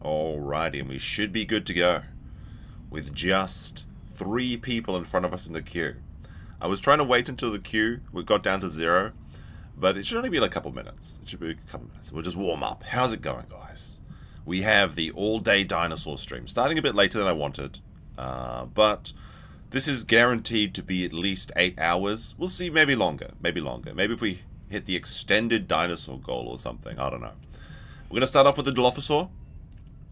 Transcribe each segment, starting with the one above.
Alrighty, and we should be good to go. With just 3 people in front of us in the queue. I was trying to wait until the queue got down to 0, but it should only be like a couple minutes. It should be a couple minutes. We'll just warm up. How's it going, guys? We have the all-day dinosaur stream, starting a bit later than I wanted, but this is guaranteed to be at least 8 hours. We'll see, maybe longer, maybe longer. Maybe if we hit the extended dinosaur goal or something, I don't know. We're going to start off with the Dilophosaur.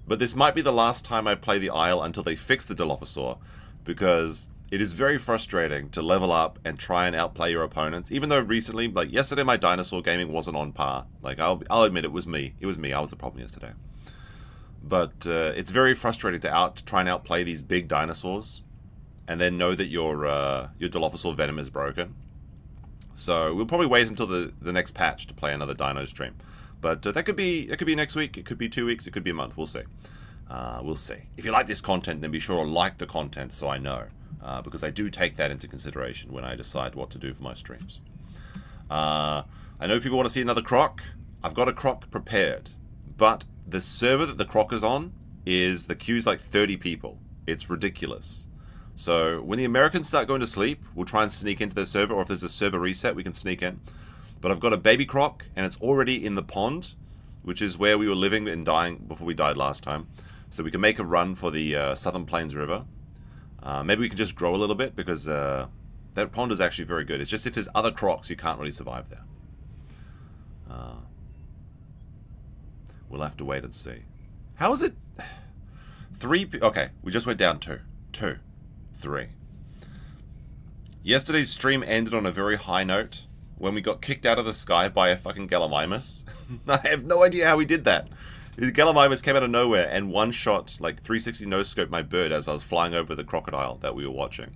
But this might be the last time I play the Isle until they fix the Dilophosaur, because it is very frustrating to level up and try and outplay your opponents, even though recently, like yesterday, my dinosaur gaming wasn't on par. Like, I'll admit it was me. It was me. I was the problem yesterday. But it's very frustrating to try and outplay these big dinosaurs, and then know that your Dilophosaur Venom is broken. So we'll probably wait until the next patch to play another Dino stream. But that could be next week, it could be 2 weeks, it could be a month, we'll see. We'll see. If you like this content, then be sure to like the content so I know. Because I do take that into consideration when I decide what to do for my streams. I know people want to see another Croc. I've got a Croc prepared. But the server that the Croc is on the queue's like 30 people. It's ridiculous. So when the Americans start going to sleep, we'll try and sneak into their server, or if there's a server reset, we can sneak in. But I've got a baby Croc, and it's already in the pond, which is where we were living and dying before we died last time. So we can make a run for the Southern Plains River. Maybe we can just grow a little bit, because that pond is actually very good. It's just if there's other Crocs, you can't really survive there. We'll have to wait and see. How is it? 3... Okay, we just went down 2. 2. 3. Yesterday's stream ended on a very high note, when we got kicked out of the sky by a fucking Gallimimus. I have no idea how we did that. The Gallimimus came out of nowhere and one-shot, like 360 no-scope my bird as I was flying over the crocodile that we were watching.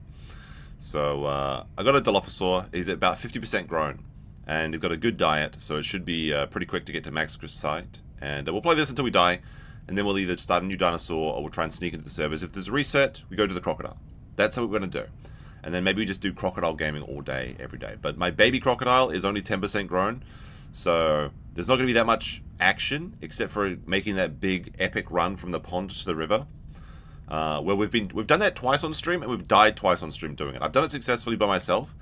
So, I got a Dilophosaur. He's about 50% grown. And he's got a good diet, so it should be pretty quick to get to max sight. And we'll play this until we die, and then we'll either start a new dinosaur or we'll try and sneak into the servers. If there's a reset, we go to the crocodile. That's how we're going to do. And then maybe we just do crocodile gaming all day, every day. But my baby crocodile is only 10% grown, so there's not going to be that much action, except for making that big epic run from the pond to the river. Where we've done that twice on stream, and we've died twice on stream doing it. I've done it successfully by myself.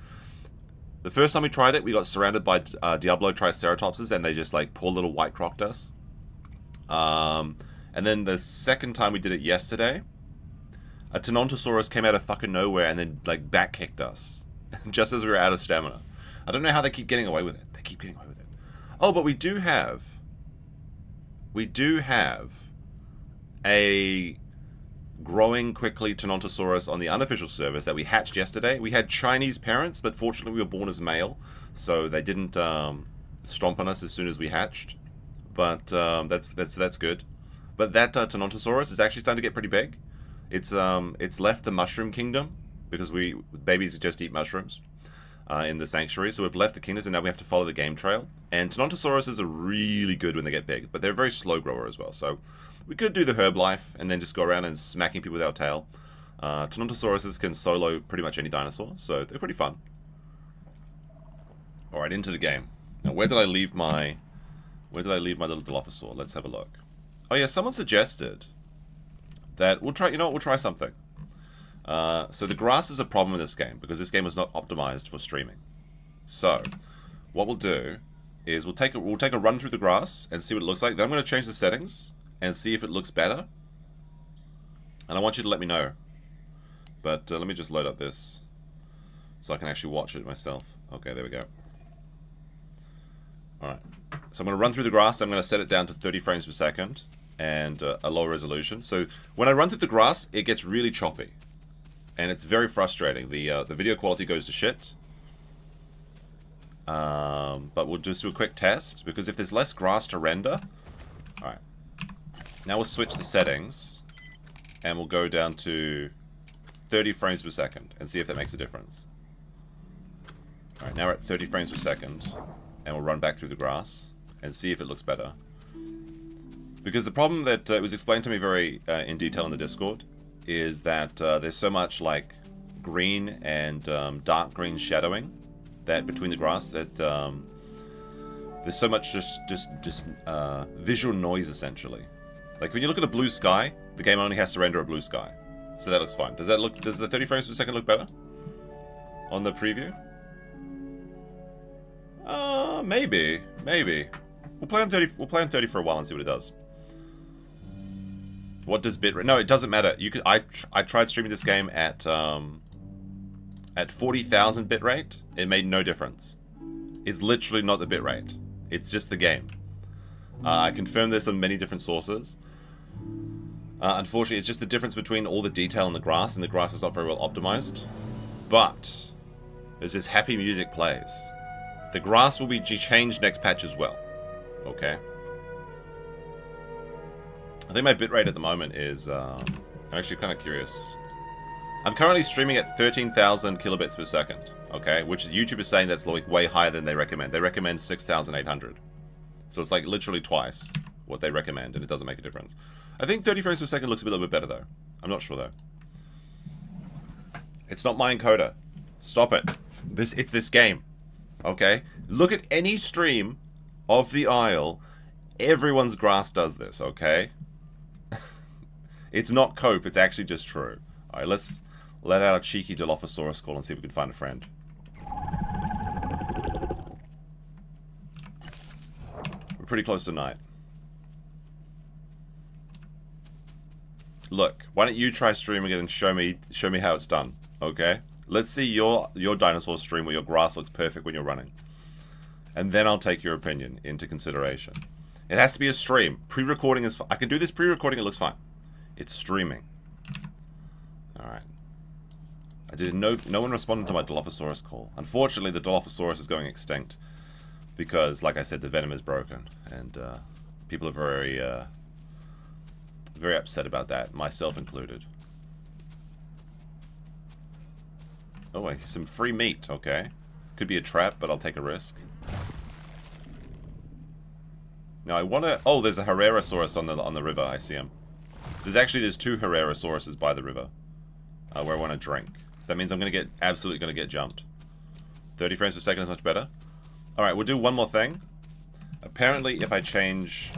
The first time we tried it, we got surrounded by Diablo Triceratopses, and they just like poor little white crocked us. And then the second time we did it yesterday, a Tontosaurus came out of fucking nowhere and then like back kicked us just as we were out of stamina. I don't know how they keep getting away with it. They keep getting away with it. Oh, but we do have a growing quickly Tontosaurus on the unofficial service that we hatched yesterday. We had Chinese parents, but fortunately we were born as male, so they didn't stomp on us as soon as we hatched. But that's good. But that Tontosaurus is actually starting to get pretty big. It's left the mushroom kingdom, because babies just eat mushrooms in the sanctuary. So we've left the kingdoms, and now we have to follow the game trail. And Tontosaurus are really good when they get big, but they're a very slow grower as well. So we could do the herb life and then just go around and smacking people with our tail. Tontosaurus can solo pretty much any dinosaur, so they're pretty fun. All right, into the game. Now, where did I leave my little Dilophosaur? Let's have a look. Oh yeah, someone suggested that we'll try. You know what? We'll try something. So the grass is a problem in this game because this game was not optimized for streaming. So what we'll do is we'll take a run through the grass and see what it looks like. Then I'm going to change the settings and see if it looks better. And I want you to let me know. But let me just load up this so I can actually watch it myself. Okay, there we go. Alright, so I'm going to run through the grass. I'm going to set it down to 30 frames per second and a low resolution. So when I run through the grass, it gets really choppy. And it's very frustrating. The video quality goes to shit. But we'll just do a quick test, because if there's less grass to render... Alright. Now we'll switch the settings, and we'll go down to 30 frames per second, and see if that makes a difference. Alright, now we're at 30 frames per second, and we'll run back through the grass, and see if it looks better. Because the problem that was explained to me very in detail in the Discord is that there's so much like green and dark green shadowing that between the grass that there's so much just visual noise essentially. Like when you look at a blue sky, the game only has to render a blue sky. So that looks fine. Does the 30 frames per second look better? On the preview? Maybe. We'll play on 30 for a while and see what it does. What does bitrate? No, it doesn't matter. You could I tried streaming this game at 40,000 bitrate. It made no difference. It's literally not the bitrate. It's just the game. I confirmed this on many different sources. Unfortunately, it's just the difference between all the detail in the grass, and the grass is not very well optimized. But as this happy music plays, the grass will be changed next patch as well. Okay. I think my bitrate at the moment is, I'm actually kind of curious. I'm currently streaming at 13,000 kilobits per second, okay? Which YouTube is saying that's like way higher than they recommend. They recommend 6,800. So it's like literally twice what they recommend, and it doesn't make a difference. I think 30 frames per second looks a little bit better, though. I'm not sure, though. It's not my encoder. Stop it. It's this game, okay? Look at any stream of the Isle. Everyone's grass does this, okay? It's not cope, it's actually just true. Alright, let's let out a cheeky Dilophosaurus call and see if we can find a friend. We're pretty close to night. Look, why don't you try streaming it and show me how it's done, okay? Let's see your dinosaur stream where your grass looks perfect when you're running. And then I'll take your opinion into consideration. It has to be a stream. Pre-recording is I can do this pre-recording, it looks fine. It's streaming. Alright. No one responded to my Dilophosaurus call. Unfortunately, the Dilophosaurus is going extinct. Because, like I said, the venom is broken. And people are very upset about that, myself included. Oh, wait, some free meat, okay. Could be a trap, but I'll take a risk. Now I wanna... Oh, there's a Herrerasaurus on the river, I see him. There's two Herrerasauruses by the river. Where I want to drink. That means I'm absolutely gonna get jumped. 30 frames per second is much better. Alright, we'll do one more thing. Apparently, if I change...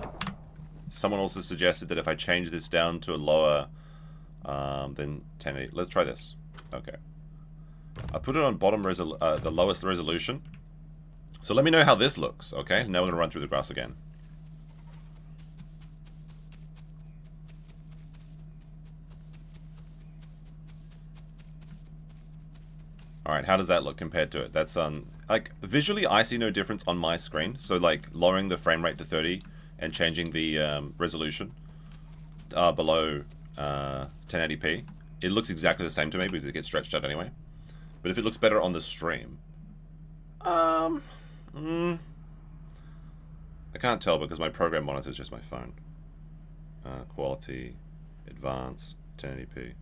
Someone also suggested that if I change this down to a lower than 1080... Let's try this. Okay. I put it on the lowest resolution. So let me know how this looks, okay? Now we're going to run through the grass again. Alright, how does that look compared to it? That's, like, visually I see no difference on my screen. So, like, lowering the frame rate to 30 and changing the resolution below 1080p, it looks exactly the same to me because it gets stretched out anyway. But if it looks better on the stream... I can't tell because my program monitor is just my phone. Quality, advanced, 1080p.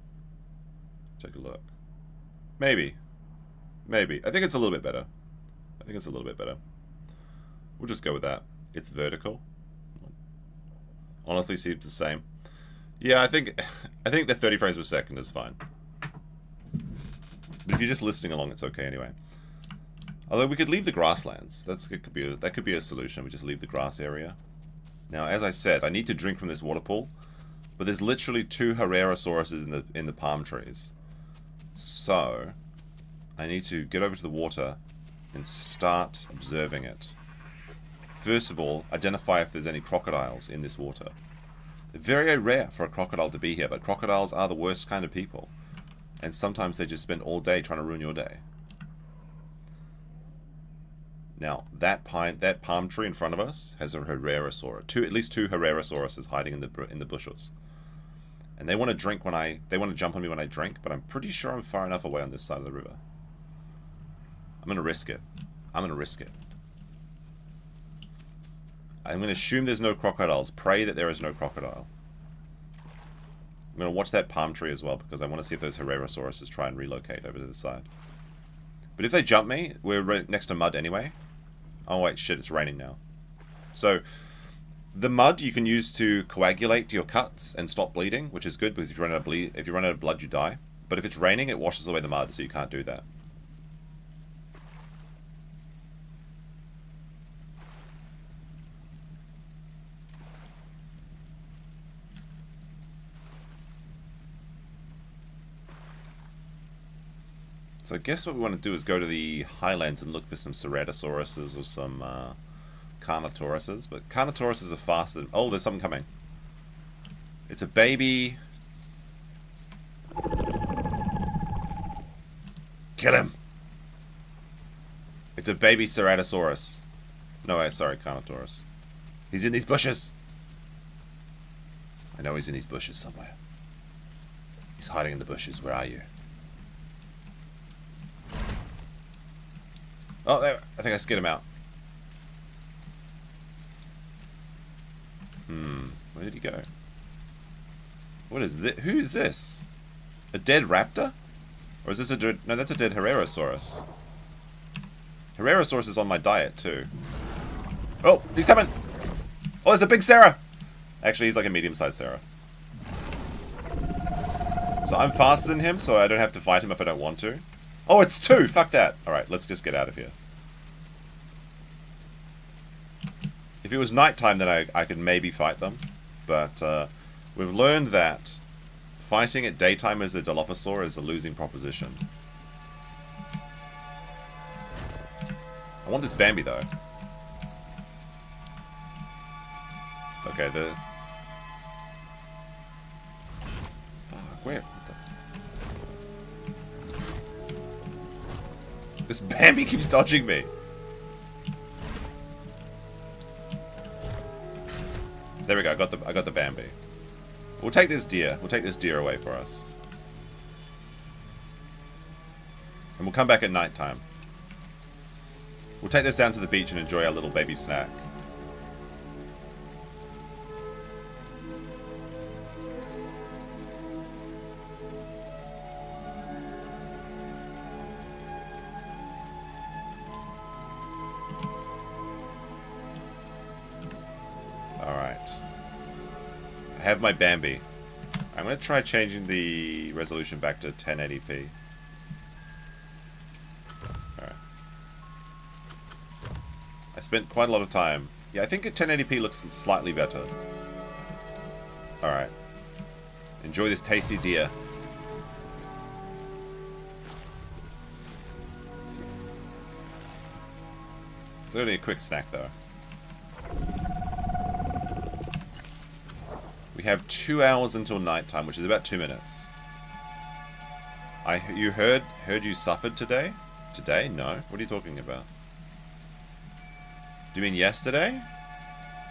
Take a look. Maybe. I think it's a little bit better. We'll just go with that. It's vertical. Honestly, seems the same. Yeah, I think the 30 frames per second is fine. But if you're just listening along, it's okay anyway. Although we could leave the grasslands. That could be a solution. We just leave the grass area. Now, as I said, I need to drink from this water pool, but there's literally two Herrerasauruses in the palm trees. So, I need to get over to the water and start observing it. First of all, identify if there's any crocodiles in this water. They're very rare for a crocodile to be here, but crocodiles are the worst kind of people. And sometimes they just spend all day trying to ruin your day. Now, that palm tree in front of us has a Herrerasaurus. At least two Herrerasauruses hiding in the bushes. And they want to drink they want to jump on me when I drink, but I'm pretty sure I'm far enough away on this side of the river. I'm gonna risk it. I'm gonna assume there's no crocodiles. Pray that there is no crocodile. I'm gonna watch that palm tree as well because I want to see if those Herrerasauruses try and relocate over to the side. But if they jump me, we're right next to mud anyway. Oh wait, shit, it's raining now. So, the mud you can use to coagulate your cuts and stop bleeding, which is good because if you run out of blood, you die. But if it's raining, it washes away the mud, so you can't do that. So I guess what we want to do is go to the highlands and look for some Ceratosauruses or some Carnotauruses. But Carnotauruses are faster than... Oh, there's something coming. It's a baby. Kill him! It's a baby Ceratosaurus. No, wait, sorry, Carnotaurus. He's in these bushes! I know he's in these bushes somewhere. He's hiding in the bushes. Where are you? Oh, there. I think I scared him out. Where did he go? What is this? Who is this? A dead raptor? Or is this a dead... No, that's a dead Herrerasaurus. Herrerasaurus is on my diet, too. Oh, he's coming! Oh, there's a big Sarah! Actually, he's like a medium-sized Sarah. So I'm faster than him, so I don't have to fight him if I don't want to. Oh, it's 2! Fuck that! Alright, let's just get out of here. If it was nighttime, then I could maybe fight them. But we've learned that fighting at daytime as a Dilophosaur is a losing proposition. I want this Bambi, though. Okay, the... Fuck, where? This Bambi keeps dodging me. There we go, I got the Bambi. We'll take this deer. We'll take this deer away for us. And we'll come back at night time. We'll take this down to the beach and enjoy our little baby snack. I have my Bambi. I'm going to try changing the resolution back to 1080p. Alright. I spent quite a lot of time. Yeah, I think at 1080p looks slightly better. Alright. Enjoy this tasty deer. It's only a quick snack though. We have 2 hours until nighttime, which is about 2 minutes. You heard you suffered today? Today? No. What are you talking about? Do you mean yesterday?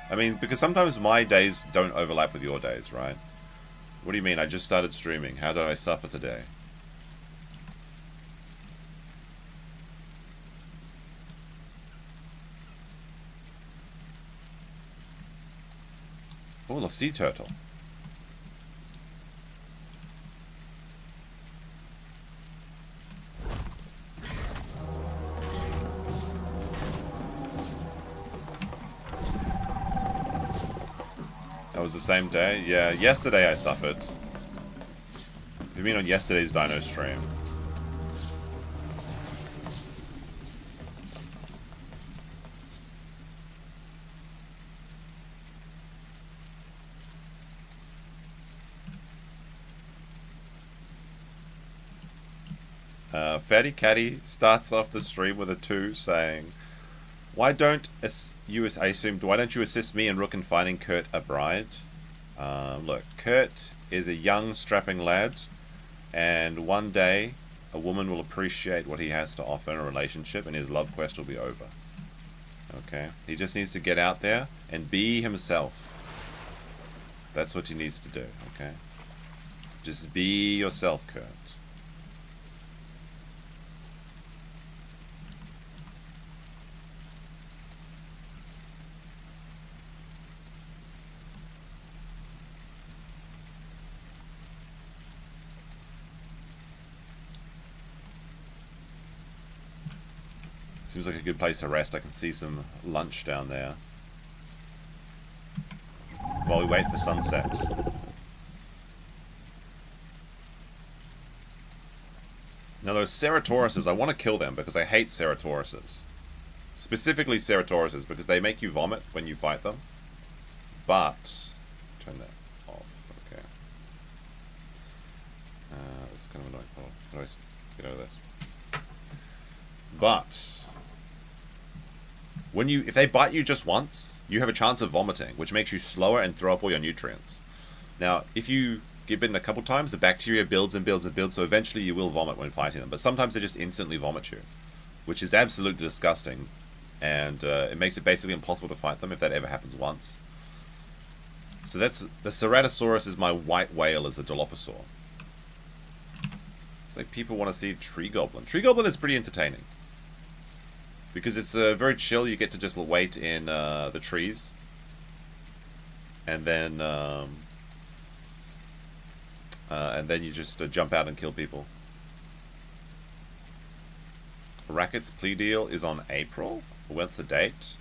I mean, because sometimes my days don't overlap with your days, right? What do you mean? I just started streaming. How did I suffer today? Oh, the sea turtle. That was the same day? Yeah, yesterday I suffered. You mean on yesterday's Dino stream? Fatty Catty starts off the stream with a 2 saying, why don't you assist me and Rook in finding Kurt a bride? Look, Kurt is a young, strapping lad, and one day a woman will appreciate what he has to offer in a relationship and his love quest will be over. Okay? He just needs to get out there and be himself. That's what he needs to do, okay? Just be yourself, Kurt. Seems like a good place to rest. I can see some lunch down there. While we wait for sunset. Now those Ceratauruses, I want to kill them because I hate Ceratauruses. Specifically Ceratauruses because they make you vomit when you fight them. But... turn that off. Okay. That's kind of annoying. Oh, how do I get out of this? But if they bite you just once, you have a chance of vomiting, which makes you slower and throw up all your nutrients. Now, if you get bitten a couple times, the bacteria builds and builds and builds, so eventually you will vomit when fighting them. But sometimes they just instantly vomit you, which is absolutely disgusting, and it makes it basically impossible to fight them if that ever happens once. So that's the Ceratosaurus is my white whale as the Dilophosaur. It's like people want to see Tree Goblin. Tree Goblin is pretty entertaining because it's very chill. You get to just wait in the trees, and then you just jump out and kill people. Racket's plea deal is on April. What's the date?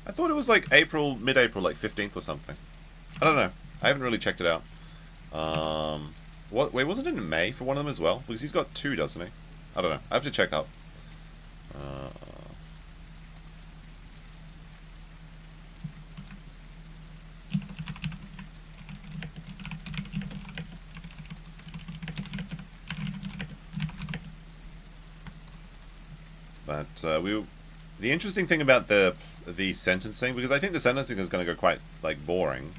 I thought it was like April, mid-April, like 15th or something. I don't know. I haven't really checked it out. Wait, wasn't it in May for one of them as well? Because he's got 2, doesn't he? I don't know. I have to check up. But the interesting thing about the sentencing, because I think the sentencing is going to go quite like boring.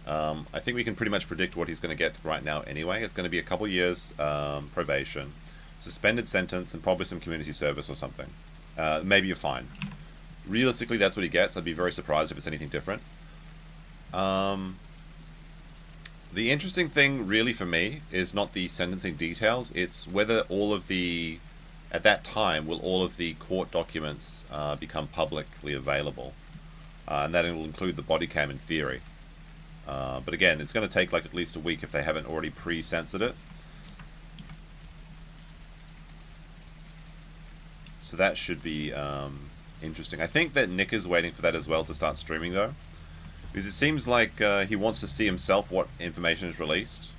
I think we can pretty much predict what he's going to get right now anyway. It's going to be a couple years probation, suspended sentence, and probably some community service or something. Maybe you're fine. Realistically, that's what he gets. I'd be very surprised if it's anything different. The interesting thing really for me is not the sentencing details. It's whether at that time, will all of the court documents become publicly available. And that will include the body cam in theory. But again, it's going to take like at least a week if they haven't already pre-censored it. So that should be interesting. I think that Nick is waiting for that as well to start streaming though. Because it seems like he wants to see himself what information is released.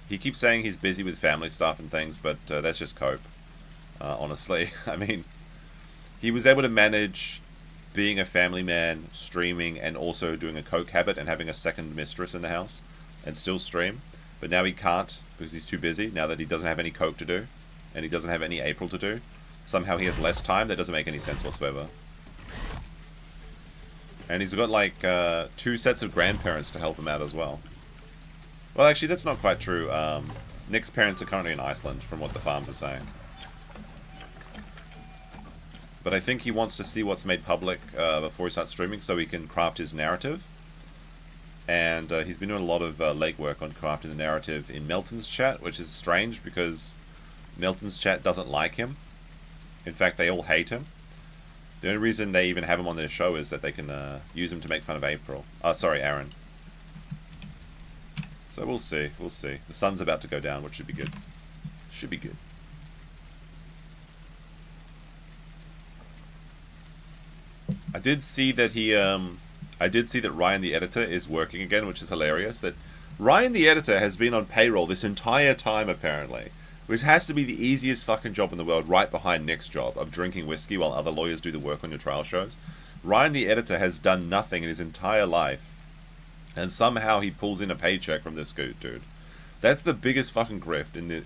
He keeps saying he's busy with family stuff and things, but that's just cope. Honestly, I mean, he was able to manage being a family man, streaming, and also doing a coke habit and having a second mistress in the house and still stream. But now he can't because he's too busy now that he doesn't have any coke to do and he doesn't have any April to do. Somehow he has less time. That doesn't make any sense whatsoever. And he's got like 2 sets of grandparents to help him out as well. Well, actually, that's not quite true. Nick's parents are currently in Iceland, from what the farms are saying. But I think he wants to see what's made public before he starts streaming so he can craft his narrative. And he's been doing a lot of legwork on crafting the narrative in Melton's chat, which is strange because Melton's chat doesn't like him. In fact, they all hate him. The only reason they even have him on their show is that they can use him to make fun of Aaron. So we'll see, we'll see. The sun's about to go down, which should be good. Should be good. I did see that Ryan the editor is working again, which is hilarious. That Ryan the editor has been on payroll this entire time apparently, which has to be the easiest fucking job in the world, right behind Nick's job of drinking whiskey while other lawyers do the work on your trial shows. Ryan the editor has done nothing in his entire life, and somehow he pulls in a paycheck from this dude. That's the biggest fucking grift in the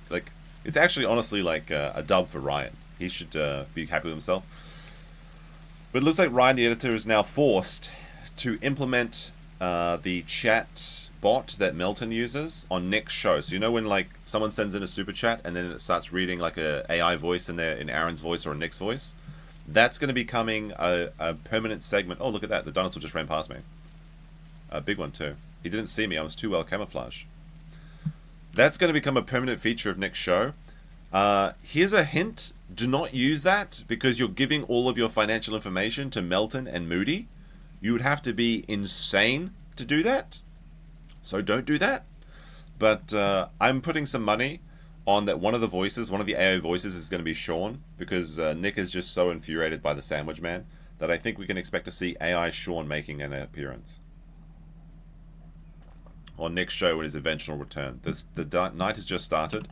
It's actually honestly like a dub for Ryan. He should be happy with himself. But it looks like Ryan the editor is now forced to implement the chat bot that Melton uses on Nick's show. So you know when like someone sends in a super chat and then it starts reading like a AI voice in Aaron's voice or a Nick's voice? That's going to be becoming a permanent segment. Oh, look at that. The dinosaur just ran past me. A big one too. He didn't see me. I was too well camouflaged. That's going to become a permanent feature of Nick's show. Here's a hint. Do not use that because you're giving all of your financial information to Melton and Moody. You would have to be insane to do that. So don't do that. But I'm putting some money on that one of the AI voices is going to be Sean, because Nick is just so infuriated by the Sandwich Man that I think we can expect to see AI Sean making an appearance on Nick's show in his eventual return. The night has just started.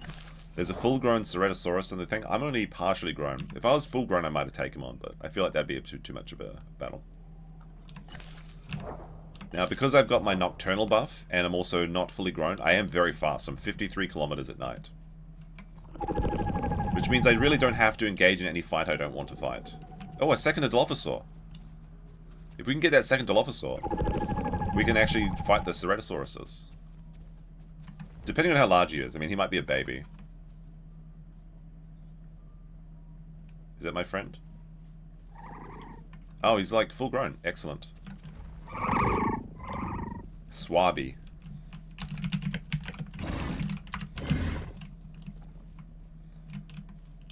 There's a full-grown Ceratosaurus on the thing. I'm only partially grown. If I was full-grown, I might have taken him on, but I feel like that'd be too much of a battle. Now, because I've got my nocturnal buff, and I'm also not fully grown, I am very fast. I'm 53 kilometers at night. Which means I really don't have to engage in any fight I don't want to fight. Oh, a second Dilophosaur. If we can get that second Dilophosaur, we can actually fight the Strategizing. Depending on how large he is. I mean, he might be a baby. Is that my friend? Oh, he's like full grown. Excellent. Swabby.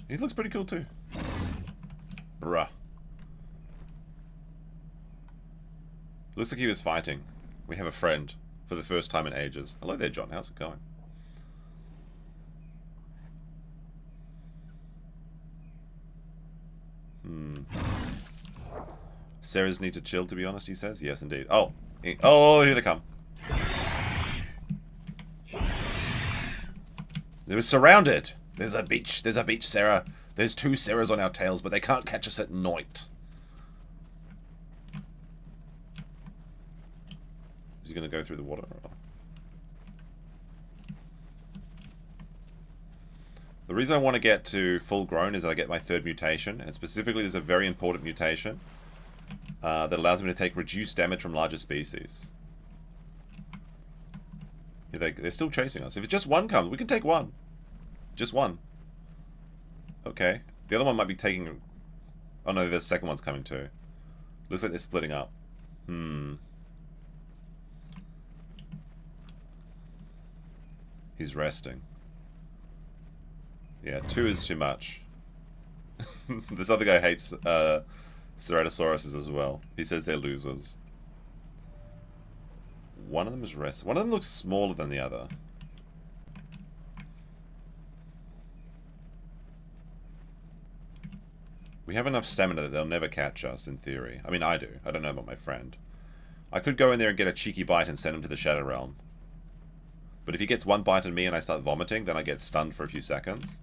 He looks pretty cool too. Bruh. Looks like he was fighting. We have a friend for the first time in ages. Hello there, John. How's it going? Sarah's need to chill, to be honest, he says. Yes, indeed. Oh. Oh, here they come. They were surrounded. There's a beach, Sarah. There's 2 Sarahs on our tails, but they can't catch us at night. Is he going to go through the water? The reason I want to get to full grown is that I get my 3rd mutation, and specifically there's a very important mutation that allows me to take reduced damage from larger species. Yeah, they're still chasing us. If it's just one comes, we can take one. Just one. Okay. The other one might be taking... Oh no, the second one's coming too. Looks like they're splitting up. He's resting. Yeah, 2 is too much. This other guy hates Ceratosauruses as well. He says they're losers. One of them is resting. One of them looks smaller than the other. We have enough stamina that they'll never catch us, in theory. I mean, I do. I don't know about my friend. I could go in there and get a cheeky bite and send him to the Shadow Realm. But if he gets one bite at me and I start vomiting, then I get stunned for a few seconds.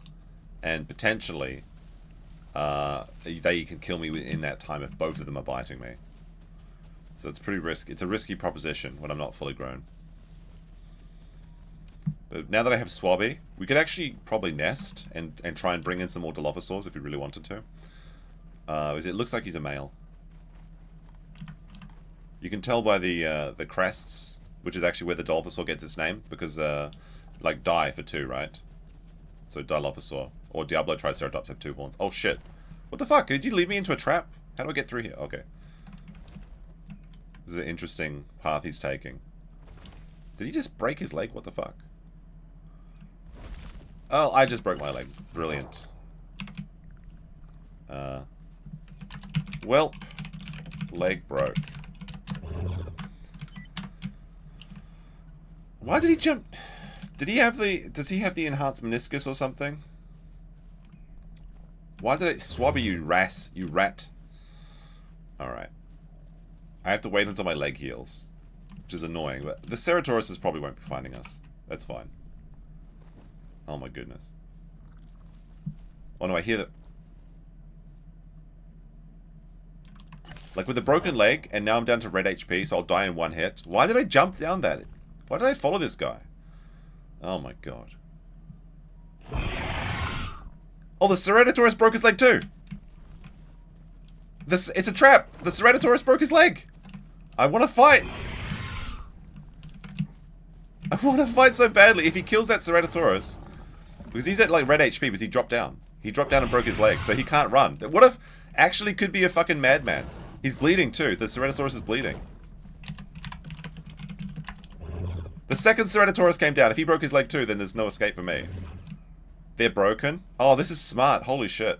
And potentially, they can kill me in that time if both of them are biting me. So it's pretty risky. It's a risky proposition when I'm not fully grown. But now that I have Swabby, we could actually probably nest and try and bring in some more Dilophosaurs if we really wanted to. It looks like he's a male. You can tell by the crests, which is actually where the Dilophosaur gets its name, because like Di for 2, right? So Dilophosaur or Diablo Triceratops have 2 horns. Oh shit! What the fuck? Did you lead me into a trap? How do I get through here? Okay. This is an interesting path he's taking. Did he just break his leg? What the fuck? Oh, I just broke my leg. Brilliant. Well, leg broke. Why did he jump? Did he have the... Does he have the enhanced meniscus or something? Why did it swabber you, you rat? Alright. I have to wait until my leg heals. Which is annoying, but the Ceratauruses probably won't be finding us. That's fine. Oh my goodness. Oh no, I hear that... Like with a broken leg, and now I'm down to red HP, so I'll die in 1 hit. Why did I jump down that? Why did I follow this guy? Oh my god. Oh, the Ceratosaurus broke his leg too! It's a trap! The Ceratosaurus broke his leg! I want to fight! I want to fight so badly. If he kills that Ceratosaurus... Because he's at like red HP, because he dropped down. He dropped down and broke his leg, so he can't run. What if... Actually could be a fucking madman. He's bleeding too. The Ceratosaurus is bleeding. The second Ceratosaurus came down. If he broke his leg too, then there's no escape for me. They're broken? Oh, this is smart. Holy shit.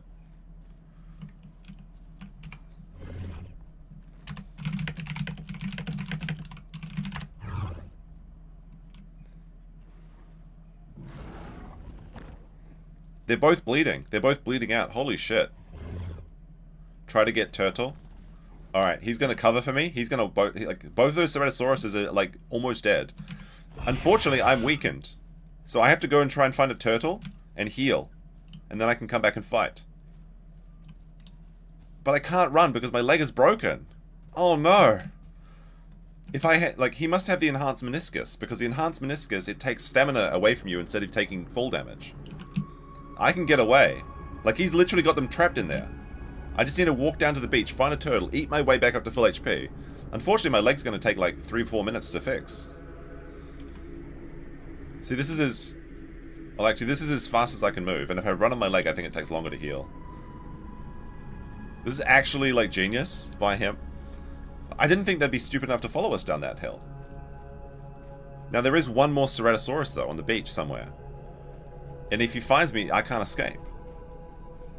They're both bleeding. They're both bleeding out. Holy shit. Try to get Turtle. Alright, he's going to cover for me. He's going to... both of those Ceratosauruses are, like, almost dead. Unfortunately, I'm weakened. So I have to go and try and find a turtle and heal. And then I can come back and fight. But I can't run because my leg is broken. Oh no. If I had... Like, he must have the enhanced meniscus. Because the enhanced meniscus, it takes stamina away from you instead of taking full damage. I can get away. Like, he's literally got them trapped in there. I just need to walk down to the beach, find a turtle, eat my way back up to full HP. Unfortunately, my leg's going to take like 3-4 minutes to fix. See, this is as... Well, actually, this is as fast as I can move. And if I run on my leg, I think it takes longer to heal. This is actually, like, genius by him. I didn't think they'd be stupid enough to follow us down that hill. Now, there is one more Ceratosaurus, though, on the beach somewhere. And if he finds me, I can't escape.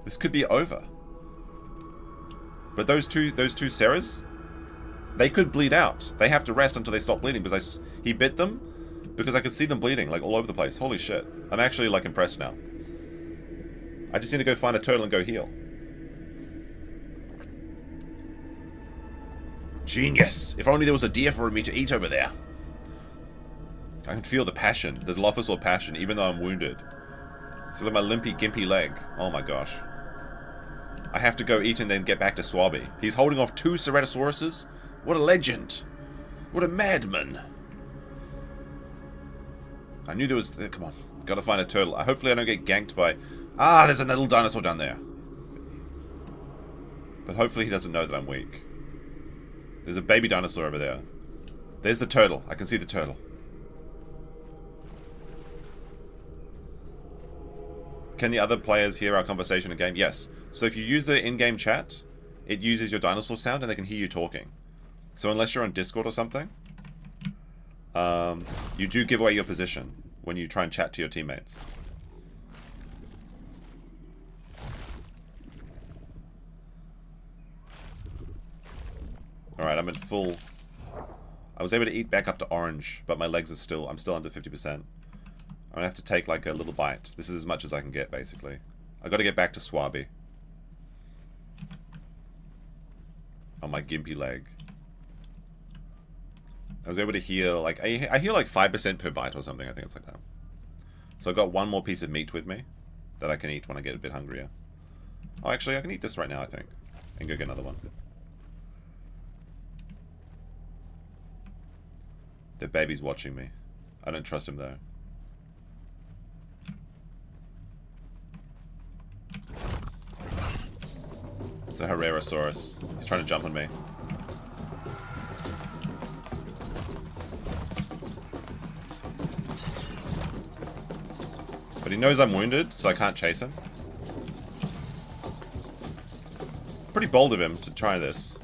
This could be over. But those two Ceras, they could bleed out. They have to rest until they stop bleeding, because he bit them, because I could see them bleeding, like, all over the place. Holy shit. I'm actually, like, impressed now. I just need to go find a turtle and go heal. Genius! If only there was a deer for me to eat over there. I can feel the passion, the Dilophosaur passion, even though I'm wounded. See, look at my limpy, gimpy leg. Oh my gosh. I have to go eat and then get back to Swabby. He's holding off 2 Ceratosauruses? What a legend! What a madman! I knew there was... Come on. Gotta find a turtle. Hopefully I don't get ganked by... Ah, there's a little dinosaur down there. But hopefully he doesn't know that I'm weak. There's a baby dinosaur over there. There's the turtle. I can see the turtle. Can the other players hear our conversation in game? Yes. So if you use the in-game chat, it uses your dinosaur sound and they can hear you talking. So unless you're on Discord or something, you do give away your position when you try and chat to your teammates. Alright, I'm at full... I was able to eat back up to orange, but my legs are still... I'm still under 50%. I'm gonna have to take like a little bite. This is as much as I can get, basically. I gotta get back to Swabby. On my gimpy leg. I was able to heal, like... I heal like 5% per bite or something, I think it's like that. So I've got one more piece of meat with me that I can eat when I get a bit hungrier. Oh, actually, I can eat this right now, I think. And go get another one. The baby's watching me. I don't trust him, though. It's a Herrerasaurus. He's trying to jump on me. But he knows I'm wounded, so I can't chase him. Pretty bold of him to try this.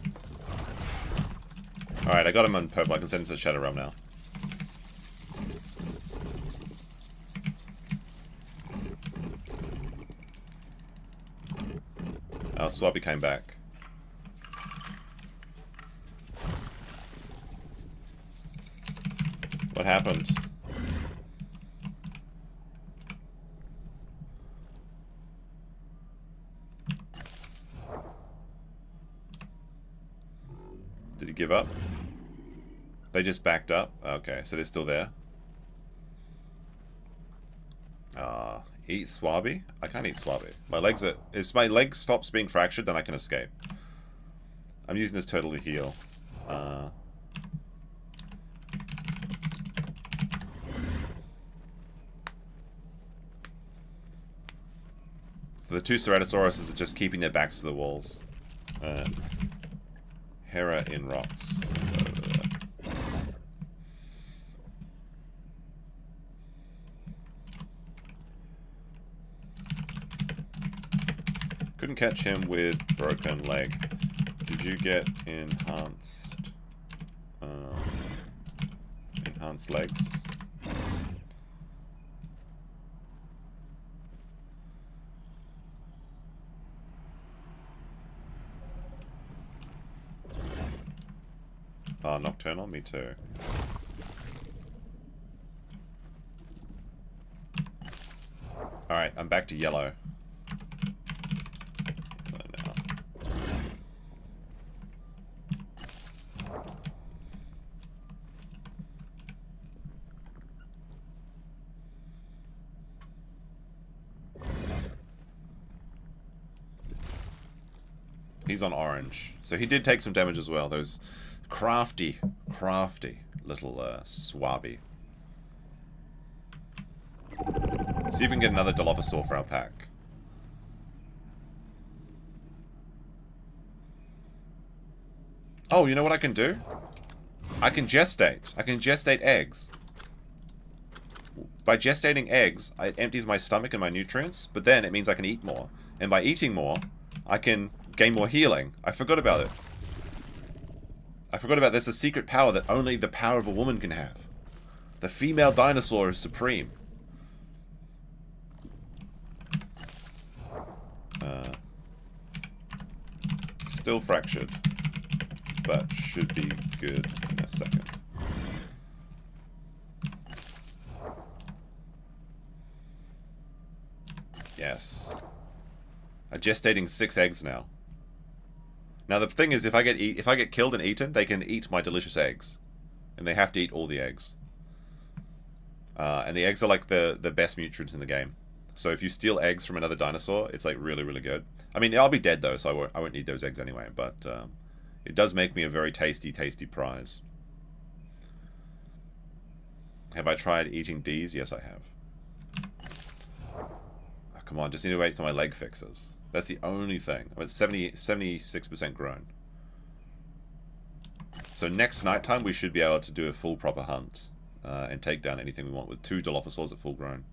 Alright, I got him on purple. I can send him to the Shadow Realm now. Oh, Swabby came back. What happened? Did he give up? They just backed up? Okay, so they're still there. Eat Swabby? I can't eat Swabby. My legs are... If my leg stops being fractured, then I can escape. I'm using this turtle to heal. So the 2 Ceratosauruses are just keeping their backs to the walls. Hera in rocks. Couldn't catch him with broken leg. Did you get enhanced legs? Oh, nocturnal? Me too. Alright, I'm back to yellow. He's on orange. So he did take some damage as well. Those crafty little Swabby. See if we can get another Dilophosaur for our pack. Oh, you know what I can do? I can gestate. I can gestate eggs. By gestating eggs, it empties my stomach and my nutrients, but then it means I can eat more. And by eating more, I can gain more healing. I forgot about it. I forgot about this, a secret power that only the power of a woman can have. The female dinosaur is supreme. Still fractured, but should be good in a second. Yes. I'm gestating 6 eggs now. Now the thing is, if I get killed and eaten, they can eat my delicious eggs, and they have to eat all the eggs. And the eggs are like the best nutrients in the game. So if you steal eggs from another dinosaur, it's like really, really good. I mean, I'll be dead though, so I won't need those eggs anyway. But it does make me a very tasty, tasty prize. Have I tried eating D's? Yes, I have. Oh, come on, just need to wait till my leg fixes. That's the only thing. I'm at 76% grown. So next nighttime, we should be able to do a full proper hunt and take down anything we want with 2 Dilophosaurs at full grown.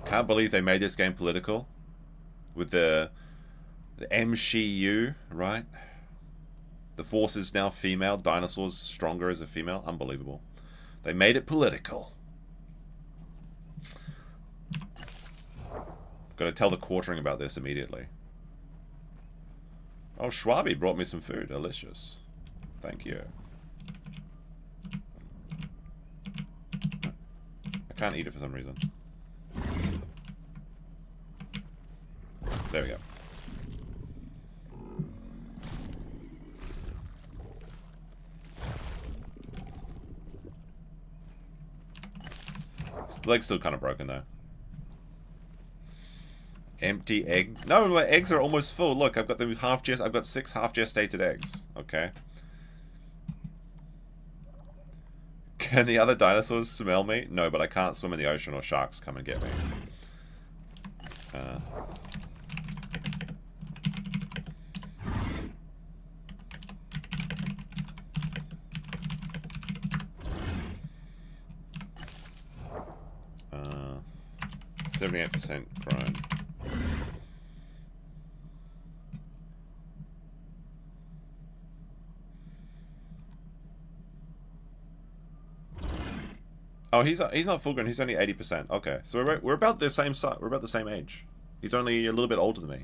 Can't believe they made this game political with the MCU, right? The Force is now female. Dinosaurs stronger as a female. Unbelievable. They made it political. Got to tell the quartering about this immediately. Oh, Schwabi brought me some food. Delicious. Thank you. I can't eat it for some reason. There we go. His leg's still kind of broken though. Empty egg. No, my eggs are almost full. Look, I've got them I've got 6 half gestated eggs. Okay. Can the other dinosaurs smell me? No, but I can't swim in the ocean or sharks come and get me. 78% grown. Oh, he's not full grown. He's only 80%. Okay, so we're about the same size. We're about the same age. He's only a little bit older than me,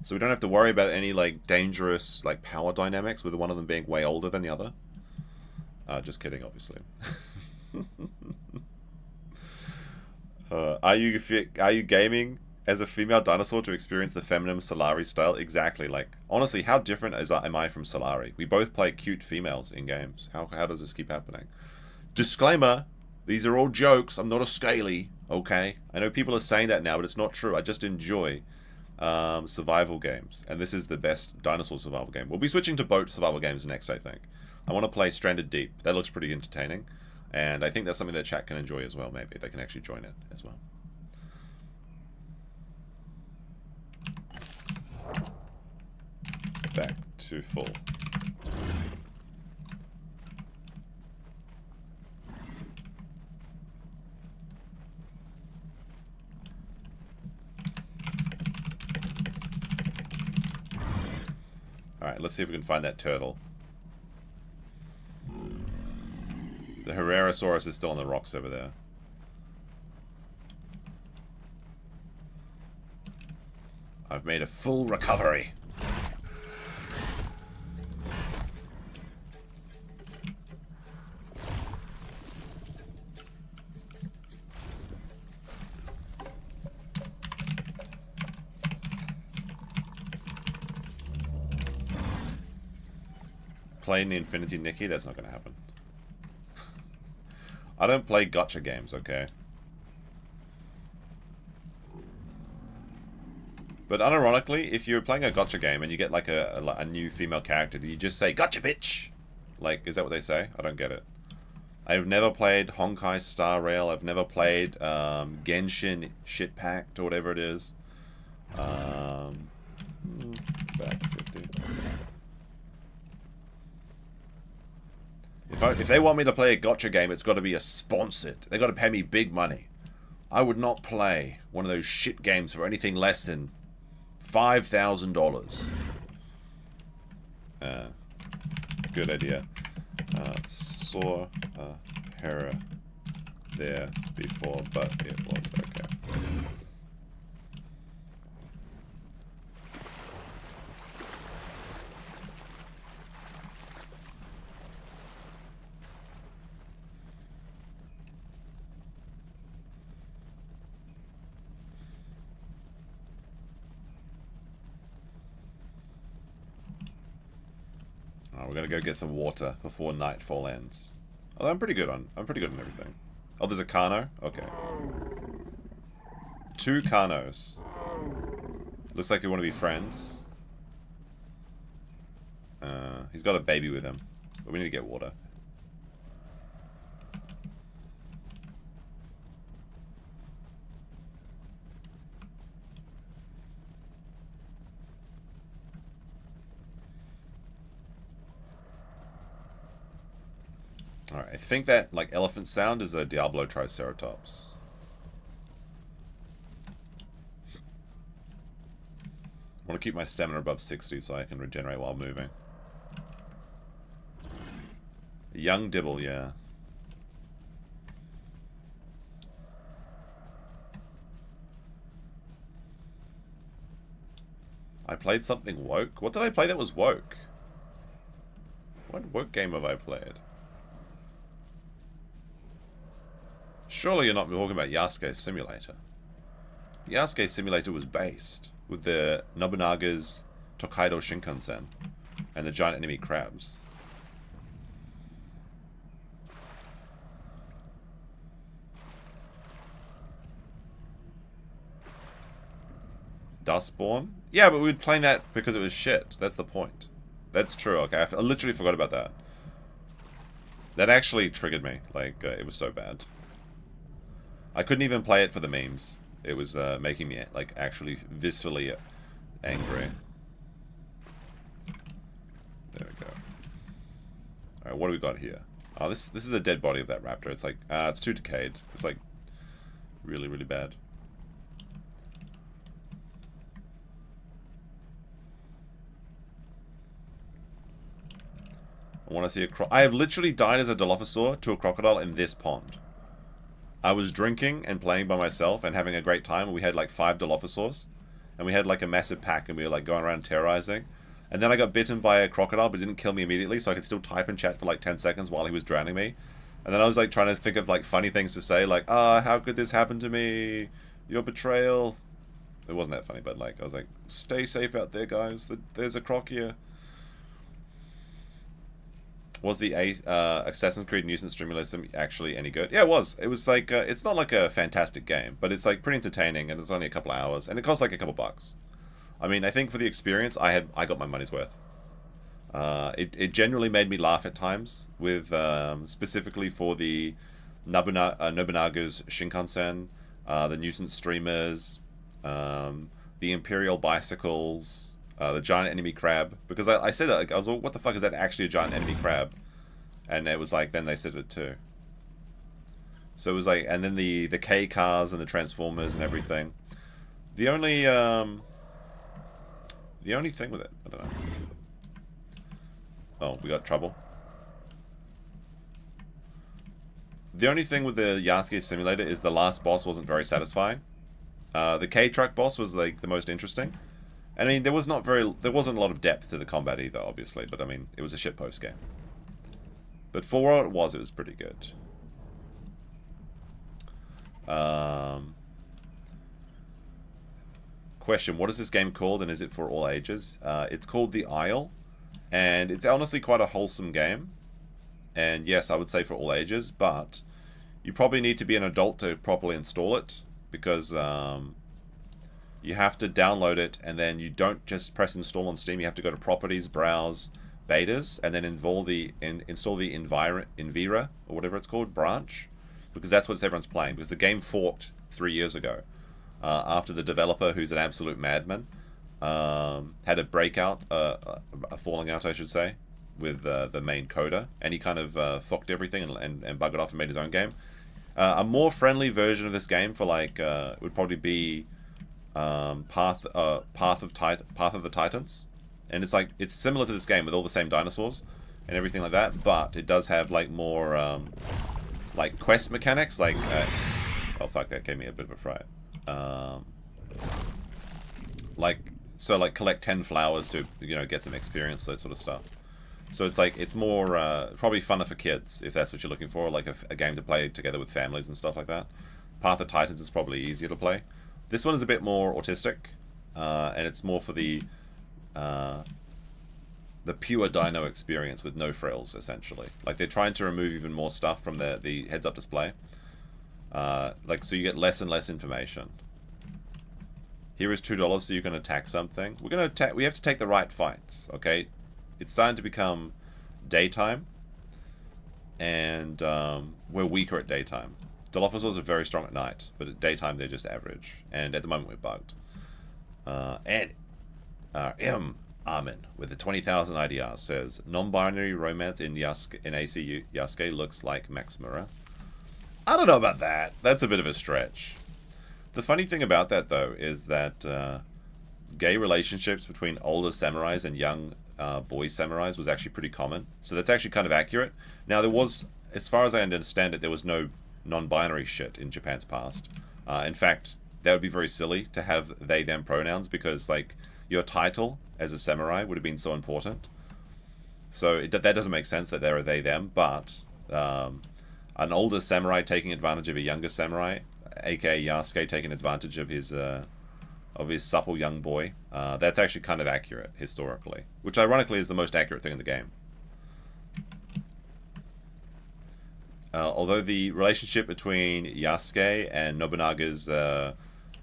so we don't have to worry about any like dangerous like power dynamics with one of them being way older than the other. Just kidding, obviously. Are you gaming as a female dinosaur to experience the feminine Solari style? Exactly. Like honestly, how different am I from Solari? We both play cute females in games. How does this keep happening? Disclaimer. These are all jokes. I'm not a scaly, okay? I know people are saying that now, but it's not true. I just enjoy survival games. And this is the best dinosaur survival game. We'll be switching to boat survival games next, I think. I want to play Stranded Deep. That looks pretty entertaining. And I think that's something that chat can enjoy as well, maybe. They can actually join it as well. Back to full. Alright, let's see if we can find that turtle. The Herrerasaurus is still on the rocks over there. I've made a full recovery. Playing the Infinity Nikki? That's not going to happen. I don't play gotcha games, okay? But unironically, if you're playing a gotcha game and you get like a new female character, do you just say, "Gotcha, bitch"? Like, is that what they say? I don't get it. I've never played Honkai Star Rail. I've never played Genshin Shit Pact or whatever it is. Back 50. If they want me to play a gotcha game, it's got to be a sponsored. They got to pay me big money. I would not play one of those shit games for anything less than $5,000. Good idea. Saw a Hera there before, but it was okay. We're gonna go get some water before nightfall ends. Although I'm pretty good on everything. Oh, there's a Carno? Okay. 2 Carnos. Looks like we want to be friends. He's got a baby with him. But we need to get water. Alright, I think that, like, elephant sound is a Diablo Triceratops. I want to keep my stamina above 60 so I can regenerate while moving. Young Dibble, yeah. I played something woke? What did I play that was woke? What woke game have I played? Surely you're not talking about Yasuke Simulator. Yasuke Simulator was based with the Nobunaga's Tokaido Shinkansen and the giant enemy crabs. Dustborn? Yeah, but we were playing that because it was shit. That's the point. That's true, okay. I literally forgot about that. That actually triggered me. Like, it was so bad. I couldn't even play it for the memes. It was making me, like, actually viscerally angry. There we go. Alright, what do we got here? Oh, this is the dead body of that raptor. It's like, it's too decayed. It's like, really, really bad. I want to see a croc. I have literally died as a Dilophosaur to a crocodile in this pond. I was drinking and playing by myself and having a great time. We had like 5 Dilophosaurs. And we had like a massive pack and we were like going around terrorizing. And then I got bitten by a crocodile but didn't kill me immediately, so I could still type and chat for like 10 seconds while he was drowning me. And then I was like trying to think of like funny things to say, like, how could this happen to me? Your betrayal. It wasn't that funny, but like, I was like, stay safe out there, guys. There's a croc here. Was the Assassin's Creed nuisance streaming system actually any good? Yeah, it was. It was like, it's not like a fantastic game, but it's like pretty entertaining, and it's only a couple hours, and it costs like a couple bucks. I mean, I think for the experience, I got my money's worth. It generally made me laugh at times, with specifically for the Nobunaga's Shinkansen, the nuisance streamers, the Imperial bicycles. The giant enemy crab, because I said that, like, I was like, what the fuck, is that actually a giant enemy crab? And it was like, then they said it too. So it was like, and then the K cars and the Transformers and everything. The only thing with it, I don't know. Oh, we got trouble. The only thing with the Yasuke Simulator is the last boss wasn't very satisfying. The K-Truck boss was like the most interesting. I mean, there wasn't a lot of depth to the combat either, obviously, but I mean, it was a shitpost game. But for what it was pretty good. Question, what is this game called, and is it for all ages? It's called The Isle, and it's honestly quite a wholesome game. And yes, I would say for all ages, but you probably need to be an adult to properly install it, because you have to download it, and then you don't just press install on Steam. You have to go to Properties, Browse, betas and then install the Envira, or whatever it's called, branch, because that's what everyone's playing, because the game forked 3 years ago after the developer, who's an absolute madman, had a breakout, a falling out, I should say, with the main coder, and he kind of fucked everything and bugged it off and made his own game. A more friendly version of this game for like would probably be Path of the Titans, and it's similar to this game with all the same dinosaurs and everything like that, but it does have like more like quest mechanics, like oh fuck, that gave me a bit of a fright. Like collect 10 flowers to get some experience, that sort of stuff. So it's more probably funner for kids if that's what you're looking for, like a game to play together with families and stuff like that. Path of Titans is probably easier to play. This one is a bit more autistic, and it's more for the pure dino experience with no frills, essentially. Like they're trying to remove even more stuff from the heads-up display, like so you get less and less information. Here is $2, so you can attack something. We have to take the right fights, okay? It's starting to become daytime, and we're weaker at daytime. Dilophosaurs are very strong at night, but at daytime they're just average. And at the moment we're bugged. And M. Armin with the 20,000 IDR says, non-binary romance in ACU Yasuke looks like Max Murer. I don't know about that. That's a bit of a stretch. The funny thing about that, though, is that gay relationships between older samurais and young boy samurais was actually pretty common. So that's actually kind of accurate. Now, there was, as far as I understand it, there was no non-binary shit in Japan's past. In fact, that would be very silly to have they-them pronouns, because, like, your title as a samurai would have been so important. So that doesn't make sense that there are they-them, but an older samurai taking advantage of a younger samurai, aka Yasuke taking advantage of his supple young boy, that's actually kind of accurate historically, which ironically is the most accurate thing in the game. Although the relationship between Yasuke and Nobunaga's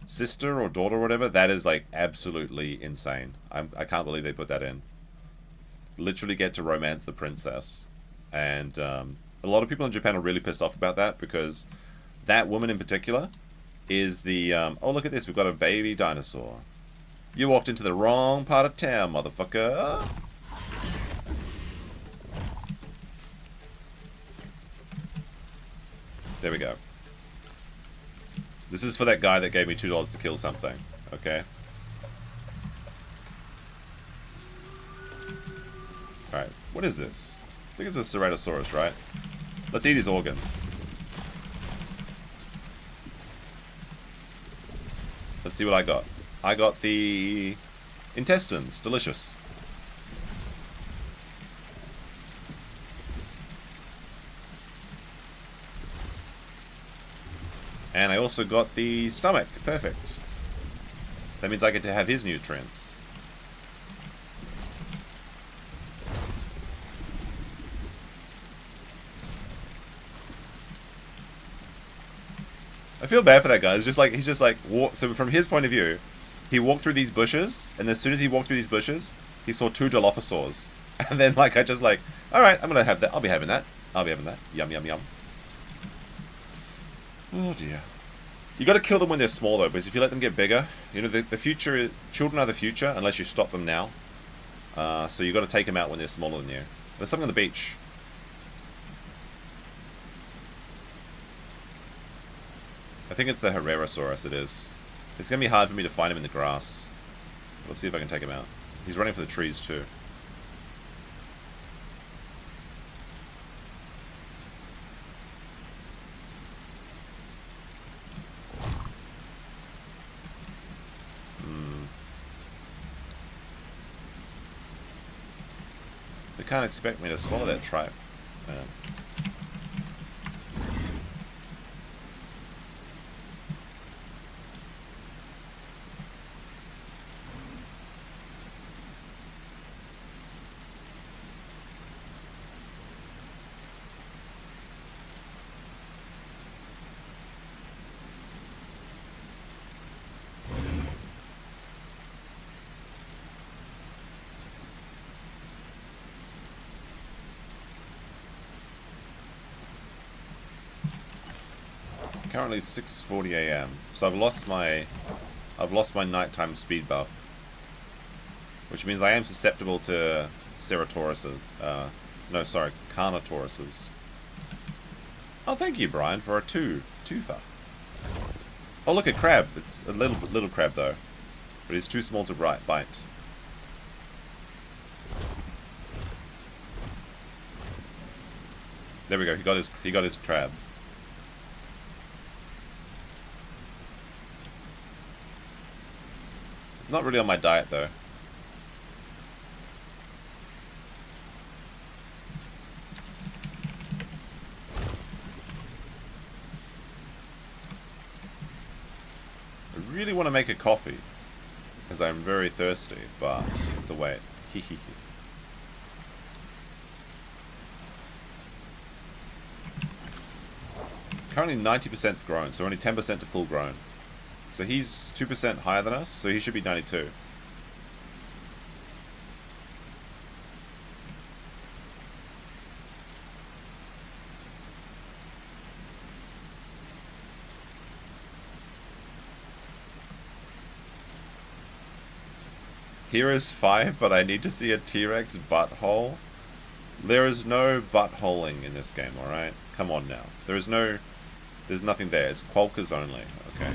sister or daughter or whatever, that is like absolutely insane. I can't believe they put that in. Literally get to romance the princess. And a lot of people in Japan are really pissed off about that, because that woman in particular is the... oh, look at this. We've got a baby dinosaur. You walked into the wrong part of town, motherfucker. There we go. This is for that guy that gave me $2 to kill something. Okay? Alright. What is this? I think it's a Ceratosaurus, right? Let's eat his organs. Let's see what I got. I got the intestines. Delicious. And I also got the stomach. Perfect. That means I get to have his nutrients. I feel bad for that guy. He's just like so from his point of view, he walked through these bushes, and as soon as he walked through these bushes, he saw 2 Dilophosaurs. And then like I just like, alright, I'm gonna have that. I'll be having that. Yum yum yum. Oh dear. You gotta kill them when they're small though, because if you let them get bigger, you know, the future, children are the future unless you stop them now. So you gotta take them out when they're smaller than you. There's something on the beach. I think it's the Herrerasaurus, it is. It's gonna be hard for me to find him in the grass. Let's see if I can take him out. He's running for the trees too. They can't expect me to swallow that tripe. Currently 6:40 a.m. So I've lost my nighttime speed buff, which means I am susceptible to Ceratauruses. No, sorry, Carnotauruses. Oh, thank you, Brian, for a twofer. Oh, look, a crab. It's a little crab though, but he's too small to bite. There we go. He got his crab. Not really on my diet though. I really want to make a coffee because I'm very thirsty, but the wait. Currently 90% grown, so only 10% to full grown. So he's 2% higher than us, so he should be 92. Here is 5, but I need to see a T-Rex butthole. There is no buttholing in this game, alright? Come on now. There's nothing there. It's quokkas only, okay?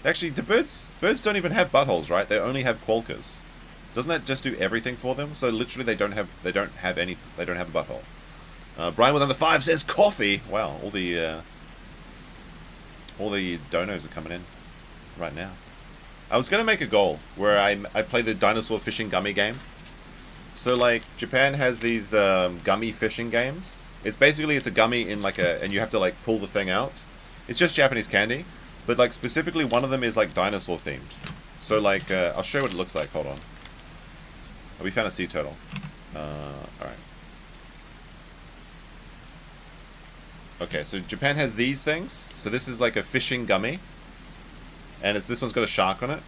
Actually, do birds don't even have buttholes, right? They only have quokkas. Doesn't that just do everything for them? So literally they don't have a butthole. Brian with under 5 says coffee. Wow, all the donos are coming in right now. I was gonna make a goal where I play the dinosaur fishing gummy game. So like Japan has these gummy fishing games. It's a gummy in and you have to like pull the thing out. It's just Japanese candy, but like specifically one of them is like dinosaur themed. So like I'll show you what it looks like. Hold on. Oh, we found a sea turtle. All right. Okay, so Japan has these things. So this is like a fishing gummy, and this one's got a shark on it,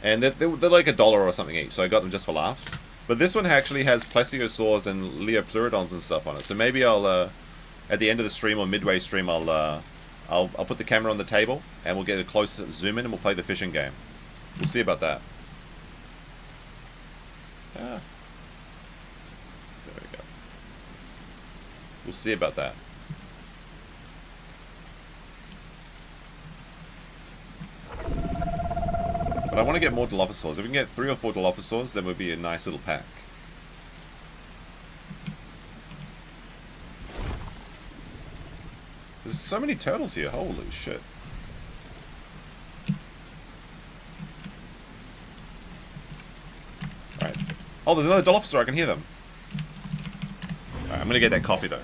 and they're like $1 or something each. So I got them just for laughs. But this one actually has plesiosaurs and leopleurodons and stuff on it. So maybe I'll, at the end of the stream or midway stream, I'll put the camera on the table and we'll get a close zoom in and we'll play the fishing game. We'll see about that. There we go. We'll see about that. But I want to get more Dilophosaurs. If we can get 3 or 4 Dilophosaurs, then we'll be a nice little pack. There's so many turtles here. Holy shit. Alright. Oh, there's another Dilophosaur. I can hear them. Alright, I'm going to get that coffee, though.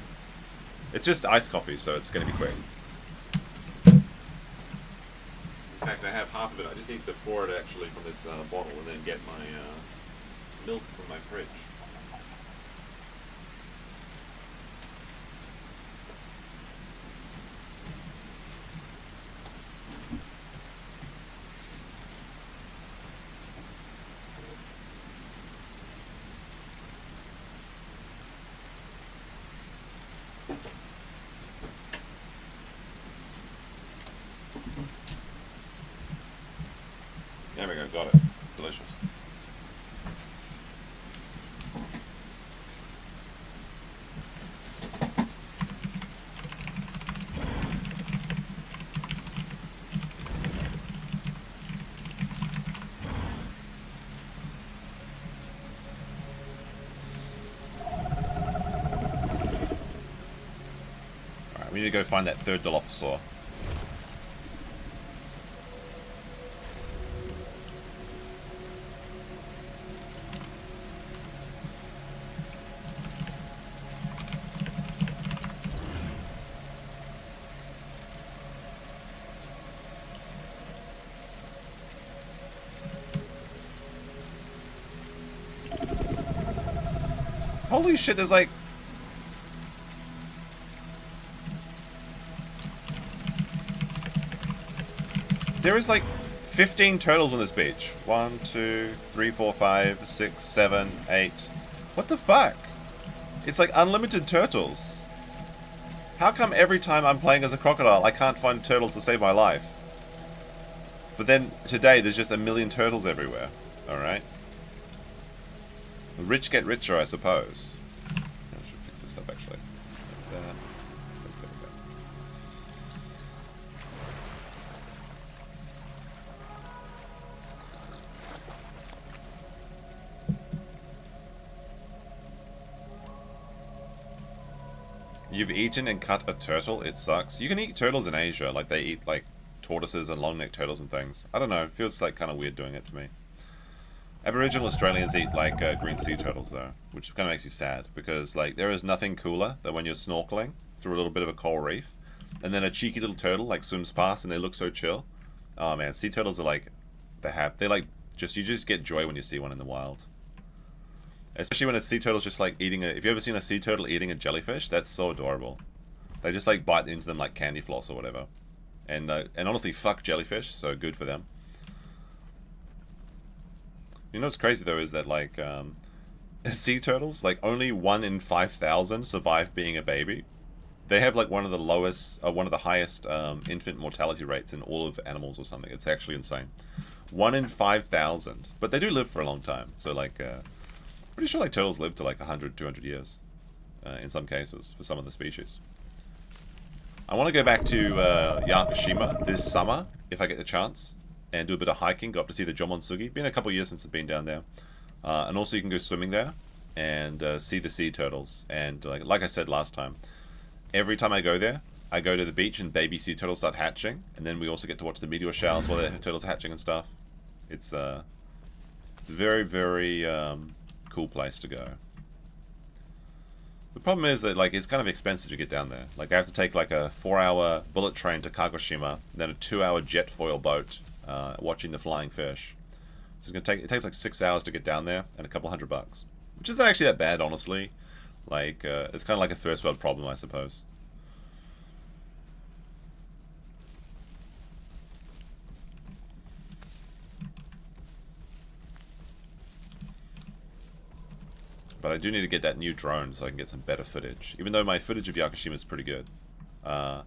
It's just iced coffee, so it's going to be quick. In fact, I have half of it. I just need to pour it actually from this bottle and then get my milk from my fridge. There we go, got it. Delicious. Alright, we need to go find that third Dilophosaur. Holy shit, there's like... There is like 15 turtles on this beach. 1, 2, 3, 4, 5, 6, 7, 8. What the fuck? It's like unlimited turtles. How come every time I'm playing as a crocodile, I can't find turtles to save my life? But then, today, there's just a million turtles everywhere. Alright. The rich get richer, I suppose. I should fix this up, actually. Like that. There we go. You've eaten and cut a turtle? It sucks. You can eat turtles in Asia. Like, they eat, like, tortoises and long-necked turtles and things. I don't know. It feels, like, kind of weird doing it to me. Aboriginal Australians eat, like, green sea turtles, though. Which kind of makes you sad. Because, like, there is nothing cooler than when you're snorkeling through a little bit of a coral reef. And then a cheeky little turtle, like, swims past and they look so chill. Oh, man. Sea turtles are, like, they're, like, you just get joy when you see one in the wild. Especially when a sea turtle's just like eating a... If you've ever seen a sea turtle eating a jellyfish, that's so adorable. They just like bite into them like candy floss or whatever. And honestly, fuck jellyfish, so good for them. You know what's crazy though is that like... sea turtles, like only 1 in 5,000 survive being a baby. They have like one of the lowest... one of the highest infant mortality rates in all of animals or something. It's actually insane. 1 in 5,000. But they do live for a long time. So like... pretty sure like turtles live to like 100, 200 years in some cases for some of the species. I want to go back to Yakushima this summer if I get the chance and do a bit of hiking, go up to see the Jomonsugi. Been a couple of years since I've been down there. And also you can go swimming there and see the sea turtles. And like I said last time, every time I go there, I go to the beach and baby sea turtles start hatching. And then we also get to watch the meteor showers while the turtles are hatching and stuff. It's very, very... cool place to go. The problem is that like it's kind of expensive to get down there. Like I have to take like a 4-hour bullet train to Kagoshima, then a 2-hour jet foil boat, watching the flying fish. So it takes like 6 hours to get down there and a couple $100, which isn't actually that bad, honestly. Like it's kind of like a first world problem, I suppose. But I do need to get that new drone so I can get some better footage. Even though my footage of Yakushima is pretty good. I've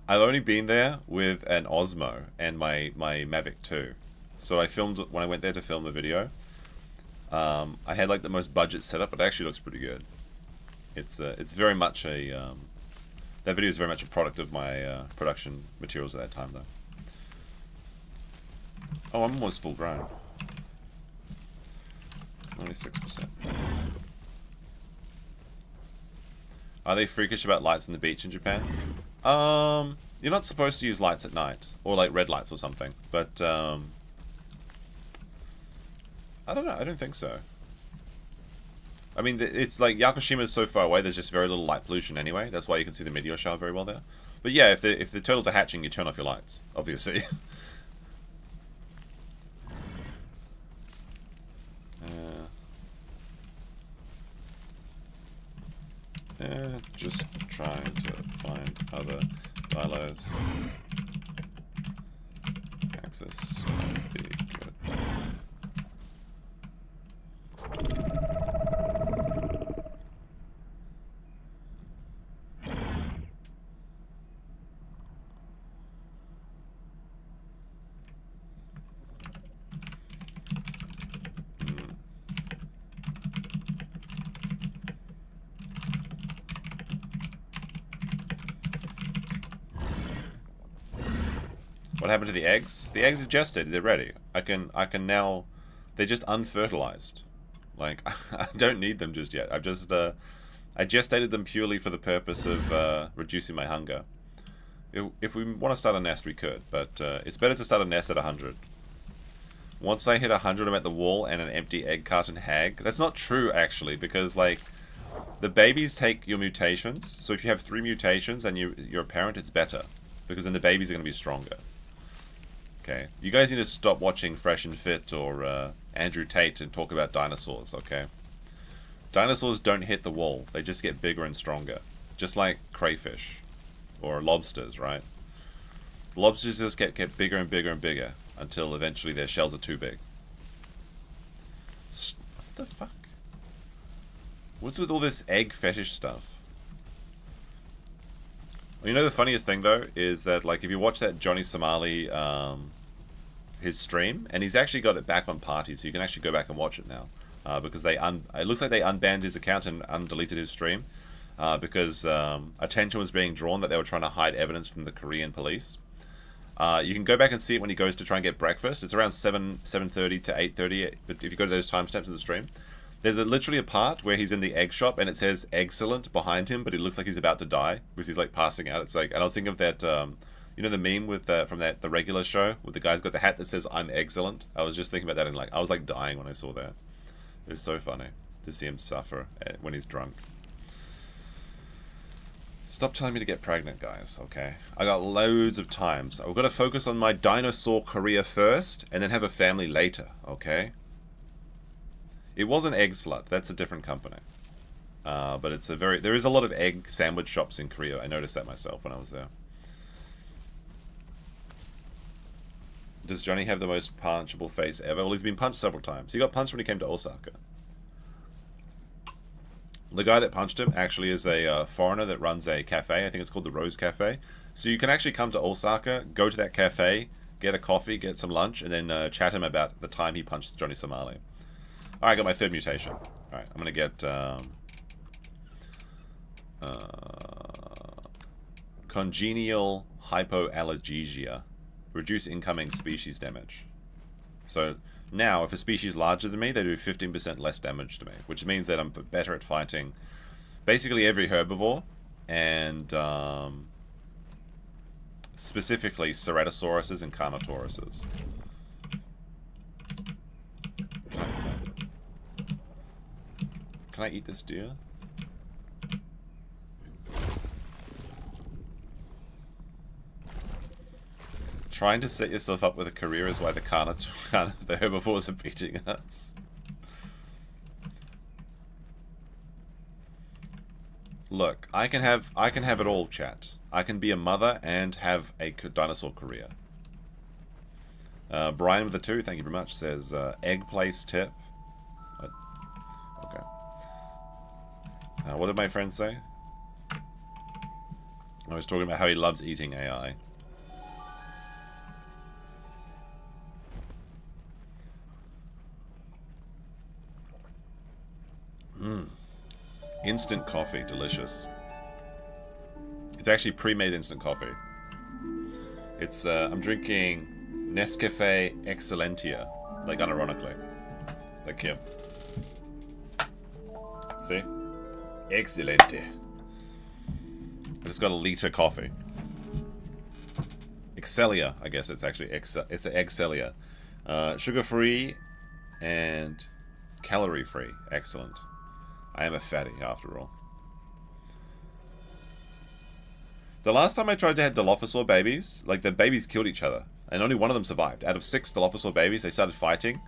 only been there with an Osmo and my Mavic 2. So I filmed, when I went there to film the video, I had like the most budget setup, but it actually looks pretty good. It's very much a, that video is very much a product of my production materials at that time though. Oh, I'm almost full grown. Only 6%. Are they freakish about lights on the beach in Japan? You're not supposed to use lights at night. Or like red lights or something. But, I don't know. I don't think so. I mean, it's like Yakushima is so far away, there's just very little light pollution anyway. That's why you can see the meteor shower very well there. But yeah, if the turtles are hatching, you turn off your lights, obviously. Just trying to find other dilos. Access would be good. What happened to the eggs? The eggs are gestated. They're ready. I can now... They're just unfertilized. Like, I don't need them just yet. I've just... I gestated them purely for the purpose of reducing my hunger. If we want to start a nest, we could. But it's better to start a nest at 100. Once I hit 100, I'm at the wall and an empty egg carton hag. That's not true, actually, because, like... The babies take your mutations. So if you have 3 mutations and you're a parent, it's better. Because then the babies are going to be stronger. Okay, you guys need to stop watching Fresh and Fit or Andrew Tate and talk about dinosaurs, okay? Dinosaurs don't hit the wall. They just get bigger and stronger. Just like crayfish. Or lobsters, right? Lobsters just get bigger and bigger and bigger until eventually their shells are too big. What the fuck? What's with all this egg fetish stuff? You know the funniest thing though is that like if you watch that Johnny Somali his stream, and he's actually got it back on party, so you can actually go back and watch it now because it looks like they unbanned his account and undeleted his stream because attention was being drawn that they were trying to hide evidence from the Korean police. You can go back and see it when he goes to try and get breakfast. It's around 7:30 to 8:30. But if you go to those timestamps in the stream, there's literally a part where he's in the egg shop and it says "excellent" behind him, but it looks like he's about to die because he's like passing out. It's like, and I was thinking of that, you know, the meme with from the regular show with the guy's got the hat that says "I'm excellent." I was just thinking about that and like I was like dying when I saw that. It's so funny to see him suffer when he's drunk. Stop telling me to get pregnant, guys, okay? I got loads of time, so I've got to focus on my dinosaur career first, and then have a family later, okay? It wasn't Egg Slut, that's a different company. But it's there is a lot of egg sandwich shops in Korea. I noticed that myself when I was there. Does Johnny have the most punchable face ever? Well, he's been punched several times. He got punched when he came to Osaka. The guy that punched him actually is a foreigner that runs a cafe. I think it's called the Rose Cafe. So you can actually come to Osaka, go to that cafe, get a coffee, get some lunch, and then chat him about the time he punched Johnny Somali. Alright, I got my third mutation. Alright, I'm going to get congenial hypoallergesia. Reduce incoming species damage. So now, if a species is larger than me, they do 15% less damage to me, which means that I'm better at fighting basically every herbivore, and specifically Ceratosauruses and Carnotauruses. Can I eat this deer? Trying to set yourself up with a career is why the the herbivores are beating us. Look, I can have it all, chat. I can be a mother and have a dinosaur career. Brian with the 2, thank you very much, says egg place tip. Okay. What did my friend say? I was talking about how he loves eating AI. Instant coffee, delicious. It's actually pre-made instant coffee. It's I'm drinking Nescafe Excellentia, like unironically, like here. See, Excelente. I just got a liter coffee. Excelia, I guess it's actually it's an Excelia, sugar-free and calorie-free. Excellent. I am a fatty, after all. The last time I tried to have Dilophosaur babies, like, the babies killed each other. And only one of them survived. Out of 6 Dilophosaur babies, they started fighting.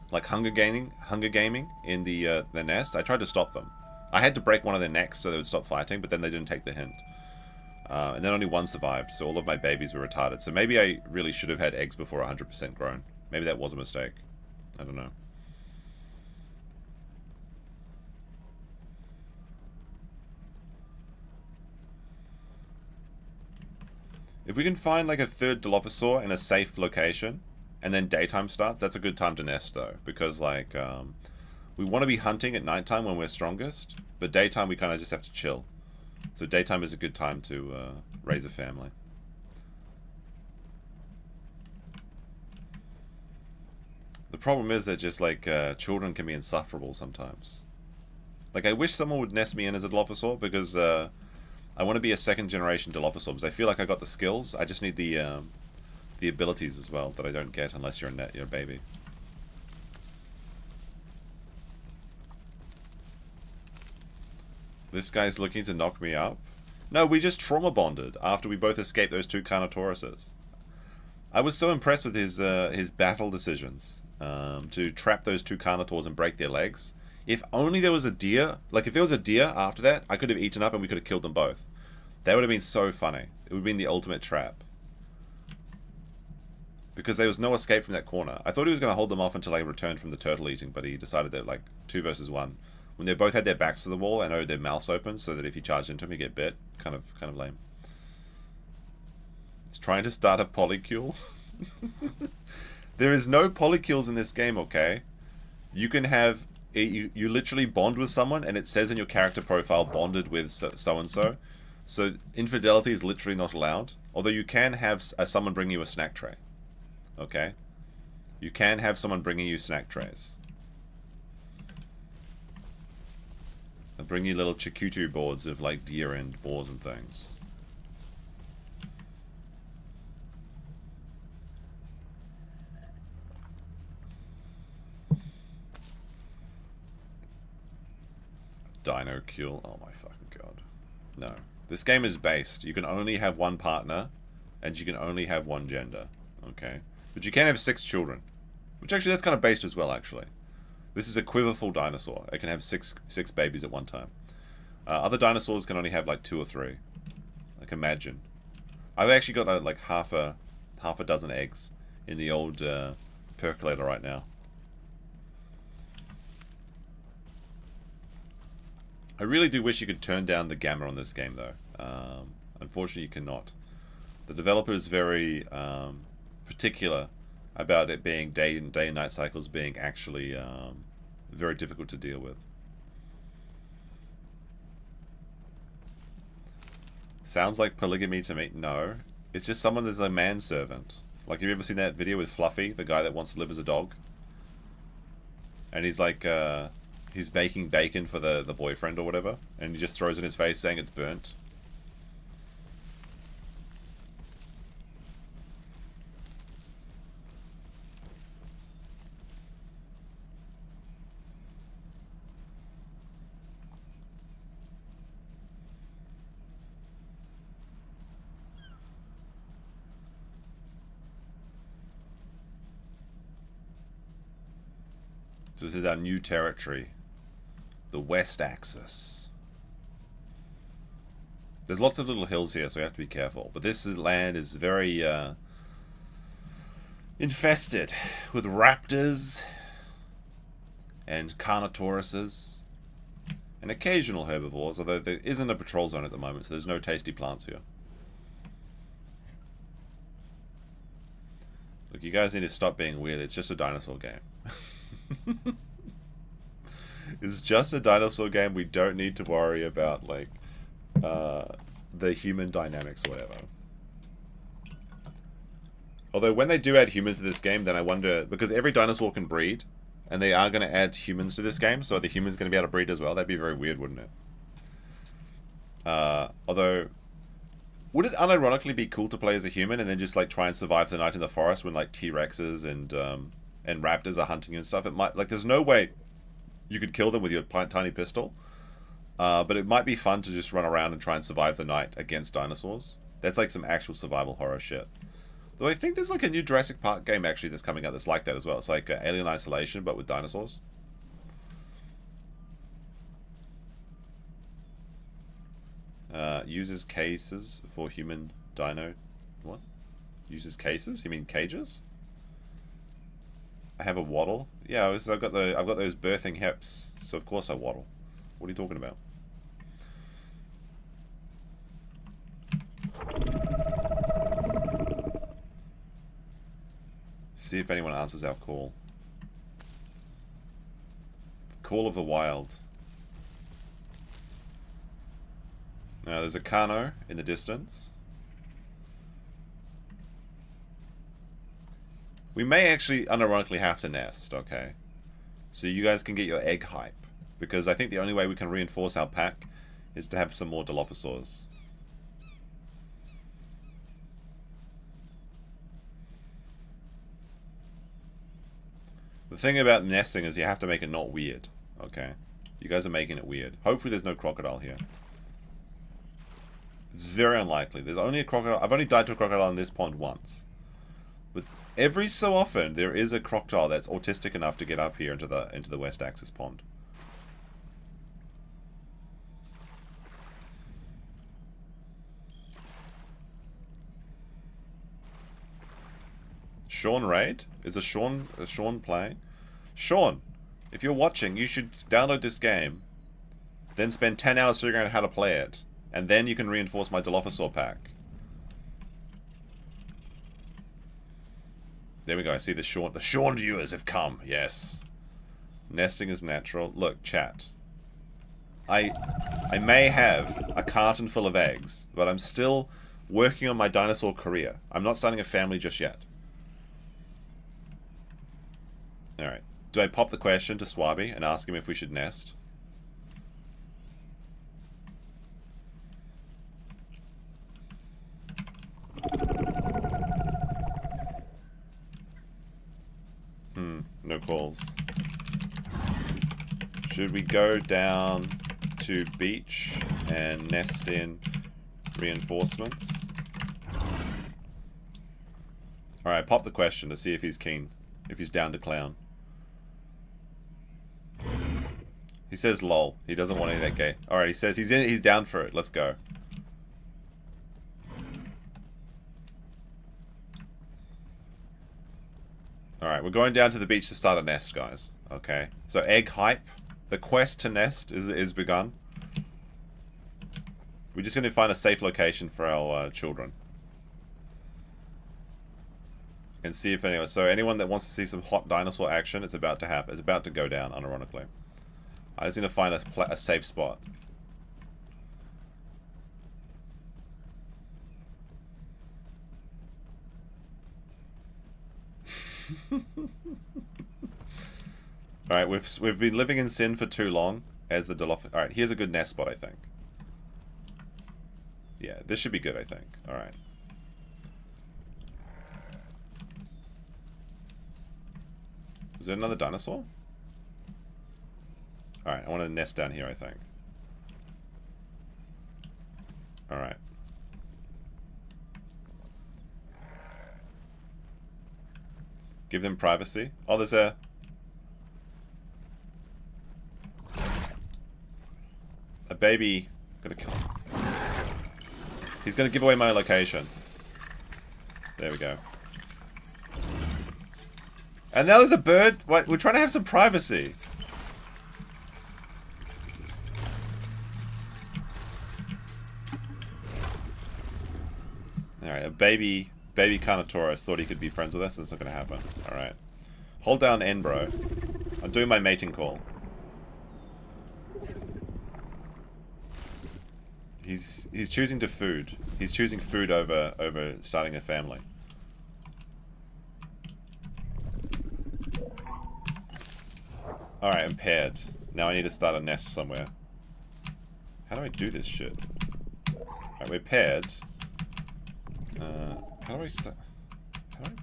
Like, hunger gaming in the nest. I tried to stop them. I had to break one of their necks so they would stop fighting, but then they didn't take the hint. And then only one survived, so all of my babies were retarded. So maybe I really should have had eggs before 100% grown. Maybe that was a mistake. I don't know. If we can find like a third Dilophosaur in a safe location, and then daytime starts, that's a good time to nest though, because like we want to be hunting at nighttime when we're strongest, but daytime we kind of just have to chill. So daytime is a good time to raise a family. The problem is that just like children can be insufferable sometimes. Like I wish someone would nest me in as a Dilophosaur because I want to be a second generation Dilophosaur because I feel like I got the skills. I just need the abilities as well that I don't get unless you're a baby. This guy's looking to knock me up. No, we just trauma bonded after we both escaped those 2 Carnotauruses. I was so impressed with his battle decisions to trap those 2 Carnotaurs and break their legs. If only there was a deer, like if there was a deer after that, I could have eaten up and we could have killed them both. That would have been so funny. It would have been the ultimate trap. Because there was no escape from that corner. I thought he was going to hold them off until I returned from the turtle eating, but he decided that like 2 versus 1. When they both had their backs to the wall and their mouths open so that if he charged into him he'd get bit. Kind of lame. It's trying to start a polycule. There is no polycules in this game, okay? You can have... You literally bond with someone, and it says in your character profile, bonded with so-and-so. So infidelity is literally not allowed. Although you can have someone bring you a snack tray. Okay? You can have someone bringing you snack trays. They'll bring you little charcuterie boards of like deer and boars and things. Dino kill. Oh my fucking god. No. This game is based. You can only have one partner, and you can only have one gender. Okay? But you can have 6 children. Which actually, that's kind of based as well, actually. This is a quiverful dinosaur. It can have six babies at one time. Other dinosaurs can only have like 2 or 3. Like, imagine. I've actually got like half a dozen eggs in the old percolator right now. I really do wish you could turn down the gamma on this game, though. Unfortunately, you cannot. The developer is very particular about it being day and night cycles being actually very difficult to deal with. Sounds like polygamy to me. No. It's just someone that's a manservant. Like, have you ever seen that video with Fluffy, the guy that wants to live as a dog? And he's like, he's baking bacon for the boyfriend or whatever, and he just throws it in his face saying it's burnt. So this is our new territory. The West Axis. There's lots of little hills here, so we have to be careful. But this land is very infested with raptors and carnotauruses and occasional herbivores, although there isn't a patrol zone at the moment, so there's no tasty plants here. Look, you guys need to stop being weird. It's just a dinosaur game. It's just a dinosaur game. We don't need to worry about like the human dynamics or whatever. Although when they do add humans to this game, then I wonder, because every dinosaur can breed, and they are going to add humans to this game, so are the humans going to be able to breed as well? That'd be very weird, wouldn't it? Although, would it unironically be cool to play as a human and then just like try and survive the night in the forest when like T-Rexes and raptors are hunting you and stuff? It might, like, there's no way you could kill them with your tiny pistol, but it might be fun to just run around and try and survive the night against dinosaurs. That's like some actual survival horror shit. Though I think there's like a new Jurassic Park game actually that's coming out that's like that as well. It's like Alien Isolation, but with dinosaurs. Uses cases for human dino. What? Uses cases? You mean cages? I have a waddle. Yeah, I've got those birthing hips, so of course I waddle. What are you talking about? See if anyone answers our call. Call of the Wild. Now there's a Kano in the distance. We may actually unironically have to nest, okay? So you guys can get your egg hype. Because I think the only way we can reinforce our pack is to have some more Dilophosaurs. The thing about nesting is you have to make it not weird, okay? You guys are making it weird. Hopefully there's no crocodile here. It's very unlikely. There's only a crocodile. I've only died to a crocodile in this pond once. But every so often there is a crocodile that's autistic enough to get up here into the West Axis pond. Sean Raid? Is a Sean playing? Sean, if you're watching, you should download this game, then spend 10 hours figuring out how to play it, and then you can reinforce my Dilophosaur pack. There we go. I see the Sean viewers have come. Yes. Nesting is natural. Look, chat. I may have a carton full of eggs, but I'm still working on my dinosaur career. I'm not starting a family just yet. Alright. Do I pop the question to Swabi and ask him if we should nest? No calls. Should we go down to beach and nest in reinforcements? Alright, pop the question to see if he's keen. If he's down to clown. He says lol. He doesn't want any of that gay. Alright, he says he's down for it. Let's go. Alright, we're going down to the beach to start a nest, guys. Okay. So egg hype. The quest to nest is begun. We're just going to find a safe location for our children. And see if anyone... So anyone that wants to see some hot dinosaur action, it's about to happen. It's about to go down, unironically. I just need to find a safe spot. Alright, we've been living in sin for too long as the Dilophosaur. Alright, here's a good nest spot, I think. Yeah, this should be good, I think. Alright. Is there another dinosaur? Alright, I want to nest down here, I think. Alright. Give them privacy. Oh, there's a... baby. Gonna kill him. He's gonna give away my location. There we go. And now there's a bird. What? We're trying to have some privacy. Alright, a baby Carnotaurus thought he could be friends with us. That's not gonna happen. Alright. Hold down N, bro. I'm doing my mating call. He's choosing to food. He's choosing food over starting a family. Alright, I'm paired. Now I need to start a nest somewhere. How do I do this shit? Alright, we're paired. How do I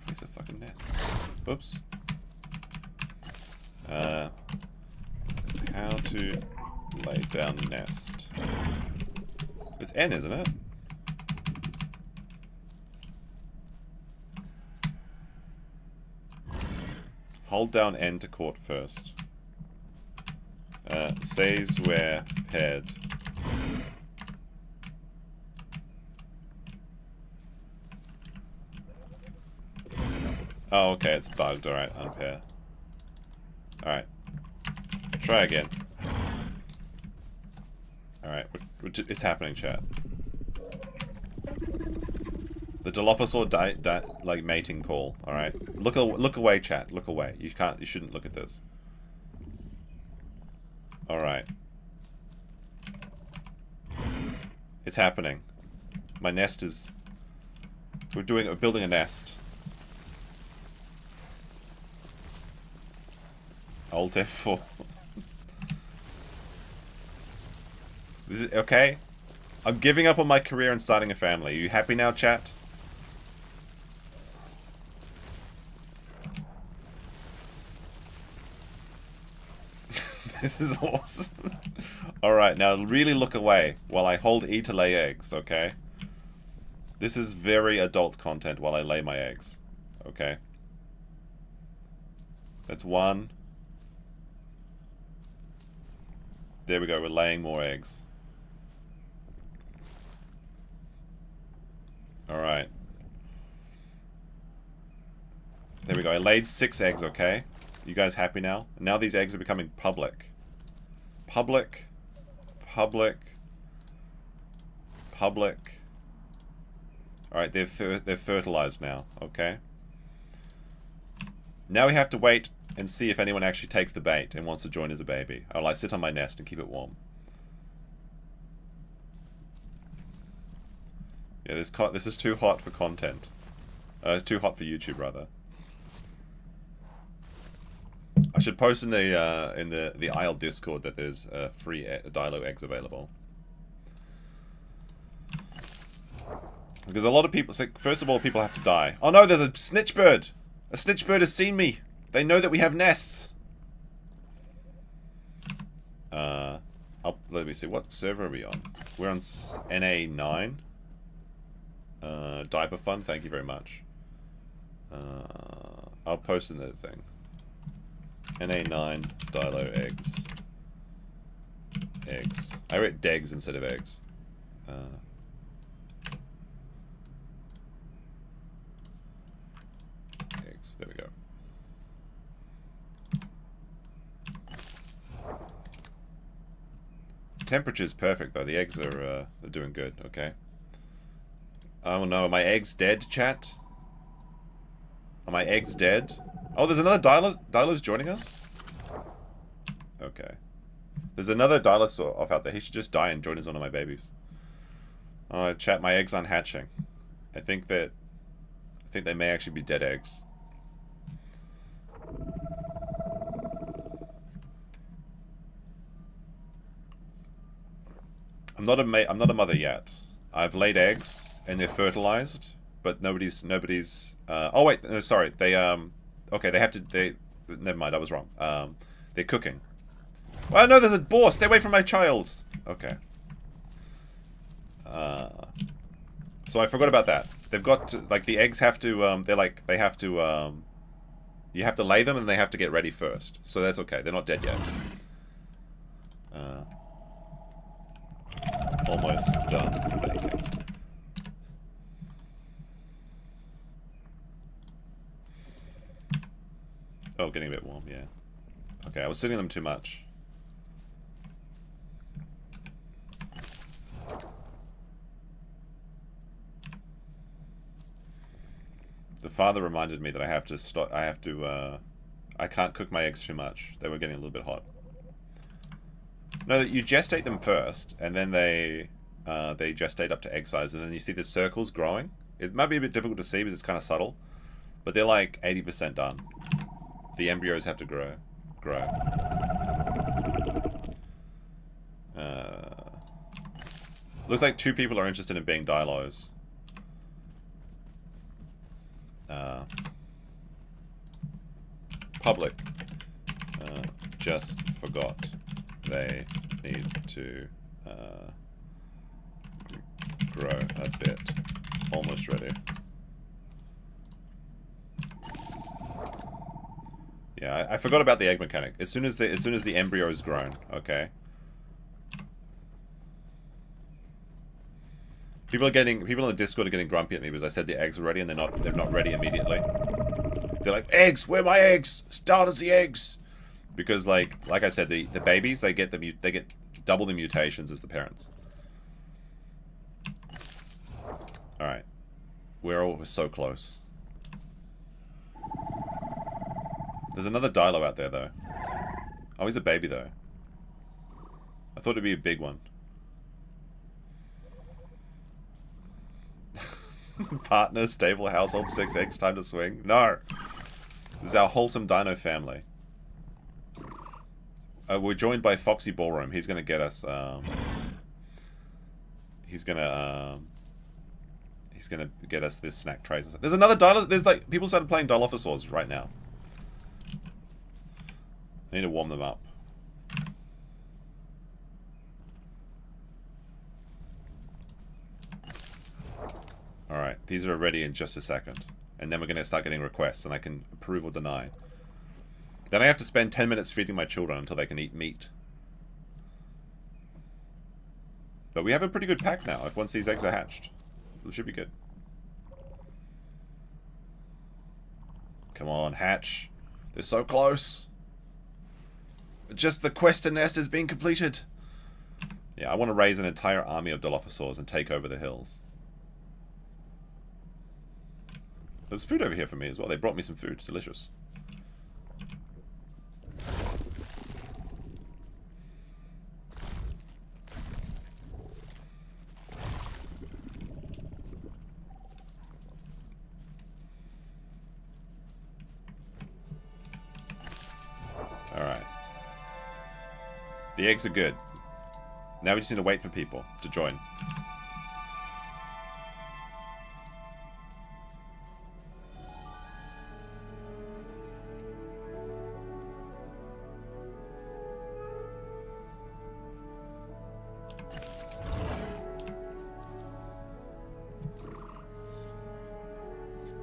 place a fucking nest? Oops. How to lay down nest. It's N, isn't it? Hold down N to court first. Says we're paired. Oh, okay, it's bugged. Alright, unpair. Alright. Try again. Alright, it's happening, chat. The Dilophosaur like mating call. Alright. Look away, chat. Look away. You shouldn't look at this. Alright. It's happening. My nest is... We're building a nest. Alt F4. This is okay. I'm giving up on my career and starting a family. Are you happy now, chat? This is awesome. Alright, now really look away while I hold E to lay eggs, okay? This is very adult content while I lay my eggs. Okay? That's one. There we go, we're laying more eggs. Alright. There we go, I laid 6 eggs, okay? You guys happy now? Now these eggs are becoming public. Public. Public. Public. Alright, they're fertilized now, okay? Now we have to wait and see if anyone actually takes the bait and wants to join as a baby. I'll like sit on my nest and keep it warm. Yeah, this is too hot for content. It's too hot for YouTube, rather. I should post in the Isle Discord that there's free Dilo eggs available. Because a lot of people, first of all, people have to die. Oh no, there's a snitch bird! A snitch bird has seen me! They know that we have nests! Let me see, what server are we on? We're on NA9. Diaper Fund, thank you very much. I'll post in the thing. NA9, Dilo eggs. Eggs. I wrote degs instead of eggs. Eggs, there we go. Temperature's perfect though, the eggs are they're doing good, okay. Oh no, are my eggs dead, chat? Are my eggs dead? Oh, there's another Dilo's joining us? Okay. There's another dinosaur off out there. He should just die and join as one of my babies. Oh, chat, my eggs aren't hatching. I think they may actually be dead eggs. I'm not a mother yet. I've laid eggs and they're fertilized, but nobody's oh wait, no, sorry. They okay, never mind, I was wrong. They're cooking. Oh no, there's a boar! Stay away from my child! Okay. So I forgot about that. They've got to, like, the eggs have to, you have to lay them and they have to get ready first. So that's okay, they're not dead yet. Almost done baking. Oh, getting a bit warm, yeah. Okay, I was sitting them too much. The father reminded me that I have to stop. I can't cook my eggs too much. They were getting a little bit hot. No, you gestate them first, and then they gestate up to egg size, and then you see the circles growing. It might be a bit difficult to see because it's kind of subtle, but they're like 80% done. The embryos have to grow. Looks like 2 people are interested in being Dilos. Public. Just forgot they need to grow a bit. Almost ready. Yeah, I forgot about the egg mechanic. As soon as the embryo is grown, okay. People in the Discord are getting grumpy at me because I said the eggs are ready and they're not ready immediately. They're like, eggs, where are my eggs? Start as the eggs. Because like I said, the babies they get double the mutations as the parents. All right, we're so close. There's another Dilo out there though. Oh, he's a baby though. I thought it'd be a big one. Partner, stable household, 6 eggs, time to swing. No! This is our wholesome dino family. We're joined by Foxy Ballroom. He's gonna get us, he's gonna get us this snack trays and stuff. There's another Dino. There's like, people started playing Dilophosaurs right now. I need to warm them up. Alright, these are ready in just a second. And then we're going to start getting requests, and I can approve or deny. Then I have to spend 10 minutes feeding my children until they can eat meat. But we have a pretty good pack now, if once these eggs are hatched. It should be good. Come on, hatch. They're so close. Just the quest to nest is being completed. Yeah, I want to raise an entire army of Dilophosaurs and take over the hills. There's food over here for me as well. They brought me some food. It's delicious. The eggs are good. Now we just need to wait for people to join.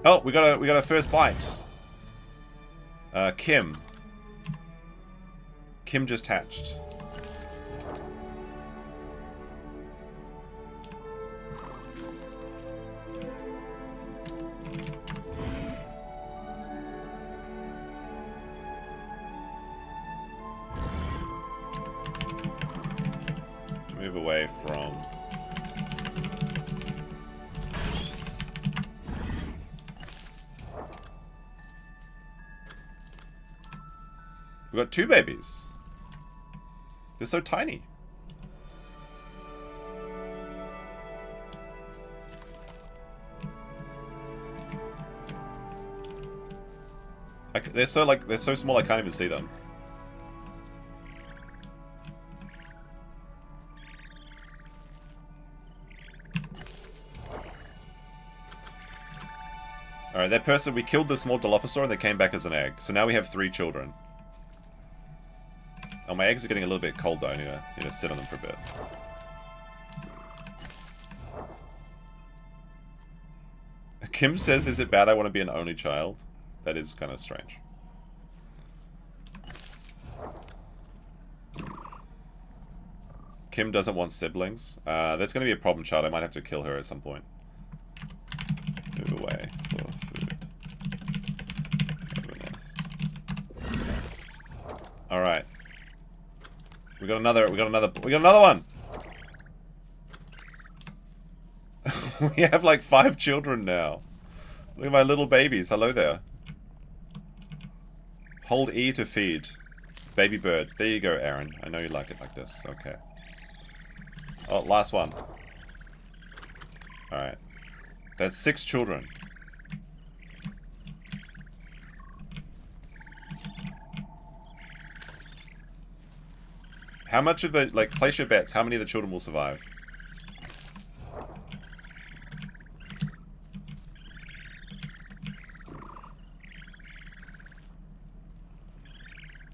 Oh, we got our first bite. Kim. Kim just hatched. Move away from... We've got 2 babies. They're so tiny. They're so small I can't even see them. Alright, that person, we killed the small Dilophosaur and they came back as an egg. So now we have 3 children. Oh, my eggs are getting a little bit cold though. I need to sit on them for a bit. Kim says, is it bad I want to be an only child? That is kind of strange. Kim doesn't want siblings. That's going to be a problem child. I might have to kill her at some point. Move away for food. Alright. We got another one! We have like 5 children now. Look at my little babies. Hello there. Hold E to feed. Baby bird. There you go, Aaron. I know you like it like this. Okay. Oh, last one. Alright. That's 6 children. How much of the, like, place your bets, how many of the children will survive?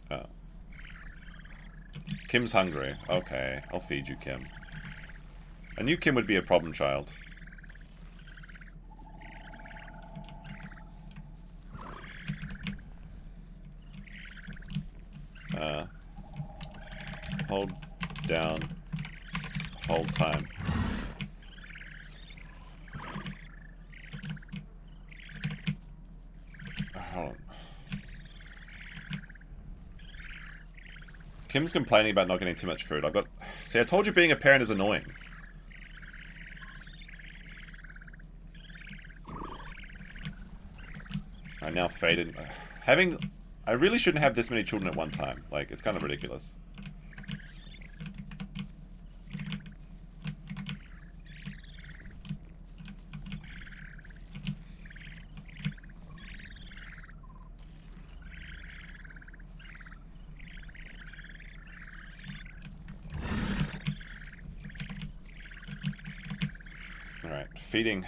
Oh. Kim's hungry. Okay, I'll feed you, Kim. I knew Kim would be a problem child. Hold down. Hold time. Hold on. Kim's complaining about not getting too much food. See, I told you being a parent is annoying. Alright, now faded. I really shouldn't have this many children at one time. Like, it's kind of ridiculous. Feeding.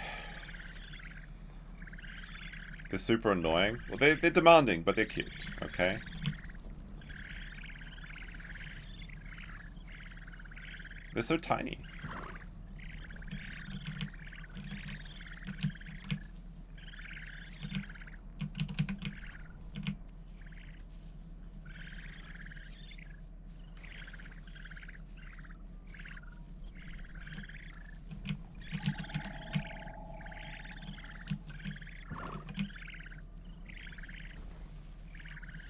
They're super annoying. Well, they're demanding, but they're cute. Okay. They're so tiny.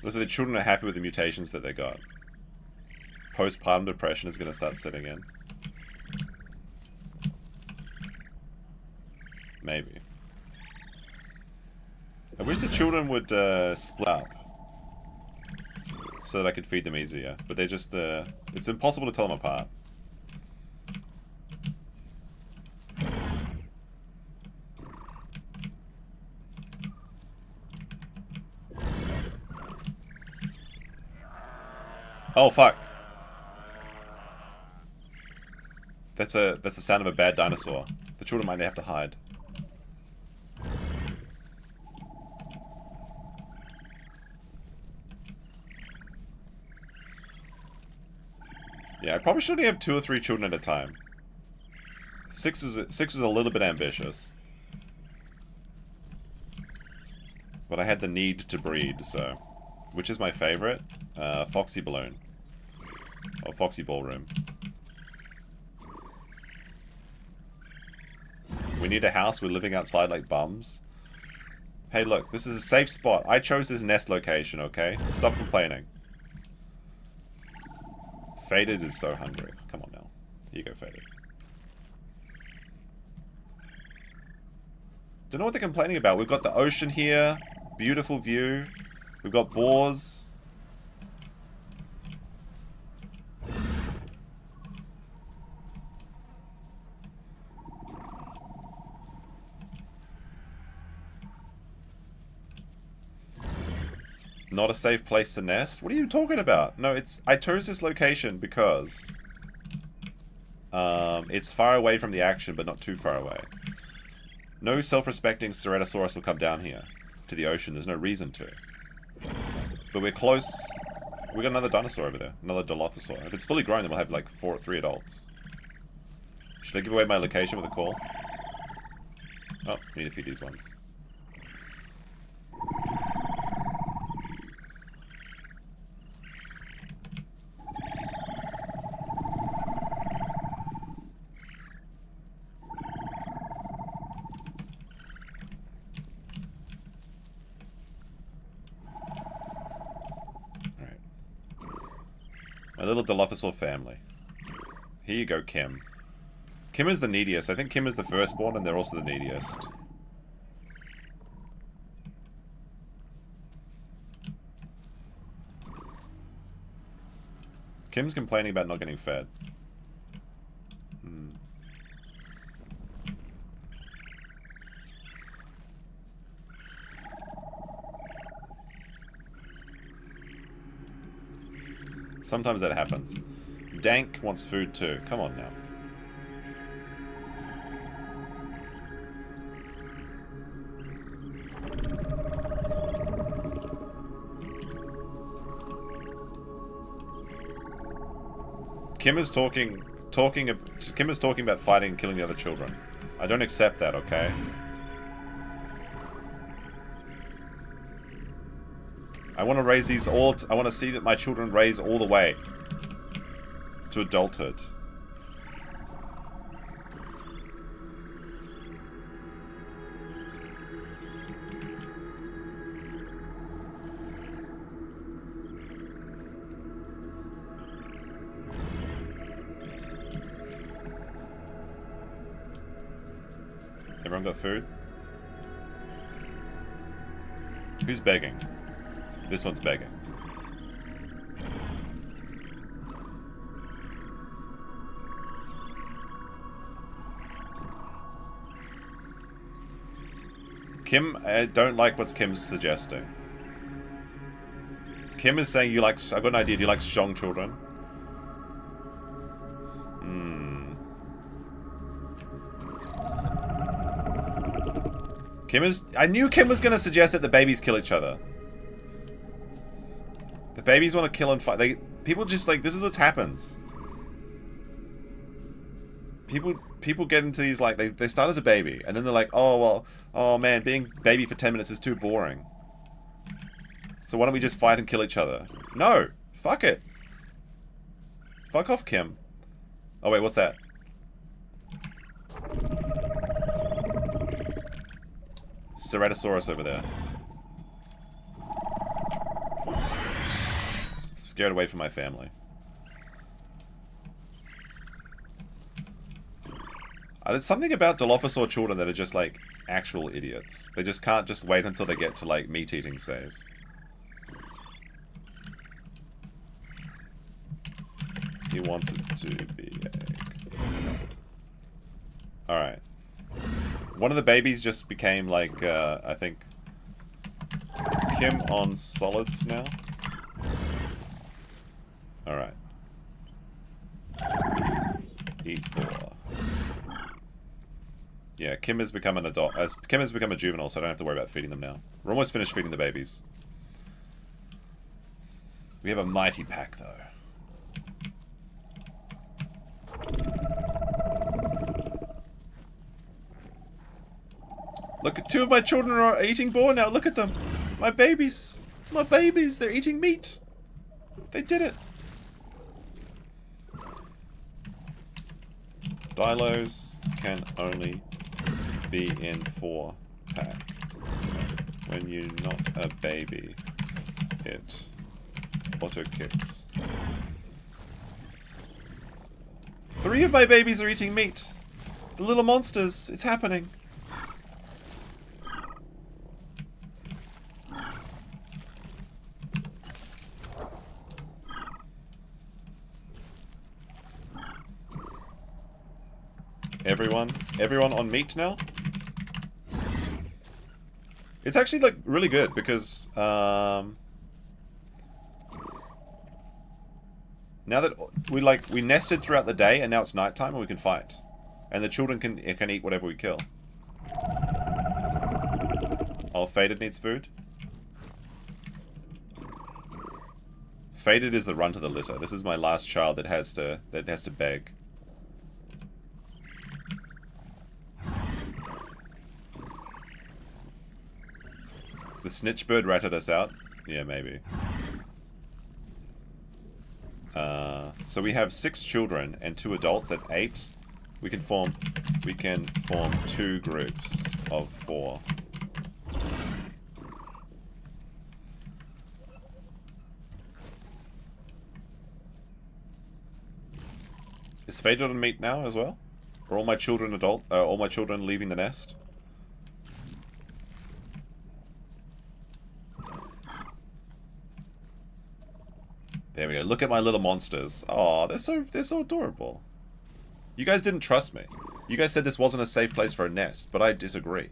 So the children are happy with the mutations that they got. Postpartum depression is going to start setting in. Maybe. I wish the children would split up. So that I could feed them easier. But they just... it's impossible to tell them apart. Oh, fuck. That's the sound of a bad dinosaur. The children might have to hide. Yeah, I probably should only have 2 or 3 children at a time. 6 is a little bit ambitious. But I had the need to breed, so... Which is my favorite? Foxy Balloon. Or Foxy Ballroom. We need a house, we're living outside like bums. Hey look, this is a safe spot. I chose this nest location, okay? Stop complaining. Faded is so hungry. Come on now. Here you go, Faded. Don't know what they're complaining about. We've got the ocean here. Beautiful view. We've got boars. Not a safe place to nest? What are you talking about? No, I chose this location because it's far away from the action, but not too far away. No self-respecting Ceratosaurus will come down here to the ocean. There's no reason to. But we're close. We got another dinosaur over there. Another Dilophosaur. If it's fully grown, then we'll have like 3 adults. Should I give away my location with a call? Oh, need to feed these ones. My little Dilophosaur family. Here you go, Kim. Kim is the neediest. I think Kim is the firstborn, and they're also the neediest. Kim's complaining about not getting fed. Sometimes that happens. Dank wants food too. Come on now. Kim is talking about fighting and killing the other children. I don't accept that, okay? I want to raise these all... I want to see that my children raise all the way to adulthood. Everyone got food? Who's begging? This one's begging. Kim, I don't like what Kim's suggesting. Kim is saying you like... I've got an idea. Do you like strong children? Kim is... I knew Kim was going to suggest that the babies kill each other. The babies want to kill and fight. People just like... This is what happens. People get into these, like... They start as a baby. And then they're like, oh, well... Oh, man, being baby for 10 minutes is too boring. So why don't we just fight and kill each other? No! Fuck it! Fuck off, Kim. Oh, wait, what's that? Ceratosaurus over there. Scared away from my family. There's something about Dilophosaur children that are just like actual idiots. They just can't just wait until they get to like meat-eating phase. He wanted to be egg. Alright. One of the babies just became like, I think, Kim on solids now. Alright. Eat more. Yeah, Kim has become an adult. Kim has become a juvenile, so I don't have to worry about feeding them now. We're almost finished feeding the babies. We have a mighty pack, though. Look, 2 of my children are eating boar now. Look at them. My babies. My babies. They're eating meat. They did it. Dilos can only be in 4 pack. When you're not a baby, it auto kicks. 3 of my babies are eating meat. The little monsters. It's happening. Everyone on meat now? It's actually, like, really good, because, now that we nested throughout the day, and now it's nighttime, and we can fight. And the children can eat whatever we kill. Oh, Faded needs food? Faded is the run to the litter. This is my last child that has to beg. The snitch bird ratted us out? Yeah, maybe. So we have 6 children and 2 adults. That's 8. We can form 2 groups of 4. Is Faded on meat now as well? Are all my children all my children leaving the nest? There we go. Look at my little monsters. Oh, they're so adorable. You guys didn't trust me. You guys said this wasn't a safe place for a nest, but I disagree.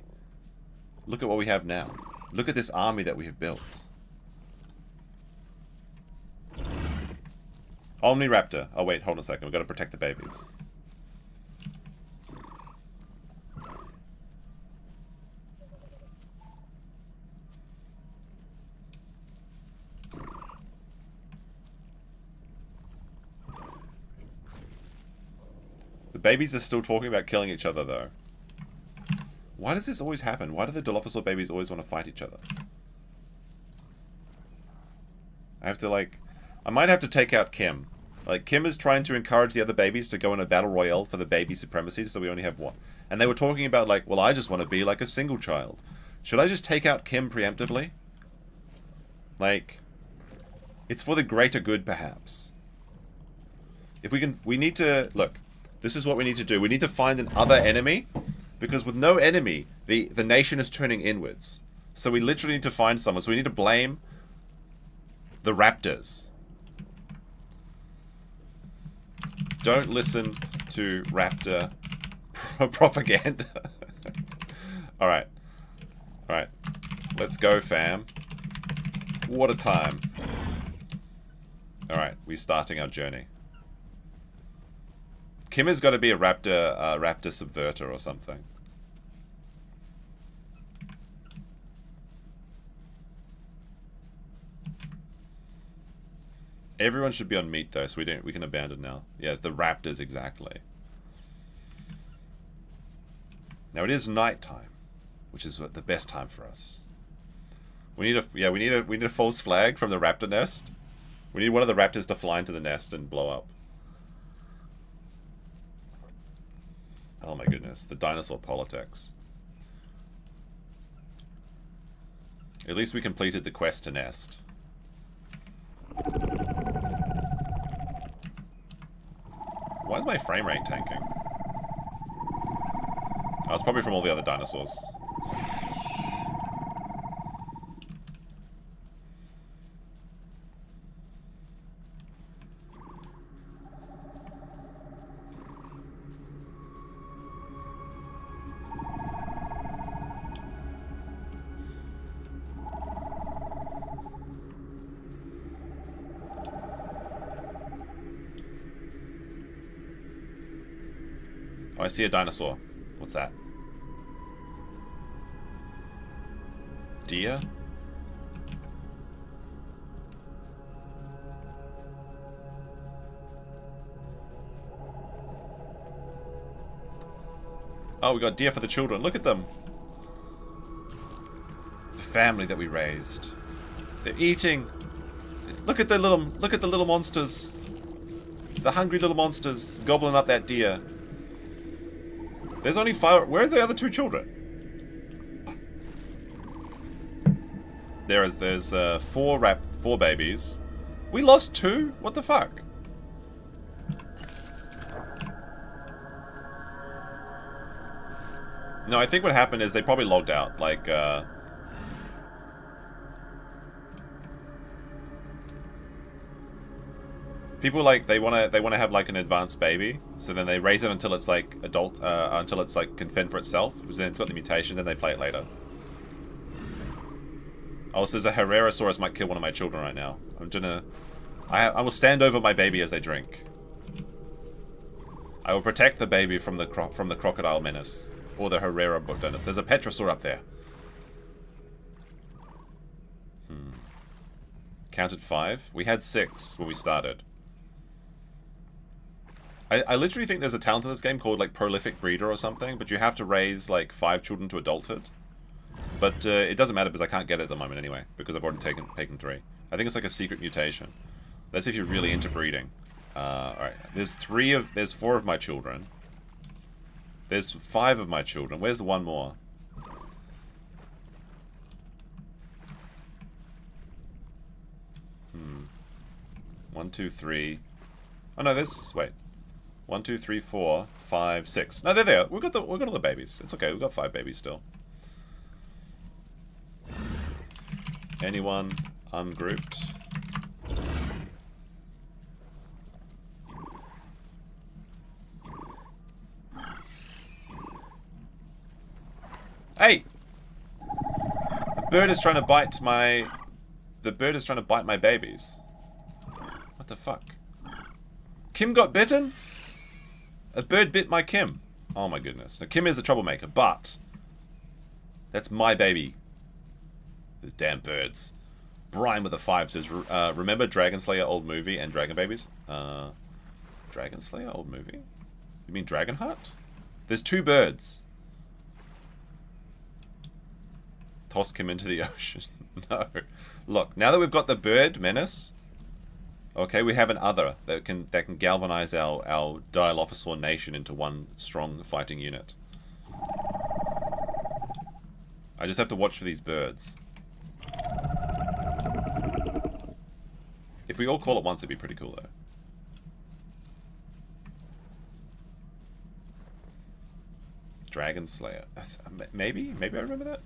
Look at what we have now. Look at this army that we have built. Omniraptor. Oh wait, hold on a second. We've got to protect the babies. The babies are still talking about killing each other, though. Why does this always happen? Why do the Dilophosaur babies always want to fight each other? I have to, like... I might have to take out Kim. Like, Kim is trying to encourage the other babies to go in a battle royale for the baby supremacy, so we only have 1. And they were talking about, like, well, I just want to be like a single child. Should I just take out Kim preemptively? Like, it's for the greater good, perhaps. If we can... We need to... Look... This is what we need to do. We need to find another enemy, because with no enemy, the nation is turning inwards. So we literally need to find someone. So we need to blame the raptors. Don't listen to raptor propaganda. Alright. Alright. Let's go, fam. What a time. Alright, we're starting our journey. Kim has got to be a raptor subverter or something. Everyone should be on meat though, so we can abandon now. Yeah, the raptors exactly. Now it is nighttime, which is the best time for us. We need a false flag from the raptor nest. We need one of the raptors to fly into the nest and blow up. Oh my goodness, the dinosaur politics. At least we completed the quest to nest. Why is my frame rate tanking? Oh, it's probably from all the other dinosaurs. Oh, I see a dinosaur. What's that? deer? Oh, we got deer for the children. Look at them. The family that we raised. They're eating. Look at the little monsters. The hungry little monsters gobbling up that deer. There's only 5. Where are the other 2 children? There's 4 babies. We lost 2? What the fuck? No, I think what happened is they probably logged out. Like, people like they wanna have like an advanced baby, so then they raise it until it's like adult, until it's like can fend for itself. Because then it's got the mutation, then they play it later. Oh, so there's a Herrerasaurus might kill one of my children right now. I will stand over my baby as they drink. I will protect the baby from the crocodile menace. Or the Herrerasaurus. There's a Petrosaur up there. Counted 5. We had 6 when we started. I literally think there's a talent in this game called like Prolific Breeder or something, but you have to raise like 5 children to adulthood. But it doesn't matter because I can't get it at the moment anyway, because I've already taken 3. I think it's like a secret mutation. That's if you're really into breeding. Alright, there's 4 of my children. There's 5 of my children. Where's the 1 more? 1, 2, 3. Oh no, wait. 1, 2, 3, 4, 5, 6. No, they're there. We've got all the babies. It's okay. We've got 5 babies still. Anyone ungrouped? Hey! The bird is trying to bite my... The bird is trying to bite my babies. What the fuck? Kim got bitten? A bird bit my Kim. Oh my goodness. Now, Kim is a troublemaker, but... That's my baby. Those damn birds. Brian with a 5 says, remember Dragon Slayer old movie and Dragon Babies? Dragon Slayer old movie? You mean Dragonheart? There's 2 birds. Toss Kim into the ocean. No. Look, now that we've got the bird menace, okay, we have an other that can galvanize our Dilophosaur nation into one strong fighting unit. I just have to watch for these birds. If we all call at once, it'd be pretty cool, though. Dragon Slayer. That's, maybe I remember that.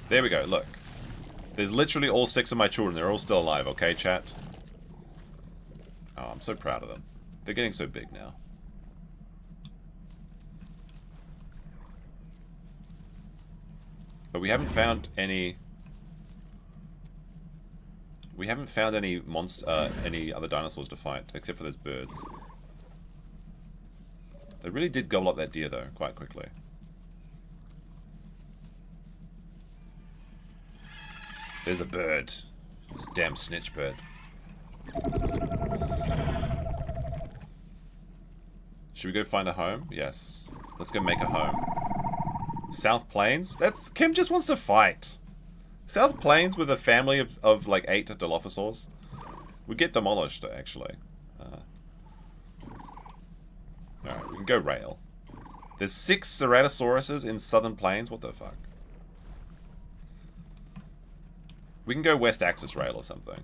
There we go, look. There's literally all 6 of my children. They're all still alive, okay, chat? Oh, I'm so proud of them. They're getting so big now. But we haven't found any... We haven't found any any other dinosaurs to fight, except for those birds. They really did gobble up that deer, though, quite quickly. There's a bird. This damn snitch bird. Should we go find a home? Yes. Let's go make a home. South Plains? Kim just wants to fight. South Plains with a family of like 8 Dilophosaurs would get demolished, actually. Alright, we can go rail. There's 6 Ceratosauruses in Southern Plains? What the fuck? We can go West Axis rail or something.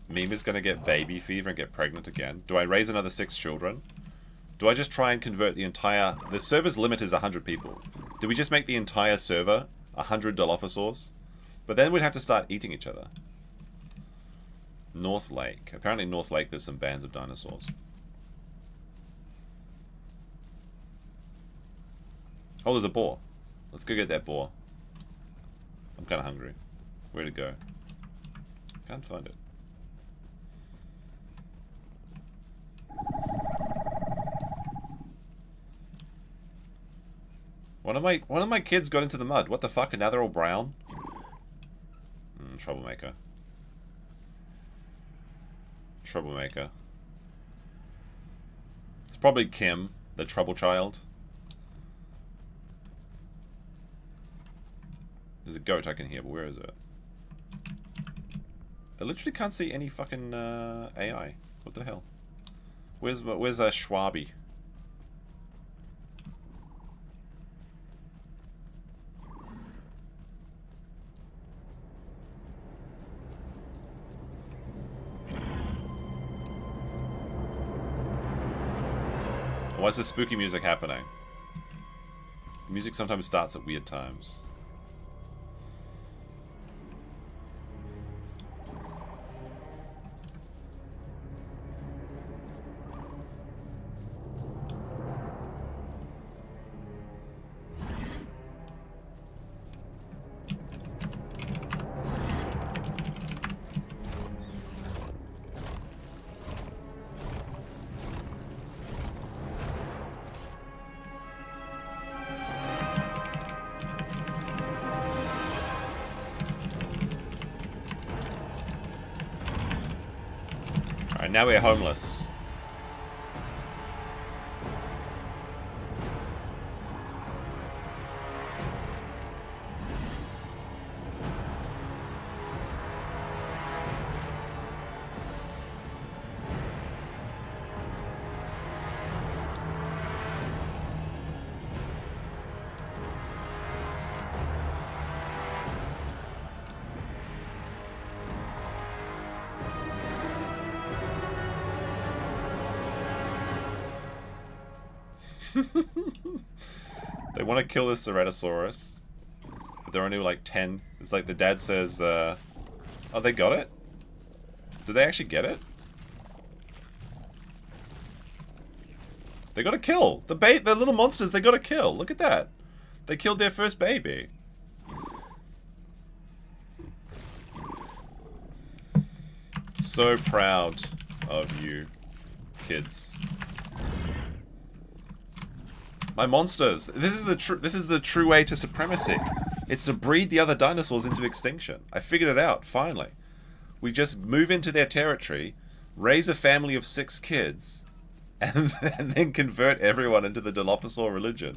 Meme is going to get baby fever and get pregnant again. Do I raise another 6 children? Do I just try and convert the entire... The server's limit is 100 people. Do we just make the entire server 100 Dilophosaurs? But then we'd have to start eating each other. North Lake. Apparently North Lake there's some bands of dinosaurs. Oh, there's a boar. Let's go get that boar. I'm kind of hungry. Where'd it go? Can't find it. One of my kids got into the mud. What the fuck? And now they're all brown? Troublemaker. Troublemaker. It's probably Kim, the trouble child. There's a goat I can hear, but where is it? I literally can't see any fucking AI. What the hell? Where's Schwabi? Why is the spooky music happening? The music sometimes starts at weird times. Now we're homeless. They want to kill this Ceratosaurus, but they're only like 10. It's like the dad says, oh, they got it? Did they actually get it? They got to kill. The little monsters they got to kill. Look at that. They killed their first baby. So proud of you, kids. My monsters. This is the true way to supremacy. It's to breed the other dinosaurs into extinction. I figured it out, finally. We just move into their territory, raise a family of 6 kids, and then convert everyone into the Dilophosaur religion.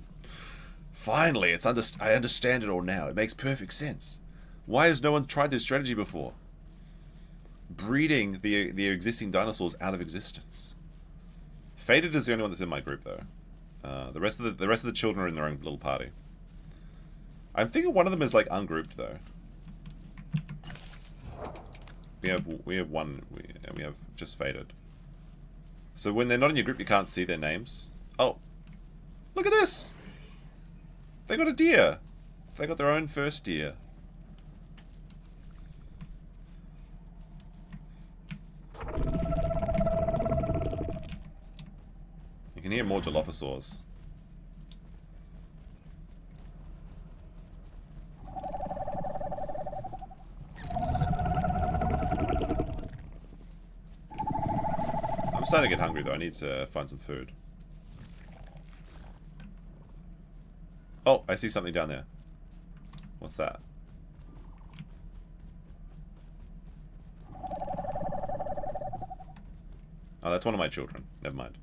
Finally, I understand it all now. It makes perfect sense. Why has no one tried this strategy before? Breeding the existing dinosaurs out of existence. Faded is the only one that's in my group, though. The rest of the children are in their own little party. I'm thinking one of them is like ungrouped though. We have one. We have just Faded. So when they're not in your group, you can't see their names. Oh, look at this! They got a deer. They got their own first deer. You can hear more Dilophosaurs. I'm starting to get hungry though. I need to find some food. Oh, I see something down there. What's that? Oh, that's one of my children. Never mind.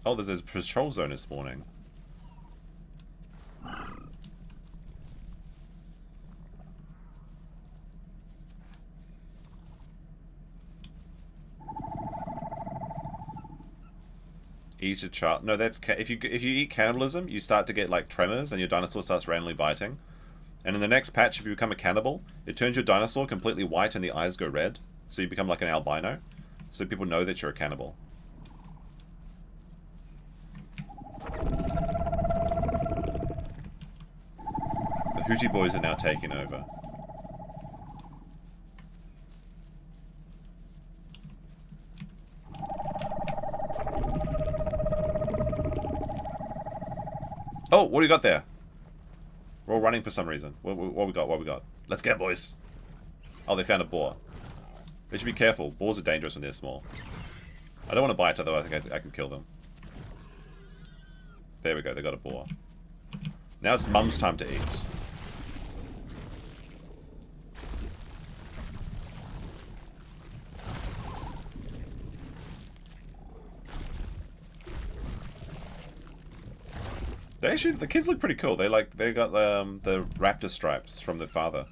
Oh, there's a patrol zone this morning. Eat a child. No, that's if you eat cannibalism, you start to get like tremors, and your dinosaur starts randomly biting. And in the next patch, if you become a cannibal, it turns your dinosaur completely white, and the eyes go red, so you become like an albino. So people know that you're a cannibal. The Hootie Boys are now taking over. Oh, what do we got there? We're all running for some reason. What we got? What we got? Let's get, boys. Oh, they found a boar. They should be careful. Boars are dangerous when they're small. I don't want to bite, otherwise I can kill them. There we go. They got a boar. Now it's Mum's time to eat. They actually, the kids look pretty cool. They got the raptor stripes from their father.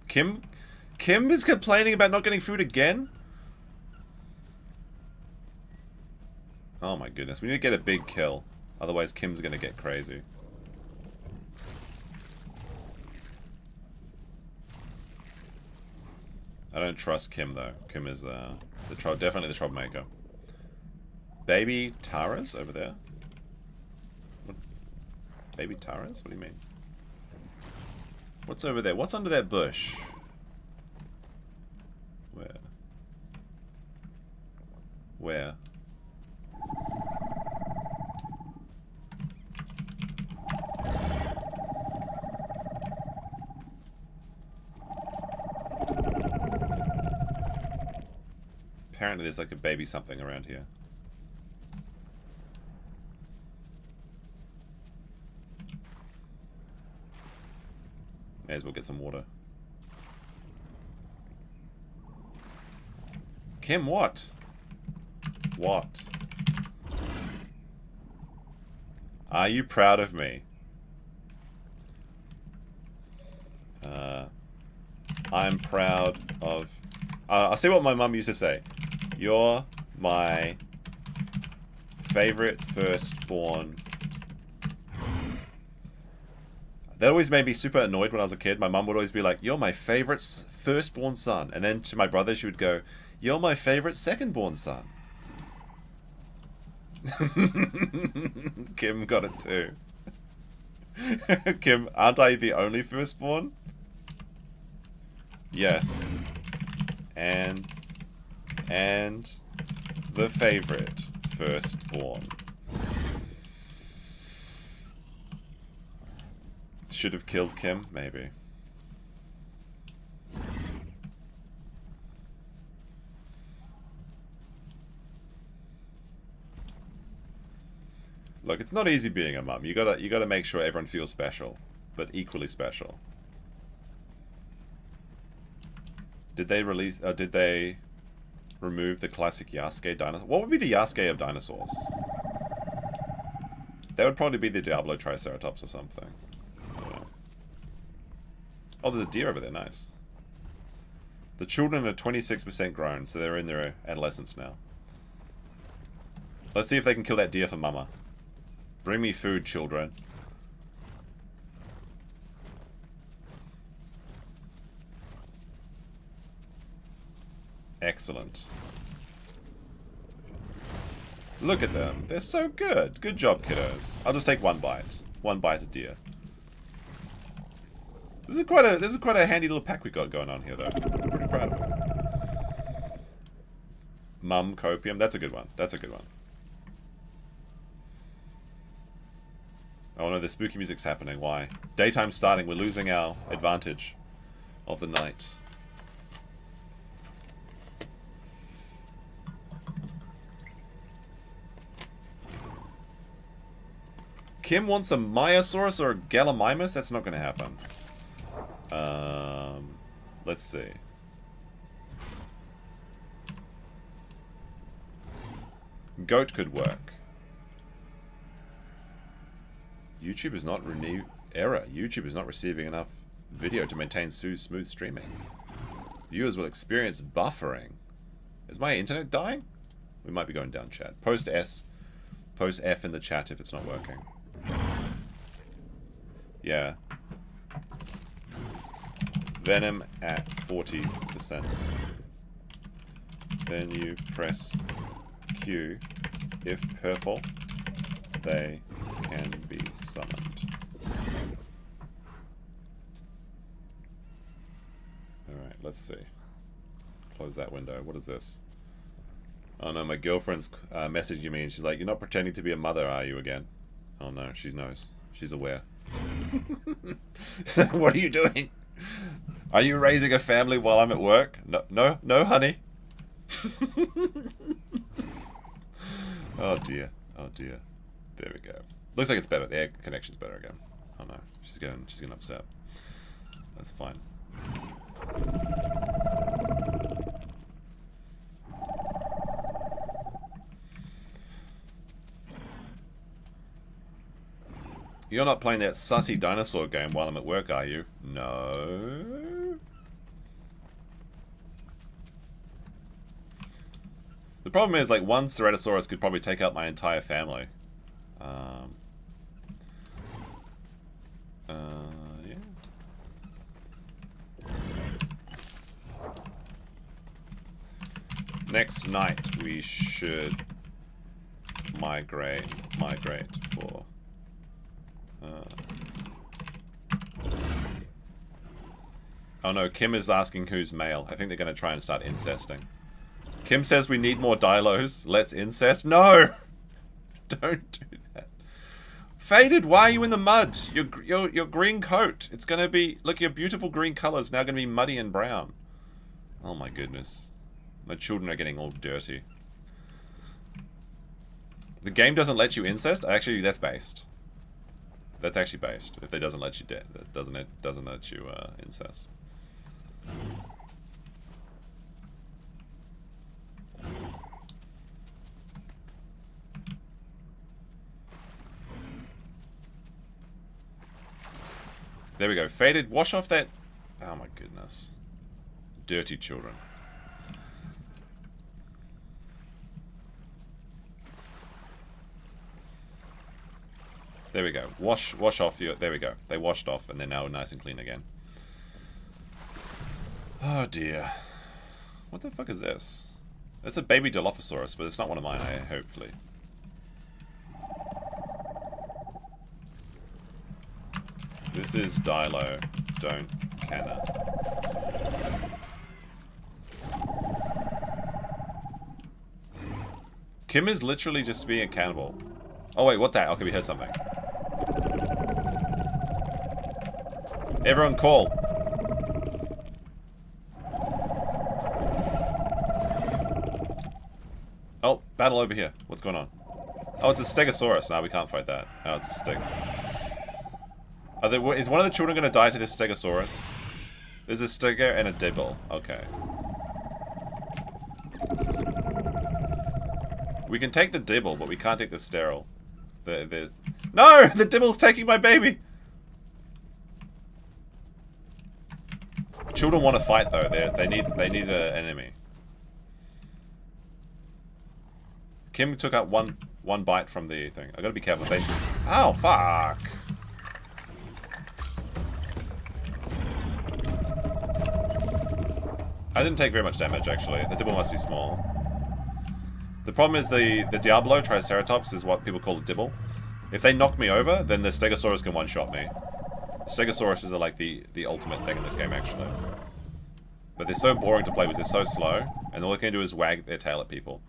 Kim is complaining about not getting food again? Oh my goodness, we need to get a big kill. Otherwise Kim's gonna get crazy. I don't trust Kim though. Kim is definitely the troublemaker. Baby Taras over there? What? Baby Taras? What do you mean? What's over there? What's under that bush? Where? Where? Apparently there's like a baby something around here. May as well get some water. Kim, what? What? Are you proud of me? I'm proud of... I'll see what my mum used to say. You're my favorite firstborn. That always made me super annoyed when I was a kid. My mum would always be like, you're my favorite firstborn son. And then to my brother, she would go, you're my favorite secondborn son. Kim got it too. Kim, aren't I the only firstborn? Yes. And the favorite firstborn. Should have killed Kim, maybe. Look, it's not easy being a mum. You gotta make sure everyone feels special, but equally special. Did they remove the classic Yasuke dinosaur? What would be the Yasuke of dinosaurs? That would probably be the Diablo Triceratops or something. I don't know. Oh, there's a deer over there. Nice. The children are 26% grown, so they're in their adolescence now. Let's see if they can kill that deer for Mama. Bring me food, children. Excellent. Look at them. They're so good. Good job, kiddos. I'll just take one bite. One bite of deer. This is quite a handy little pack we got going on here, though. I'm pretty proud of it. Mum Copium. That's a good one. That's a good one. Oh no, the spooky music's happening. Why? Daytime's starting. We're losing our advantage of the night. Kim wants a Myosaurus or a Gallimimus? That's not going to happen. Let's see. Goat could work. YouTube is not error. YouTube is not receiving enough video to maintain smooth streaming. Viewers will experience buffering. Is my internet dying? We might be going down, chat. Post F in the chat if it's not working. Yeah. Venom at 40%. Then you press Q. If purple, they can be summoned. Alright, let's see. Close that window. What is this? Oh no, my girlfriend's messaging me and she's like, "You're not pretending to be a mother, are you again?" Oh no, she knows. She's aware. So what are you doing? Are you raising a family while I'm at work? No, no, no, honey. Oh dear. Oh dear. There we go. Looks like it's better. The air connection's better again. Oh no, she's getting upset. That's fine. You're not playing that sussy dinosaur game while I'm at work, are you? No. The problem is, like, one Ceratosaurus could probably take out my entire family. Yeah. Next night we should migrate for. Oh no, Kim is asking who's male. I think they're going to try and start incesting. Kim says we need more dilos. Let's incest. No! Don't do that. Faded, why are you in the mud? Your green coat. It's going to be... Look, your beautiful green color is now going to be muddy and brown. Oh my goodness. My children are getting all dirty. The game doesn't let you incest? Actually, that's based. That's actually based. If it doesn't let you that doesn't let you incest. There we go. Faded. Wash off that. Oh my goodness. Dirty children. There we go. Wash off your... There we go. They washed off and they're now nice and clean again. Oh dear. What the fuck is this? It's a baby Dilophosaurus, but it's not one of mine, hopefully. This is Dilo. Don't canna. Kim is literally just being a cannibal. Oh wait, what the hell? Okay, we heard something. Everyone call. Oh, battle over here. What's going on? Oh, it's a Stegosaurus. No, we can't fight that. Oh, it's a Steg. Is one of the children going to die to this Stegosaurus? There's a Stego and a Dibble. Okay. We can take the Dibble, but we can't take the Sterile. No! The Dibble's taking my baby! Children want to fight though. They need an enemy. Kim took out one bite from the thing. I gotta be careful. Oh fuck! I didn't take very much damage actually. The Dibble must be small. The problem is the Diablo Triceratops is what people call a Dibble. If they knock me over, then the Stegosaurus can one-shot me. Stegosauruses are like the ultimate thing in this game, actually. But they're so boring to play because they're so slow, and all they can do is wag their tail at people.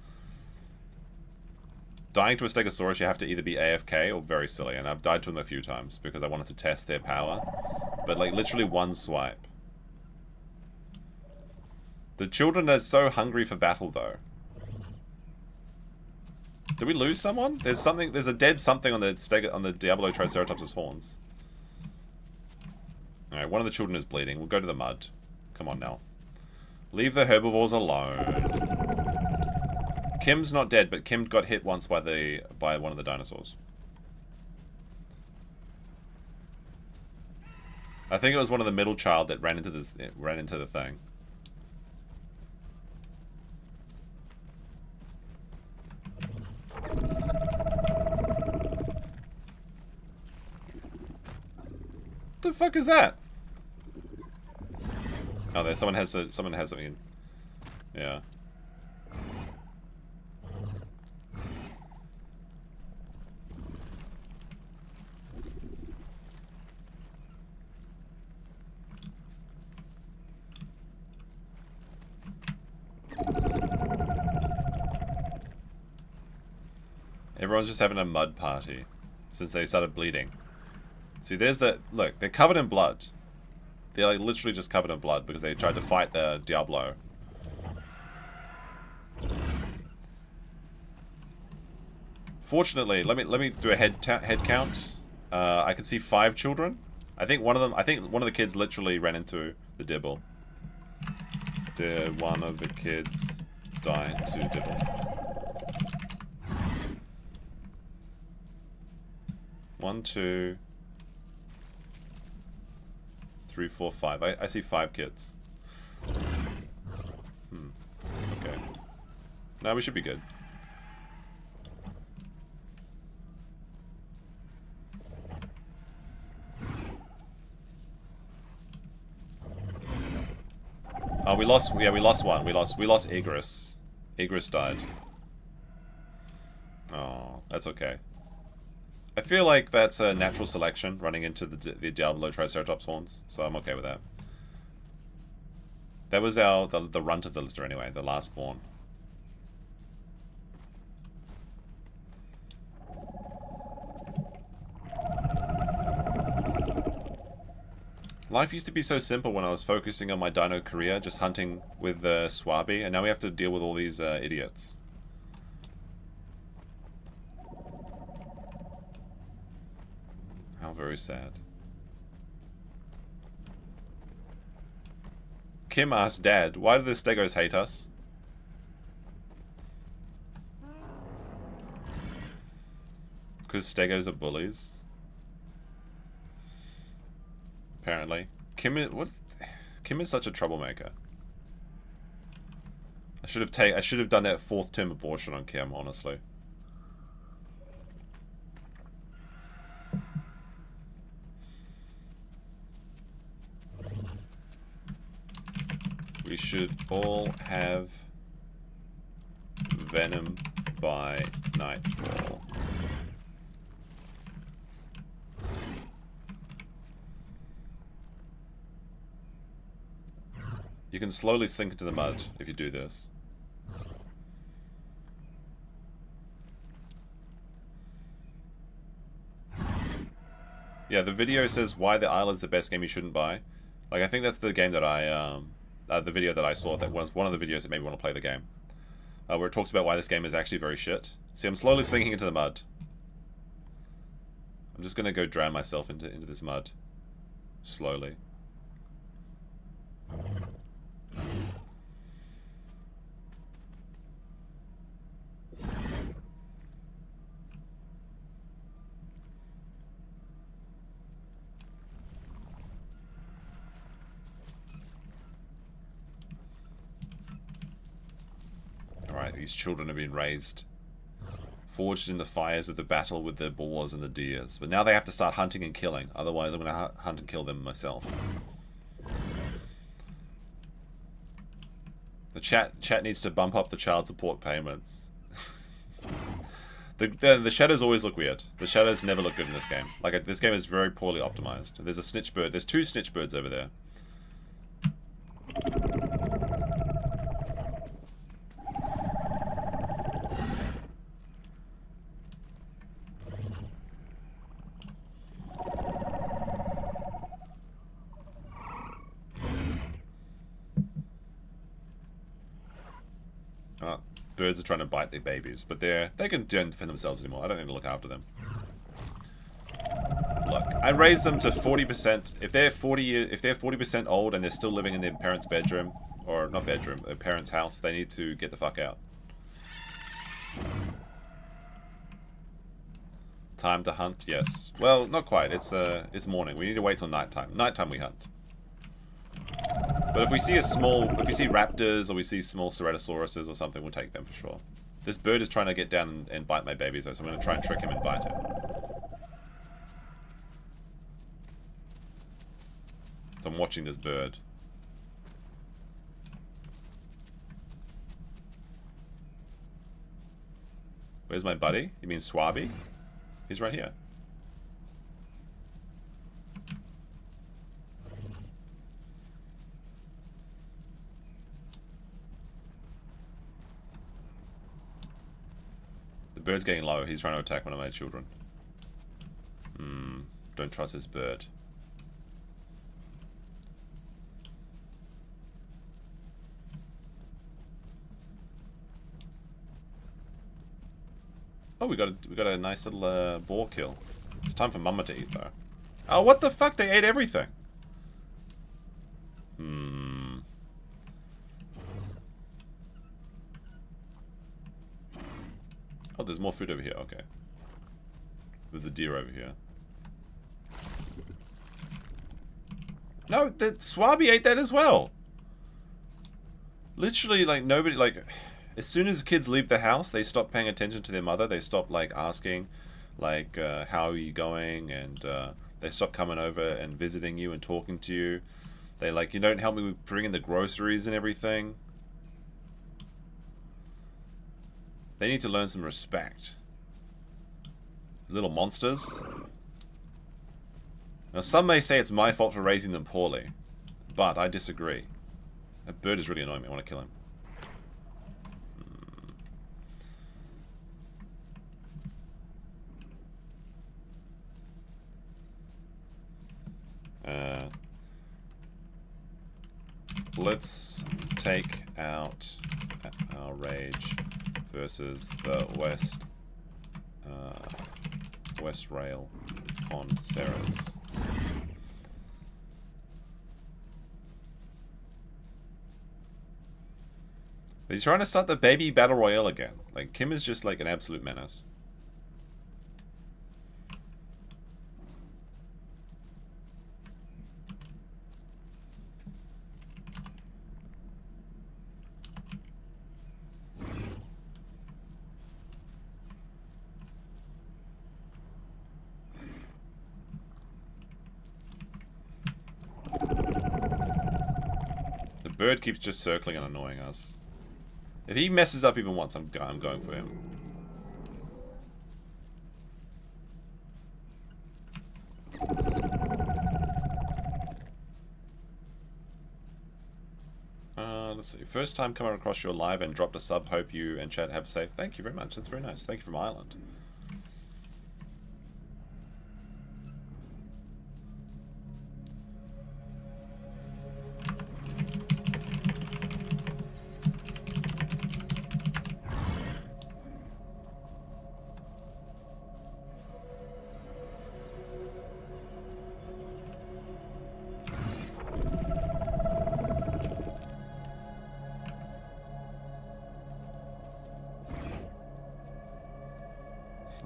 Dying to a Stegosaurus, you have to either be AFK or very silly, and I've died to them a few times because I wanted to test their power. But like, literally one swipe. The children are so hungry for battle, though. Did we lose someone? There's a dead something on the Diablo Triceratops' horns. Alright, one of the children is bleeding. We'll go to the mud. Come on now. Leave the herbivores alone. Kim's not dead, but Kim got hit once by one of the dinosaurs. I think it was one of the middle child that ran into the thing. What the fuck is that? Oh, there. Someone has something. Yeah. Everyone's just having a mud party since they started bleeding. See, there's that. Look, they're covered in blood. They're like literally just covered in blood because they tried to fight the Diablo. Fortunately, let me do a head count. I can see 5 children. I think one of the kids literally ran into the Dibble. Did one of the kids die to Dibble? 1, 2, 3, 4, 5. I see 5 kids. Okay. No, we should be good. Oh, we lost one. We lost Igris. Igris died. Oh, that's okay. I feel like that's a natural selection, running into the Diablo Triceratops horns, so I'm okay with that. That was the runt of the litter anyway, the last spawn. Life used to be so simple when I was focusing on my dino career, just hunting with Swabi, and now we have to deal with all these idiots. How very sad. Kim asked Dad, why do the Stegos hate us? Because Stegos are bullies. Apparently. Kim is such a troublemaker. I should have done that 4th term abortion on Kim, honestly. We should all have venom by nightfall. You can slowly sink into the mud if you do this. Yeah, the video says why the Isle is the best game you shouldn't buy. Like, I think that's the game that the video that I saw, that was one of the videos that made me want to play the game. Where it talks about why this game is actually very shit. See, I'm slowly sinking into the mud. I'm just gonna go drown myself into this mud. Slowly. Alright, these children have been raised, forged in the fires of the battle with the boars and the deers. But now they have to start hunting and killing, otherwise I'm going to hunt and kill them myself. The chat needs to bump up the child support payments. The shadows always look weird. The shadows never look good in this game. Like, this game is very poorly optimized. There's a snitch bird. There's 2 snitch birds over there. Birds are trying to bite their babies, but they don't defend themselves anymore. I don't need to look after them. Look, I raised them to 40%. If they're 40% old and they're still living in their parents' bedroom, or not bedroom, their parents' house, they need to get the fuck out. Time to hunt? Yes. Well, not quite. It's morning. We need to wait till nighttime. Nighttime we hunt. But if we see raptors or we see small ceratosauruses or something, we'll take them for sure. This bird is trying to get down and bite my babies, though, so I'm going to try and trick him and bite him. So I'm watching this bird. Where's my buddy? You mean Swabi? He's right here. The bird's getting low. He's trying to attack one of my children. Don't trust this bird. Oh, we got a nice little boar kill. It's time for Mama to eat though. Oh, what the fuck? They ate everything. Oh, there's more food over here. Okay. There's a deer over here. No, the Swabi ate that as well. Literally, like, nobody, like, as soon as kids leave the house, they stop paying attention to their mother. They stop, like, asking, like, how are you going? And they stop coming over and visiting you and talking to you. They, like, you don't help me with bringing the groceries and everything. They need to learn some respect. Little monsters. Now, some may say it's my fault for raising them poorly, but I disagree. That bird is really annoying me. I want to kill him. Let's take out our rage versus the West Rail on Sarah's. He's trying to start the baby battle royale again. Like, Kim is just like an absolute menace. The bird keeps just circling and annoying us. If he messes up even once, I'm going for him. Let's see. First time coming across your live and dropped a sub. Hope you and chat have safe. Thank you very much. That's very nice. Thank you from Ireland.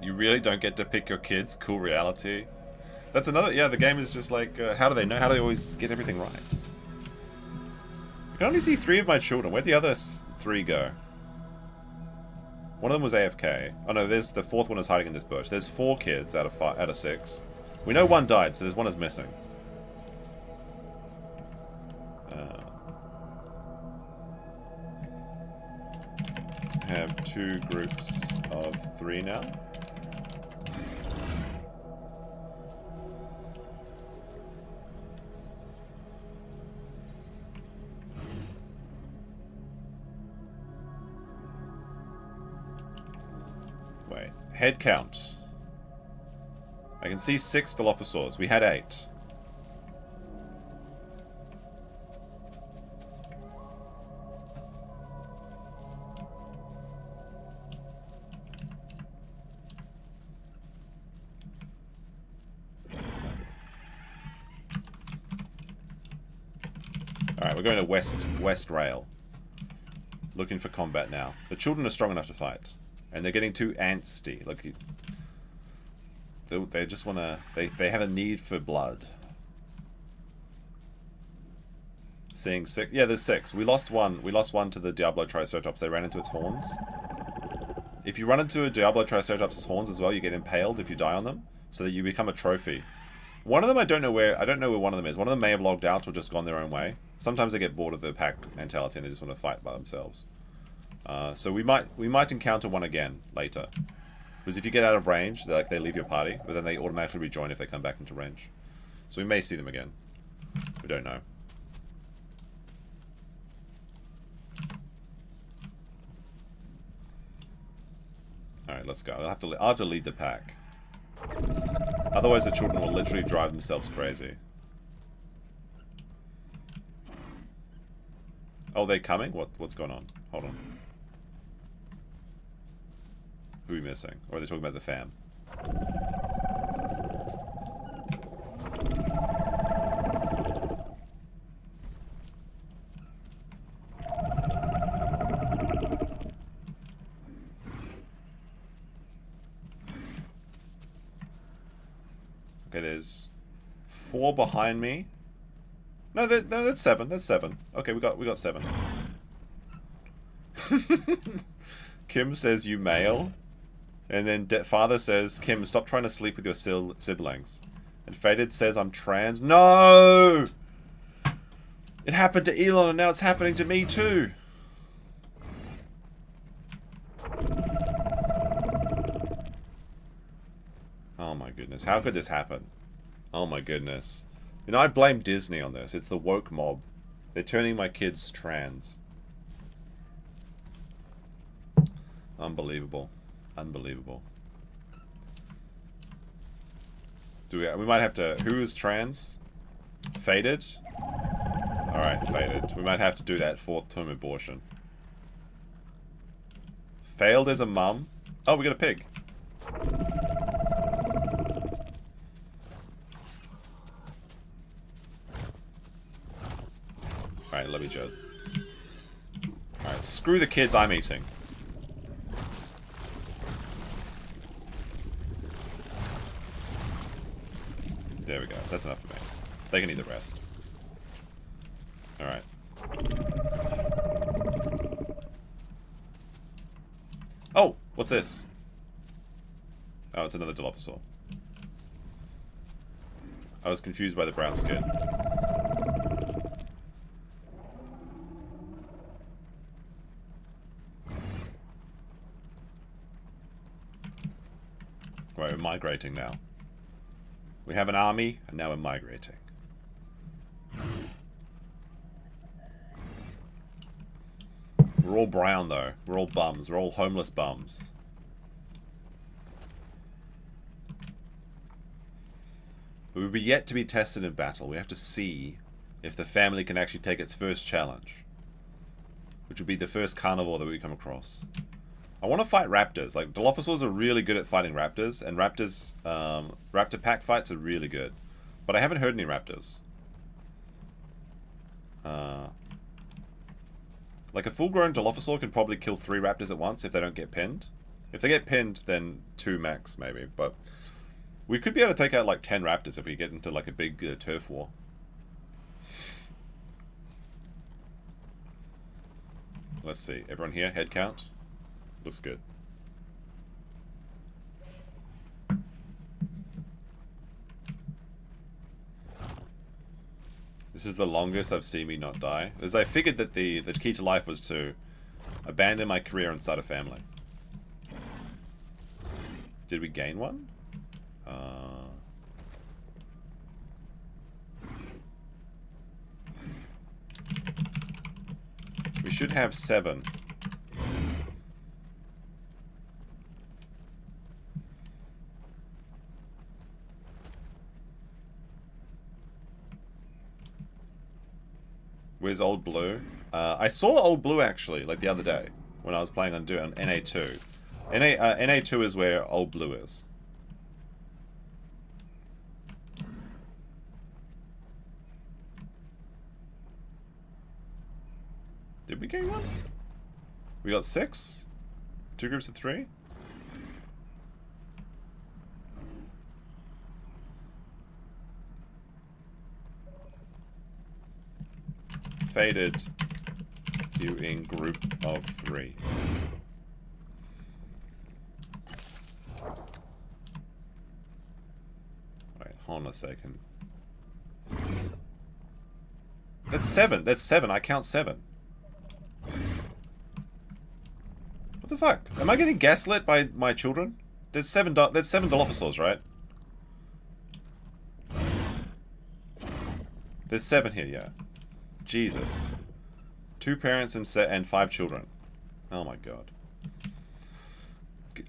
You really don't get to pick your kids. Cool reality. That's another... Yeah, the game is just like... how do they know? How do they always get everything right? I can only see 3 of my children. Where'd the other 3 go? One of them was AFK. Oh no, there's the 4th one is hiding in this bush. There's 4 kids out of 6. We know 1 died, so there's 1 is missing. I have 2 groups of 3 now. Wait, head count. I can see 6 Dilophosaurs. We had 8. Alright, we're going to West Rail. Looking for combat now. The children are strong enough to fight. And they're getting too antsy. Like, they just want to... They have a need for blood. Seeing 6... Yeah, there's 6. We lost 1. We lost 1 to the Diablo Triceratops. They ran into its horns. If you run into a Diablo Triceratops' horns as well, you get impaled if you die on them. So that you become a trophy. One of them I don't know where one of them is. One of them may have logged out or just gone their own way. Sometimes they get bored of the pack mentality and they just want to fight by themselves. So we might encounter one again later. Because if you get out of range, they leave your party, but then they automatically rejoin if they come back into range. So we may see them again. We don't know. Alright, let's go. I'll have to lead the pack. Otherwise the children will literally drive themselves crazy. Oh, they're coming? What's going on? Hold on. Who are we missing? Or are they talking about the fam? Okay, there's 4 behind me. No, that's 7. That's 7. Okay, we got 7. Kim says you male, and then father says, Kim, stop trying to sleep with your siblings. And Faded says I'm trans. No! It happened to Elon, and now it's happening to me too. Oh my goodness, how could this happen? Oh my goodness. You know, I blame Disney on this. It's the woke mob. They're turning my kids trans. Unbelievable. Unbelievable. We might have to... Who is trans? Faded? Alright, Faded. We might have to do that 4th term abortion. Failed as a mum. Oh, we got a pig. Alright, love you, Judd. Alright, screw the kids I'm eating. There we go. That's enough for me. They can eat the rest. Alright. Oh! What's this? Oh, it's another Dilophosaur. I was confused by the brown skin. Right, we're migrating now. We have an army, and now we're migrating. We're all brown, though. We're all bums. We're all homeless bums. But we'll be yet to be tested in battle. We have to see if the family can actually take its first challenge. Which would be the first carnivore that we come across. I want to fight raptors. Like, Dilophosaurs are really good at fighting raptors, and raptors, raptor pack fights are really good. But I haven't heard any raptors. Like, a full-grown Dilophosaur can probably kill 3 raptors at once if they don't get pinned. If they get pinned, then 2 max, maybe. But we could be able to take out, like, 10 raptors if we get into, like, a big turf war. Let's see. Everyone here, head count? Looks good. This is the longest I've seen me not die. As I figured that the key to life was to abandon my career and start a family. Did we gain one? We should have 7. Where's Old Blue? I saw Old Blue actually, like the other day, when I was playing on NA2. NA2 is where Old Blue is. Did we gain one? We got 6? 2 groups of 3? Faded, you in group of 3. Wait, hold on a second. That's 7. That's 7. I count 7. What the fuck? Am I getting gaslit by my children? There's 7 Dilophosaurs, right? There's 7 here, yeah. Jesus. 2 parents and 5 children. Oh my god.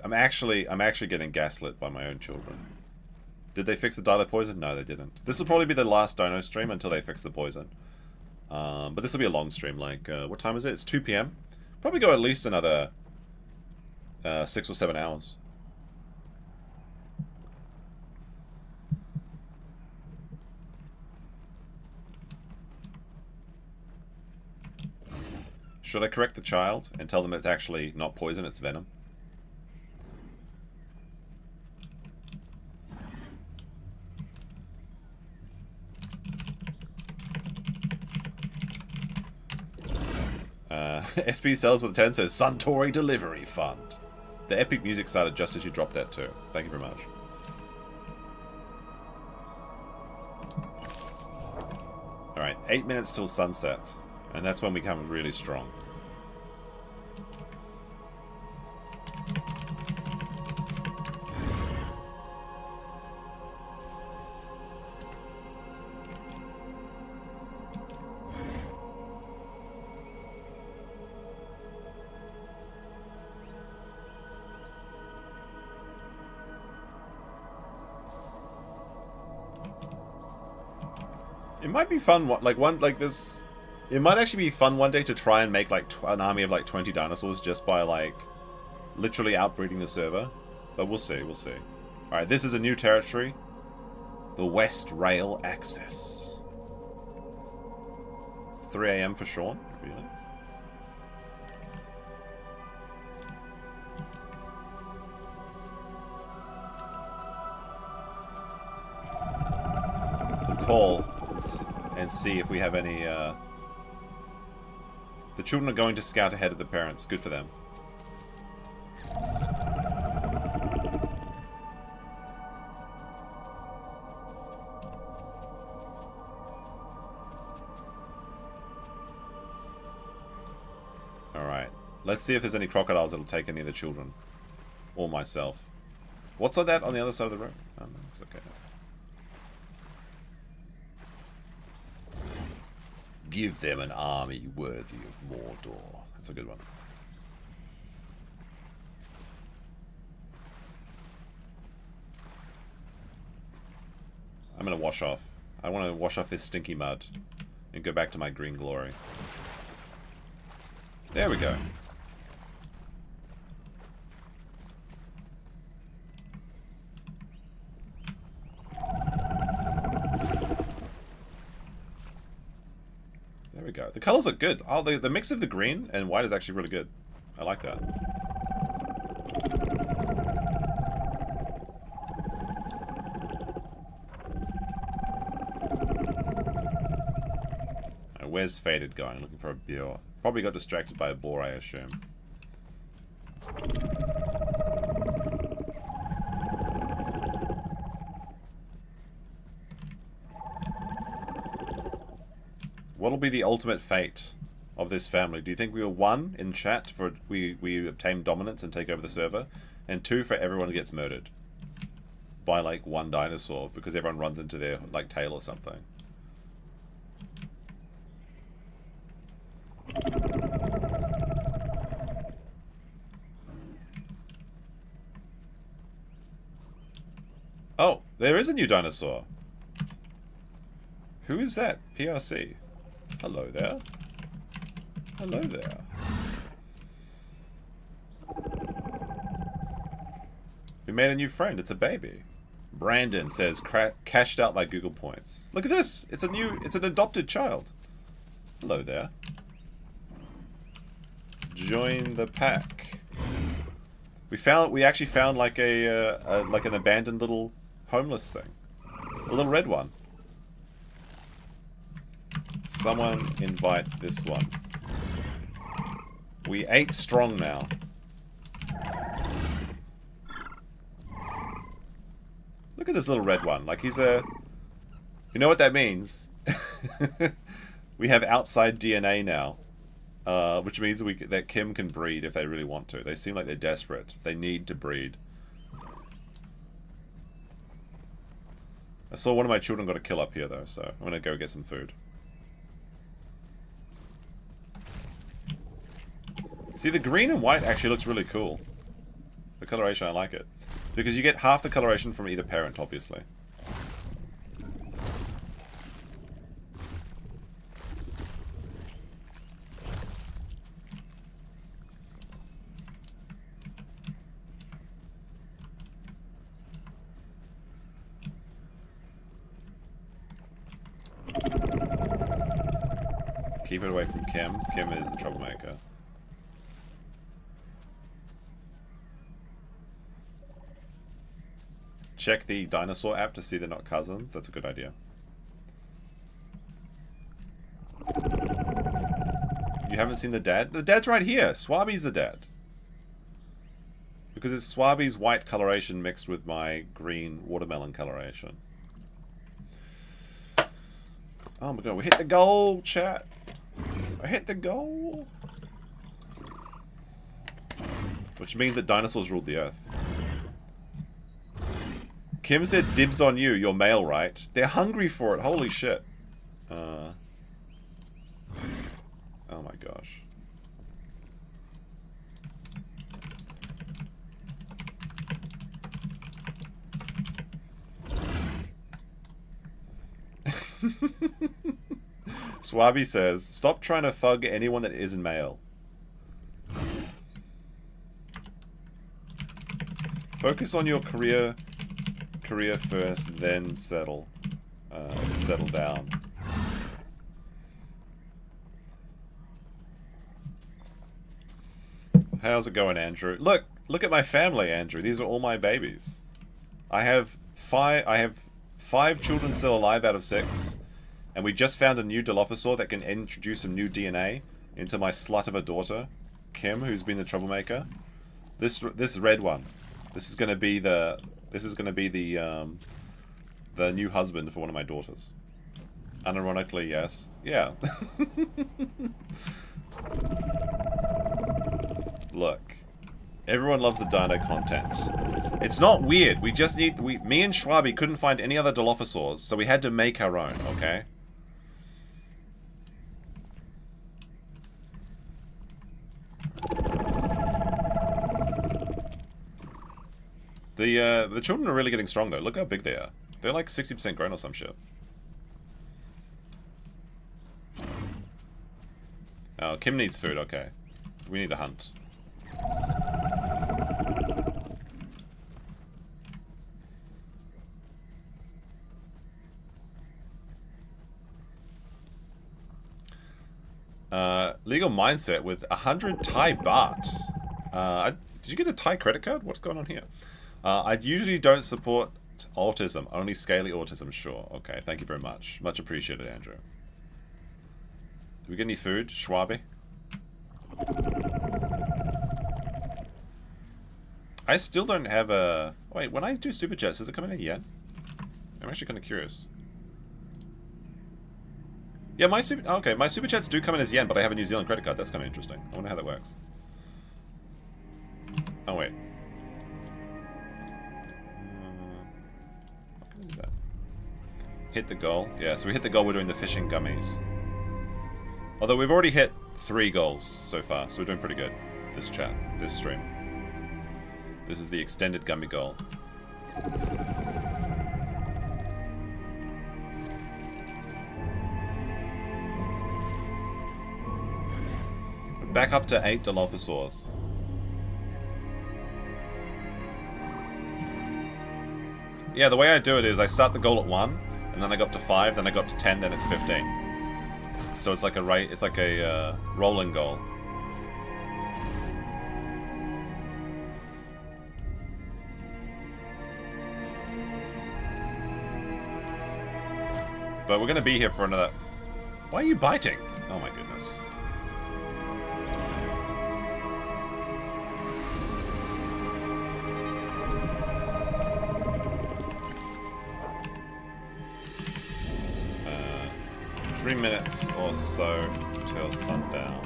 I'm actually getting gaslit by my own children. Did they fix the dino poison? No, they didn't. This will probably be the last dino stream until they fix the poison. But this will be a long stream. Like, what time is it? It's 2 p.m. Probably go at least another 6 or 7 hours. Should I correct the child and tell them it's actually not poison, it's venom? SP Sells with 10 says, Suntory Delivery Fund. The epic music started just as you dropped that too. Thank you very much. Alright, 8 minutes till sunset. And that's when we come really strong. It might be fun, like this. It might actually be fun one day to try and make like an army of like 20 dinosaurs just by like literally outbreeding the server. But we'll see, we'll see. Alright, this is a new territory. The West Rail Access. 3 AM for Sean, really? We'll call and see if we have any, The children are going to scout ahead of the parents. Good for them. Alright. Let's see if there's any crocodiles that'll take any of the children. Or myself. What's on that on the other side of the road? Oh, no, it's okay. Give them an army worthy of Mordor. That's a good one. I'm gonna wash off. I want to wash off this stinky mud and go back to my green glory. There we go. There we go. The colors are good. Oh, the mix of the green and white is actually really good. I like that. Right, where's Faded going? Looking for a boar. Probably got distracted by a boar, I assume. What'll be the ultimate fate of this family? Do you think we were 1 in chat for we obtain dominance and take over the server, and 2 for everyone gets murdered by like 1 dinosaur because everyone runs into their like tail or something? Oh, there is a new dinosaur. Who is that? PRC. Hello there. Hello there. We made a new friend. It's a baby. Brandon says, cashed out my Google points. Look at this. It's an adopted child. Hello there. Join the pack. We actually found like like an abandoned little homeless thing. A little red one. Someone invite this one. We 8 strong now. Look at this little red one. Like he's a... You know what that means? We have outside DNA now. Which means that Kim can breed if they really want to. They seem like they're desperate. They need to breed. I saw one of my children got a kill up here though, so I'm gonna go get some food. See, the green and white actually looks really cool. The coloration, I like it. Because you get half the coloration from either parent, obviously. Keep it away from Kim. Kim is the troublemaker. Check the dinosaur app to see they're not cousins. That's a good idea. You haven't seen the dad? The dad's right here. Swabi's the dad. Because it's Swabi's white coloration mixed with my green watermelon coloration. Oh my god, we hit the goal, chat. I hit the goal. Which means that dinosaurs ruled the earth. Kim said dibs on you, you're male, right? They're hungry for it, holy shit. Oh my gosh. Swabi says, stop trying to thug anyone that isn't male. Focus on your career first, then settle down. How's it going, Andrew? Look at my family, Andrew. These are all my babies. I have five children still alive out of 6. And we just found a new Dilophosaur that can introduce some new DNA into my slut of a daughter, Kim, who's been the troublemaker. This red one. This is gonna be the new husband for one of my daughters. Unironically, yes. Yeah. Look. Everyone loves the dino content. It's not weird. Me and Schwabi couldn't find any other Dilophosaurs, so we had to make our own, okay? The children are really getting strong though. Look how big they are. They're like 60% grown or some shit. Oh, Kim needs food, okay. We need to hunt. Legal mindset with 100 Thai baht. Did you get a Thai credit card? What's going on here? I usually don't support autism, only scaly autism, sure. Okay, thank you very much. Much appreciated, Andrew. Do we get any food, Schwabi? I still don't have a... Wait, when I do super chats, does it come in a yen? I'm actually kind of curious. Yeah, my super chats do come in as yen, but I have a New Zealand credit card. That's kind of interesting. I wonder how that works. Oh, wait. How can I do that? Hit the goal. Yeah, so we hit the goal. We're doing the fishing gummies. Although we've already hit 3 goals so far, so we're doing pretty good. This stream. This is the extended gummy goal. Back up to 8 Dilophosaurs. Yeah, the way I do it is I start the goal at 1, and then I go up to 5, then I go up to 10, then it's 15. So it's like a rolling goal. But we're gonna be here for another... Why are you biting? Oh my goodness. Uh, 3 minutes or so till sundown.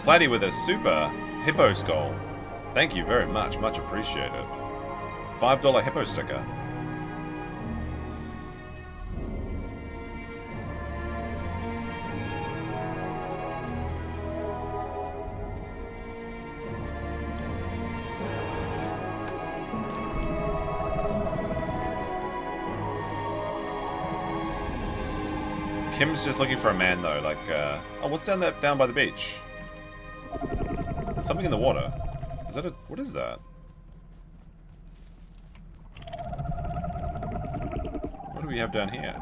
Flatty with a super hippo skull. Thank you very much. Much appreciated. $5 hippo sticker. Kim's just looking for a man though, like, oh, what's down by the beach? There's something in the water. Is that what is that? What do we have down here?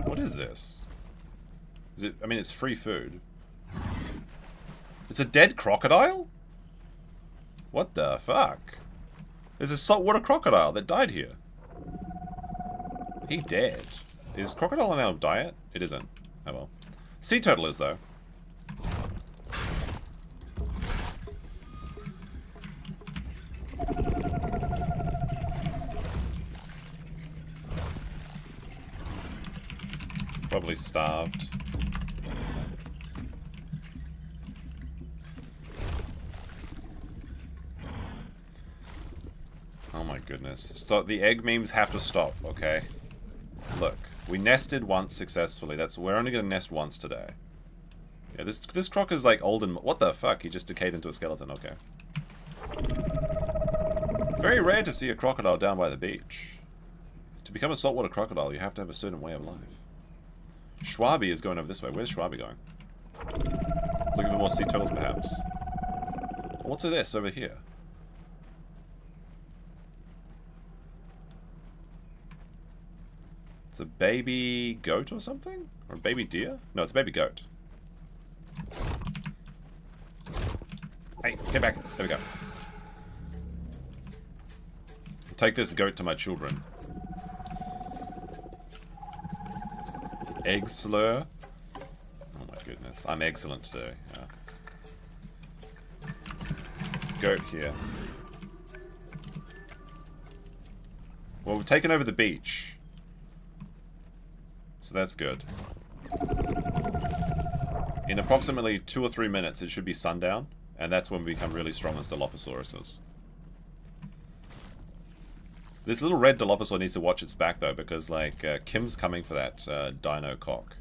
What is this? Is it, I mean, it's free food. It's a dead crocodile? What the fuck? There's a saltwater crocodile that died here. He dead. Is crocodile on our diet? It isn't. Oh well. Sea turtle is though. Probably starved. Oh my goodness. Stop. The egg memes have to stop, okay? Look, we nested once successfully. We're only gonna nest once today. Yeah, this croc is like old and... What the fuck? He just decayed into a skeleton, okay. Very rare to see a crocodile down by the beach. To become a saltwater crocodile, you have to have a certain way of life. Schwabi is going over this way. Where's Schwabi going? Looking for more sea turtles, perhaps? What's this over here? It's a baby goat or something? Or a baby deer? No, it's a baby goat. Hey, get back. There we go. Take this goat to my children. Egg slur. Oh my goodness. I'm excellent today. Yeah. Goat here. Well, we've taken over the beach. So that's good. In approximately 2 or 3 minutes, it should be sundown. And that's when we become really strong as Dilophosauruses. This little red Dilophosaur needs to watch its back, though, because, like, Kim's coming for that dino cock.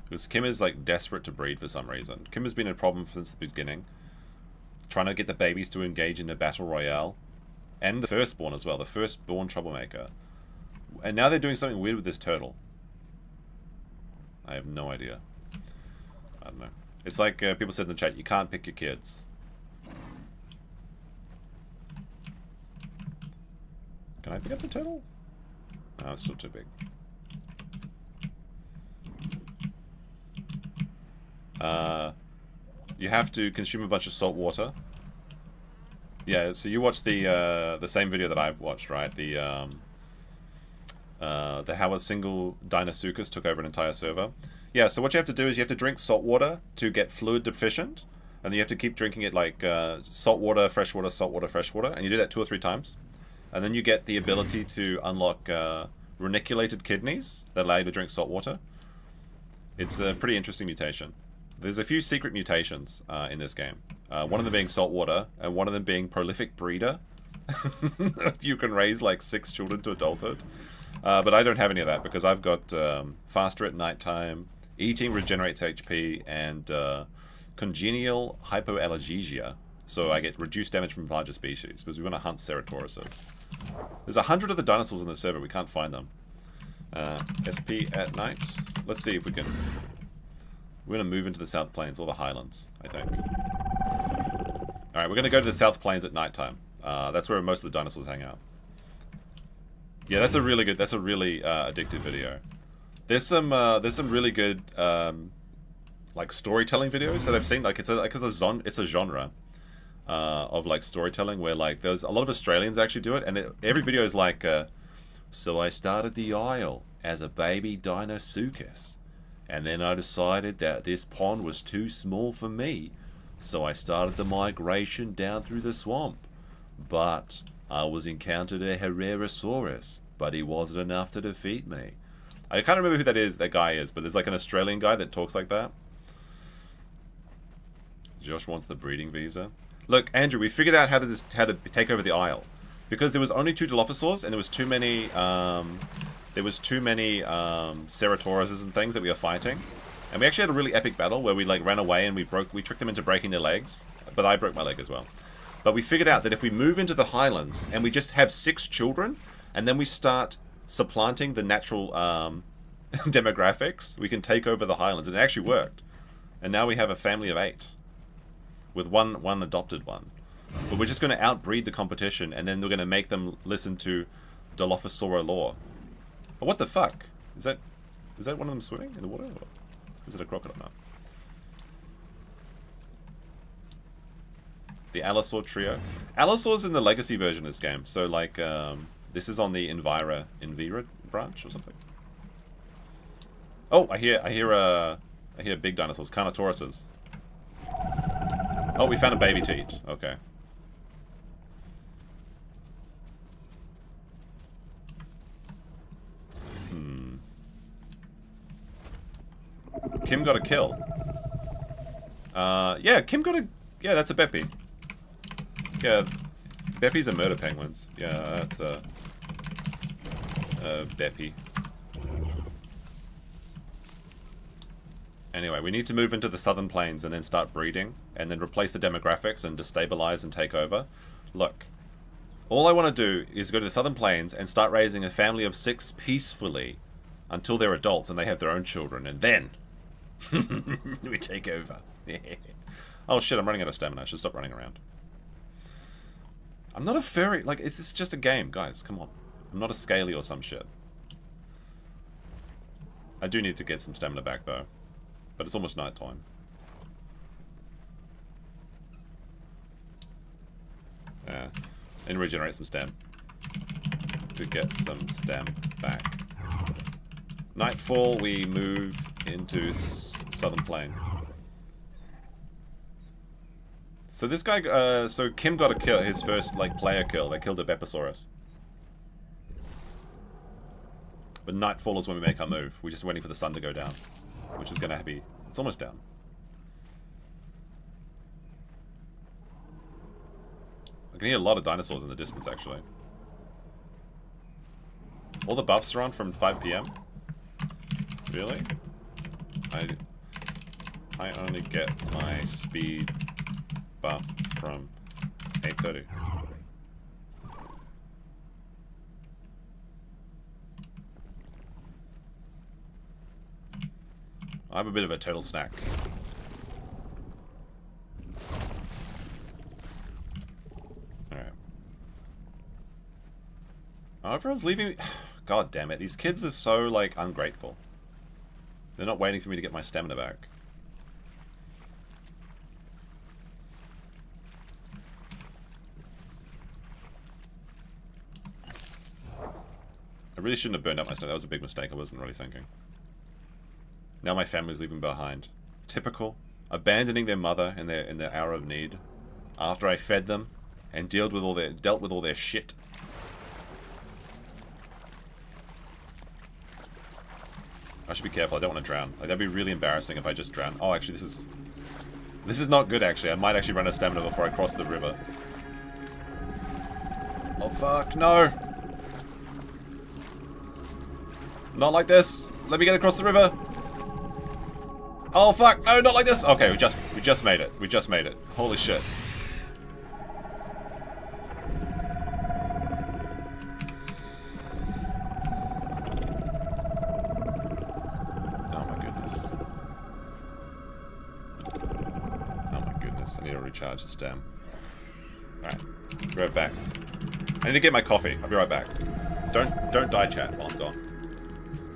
Because Kim is, like, desperate to breed for some reason. Kim has been a problem since the beginning. Trying to get the babies to engage in a battle royale. And the firstborn as well, the firstborn troublemaker. And now they're doing something weird with this turtle. I have no idea. I don't know. It's like people said in the chat, you can't pick your kids. Can I pick up the turtle? No, it's still too big. You have to consume a bunch of salt water. Yeah, so you watched the same video that I've watched, right? The how a single Dinosaurus took over an entire server. Yeah, so what you have to do is you have to drink salt water to get fluid deficient, and then you have to keep drinking it like salt water, fresh water, and you do that 2 or 3 times. And then you get the ability to unlock reniculated kidneys that allow you to drink salt water. It's a pretty interesting mutation. There's a few secret mutations in this game. One of them being salt water, and one of them being prolific breeder. You can raise like 6 children to adulthood. But I don't have any of that because I've got faster at nighttime, eating regenerates HP, and congenial hypoallergesia. So I get reduced damage from larger species because we want to hunt ceratauruses. There's 100 of the dinosaurs in the server. We can't find them. SP at night. Let's see if we can... We're going to move into the South Plains or the Highlands, I think. Alright, we're going to go to the South Plains at nighttime. That's where most of the dinosaurs hang out. Yeah, that's a really good... That's a really addictive video. There's some really good like storytelling videos that I've seen. Like it's a genre of like storytelling where like there's a lot of Australians actually do it, and every video is like, so I started the Isle as a baby Dinosaurus, and then I decided that this pond was too small for me, so I started the migration down through the swamp, but I was encountered a Herbivore, but he wasn't enough to defeat me. I can't remember who that guy is, but there's like an Australian guy that talks like that. Josh wants the breeding visa. Look, Andrew, we figured out how to take over the isle. Because there was only 2 Dilophosaurs, and there was too many Ceratauruses and things that we were fighting. And we actually had a really epic battle where we like ran away and we tricked them into breaking their legs. But I broke my leg as well. But we figured out that if we move into the highlands and we just have 6 children, and then we start supplanting the natural demographics, we can take over the highlands. And it actually worked. And now we have a family of 8. With one adopted one. But we're just going to outbreed the competition, and then we're going to make them listen to Dilophosaur lore. Oh, what the fuck? Is that one of them swimming in the water? Or is it a crocodile now? The Allosaur trio. Allosaur's in the legacy version of this game, so like this is on the Envira branch or something. Oh, I hear big dinosaurs, Carnotauruses. Oh, we found a baby to eat. Okay. Kim got a kill. Yeah, Kim got a... Yeah, that's a Beppy. Yeah, Beppies are murder penguins. Yeah, that's a Beppy. Anyway, we need to move into the southern plains and then start breeding, and then replace the demographics and destabilize and take over. Look, all I want to do is go to the southern plains and start raising a family of 6 peacefully until they're adults and they have their own children, and then we take over. Oh shit, I'm running out of stamina. I should stop running around. I'm not a furry. Like, it's just a game, guys. Come on. I'm not a scaly or some shit. I do need to get some stamina back, though. But it's almost night time. Yeah. And regenerate some stam. To get some stam back. Nightfall, we move into southern plain. So this guy, so Kim got a kill, his first, like, player kill. They killed a Dilophosaurus. But Nightfall is when we make our move. We're just waiting for the sun to go down. Which is gonna be... It's almost down. I can hear a lot of dinosaurs in the distance, actually. All the buffs are on from 5 PM? Really? I only get my speed buff from 8:30. I'm a bit of a turtle snack. Alright. Oh, everyone's leaving. God damn it. These kids are so, like, ungrateful. They're not waiting for me to get my stamina back. I really shouldn't have burned up my stamina. That was a big mistake. I wasn't really thinking. Now my family's leaving behind. Typical. Abandoning their mother in their hour of need. After I fed them and dealt with all their shit. I should be careful. I don't want to drown. Like, that'd be really embarrassing if I just drown. Oh, actually, this is not good. Actually, I might actually run out of stamina before I cross the river. Oh fuck! No! Not like this. Let me get across the river. Oh fuck! No, not like this. Okay, we just made it. We just made it. Holy shit. Oh my goodness. Oh my goodness. I need to recharge this dam. Alright. Be right back. I need to get my coffee. I'll be right back. Don't die, chat, while I'm gone.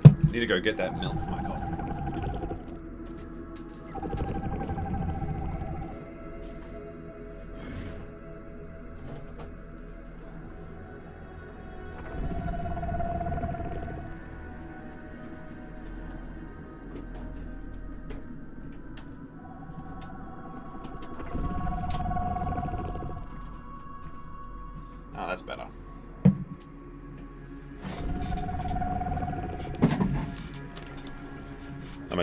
I need to go get that milk for my coffee. Oh, that's better.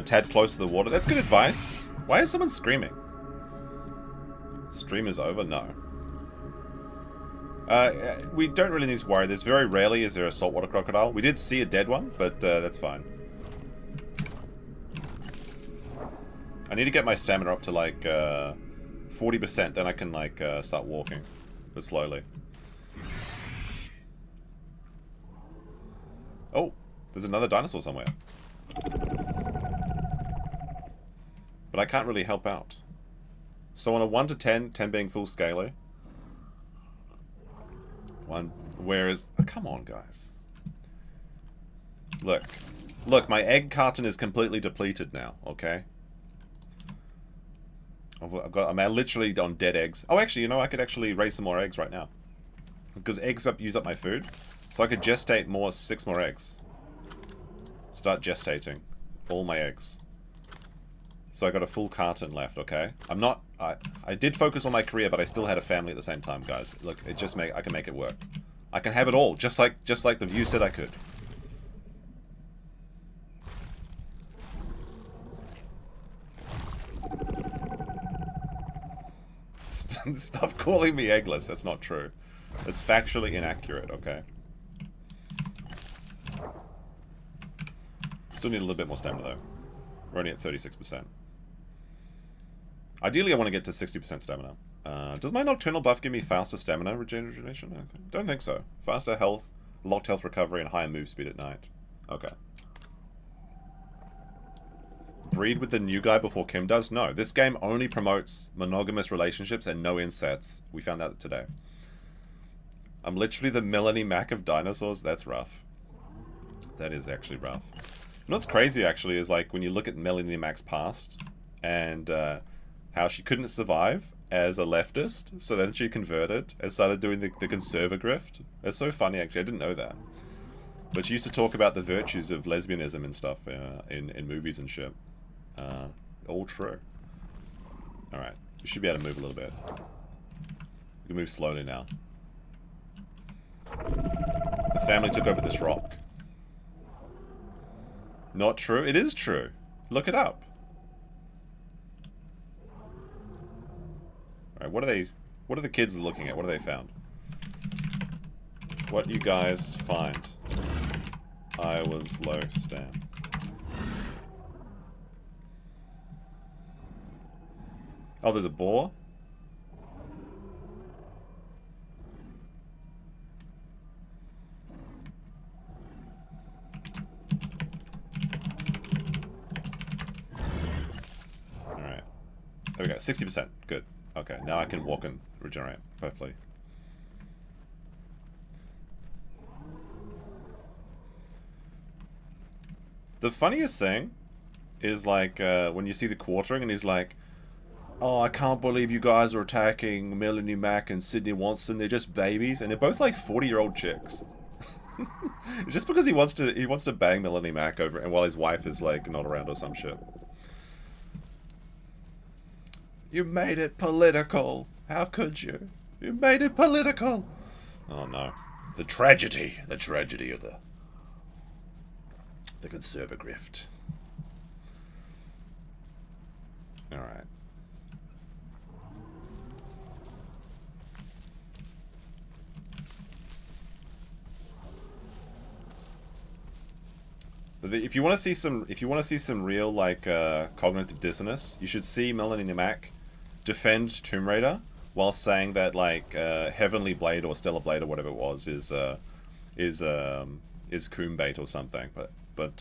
tad close to the water. That's good advice. Why is someone screaming? Stream is over? No. We don't really need to worry. There's very rarely is there a saltwater crocodile. We did see a dead one, but that's fine. I need to get my stamina up to like 40%, then I can like start walking, but slowly. Oh, there's another dinosaur somewhere. But I can't really help out. So on a 1 to 10, 10 being full scaly. Whereas, oh, come on guys. Look, my egg carton is completely depleted now, okay? I'm literally on dead eggs. Oh, actually, you know, I could actually raise some more eggs right now. Because eggs use up my food. So I could gestate 6 more eggs. Start gestating all my eggs. So I got a full carton left, okay? I did focus on my career, but I still had a family at the same time, guys. Look, I can make it work. I can have it all, just like the view said I could. Stop calling me eggless. That's not true. It's factually inaccurate, okay? Still need a little bit more stamina, though. We're only at 36%. Ideally, I want to get to 60% stamina. Does my nocturnal buff give me faster stamina regeneration? Don't think so. Faster health, locked health recovery, and higher move speed at night. Okay. Breed with the new guy before Kim does? No, this game only promotes monogamous relationships and no incest. We found out today. I'm literally the Melanie Mac of dinosaurs. That's rough. That is actually rough. You know what's crazy, actually, is like when you look at Melanie Mac's past and how she couldn't survive as a leftist, so then she converted and started doing the conserva grift. That's so funny, actually. I didn't know that. But she used to talk about the virtues of lesbianism and stuff in movies and shit. All true. Alright, we should be able to move a little bit. We can move slowly now. The family took over this rock. Not true? It is true. Look it up. Alright, what are the kids looking at? What have they found? What you guys find? I was low stam. Oh, there's a boar? Alright. There we go. 60%. Good. Okay, now I can walk and regenerate properly. The funniest thing is like when you see the quartering and he's like, oh, I can't believe you guys are attacking Melanie Mac and Sydney Watson. They're just babies, and they're both like 40-year-old chicks. Just because he wants to bang Melanie Mac over, and while his wife is like not around or some shit. You made it political. How could you? You made it political. Oh no, the tragedy of the conserva grift. All right. If you want to see some real like cognitive dissonance, you should see Melanie Mac defend Tomb Raider while saying that like Heavenly Blade or Stellar Blade or whatever it was is coom bait or something. But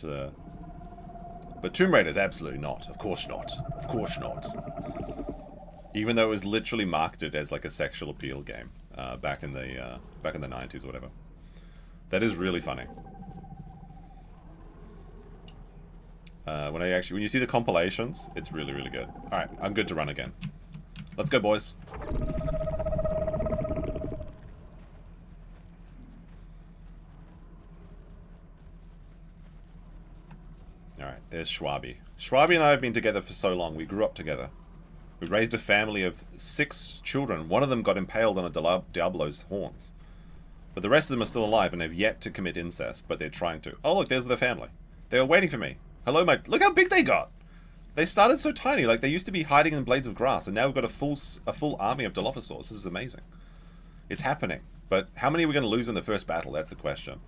Tomb Raider is absolutely not. Of course not. Of course not. Even though it was literally marketed as like a sexual appeal game back in the 90s or whatever. That is really funny. When you see the compilations, it's really, really good. Alright, I'm good to run again. Let's go, boys. Alright, there's Schwabi. Schwabi and I have been together for so long. We grew up together. We raised a family of 6 children. One of them got impaled on a Diablo's horns. But the rest of them are still alive and have yet to commit incest, but they're trying to. Oh, look, there's the family. They were waiting for me. Hello, mate. Look how big they got. They started so tiny. Like, they used to be hiding in blades of grass, and now we've got a full army of Dilophosaurs. This is amazing. It's happening. But how many are we going to lose in the first battle? That's the question.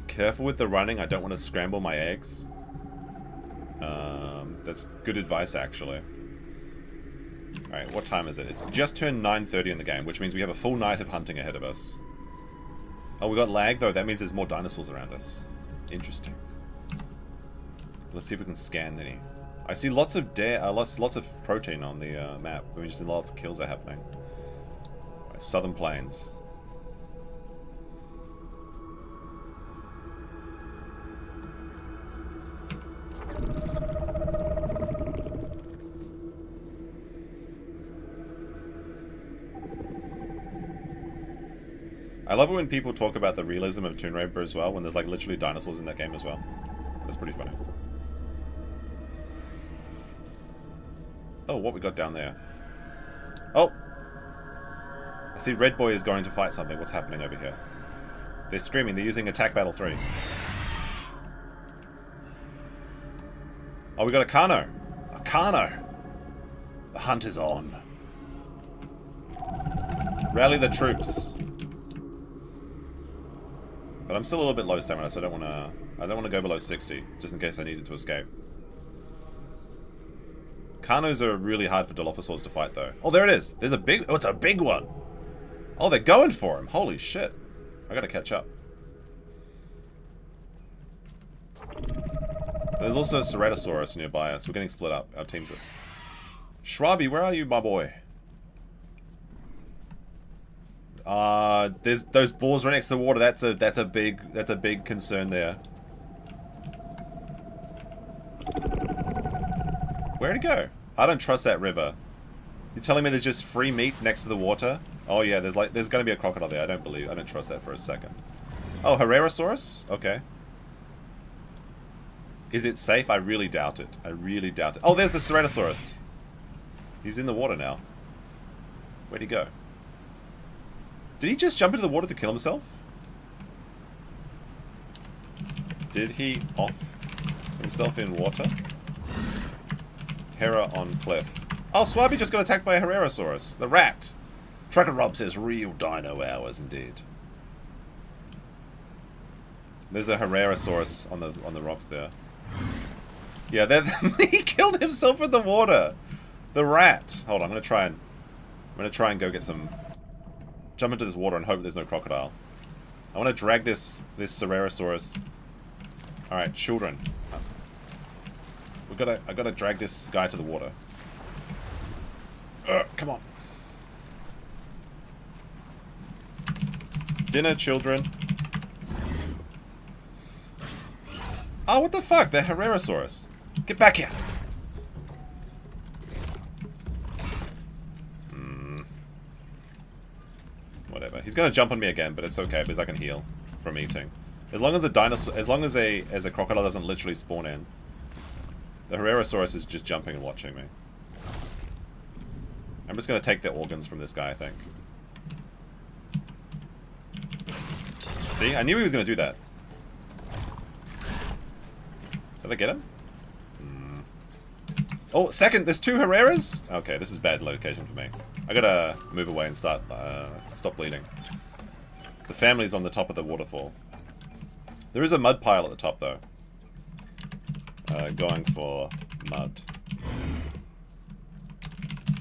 Careful with the running. I don't want to scramble my eggs. That's good advice, actually. Alright, what time is it? It's just turned 9:30 in the game, which means we have a full night of hunting ahead of us. Oh, we got lag, though. That means there's more dinosaurs around us. Interesting. Let's see if we can scan any. I see lots of lots of protein on the map. I mean, just lots of kills are happening. Right, Southern Plains. I love it when people talk about the realism of Tomb Raider as well, when there's like literally dinosaurs in that game as well. That's pretty funny. Oh, what we got down there? Oh! I see Red Boy is going to fight something. What's happening over here? They're screaming. They're using Attack Battle 3. Oh, we got a Kano. A Kano! The hunt is on. Rally the troops. But I'm still a little bit low stamina, so I don't want to go below 60, just in case I needed to escape. Carnos are really hard for Dilophosaurs to fight, though. Oh, there it is. There's a big... Oh, it's a big one. Oh, they're going for him. Holy shit. I gotta catch up. There's also a Ceratosaurus nearby us. We're getting split up. Our teams are... Schwabi, where are you, my boy? There's those balls right next to the water. That's a big concern there. Where'd it go? I don't trust that river. You're telling me there's just free meat next to the water? Oh yeah, there's gonna be a crocodile there. I don't trust that for a second. Oh, Herrerasaurus? Okay. Is it safe? I really doubt it. I really doubt it. Oh, there's the Ceratosaurus. He's in the water now. Where'd he go? Did he just jump into the water to kill himself? Did he off himself in water? Hera on cliff. Oh, Swabi just got attacked by a Herrerasaurus. The rat. Trucker Rob says real dino hours indeed. There's a Herrerasaurus on the rocks there. Yeah, he killed himself in the water. The rat. Hold on, I'm gonna try and go get some. Jump into this water and hope there's no crocodile. I want to drag this Ceratosaurus. All right, children. I gotta drag this guy to the water. Come on. Dinner, children. Oh, what the fuck? The Herrerasaurus. Get back here. Whatever. He's gonna jump on me again, but it's okay because I can heal from eating. As long as a dinosaur, as a crocodile doesn't literally spawn in. The Herrerasaurus is just jumping and watching me. I'm just gonna take the organs from this guy, I think. See? I knew he was gonna do that. Did I get him? Oh, second! There's two Herreras? Okay, this is bad location for me. I gotta move away and stop bleeding. The family's on the top of the waterfall. There is a mud pile at the top, though. Going for mud.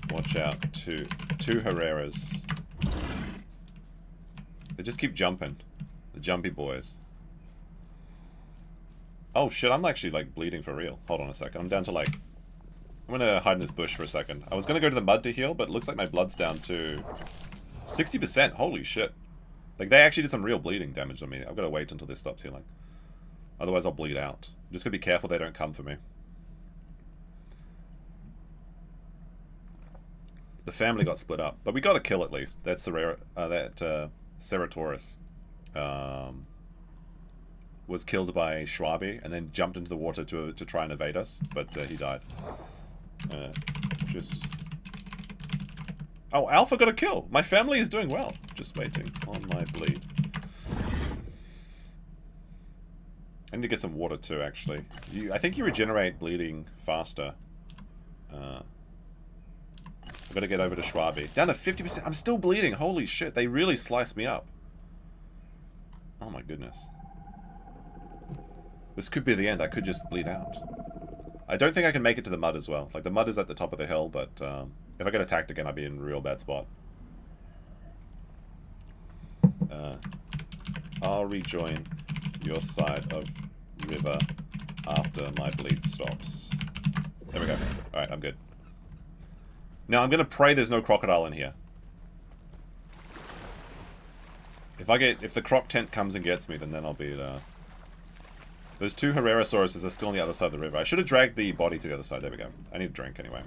Watch out. Two Herreras. They just keep jumping. The jumpy boys. Oh shit, I'm actually like bleeding for real. Hold on a second. I'm down to like... I'm gonna hide in this bush for a second. I was gonna go to the mud to heal, but it looks like my blood's down to 60%. Holy shit. Like, they actually did some real bleeding damage on me. I've gotta wait until this stops healing. Otherwise, I'll bleed out. I'm just gonna be careful they don't come for me. The family got split up, but we got a kill at least. That's Ceratosaurus. Was killed by Schwabi and then jumped into the water to try and evade us, but he died. Just Oh, Alpha got a kill. My family is doing well. Just waiting on my bleed. I need to get some water too, actually. I think you regenerate bleeding faster. I've got to get over to Schwabi. Down to 50%. I'm still bleeding. Holy shit. They really sliced me up. Oh my goodness. This could be the end. I could just bleed out. I don't think I can make it to the mud as well. Like, the mud is at the top of the hill, but if I get attacked again, I'll be in a real bad spot. I'll rejoin your side of river after my bleed stops. There we go. Alright, I'm good. Now, I'm going to pray there's no crocodile in here. If the croc tent comes and gets me, then I'll be those two Herrerasauruses are still on the other side of the river. I should have dragged the body to the other side. There we go. I need a drink anyway.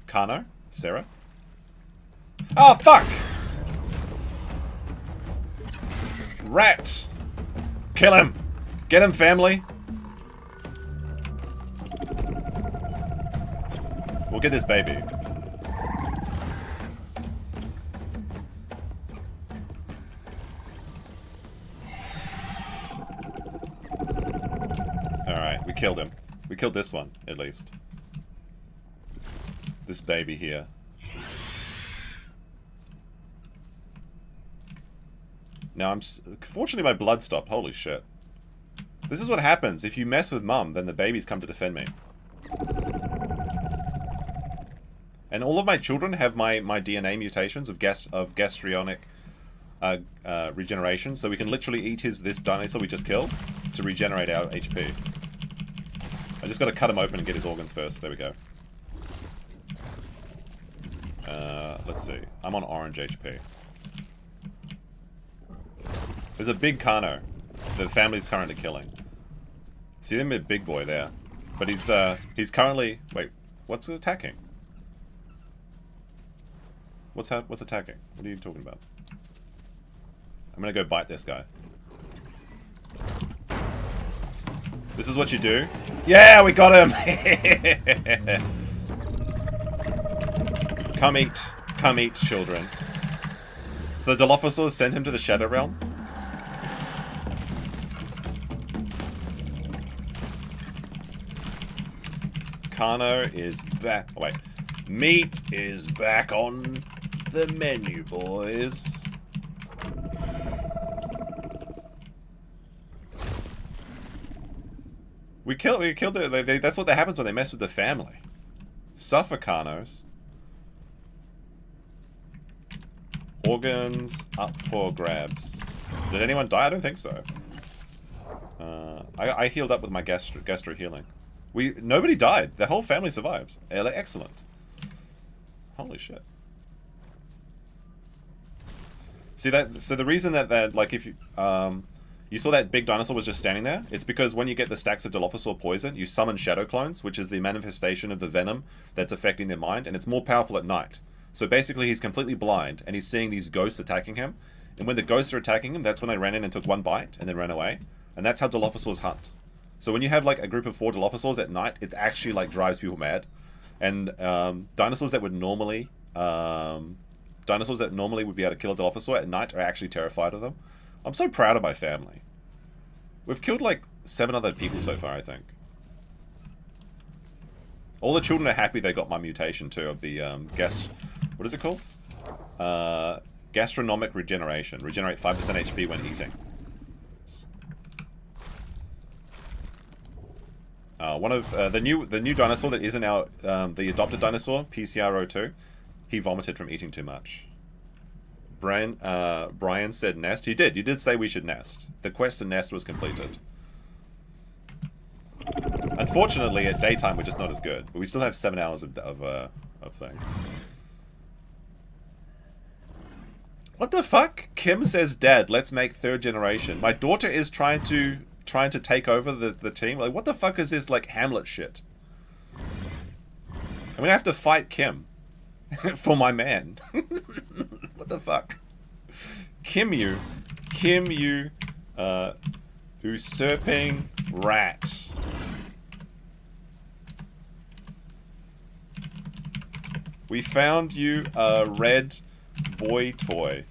Kano? Sarah? Oh, fuck! Rat! Kill him! Get him, family! We'll get this baby. Alright, we killed him. We killed this one, at least. This baby here. Now fortunately my blood stopped. Holy shit. This is what happens. If you mess with mum, then the babies come to defend me. And all of my children have my DNA mutations of gastrionic regeneration, so we can literally eat this dinosaur we just killed to regenerate our HP. I just got to cut him open and get his organs first. There we go. Let's see. I'm on orange HP. There's a big Kano. The family's currently killing. See them a big boy there, but he's currently. Wait, what's attacking? What's attacking? What are you talking about? I'm gonna go bite this guy. This is what you do? Yeah, we got him! Come eat, children. So the Dilophosaur sent him to the Shadow Realm? Kano is back. Oh, wait. Meat is back on the menu, boys. We killed it. That's what happens when they mess with the family. Suffer, Kanos. Organs up for grabs. Did anyone die? I don't think so. I healed up with my gastro healing. Nobody died. The whole family survived. Excellent. Holy shit. See that? So the reason that like if you you saw that big dinosaur was just standing there, it's because when you get the stacks of Dilophosaur poison, you summon shadow clones, which is the manifestation of the venom that's affecting their mind, and it's more powerful at night. So basically he's completely blind, and he's seeing these ghosts attacking him, and when the ghosts are attacking him, that's when they ran in and took one bite, and then ran away. And that's how Dilophosaurs hunt. So when you have like a group of 4 Dilophosaurs at night, it actually like drives people mad. And dinosaurs that normally would be able to kill a Dilophosaur at night are actually terrified of them. I'm so proud of my family. We've killed like 7 other people so far, I think. All the children are happy they got my mutation too of the what is it called? Gastronomic regeneration. Regenerate 5% HP when eating. One of the new dinosaur that isn't our the adopted dinosaur, PCRO2, he vomited from eating too much. Brian said nest. You did say we should nest. The quest to nest was completed. Unfortunately, at daytime we're just not as good, but we still have 7 hours of thing. What the fuck? Kim says, "Dad, let's make 3rd generation." My daughter is trying to take over the team. Like, what the fuck is this, like, Hamlet shit? I'm gonna have to fight Kim. For my man. What the fuck? Kim, you usurping rat. We found you a red boy toy.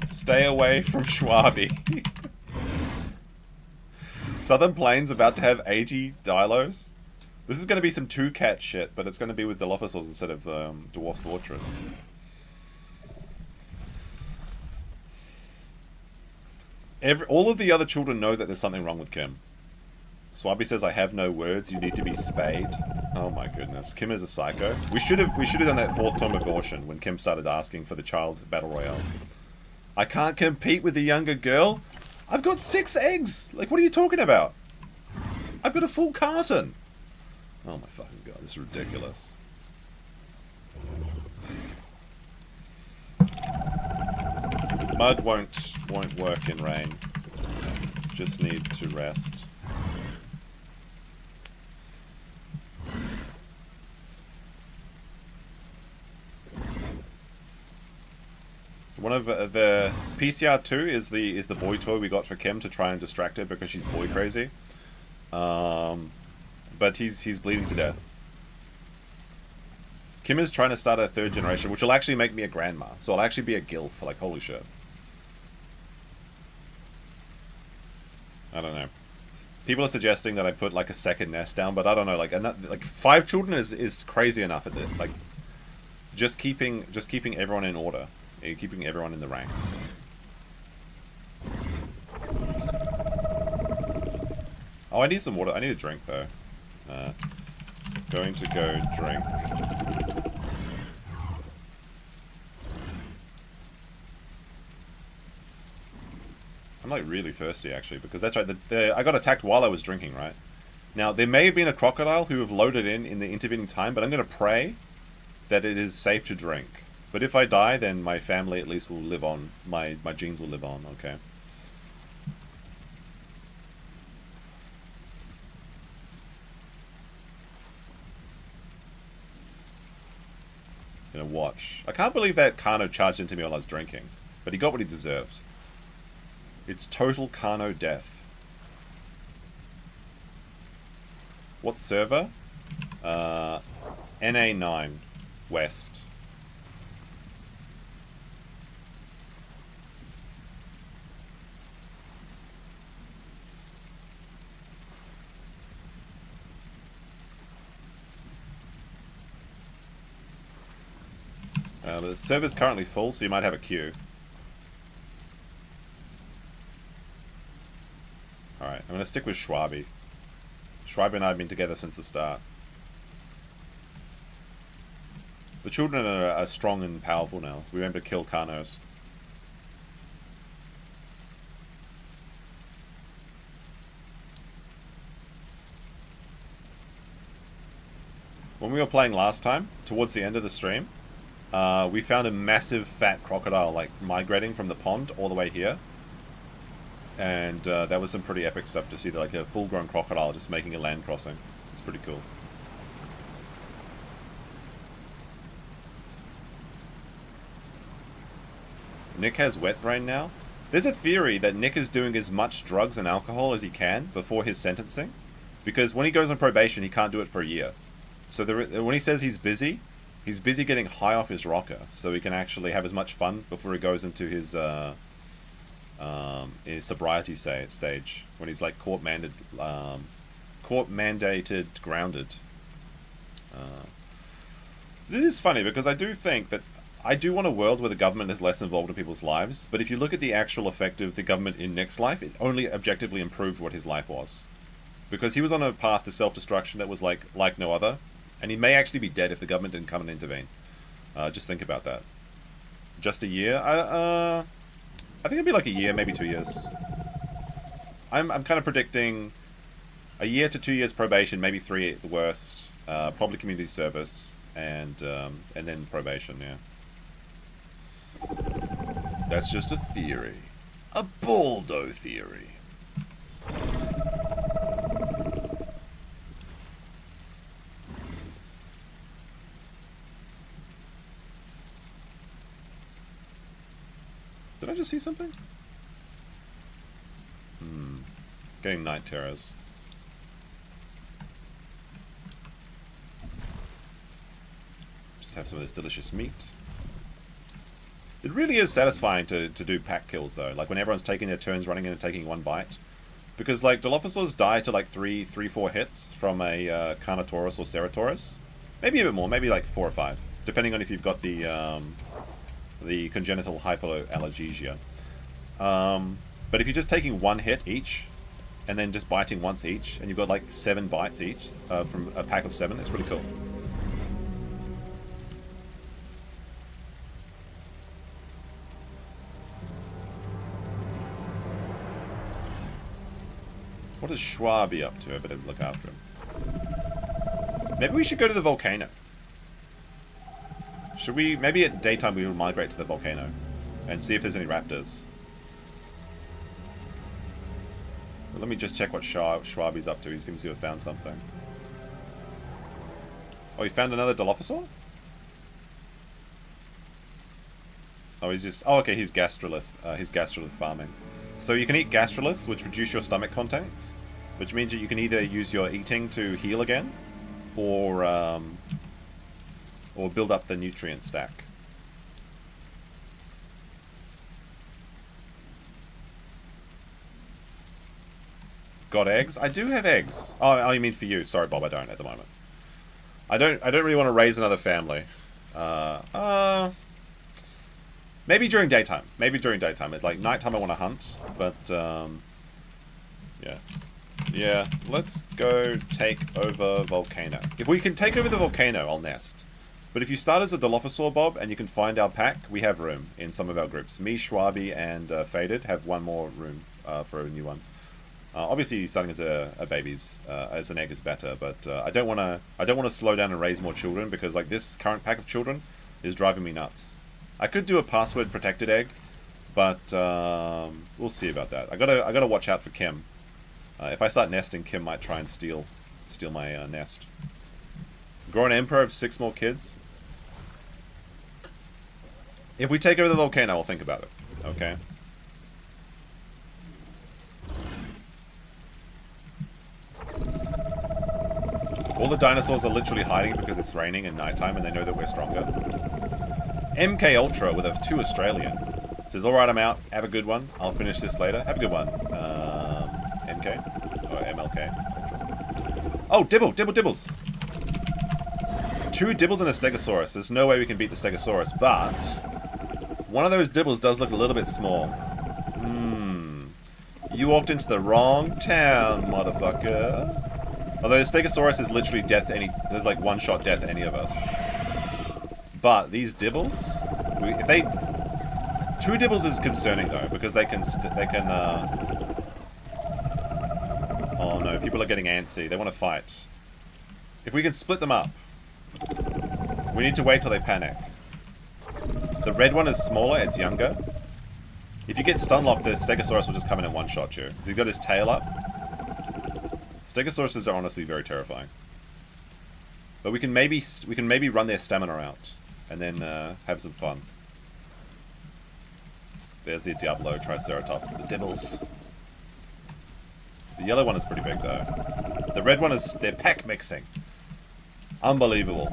Stay away from Schwabi. Southern Plains about to have 80 Dilos. This is going to be some two-cat shit, but it's going to be with Dilophosaurs instead of Dwarf Fortress. All of the other children know that there's something wrong with Kim. Swabby says, I have no words, you need to be spayed. Oh my goodness. Kim is a psycho. We should have done that fourth time abortion when Kim started asking for the child battle royale. I can't compete with the younger girl. I've got 6 eggs! Like, what are you talking about? I've got a full carton! Oh my fucking god, this is ridiculous. Mud won't work in rain. Just need to rest. One of the PCR2 is the boy toy we got for Kim to try and distract her because she's boy crazy. But he's bleeding to death. Kim is trying to start a 3rd generation, which will actually make me a grandma. So I'll actually be a gilf. Like, holy shit. I don't know. People are suggesting that I put like a 2nd nest down, but I don't know. Like 5 children is crazy enough at it. Like, just keeping everyone in order. Keeping everyone in the ranks. Oh, I need some water. I need a drink, though. Going to go drink. I'm like really thirsty, actually, because that's right. I got attacked while I was drinking, right? Now, there may have been a crocodile who have loaded in the intervening time, but I'm going to pray that it is safe to drink. But if I die, then my family at least will live on. My genes will live on, okay? Gonna watch. I can't believe that Kano charged into me while I was drinking. But he got what he deserved. It's total Kano death. What server? NA9 West. The server's currently full, so you might have a queue. Alright, I'm going to stick with Schwabi. Schwabi and I have been together since the start. The children are strong and powerful now. We aim to kill Carnos. When we were playing last time, towards the end of the stream, we found a massive fat crocodile like migrating from the pond all the way here. And that was some pretty epic stuff to see, like a full-grown crocodile just making a land crossing. It's pretty cool. Nick has wet brain now. There's a theory that Nick is doing as much drugs and alcohol as he can before his sentencing. Because when he goes on probation, he can't do it for a year. So when he says he's busy getting high off his rocker, so he can actually have as much fun before he goes into his sobriety stage, when he's like court-mandated grounded. It is funny, because I do think that I do want a world where the government is less involved in people's lives, but if you look at the actual effect of the government in Nick's life, it only objectively improved what his life was. Because he was on a path to self-destruction that was like no other. And he may actually be dead if the government didn't come and intervene. Just think about that. Just a year? I think it'd be like a year, maybe 2 years. I'm kind of predicting a year to 2 years probation, maybe 3 at the worst. Probably community service, and then probation, yeah. That's just a theory. A Baldo theory. Did I just see something? Getting night terrors. Just have some of this delicious meat. It really is satisfying to do pack kills, though. Like, when everyone's taking their turns running in and taking one bite. Because, like, Dilophosaurs die to, like, 4 hits from a Carnotaurus or Ceratosaurus. Maybe a bit more. Maybe, like, 4 or 5. Depending on if you've got the congenital hypoallergesia. But if you're just taking 1 hit each, and then just biting once each, and you've got, like, 7 bites each from a pack of 7, it's really cool. What is Schwabi up to? I better look after him. Maybe we should go to the volcano. Should we? Maybe at daytime we will migrate to the volcano and see if there's any raptors. Well, let me just check what Schwabi's up to. He seems to have found something. Oh, he found another Dilophosaur? Oh, he's just... Oh, okay, he's gastrolith. He's gastrolith farming. So you can eat gastroliths, which reduce your stomach contents, which means that you can either use your eating to heal again, or build up the nutrient stack. Got eggs? I do have eggs. Oh, you mean for you? Sorry, Bob, I don't at the moment. I don't really want to raise another family. Maybe during daytime. Maybe during daytime. At like nighttime I want to hunt, but yeah. Yeah, let's go take over volcano. If we can take over the volcano, I'll nest. But if you start as a Dilophosaur, Bob, and you can find our pack, we have room in some of our groups. Me, Schwabi, and Faded have one more room for a new one. Obviously, starting as a baby's as an egg is better, but I don't want to slow down and raise more children because like this current pack of children is driving me nuts. I could do a password protected egg, but we'll see about that. I gotta watch out for Kim. If I start nesting, Kim might try and steal my nest. Grow an emperor of 6 more kids. If we take over the volcano, I'll think about it. Okay. All the dinosaurs are literally hiding because it's raining and nighttime and they know that we're stronger. MK Ultra with a 2 Australian. Says, alright, I'm out. Have a good one. I'll finish this later. Have a good one. MK? Or MLK? Oh, Dibbles! 2 Dibbles and a Stegosaurus. There's no way we can beat the Stegosaurus, but one of those Dibbles does look a little bit small. You walked into the wrong town, motherfucker. Although the Stegosaurus is literally death to any... There's like one-shot death to any of us. But these Dibbles... if they... 2 Dibbles is concerning though, because they can... Oh no, people are getting antsy. They want to fight. If we can split them up... We need to wait till they panic. The red one is smaller, it's younger. If you get stun locked, the Stegosaurus will just come in and one-shot you. He's got his tail up. Stegosauruses are honestly very terrifying. But we can maybe run their stamina out and then have some fun. There's the Diablo Triceratops, the Dibbles. The yellow one is pretty big though. The red one is they're pack mixing. Unbelievable.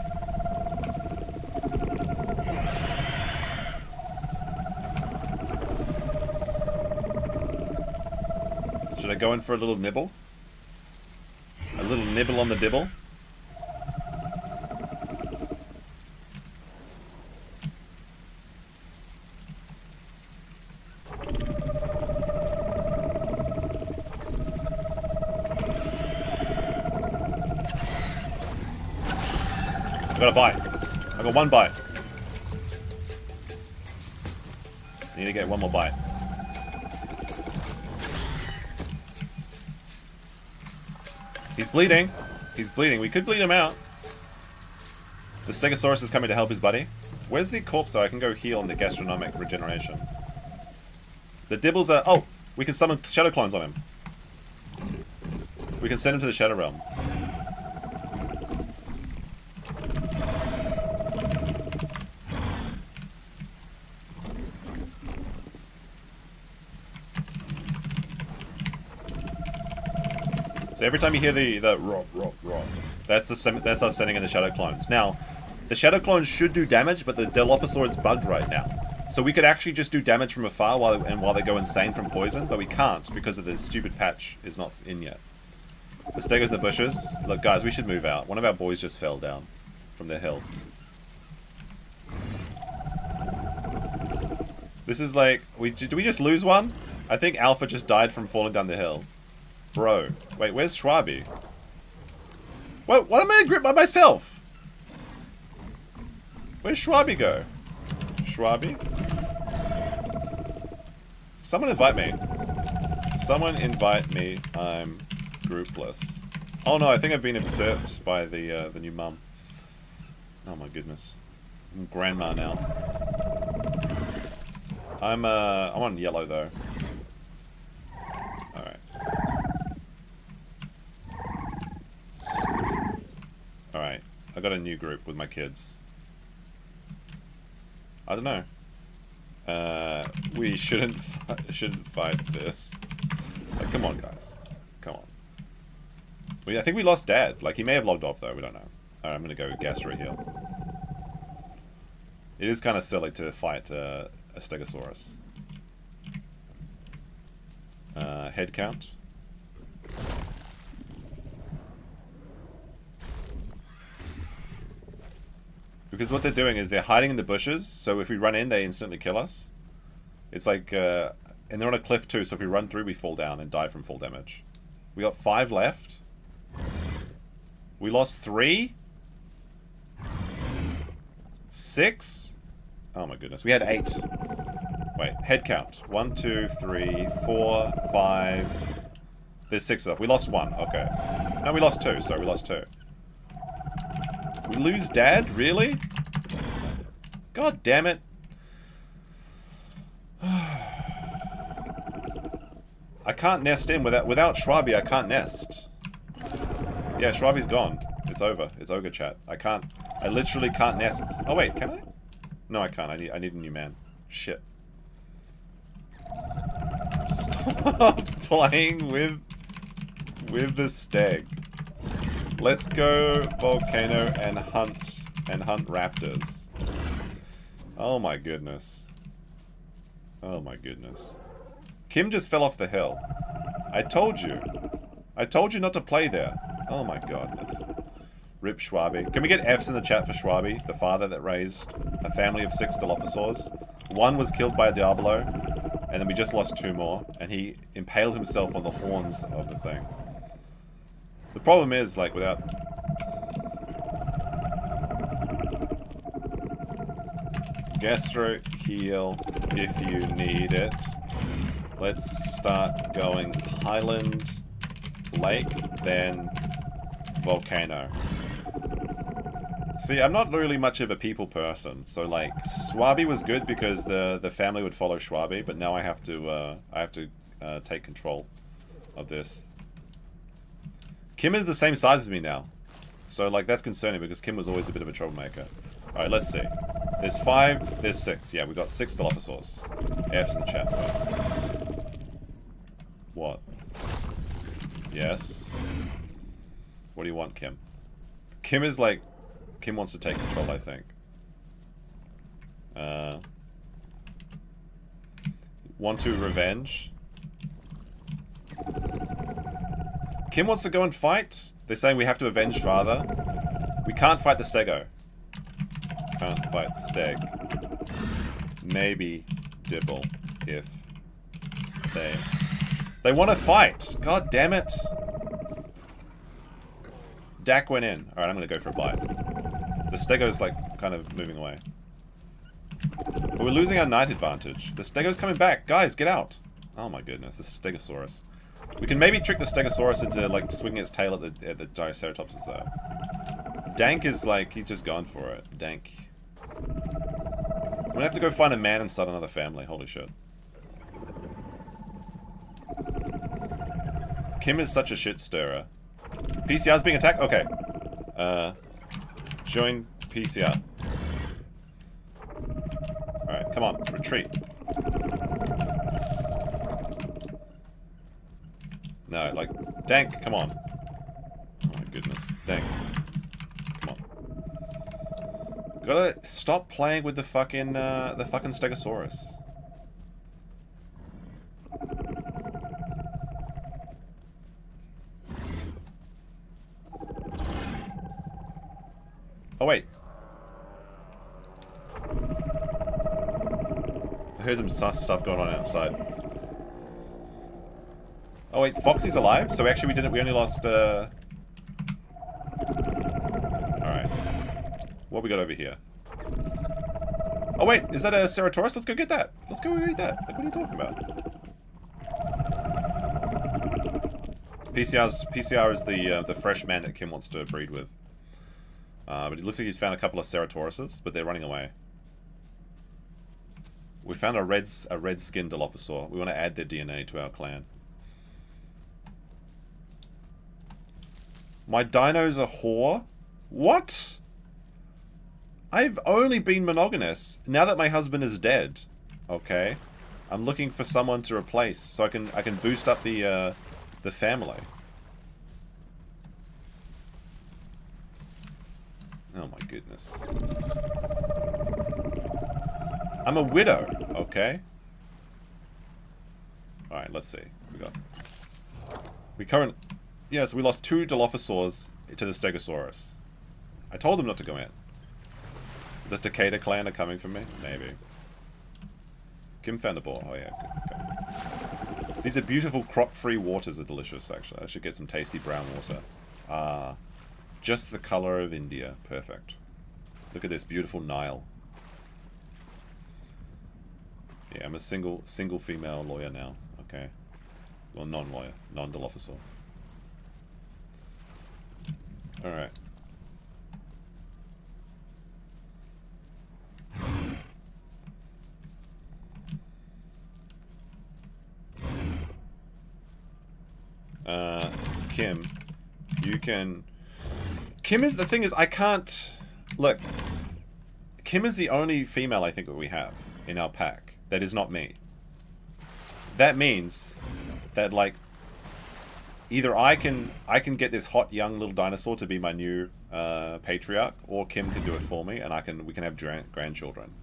Should I go in for a little nibble? A little nibble on the dibble? I got a bite. I got 1 bite. I need to get 1 more bite. He's bleeding. He's bleeding. We could bleed him out. The Stegosaurus is coming to help his buddy. Where's the corpse so I can go heal in the gastronomic regeneration? The Dibbles are... Oh! We can summon Shadow Clones on him. We can send him to the Shadow Realm. So every time you hear the raw, that's us sending in the Shadow Clones. Now, The Shadow Clones should do damage, but the Dilophosaur is bugged right now. So we could actually just do damage from afar while they go insane from poison, but we can't because of the stupid patch is not in yet. The Stego's in the bushes. Look, guys, we should move out. One of our boys just fell down from the hill. This is like... Did we just lose one? I think Alpha just died from falling down the hill. Bro. Wait, where's Schwabi? What am I in a grip by myself? Where's Schwabi go? Schwabi? Someone invite me. Someone invite me. I'm groupless. Oh no, I think I've been usurped by the new mum. Oh my goodness. I'm grandma now. I'm on yellow though. Alright. Alright. I got a new group with my kids. I don't know. We shouldn't fight this. Like, come on, guys. Come on. I think we lost Dad. Like, he may have logged off, though. We don't know. Alright, I'm gonna go gas right here. It is kind of silly to fight a Stegosaurus. Head count. Because what they're doing is they're hiding in the bushes, so if we run in, they instantly kill us. It's like, and they're on a cliff too, so if we run through, we fall down and die from full damage. We got 5 left. We lost 3? 6? Oh my goodness, we had 8. Wait, head count. 1, 2, 3, 4, 5. There's 6 left. We lost 1, okay. No, we lost 2, sorry, we lost 2. We lose Dad? Really? God damn it. I can't nest in without Schwabi, I can't nest. Yeah, Schwabi's gone. It's over. It's ogre chat. I literally can't nest. Oh wait, can I? No, I can't. I need a new man. Shit. Stop playing with the stag. Let's go volcano and hunt raptors. Oh my goodness. Oh my goodness. Kim just fell off the hill. I told you. I told you not to play there. Oh my goodness. Rip Schwabi. Can we get Fs in the chat for Schwabi, the father that raised a family of 6 Dilophosaurs? 1 was killed by a Diablo, and then we just lost 2 more, and he impaled himself on the horns of the thing. The problem is, like, without... Gastro heal if you need it. Let's start going Highland, Lake, then Volcano. See, I'm not really much of a people person, so like Schwabi was good because the family would follow Schwabi, but now I have to take control of this. Kim is the same size as me now, so like that's concerning because Kim was always a bit of a troublemaker. All right, let's see. There's 5, there's 6. Yeah, we got 6 Dilophosaurs. F's in the chat, please. What? Yes. What do you want, Kim? Kim is like... Kim wants to take control, I think. Want to revenge? Kim wants to go and fight? They're saying we have to avenge father. We can't fight the Stego. Can't fight Steg. Maybe Dibble if they want to fight. God damn it. Dak went in. Alright, I'm gonna go for a bite. The Stego's like kind of moving away. But we're losing our night advantage. The Stego's coming back. Guys, get out. Oh my goodness, this Stegosaurus. We can maybe trick the Stegosaurus into like swinging its tail at the Triceratopses though. Dank is like, he's just going for it. Dank. I'm gonna have to go find a man and start another family. Holy shit. Kim is such a shit stirrer. PCR's being attacked? Okay. Join PCR. Alright, come on. Retreat. No, like, Dank, come on. Oh my goodness. Dank. Come on. Gotta stop playing with the fucking Stegosaurus. Oh wait. I heard some sus stuff going on outside. Oh wait, Foxy's alive? So actually we only lost Alright. What we got over here? Oh wait, is that a Ceratosaurus? Let's go get that. Let's go eat that. Like, what are you talking about? PCR is the fresh man that Kim wants to breed with. But it looks like he's found a couple of Ceratauruses, but they're running away. We found a red-skinned Dilophosaur. We want to add their DNA to our clan. My dino's a whore? What? I've only been monogamous now that my husband is dead. Okay, I'm looking for someone to replace so I can boost up the family. Oh my goodness. I'm a widow, okay? Alright, let's see. Yes, we lost 2 Dilophosaurs to the Stegosaurus. I told them not to go in. The Takeda clan are coming for me? Maybe. Kim found a ball. Oh yeah, good. Okay. These are beautiful crop-free waters are delicious, actually. I should get some tasty brown water. Ah. Just the color of India. Perfect. Look at this beautiful Nile. Yeah, I'm a single female lawyer now. Okay. Well, non-lawyer. Non-Dilophosaur. Alright. Kim. You can... Kim is... The thing is, I can't... Look. Kim is the only female I think that we have in our pack that is not me. That means that, like, either I can get this hot young little dinosaur to be my new patriarch, or Kim can do it for me, and we can have grandchildren.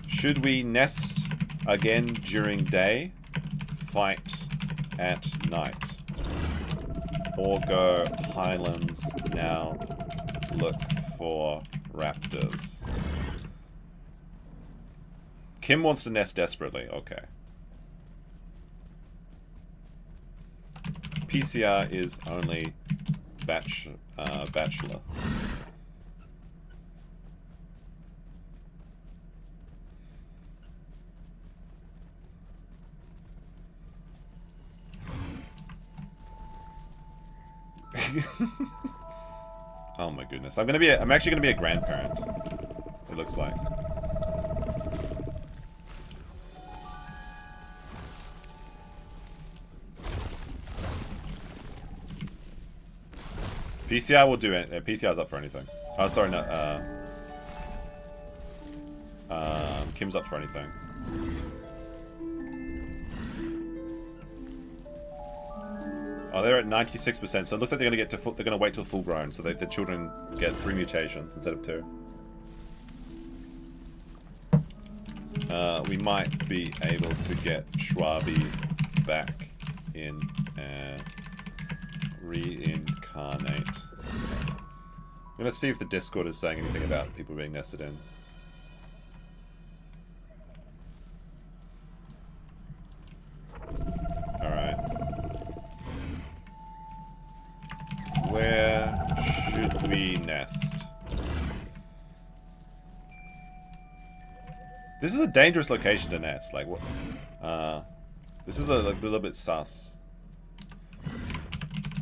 Should we nest again during day, fight at night, or go highlands now, look for raptors? Kim wants to nest desperately. Okay. PCR is only bachelor. Oh my goodness. I'm actually gonna be a grandparent. It looks like. PCR will do it. PCR's up for anything. Oh, sorry, no. Kim's up for anything. Oh, they're at 96%, so it looks like they're gonna they're gonna wait till full grown, so the children get 3 mutations instead of 2. We might be able to get Schwabi back in reincarnate. I'm gonna see if the Discord is saying anything about people being nested in. Alright. Where should we nest? This is a dangerous location to nest. Like, what? This is a little bit sus.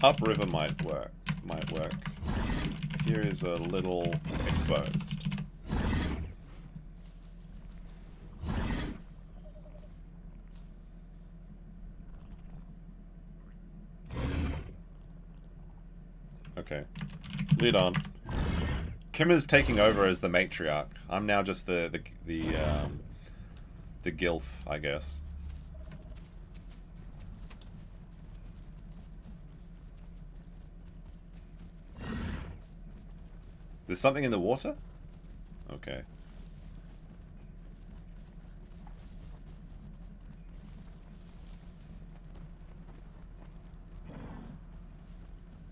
Upriver might work. Here is a little exposed. Okay. Lead on. Kim is taking over as the matriarch. I'm now just the gilf, I guess. There's something in the water? Okay.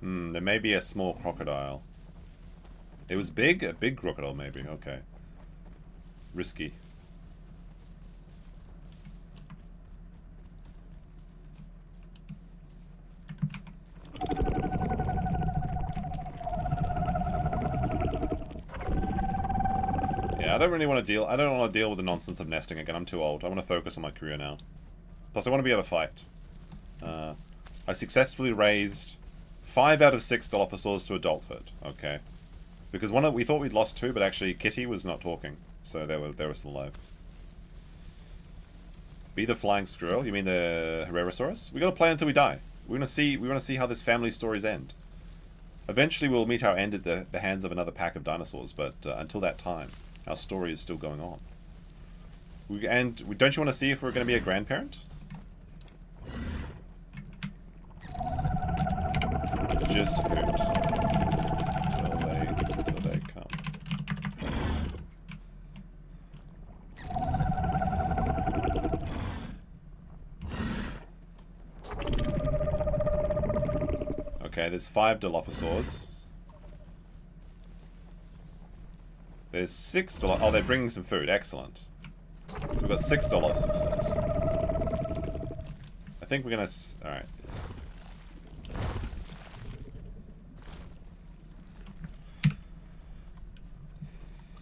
There may be a small crocodile. It was big? A big crocodile, maybe. Okay. Risky. Yeah, I don't really want to deal... I don't want to deal with the nonsense of nesting again. I'm too old. I want to focus on my career now. Plus, I want to be able to fight. I successfully raised 5 out of 6 Dilophosaurs to adulthood. Okay. Because we thought we'd lost 2, but actually Kitty was not talking. So they were still alive. Be the flying squirrel? You mean the Herbivore? We gotta play until we die. We want to see how this family stories end. Eventually we'll meet our end at the hands of another pack of dinosaurs, but until that time, our story is still going on. Don't you want to see if we're going to be a grandparent? Just a hoot. Till they come. Okay, there's 5 Dilophosaurs. There's 6 oh, they're bringing some food. Excellent. So we've got 6 Dilophosaurs. I think we're gonna... Alright.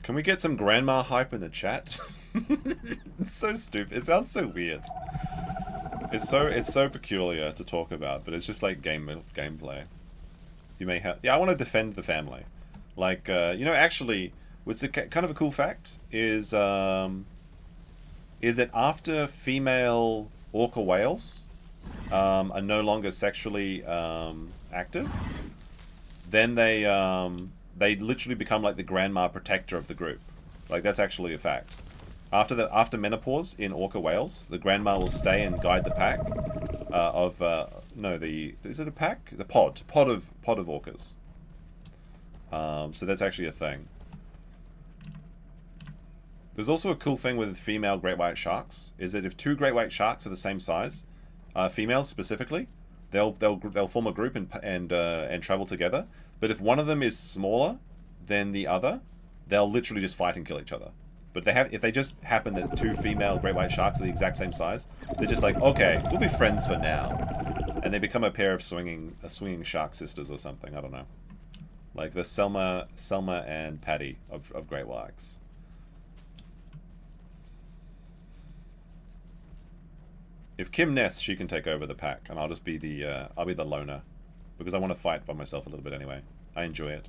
Can we get some grandma hype in the chat? It's so stupid. It sounds so weird. It's so peculiar to talk about, but it's just like gameplay. You may have... Yeah, I want to defend the family. Like, you know, actually, what's kind of a cool fact is that after female orca whales are no longer sexually active, then they literally become like the grandma protector of the group. Like, that's actually a fact. After menopause in orca whales, the grandma will stay and guide the pack is it a pack? The pod of orcas. So that's actually a thing. There's also a cool thing with female great white sharks, is that if 2 great white sharks are the same size, females specifically, they'll form a group and travel together. But if one of them is smaller than the other, they'll literally just fight and kill each other. But if they just happen that 2 female great white sharks are the exact same size, they're just like, okay, we'll be friends for now, and they become a pair of swinging shark sisters or something. I don't know, like the Selma and Patty of great whites. If Kim nests, she can take over the pack, and I'll just be I'll be the loner, because I want to fight by myself a little bit anyway. I enjoy it,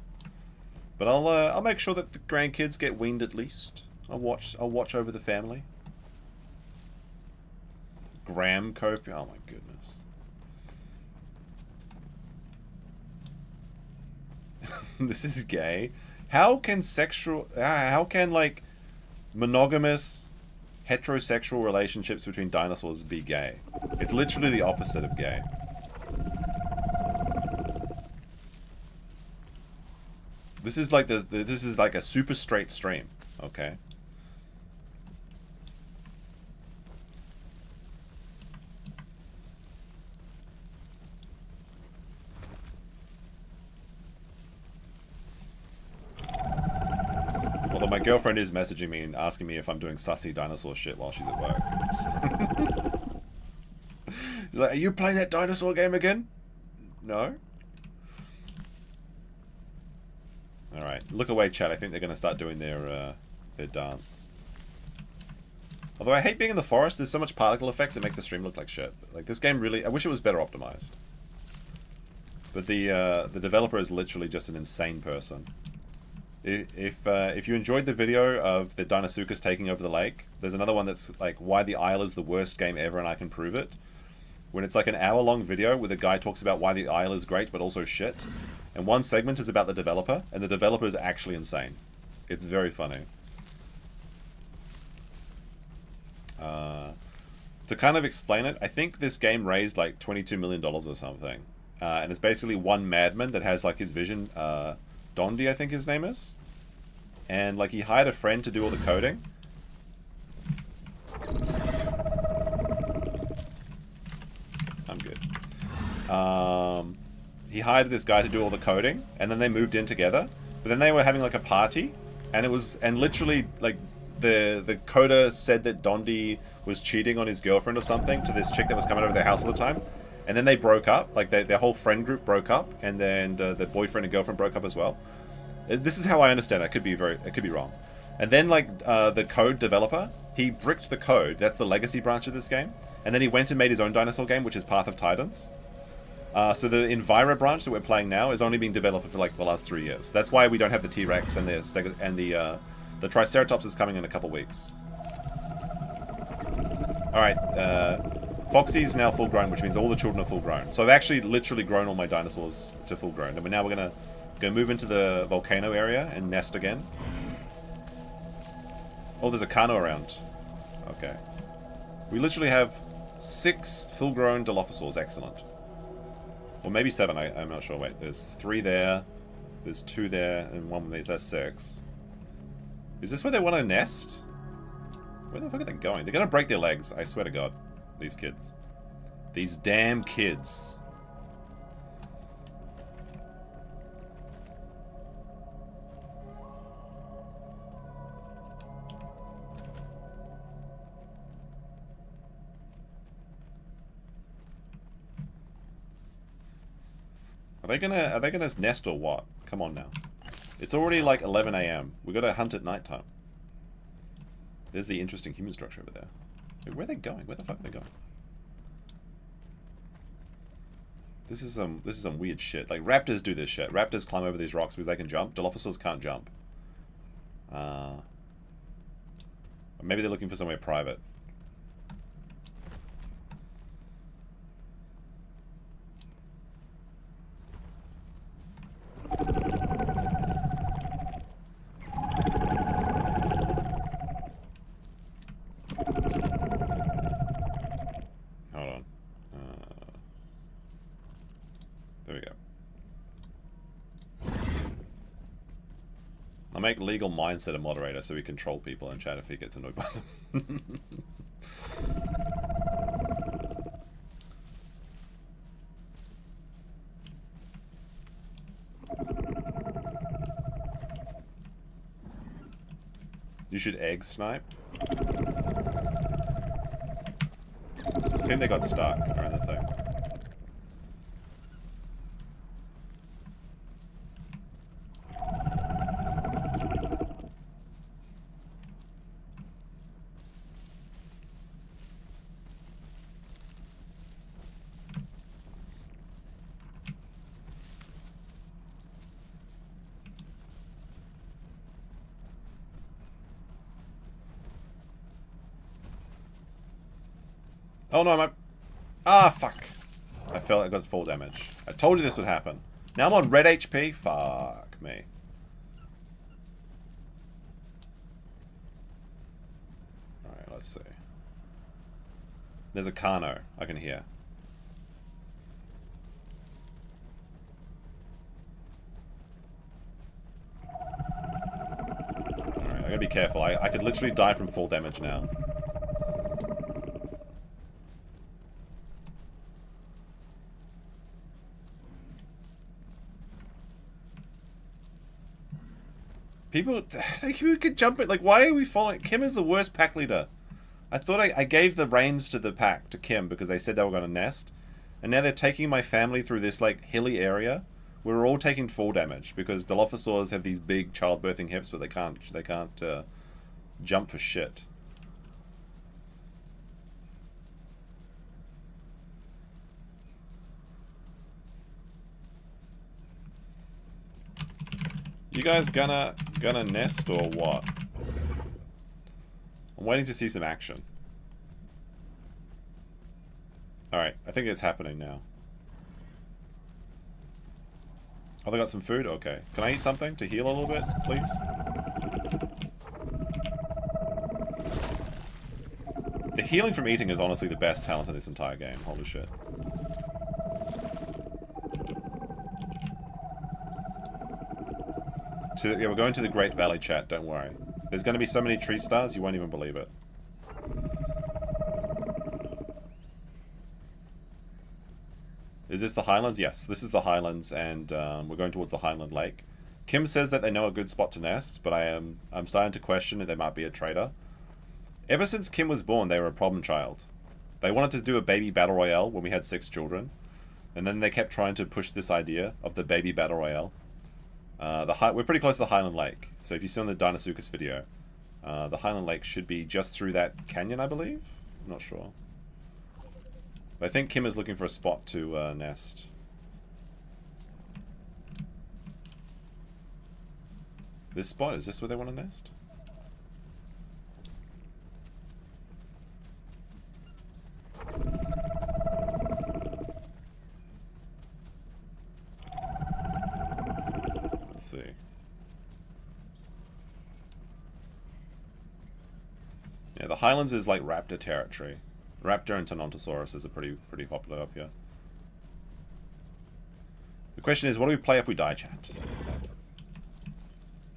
but I'll make sure that the grandkids get weaned at least. I'll watch over the family. Graham Copium. Oh my goodness. This is gay. How can like monogamous heterosexual relationships between dinosaurs be gay? It's literally the opposite of gay. This is like a super straight stream, okay? Although my girlfriend is messaging me and asking me if I'm doing sussy dinosaur shit while she's at work. She's like, are you playing that dinosaur game again? No? Alright, look away, chat. I think they're going to start doing their dance. Although I hate being in the forest. There's so much particle effects, it makes the stream look like shit. Like, this game really... I wish it was better optimized. But the developer is literally just an insane person. If you enjoyed the video of the Dinosaurus taking over the lake, there's another one that's like why the Isle is the worst game ever and I can prove it. When it's like an hour-long video where the guy talks about why the Isle is great but also shit. And one segment is about the developer, and the developer is actually insane. It's very funny. To kind of explain it, I think this game raised like $22 million or something. And it's basically one madman that has like his vision Dondi, I think his name is. And, like, he hired a friend to do all the coding. I'm good. He hired this guy to do all the coding, and then they moved in together. But then they were having, like, a party, and it was... And literally, like, the coder said that Dondi was cheating on his girlfriend or something to this chick that was coming over their house all the time. And then they broke up. Like, their whole friend group broke up, and then the boyfriend and girlfriend broke up as well. This is how I understand it. It could be wrong. And then, like, the code developer, he bricked the code. That's the legacy branch of this game. And then he went and made his own dinosaur game, which is Path of Titans. So the Enviro branch that we're playing now is only being developed for, like, the last 3 years. That's why we don't have the T-Rex and the Triceratops is coming in a couple weeks. Alright, Foxy's now full grown, which means all the children are full grown. So I've actually literally grown all my dinosaurs to full grown. And now we're gonna go move into the volcano area and nest again. Oh, there's a Kano around. Okay. We literally have 6 full-grown Dilophosaurs. Excellent. Or maybe 7, I'm not sure. Wait, there's 3 there. There's 2 there, and 1 there. That's 6. Is this where they want to nest? Where the fuck are they going? They're gonna break their legs, I swear to God. These kids. These damn kids. Are they gonna nest or what? Come on now. It's already like 11 AM. We gotta hunt at nighttime. There's the interesting human structure over there. Wait, where are they going? Where the fuck are they going? This is some weird shit. Like, raptors do this shit. Raptors climb over these rocks because they can jump. Dilophosaurs can't jump. Maybe they're looking for somewhere private. Hold on. There we go. I'll make legal mindset a moderator so we can troll people in chat if he gets annoyed by them. You should egg snipe. I think they got stuck around the thing. Oh no, my... Ah, fuck. I got full damage. I told you this would happen. Now I'm on red HP? Fuck me. Alright, let's see. There's a Kano I can hear. Alright, I gotta be careful. I could literally die from full damage now. People could jump it. Like, why are we following? Kim is the worst pack leader. I thought I gave the reins to the pack to Kim because they said they were going to nest. And now they're taking my family through this, like, hilly area. We're all taking full damage because Dilophosaurs have these big childbirthing hips, but they can't jump for shit. You guys gonna nest or what? I'm waiting to see some action. Alright, I think it's happening now. Oh, they got some food? Okay. Can I eat something to heal a little bit, please? The healing from eating is honestly the best talent in this entire game. Holy shit. Yeah, we're going to the Great Valley, chat. Don't worry. There's going to be so many tree stars, you won't even believe it. Is this the Highlands? Yes, this is the Highlands, and we're going towards the Highland Lake. Kim says that they know a good spot to nest, but I'm starting to question if they might be a traitor. Ever since Kim was born, they were a problem child. They wanted to do a baby battle royale when we had 6 children, and then they kept trying to push this idea of the baby battle royale. We're pretty close to the Highland Lake, so if you see on the Dinosaurus video, the Highland Lake should be just through that canyon, I believe? I'm not sure. I think Kim is looking for a spot to nest. This spot? Is this where they want to nest? Let's see. Yeah, the Highlands is like raptor territory. Raptor and Tontosaurus are pretty popular up here. The question is, what do we play if we die, chat?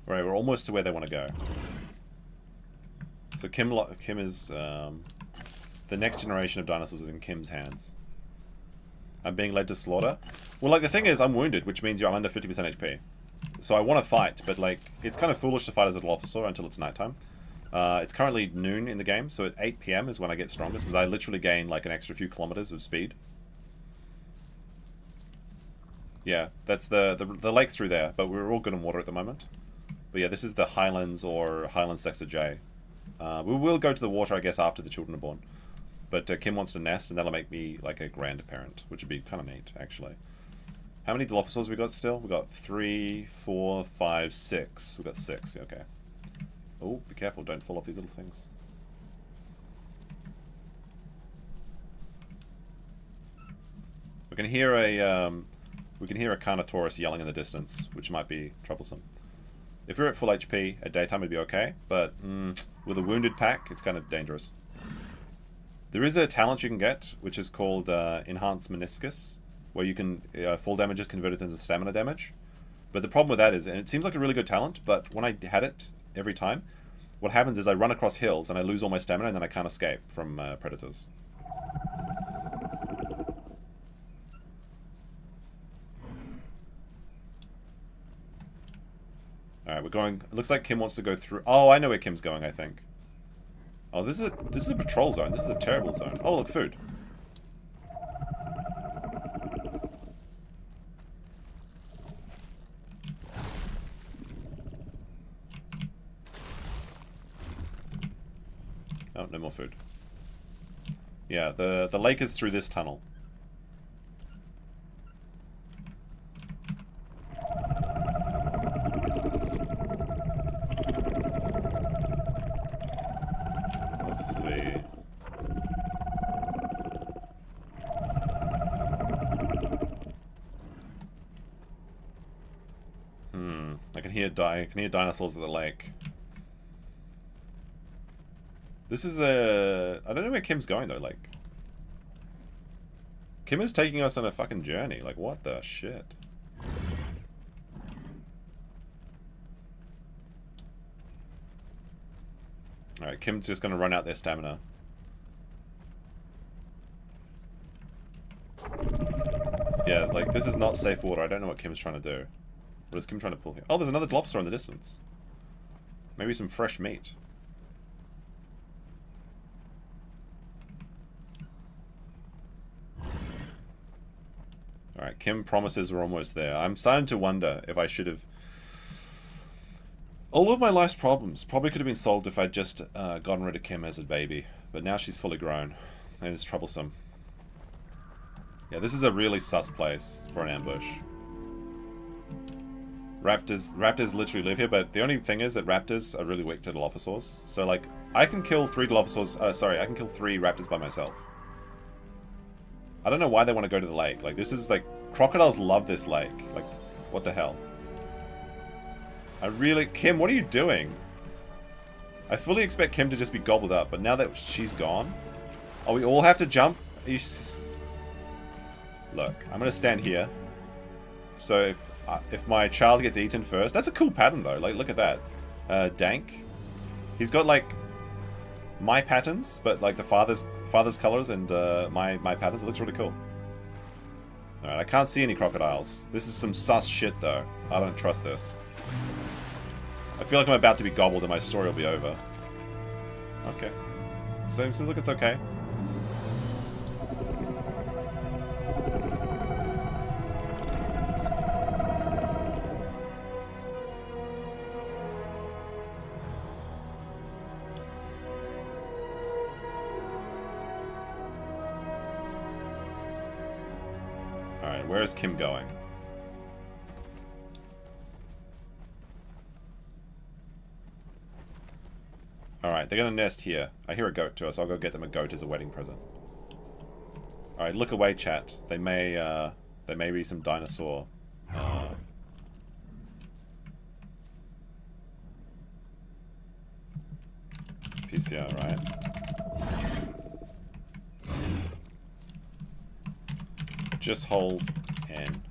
Right, we're almost to where they want to go. So Kim is the next generation of dinosaurs is in Kim's hands. I'm being led to slaughter. Well, like the thing is, I'm wounded, which means I'm under 50% HP. So I want to fight, but like it's kind of foolish to fight as a Dilophosaur until it's nighttime. It's currently noon in the game, so at 8 PM is when I get strongest, because I literally gain like an extra few kilometers of speed. Yeah, that's the lake's through there, but we're all good in water at the moment. But yeah, this is the Highlands or Highlands Sector J. We will go to the water, I guess, after the children are born. But Kim wants to nest, and that'll make me like a grandparent, which would be kind of neat, actually. How many Dilophosaurs we got still? We got 3, 4, 5, 6. We got 6. Okay. Oh, be careful! Don't fall off these little things. We can hear a Carnotaurus yelling in the distance, which might be troublesome. If we're at full HP at daytime, it'd be okay, but with a wounded pack, it's kind of dangerous. There is a talent you can get, which is called Enhanced Meniscus, where you can fall damage is converted into stamina damage. But the problem with that is, and it seems like a really good talent, but when I had it every time, what happens is I run across hills and I lose all my stamina, and then I can't escape from predators. Alright, we're going... It looks like Kim wants to go through... Oh, I know where Kim's going, I think. Oh, this is a patrol zone. This is a terrible zone. Oh, look, food. Oh, no more food. Yeah, the lake is through this tunnel. Let's see. I can hear dinosaurs at the lake. This is a... I don't know where Kim's going, though, like... Kim is taking us on a fucking journey. Like, what the shit? Alright, Kim's just gonna run out their stamina. Yeah, like, this is not safe water. I don't know what Kim's trying to do. What is Kim trying to pull here? Oh, there's another Dilophosaur in the distance. Maybe some fresh meat. Alright, Kim promises we're almost there. I'm starting to wonder if I should have... All of my life's problems probably could have been solved if I'd just gotten rid of Kim as a baby. But now she's fully grown, and it's troublesome. Yeah, this is a really sus place for an ambush. Raptors literally live here, but the only thing is that raptors are really weak to Dilophosaurs. So, like, I can kill 3 Dilophosaurs... sorry, I can kill 3 raptors by myself. I don't know why they want to go to the lake. Like, this is, like... Crocodiles love this lake. Like, what the hell? I really... Kim, what are you doing? I fully expect Kim to just be gobbled up, but now that she's gone... Oh, we all have to jump? Look, I'm going to stand here. So if if my child gets eaten first. That's a cool pattern though. Like, look at that. Dank. He's got like my patterns, but like the father's colors and my patterns. It looks really cool. Alright, I can't see any crocodiles. This is some sus shit though. I don't trust this. I feel like I'm about to be gobbled and my story will be over. Okay. So it seems like it's okay. Alright, where is Kim going? Alright, they're gonna nest here. I hear a goat too, so I'll go get them a goat as a wedding present. Alright, look away, chat. They may be some dinosaur. PCR, right? Just hold N.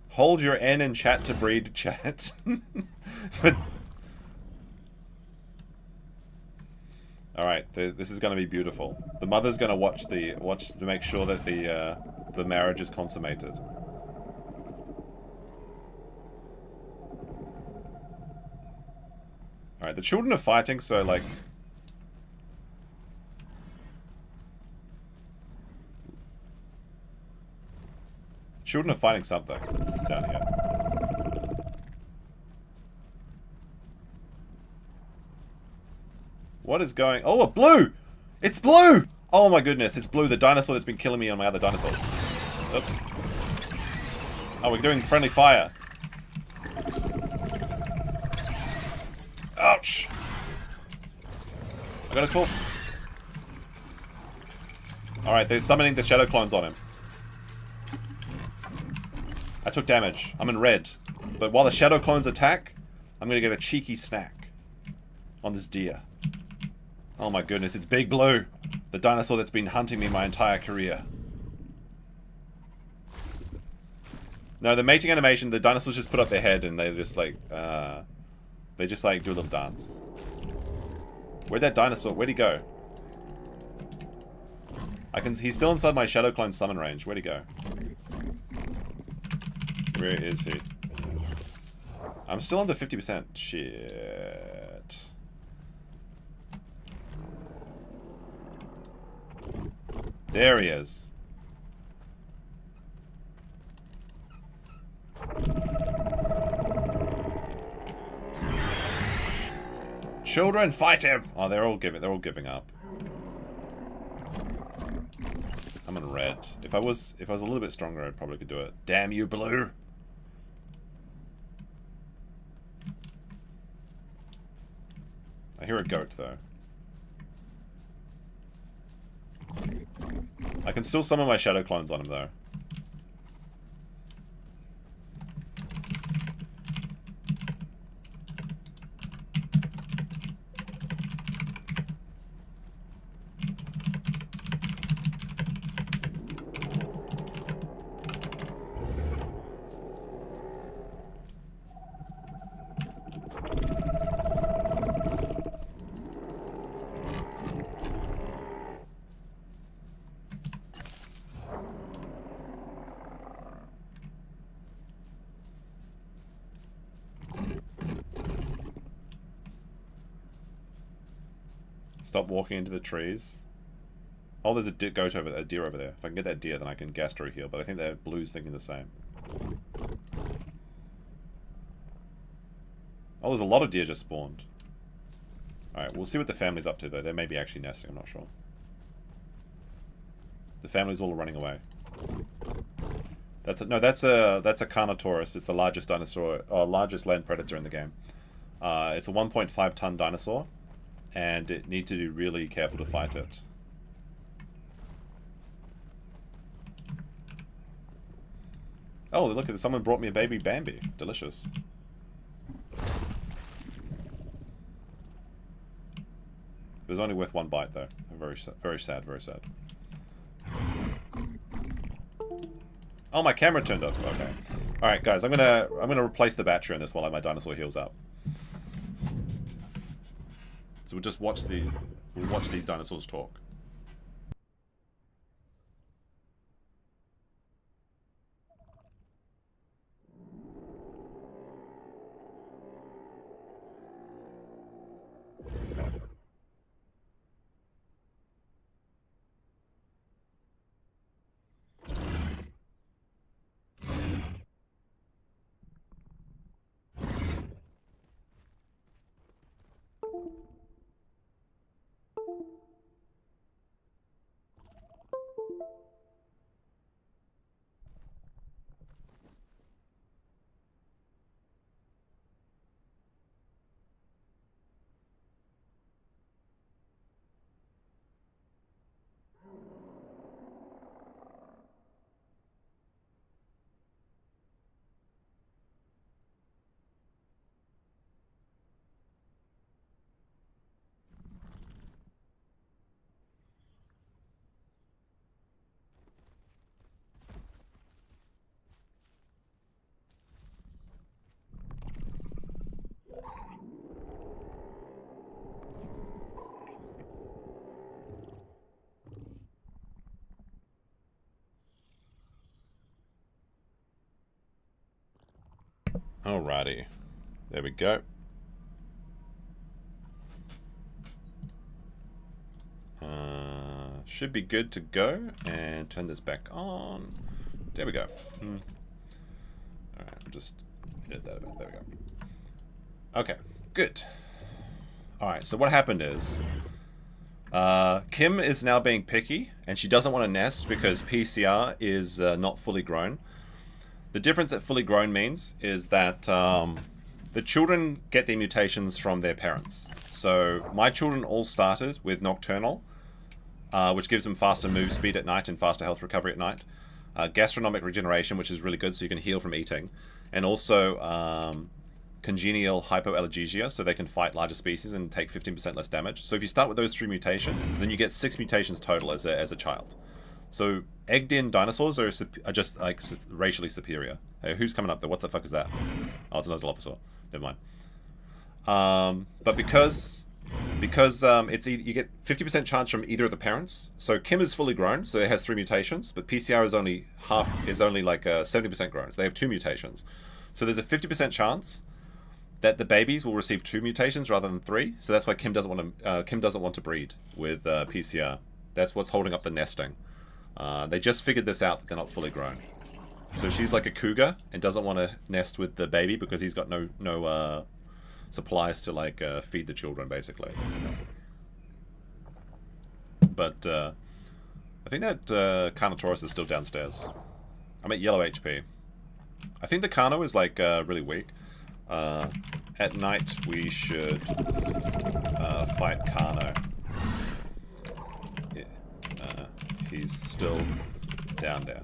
Hold your N in chat to breed, chat. But alright, this is going to be beautiful. The mother's going to watch to make sure that the marriage is consummated. Alright, the children are fighting, so like... Children are fighting something down here. What is going... Oh, a blue! It's blue! Oh my goodness, it's blue. The dinosaur that's been killing me on my other dinosaurs. Oops. Oh, we're doing friendly fire. Ouch! I got a call. Alright, they're summoning the shadow clones on him. I took damage. I'm in red. But while the shadow clones attack, I'm gonna get a cheeky snack on this deer. Oh my goodness, it's Big Blue! The dinosaur that's been hunting me my entire career. No, the mating animation, the dinosaurs just put up their head and they just like, do a little dance. Where'd that dinosaur, where'd he go? He's still inside my shadow clone summon range. Where'd he go? Where is he? I'm still under 50%. Shit. There he is. Children, fight him! Oh, they're all giving up. I'm in red. If I was a little bit stronger, I probably could do it. Damn you, Blue! I hear a goat, though. I can still summon my shadow clones on him, though. Stop walking into the trees. Oh, there's a goat over there, a deer over there. If I can get that deer, then I can gastro heal. But I think that Blue's thinking the same. Oh, there's a lot of deer just spawned. Alright, we'll see what the family's up to, though. They may be actually nesting, I'm not sure. The family's all running away. That's a Carnotaurus. It's the largest dinosaur, or largest land predator in the game. It's a 1.5 ton dinosaur. And it need to be really careful to fight it. Oh, look at this. Someone brought me a baby Bambi. Delicious. It was only worth one bite, though. Very sad, very sad. Oh, my camera turned off. Okay. All right, guys, I'm gonna replace the battery on this while my dinosaur heals up. So we'll just watch these dinosaurs talk. Alrighty, there we go. Should be good to go, and turn this back on. There we go. Alright, we'll just edit that a bit. There we go. Okay, good. Alright, so what happened is Kim is now being picky, and she doesn't want to nest because PCR is not fully grown. The difference that fully grown means is that the children get their mutations from their parents. So my children all started with Nocturnal, which gives them faster move speed at night and faster health recovery at night. Gastronomic regeneration, which is really good, so you can heal from eating. And also congenial hypoallergesia, so they can fight larger species and take 15% less damage. So if you start with those 3 mutations, then you get 6 mutations total as a child. So egged-in dinosaurs are just like racially superior. Hey, who's coming up there? What the fuck is that? Oh, it's another Dilophosaur. Never mind. But because it's you get 50% chance from either of the parents. So Kim is fully grown, so it has 3 mutations, but PCR is only like 70% grown. So they have 2 mutations. So there's a 50% chance that the babies will receive 2 mutations rather than 3. So that's why Kim doesn't want to breed with PCR. That's what's holding up the nesting. They just figured this out. They're not fully grown. So she's like a cougar and doesn't want to nest with the baby because he's got no supplies to like feed the children, basically. But I think that Carnotaurus is still downstairs. I'm at yellow HP. I think the Carno is like really weak. At night we should fight Carno. He's still down there.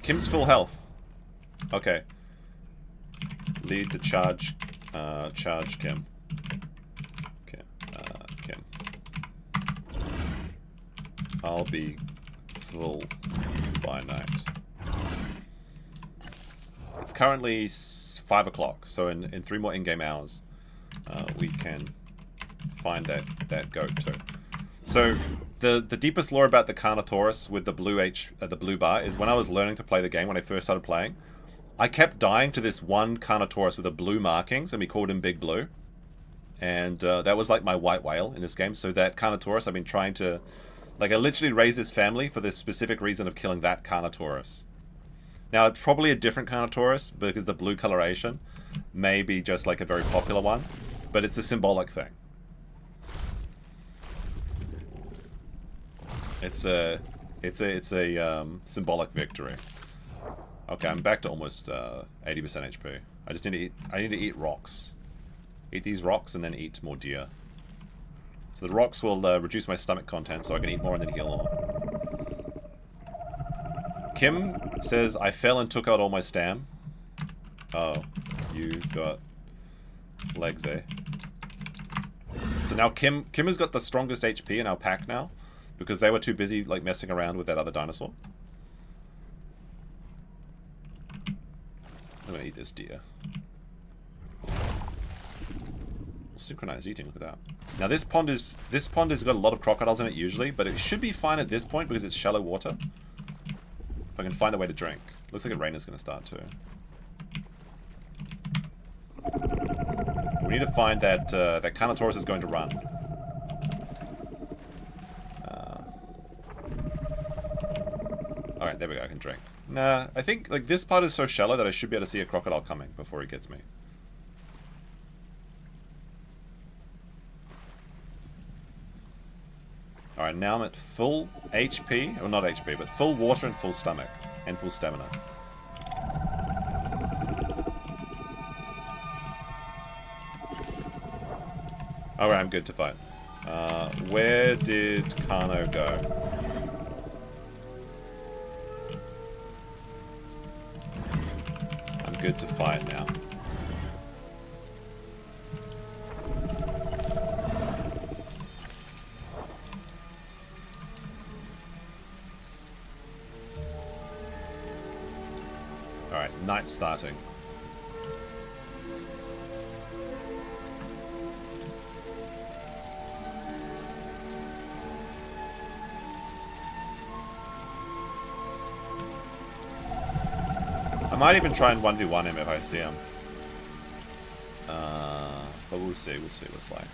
Kim's full health. Okay. Lead the charge. Charge Kim. Okay. Kim. I'll be full by night. It's currently 5 o'clock, so in 3 more in-game hours. We can find that goat too. So the deepest lore about the Carnotaurus with the blue bar is when I was learning to play the game, when I first started playing, I kept dying to this one Carnotaurus with the blue markings, and we called him Big Blue. And that was like my white whale in this game. So that Carnotaurus, I've been trying to, like, I literally raised this family for this specific reason of killing that Carnotaurus. Now it's probably a different Carnotaurus because the blue coloration may be just like a very popular one. But it's a symbolic thing. It's a symbolic victory. Okay, I'm back to almost 80% HP. I just need to eat rocks. Eat these rocks and then eat more deer. So the rocks will reduce my stomach content so I can eat more and then heal more. Kim says I fell and took out all my stam. Oh, you got legs, eh? So now Kim has got the strongest HP in our pack now. because they were too busy like messing around with that other dinosaur. I'm gonna eat this deer. Synchronized eating, look at that. Now this pond has got a lot of crocodiles in it usually, but it should be fine at this point because it's shallow water. If I can find a way to drink. Looks like a rain is gonna start too. We need to find that that Carnotaurus is going to run. Alright, there we go, I can drink. Nah, I think like this part is so shallow that I should be able to see a crocodile coming before he gets me. Alright, now I'm at full HP, or not HP, but full water and full stomach, and full stamina. Alright, I'm good to fight. Where did Carno go? I'm good to fight now. Alright, night's starting. I might even try and 1v1 him if I see him. But we'll see what it's like.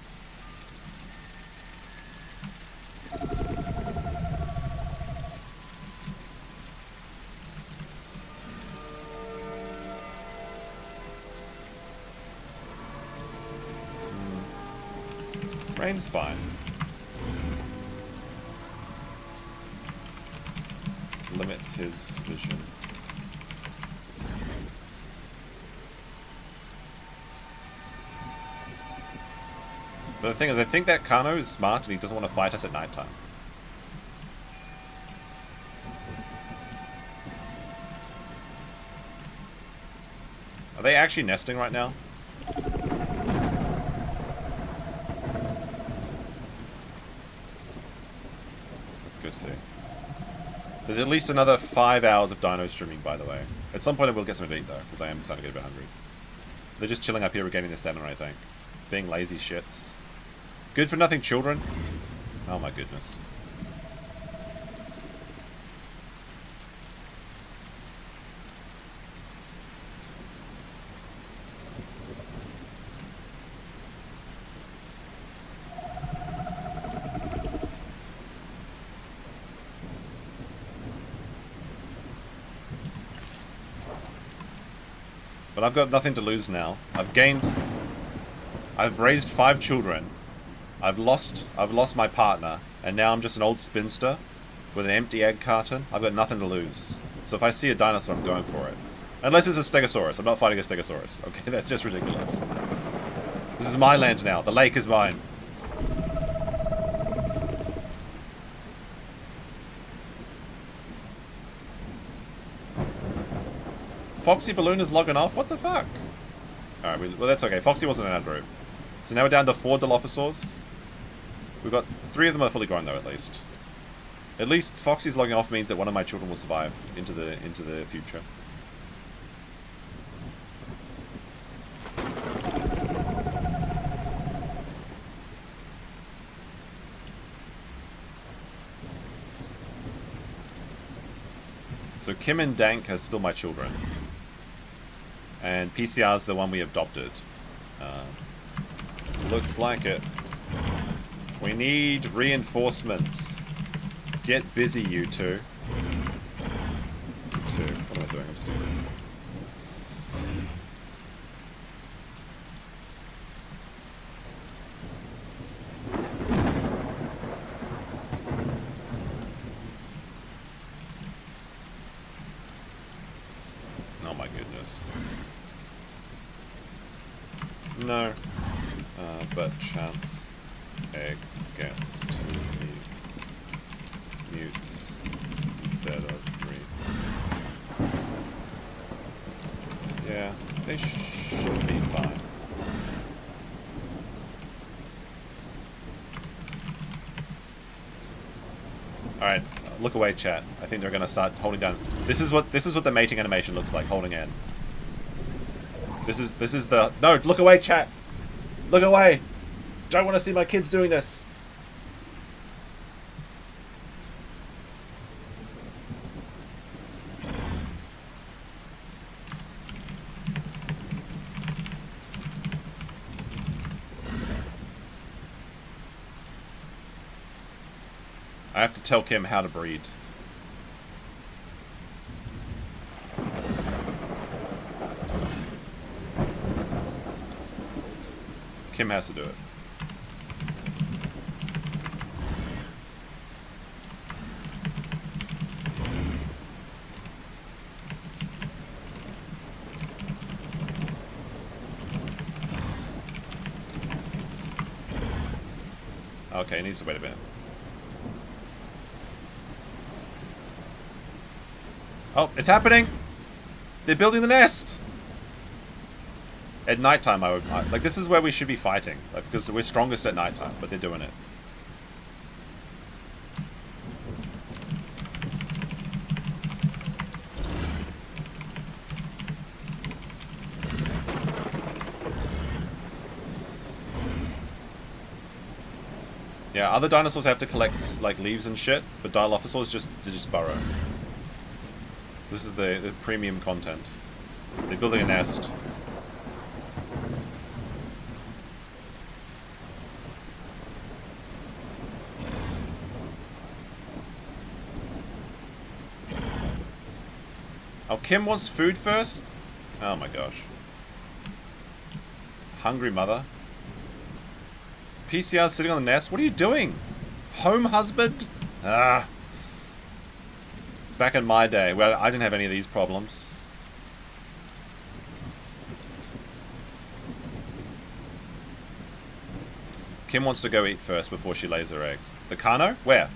Rain's fine. Limits his vision. But the thing is, I think that Carno is smart and he doesn't want to fight us at nighttime. Are they actually nesting right now? Let's go see. There's at least another 5 hours of dino streaming, by the way. At some point I will get some to eat, though, because I am starting to get a bit hungry. They're just chilling up here regaining their stamina, I think. Being lazy shits. Good for nothing children. Oh my goodness. But I've got nothing to lose now. I've raised 5 children. I've lost my partner, and now I'm just an old spinster with an empty egg carton. I've got nothing to lose. So if I see a dinosaur, I'm going for it. Unless it's a stegosaurus. I'm not fighting a stegosaurus. Okay, that's just ridiculous. This is my land now. The lake is mine. Foxy Balloon is logging off? What the fuck? Alright, well that's okay. Foxy wasn't in our group. So now we're down to 4 Dilophosaurs. We've got 3 of them are fully grown though, at least. At least Foxy's logging off means that one of my children will survive into the future. So Kim and Dank are still my children. And PCR's the one we adopted. Looks like it. We need reinforcements. Get busy, you two. What am I doing? I'm stupid. Oh my goodness. No. But chance egg gets 2 mutes instead of 3. Yeah, they should be fine. Alright, look away, chat. I think they're gonna start holding down. This is what the mating animation looks like, holding in. This is the... No, look away, chat! Look away! Don't want to see my kids doing this! I have to tell Kim how to breed. Kim has to do it. Okay, he needs to wait a minute. Oh, it's happening! They're building the nest! At nighttime, like, this is where we should be fighting. Like, because we're strongest at nighttime, but they're doing it. Yeah, other dinosaurs have to collect, like, leaves and shit, but Dilophosaurs just burrow. This is the premium content. They're building a nest. Oh, Kim wants food first? Oh my gosh. Hungry mother. PCR sitting on the nest? What are you doing? Home husband? Ah. Back in my day, well, I didn't have any of these problems. Kim wants to go eat first before she lays her eggs. The Kano? Where?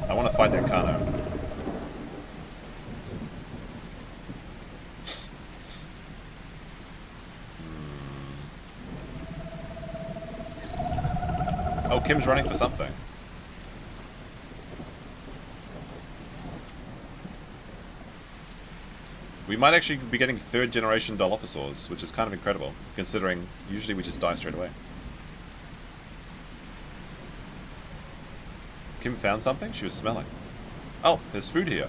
I want to fight that Kano. Oh, Kim's running for something. We might actually be getting 3rd generation Dilophosaurs, which is kind of incredible, considering usually we just die straight away. Kim found something? She was smelling. Oh, there's food here.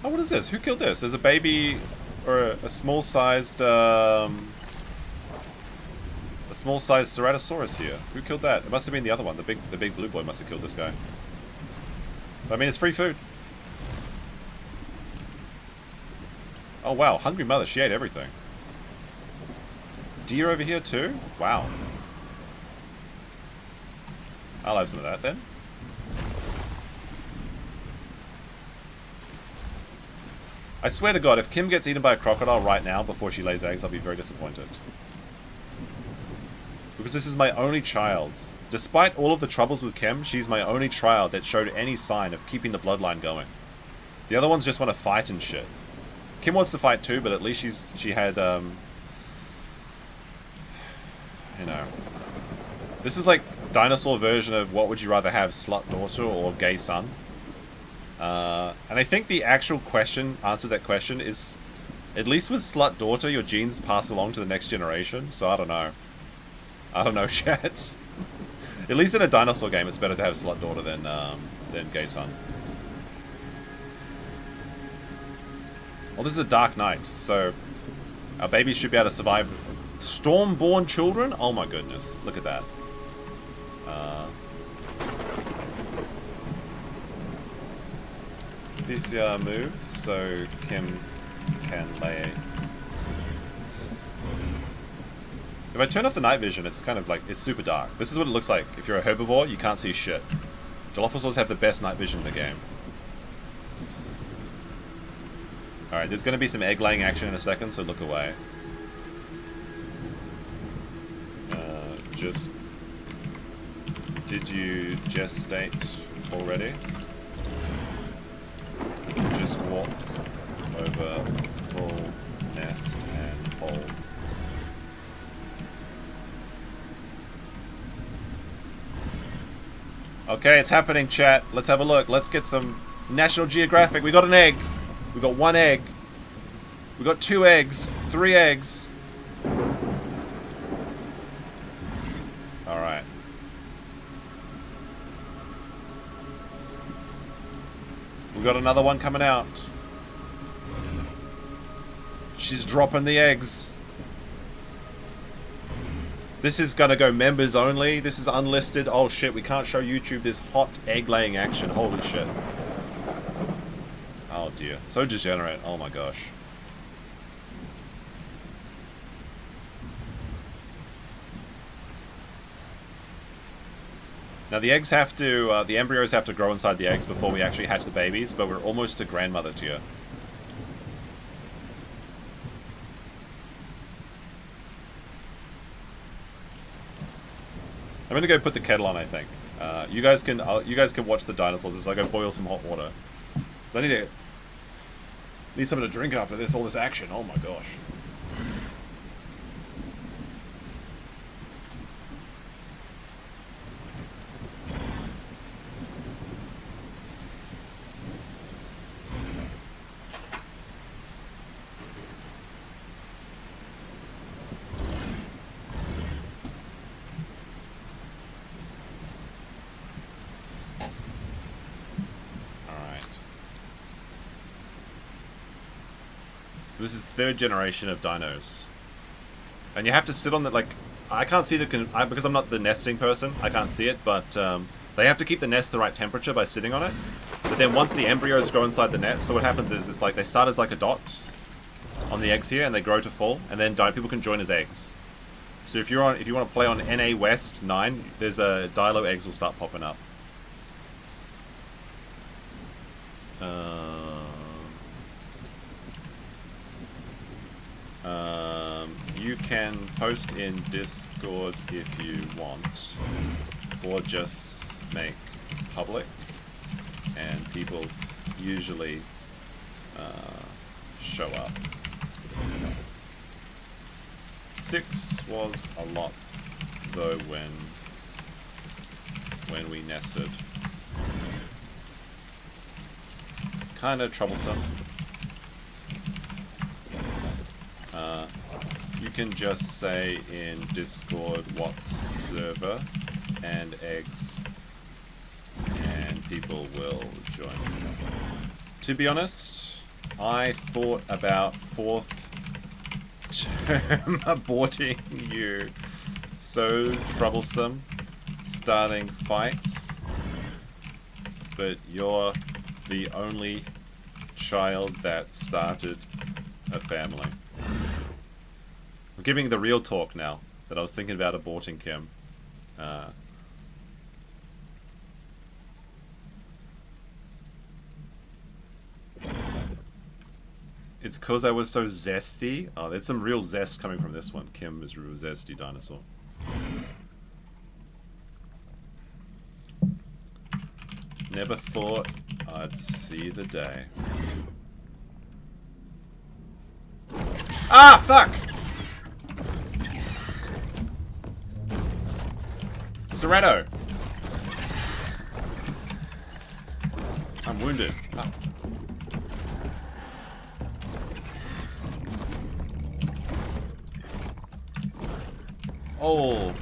Oh, what is this? Who killed this? There's a baby... or a small-sized, Ceratosaurus here. Who killed that? It must have been the other one. The big blue boy must have killed this guy. But, I mean, it's free food. Oh, wow. Hungry mother. She ate everything. Deer over here, too? Wow. I'll have some of that, then. I swear to God, if Kim gets eaten by a crocodile right now before she lays eggs, I'll be very disappointed. Because this is my only child. Despite all of the troubles with Kim, she's my only child that showed any sign of keeping the bloodline going. The other ones just want to fight and shit. Kim wants to fight too, but at least she had, you know... This is like dinosaur version of what would you rather have, slut daughter or gay son? And I think the actual answer to that question is, at least with slut daughter, your genes pass along to the next generation, so I don't know. I don't know, chat. At least in a dinosaur game, it's better to have slut daughter than gay son. Well, this is a dark night, so our babies should be able to survive. Storm-born children? Oh my goodness, look at that. PCR move, so Kim can lay. If I turn off the night vision, it's kind of like, it's super dark. This is what it looks like. If you're a herbivore, you can't see shit. Dilophosaurs have the best night vision in the game. Alright, there's going to be some egg-laying action in a second, so look away. Did you gestate already? Just walk over full nest. Hold. Okay, it's happening, chat. Let's have a look. Let's get some National Geographic. We got an egg. We got 1 egg. We got 2 eggs. 3 eggs. Alright. We got another one coming out. She's dropping the eggs. This is gonna go members only. This is unlisted. Oh shit, we can't show YouTube this hot egg laying action. Holy shit. Oh dear. So degenerate. Oh my gosh. Now the eggs have to, the embryos have to grow inside the eggs before we actually hatch the babies, but we're almost to grandmother tier. I'm gonna go put the kettle on, I think. You guys can watch the dinosaurs as I go boil some hot water. So I need something to drink after this, all this action. Oh my gosh. This is 3rd generation of dinos. And you have to sit on the, like, I can't see the, because I'm not the nesting person, I can't see it, but they have to keep the nest the right temperature by sitting on it. But then once the embryos grow inside the net, so what happens is, it's like they start as like a dot on the eggs here, and they grow to full, and then people can join as eggs. So if you want to play on NA West 9, there's a Dilo eggs will start popping up. You can post in Discord if you want, or just make public, and people usually show up. 6 was a lot, though, when we nested. Kind of troublesome. You can just say in Discord what server and eggs, and people will join. To be honest, I thought about 4th term aborting you. So troublesome starting fights, but you're the only child that started a family. I'm giving the real talk now, that I was thinking about aborting Kim. It's cause I was so zesty. Oh, there's some real zest coming from this one. Kim is a real zesty dinosaur. Never thought I'd see the day. Ah, fuck! Serrato! I'm wounded. Ah. Oh.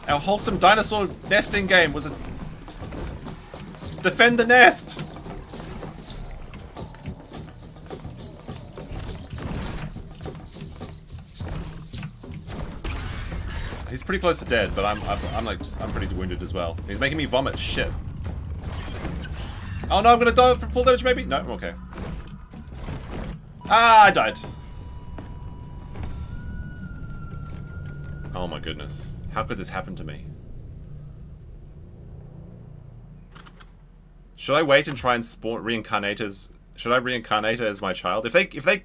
Our wholesome dinosaur nesting game was a... Defend the nest! He's pretty close to dead, but I'm pretty wounded as well. He's making me vomit shit. Oh no, I'm gonna die from full damage maybe? No, I'm okay. Ah, I died. Oh my goodness. How could this happen to me? Should I wait and try and spawn reincarnators? Should I reincarnate her as my child? If they...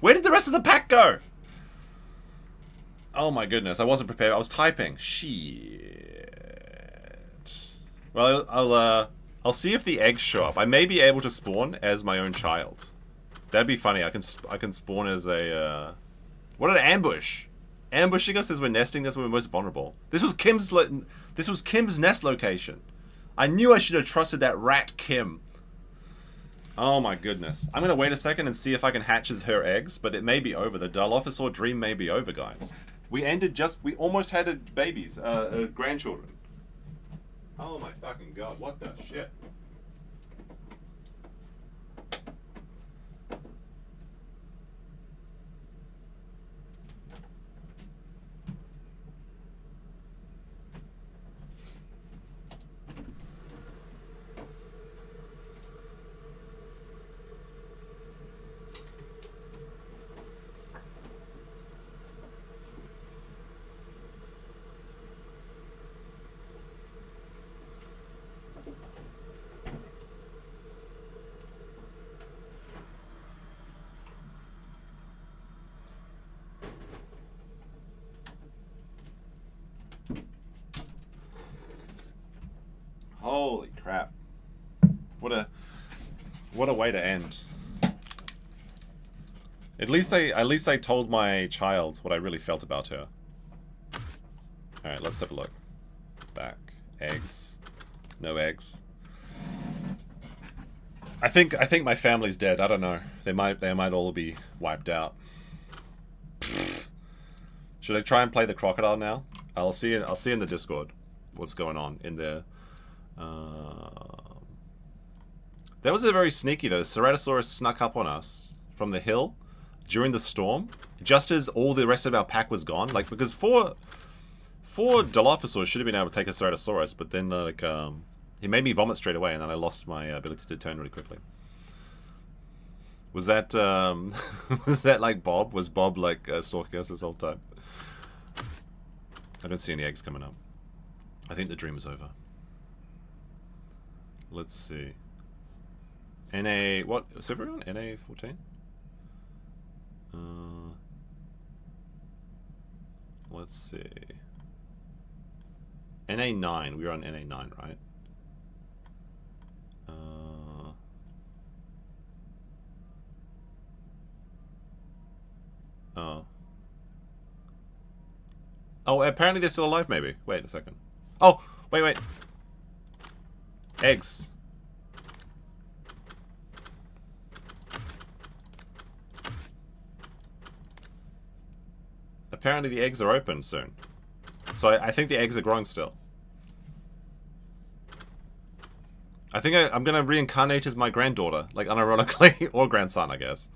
Where did the rest of the pack go? Oh my goodness, I wasn't prepared. I was typing. Shit. Well, I'll see if the eggs show up. I may be able to spawn as my own child. That'd be funny. I can spawn as a what an ambush! Ambushing us as we're nesting. That's when we're most vulnerable. This was Kim's nest location. I knew I should have trusted that rat Kim. Oh my goodness. I'm gonna wait a second and see if I can hatch as her eggs, but it may be over. The Dilophosaur dream may be over, guys. We almost had babies, grandchildren. Oh my fucking god, what the shit? Holy crap. What a way to end. At least I told my child what I really felt about her. Alright, let's have a look. Back. Eggs. No eggs. I think my family's dead. I don't know. They might all be wiped out. Should I try and play the crocodile now? I'll see in the Discord what's going on in there. That was a very sneaky though. Ceratosaurus snuck up on us from the hill during the storm, just as all the rest of our pack was gone. Like, because four Dilophosaurs should have been able to take a Ceratosaurus, but then like he made me vomit straight away, and then I lost my ability to turn really quickly. Was that was that like Bob? Was Bob like stalking us this whole time? I don't see any eggs coming up. I think the dream is over. Let's see. NA, what? Is everyone NA 14? Let's see. NA 9. We were on NA 9, right? Oh. Oh, apparently they're still alive, maybe. Wait a second. Oh, wait. Eggs. Apparently the eggs are open soon. So I think the eggs are growing still. I think I'm gonna reincarnate as my granddaughter, like unironically, or grandson, I guess.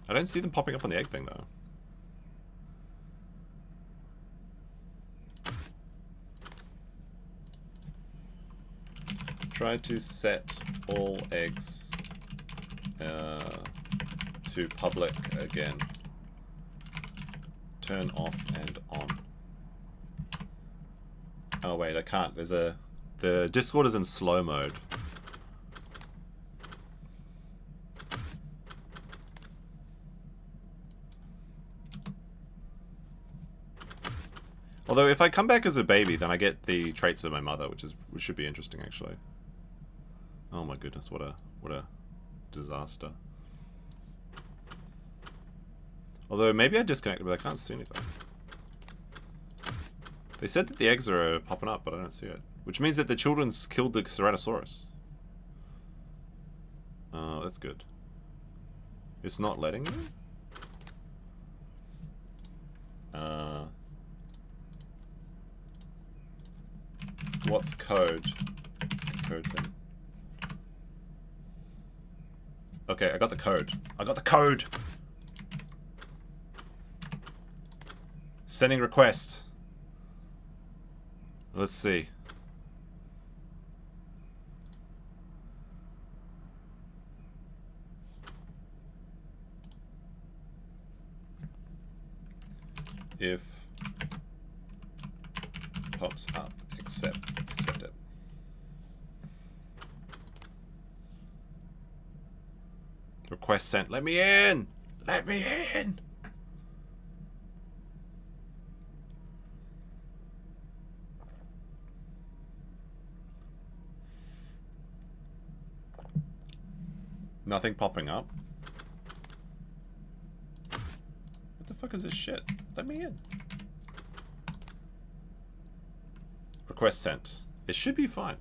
I don't see them popping up on the egg thing though. Try to set all eggs to public again. Turn off and on. Oh wait, I can't. The Discord is in slow mode. Although if I come back as a baby, then I get the traits of my mother, which should be interesting actually. Oh my goodness, what a disaster. Although maybe I disconnected, but I can't see anything. They said that the eggs are popping up, but I don't see it. Which means that the children's killed the Ceratosaurus. Oh, that's good. It's not letting you? What's code? Code thing. Okay, I got the code. I got the code! Sending request. Let's see. If pops up, accept it. Request sent. Let me in! Let me in! Nothing popping up. What the fuck is this shit? Let me in. Request sent. It should be fine.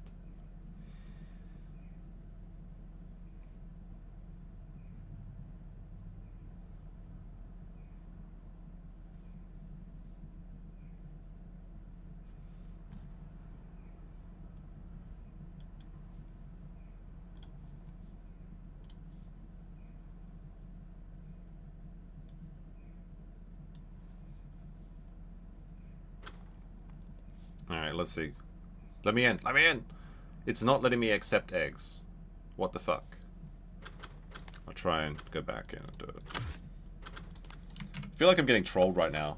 Alright, let's see. Let me in. Let me in! It's not letting me accept eggs. What the fuck? I'll try and go back in and do it. I feel like I'm getting trolled right now.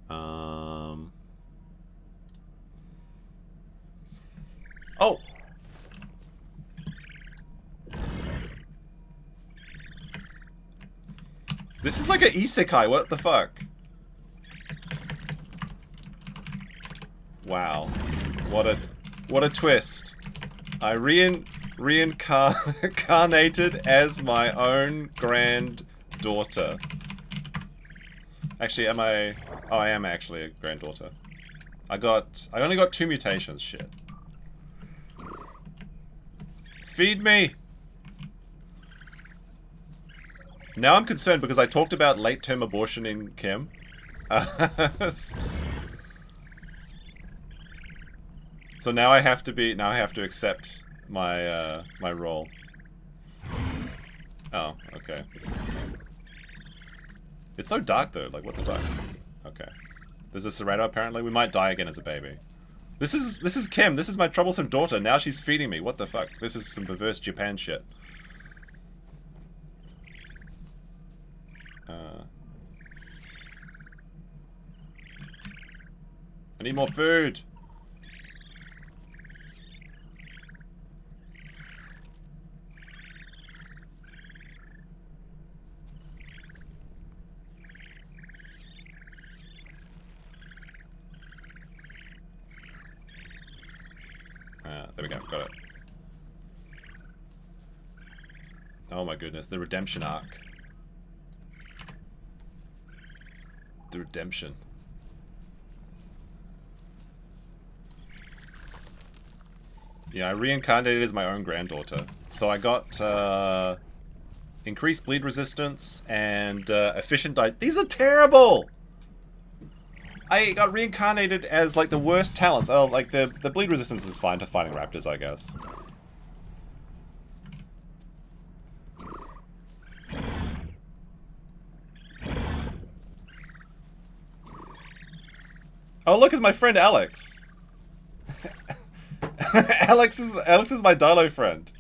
Oh! This is like an isekai, what the fuck? Wow. What a twist. I reincarnated as my own granddaughter. Actually, am I... Oh, I am actually a granddaughter. I only got 2 mutations, shit. Feed me! Now I'm concerned because I talked about late-term abortion in Kim. So now I have to accept my my role. Oh, okay. It's so dark though, like what the fuck? Okay. There's a Cerrado apparently. We might die again as a baby. This is Kim, this is my troublesome daughter. Now she's feeding me. What the fuck? This is some perverse Japan shit. I need more food. There we go, got it. Oh my goodness, the redemption arc. The redemption. Yeah, I reincarnated as my own granddaughter. So I got increased bleed resistance and efficient These are terrible! I got reincarnated as like the worst talents. Oh, like the bleed resistance is fine to fighting raptors, I guess. Oh, look, it's my friend Alex. Alex is my Dino friend.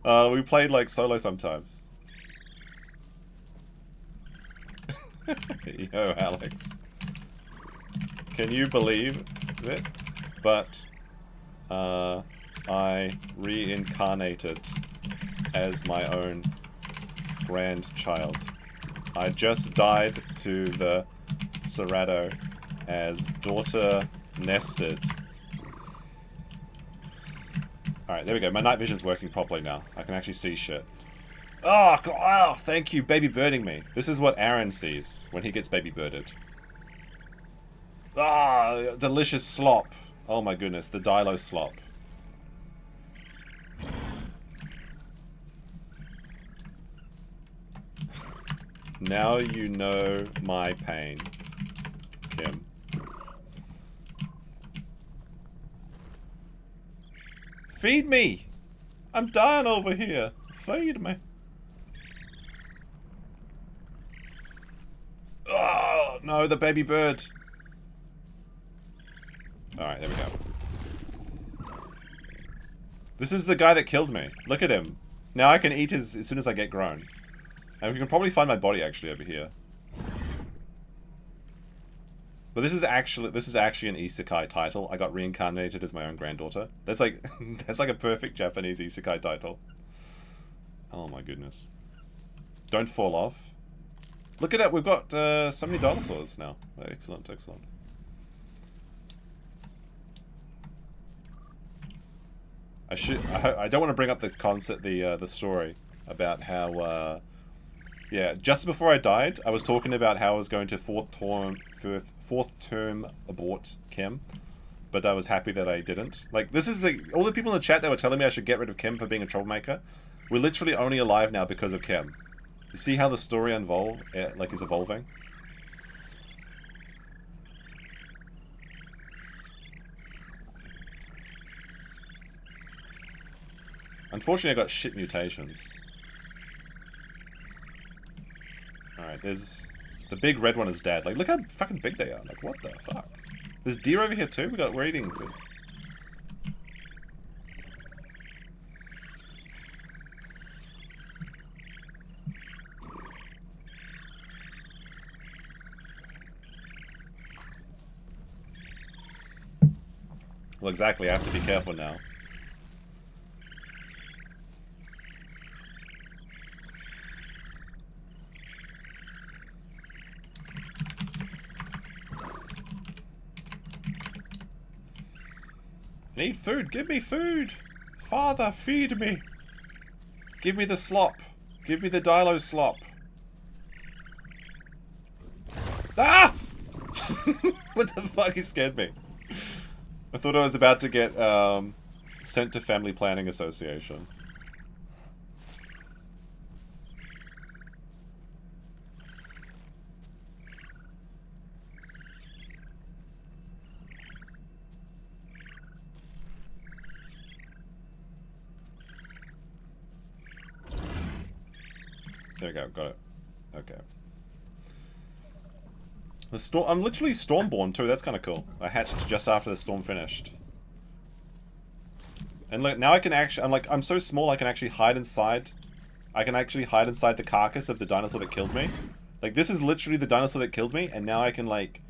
We played like solo sometimes. Yo, Alex. Can you believe it? But I reincarnated as my own grandchild. I just died to the Cerrado as daughter nested. Alright, there we go. My night vision's working properly now. I can actually see shit. Oh, God, oh, thank you, baby birding me. This is what Aaron sees when he gets baby birded. Ah, delicious slop. Oh my goodness, the Dilo slop. Now you know my pain, Kim. Feed me! I'm dying over here. Feed me. Oh, no, the baby bird. Alright, there we go. This is the guy that killed me. Look at him. Now I can eat his as soon as I get grown. And we can probably find my body actually over here. But this is actually an isekai title. I got reincarnated as my own granddaughter. That's like that's like a perfect Japanese isekai title. Oh my goodness. Don't fall off. Look at that, we've got so many dinosaurs now. Excellent, excellent. I don't want to bring up the concept, the story about how. Yeah, just before I died, I was talking about how I was going to fourth term abort Kim, but I was happy that I didn't. Like, this is all the people in the chat that were telling me I should get rid of Kim for being a troublemaker. We're literally only alive now because of Kim. You see how the story is evolving? Unfortunately, I got shit mutations. Alright, there's... The big red one is dead. Like, look how fucking big they are. Like, what the fuck? There's deer over here too? We're eating food. Well, exactly. I have to be careful now. I need food. Give me food. Father, feed me. Give me the slop. Give me the Dilo slop. Ah! What the fuck? He scared me. I thought I was about to get sent to Family Planning Association. There we go, got it. Okay. The storm. I'm literally Stormborn too. That's kind of cool. I hatched just after the storm finished. And look, now I can actually. I'm so small. I can actually hide inside. I can actually hide inside the carcass of the dinosaur that killed me. Like, this is literally the dinosaur that killed me, and now I can like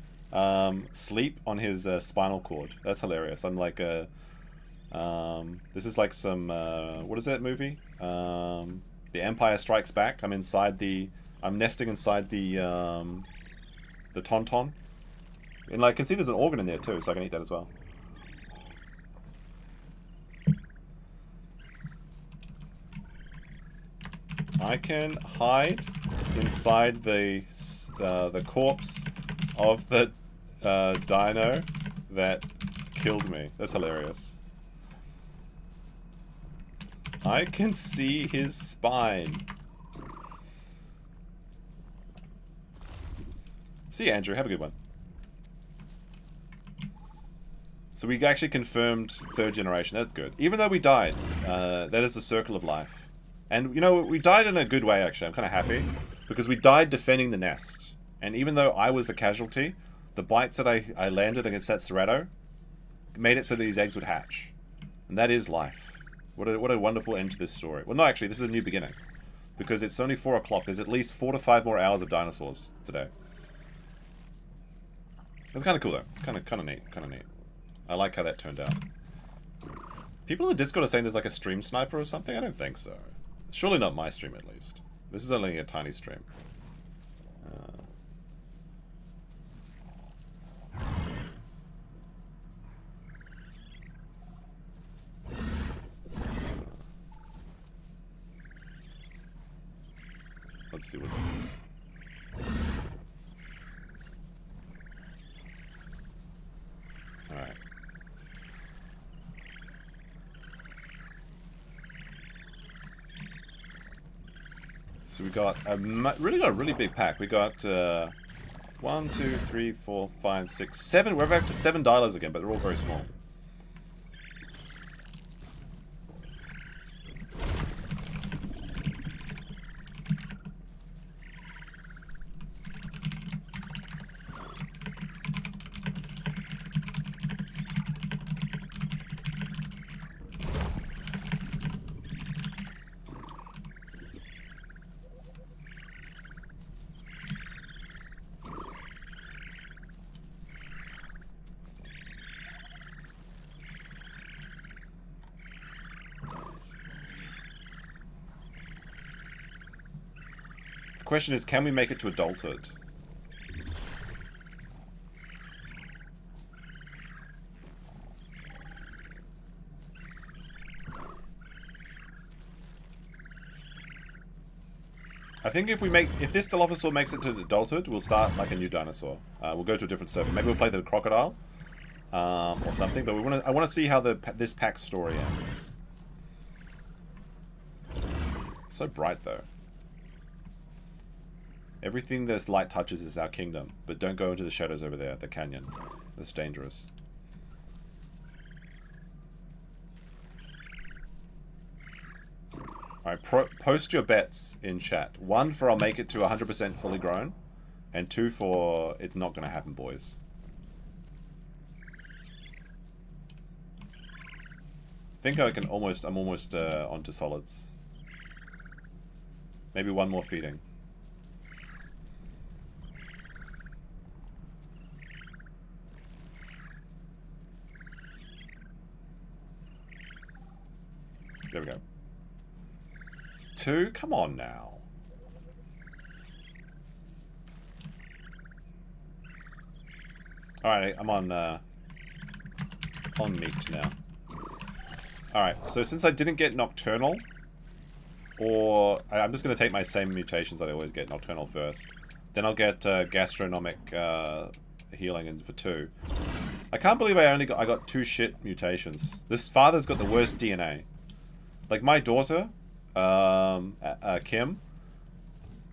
sleep on his spinal cord. That's hilarious. I'm like a. This is like some. What is that movie? The Empire Strikes Back. I'm inside the. I'm nesting inside the Tonton. And like, I can see there's an organ in there too, so I can eat that as well. I can hide inside the corpse of the dino that killed me. That's hilarious. I can see his spine. See you, Andrew. Have a good one. So we actually confirmed third generation. That's good. Even though we died, that is the circle of life. And, you know, we died in a good way, actually. I'm kind of happy. Because we died defending the nest. And even though I was the casualty, the bites that I landed against that Cerato made it so that these eggs would hatch. And that is life. What a wonderful end to this story. Well, no, actually, this is a new beginning. Because it's only 4 o'clock. There's at least 4 to 5 more hours of dinosaurs today. It's kind of cool, though. Kind of neat. Kind of neat. I like how that turned out. People in the Discord are saying there's like a stream sniper or something? I don't think so. Surely not my stream, at least. This is only a tiny stream. Let's see what this is. Alright. So we got a really big pack. We got 1, 2, 3, 4, 5, 6, 7. We're back to 7 dinos again, but they're all very small. The question is, can we make it to adulthood? I think if this Dilophosaur makes it to adulthood, we'll start like a new dinosaur. We'll go to a different server. Maybe we'll play the crocodile, or something. But I want to see how this pack's story ends. So bright though. Everything this light touches is our kingdom, but don't go into the shadows over there, the canyon. It's dangerous. Alright, post your bets in chat. 1 for I'll make it to 100% fully grown, and 2 for it's not going to happen, boys. I think I'm almost onto solids. Maybe 1 more feeding. There we go. 2? Come on now. Alright, I'm on meat now. Alright, so since I didn't get nocturnal, or I'm just going to take my same mutations that I always get, nocturnal first. Then I'll get gastronomic healing in for 2. I can't believe I got 2 shit mutations. This father's got the worst DNA. Like my daughter, Kim,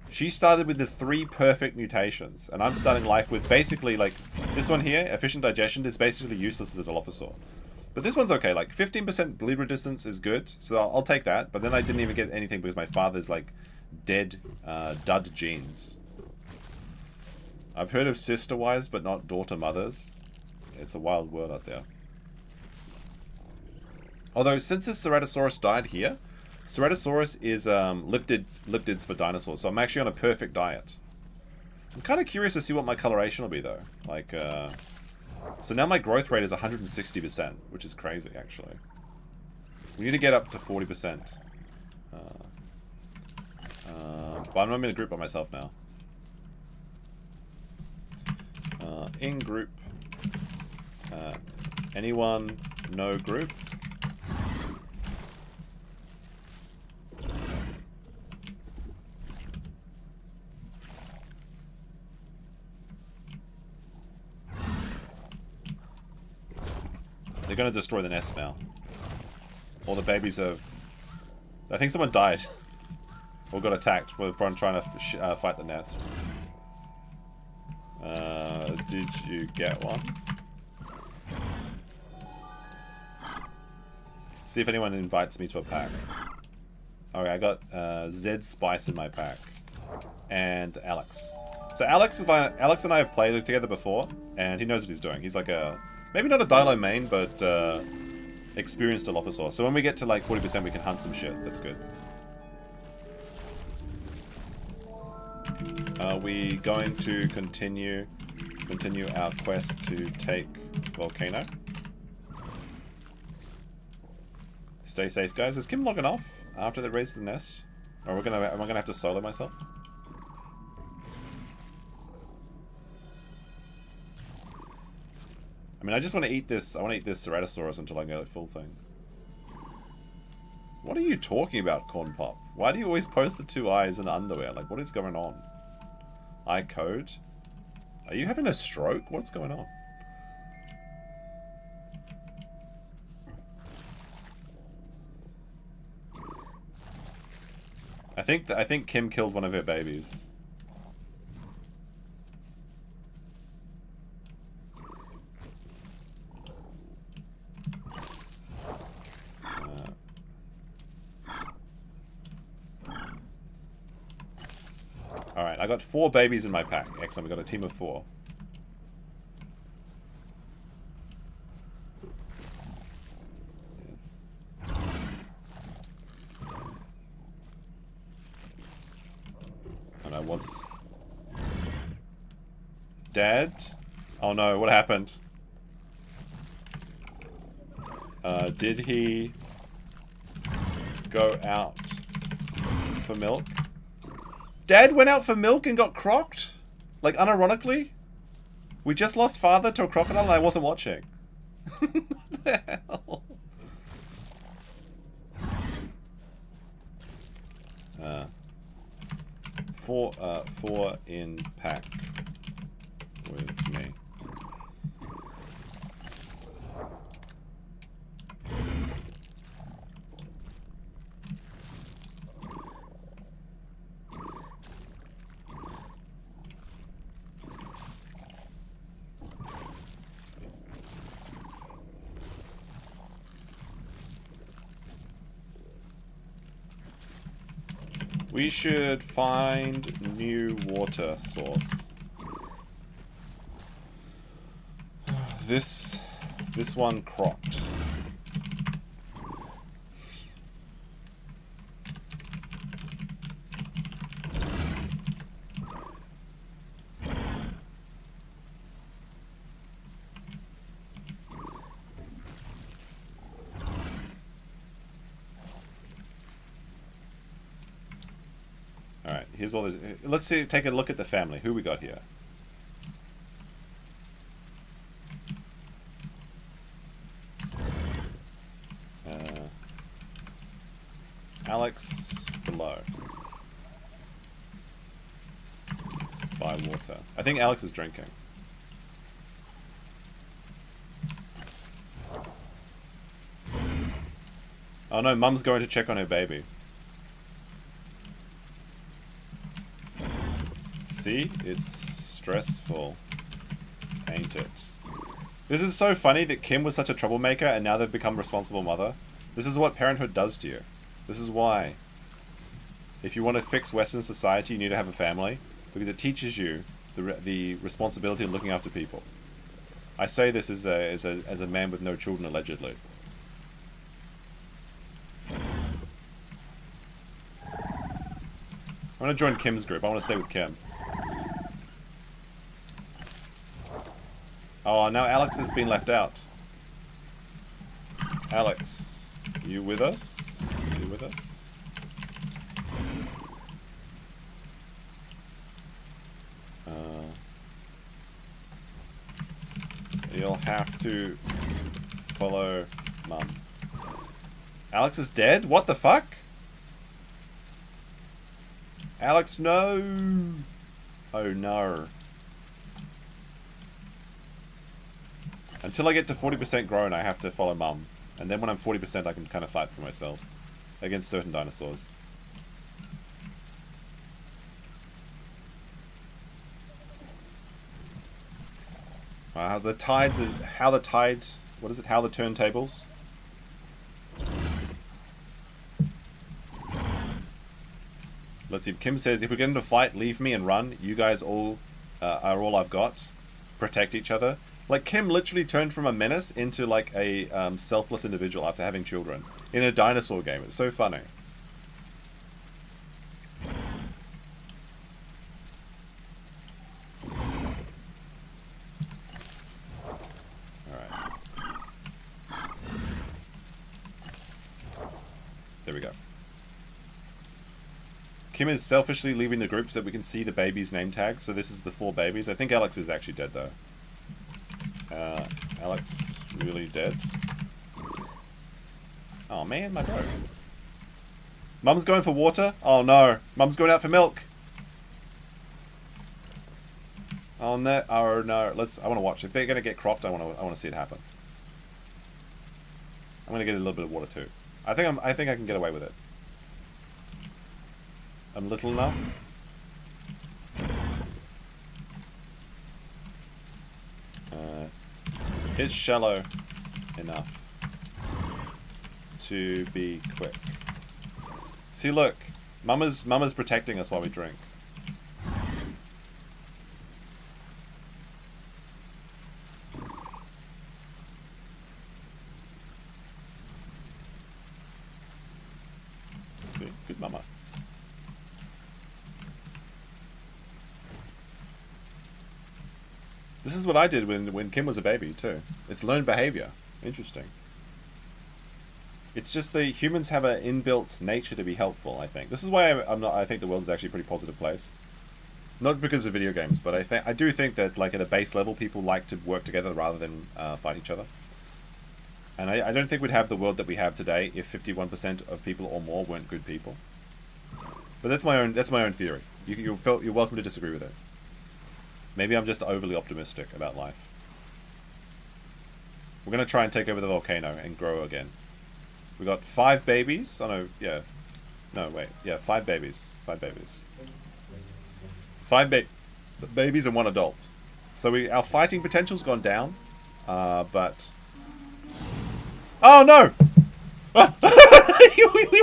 she started with the 3 perfect mutations, and I'm starting life with basically like this one here, efficient digestion, is basically useless as a Dilophosaur. But this one's okay, like 15% bleed resistance is good, so I'll take that. But then I didn't even get anything because my father's like dead dud genes. I've heard of sister wives, but not daughter mothers. It's a wild world out there. Although since this Ceratosaurus died here, Ceratosaurus is liptids for dinosaurs, so I'm actually on a perfect diet. I'm kind of curious to see what my coloration will be though. Like, so now my growth rate is 160%, which is crazy actually. We need to get up to 40%. But I'm in a group by myself now. In group. Anyone? No group. They're going to destroy the nest now. All the babies have... I think someone died. Or got attacked while trying to fight the nest. Did you get one? See if anyone invites me to a pack. Okay, I got Zed Spice in my pack. And Alex. So Alex and I have played together before, and he knows what he's doing. He's like a... Maybe not a Dilo main, but experienced Dilophosaur. So when we get to like 40%, we can hunt some shit. That's good. Are we going to continue our quest to take Volcano? Stay safe, guys. Is Kim logging off after they raise the nest? Or am I gonna have to solo myself? I mean, I just want to eat this. I want to eat this Ceratosaurus until I get a full thing. What are you talking about, Corn Pop? Why do you always post the 2 eyes in underwear? Like, what is going on? Eye code? Are you having a stroke? What's going on? I think Kim killed one of her babies. Alright, I got 4 babies in my pack. Excellent, we got a team of 4. Yes. Oh no, what's... Dad? Oh no, what happened? Did he go out for milk? Dad went out for milk and got crocked? Like, unironically? We just lost father to a crocodile and I wasn't watching. What the hell? Four in pack with me. We should find new water source. This one crocked. Alright, here's all this. Let's see, take a look at the family. Who we got here? Alex below. By water. I think Alex is drinking. Oh no, Mum's going to check on her baby. See? It's stressful. Ain't it? This is so funny that Kim was such a troublemaker and now they've become responsible mother. This is what parenthood does to you. This is why. If you want to fix Western society, you need to have a family. Because it teaches you the responsibility of looking after people. I say this as a man with no children, allegedly. I want to join Kim's group. I want to stay with Kim. Oh, now Alex has been left out. Alex, you with us? You with us? You'll have to follow Mum. Alex is dead? What the fuck? Alex, no! Oh no. Until I get to 40% grown, I have to follow Mum. And then when I'm 40%, I can kind of fight for myself. Against certain dinosaurs. The tides of... How the tide... What is it? How the turntables? Let's see. Kim says, if we get into a fight, leave me and run. You guys all are all I've got. Protect each other. Like, Kim literally turned from a menace into, like, a selfless individual after having children. In a dinosaur game. It's so funny. Alright. There we go. Kim is selfishly leaving the group so that we can see the baby's name tag. So this is the 4 babies. I think Alex is actually dead, though. Alex really dead? Oh man, my bro. Mum's going for water? Oh no. Mum's going out for milk. Oh no. Oh no. I want to watch. If they're going to get cropped, I want to see it happen. I'm going to get a little bit of water too. I think I can get away with it. I'm little enough. It's shallow enough to be quick. See, look, Mama's protecting us while we drink. See, good Mama. This is what I did when Kim was a baby, too. It's learned behavior. Interesting. It's just the humans have an inbuilt nature to be helpful, I think. This is why I think the world is actually a pretty positive place. Not because of video games, but I do think that, like, at a base level, people like to work together rather than fight each other. And I don't think we'd have the world that we have today if 51% of people or more weren't good people. But that's my own theory. You're welcome to disagree with it. Maybe I'm just overly optimistic about life. We're going to try and take over the volcano and grow again. We got 5 babies. Oh no, yeah. No, wait. Yeah, 5 babies. 5 babies. 5 babies and 1 adult. So our fighting potential's gone down. But... Oh no!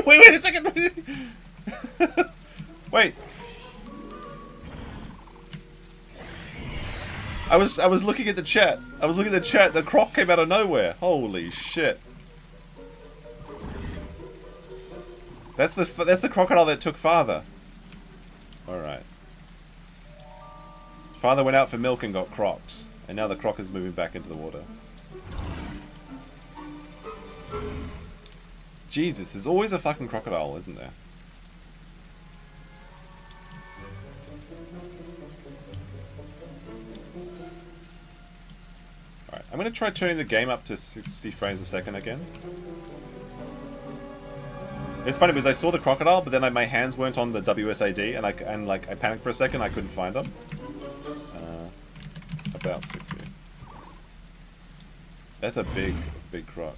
Wait a second! Wait. I was looking at the chat. I was looking at the chat. The Croc came out of nowhere. Holy shit! That's the crocodile that took Father. All right. Father went out for milk and got crocked, and now the Croc is moving back into the water. Jesus, there's always a fucking crocodile, isn't there? Alright, I'm going to try turning the game up to 60 frames a second again. It's funny because I saw the crocodile, but then my hands weren't on the WSAD, and I panicked for a second. I couldn't find them. About 60. That's a big croc.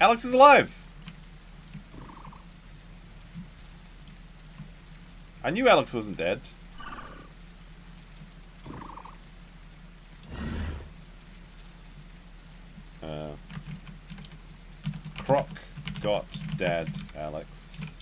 Alex is alive! I knew Alex wasn't dead. Croc got Dad Alex.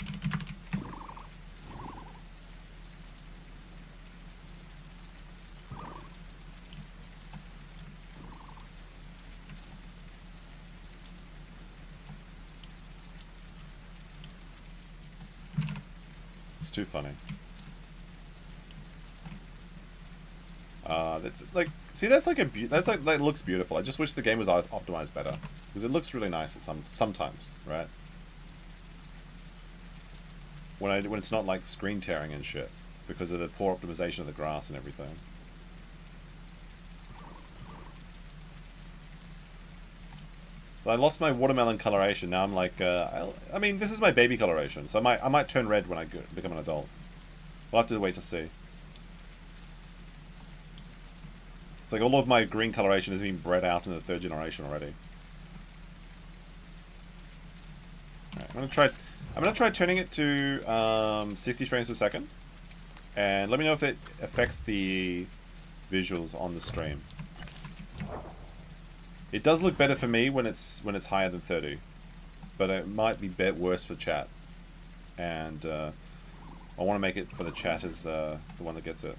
It's too funny. That's like, see, that's like that looks beautiful. I just wish the game was optimized better because it looks really nice at sometimes, right? When it's not like screen tearing and shit because of the poor optimization of the grass and everything. But I lost my watermelon coloration. Now I'm like, I mean, this is my baby coloration, so I might turn red when I become an adult. We'll have to wait to see. It's like all of my green coloration has been bred out in the 3rd generation already. Alright, I'm gonna try turning it to 60 frames per second, and let me know if it affects the visuals on the stream. It does look better for me when it's higher than 30, but it might be worse for chat, and I want to make it for the chat as the one that gets it.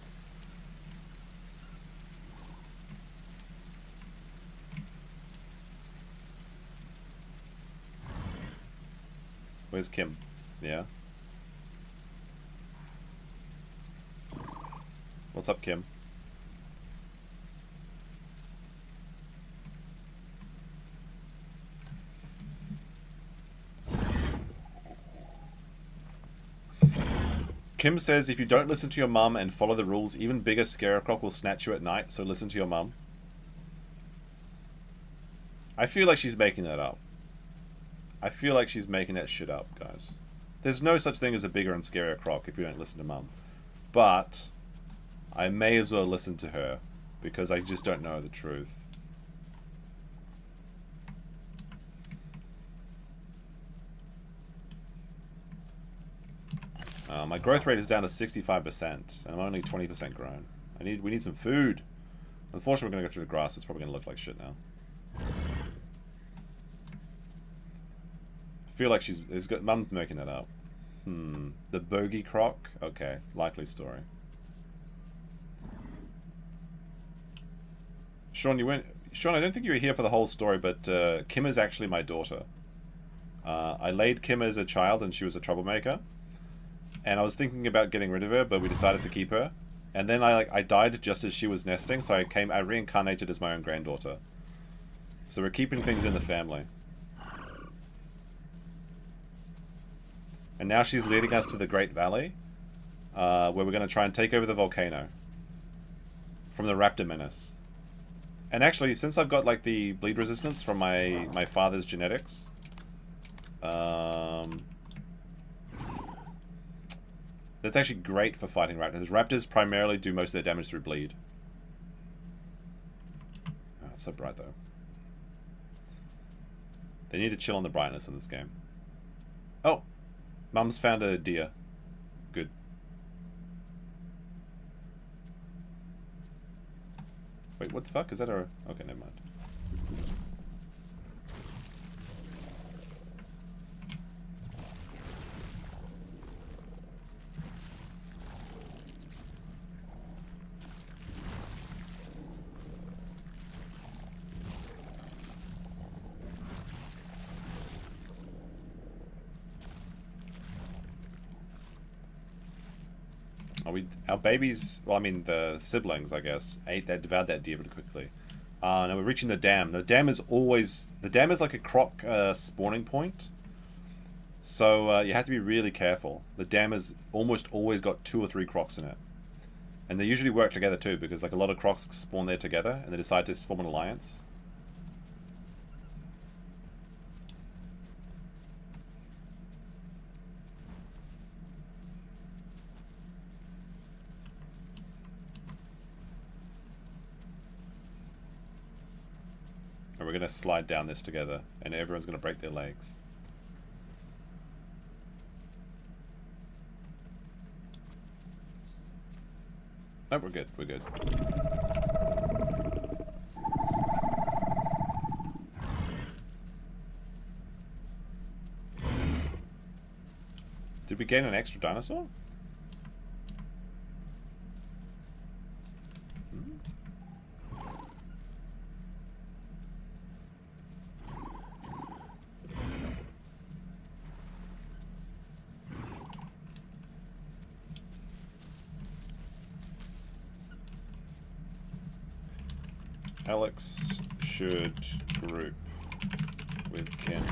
Where's Kim? Yeah. What's up, Kim? Kim says, if you don't listen to your mum and follow the rules, even bigger Scarecroc will snatch you at night, so listen to your mum. I feel like she's making that up. I feel like she's making that shit up, guys. There's no such thing as a bigger and scarier croc if you don't listen to mum. But I may as well listen to her because I just don't know the truth. My growth rate is down to 65%, and I'm only 20% grown. We need some food. Unfortunately, we're gonna go through the grass. It's probably gonna look like shit now. I feel like Mum's making that up. The bogey croc? Okay, likely story. Sean, Sean, I don't think you were here for the whole story, but Kim is actually my daughter. I laid Kim as a child, and she was a troublemaker. And I was thinking about getting rid of her, but we decided to keep her. And then I died just as she was nesting, so I reincarnated as my own granddaughter. So we're keeping things in the family. And now she's leading us to the Great Valley, where we're going to try and take over the volcano from the Raptor Menace. And actually, since I've got like the bleed resistance from my father's genetics, That's actually great for fighting raptors. Raptors primarily do most of their damage through bleed. Oh, it's so bright though. They need to chill on the brightness in this game. Oh! Mum's found a deer. Good. Wait, what the fuck? Is that a... Okay, never mind. Our babies, well, I mean the siblings, I guess, devoured that deer pretty quickly. Now we're reaching the dam. The dam is like a croc spawning point. So you have to be really careful. The dam has almost always got 2 or 3 crocs in it. And they usually work together too, because like a lot of crocs spawn there together and they decide to form an alliance. And we're going to slide down this together, and everyone's going to break their legs. Oh, we're good, we're good. Did we gain an extra dinosaur? Alex should group with Ken.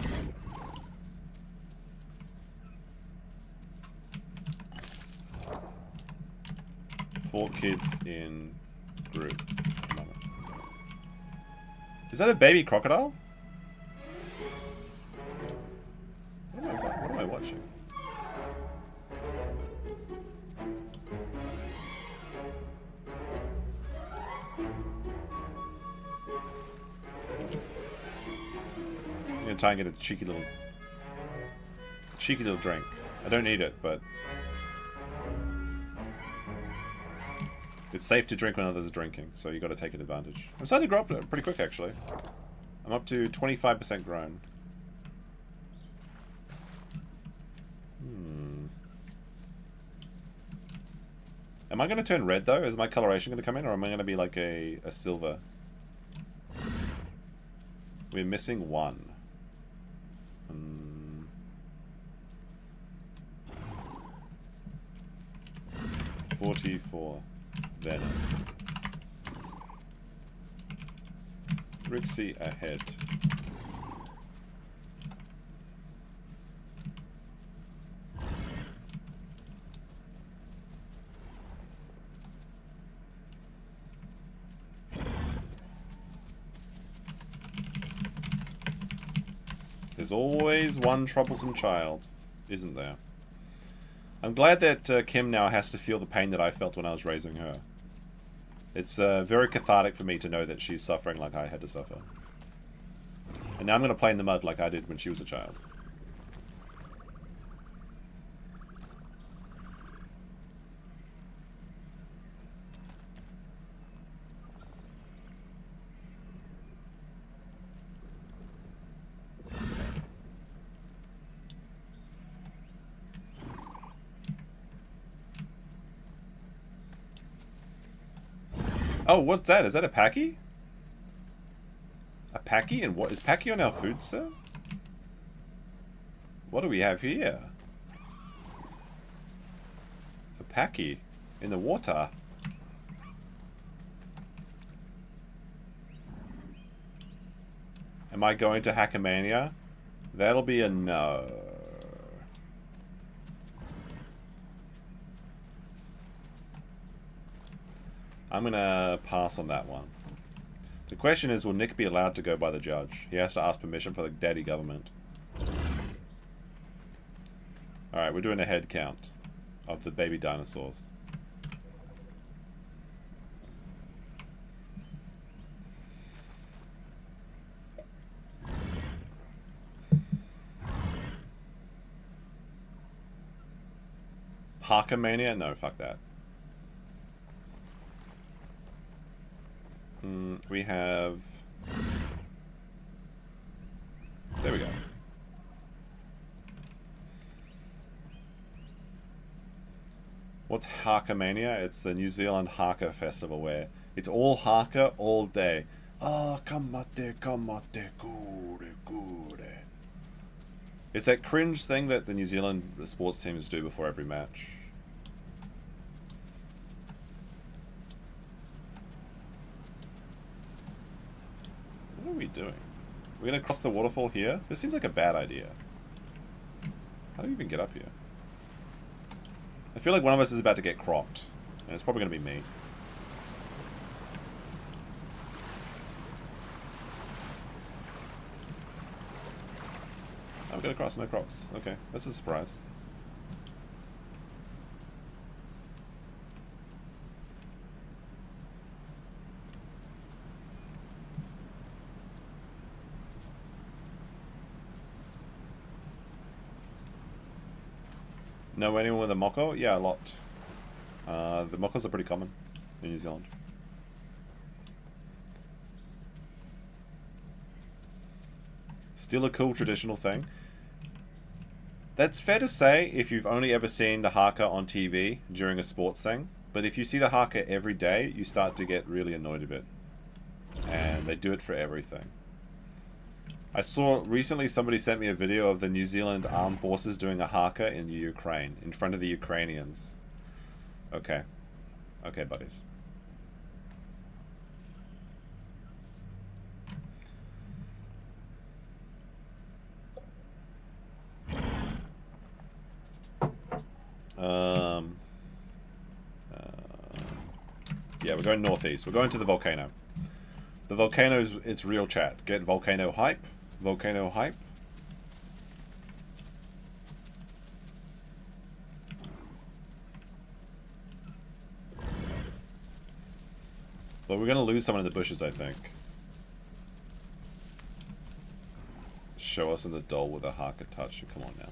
Four kids in group. Is that a baby crocodile? What am I watching? I'm gonna try and get a cheeky little drink. I don't need it, but it's safe to drink when others are drinking, so you got to take advantage. I'm starting to grow up pretty quick, actually. I'm up to 25% grown. Am I going to turn red, though? Is my coloration going to come in, or am I going to be like a silver? We're missing one. 44. Venom. Rixie ahead. There's always one troublesome child, isn't there? I'm glad that Kim now has to feel the pain that I felt when I was raising her. It's very cathartic for me to know that she's suffering like I had to suffer. And now I'm going to play in the mud like I did when she was a child. Oh, what's that? Is that a Packy? A Packy? And what is Packy on our food, sir? What do we have here? A Packy in the water. Am I going to Hackamania? That'll be a no. I'm gonna pass on that one. The question is, will Nick be allowed to go by the judge? He has to ask permission for the daddy government. Alright, we're doing a head count. of the baby dinosaurs. Parker-mania? No, fuck that. We have... There we go. What's Harker-mania? It's the New Zealand Haka festival where it's all Haka all day. Oh, kamate, kure, kure. It's that cringe thing that the New Zealand sports teams do before every match. What are we doing? We're gonna cross the waterfall here? This seems like a bad idea. How do we even get up here? I feel like one of us is about to get crocked. And it's probably gonna be me. I'm gonna cross, no crocs. Okay, that's a surprise. Know anyone with a moko? Yeah, a lot. The mokos are pretty common in New Zealand. Still a cool traditional thing. That's fair to say if you've only ever seen the haka on TV during a sports thing. But if you see the haka every day, you start to get really annoyed of it. And they do it for everything. I saw recently somebody sent me a video of the New Zealand Armed Forces doing a haka in the Ukraine, in front of the Ukrainians. Okay. Okay, buddies. Yeah, we're going northeast. We're going to the volcano. The volcano's its real chat. Get volcano hype. Volcano hype. But we're going to lose someone in the bushes, I think. Show us in the doll with a haka touch. Come on now.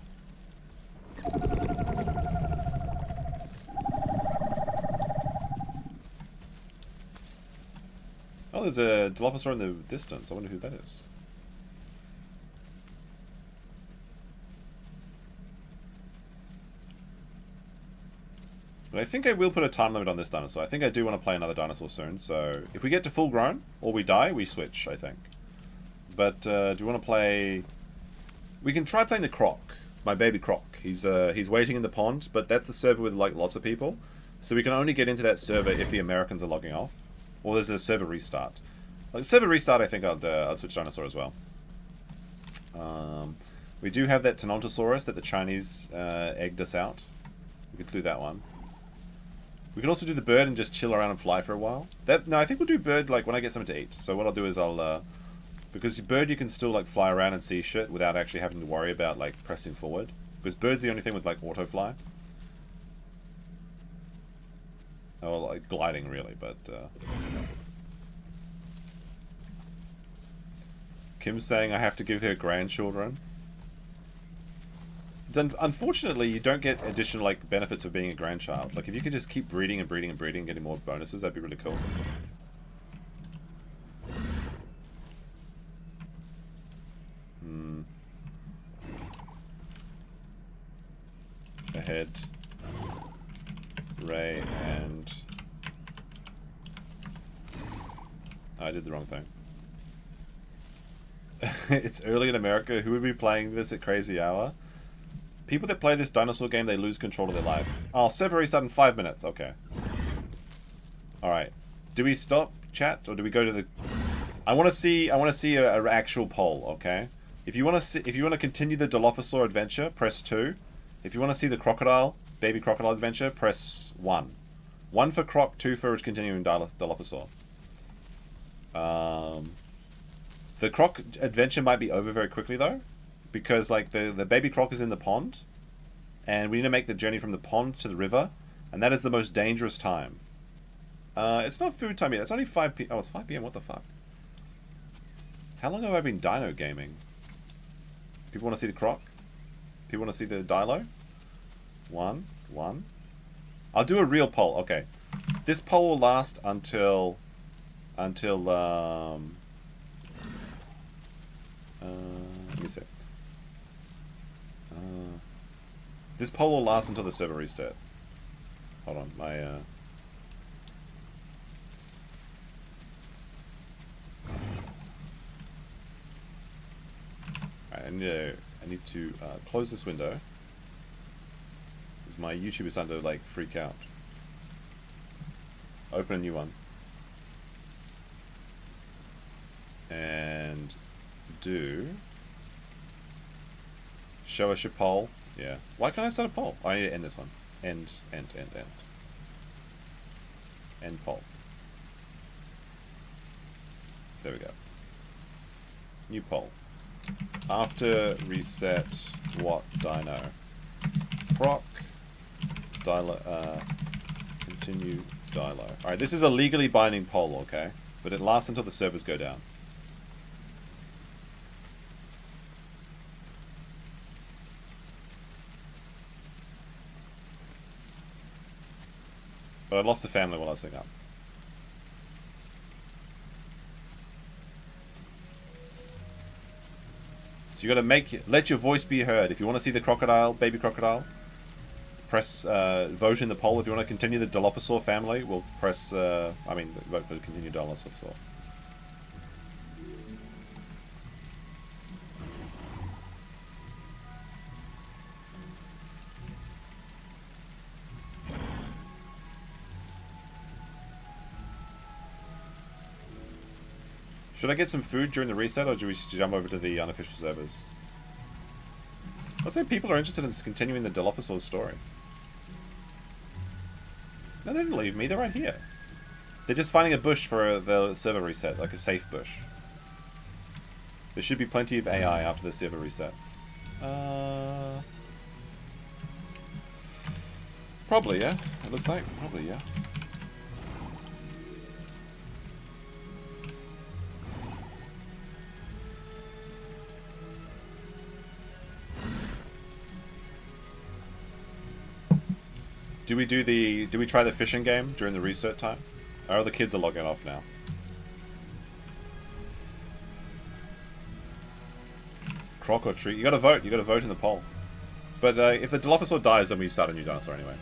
Oh, there's a Dilophosaur in the distance. I wonder who that is. But I think I will put a time limit on this dinosaur. I think I do want to play another dinosaur soon. So if we get to full grown or we die, we switch, I think. But do you want to play... We can try playing the Croc. My baby Croc. He's waiting in the pond, but that's the server with like lots of people. So we can only get into that server if the Americans are logging off. Or there's a server restart. Like server restart, I think I'd switch dinosaur as well. We do have that Tontosaurus that the Chinese egged us out. We could do that one. We can also do the bird and just chill around and fly for a while. No, I think we'll do bird like when I get something to eat. So what I'll do is because bird you can still like fly around and see shit without actually having to worry about like pressing forward. Because bird's the only thing with like auto fly. Or like gliding really, but Kim's saying I have to give her grandchildren. Unfortunately, you don't get additional like benefits of being a grandchild. Like if you could just keep breeding and breeding and breeding, getting more bonuses, that'd be really cool. Ahead. Ray and... I did the wrong thing. It's early in America. Who would be playing this at crazy hour? People that play this dinosaur game, they lose control of their life. Oh, server restart in 5 minutes. Okay. Alright. Do we stop chat or do we go to the... I want to see a actual poll, okay? If you want to continue the Dilophosaur adventure, press 2. If you want to see the crocodile, baby crocodile adventure, press 1. 1 for Croc, 2 for continuing Dilophosaur. The Croc adventure might be over very quickly though, because like the baby Croc is in the pond, and we need to make the journey from the pond to the river, and that is the most dangerous time. It's not food time yet. It's only 5 p.m. Oh, it's 5 p.m. What the fuck? How long have I been dino gaming? People want to see the Croc? People want to see the Dilo? One. I'll do a real poll. Okay. This poll will last until let me see. This poll will last until the server reset. Hold on, my Alright, I need to close this window. Because my YouTube is starting to like freak out. Open a new one. And do show us your poll. Yeah. Why can't I start a poll? Oh, I need to end this one. End poll. There we go. New poll. After reset, what dino? Croc, continue Dilo. Alright, this is a legally binding poll, okay? But it lasts until the servers go down. But I lost the family while I was up. So you gotta let your voice be heard. If you want to see the crocodile, baby crocodile, press vote in the poll. If you want to continue the Dilophosaur family, we'll press vote for the continue Dilophosaur. Should I get some food during the reset, or do we jump over to the unofficial servers? Let's say people are interested in continuing the Dilophosaur story. No, they didn't leave me. They're right here. They're just finding a bush for the server reset, like a safe bush. There should be plenty of AI after the server resets. Probably, yeah. It looks like. Probably, yeah. Do we try the fishing game during the reset time? Oh, the kids are logging off now. Croc or tree? You gotta vote. You gotta vote in the poll. But if the Dilophosaur dies, then we start a new dinosaur anyway.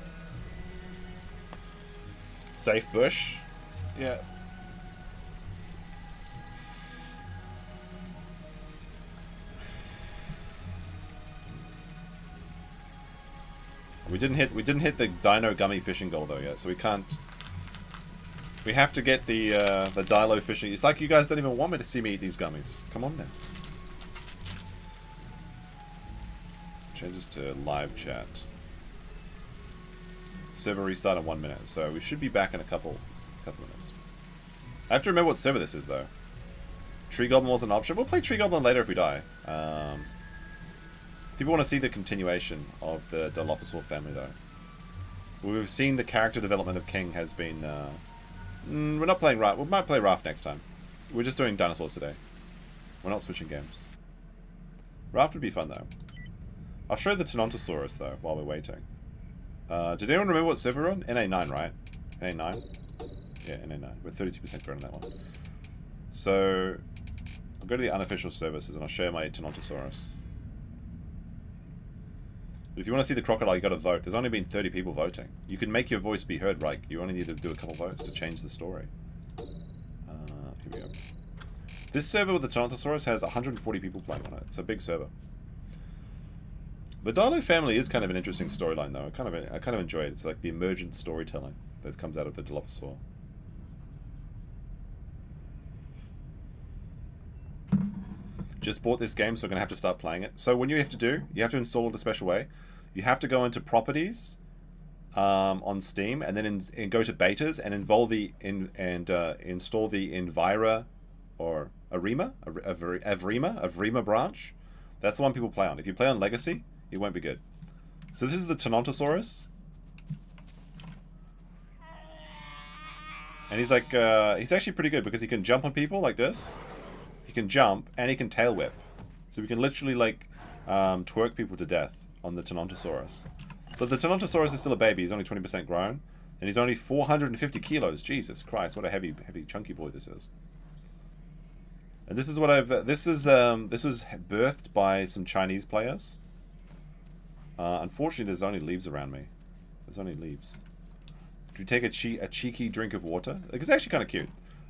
Safe bush? Yeah. We didn't hit the dino gummy fishing goal though yet, so we can't. We have to get the dilo fishing. It's like you guys don't even want me to see me eat these gummies. Come on now. Changes to live chat. Server restart in 1 minute, so we should be back in a couple minutes. I have to remember what server this is though. Tree Goblin was an option. We'll play Tree Goblin later if we die. People want to see the continuation of the Dilophosaur family, though. We've seen the character development of King has been... we're not playing Raft. We might play Raft next time. We're just doing dinosaurs today. We're not switching games. Raft would be fun, though. I'll show the Tontosaurus, though, while we're waiting. Did anyone remember what server we're on? NA9, right? NA9? Yeah, NA9. We're 32% grown on that one. So, I'll go to the unofficial services, and I'll show my Tontosaurus. If you want to see the crocodile, you got to vote. There's only been 30 people voting. You can make your voice be heard, right? You only need to do a couple votes to change the story. Here we go. This server with the Tontosaurus has 140 people playing on it. It's a big server. The Dino family is kind of an interesting storyline, though. I kind of enjoy it. It's like the emergent storytelling that comes out of the Dilophosaur. Just bought this game, so I'm going to have to start playing it. So what you have to do, you have to install it a special way. You have to go into properties on Steam, and then go to betas and install the Envira or Avrima branch. That's the one people play on. If you play on Legacy, it won't be good. So this is the Tontosaurus. And he's like, he's actually pretty good because he can jump on people like this. He can jump and he can tail whip. So we can literally like twerk people to death on the Tontosaurus. But the Tontosaurus is still a baby. He's only 20% grown. And he's only 450 kilos. Jesus Christ, what a heavy, chunky boy this is. And this is what this was birthed by some Chinese players. Unfortunately, there's only leaves around me. There's only leaves. Do you take a cheeky drink of water? Like, it's actually kind of cute.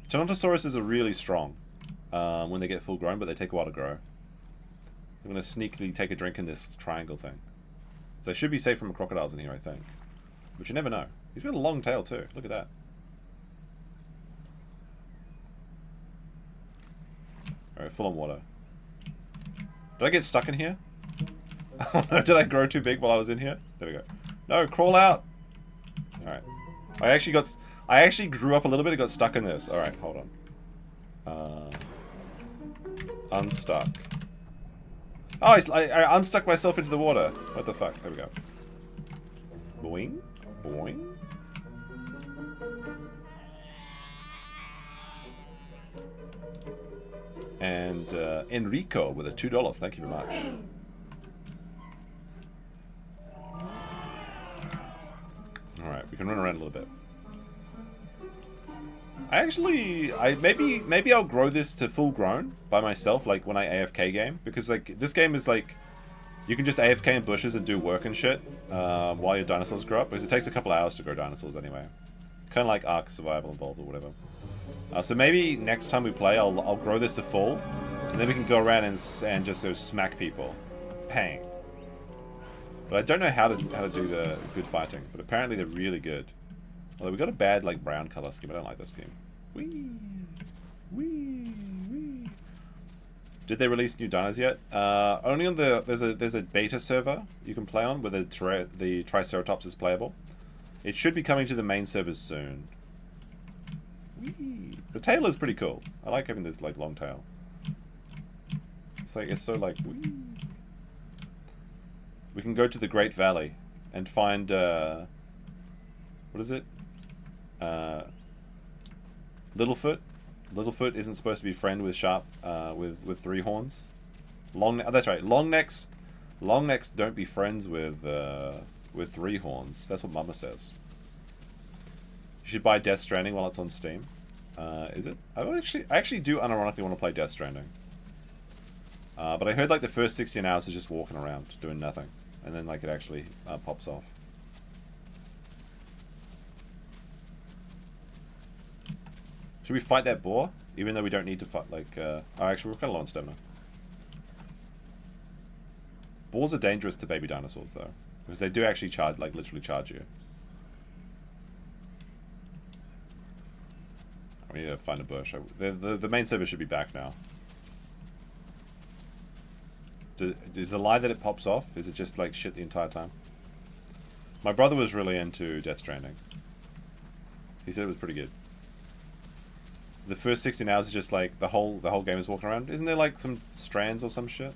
Tontosaurus are really strong when they get full grown, but they take a while to grow. I'm going to sneakily take a drink in this triangle thing. So I should be safe from crocodiles in here, I think. But you never know. He's got a long tail too. Look at that. Alright, full on water. Did I get stuck in here? Oh no, did I grow too big while I was in here? There we go. No, crawl out! Alright. I actually grew up a little bit and got stuck in this. Alright, hold on. Unstuck. Oh, I unstuck myself into the water. What the fuck? There we go. Boing. Boing. And Enrico with a $2. Thank you very much. Alright, we can run around a little bit. Maybe I'll grow this to full grown by myself, like when I AFK game, because like this game is like you can just AFK in bushes and do work and shit while your dinosaurs grow up, because it takes a couple hours to grow dinosaurs anyway. Kind of like Ark Survival Involved or whatever. So maybe next time we play, I'll grow this to full, and then we can go around and just sort of smack people, pang. But I don't know how to do the good fighting, but apparently they're really good. Although we got a bad like brown color scheme. I don't like that scheme. Whee, whee, whee. Did they release new dinos yet? Only on the there's a beta server you can play on where the Triceratops is playable. It should be coming to the main servers soon. Whee. The tail is pretty cool. I like having this like long tail. It's so like whee. We can go to the Great Valley and find what is it? Littlefoot. Littlefoot isn't supposed to be friend with sharp with three horns. That's right. Long necks don't be friends with three horns. That's what Mama says. You should buy Death Stranding while it's on Steam. Is it? I actually do unironically want to play Death Stranding. But I heard like the first 16 hours is just walking around doing nothing, and then like it actually pops off. Should we fight that boar? Even though we don't need to fight, like, oh, actually, we're kind of low on stamina. Boars are dangerous to baby dinosaurs, though. Because they do actually charge, like, literally charge you. We need to find a bush. The main server should be back now. Is the lie that it pops off? Is it just, like, shit the entire time? My brother was really into Death Stranding. He said it was pretty good. The first 16 hours is just like the whole game is walking around. Isn't there like some strands or some shit?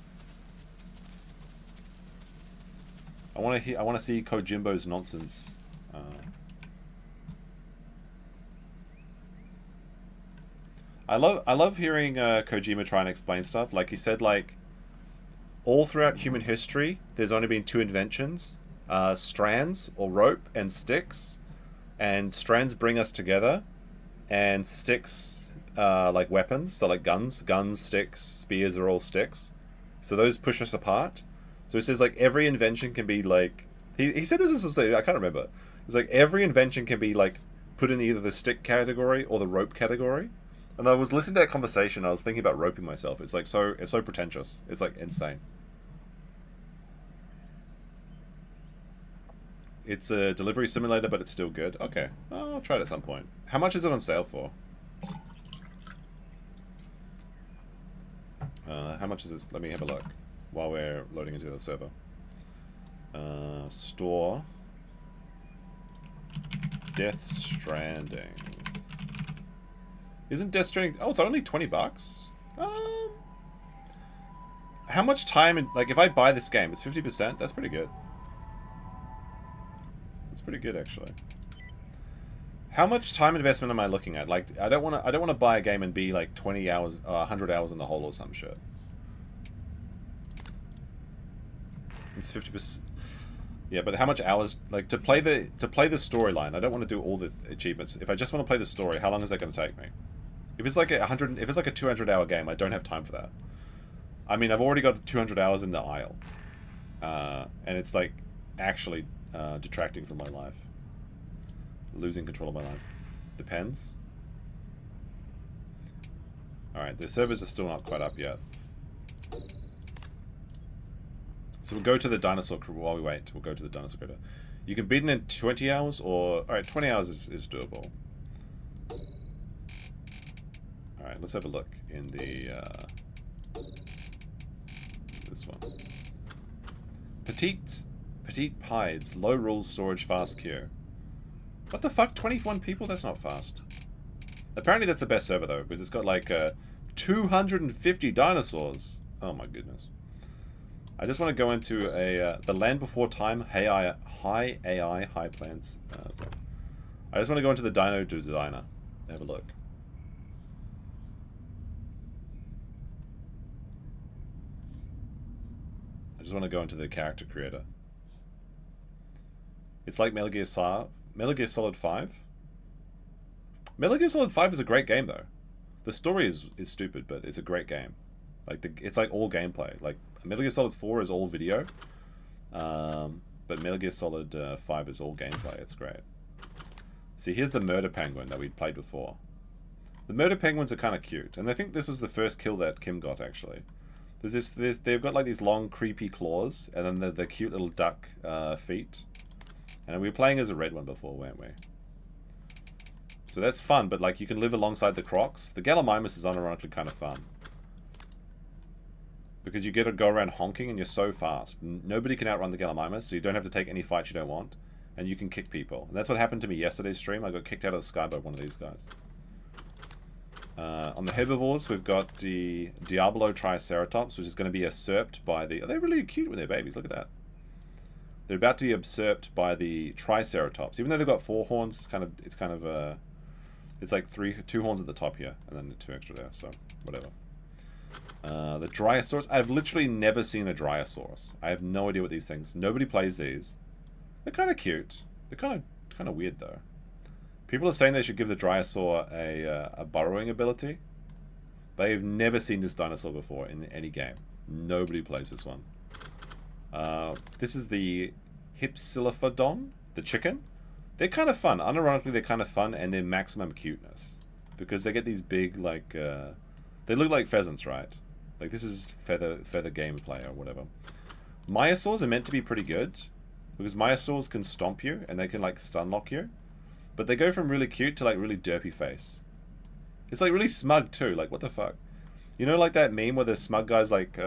I want to see Kojimbo's nonsense. I love hearing Kojima try and explain stuff. Like he said, like all throughout human history, there's only been two inventions: strands or rope and sticks. And strands bring us together, and sticks. Like weapons, so like guns, sticks, spears are all sticks. So those push us apart. So it says like every invention can be like he said this is something I can't remember. It's like every invention can be like put in either the stick category or the rope category. And I was listening to that conversation. I was thinking about roping myself. It's like it's so pretentious. It's like insane. It's a delivery simulator, but it's still good. Okay, I'll try it at some point. How much is it on sale for? How much is this? Let me have a look while we're loading into the server. Store. Death Stranding. Isn't Death Stranding... Oh, it's only $20. How much time... like, if I buy this game, it's 50%? That's pretty good. pretty good, actually. How much time investment am I looking at? Like, I don't want to buy a game and be like 20 hours, 100 hours in the hole or some shit. It's 50%. Yeah, but how much hours, like, to play the storyline? I don't want to do all the achievements. If I just want to play the story, how long is that going to take me? If it's like a 200-hour game, I don't have time for that. I mean, I've already got 200 hours in the Isle, and it's like actually detracting from my life, losing control of my life. Depends. All right, the servers are still not quite up yet. So we'll go to the dinosaur crew while we wait. We'll go to the dinosaur critter. You can beat it in 20 hours, or... Alright, 20 hours is doable. Alright, let's have a look in the... this one. Petite Pieds, low rules, storage, fast queue. What the fuck? 21 people? That's not fast. Apparently that's the best server, though, because it's got like 250 dinosaurs. Oh my goodness. I just want to go into the Land Before Time high AI, high plans. I just want to go into the Dino Designer. Have a look. I just want to go into the character creator. It's like Metal Gear Solid 5. Metal Gear Solid 5 is a great game, though. The story is stupid, but it's a great game. Like it's like all gameplay. Like Metal Gear Solid 4 is all video, but Metal Gear Solid 5 is all gameplay. It's great. See, here's the murder penguin that we'd played before. The murder penguins are kind of cute, and I think this was the first kill that Kim got, actually. They've got like these long, creepy claws, and then the cute little duck feet. And we were playing as a red one before, weren't we? So that's fun, but like you can live alongside the Crocs. The Gallimimus is unironically kind of fun. Because you get to go around honking and you're so fast. Nobody can outrun the Gallimimus, so you don't have to take any fights you don't want. And you can kick people. And that's what happened to me yesterday's stream. I got kicked out of the sky by one of these guys. On the herbivores, we've got the Diablo Triceratops, which is going to be usurped by the... Are they really cute with their babies? Look at that. They're about to be usurped by the Triceratops. Even though they've got 4 horns, it's like 2 horns at the top here, and then 2 extra there, so whatever. The Dryosaurus. I've literally never seen a Dryosaurus. I have no idea what these things... Nobody plays these. They're kind of cute. They're kind of weird, though. People are saying they should give the Dryosaur a burrowing ability. But I've never seen this dinosaur before in any game. Nobody plays this one. This is the Hypsilophodon, the chicken. They're kind of fun. Unironically, they're kind of fun, and they're maximum cuteness. Because they get these big, like... they look like pheasants, right? Like, this is feather gameplay or whatever. Myosaurs are meant to be pretty good. Because Myosaurs can stomp you, and they can, like, stun lock you. But they go from really cute to, like, really derpy face. It's, like, really smug, too. Like, what the fuck? You know, like that meme where the smug guy's, like,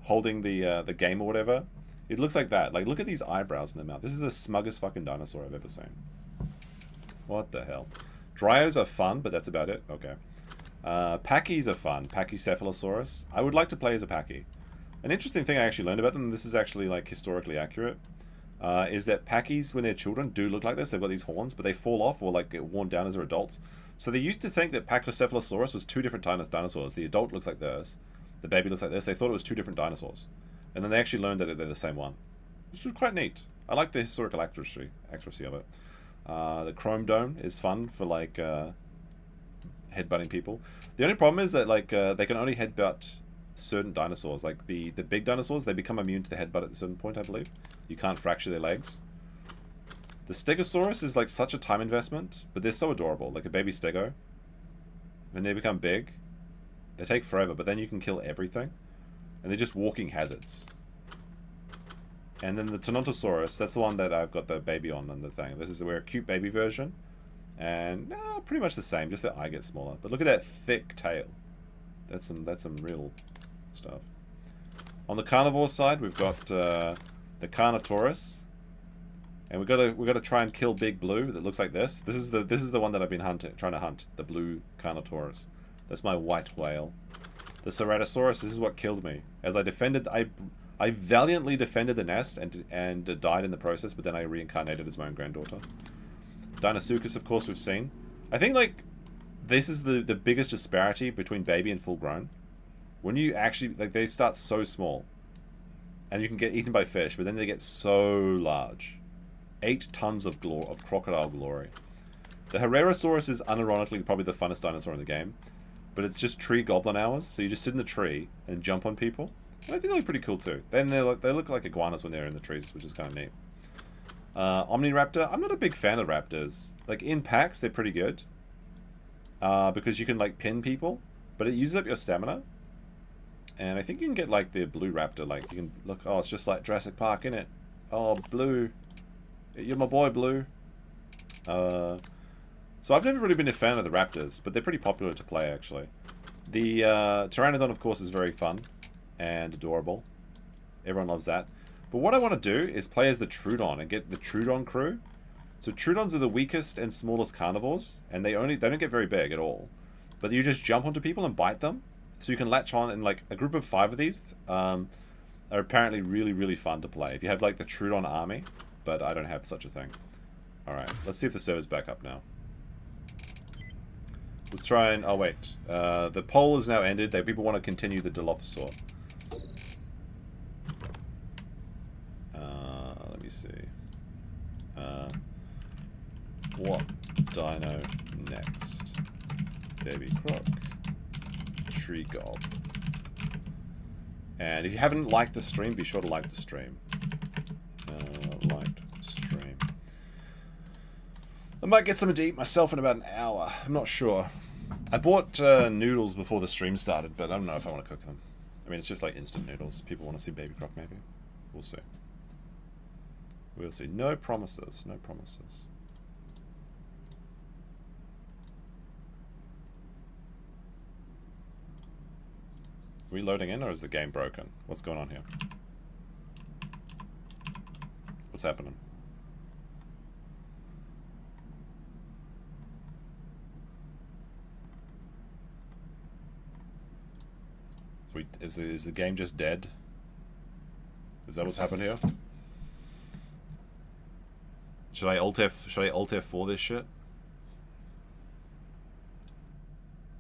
holding the game or whatever? It looks like that. Like, look at these eyebrows in the mouth. This is the smuggest fucking dinosaur I've ever seen. What the hell? Dryos are fun, but that's about it. Okay. Pachy's are fun. Pachycephalosaurus. I would like to play as a Pachy. An interesting thing I actually learned about them, and this is actually, like, historically accurate, is that Pachys, when they're children, do look like this. They've got these horns, but they fall off or, like, get worn down as they're adults. So they used to think that Pachycephalosaurus was 2 different dinosaurs. The adult looks like this. The baby looks like this. They thought it was 2 different dinosaurs. And then they actually learned that they're the same one. Which was quite neat. I like the historical accuracy of it. The Chrome Dome is fun for, like, headbutting people. The only problem is that, like, they can only headbutt certain dinosaurs. Like, the big dinosaurs, they become immune to the headbutt at a certain point, I believe. You can't fracture their legs. The Stegosaurus is, like, such a time investment, but they're so adorable. Like a baby Stego. When they become big, they take forever, but then you can kill everything. And they're just walking hazards. And then the Tontosaurus, that's the one that I've got the baby on the thing. This is a cute baby version. And pretty much the same, just the eye gets smaller. But look at that thick tail. That's some real stuff. On the carnivore side, we've got the Carnotaurus. And we've got to try and kill Big Blue that looks like this. This is the one that I've been trying to hunt, the blue Carnotaurus. That's my white whale. The Ceratosaurus, this is what killed me. As I defended, I valiantly defended the nest and died in the process, but then I reincarnated as my own granddaughter. Dinosaurus, of course, we've seen. I think, like, this is the biggest disparity between baby and full grown. When you actually, like, they start so small. And you can get eaten by fish, but then they get so large. 8 tons of crocodile glory. The Herrerasaurus is unironically probably the funnest dinosaur in the game. But it's just tree goblin hours, so you just sit in the tree and jump on people. And I think they look pretty cool too. Then they look like iguanas when they're in the trees, which is kind of neat. Omniraptor, I'm not a big fan of raptors. Like, in packs, they're pretty good. Because you can, like, pin people, but it uses up your stamina. And I think you can get, like, the blue raptor. Like, you can look, oh, it's just like Jurassic Park, innit? Oh, Blue. You're my boy, Blue. So I've never really been a fan of the raptors, but they're pretty popular to play, actually. The Pteranodon, of course, is very fun and adorable. Everyone loves that. But what I want to do is play as the Troodon and get the Troodon crew. So Troodons are the weakest and smallest carnivores, and they don't get very big at all. But you just jump onto people and bite them. So you can latch on, and like a group of 5 of these are apparently really, really fun to play. If you have like the Troodon army, but I don't have such a thing. Alright, let's see if the server's back up now. Let's try and... oh wait, the poll is now ended. People want to continue the Dilophosaur. Let me see. What dino next? Baby Croc. Tree Gob. And if you haven't liked the stream, be sure to like the stream. Liked stream. I might get something to eat myself in about an hour. I'm not sure. I bought noodles before the stream started, but I don't know if I want to cook them. I mean, it's just like instant noodles. People want to see Baby Croc, maybe. We'll see. We'll see. No promises. No promises. Are we loading in, or is the game broken? What's going on here? What's happening? Is the game just dead? Is that what's happened here? Should I Alt F4 this shit?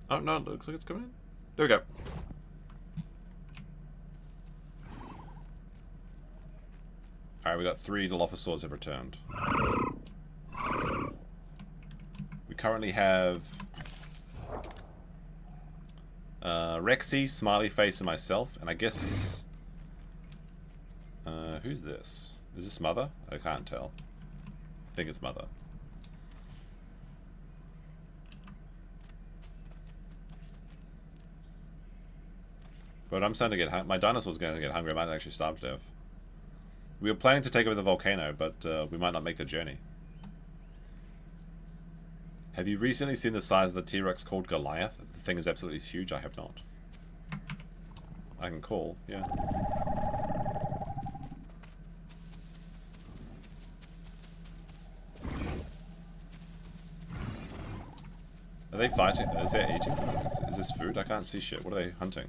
Oh no, it looks like it's coming in. There we go. Alright, we got 3 Dilophosaurs have returned. We currently have Rexy, Smiley Face, and myself, and I guess who's this? Is this Mother? I can't tell. I think it's Mother. But I'm starting to get my dinosaur's going to get hungry. I might actually starve to death. We were planning to take over the volcano, but we might not make the journey. Have you recently seen the size of the T-Rex called Goliath? The thing is absolutely huge. I have not. I can call, yeah. Are they fighting? Is they eating something? Is this food? I can't see shit. What are they hunting?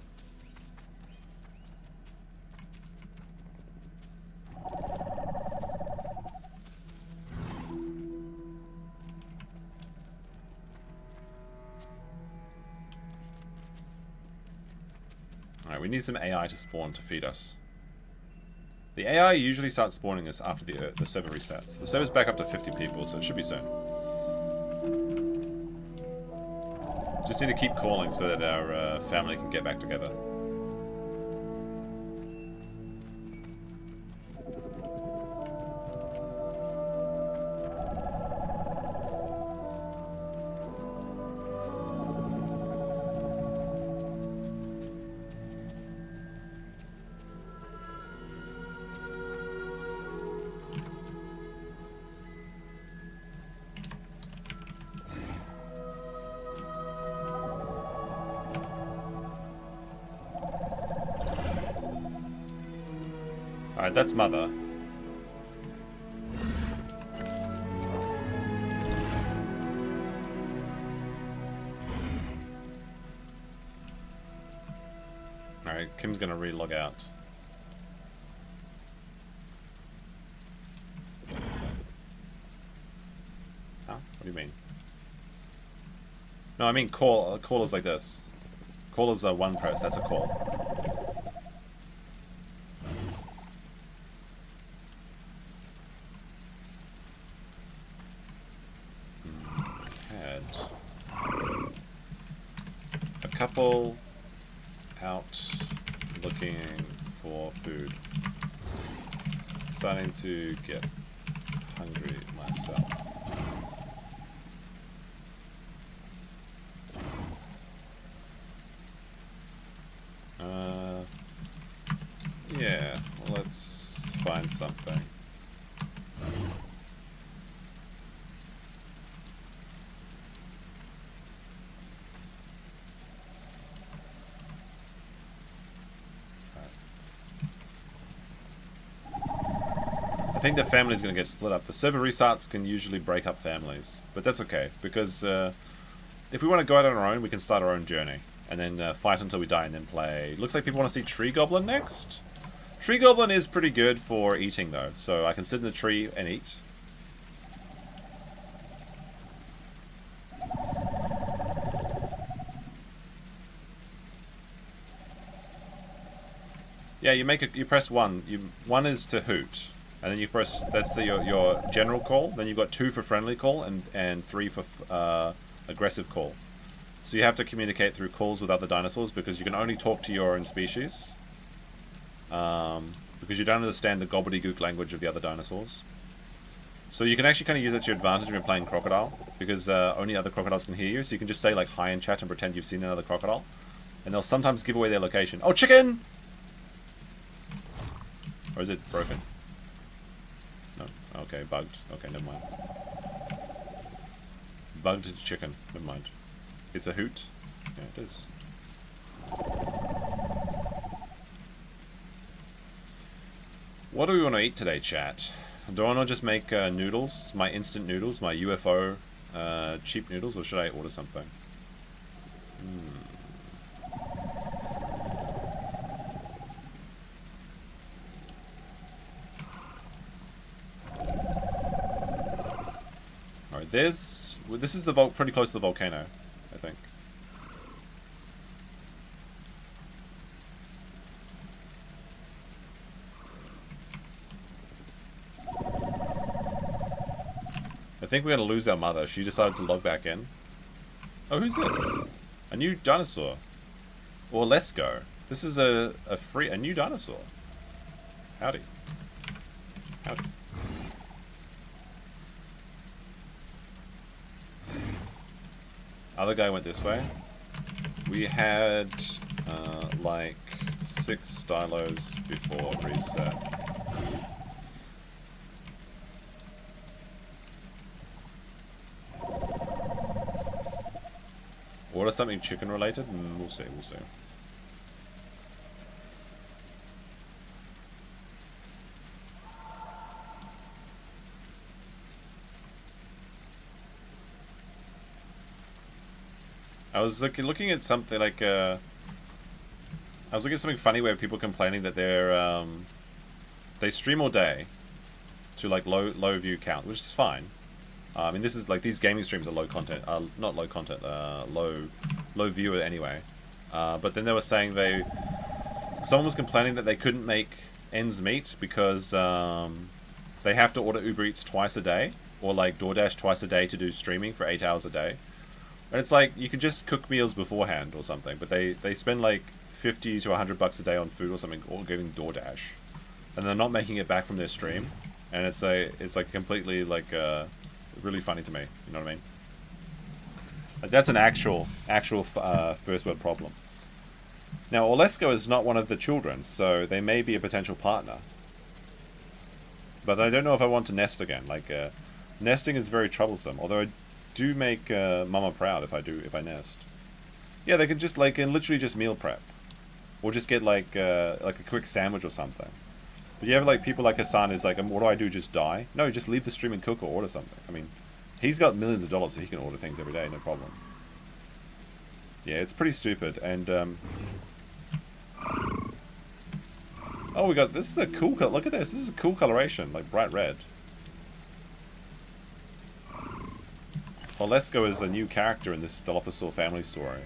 Alright, we need some AI to spawn to feed us. The AI usually starts spawning us after the server resets. The server's back up to 50 people, so it should be soon. Just need to keep calling so that our family can get back together. Alright, that's Mother. Alright, Kim's gonna re-log out. No, I mean call. Call is like this. Call is one press. That's a call. Had a couple out looking for food. Starting to get hungry myself. Yeah, let's find something. I think the family's going to get split up. The server restarts can usually break up families, but that's okay, because if we want to go out on our own, we can start our own journey, and then fight until we die, and then play. Looks like people want to see Tree Goblin next. Tree Goblin is pretty good for eating, though, so I can sit in the tree and eat. Yeah, you press 1. 1 is to hoot. And then you press, that's your general call. Then you've got 2 for friendly call and 3 for aggressive call. So you have to communicate through calls with other dinosaurs because you can only talk to your own species. Because you don't understand the gobbledygook language of the other dinosaurs. So you can actually kind of use that to your advantage when you're playing crocodile. Because only other crocodiles can hear you. So you can just say like hi in chat and pretend you've seen another crocodile. And they'll sometimes give away their location. Oh, chicken! Or is it broken? No. Okay, bugged. Okay, never mind. Bugged chicken. Never mind. It's a hoot. Yeah, it is. What do we want to eat today, chat? Do I want to just make noodles? My instant noodles? My UFO cheap noodles? Or should I order something? Alright, this is the pretty close to the volcano, I think. I think we're going to lose our mother. She decided to log back in. Oh, who's this? A new dinosaur. Or let's go. This is a new dinosaur. Howdy. Howdy. Other guy went this way. We had like 6 dilos before reset. Order something chicken related? We'll see, we'll see. I was looking at something like I was looking at something funny where people complaining that they're they stream all day to like low view count, which is fine. I mean, this is like these gaming streams are low content, not low content, low viewer anyway. But then they were saying someone was complaining that they couldn't make ends meet because they have to order Uber Eats twice a day or like DoorDash twice a day to do streaming for 8 hours a day. And it's like, you could just cook meals beforehand or something, but they spend like 50 to 100 bucks a day on food or something, or getting DoorDash. And they're not making it back from their stream. And it's like completely like, really funny to me, you know what I mean? Like, that's an actual first world problem. Now, Olesko is not one of the children, so they may be a potential partner. But I don't know if I want to nest again. Like, nesting is very troublesome, although I do make mama proud if I nest. Yeah, they could just like literally just meal prep, or just get like a quick sandwich or something. But you have like people like Hassan is like, what do I do? Just die? No, just leave the stream and cook or order something. I mean, he's got millions of dollars, so he can order things every day, no problem. Yeah, it's pretty stupid. And oh, we got this is a cool color. Look at this. This is a cool coloration, like bright red. Olesko is a new character in this Dilophosaur family story.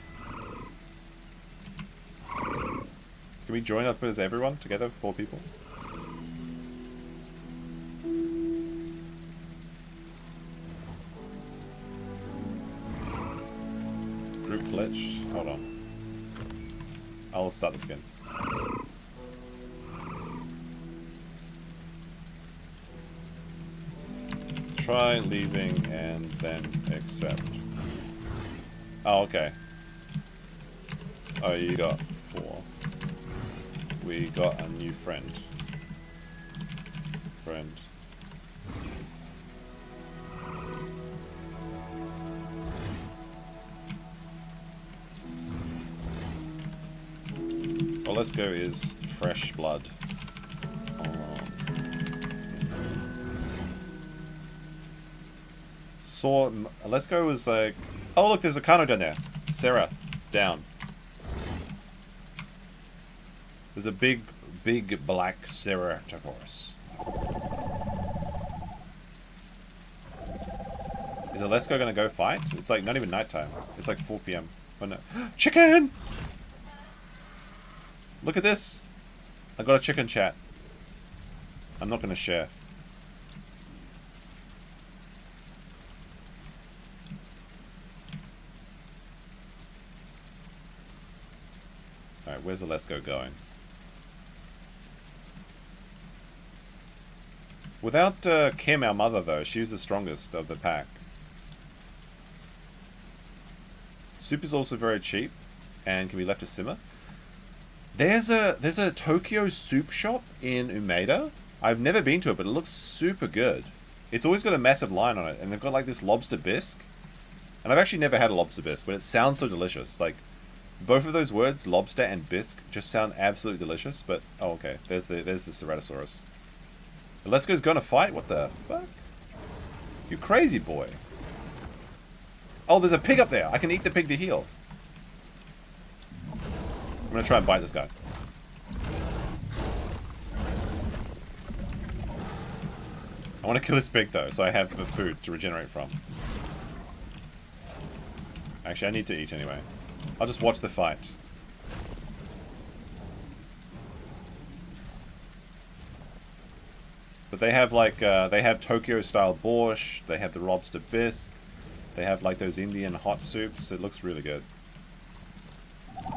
Can we join up as everyone together? 4 people? Group glitched. Hold on. I'll start this again. Try leaving and then accept. Oh, okay. Oh, you got 4. We got a new friend. Olesko is fresh blood. Olesko was like... Oh, look, there's a Kano down there. Sarah, down. There's a big black Ceratosaurus. Is Olesko gonna go fight? It's like not even nighttime. It's like 4 PM. Oh no. Chicken! Look at this! I got a chicken chat. I'm not gonna share. Alright, where's Olesko going? Without Kim, our mother, though, she's the strongest of the pack. Soup is also very cheap and can be left to simmer. There's a Tokyo soup shop in Umeda. I've never been to it, but it looks super good. It's always got a massive line on it, and they've got like this lobster bisque. And I've actually never had a lobster bisque, but it sounds so delicious. Like, both of those words, lobster and bisque, just sound absolutely delicious. But oh, okay, there's the Ceratosaurus. Olesko's gonna fight? What the fuck? You crazy boy. Oh, there's a pig up there. I can eat the pig to heal. I'm gonna try and bite this guy. I want to kill this pig though, so I have the food to regenerate from. Actually, I need to eat anyway. I'll just watch the fight. But they have like, they have Tokyo-style borscht, they have the lobster bisque, they have like those Indian hot soups. It looks really good.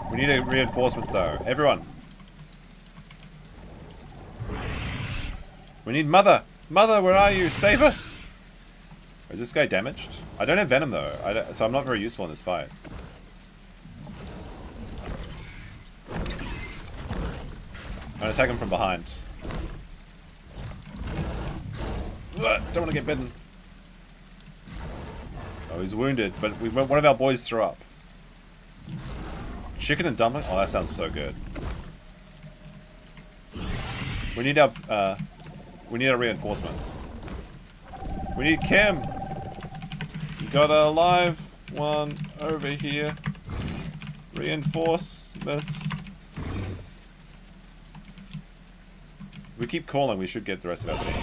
We need reinforcements though. Everyone. We need Mother! Mother, where are you? Save us! Is this guy damaged? I don't have venom though, so I'm not very useful in this fight. I'm gonna attack him from behind. Ugh, don't want to get bitten. Oh, he's wounded, but one of our boys threw up. Chicken and dumpling? Oh, that sounds so good. We need our reinforcements. We need Kim. We got a live one over here. Reinforcements. We keep calling, we should get the rest of our team.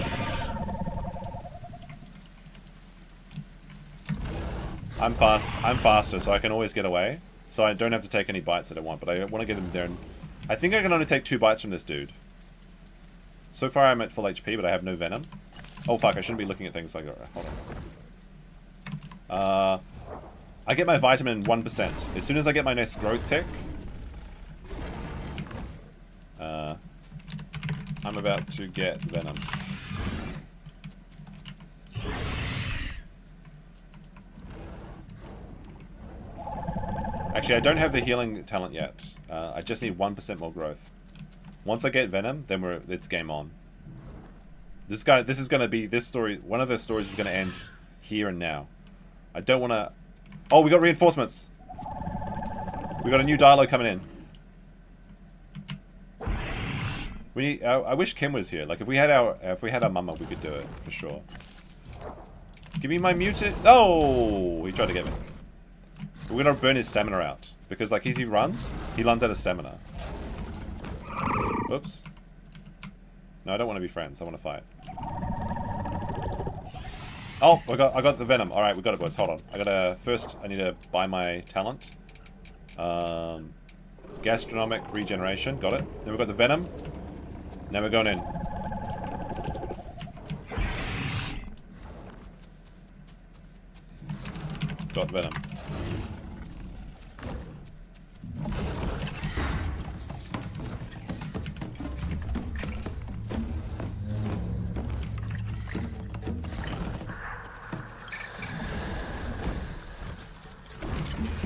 I'm faster, so I can always get away. So I don't have to take any bites that I want, but I want to get them there. And I think I can only take 2 bites from this dude. So far I'm at full HP, but I have no venom. Oh fuck, I shouldn't be looking at things like that. Hold on. I get my vitamin 1%. As soon as I get my next growth tick, I'm about to get venom. Actually, I don't have the healing talent yet. I just need 1% more growth. Once I get venom, then it's game on. This is gonna be this story. One of the stories is gonna end here and now. I don't want to. Oh, we got reinforcements. We got a new Dilo coming in. We need. I wish Kim was here. Like if we had our mama, we could do it for sure. Give me my mutant. Oh, he tried to get me. We're gonna burn his stamina out because like he runs out of stamina. Whoops. No, I don't want to be friends. I want to fight. Oh, I got the venom. All right, we got it, boys. Hold on. I need to buy my talent. Gastronomic regeneration. Got it. Then we got the venom. Now we're going in. Got venom.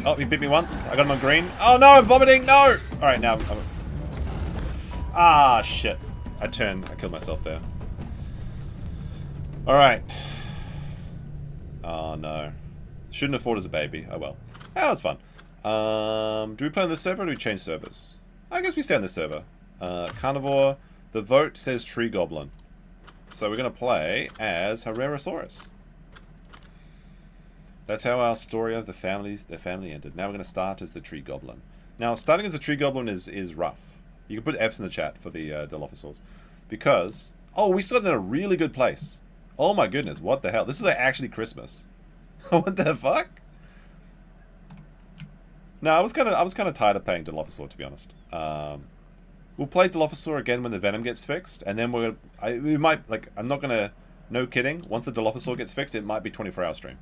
Oh, he bit me once. I got him on green. Oh no, I'm vomiting. No! Alright, now. Ah, shit. I killed myself there. Alright. Oh no. Shouldn't have fought as a baby. Oh well. Oh, it's fun. Do we play on this server or do we change servers? I guess we stay on this server. Carnivore. The vote says Tree Goblin. So we're going to play as Herbivore. That's how our story of the family ended. Now we're going to start as the Tree Goblin. Now, starting as a Tree Goblin is rough. You can put F's in the chat for the Dilophosaurs. Because... Oh, we started in a really good place. Oh my goodness, what the hell? This is like actually Christmas. What the fuck? No, I was kind of tired of playing Dilophosaur, to be honest. We'll play Dilophosaur again when the Venom gets fixed, and then we might, like, I'm not gonna, no kidding, once the Dilophosaur gets fixed, it might be 24-hour stream.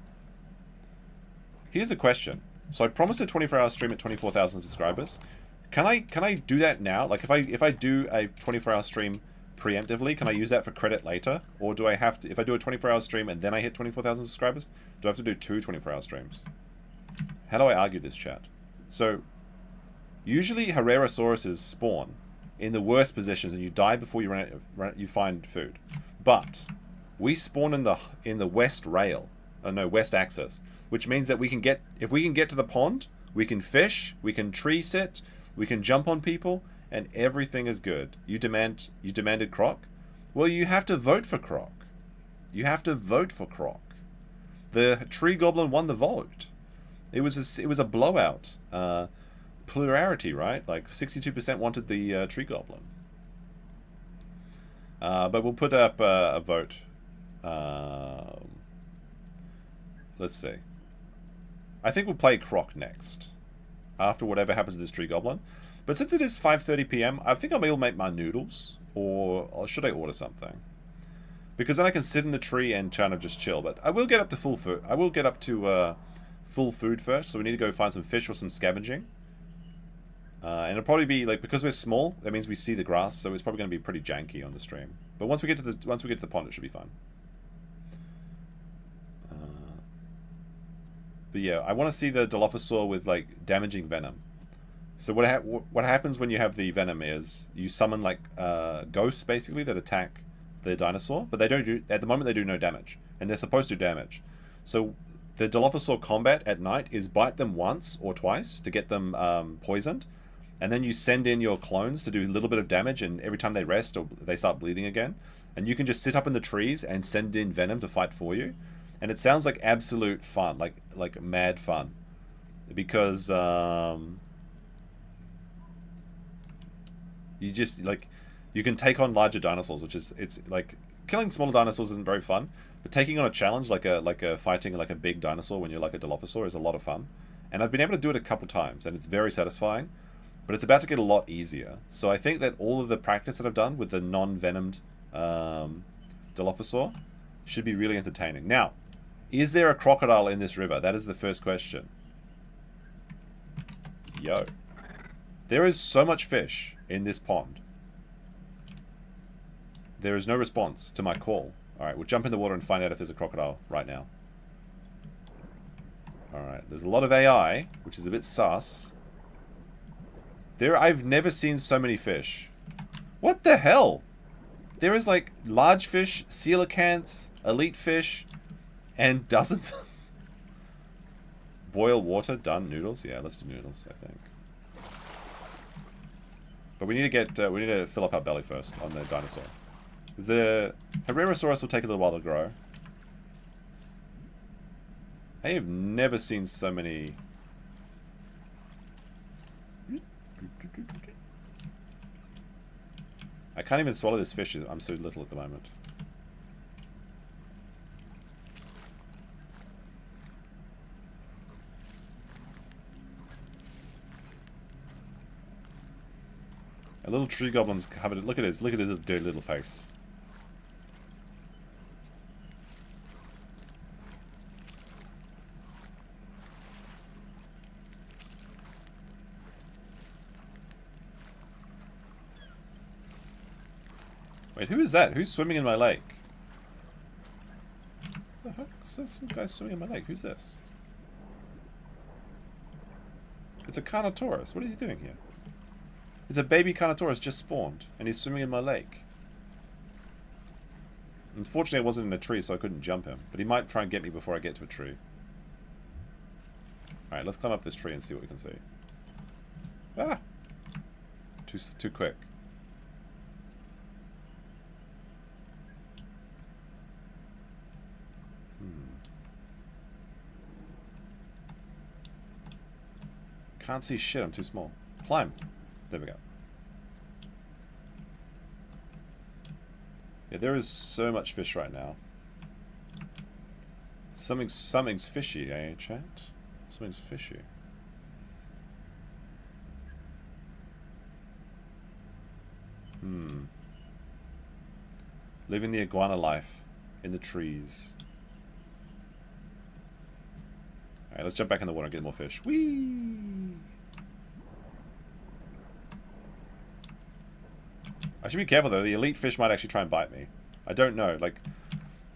Here's a question. So I promised a 24-hour stream at 24,000 subscribers. Can I do that now? Like, if I do a 24-hour stream preemptively, can I use that for credit later? Or do I have to, if I do a 24-hour stream and then I hit 24,000 subscribers, do I have to do 2 24-hour streams? How do I argue this, chat? So, usually Herrerasauruses spawn in the worst positions and you die before you find food. But we spawn in the west rail, west axis, which means that if we can get to the pond, we can fish, we can tree sit, we can jump on people, and everything is good. You demanded Croc? Well, you have to vote for Croc. You have to vote for Croc. The Tree Goblin won the vote. It was a blowout. Plurality, right? Like 62% wanted the Tree Goblin. But we'll put up a vote. Let's see. I think we'll play Croc next. After whatever happens to this Tree Goblin. But since it is 5:30 PM, I think I will make my noodles. Or should I order something? Because then I can sit in the tree and kind of just chill. But I will get up to full food. I will get up to full food first. So we need to go find some fish or some scavenging. And it'll probably be like, because we're small, that means we see the grass, so it's probably going to be pretty janky on the stream. But once we get to the pond, it should be fun. But yeah, I want to see the Dilophosaur with like damaging venom. So what happens when you have the venom is you summon like ghosts basically that attack the dinosaur, but they don't do, at the moment they do no damage, and they're supposed to do damage. So the Dilophosaur combat at night is bite them once or twice to get them poisoned, and then you send in your clones to do a little bit of damage, and every time they rest or they start bleeding again, and you can just sit up in the trees and send in venom to fight for you. And it sounds like absolute fun, like mad fun, because you just like you can take on larger dinosaurs, which is it's like killing smaller dinosaurs isn't very fun, but taking on a challenge like a fighting like a big dinosaur when you're like a Dilophosaur is a lot of fun. And I've been able to do it a couple times, and it's very satisfying. But it's about to get a lot easier. So I think that all of the practice that I've done with the non-venomed Dilophosaur should be really entertaining. Now, is there a crocodile in this river? That is the first question. Yo. There is so much fish in this pond. There is no response to my call. Alright, we'll jump in the water and find out if there's a crocodile right now. Alright, there's a lot of AI, which is a bit sus. I've never seen so many fish. What the hell? There is like large fish, coelacanths, elite fish, and dozens. Boil water, done. Noodles? Yeah, let's do noodles, I think. But we need to fill up our belly first on the dinosaur. The Herrerasaurus will take a little while to grow. I have never seen so many. I can't even swallow this fish. I'm so little at the moment. A little tree goblin's covered. Look at his dirty little face. Wait, who is that? Who's swimming in my lake? What the heck? There's some guy swimming in my lake. Who's this? It's a Carnotaurus. What is he doing here? It's a baby Carnotaurus just spawned, and he's swimming in my lake. Unfortunately, I wasn't in a tree, so I couldn't jump him. But he might try and get me before I get to a tree. Alright, let's climb up this tree and see what we can see. Ah! Too quick. Can't see shit, I'm too small. Climb. There we go. Yeah, there is so much fish right now. Something's fishy, eh, chat? Something's fishy. Living the iguana life in the trees. Alright, let's jump back in the water and get more fish. Whee! I should be careful though, the elite fish might actually try and bite me. I don't know, like,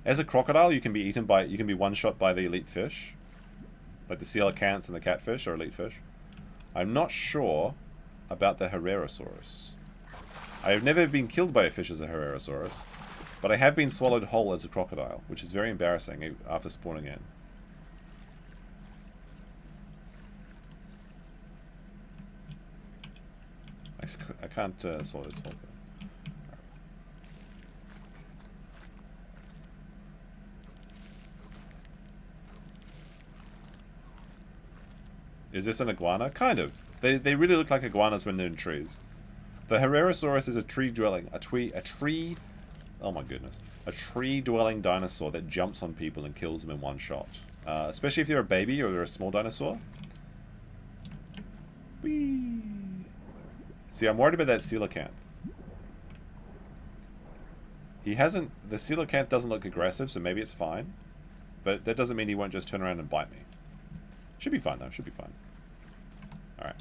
as a crocodile you can be eaten by, you can be one-shot by the elite fish. Like the coelacanths and the catfish are elite fish. I'm not sure about the Herrerasaurus. I have never been killed by a fish as a Herrerasaurus, but I have been swallowed whole as a crocodile, which is very embarrassing after spawning in. I can't swallow this whole thing. Is this an iguana? Kind of. They really look like iguanas when they're in trees. The Herrerasaurus is a tree-dwelling, oh my goodness, a tree-dwelling dinosaur that jumps on people and kills them in one shot. Especially if they're a baby or they're a small dinosaur. Whee! See, I'm worried about that coelacanth. The coelacanth doesn't look aggressive, so maybe it's fine. But that doesn't mean he won't just turn around and bite me. Should be fine though, should be fine. Alright.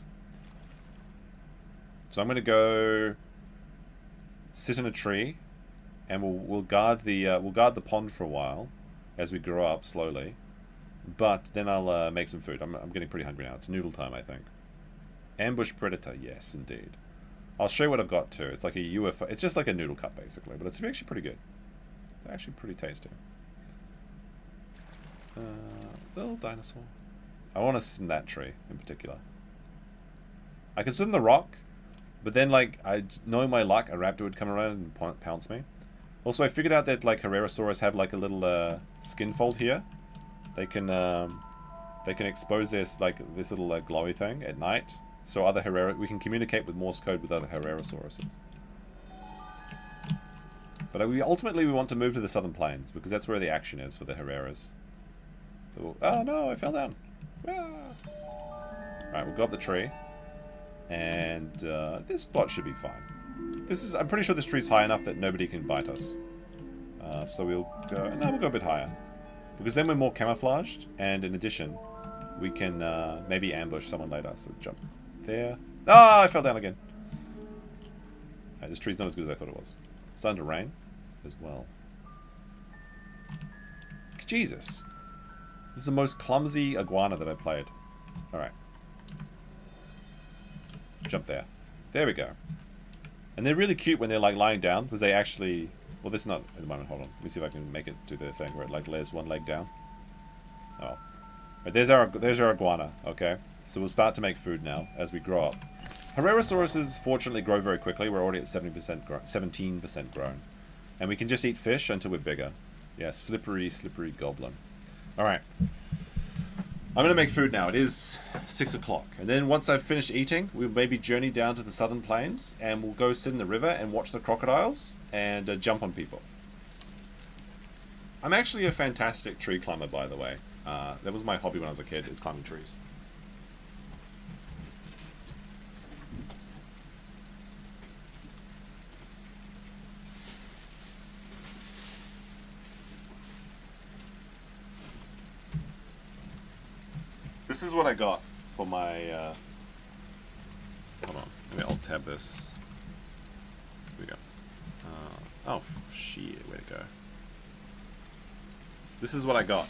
So I'm gonna go sit in a tree and we'll guard the pond for a while as we grow up slowly. But then I'll make some food. I'm getting pretty hungry now. It's noodle time, I think. Ambush predator, yes indeed. I'll show you what I've got too. It's like a UFO. It's just like a noodle cup basically, but it's actually pretty good. It's actually pretty tasty. Little dinosaur. I want to sit in that tree in particular. I can sit in the rock, but then like knowing my luck, a raptor would come around and pounce me. Also, I figured out that like Herrerasaurus have like a little skin fold here. They can expose this little glowy thing at night. So we can communicate with Morse code with other Herrerasauruses. But ultimately we want to move to the southern plains because that's where the action is for the Herreras. Oh no, I fell down. Ah. Right, we'll go up the tree. And this spot should be fine. I'm pretty sure this tree's high enough that nobody can bite us. So we'll go a bit higher. Because then we're more camouflaged, and in addition, we can maybe ambush someone later. So jump there. Ah, I fell down again. Right, this tree's not as good as I thought it was. It's starting to rain as well. Jesus. This is the most clumsy iguana that I've played. Alright. Jump there. There we go. And they're really cute when they're like lying down, because they actually... Well, this is not at the moment. Hold on. Let me see if I can make it do the thing where it like lays one leg down. Oh. Right, there's our iguana. Okay. So we'll start to make food now as we grow up. Herrerasauruses fortunately grow very quickly. We're already at 17% grown. And we can just eat fish until we're bigger. Yeah, slippery goblin. Alright. I'm going to make food now. It is 6 o'clock. And then once I've finished eating, we'll maybe journey down to the southern plains. And we'll go sit in the river and watch the crocodiles. And jump on people. I'm actually a fantastic tree climber, by the way. That was my hobby when I was a kid, is climbing trees. this is what I got for my, hold on, maybe I'll tab this. Here we go. Oh, shit, way to go. This is what I got.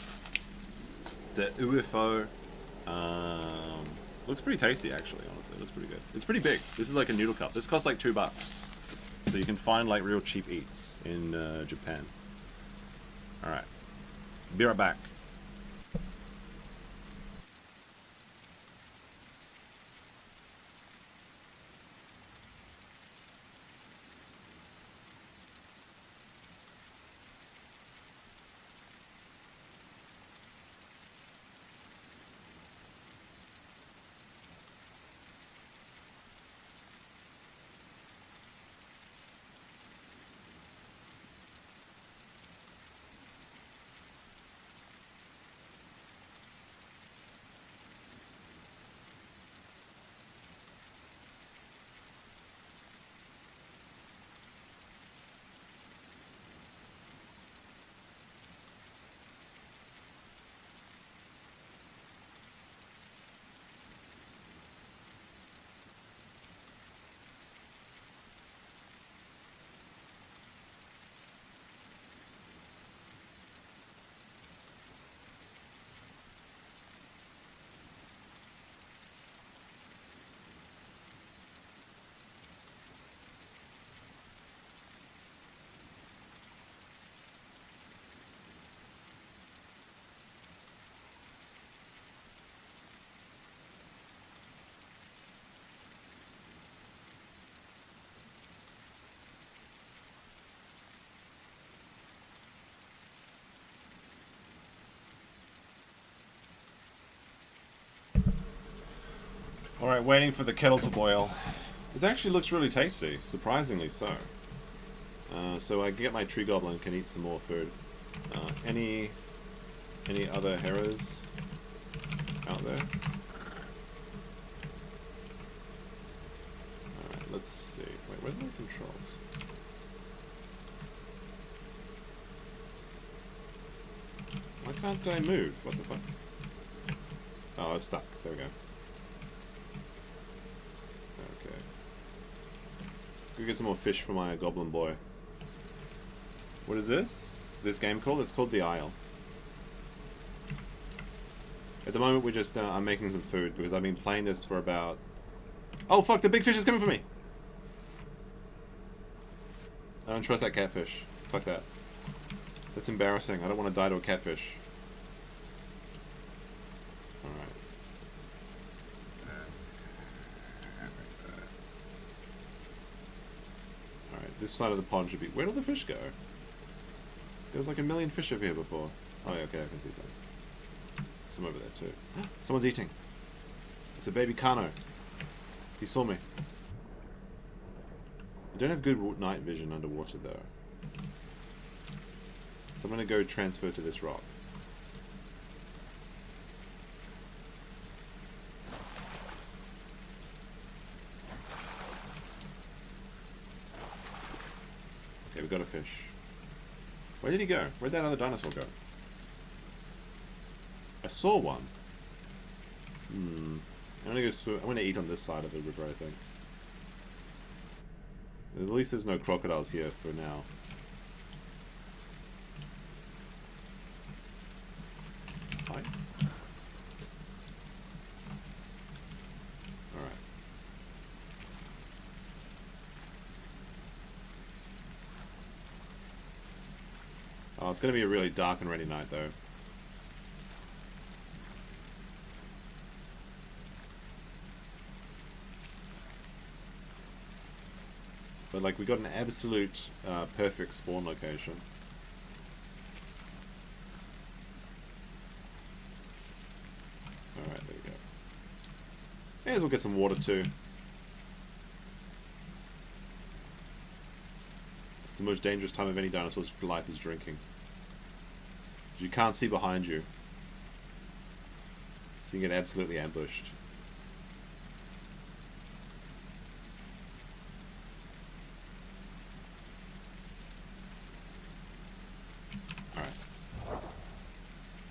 The UFO, looks pretty tasty, actually, honestly. It looks pretty good. It's pretty big. This is like a noodle cup. This costs like $2. So you can find like real cheap eats in Japan. Alright. Be right back. Alright, waiting for the kettle to boil. It actually looks really tasty, surprisingly so. So I can get my tree goblin, can eat some more food. Any other heroes out there? Alright, let's see. Wait, where are the controls? Why can't I move? What the fuck? Oh, it's stuck. There we go. Okay. Go get some more fish for my goblin boy. What is this? This game called? It's called The Isle. At the moment, we're just, I'm making some food because I've been playing this for about... Oh fuck, the big fish is coming for me! I don't trust that catfish. Fuck that. That's embarrassing. I don't want to die to a catfish. Alright. Alright, this side of the pond should be... Where did the fish go? There was like a million fish over here before. Oh yeah, okay, I can see some. Some over there too. Someone's eating. It's a baby Kano. He saw me. I don't have good night vision underwater though. So I'm gonna go transfer to this rock. Okay, we got a fish. Where did he go? Where'd that other dinosaur go? I saw one. I'm gonna go swim. I'm gonna eat on this side of the river, I think. At least there's no crocodiles here for now. Hi. Alright. Oh, it's gonna be a really dark and rainy night though. But like, we got an absolute perfect spawn location. Alright, there we go. May as well get some water too. It's the most dangerous time of any dinosaur's life is drinking. You can't see behind you. So you get absolutely ambushed.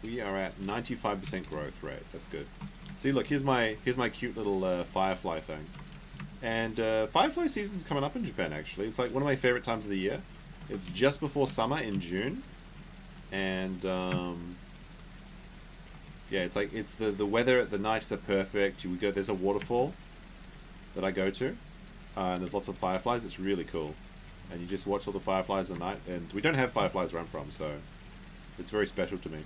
We We are at 95% growth rate. That's good. See, look, here's my cute little firefly thing. And firefly season's coming up in Japan, actually. It's like one of my favorite times of the year. It's just before summer in June. And yeah, it's like the weather at the nights are perfect. You go, there's a waterfall that I go to, and there's lots of fireflies. It's really cool, and you just watch all the fireflies at night. And we don't have fireflies where I'm from, so it's very special to me.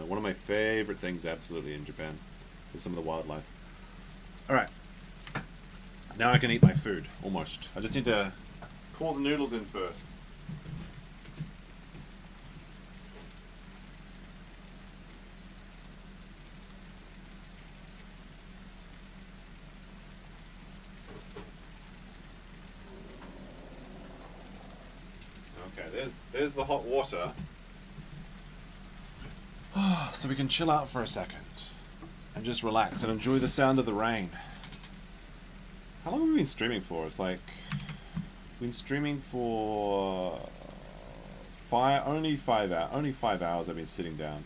One of my favorite things, absolutely, in Japan is some of the wildlife. All right, now I can eat my food almost. I just need to call the noodles in first. Okay, there's the hot water. So we can chill out for a second and just relax and enjoy the sound of the rain. How long have we been streaming for? It's like we've been streaming for only 5 hours. Only 5 hours I've been sitting down,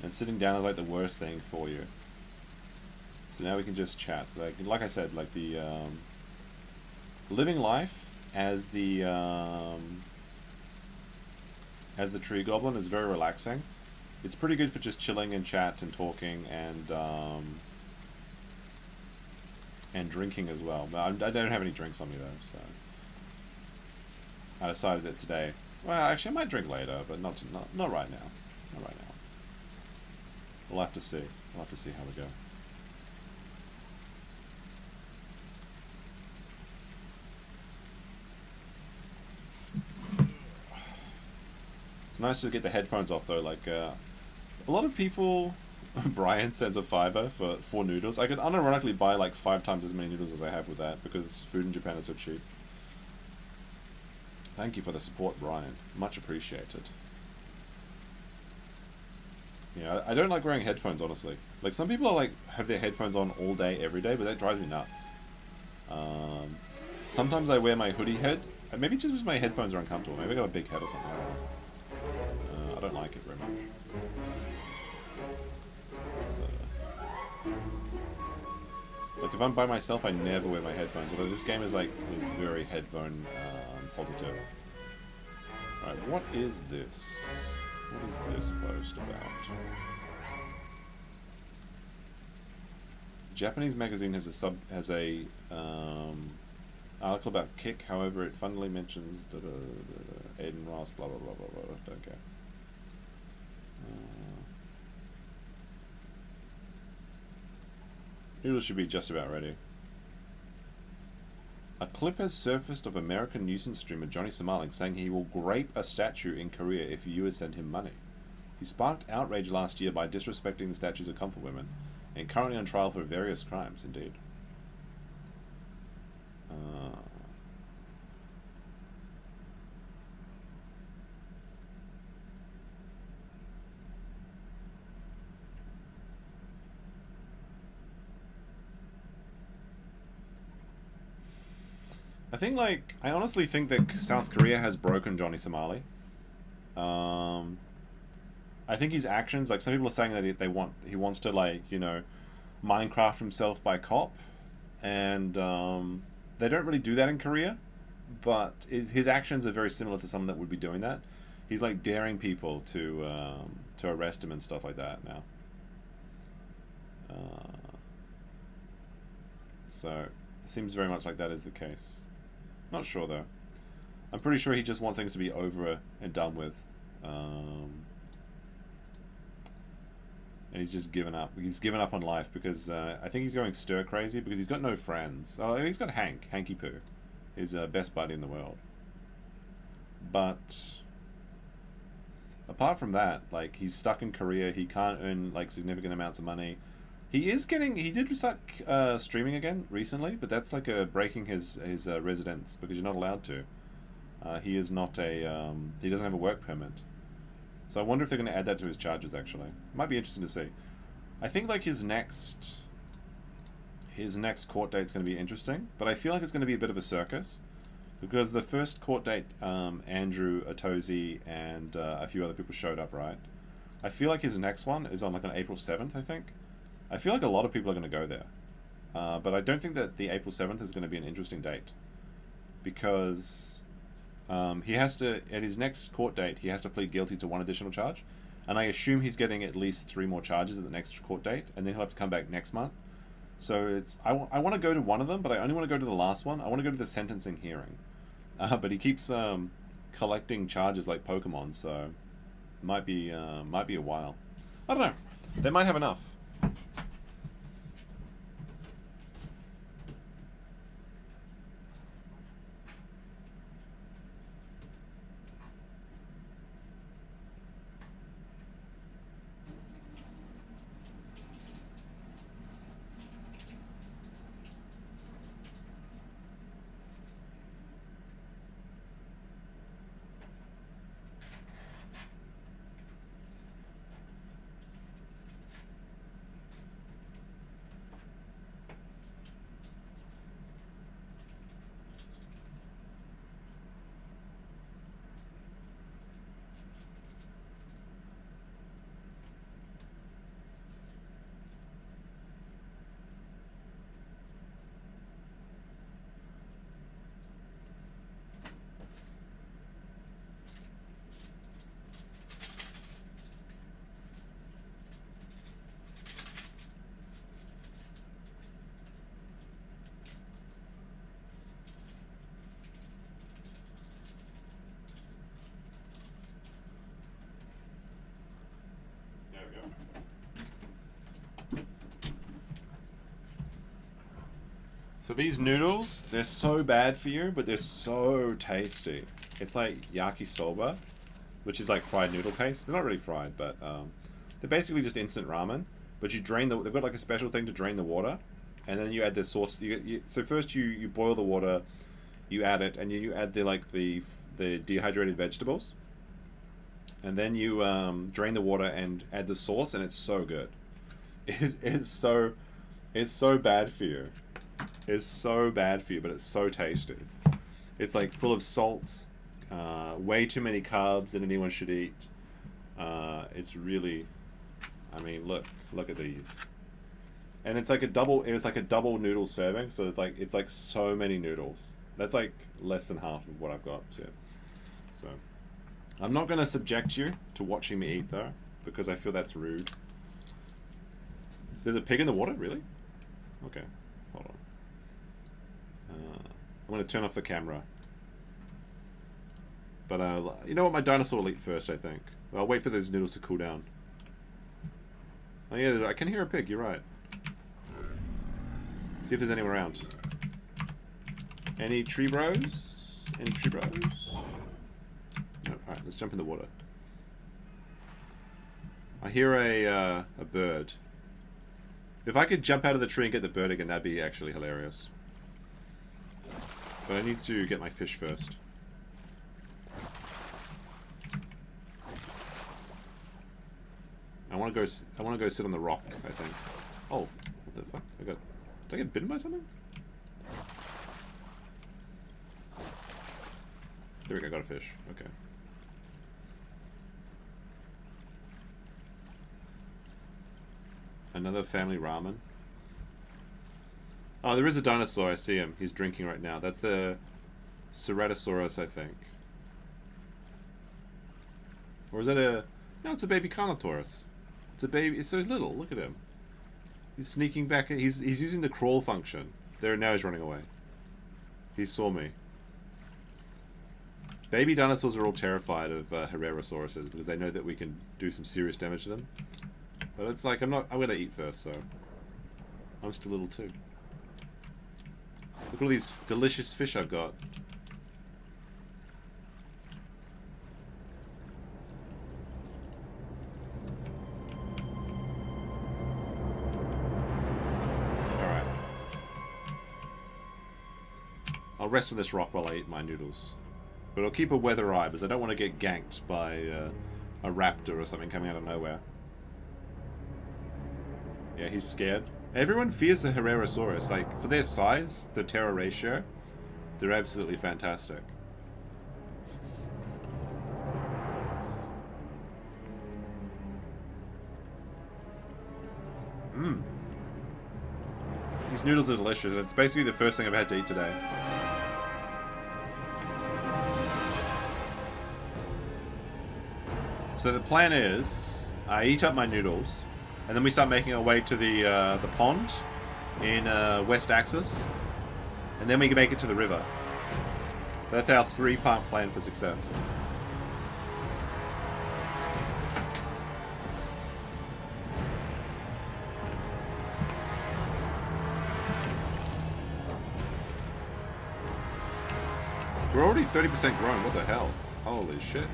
and sitting down is like the worst thing for you. So now we can just chat. Like I said, like the living life as the tree goblin is very relaxing. It's pretty good for just chilling and chat and talking and drinking as well. But I don't have any drinks on me though, so I decided that today. Well, actually, I might drink later, but not right now. Not right now. We'll have to see. We'll have to see how we go. It's nice to get the headphones off though. Like a lot of people, Brian sends a $5 for 4 noodles. I could unironically buy like 5 times as many noodles as I have with that because food in Japan is so cheap. Thank you for the support, Brian. Much appreciated. Yeah, I don't like wearing headphones, honestly. Like some people are like have their headphones on all day, every day, but that drives me nuts. Sometimes I wear my hoodie head. Maybe it's just because my headphones are uncomfortable. Maybe I got a big head or something. I don't like it very much. Like if I'm by myself, I never wear my headphones. Although this game is very headphone positive. Alright, what is this? What is this post about? Japanese magazine has a article about Kick. However, it funnily mentions Aiden Ross. Blah blah blah blah blah. Don't care. Noodles should be just about ready. A clip has surfaced of American nuisance streamer Johnny Samaling saying he will grape a statue in Korea if viewers send him money. He sparked outrage last year by disrespecting the statues of comfort women, and currently on trial for various crimes, indeed. I honestly think that South Korea has broken Johnny Somali. I think his actions, like some people are saying that he wants to Minecraft himself by cop, and they don't really do that in Korea, but his actions are very similar to someone that would be doing that. He's like daring people to arrest him and stuff like that now. So it seems very much like that is the case. Not sure though. I'm pretty sure he just wants things to be over and done with. And he's just given up. He's given up on life because I think he's going stir crazy because he's got no friends. Oh, he's got Hanky Poo, his best buddy in the world. But apart from that, like he's stuck in Korea. He can't earn like significant amounts of money. He did start streaming again recently, but that's like breaking his residence because you're not allowed to. He is not he doesn't have a work permit. So I wonder if they're going to add that to his charges, actually. Might be interesting to see. I think like his next court date is going to be interesting, but I feel like it's going to be a bit of a circus because the first court date, Andrew, Atozi, and a few other people showed up, right? I feel like his next one is on like on April 7th, I think. I feel like a lot of people are going to go there. But I don't think that the April 7th is going to be an interesting date. Because he has to, at his next court date, he has to plead guilty to one additional charge. And I assume he's getting at least 3 more charges at the next court date. And then he'll have to come back next month. So it's I want to go to one of them, but I only want to go to the last one. I want to go to the sentencing hearing. But he keeps collecting charges like Pokemon, so might be a while. I don't know. They might have enough. So these noodles, they're so bad for you, but they're so tasty. It's like yakisoba, which is like fried noodle paste. They're not really fried, but they're basically just instant ramen. But you drain they've got like a special thing to drain the water, and then you add the sauce. So first you boil the water, you add it, and you add the dehydrated vegetables, and then you drain the water and add the sauce, and it's so good. It's so bad for you. It's so bad for you, but it's so tasty. It's like full of salt, way too many carbs than anyone should eat. It's really, I mean, look at these, and it's like a double. It was like a double noodle serving, so it's like so many noodles. That's like less than half of what I've got. So I'm not going to subject you to watching me eat though, because I feel that's rude. There's a pig in the water, really? Okay, hold on. I'm going to turn off the camera. But you know what? My dinosaur will eat first, I think. I'll wait for those noodles to cool down. Oh yeah, I can hear a pig, you're right. See if there's anyone around. Any tree bros? Any tree bros? No, alright, let's jump in the water. I hear a bird. If I could jump out of the tree and get the bird again, that'd be actually hilarious. But I need to get my fish first. I want to go sit on the rock, I think. Oh, what the fuck? Did I get bitten by something? There we go, got a fish. Okay. Another family ramen. Oh, there is a dinosaur. I see him. He's drinking right now. That's the Ceratosaurus, I think. Or is that a... No, it's a baby Carnotaurus. It's a baby... It's so little. Look at him. He's sneaking back. He's using the crawl function. There, now he's running away. He saw me. Baby dinosaurs are all terrified of Herrerosauruses because they know that we can do some serious damage to them. But it's like, I'm gonna eat first, so... I'm still little too. Look at all these delicious fish I've got. Alright. I'll rest on this rock while I eat my noodles. But I'll keep a weather eye because I don't want to get ganked by a raptor or something coming out of nowhere. Yeah, he's scared. Everyone fears the Herrerasaurus. Like, for their size, the terror ratio, they're absolutely fantastic. These noodles are delicious. It's basically the first thing I've had to eat today. So the plan is, I eat up my noodles, and then we start making our way to the pond in West Axis, and then we can make it to the river. That's our 3-part plan for success. We're already 30% grown. What the hell? Holy shit.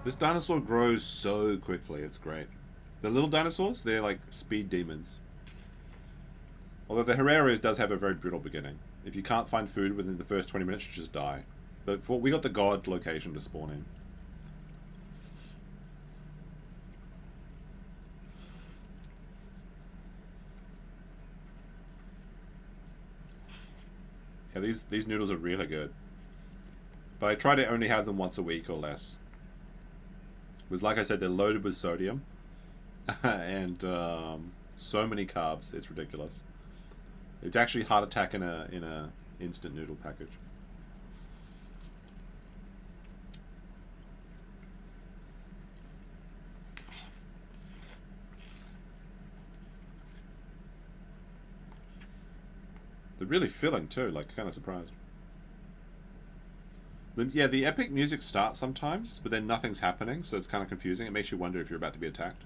This dinosaur grows so quickly, it's great. The little dinosaurs, they're like speed demons. Although the Herbivore does have a very brutal beginning. If you can't find food within the first 20 minutes, you just die. But we got the god location to spawn in. Yeah, these noodles are really good. But I try to only have them once a week or less. Because like I said, they're loaded with sodium. And so many carbs, it's ridiculous. It's actually heart attack in a instant noodle package. They're really filling too, like kind of surprised. Yeah, the epic music starts sometimes, but then nothing's happening, so it's kind of confusing. It makes you wonder if you're about to be attacked.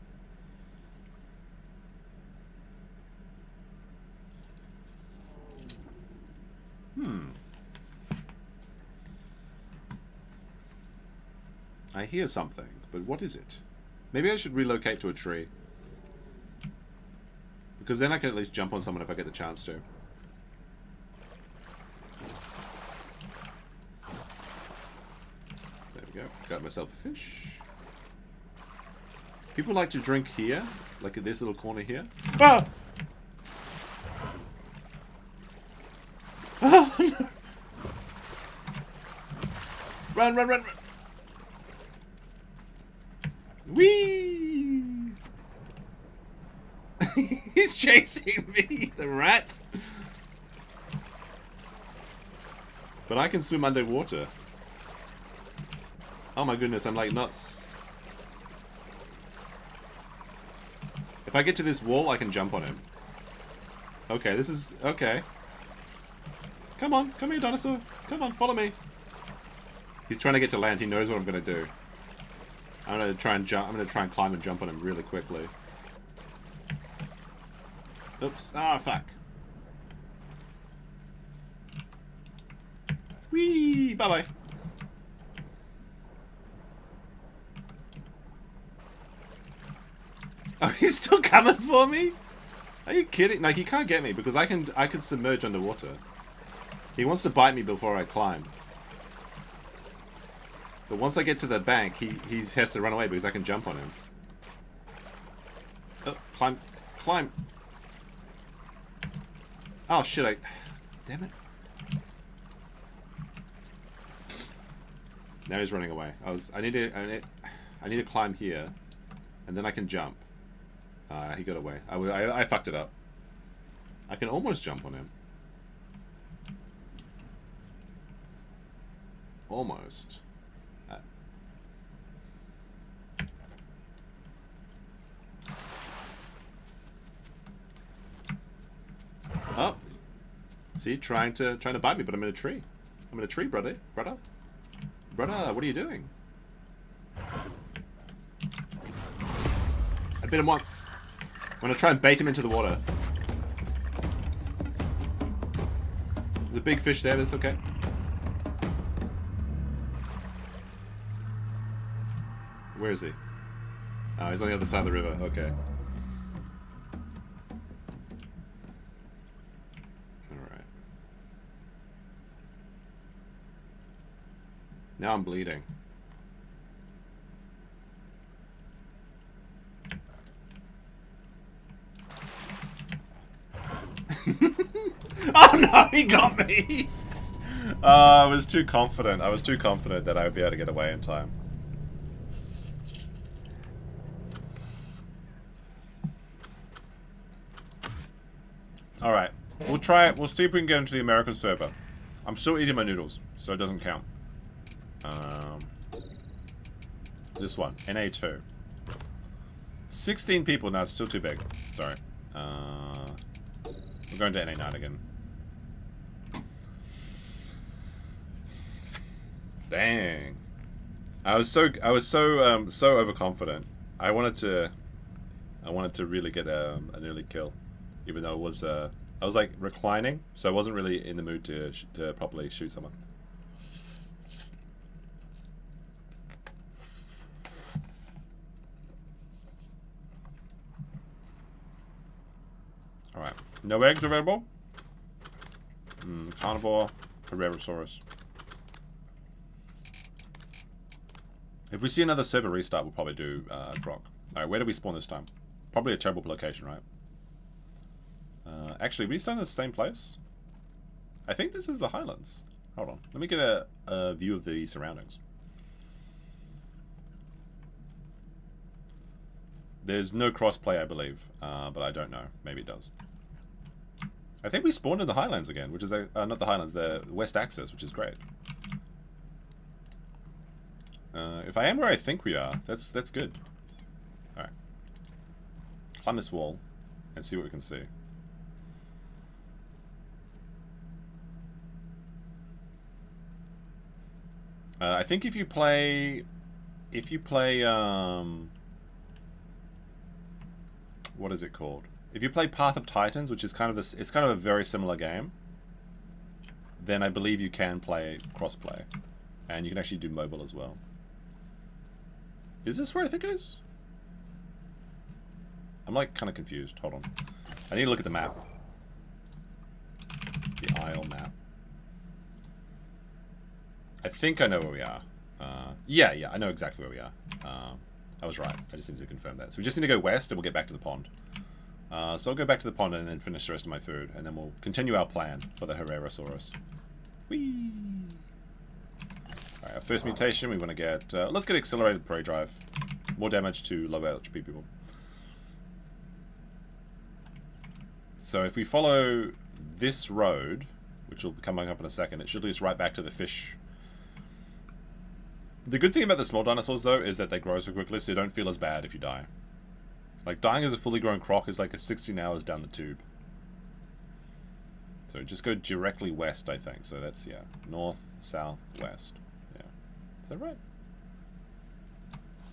I hear something, but what is it? Maybe I should relocate to a tree. Because then I can at least jump on someone if I get the chance to. There we go. Got myself a fish. People like to drink here, like in this little corner here. Ah! Oh, no. Run, run, run, run! Whee! He's chasing me, the rat. But I can swim underwater. Oh my goodness, I'm like nuts. If I get to this wall, I can jump on him. Okay, this is... okay. Come on, come here, dinosaur. Come on, follow me. He's trying to get to land. He knows what I'm going to do. I'm going to try and jump. I'm going to try and climb and jump on him really quickly. Oops. Ah, fuck. Whee! Bye-bye. Oh, he's still coming for me? Are you kidding? No, he can't get me because I can submerge underwater. He wants to bite me before I climb. But once I get to the bank, he has to run away because I can jump on him. Oh, climb. Climb. Oh, shit, damn it. Now he's running away. I need to climb here, and then I can jump. He got away. I fucked it up. I can almost jump on him. Almost. Oh, see, trying to bite me, but I'm in a tree. I'm in a tree, brother. Brother, what are you doing? I bit him once. I'm gonna try and bait him into the water. There's a big fish there, but it's okay. Where is he? Oh, he's on the other side of the river. Okay. Alright. Now I'm bleeding. Oh no, he got me! I was too confident. I was too confident that I would be able to get away in time. Alright. We'll try it. We'll see if we can get into the American server. I'm still eating my noodles, so it doesn't count. This one. NA2. 16 people. No, it's still too big. Sorry. We're going to NA9 again. Dang. I was so overconfident. I wanted to really get an early kill, even though it was I was like reclining, so I wasn't really in the mood to properly shoot someone. All right, no eggs available. Carnivore, Herbivosaurus. If we see another server restart, we'll probably do Croc. Alright, where do we spawn this time? Probably a terrible location, right? Actually, we still in the same place? I think this is the Highlands. Hold on. Let me get a view of the surroundings. There's no crossplay, I believe. But I don't know. Maybe it does. I think we spawned in the Highlands again, which is not the Highlands, the West Axis, which is great. If I am where I think we are, that's good. Alright. Climb this wall and see what we can see. I think if you play what is it called? If you play Path of Titans, which is kind of this, it's kind of a very similar game, then I believe you can play crossplay. And you can actually do mobile as well. Is this where I think it is? I'm like kind of confused. Hold on. I need to look at the map. The Isle map. I think I know where we are. Yeah, I know exactly where we are. I was right. I just need to confirm that. So we just need to go west and we'll get back to the pond. So I'll go back to the pond and then finish the rest of my food. And then we'll continue our plan for the Herbivosaurus. Whee! Alright, our first mutation, we want to get... let's get accelerated prey drive. More damage to low HP people. So if we follow this road, which will be coming up in a second, it should lead us right back to the fish. The good thing about the small dinosaurs, though, is that they grow so quickly, so you don't feel as bad if you die. Like, dying as a fully grown croc is like a 16 hours down the tube. So just go directly west, I think. So that's, yeah, north, south, west. Is that right?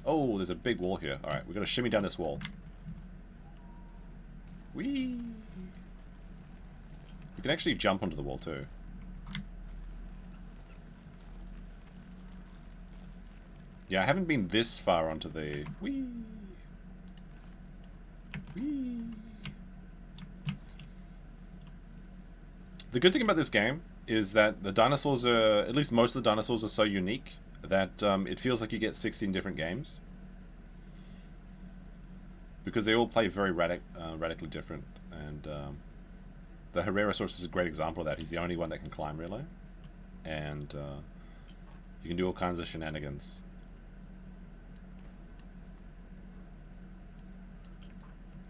Oh, there's a big wall here. Alright, we're going to shimmy down this wall. Whee! You can actually jump onto the wall too. Yeah, I haven't been this far onto the... Whee! Whee! The good thing about this game is that the dinosaurs are... At least most of the dinosaurs are so unique that it feels like you get 16 different games. Because they all play very radically different. And the Herbivosaurus is a great example of that. He's the only one that can climb, really. And you can do all kinds of shenanigans.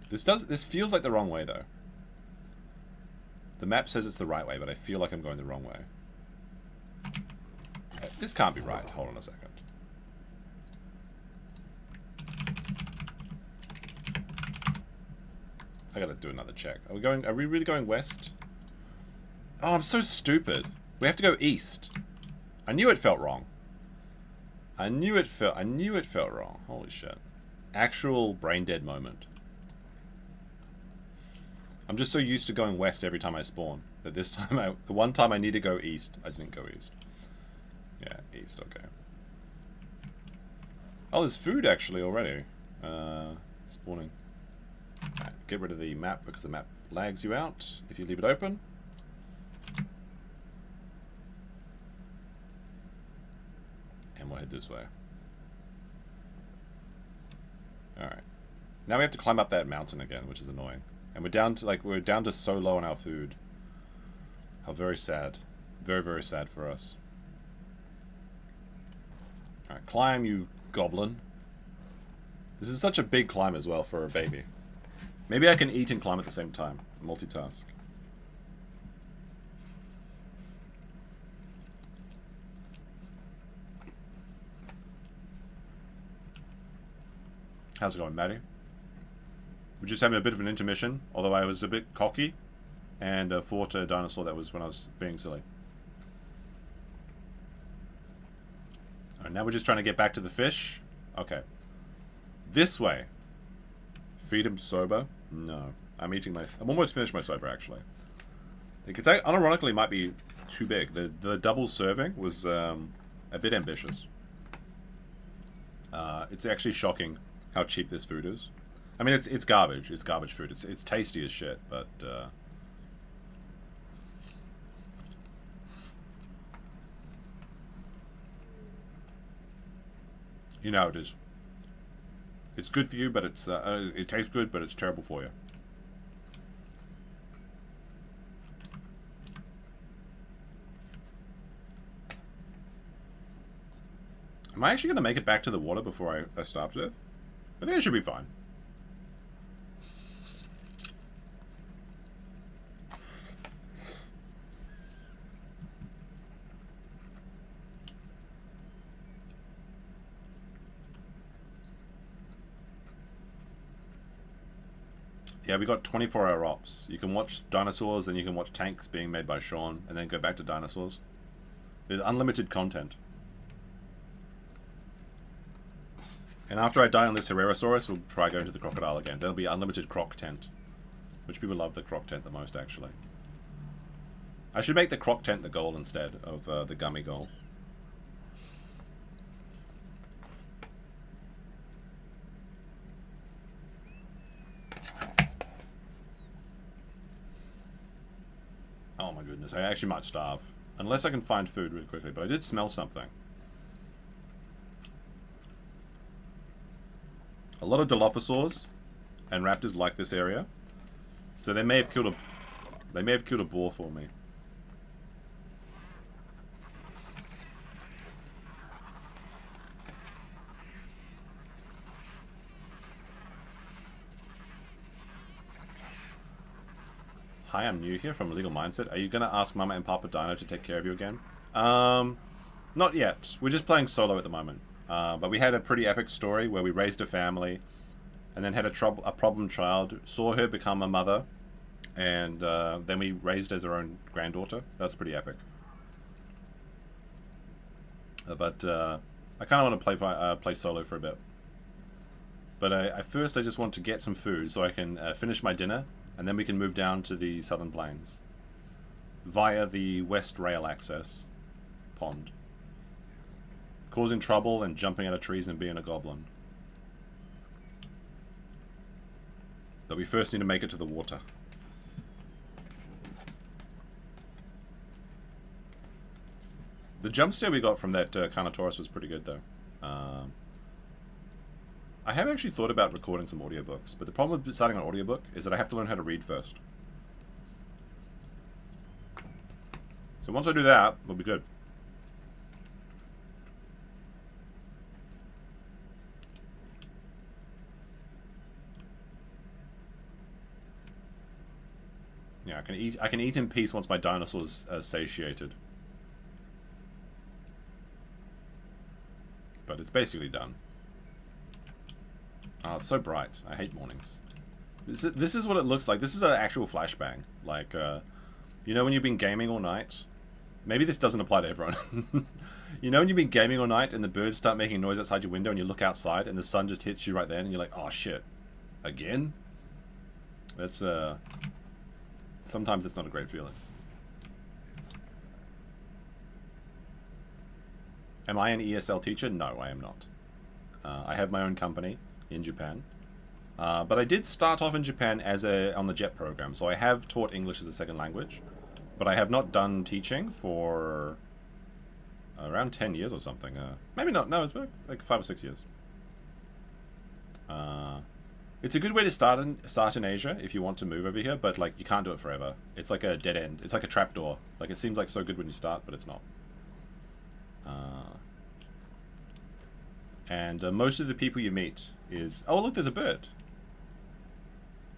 This feels like the wrong way, though. The map says it's the right way, but I feel like I'm going the wrong way. This can't be right. Hold on a second. I gotta do another check. Are we really going west? Oh, I'm so stupid. We have to go east. I knew it felt wrong. I knew it felt wrong. Holy shit. Actual brain dead moment. I'm just so used to going west every time I spawn that this time the one time I need to go east, I didn't go east. Yeah, east, okay. Oh, there's food actually already. Spawning. Right, get rid of the map because the map lags you out if you leave it open. And we'll head this way. Alright. Now we have to climb up that mountain again, which is annoying. And we're down to so low on our food. How very sad. Very, very sad for us. Alright, climb, you goblin. This is such a big climb as well for a baby. Maybe I can eat and climb at the same time. Multitask. How's it going, Maddie? We're just having a bit of an intermission, although I was a bit cocky and fought a dinosaur. That was when I was being silly. Alright, now we're just trying to get back to the fish. Okay. This way. Feed him sober? No. I'm almost finished my sober, actually. It's unironically might be too big. The double serving was a bit ambitious. It's actually shocking how cheap this food is. I mean, it's garbage. It's garbage food. It's tasty as shit, but you know how it is. It's good for you, but it tastes good, but it's terrible for you. Am I actually going to make it back to the water before I starve to death? I think it should be fine. Yeah, we got 24-hour ops. You can watch dinosaurs, then you can watch tanks being made by Sean, and then go back to dinosaurs. There's unlimited content. And after I die on this Herrerasaurus, we'll try going to the crocodile again. There'll be unlimited croc tent. Which people love the croc tent the most, actually. I should make the croc tent the goal instead of the gummy goal. Oh my goodness, I actually might starve. Unless I can find food really quickly, but I did smell something. A lot of Dilophosaurs and raptors like this area. So they may have killed a boar for me. Hi, I'm new here from Legal Mindset. Are you going to ask Mama and Papa Dino to take care of you again? Not yet. We're just playing solo at the moment. But we had a pretty epic story where we raised a family and then had a problem child, saw her become a mother, and then we raised as our own granddaughter. That's pretty epic. But I kind of want to play solo for a bit. But first I just want to get some food so I can finish my dinner, and then we can move down to the Southern Plains via the West Rail Access pond. Causing trouble and jumping out of trees and being a goblin. But we first need to make it to the water. The jump scare we got from that Carnotaurus was pretty good, though. I have actually thought about recording some audiobooks, but the problem with starting an audiobook is that I have to learn how to read first. So once I do that, we'll be good. Yeah, I can eat in peace once my dinosaur's satiated. But it's basically done. Oh, it's so bright. I hate mornings. This is what it looks like. This is an actual flashbang. Like, you know when you've been gaming all night? Maybe this doesn't apply to everyone. You know when you've been gaming all night and the birds start making noise outside your window and you look outside and the sun just hits you right then and you're like, oh shit. Again? That's, sometimes it's not a great feeling. Am I an ESL teacher? No, I am not. I have my own company in Japan. But I did start off in Japan as on the JET program, so I have taught English as a second language. But I have not done teaching for around 10 years or something. Maybe not, no, it's like 5 or 6 years. It's a good way to start in Asia if you want to move over here, but like you can't do it forever. It's like a dead end. It's like a trapdoor. Like it seems like so good when you start, but it's not. And most of the people you meet is... Oh, look, there's a bird.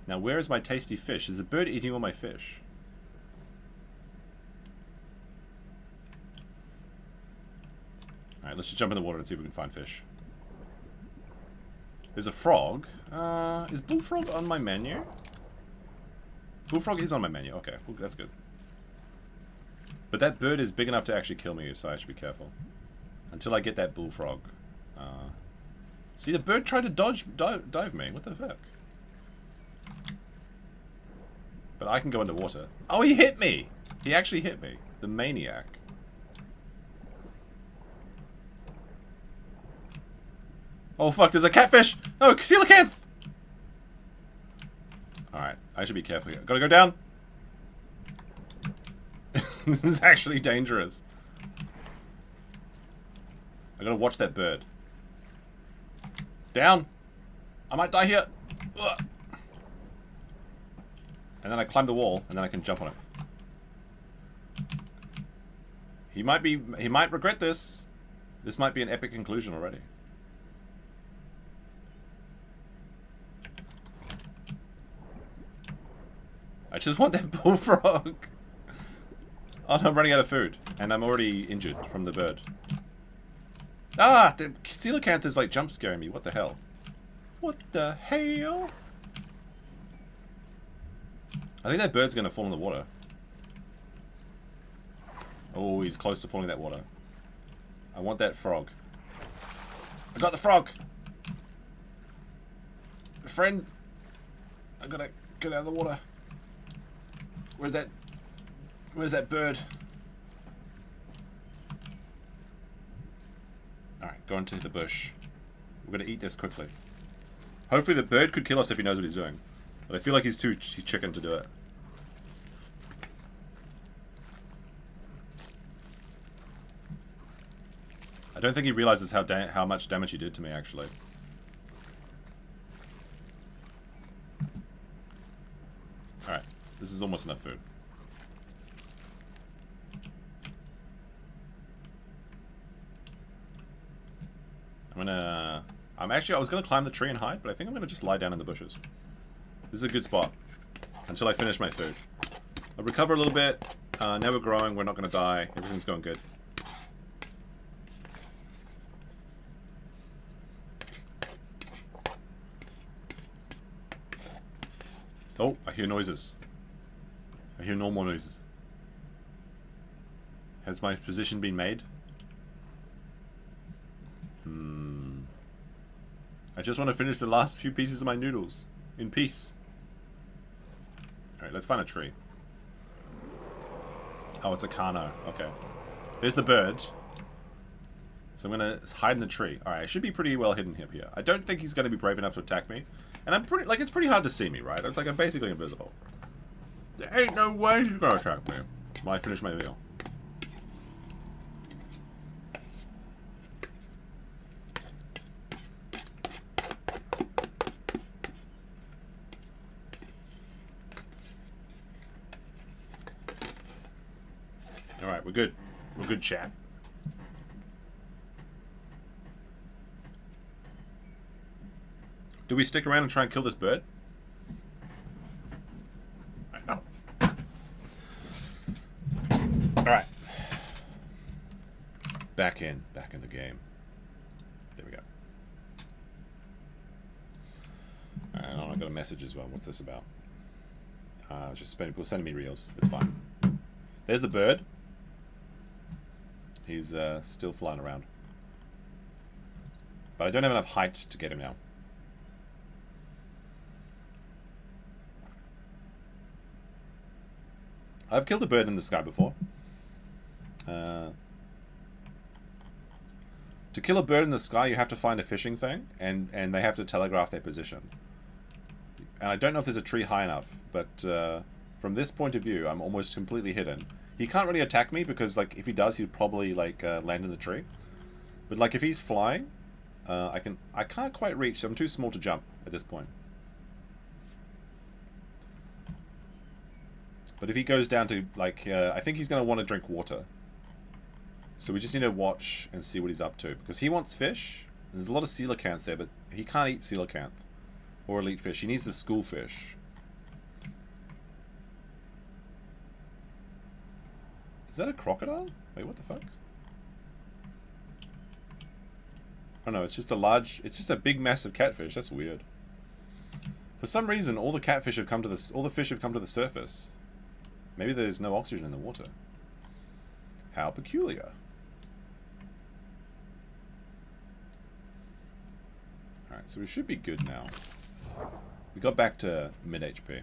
Now, where is my tasty fish? There's a bird eating all my fish. Alright, let's just jump in the water and see if we can find fish. There's a frog. Is bullfrog on my menu? Bullfrog is on my menu. Okay, well, that's good. But that bird is big enough to actually kill me, so I should be careful. Until I get that bullfrog. See, the bird tried to dive me. What the fuck? But I can go underwater. Oh, he hit me! He actually hit me. The maniac. Oh fuck, there's a catfish! Oh, coelacanth! Alright, I should be careful here. Gotta go down! This is actually dangerous. I gotta watch that bird. Down! I might die here! Ugh. And then I climb the wall, and then I can jump on it. He might regret this. This might be an epic conclusion already. I just want that bullfrog. Oh no, I'm running out of food. And I'm already injured from the bird. Ah! The coelacanth is like jump scaring me. What the hell? What the hell? I think that bird's gonna fall in the water. Oh, he's close to falling in that water. I want that frog. I got the frog! Friend! I gotta get out of the water. Where's that bird? Alright, go into the bush. We're gonna eat this quickly. Hopefully the bird could kill us if he knows what he's doing. But I feel like he's chicken to do it. I don't think he realizes how much damage he did to me, actually. Alright, this is almost enough food. I was gonna climb the tree and hide, but I think I'm gonna just lie down in the bushes. This is a good spot. Until I finish my food. I'll recover a little bit. Now we're growing, we're not gonna die. Everything's going good. Oh, I hear noises. I hear normal noises. Has my position been made? I just want to finish the last few pieces of my noodles. In peace. Alright, let's find a tree. Oh, it's a Kano. Okay. There's the bird. So I'm gonna hide in the tree. Alright, I should be pretty well hidden here. I don't think he's gonna be brave enough to attack me. And I'm pretty, like, it's pretty hard to see me, right? It's like I'm basically invisible. There ain't no way he's gonna attack me while I finish my meal. Alright, we're good. We're good, chat. Do we stick around and try and kill this bird? No. Alright. Back in the game. There we go. Alright, I got a message as well. What's this about? Just people sending me reels. It's fine. There's the bird. He's still flying around. But I don't have enough height to get him now. I've killed a bird in the sky before. To kill a bird in the sky, you have to find a fishing thing, and they have to telegraph their position. And I don't know if there's a tree high enough, but from this point of view, I'm almost completely hidden. He can't really attack me because, like, if he does, he'd probably like land in the tree. But like, if he's flying, I can't quite reach. I'm too small to jump at this point. But if he goes down to, like, I think he's going to want to drink water. So we just need to watch and see what he's up to. Because he wants fish. There's a lot of coelacanths there, but he can't eat coelacanth. Or elite fish. He needs the school fish. Is that a crocodile? Wait, what the fuck? Oh no, it's just a large... It's just a big, massive catfish. That's weird. For some reason, all the catfish have come to the... All the fish have come to the surface. Maybe there's no oxygen in the water. How peculiar. Alright, so we should be good now. We got back to mid HP.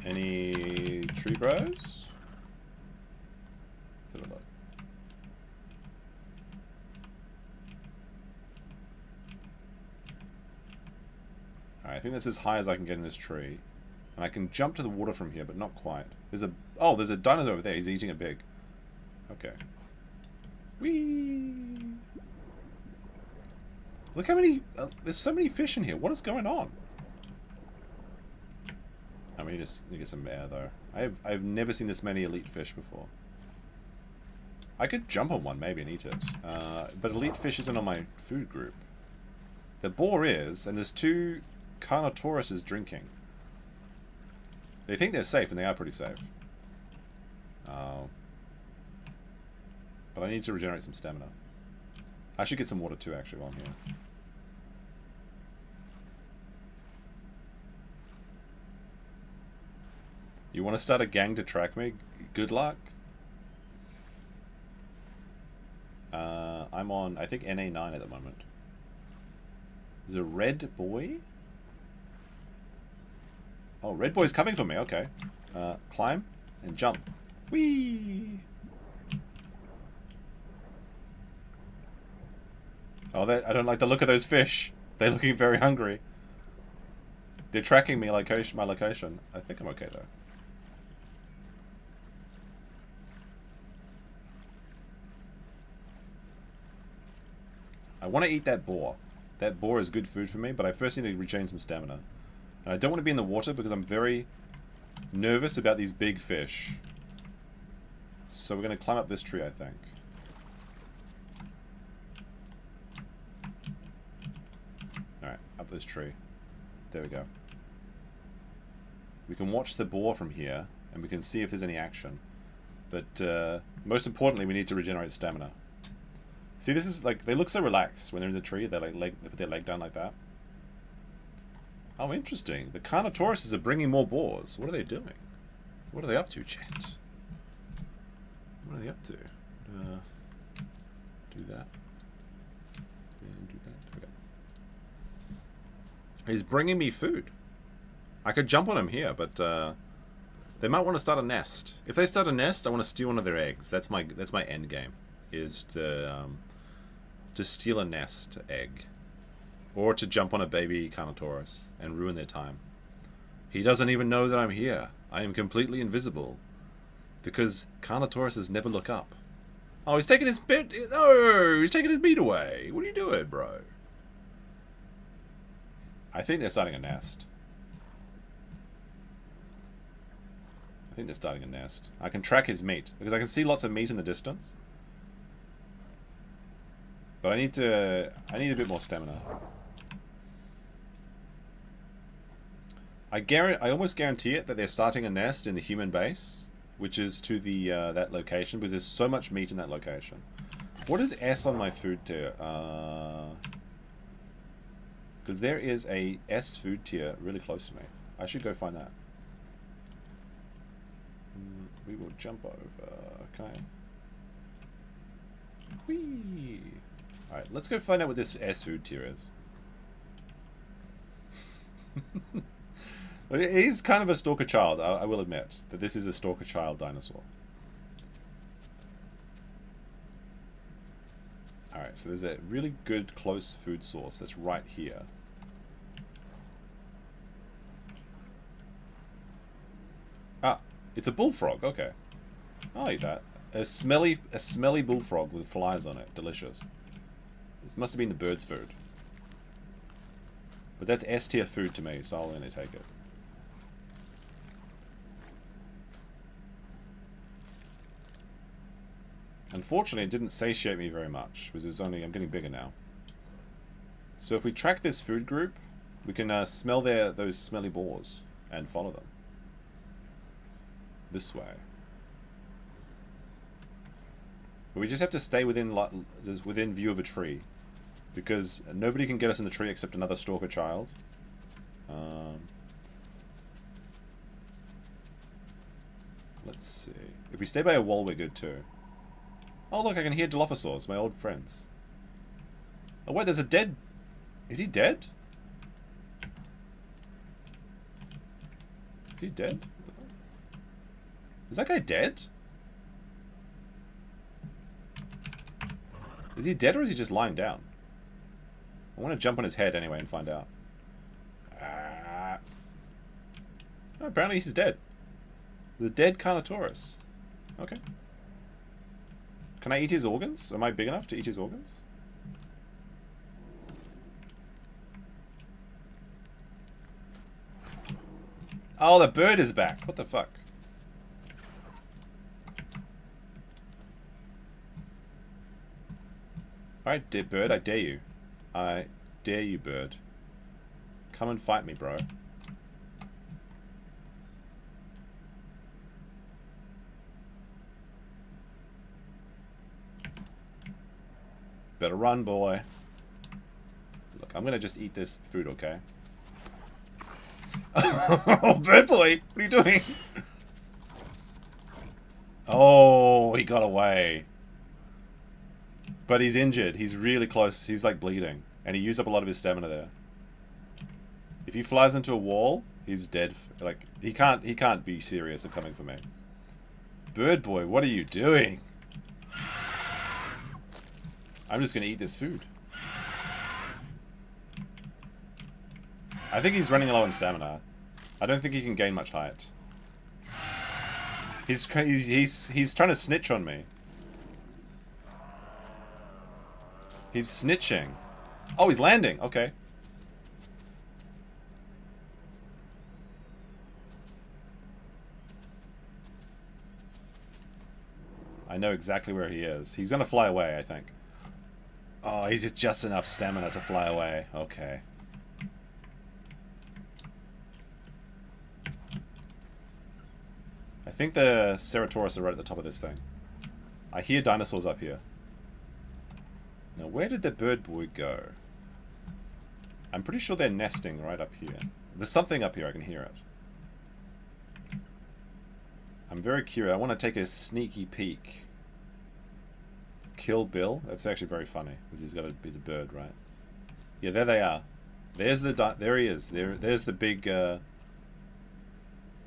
Any tree bros? Let's have a look. Alright, I think that's as high as I can get in this tree. And I can jump to the water from here, but not quite. There's a... Oh, there's a dinosaur over there. He's eating a pig. Okay. Whee! Look how many... there's so many fish in here. What is going on? I mean, just need to get some air, though. I've never seen this many elite fish before. I could jump on one, maybe, and eat it. But elite fish isn't on my food group. The boar is, and there's two Carnotauruses drinking. They think they're safe, and they are pretty safe. But I need to regenerate some stamina. I should get some water too, actually, while I'm here. You want to start a gang to track me? Good luck. I'm on, I think, NA9 at the moment. There's a red boy? Oh, red boy's coming for me, okay. Climb and jump. Whee! Oh, I don't like the look of those fish. They're looking very hungry. They're tracking me my location. I think I'm okay, though. I want to eat that boar. That boar is good food for me, but I first need to regain some stamina. And I don't want to be in the water because I'm very nervous about these big fish. So we're going to climb up this tree, I think. Alright, up this tree. There we go. We can watch the boar from here, and we can see if there's any action. But most importantly, we need to regenerate stamina. See, this is like, they look so relaxed when they're in the tree. They put their leg down like that. Oh, interesting. The Carnotauruses are bringing more boars. What are they doing? What are they up to, chat? What are they up to? Do that. And do that. Okay. He's bringing me food. I could jump on him here, but they might want to start a nest. If they start a nest, I want to steal one of their eggs. That's my end game. Is to steal a nest egg. Or to jump on a baby Carnotaurus and ruin their time. He doesn't even know that I'm here. I am completely invisible. Because Carnotauruses never look up. Oh, he's taking his bit. Oh, he's taking his meat away. What are you doing, bro? I think they're starting a nest. I think they're starting a nest. I can track his meat. Because I can see lots of meat in the distance. But I need a bit more stamina. I almost guarantee it that they're starting a nest in the human base, which is to the that location, because there's so much meat in that location. What is S on my food tier? Because there is a S food tier really close to me. I should go find that. We will jump over. Can I? Whee! Alright, let's go find out what this S food tier is. He's kind of a stalker child, I will admit. That this is a stalker child dinosaur. Alright, so there's a really good close food source that's right here. Ah, it's a bullfrog, okay. I'll eat that. A smelly bullfrog with flies on it. Delicious. This must have been the bird's food. But that's S tier food to me, so I'll only take it. Unfortunately, it didn't satiate me very much, because it was only, I'm getting bigger now. So if we track this food group, we can smell those smelly boars and follow them. This way. We just have to stay within within view of a tree, because nobody can get us in the tree except another stalker child. Let's see. If we stay by a wall, we're good too. Oh look, I can hear Dilophosaurs, my old friends. Oh wait, there's a dead... Is he dead? Is he dead? Is that guy dead? Is he dead or is he just lying down? I want to jump on his head anyway and find out. Oh, apparently he's dead. The dead Carnotaurus. Okay. Can I eat his organs? Am I big enough to eat his organs? Oh, the bird is back. What the fuck? Alright, bird, I dare you. I dare you, bird. Come and fight me, bro. Better run, boy. Look, I'm gonna just eat this food, okay? Oh, bird boy! What are you doing? Oh, he got away. But he's injured. He's really close. He's like bleeding. And he used up a lot of his stamina there. If he flies into a wall, he's dead. Like, he can't be serious of coming for me. Bird boy, what are you doing? I'm just gonna eat this food. I think he's running low on stamina. I don't think he can gain much height. He's trying to snitch on me. He's snitching. Oh, he's landing. Okay. I know exactly where he is. He's gonna fly away, I think. Oh, he's just enough stamina to fly away. Okay. I think the Ceratosaurus are right at the top of this thing. I hear dinosaurs up here. Now, where did the bird boy go? I'm pretty sure they're nesting right up here. There's something up here, I can hear it. I'm very curious. I want to take a sneaky peek. Kill Bill? That's actually very funny, because he's a bird, right? Yeah, there they are. There's the there he is. There's the big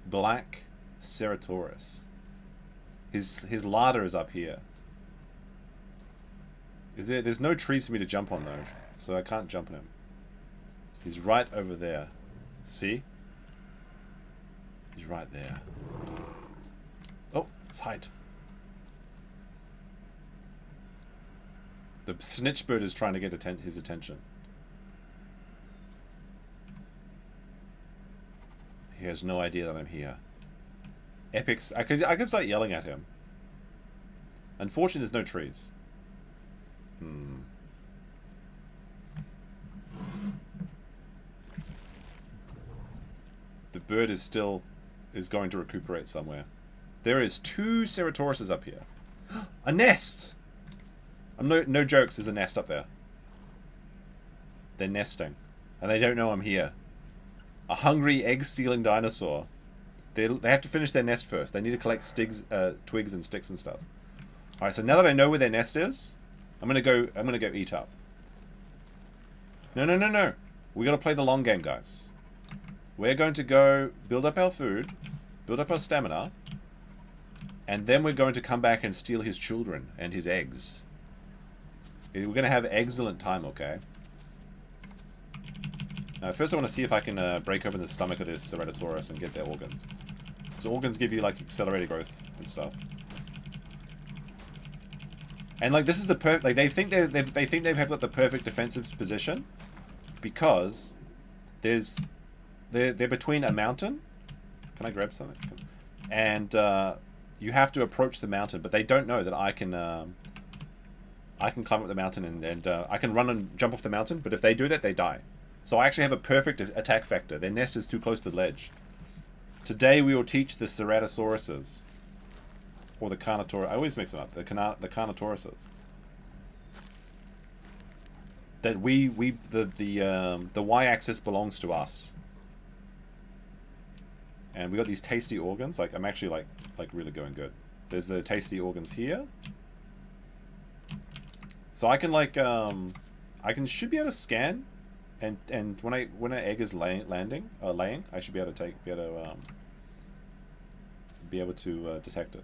black Ceratosaurus. His larder is up here. There's no trees for me to jump on though, so I can't jump on him. He's right over there. See? He's right there. Oh, let's hide. The snitch bird is trying to get his attention. He has no idea that I'm here. Epics. I could start yelling at him. Unfortunately, there's no trees. The bird is going to recuperate somewhere. There is 2 Ceratauruses up here. A nest! I'm no jokes, there's a nest up there. They're nesting. And they don't know I'm here. A hungry, egg-stealing dinosaur. They have to finish their nest first. They need to collect twigs and sticks and stuff. Alright, so now that I know where their nest is, I'm gonna go eat up. No. We gotta play the long game, guys. We're going to go build up our food, build up our stamina, and then we're going to come back and steal his children and his eggs. We're going to have excellent time, okay? Now, first I want to see if I can break open the stomach of this Ceratosaurus and get their organs. So organs give you, like, accelerated growth and stuff. And, like, this is the perfect... Like, they think they've got the perfect defensive position because they're between a mountain. Can I grab something? And you have to approach the mountain, but they don't know that I can climb up the mountain and I can run and jump off the mountain, but if they do that, they die. So I actually have a perfect attack vector. Their nest is too close to the ledge. Today we will teach the Ceratosauruses Or the Carnotaurus. I always mix them up. The Carnotauruses. That the y-axis belongs to us. And we got these tasty organs. Like, I'm actually like really going good. There's the tasty organs here. So I can like should be able to scan, and when an egg is laying, I should be able to detect it.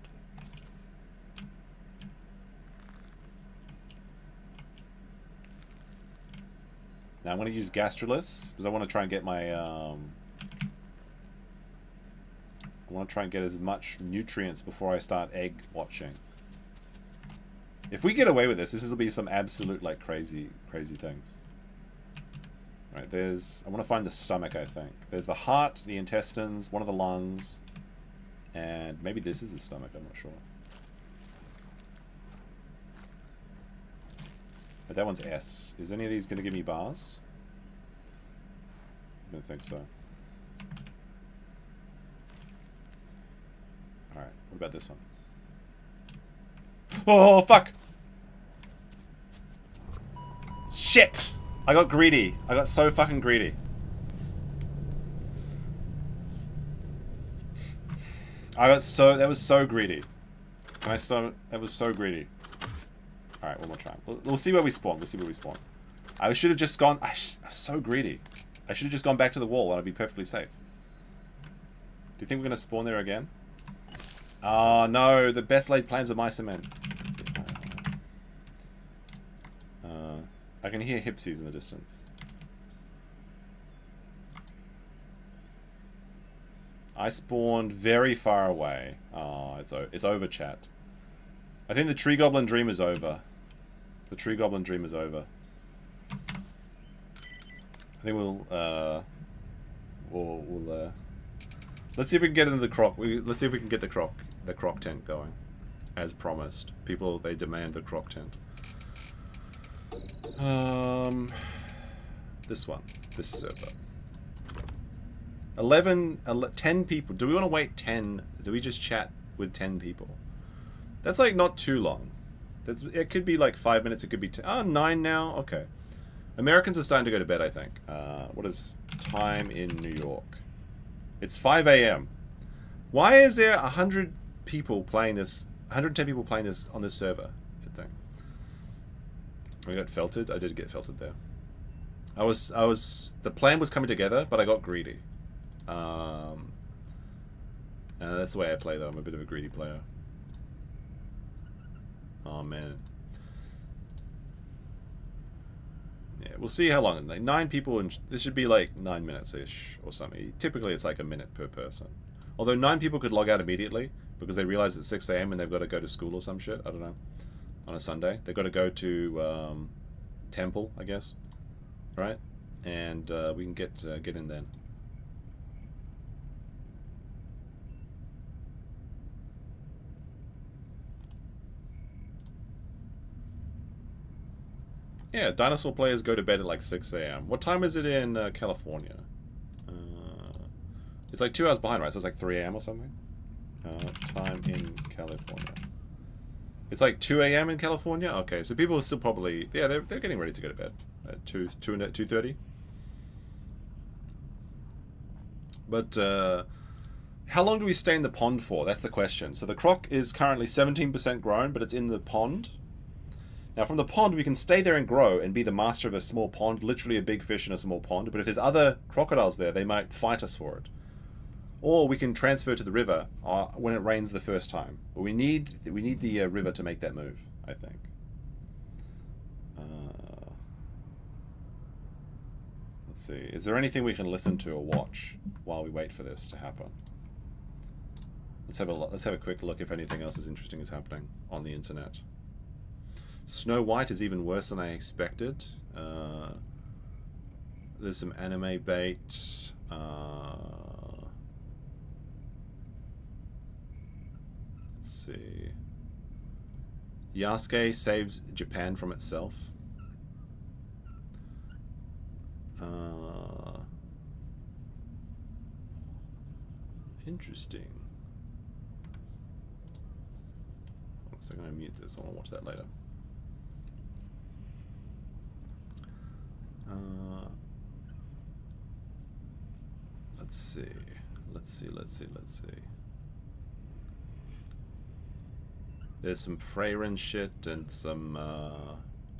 Now I'm going to use gastroliths because I want to try and get my I want to try and get as much nutrients before I start egg watching. If we get away with this, will be some absolute like crazy things. All right, I want to find the stomach, I think. There's the heart, the intestines, one of the lungs, and maybe this is the stomach, I'm not sure. But that one's S. Is any of these going to give me bars? I don't think so. Alright, what about this one? Oh, fuck! Shit! I got greedy. I got so fucking greedy. That was so greedy. That was so greedy. Alright, one more try. We'll see where we spawn. I should have just gone... I was so greedy. I should have just gone back to the wall and I'd be perfectly safe. Do you think we're going to spawn there again? Oh no, the best laid plans of mice and men. I can hear hipsies in the distance. I spawned very far away. Oh, it's over, chat. I think the tree goblin dream is over. The tree goblin dream is over. I think we'll let's see if we can get into the croc. Let's see if we can get the croc tent going, as promised. People, they demand the croc tent. This server. 10 people. Do we want to wait 10? Do we just chat with 10 people? That's like not too long. It could be like 5 minutes. It could be 10. Oh, 9 now. Okay. Americans are starting to go to bed, I think. What is time in New York? It's 5 a.m. Why is there 100 people playing this? 110 people playing this on this server. Good thing. I got felted. I did get felted there. The plan was coming together, but I got greedy. That's the way I play, though. I'm a bit of a greedy player. Oh man. Yeah, we'll see how long. Like 9 people, and this should be like 9 minutes-ish or something. Typically, it's like a minute per person. Although 9 people could log out immediately because they realize it's 6 a.m. and they've got to go to school or some shit. I don't know. On a Sunday, they've got to go to temple, I guess, right? And we can get in then. Yeah, dinosaur players go to bed at like 6 a.m. What time is it in California? It's like 2 hours behind, right? So it's like 3 a.m. or something? Time in California. It's like 2 a.m. in California? Okay, so people are still probably... Yeah, they're getting ready to go to bed. At 2:30. But, how long do we stay in the pond for? That's the question. So the croc is currently 17% grown, but it's in the pond. Now, from the pond, we can stay there and grow and be the master of a small pond, literally a big fish in a small pond. But if there's other crocodiles there, they might fight us for it. Or we can transfer to the river when it rains the first time. But we need the river to make that move, I think. Let's see. Is there anything we can listen to or watch while we wait for this to happen? Let's have a quick look if anything else is interesting is happening on the internet. Snow White is even worse than I expected. There's some anime bait. Let's see. Yasuke saves Japan from itself. Interesting. So I'm going to mute this. I want to watch that later. Let's see. Let's see. There's some Freyren shit and some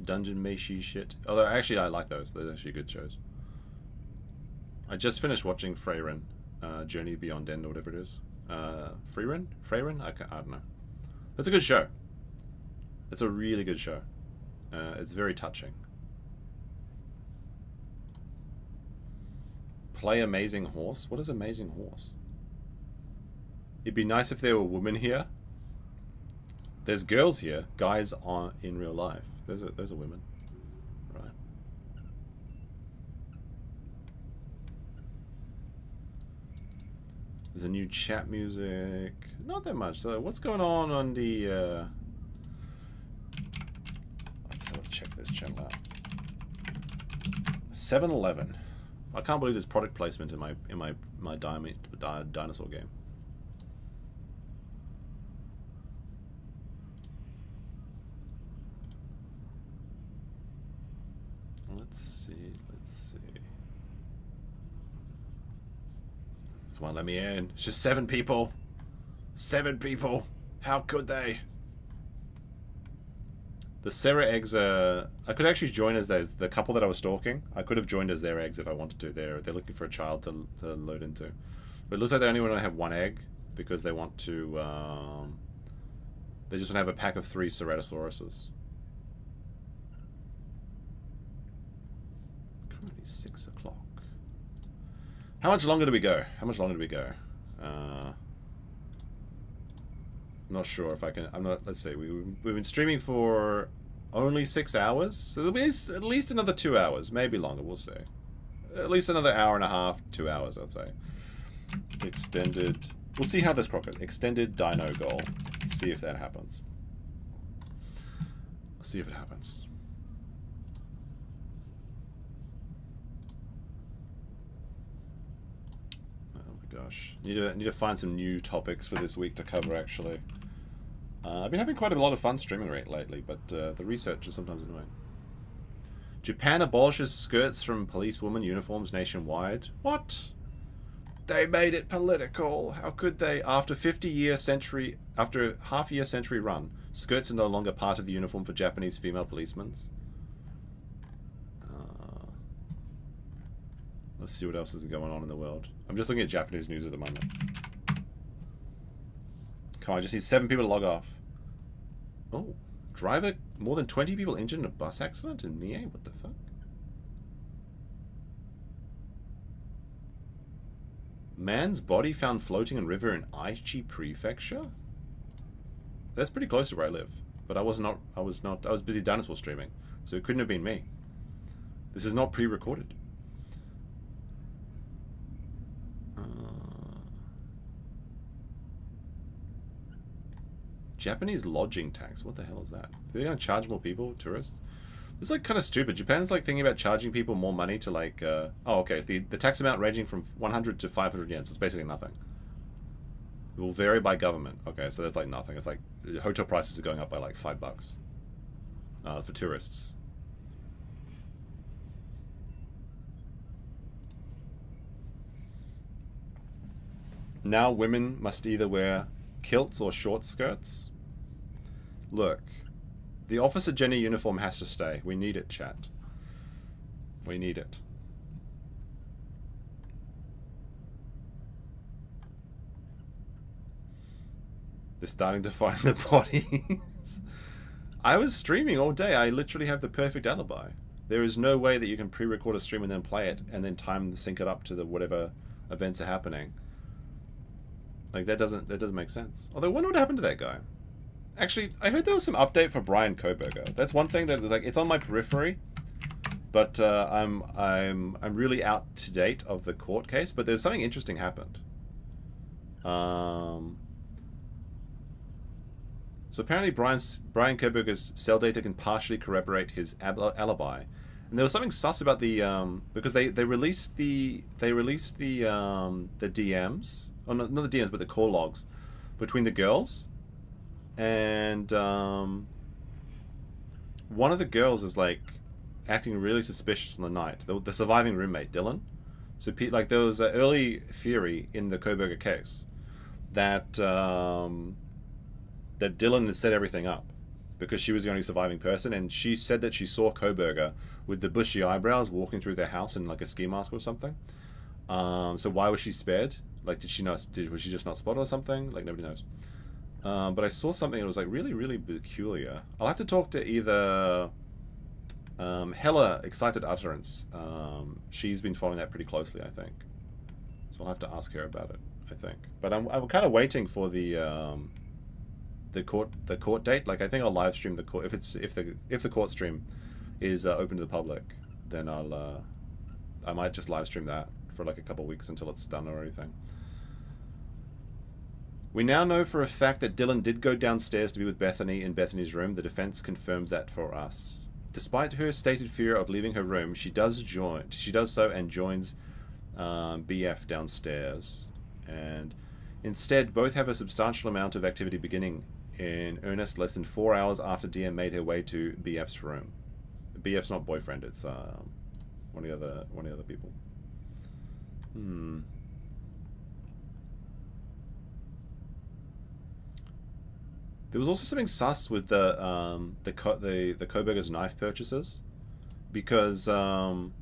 Dungeon Meshi shit. Although, actually, I like those. They're actually good shows. I just finished watching Freyren, Journey Beyond End, or whatever it is. Freyren? I don't know. It's a good show. It's a really good show. It's very touching. Play Amazing Horse? What is Amazing Horse? It'd be nice if there were women here. There's girls here. Guys aren't in real life. Those are women. Right. There's a new chat music. Not that much. So what's going on the... Let's check this channel out. 7-Eleven. I can't believe there's product placement in my dinosaur game. Let's see. Come on, let me in. It's just 7 people. 7 people. How could they? The Sarah eggs are... I could actually join as those. The couple that I was stalking, I could have joined as their eggs if I wanted to. They're looking for a child to load into. But it looks like they only want to have 1 egg because they want to... they just want to have a pack of 3 Ceratosauruses. Currently 6 o'clock. How much longer do we go? I'm not sure if I can... Let's see. We've been streaming for only 6 hours. So there'll be at least another 2 hours. Maybe longer, we'll see. At least another hour and a half, 2 hours, I'd say. Extended... We'll see how this Croc is. Extended Dino goal. See if that happens. Let's see if it happens. Gosh, need to find some new topics for this week to cover. Actually, I've been having quite a lot of fun streaming lately, but the research is sometimes annoying. Japan abolishes skirts from policewoman uniforms nationwide. What? They made it political. How could they? After a half-year century run, skirts are no longer part of the uniform for Japanese female policemen. Let's see what else is going on in the world. I'm just looking at Japanese news at the moment. Come on, I just need 7 people to log off. Oh, driver, more than 20 people injured in a bus accident in Mie? What the fuck? Man's body found floating in river in Aichi Prefecture? That's pretty close to where I live. But I was busy dinosaur streaming, so it couldn't have been me. This is not pre-recorded. Japanese lodging tax. What the hell is that? Are they going to charge more people, tourists? This is like kind of stupid. Japan's like thinking about charging people more money to like... oh, okay. The tax amount ranging from 100 to 500 yen. So it's basically nothing. It will vary by government. Okay, so that's like nothing. It's like hotel prices are going up by like $5 for tourists. Now women must either wear kilts or short skirts. Look, the Officer Jenny uniform has to stay. We need it, chat. We need it. They're starting to find the bodies. I was streaming all day. I literally have the perfect alibi. There is no way that you can pre-record a stream and then play it and then sync it up to the whatever events are happening. Like that doesn't make sense. Although I wonder what happened to that guy. Actually, I heard there was some update for Brian Koberger. That's one thing that was like it's on my periphery, but I'm really out to date of the court case. But there's something interesting happened. So apparently Brian Koberger's cell data can partially corroborate his alibi. And there was something sus about the because they released the DMs, or not the DMs, but the call logs between the girls, And one of the girls is like acting really suspicious in the night. The surviving roommate, Dylan. So like there was an early theory in the Kohberger case that that Dylan had set everything up because she was the only surviving person, and she said that she saw Kohberger with the bushy eyebrows walking through their house in like a ski mask or something. So why was she spared? Like, was she just not spotted or something? Like, nobody knows. But I saw something that was like really, really peculiar. I'll have to talk to either Hella Excited Utterance. She's been following that pretty closely, I think. So I'll have to ask her about it, I think. But I'm kind of waiting for the court date. Like, I think I'll live stream the court if the court stream is open to the public. Then I might just live stream that for like a couple weeks until it's done or anything. We now know for a fact that Dylan did go downstairs to be with Bethany in Bethany's room. The defense confirms that for us. Despite her stated fear of leaving her room, she does so and joins BF downstairs. And instead, both have a substantial amount of activity beginning in earnest less than 4 hours after Dia made her way to BF's room. BF's not boyfriend, it's one of the other people. There was also something sus with the Kohberger's knife purchases, because I'm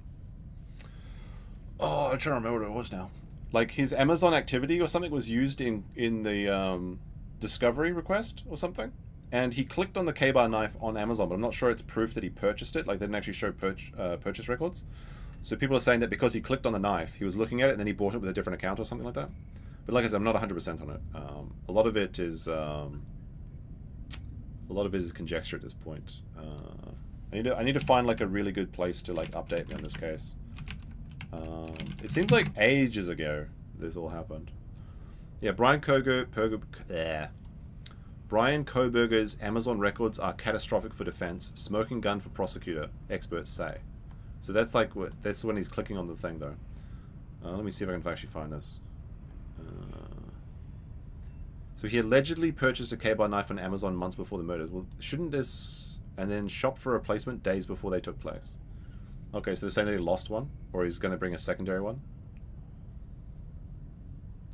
trying to remember what it was now. Like his Amazon activity or something was used in the discovery request or something, and he clicked on the K-bar knife on Amazon, but I'm not sure it's proof that he purchased it. Like, they didn't actually show purchase records. So people are saying that because he clicked on the knife, he was looking at it and then he bought it with a different account or something like that. But like I said, I'm not 100% on it. A lot of it is conjecture at this point. I need to find like a really good place to like update me on this case. It seems like ages ago this all happened. Yeah, Brian Kohberger's Amazon records are catastrophic for defense. Smoking gun for prosecutor, experts say. So that's like that's when he's clicking on the thing though. Let me see if I can actually find this. So he allegedly purchased a K-bar knife on Amazon months before the murders. Well, shouldn't this... And then shop for a replacement days before they took place. Okay, so they're saying that he lost one? Or he's going to bring a secondary one?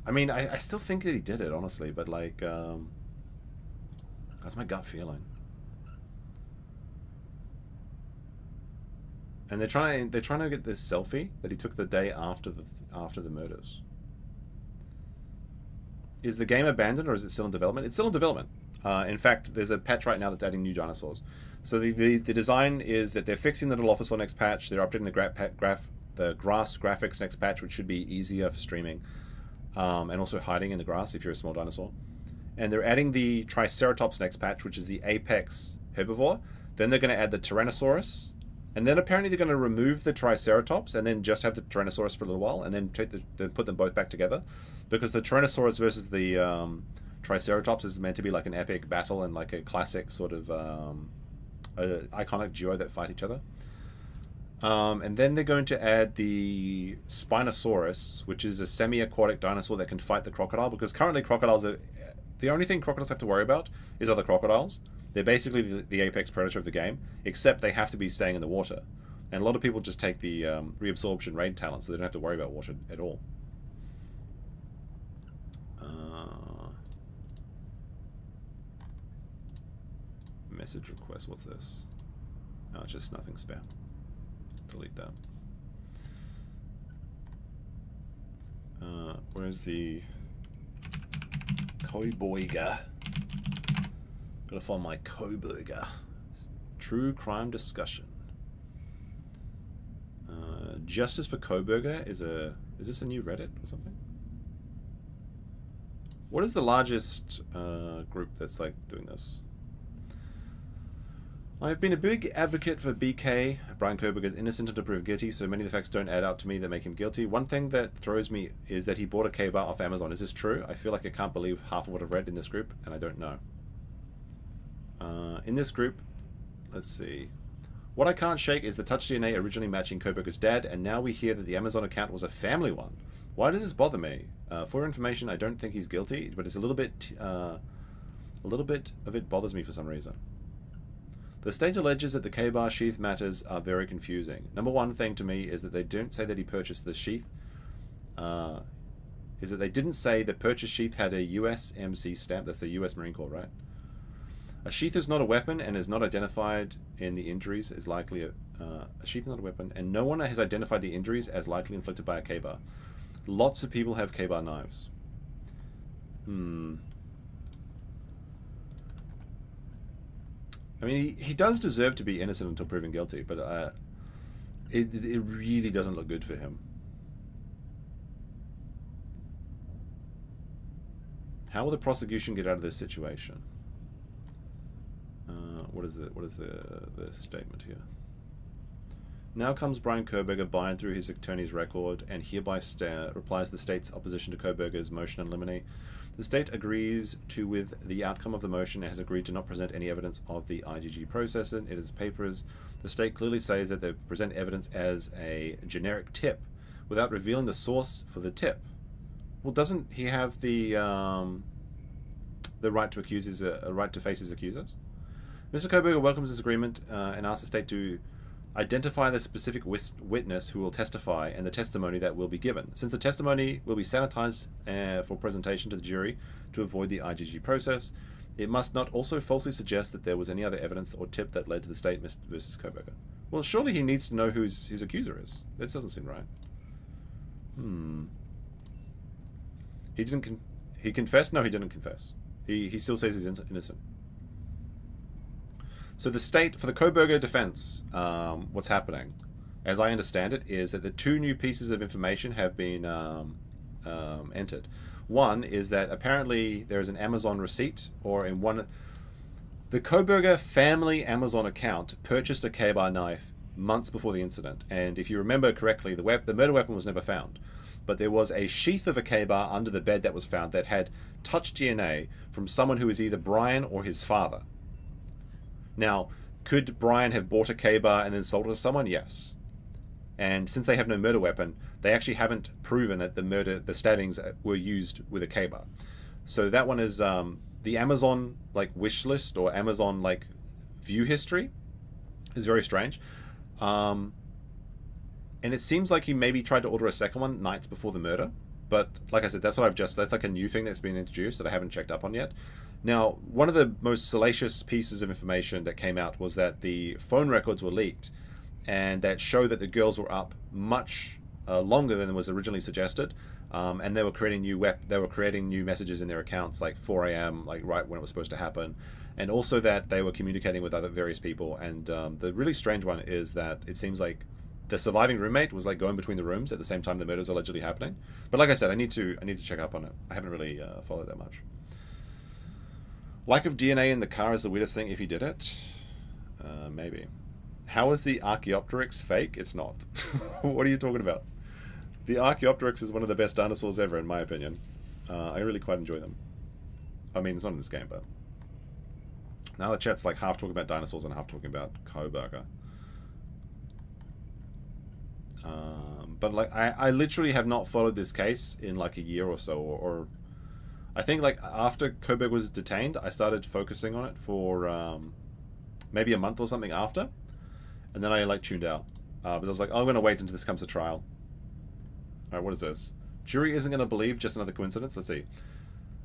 I mean, I still think that he did it, honestly. But, like, that's my gut feeling. And they're trying to get this selfie that he took the day after the murders. Is the game abandoned or is it still in development? It's still in development. In fact, there's a patch right now that's adding new dinosaurs. So the design is that they're fixing the Dilophosaur next patch. They're updating the grass graphics next patch, which should be easier for streaming, and also hiding in the grass if you're a small dinosaur. And they're adding the Triceratops next patch, which is the apex herbivore. Then they're going to add the Tyrannosaurus. And then apparently they're going to remove the Triceratops and then just have the Tyrannosaurus for a little while and then put them both back together. Because the Tyrannosaurus versus the Triceratops is meant to be like an epic battle and like a classic sort of iconic duo that fight each other. And then they're going to add the Spinosaurus, which is a semi-aquatic dinosaur that can fight the crocodile. Because currently crocodiles are... The only thing crocodiles have to worry about is other crocodiles. They're basically the apex predator of the game, except they have to be staying in the water. And a lot of people just take the reabsorption raid talent, so they don't have to worry about water at all. Message request, what's this? Oh, it's just nothing spam. Delete that. Where's the Kohberger? Gotta find my Kohberger. True crime discussion. Justice for Kohberger is this a new Reddit or something? What is the largest group that's like doing this? I've been a big advocate for BK, Brian Kohberger, is innocent until proved guilty, so many of the facts don't add up to me that make him guilty. One thing that throws me is that he bought a K-bar off Amazon. Is this true? I feel like I can't believe half of what I've read in this group, and I don't know. In this group, let's see. What I can't shake is the touch DNA originally matching Kohberger's dad, and now we hear that the Amazon account was a family one. Why does this bother me? For your information, I don't think he's guilty, but it's a little bit A little bit of it bothers me for some reason. The state alleges that the K-bar sheath matters are very confusing. Number one thing to me is that they don't say that he purchased the sheath. Is that they didn't say the purchase sheath had a USMC stamp. That's a US Marine Corps, right? A sheath is not a weapon and is not identified in the injuries as likely a sheath is not a weapon, and no one has identified the injuries as likely inflicted by a K-bar. Lots of people have K-bar knives. I mean, he does deserve to be innocent until proven guilty, but it really doesn't look good for him. How will the prosecution get out of this situation? What is the statement here? Now comes Brian Kohberger buying through his attorney's record and hereby replies the state's opposition to Kohberger's motion in limine. The state agrees with the outcome of the motion and has agreed to not present any evidence of the IgG process in its papers. The state clearly says that they present evidence as a generic tip without revealing the source for the tip. Well, doesn't he have the right to accuse his right to face his accusers? Mr. Kohberger welcomes this agreement and asks the state to identify the specific witness who will testify and the testimony that will be given. Since the testimony will be sanitized for presentation to the jury to avoid the IgG process, it must not also falsely suggest that there was any other evidence or tip that led to the state versus Kohberger. Well, surely he needs to know who his accuser is. That doesn't seem right. He confessed? No, he didn't confess. He still says he's innocent. So the state, for the Kohberger defense, what's happening, as I understand it, is that the two new pieces of information have been entered. One is that apparently there is an Amazon receipt, or in one... The Kohberger family Amazon account purchased a K-bar knife months before the incident, and if you remember correctly, the murder weapon was never found. But there was a sheath of a K-bar under the bed that was found that had touch DNA from someone who was either Brian or his father. Now, could Brian have bought a K-bar and then sold it to someone? Yes. And since they have no murder weapon, they actually haven't proven that the stabbings were used with a K-bar. So that one is the Amazon wish list or Amazon view history is very strange. And it seems like he maybe tried to order a second one nights before the murder. But like I said, that's a new thing that's been introduced that I haven't checked up on yet. Now, one of the most salacious pieces of information that came out was that the phone records were leaked and that show that the girls were up much longer than was originally suggested. And they were creating new messages in their accounts like 4 a.m., right when it was supposed to happen. And also that they were communicating with other various people. And the really strange one is that it seems like the surviving roommate was going between the rooms at the same time the murder was allegedly happening. But like I said, I need to check up on it. I haven't really followed that much. Lack of DNA in the car is the weirdest thing if he did it. Maybe. How is the Archaeopteryx fake? It's not. What are you talking about? The Archaeopteryx is one of the best dinosaurs ever, in my opinion. I really quite enjoy them. I mean, it's not in this game, but... Now the chat's half talking about dinosaurs and half talking about Kohberger. But I literally have not followed this case in a year or so, or I think after Kohberger was detained, I started focusing on it for maybe a month or something after, and then I tuned out. But I was I'm going to wait until this comes to trial. All right, what is this? Jury isn't going to believe just another coincidence. Let's see.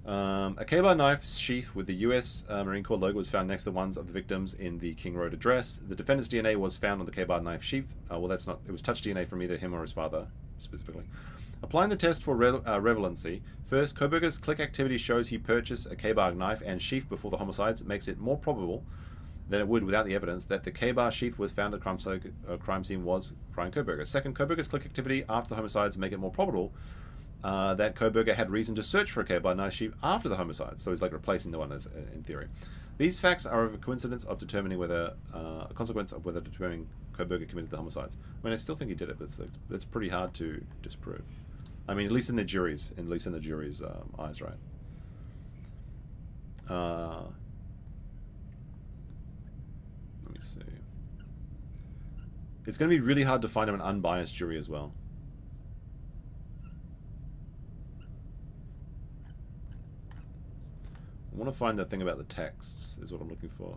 A K-bar knife sheath with the US Marine Corps logo was found next to the ones of the victims in the King Road address. The defendant's DNA was found on the K-bar knife sheath. Well, that's not... It was touch DNA from either him or his father, specifically. Applying the test for relevancy, first, Kohberger's click activity shows he purchased a K-bar knife and sheath before the homicides. It makes it more probable than it would without the evidence that the K-bar sheath was found at the crime scene was Brian Kohberger. Second, Kohberger's click activity after the homicides make it more probable that Kohberger had reason to search for a K-bar knife sheath after the homicides. So he's replacing the one as, in theory. These facts are of a coincidence of determining whether a consequence of whether determining Kohberger committed the homicides. I mean, I still think he did it, but it's pretty hard to disprove. I mean, at least in the jury's eyes, right? Let me see. It's going to be really hard to find an unbiased jury as well. want to find that thing about the texts, is what I'm looking for.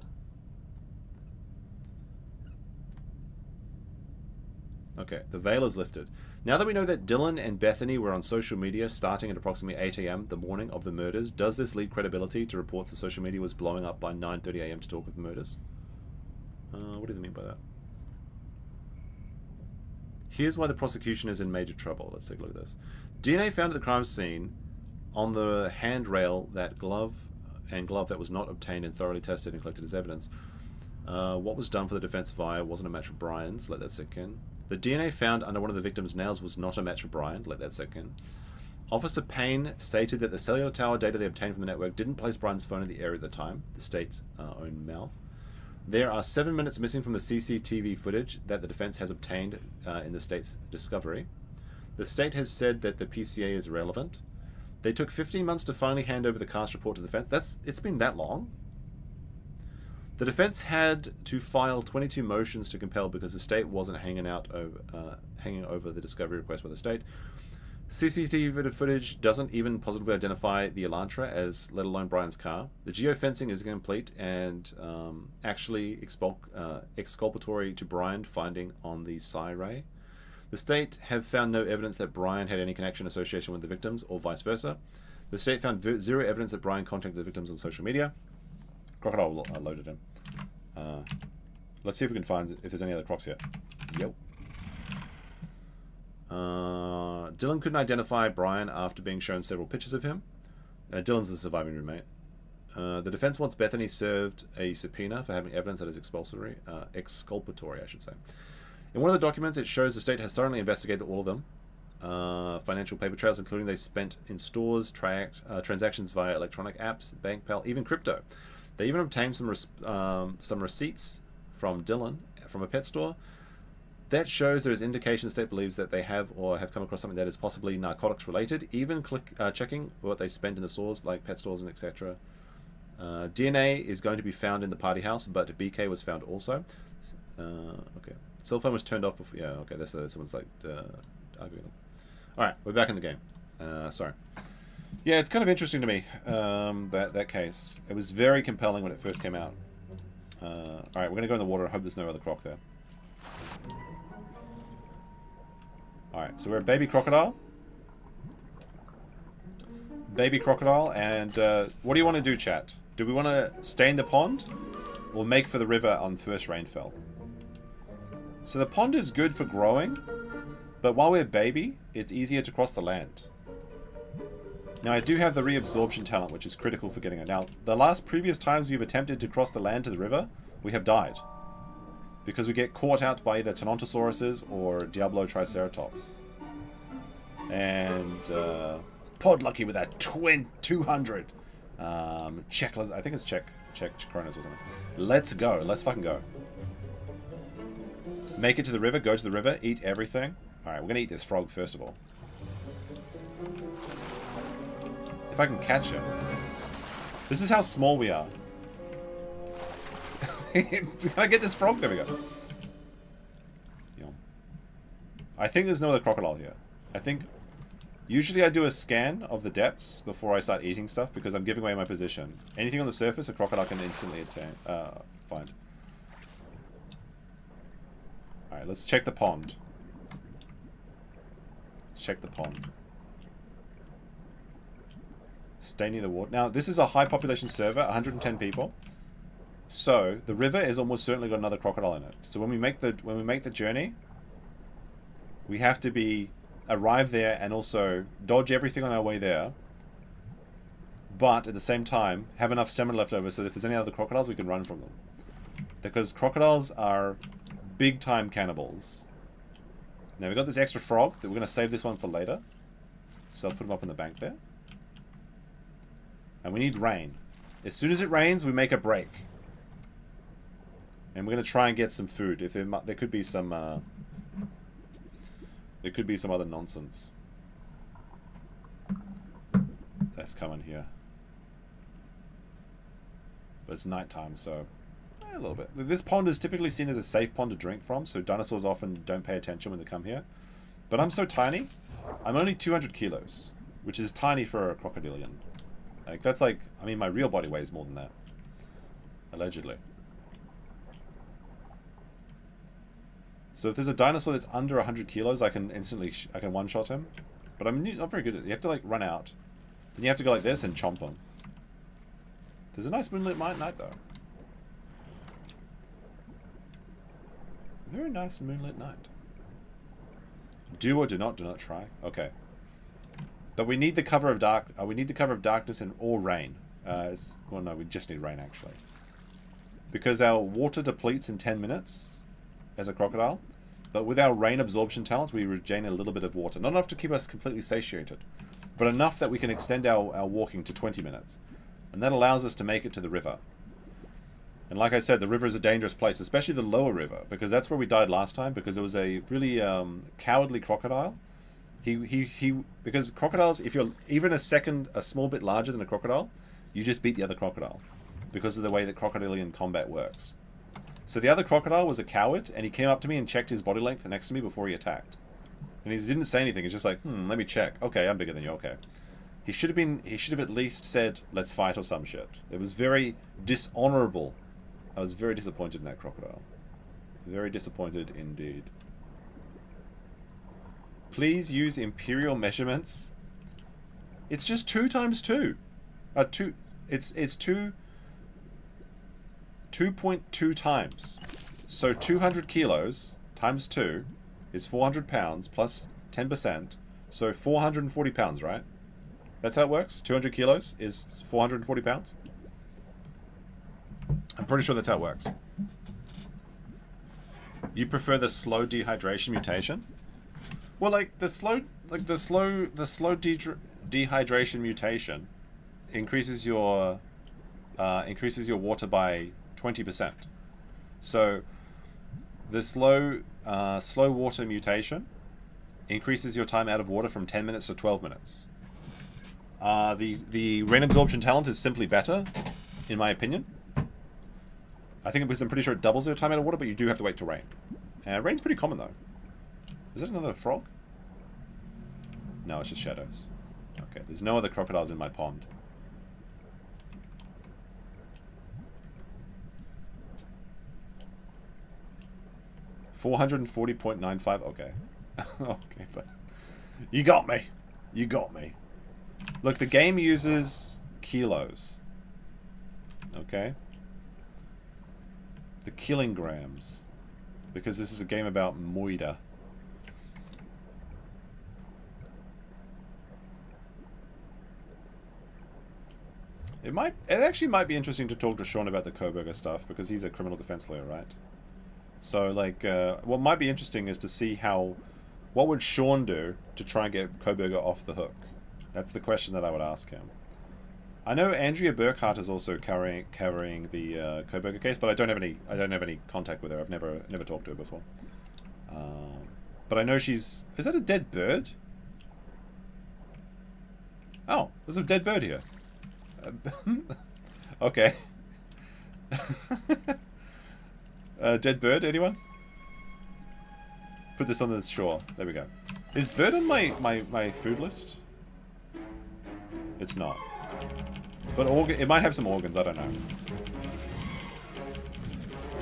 Okay, the veil is lifted. Now that we know that Dylan and Bethany were on social media starting at approximately 8 AM the morning of the murders, does this lead credibility to reports that social media was blowing up by 9:30 AM to talk of the murders? What do they mean by that? Here's why the prosecution is in major trouble. Let's take a look at this. DNA found at the crime scene on the handrail that glove that was not obtained and thoroughly tested and collected as evidence. What was done for the defense via wasn't a match for Brian's. Let that sink in. The DNA found under one of the victim's nails was not a match for Brian. Let that sink in. Officer Payne stated that the cellular tower data they obtained from the network didn't place Brian's phone in the area at the time. The state's own mouth. There are 7 minutes missing from the CCTV footage that the defense has obtained in the state's discovery. The state has said that the PCA is relevant. They took 15 months to finally hand over the cast report to the defense. It's been that long? The defense had to file 22 motions to compel because the state wasn't hanging over the discovery request by the state. CCTV footage doesn't even positively identify the Elantra as, let alone Brian's car. The geofencing is incomplete and actually exculpatory to Brian finding on the psi ray. The state have found no evidence that Brian had any connection association with the victims or vice versa. The state found zero evidence that Brian contacted the victims on social media. Crocodile loaded in. Let's see if we can find if there's any other crocs here. Yep. Dylan couldn't identify Brian after being shown several pictures of him. Dylan's the surviving roommate. The defense wants Bethany served a subpoena for having evidence that is exculpatory, I should say. In one of the documents, it shows the state has thoroughly investigated all of them. Financial paper trails, including they spent in stores, transactions via electronic apps, BankPal, even crypto. They even obtained some receipts from Dylan from a pet store. That shows there is indication the state believes that they have or have come across something that is possibly narcotics related, even checking what they spent in the stores, like pet stores and etc. DNA is going to be found in the party house, but BK was found also. Okay. Cell phone was turned off before. Yeah, okay, that's someone's like arguing. Alright, we're back in the game. Sorry. Yeah, it's kind of interesting to me, that case. It was very compelling when it first came out. Alright, we're going to go in the water and hope there's no other croc there. Alright, so we're a baby crocodile. Baby crocodile, and what do you want to do, chat? Do we want to stay in the pond? Or make for the river on first rainfall? So the pond is good for growing, but while we're a baby, it's easier to cross the land. Now I do have the reabsorption talent, which is critical for getting it. Now, the previous times we've attempted to cross the land to the river, we have died. Because we get caught out by either Tontosauruses or Diablo Triceratops. And Pod lucky with that 200. Czech, I think it's Czech Kronos or something. Let's go. Let's fucking go. Make it to the river, go to the river, eat everything. Alright, we're gonna eat this frog first of all. If I can catch him. This is how small we are. Can I get this frog? There we go. I think there's no other crocodile here. I think... Usually I do a scan of the depths before I start eating stuff because I'm giving away my position. Anything on the surface, a crocodile can instantly find. Alright, let's check the pond. Let's check the pond. Stay near the water. Now, this is a high population server, 110 people. So, the river is almost certainly got another crocodile in it. So when we make the journey, we have to arrive there and also dodge everything on our way there. But at the same time, have enough stamina left over so that if there's any other crocodiles, we can run from them. Because crocodiles are big time cannibals. Now we've got this extra frog that we're going to save this one for later. So I'll put him up on the bank there. And we need rain. As soon as it rains, we make a break. And we're going to try and get some food. If there could be some other nonsense that's coming here. But it's nighttime, so a little bit. This pond is typically seen as a safe pond to drink from, so dinosaurs often don't pay attention when they come here. But I'm so tiny. I'm only 200 kilos, which is tiny for a crocodilian. Like, that's like, I mean, my real body weighs more than that. Allegedly. So if there's a dinosaur that's under 100 kilos, I can instantly, I can one-shot him. But I'm not very good at it. You have to, like, run out. Then you have to go like this and chomp him. There's a nice moonlit night, though. Very nice moonlit night. Do or do not try. Okay. But we need the cover of we need the cover of darkness or rain. Well, no, we just need rain, actually. Because our water depletes in 10 minutes as a crocodile. But with our rain absorption talents, we regain a little bit of water. Not enough to keep us completely satiated, but enough that we can extend our walking to 20 minutes. And that allows us to make it to the river. And like I said, the river is a dangerous place, especially the lower river, because that's where we died last time, because there was a really cowardly crocodile. Because crocodiles, if you're even a small bit larger than a crocodile, you just beat the other crocodile, because of the way that crocodilian combat works. So the other crocodile was a coward, and he came up to me and checked his body length next to me before he attacked. And he didn't say anything. He's just like, let me check. Okay, I'm bigger than you. Okay. He should have at least said, let's fight or some shit. It was very dishonorable. I was very disappointed in that crocodile. Very disappointed indeed. Please use imperial measurements. It's just 2 times 2. It's 2.2 times. So 200 kilos times 2 is 400 pounds plus 10%. So 440 pounds, right? That's how it works? 200 kilos is 440 pounds? I'm pretty sure that's how it works. You prefer the slow dehydration mutation? Well, like the slow dehydration mutation increases your water by 20%. So the slow water mutation increases your time out of water from 10 minutes to 12 minutes. The rain absorption talent is simply better, in my opinion. I think because I'm pretty sure it doubles your time out of water, but you do have to wait to rain. Rain's pretty common, though. Is that another frog? No, it's just shadows. Okay, there's no other crocodiles in my pond. $440.95. Okay. Okay, but you got me. You got me. Look, the game uses kilos. Okay? The kilograms. Because this is a game about moida. It actually might be interesting to talk to Sean about the Coburger stuff, because he's a criminal defense lawyer, right? So, like, what might be interesting is to see what would Sean do to try and get Coburger off the hook? That's the question that I would ask him. I know Andrea Burkhardt is also carrying the Coburger case, but I don't have any contact with her. I've never talked to her before. But I know she's... Is that a dead bird? Oh, there's a dead bird here. Okay. Dead bird, anyone? Put this on the shore. There we go. Is bird on my food list? It's not. But it might have some organs, I don't know.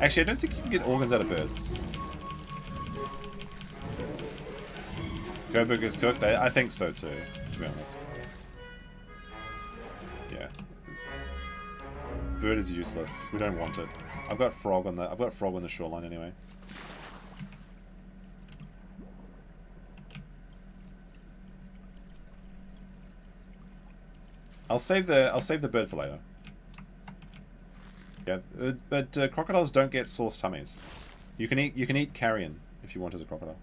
Actually, I don't think you can get organs out of birds. Go burgers cooked? I think so too, to be honest. Yeah. Bird is useless. We don't want it. I've got frog on the shoreline anyway. I'll save the bird for later. Yeah, but crocodiles don't get sore tummies. You can eat carrion if you want as a crocodile.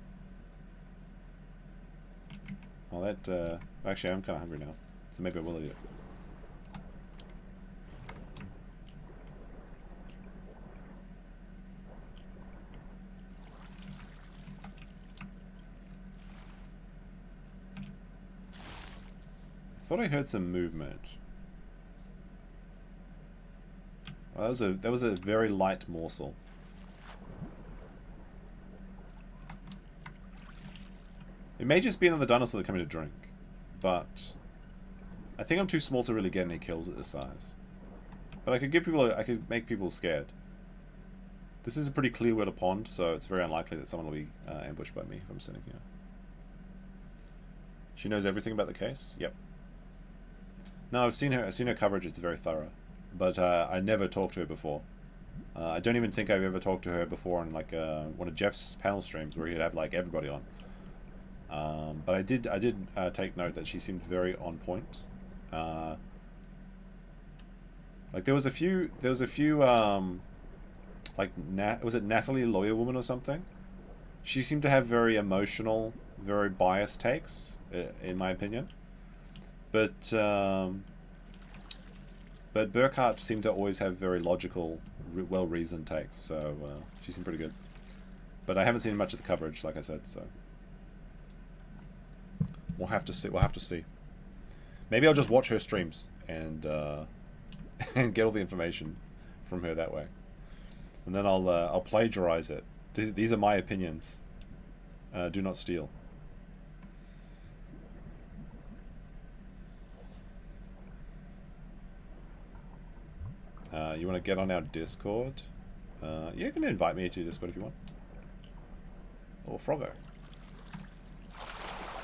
Oh, that actually I'm kind of hungry now, so maybe I will eat it. Thought I heard some movement. Well, that was a very light morsel. It may just be another dinosaur that coming to drink, but I think I'm too small to really get any kills at this size. But I could make people scared. This is a pretty clear water pond, so it's very unlikely that someone will be ambushed by me if I'm sitting here. She knows everything about the case? Yep. No, I've seen her coverage, it's very thorough. But I never talked to her before. I don't even think I've ever talked to her before on like one of Jeff's panel streams where he'd have like everybody on. But I did take note that she seemed very on point. Like there was a few like was it Natalie Lawyer Woman or something? She seemed to have very emotional, very biased takes, in my opinion. But Burkhart seemed to always have very logical, well-reasoned takes, so she seemed pretty good. But I haven't seen much of the coverage, like I said, so we'll have to see. We'll have to see. Maybe I'll just watch her streams and and get all the information from her that way, and then I'll plagiarize it. These are my opinions. Do not steal. You want to get on our Discord? Yeah, you can invite me to your Discord if you want. Or Froggo.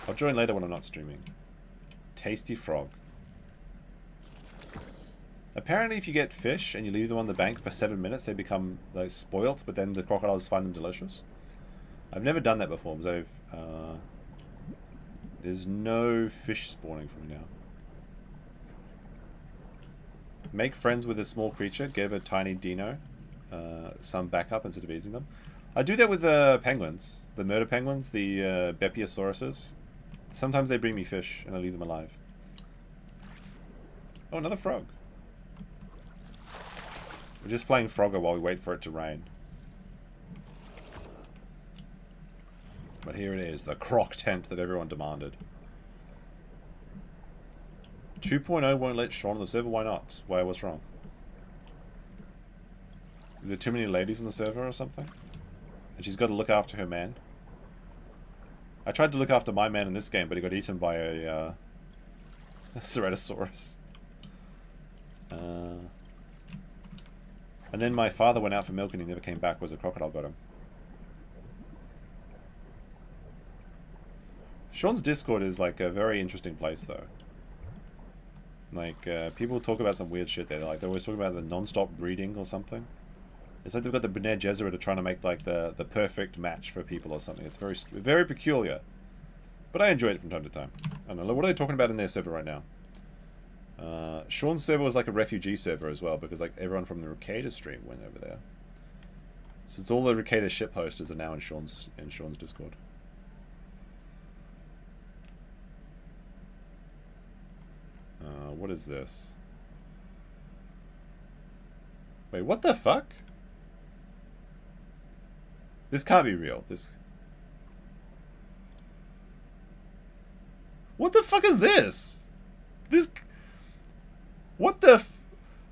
I'll join later when I'm not streaming. Tasty frog. Apparently if you get fish and you leave them on the bank for 7 minutes, they become like spoilt, but then the crocodiles find them delicious. I've never done that before because there's no fish spawning for me now. Make friends with a small creature, give a tiny dino some backup instead of eating them. I do that with penguins, the murder penguins, the Bepiosauruses. Sometimes they bring me fish and I leave them alive. Oh, another frog. We're just playing Frogger while we wait for it to rain. But here it is, the Croc tent that everyone demanded. 2.0 won't let Sean on the server, why not? Why, what's wrong? Is there too many ladies on the server or something? And she's got to look after her man. I tried to look after my man in this game, but he got eaten by a Ceratosaurus. And then my father went out for milk and he never came back because a crocodile got him. Sean's Discord is like a very interesting place though. Like, people talk about some weird shit there. They're always talking about the non-stop breeding or something. It's like they've got the Bene Gesserit trying to make like the perfect match for people or something. It's very, very peculiar. But I enjoy it from time to time. I don't know, what are they talking about in their server right now? Sean's server was like a refugee server as well, because like everyone from the Ricada stream went over there. So it's all the Ricada ship posters are now in Sean's Discord. What is this? Wait, what the fuck? This can't be real. What the fuck is this? What the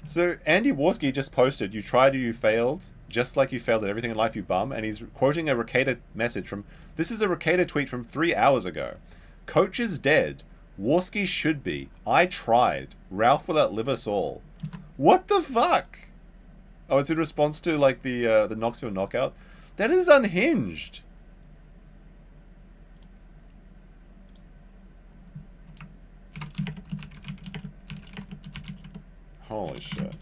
So, Andy Warski just posted, "You tried or you failed, just like you failed at everything in life, you bum." And he's quoting a Ricada message from... This is a Ricada tweet from 3 hours ago. "Coach is dead. Warski should be. I tried. Ralph will outlive us all." What the fuck? Oh, it's in response to, like, the Knoxville knockout? That is unhinged. Holy shit.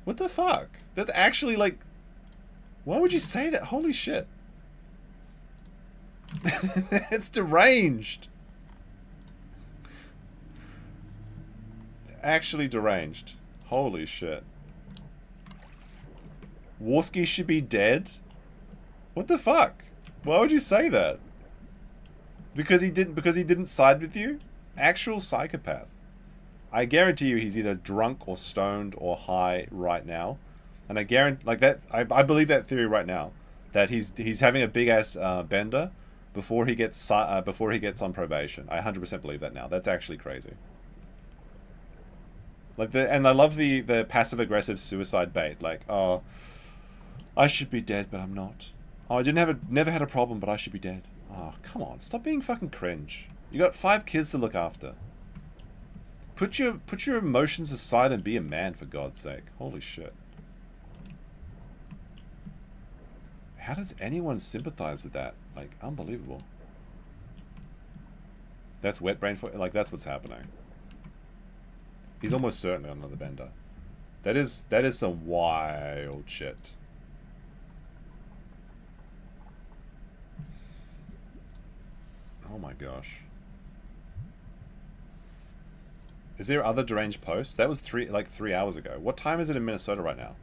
What the fuck? That's actually like... Why would you say that? Holy shit. It's deranged. Actually deranged. Holy shit. Warski should be dead? What the fuck? Why would you say that? Because he didn't side with you? Actual psychopath. I guarantee you he's either drunk or stoned or high right now. And I guarantee, like that, I believe that theory right now. That he's having a big ass bender before he gets on probation. I 100% believe that now. That's actually crazy. Like and I love the passive aggressive suicide bait. Like, oh, I should be dead, but I'm not. Oh, I never had a problem, but I should be dead. Oh, come on, stop being fucking cringe. You got 5 kids to look after. Put your emotions aside and be a man, for God's sake. Holy shit. How does anyone sympathize with that? Like, unbelievable. That's wet brain for, like, that's what's happening. He's almost certainly on another bender. That is some wild shit. Oh my gosh. Is there other deranged posts? That was 3 hours ago. What time is it in Minnesota right now?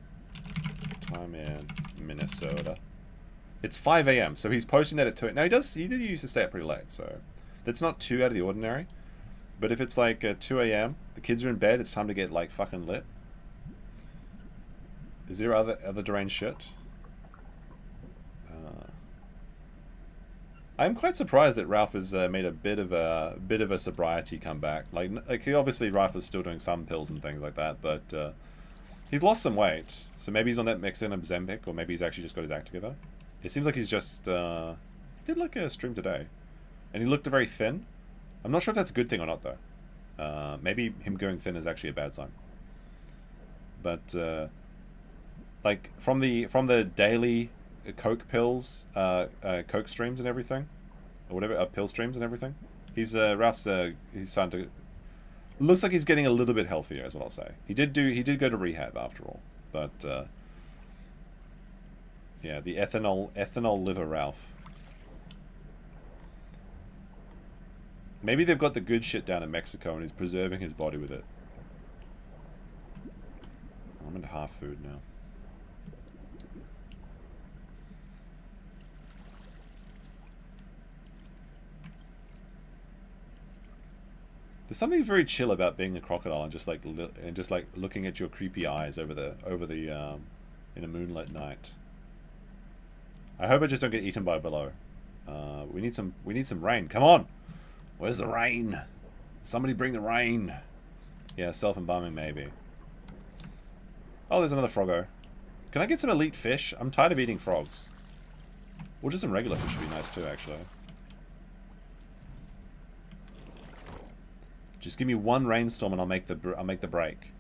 Time in Minnesota. It's 5 a.m. So he's posting that at 2. Now he did used to stay up pretty late, so that's not too out of the ordinary. But if it's like 2 a.m., the kids are in bed, it's time to get like fucking lit. Is there other deranged shit? I'm quite surprised that Ralph has made a bit of a sobriety comeback. Like obviously Ralph is still doing some pills and things like that, but he's lost some weight. So maybe he's on that Mexican Ozempic, or maybe he's actually just got his act together. It seems like he's just he did like a stream today, and he looked very thin. I'm not sure if that's a good thing or not though. Maybe him going thin is actually a bad sign. But like from the daily Coke pills, Coke streams and everything, or whatever, pill streams and everything. He's Ralph's he's starting to. Looks like he's getting a little bit healthier, is what I'll say. He did go to rehab after all, but yeah, the ethanol liver Ralph. Maybe they've got the good shit down in Mexico and he's preserving his body with it. I'm into half food now. There's something very chill about being a crocodile and just like looking at your creepy eyes over the in a moonlit night. I hope I just don't get eaten by below. We need some rain. Come on, where's the rain? Somebody bring the rain. Yeah, self-embalming maybe. Oh, there's another froggo. Can I get some elite fish? I'm tired of eating frogs. Or just some regular fish would be nice too, actually. Just give me one rainstorm and I'll make the break.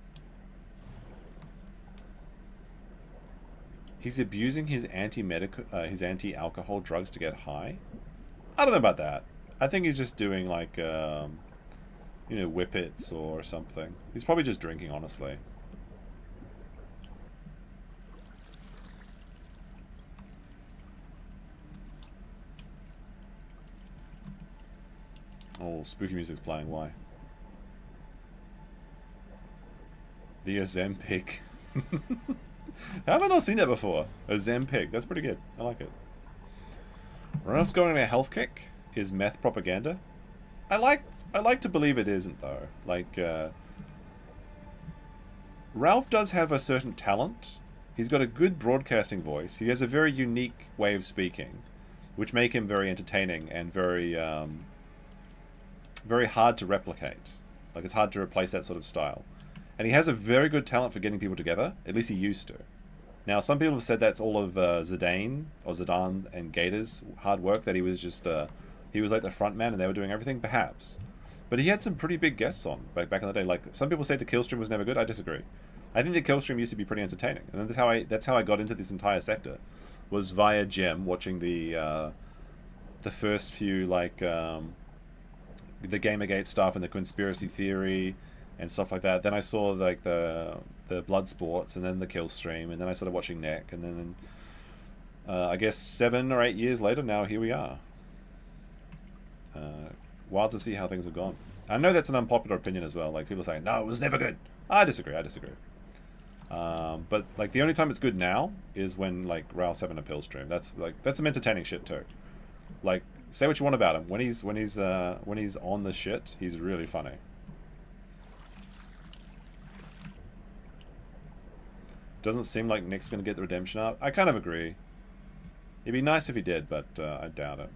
He's abusing his anti-alcohol drugs to get high. I don't know about that. I think he's just doing like you know, whippets or something. He's probably just drinking, honestly. Oh, spooky music's playing. Why? The Ozempic. How have I not seen that before? Ozempic. That's pretty good. I like it. Ralph's going on a health kick is meth propaganda. I like to believe it isn't though. Like Ralph does have a certain talent. He's got a good broadcasting voice. He has a very unique way of speaking, which make him very entertaining and very very hard to replicate. Like it's hard to replace that sort of style. And he has a very good talent for getting people together. At least he used to. Now, some people have said that's all of Zidane and Gator's hard work, that he was just, he was like the front man and they were doing everything, perhaps. But he had some pretty big guests on back in the day. Like, some people say the kill stream was never good. I disagree. I think the kill stream used to be pretty entertaining. And that's how I got into this entire sector, was via Gem, watching the first few, like, the Gamergate stuff and the conspiracy theory and stuff like that. Then I saw like the blood sports and then the kill stream, and then I started watching Neck, and then I guess 7 or 8 years later now here we are. Wild to see how things have gone. I know that's an unpopular opinion as well. Like people saying, no, it was never good. I disagree. But like the only time it's good now is when like Ralph's having a pill stream. That's some entertaining shit too. Like say what you want about him. When he's on the shit, he's really funny. Doesn't seem like Nick's going to get the redemption arc. I kind of agree. It'd be nice if he did, but I doubt it.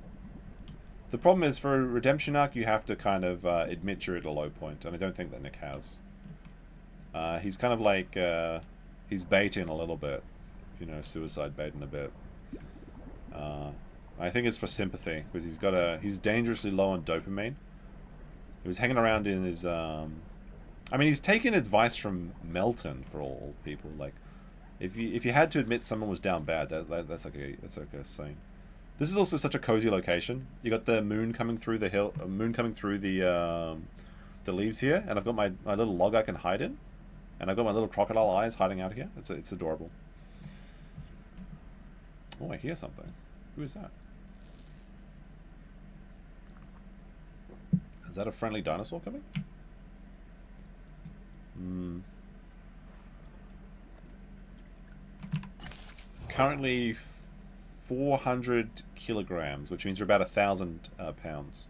The problem is, for a redemption arc, you have to kind of admit you're at a low point, and I don't think that Nick has. He's kind of like he's baiting a little bit, you know, suicide baiting a bit. I think it's for sympathy because he's dangerously low on dopamine. He was hanging around in his I mean, he's taken advice from Melton for all people. Like, if you had to admit someone was down bad, that's like a scene. This is also such a cozy location. You got the moon coming through the hill, moon coming through the leaves here, and I've got my little log I can hide in, and I've got my little crocodile eyes hiding out here. It's adorable. Oh, I hear something. Who is that? Is that a friendly dinosaur coming? Currently 400 kilograms, which means we're about 1,000 pounds.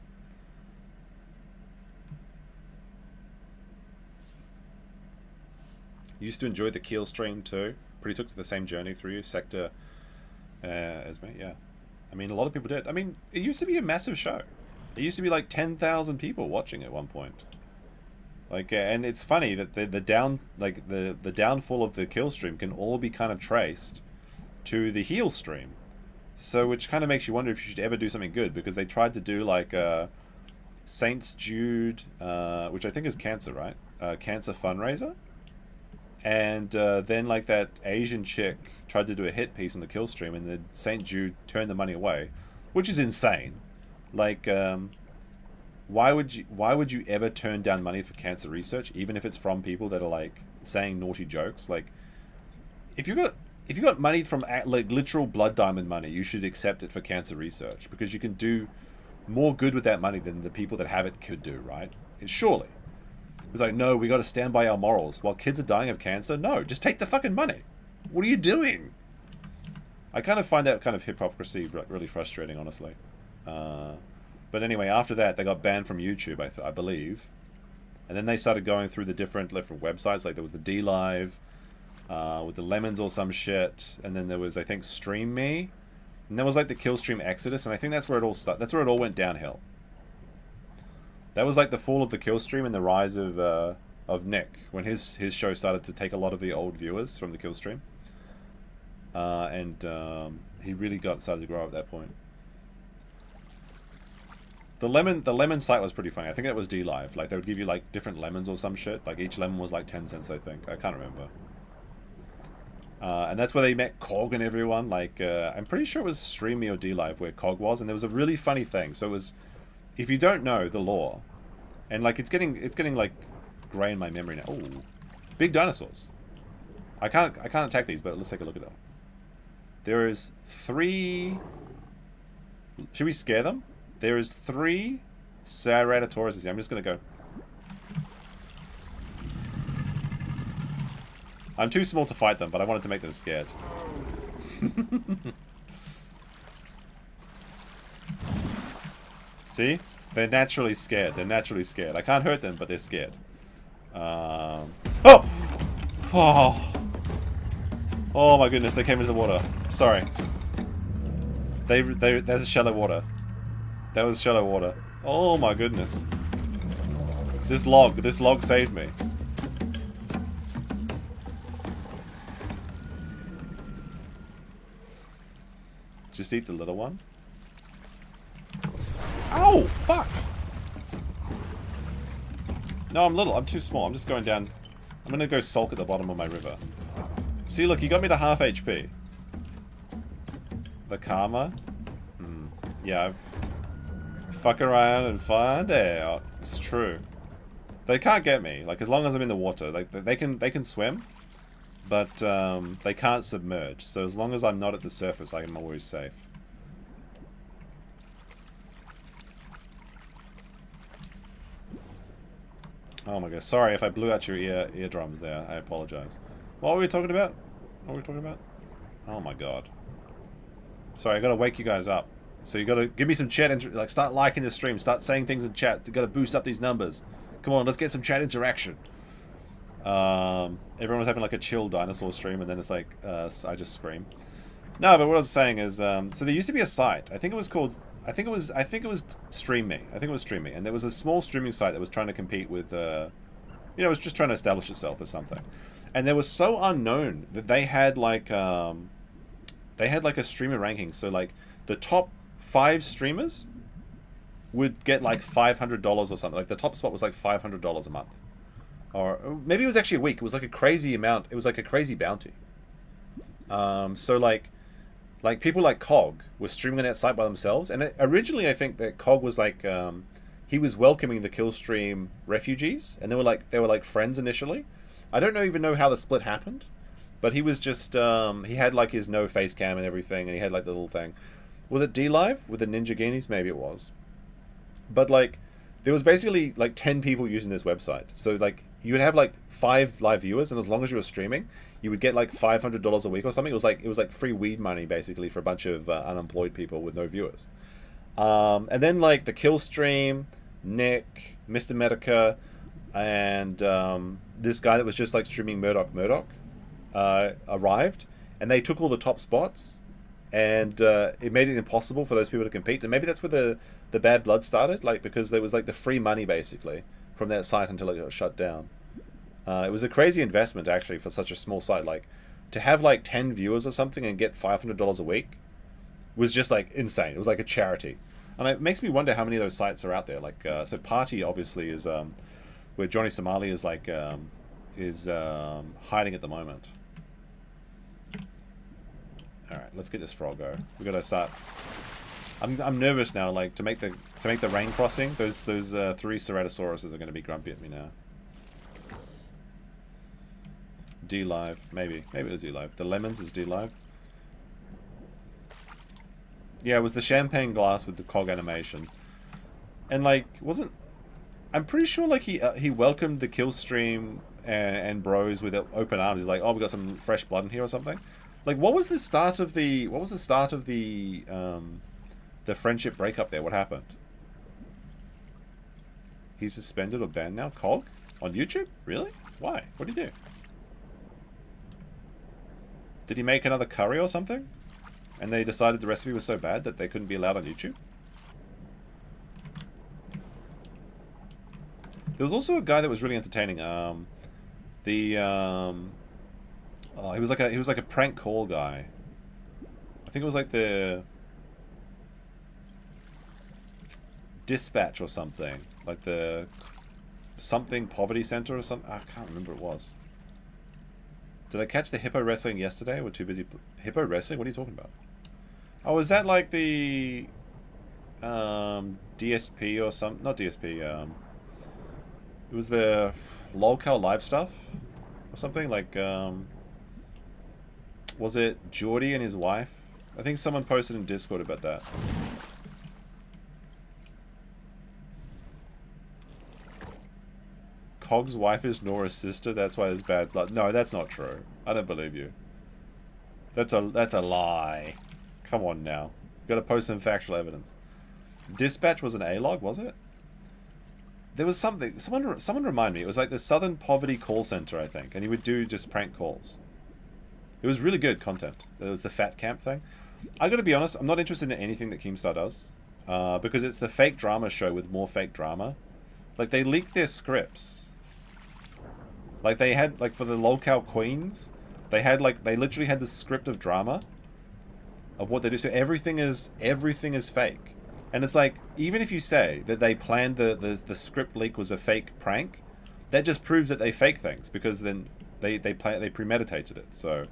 Used to enjoy the keel stream too. Pretty took the same journey through sector as me, yeah. I mean, a lot of people did. I mean, it used to be a massive show. It used to be like 10,000 people watching at one point. Like, and it's funny that the downfall of the kill stream can all be kind of traced to the heal stream. So, which kind of makes you wonder if you should ever do something good, because they tried to do like Saints Jude, which I think is cancer, right? Cancer fundraiser. And then like that Asian chick tried to do a hit piece on the kill stream, and the St. Jude turned the money away, which is insane. Like, why would you ever turn down money for cancer research, even if it's from people that are like saying naughty jokes? Like, if you got money from like literal blood diamond money, you should accept it for cancer research, because you can do more good with that money than the people that have it could do, right? And surely. It's like, no, we got to stand by our morals. While kids are dying of cancer, no, just take the fucking money. What are you doing? I kind of find that kind of hypocrisy really frustrating, honestly. But anyway, after that, they got banned from YouTube, I believe. And then they started going through the different websites. Like, there was the D-Live, with the lemons or some shit. And then there was, I think, Stream Me. And there was, like, the Killstream Exodus. And I think that's where it all started. That's where it all went downhill. That was like the fall of the Killstream and the rise of Nick, when his show started to take a lot of the old viewers from the Killstream, and he really started to grow up at that point. The lemon site was pretty funny. I think that was D-Live. Like, they would give you like different lemons or some shit. Like, each lemon was like 10 cents, I think. I can't remember. And that's where they met Cog and everyone. Like, I'm pretty sure it was Stream Me or D-Live where Cog was, and there was a really funny thing. So it was, if you don't know the lore, and like it's getting like grey in my memory now. Oh, big dinosaurs. I can't attack these, but let's take a look at them. There is 3. Should we scare them? There is 3 Ceratauruses here. I'm just gonna go. I'm too small to fight them, but I wanted to make them scared. See? They're naturally scared. They're naturally scared. I can't hurt them, but they're scared. Oh! Oh! Oh my goodness, they came into the water. Sorry. There's shallow water. That was shallow water. Oh my goodness. This log saved me. Just eat the little one. Oh, fuck! No, I'm little. I'm too small. I'm just going down. I'm gonna go sulk at the bottom of my river. See, look, you got me to half HP. The karma? Yeah, fuck around and find out. It's true. They can't get me. Like, as long as I'm in the water. Like, they can swim, but they can't submerge. So as long as I'm not at the surface, I'm always safe. Oh my god, sorry if I blew out your eardrums there. I apologize. What were we talking about? What were we talking about? Oh my god. Sorry, I gotta wake you guys up. So you gotta give me some chat, like, start liking the stream, start saying things in chat. You gotta boost up these numbers. Come on, let's get some chat interaction. Everyone was having like a chill dinosaur stream, and then it's like, I just scream. No, but what I was saying is, so there used to be a site. I think it was called, I think it was Stream Me. I think it was Stream Me, and there was a small streaming site that was trying to compete with You know, it was just trying to establish itself as something. And they were so unknown that they had like a streamer ranking. So like the top 5 streamers would get like $500 or something. Like the top spot was like $500 a month, or maybe it was actually a week. It was like a crazy amount. It was like a crazy bounty. So like people like Cog were streaming on that site by themselves, and originally I think that Cog was like he was welcoming the Killstream refugees, and they were like friends initially. I don't even know how the split happened, but he was just he had like his no face cam and everything, and he had like the little thing. Was it D-Live with the Ninja Guineas? Maybe it was. But like there was basically like 10 people using this website. So like you would have like 5 live viewers, and as long as you were streaming, you would get like $500 a week or something. It was like free weed money basically for a bunch of unemployed people with no viewers. And then like the Killstream, Nick, Mr. Medica, and this guy that was just like streaming Murdoch arrived, and they took all the top spots, and it made it impossible for those people to compete. And maybe that's where the bad blood started, like because there was like the free money basically from that site until it got shut down. It was a crazy investment actually for such a small site. Like to have like 10 viewers or something and get $500 a week was just like insane. It was like a charity, and it makes me wonder how many of those sites are out there. Like so Party obviously is where Johnny Somali is like hiding at the moment. All right, let's get this frog go. We gotta start. I'm nervous now. Like to make the rain crossing. Those 3 Ceratosauruses are gonna be grumpy at me now. D-Live, maybe it was D-Live. The lemons is D-Live. Yeah, it was the champagne glass with the Cog animation, and like wasn't. I'm pretty sure like he welcomed the Killstream and bros with open arms. He's like, oh, we got some fresh blood in here or something. Like, what was the start of the friendship breakup there? What happened? He's suspended or banned now? Cog? On YouTube? Really? Why? What did he do? Did he make another curry or something? And they decided the recipe was so bad that they couldn't be allowed on YouTube? There was also a guy that was really entertaining. He was like a prank call guy. I think it was like the Dispatch or something, like the something Poverty Center or something. I can't remember what it was. Did I catch the hippo wrestling yesterday? We're too busy. Hippo wrestling? What are you talking about? Oh, is that like the DSP or something? Not DSP. It was the lolcow live stuff or something like. Was it Geordie and his wife? I think someone posted in Discord about that. Cog's wife is Nora's sister. That's why there's bad blood. No, that's not true. I don't believe you. That's a lie. Come on now. Got to post some factual evidence. Dispatch was an A-log, was it? There was something. Someone remind me. It was like the Southern Poverty Call Center, I think, and he would do just prank calls. It was really good content. There was the Fat Camp thing. I got to be honest. I'm not interested in anything that Keemstar does, because it's the fake drama show with more fake drama. Like they leaked their scripts. Like they had like for the lolcow queens, they literally had the script of drama of what they do. So everything is fake. And it's like, even if you say that they planned the script leak was a fake prank, that just proves that they fake things, because then they premeditated it. So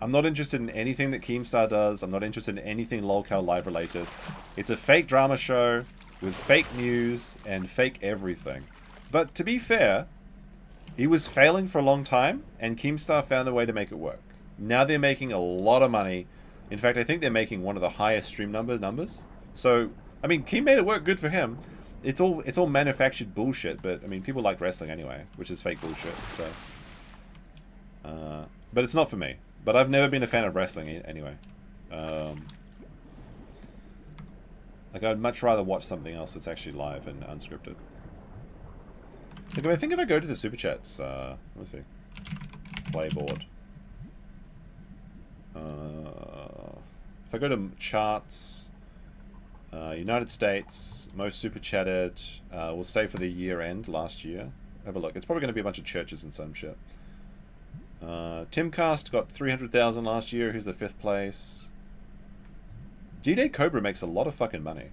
I'm not interested in anything that Keemstar does. I'm not interested in anything lolcow live related. It's a fake drama show with fake news and fake everything. But to be fair, he was failing for a long time, and Keemstar found a way to make it work. Now they're making a lot of money. In fact, I think they're making one of the highest stream numbers. So, I mean, Keem made it work. Good for him. It's all manufactured bullshit, but I mean, people like wrestling anyway, which is fake bullshit. So, but it's not for me. But I've never been a fan of wrestling anyway. Like, I'd much rather watch something else that's actually live and unscripted. Like, I think if I go to the super chats, let's see, playboard. If I go to charts, United States, most super chatted, we'll say for the year end last year. Have a look. It's probably going to be a bunch of churches and some shit. Timcast got 300,000 last year. Here's the 5th place. D-Day Cobra makes a lot of fucking money.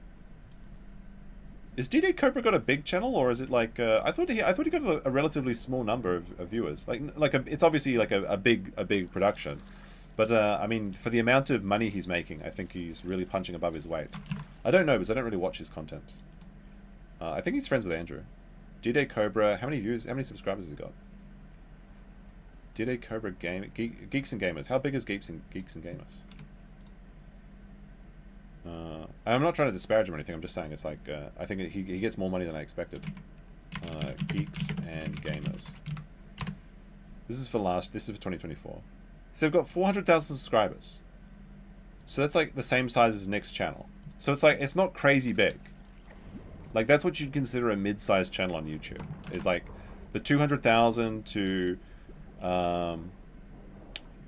Is D-Day Cobra got a big channel, or is it like I thought he got a relatively small number of viewers. It's obviously like a big production, but I mean, for the amount of money he's making, I think he's really punching above his weight. I don't know because I don't really watch his content. I think he's friends with Andrew. D-Day Cobra, how many views? How many subscribers has he got? D-Day Cobra Geeks and Gamers. How big is Geeks and Gamers? I'm not trying to disparage him or anything. I'm just saying it's like I think he gets more money than I expected. Geeks and Gamers. This is for 2024. So they've got 400,000 subscribers. So that's like the same size as Nick's channel. So it's like it's not crazy big. Like that's what you'd consider a mid-sized channel on YouTube. Is like the 200,000 to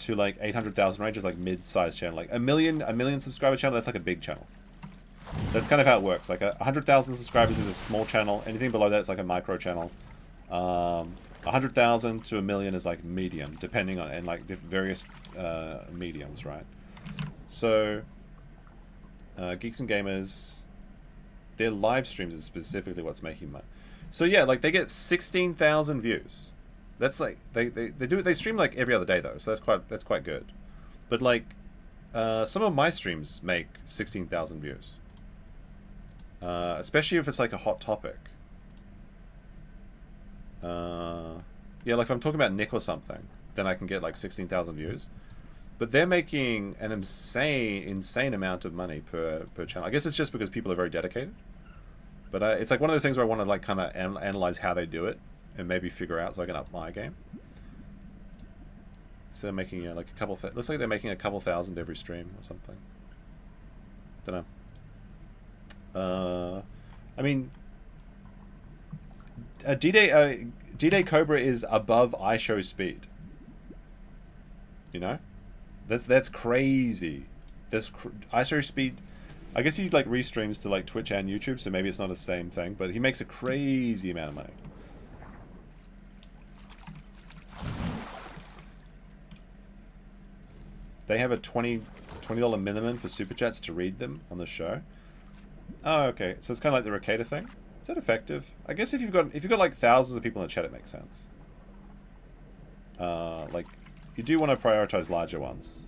like 800,000 range is like mid-sized channel. Like a million subscriber channel, that's like a big channel. That's kind of how it works. Like 100,000 subscribers is a small channel. Anything below that is like a micro channel. 100,000 to 1 million is like medium, depending on and like various mediums, right? So Geeks and Gamers, their live streams is specifically what's making money. So yeah, like they get 16,000 views. That's like they stream like every other day though, so that's quite good. But like some of my streams make 16,000 views. Especially if it's like a hot topic. Yeah, like if I'm talking about Nick or something, then I can get like 16,000 views. But they're making an insane amount of money per channel. I guess it's just because people are very dedicated. But it's like one of those things where I want to like kind of analyze how they do it and maybe figure out so I can up my game. So they're making like a couple. Looks like they're making a couple thousand every stream or something. Don't know. I mean, D-Day Cobra is above iShow speed. You know, that's crazy. iShow speed. I guess he like restreams to like Twitch and YouTube, so maybe it's not the same thing. But he makes a crazy amount of money. They have a $20 minimum for super chats to read them on the show. Oh, okay. So it's kind of like the Ricada thing. Is that effective? I guess if you've got like thousands of people in the chat, it makes sense. Like you do want to prioritize larger ones.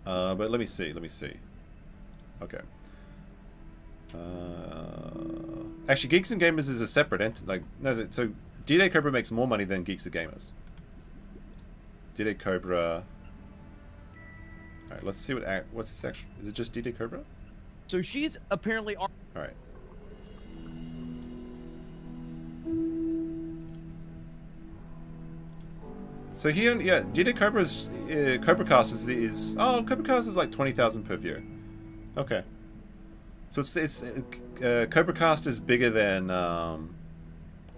But let me see. Okay. Actually, Geeks and Gamers is a separate entity. Like no, so D-Day Cobra makes more money than Geeks and Gamers. D-Day Cobra. Alright, let's see what's this actual. Is it just D-Day Cobra? So she's apparently. Alright. So here, yeah, D-Day Cobra's Cobra Cast is Cobra Cast is like 20,000 per view. Okay. So it's Cobra Cast is bigger than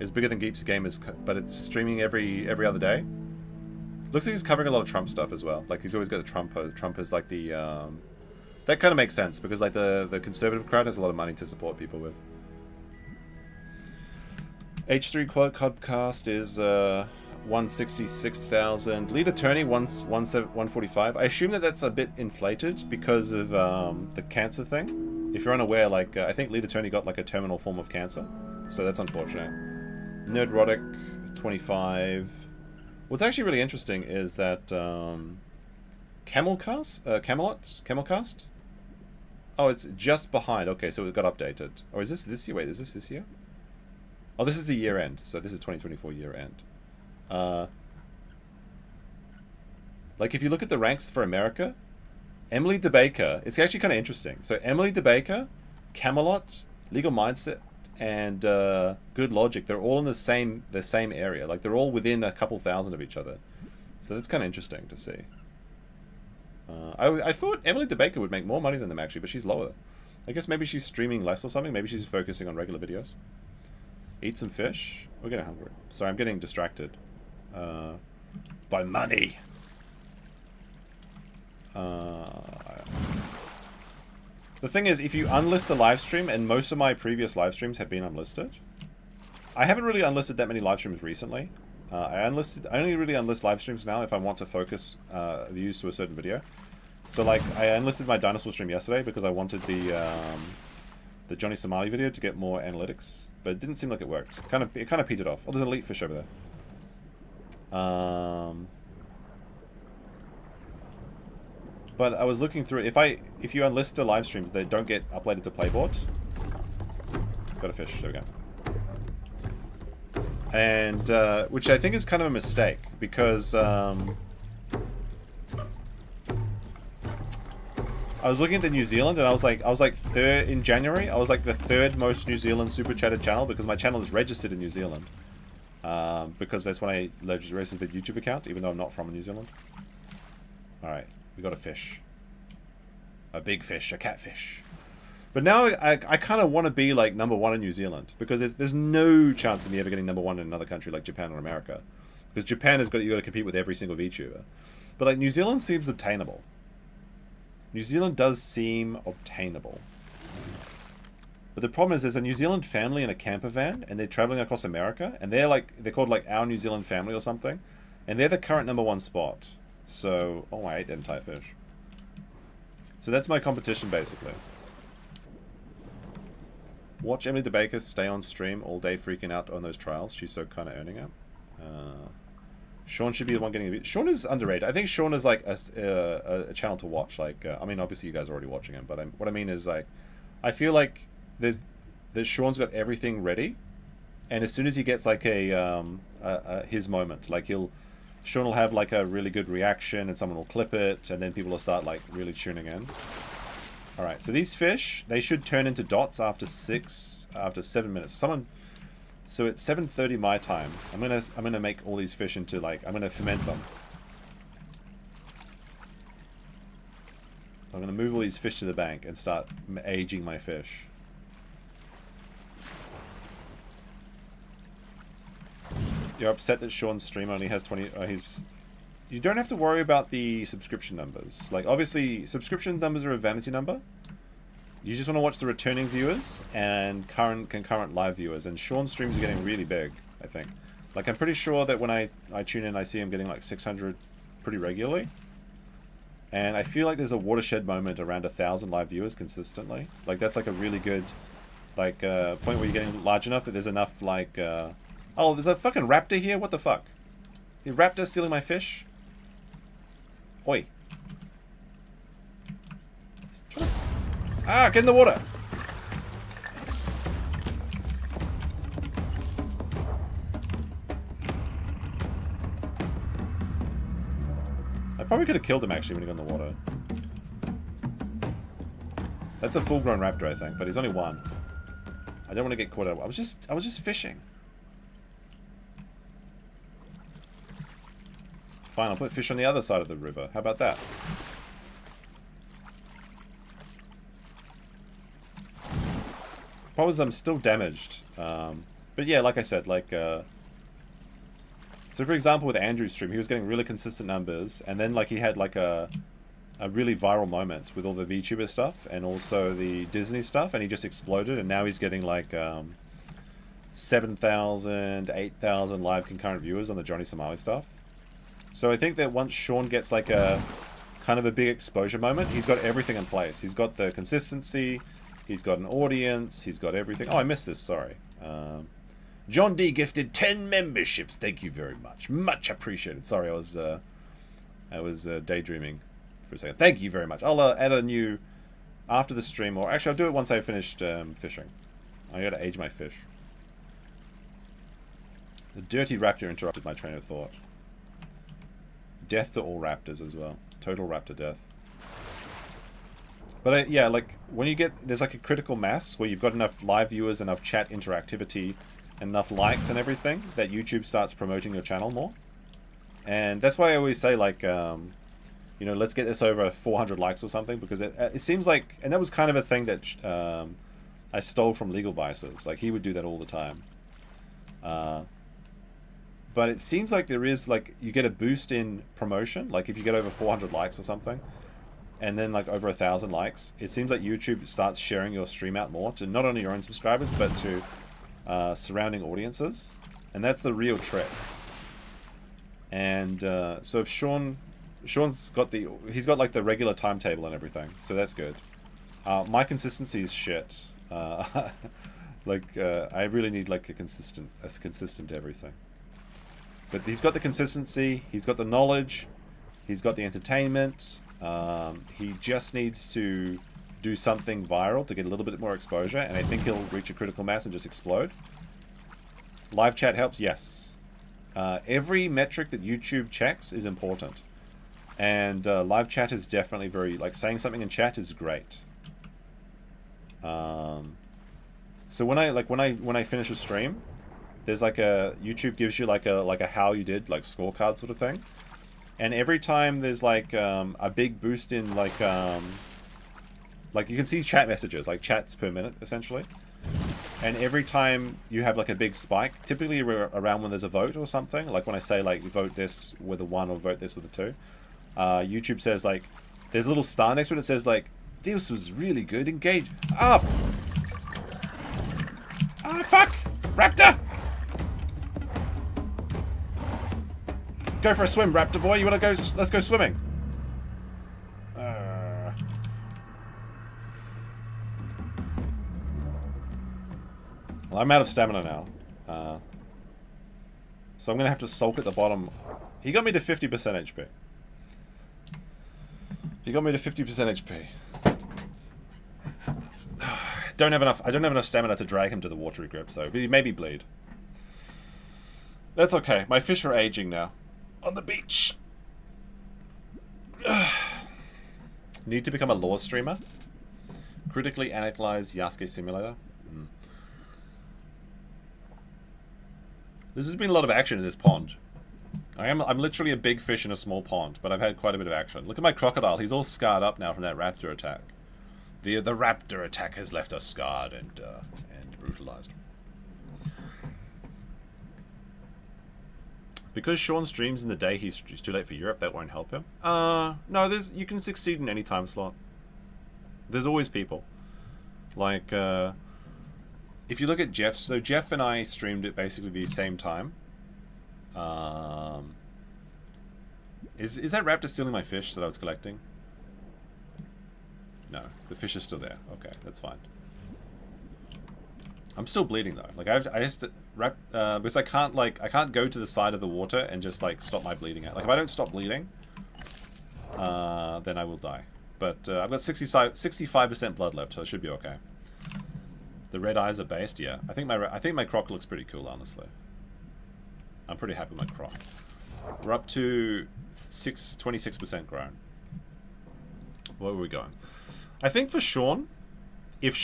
Geeks and Gamers, but it's streaming every other day. Looks like he's covering a lot of Trump stuff as well. Like he's always got the Trump is like the that kind of makes sense because like the conservative crowd has a lot of money to support people with. H3 Quadcast is 166,000. Lead Attorney 145. I assume that's a bit inflated because of the cancer thing. If you're unaware, like I think Lead Attorney got like a terminal form of cancer, so that's unfortunate. Nerdrotic 25. What's actually really interesting is that Camelcast? Oh, it's just behind. Okay, so it got updated. Or is this year? Wait, is this year? Oh, this is the year end. So this is 2024 year end. Like if you look at the ranks for America, Emily DeBaker, it's actually kind of interesting. So Emily DeBaker, Camelot, Legal Mindset, and Good Logic, they're all in the same area. Like they're all within a couple thousand of each other. So that's kind of interesting to see. I thought Emily DeBaker would make more money than them actually, but she's lower. I guess maybe she's streaming less or something. Maybe she's focusing on regular videos. Eat some fish. We're getting hungry. Sorry, I'm getting distracted by money. The thing is, if you unlist a live stream, and most of my previous live streams have been unlisted, I haven't really unlisted that many live streams recently. I only really unlist live streams now if I want to focus views to a certain video. So like I unlisted my dinosaur stream yesterday because I wanted the Johnny Somali video to get more analytics, but it didn't seem like it worked. It kind of petered off. Oh, there's an elite fish over there. But I was looking through it. If you unlist the live streams, they don't get uploaded to Playboard. Got a fish. There we go. And which I think is kind of a mistake because I was looking at the New Zealand and I was like third in January. I was like the third most New Zealand super chatted channel because my channel is registered in New Zealand. Because that's when I registered the YouTube account, even though I'm not from New Zealand. All right, we got a fish, a big fish, a catfish. But now I kind of want to be like #1 in New Zealand because there's no chance of me ever getting #1 in another country like Japan or America, because Japan has you got to compete with every single VTuber. But like New Zealand seems obtainable. New Zealand does seem obtainable. But the problem is there's a New Zealand family in a camper van and they're traveling across America and they're called like Our New Zealand Family or something, and they're the current #1 spot. So I ate that entire fish. So that's my competition basically. Watch Emily DeBaker stay on stream all day freaking out on those trials. She's so kind of earning it. Sean should be the one getting it. Sean is underrated. I think Sean is like a channel to watch. Like, I mean, obviously you guys are already watching him, but what I mean is like, I feel like that Sean's got everything ready, and as soon as he gets like his moment, like Sean will have like a really good reaction, and someone will clip it, and then people will start like really tuning in. All right, so these fish, they should turn into dots after 7 minutes. So at 7:30 my time, I'm gonna make all these fish into I'm gonna ferment them. I'm gonna move all these fish to the bank and start aging my fish. You're upset that Sean's stream only has 20. You don't have to worry about the subscription numbers. Like, obviously, subscription numbers are a vanity number. You just want to watch the returning viewers and concurrent live viewers. And Sean's streams are getting really big, I think. Like, I'm pretty sure that when I tune in, I see him getting like 600 pretty regularly. And I feel like there's a watershed moment around 1,000 live viewers consistently. Like, that's like a really good, point where you're getting large enough that there's enough, oh, there's a fucking raptor here? What the fuck? The raptor stealing my fish? Oi. Ah, get in the water! I probably could have killed him actually when he got in the water. That's a full-grown raptor, I think, but he's only one. I don't want to get caught out. I was just fishing. Fine, I'll put fish on the other side of the river. How about that? Problem is I'm still damaged. But yeah, like I said, so for example with Andrew's stream, he was getting really consistent numbers, and then he had a really viral moment with all the VTuber stuff and also the Disney stuff, and he just exploded, and now he's getting 7,000, 8,000 live concurrent viewers on the Johnny Somali stuff. So I think that once Sean gets a kind of a big exposure moment, he's got everything in place. He's got the consistency, he's got an audience, he's got everything. Oh, I missed this, sorry. John D gifted 10 memberships. Thank you very much. Much appreciated. Sorry, I was daydreaming for a second. Thank you very much. I'll add a new after the stream, or actually I'll do it once I've finished fishing. I gotta age my fish. The dirty raptor interrupted my train of thought. Death to all raptors as well. Total raptor death. But yeah, when you get, there's a critical mass where you've got enough live viewers, enough chat interactivity, enough likes and everything, that YouTube starts promoting your channel more. And that's why I always say let's get this over 400 likes or something, because it seems like, and that was kind of a thing that I stole from Legal Vices. He would do that all the time. But it seems like there is, you get a boost in promotion. If you get over 400 likes or something, and then over 1,000 likes, it seems like YouTube starts sharing your stream out more to not only your own subscribers, but to surrounding audiences, and that's the real trick. And so if Sean's got he's got like the regular timetable and everything, so that's good. My consistency is shit. Like I really need like a consistent everything. But he's got the consistency, he's got the knowledge, he's got the entertainment. He just needs to do something viral to get a little bit more exposure, and I think he'll reach a critical mass and just explode. Live chat helps, yes. Every metric that YouTube checks is important, and live chat is definitely very, like, saying something in chat is great. So when I finish a stream, there's like YouTube gives you like a how you did, like, scorecard sort of thing, and every time there's like a big boost in like you can see chat messages, like chats per minute essentially, and every time you have like a big spike, typically around when there's a vote or something, like when I say like vote this with a 1 or vote this with a 2, YouTube says like there's a little star next to it that says like, this was really good, engage. Ah, fuck, raptor. Go for a swim, raptor boy. You wanna go? Let's go swimming. Well, I'm out of stamina now, so I'm gonna have to sulk at the bottom. He got me to 50% HP. He got me to 50% HP. I don't have enough stamina to drag him to the watery grips, though. But he maybe bleed. That's okay. My fish are aging now. On the beach. Need to become a lore streamer. Critically analyze Yasuke Simulator. This has been a lot of action in this pond. I'm literally a big fish in a small pond, but I've had quite a bit of action. Look at my crocodile. He's all scarred up now from that raptor attack. The raptor attack has left us scarred and brutalized. Because Sean streams in the day he's too late for Europe, that won't help him. No, you can succeed in any time slot. There's always people. Like, if you look at Jeff's, so Jeff and I streamed at basically the same time. Is that raptor stealing my fish that I was collecting? No, the fish is still there. Okay, that's fine. I'm still bleeding though. Like I just because I can't go to the side of the water and just like stop my bleeding out. Like if I don't stop bleeding, then I will die. But I've got 65% blood left, so it should be okay. The red eyes are based, yeah. I think my croc looks pretty cool, honestly. I'm pretty happy with my croc. We're up to 26% grown. Where were we going? I think for Sean, if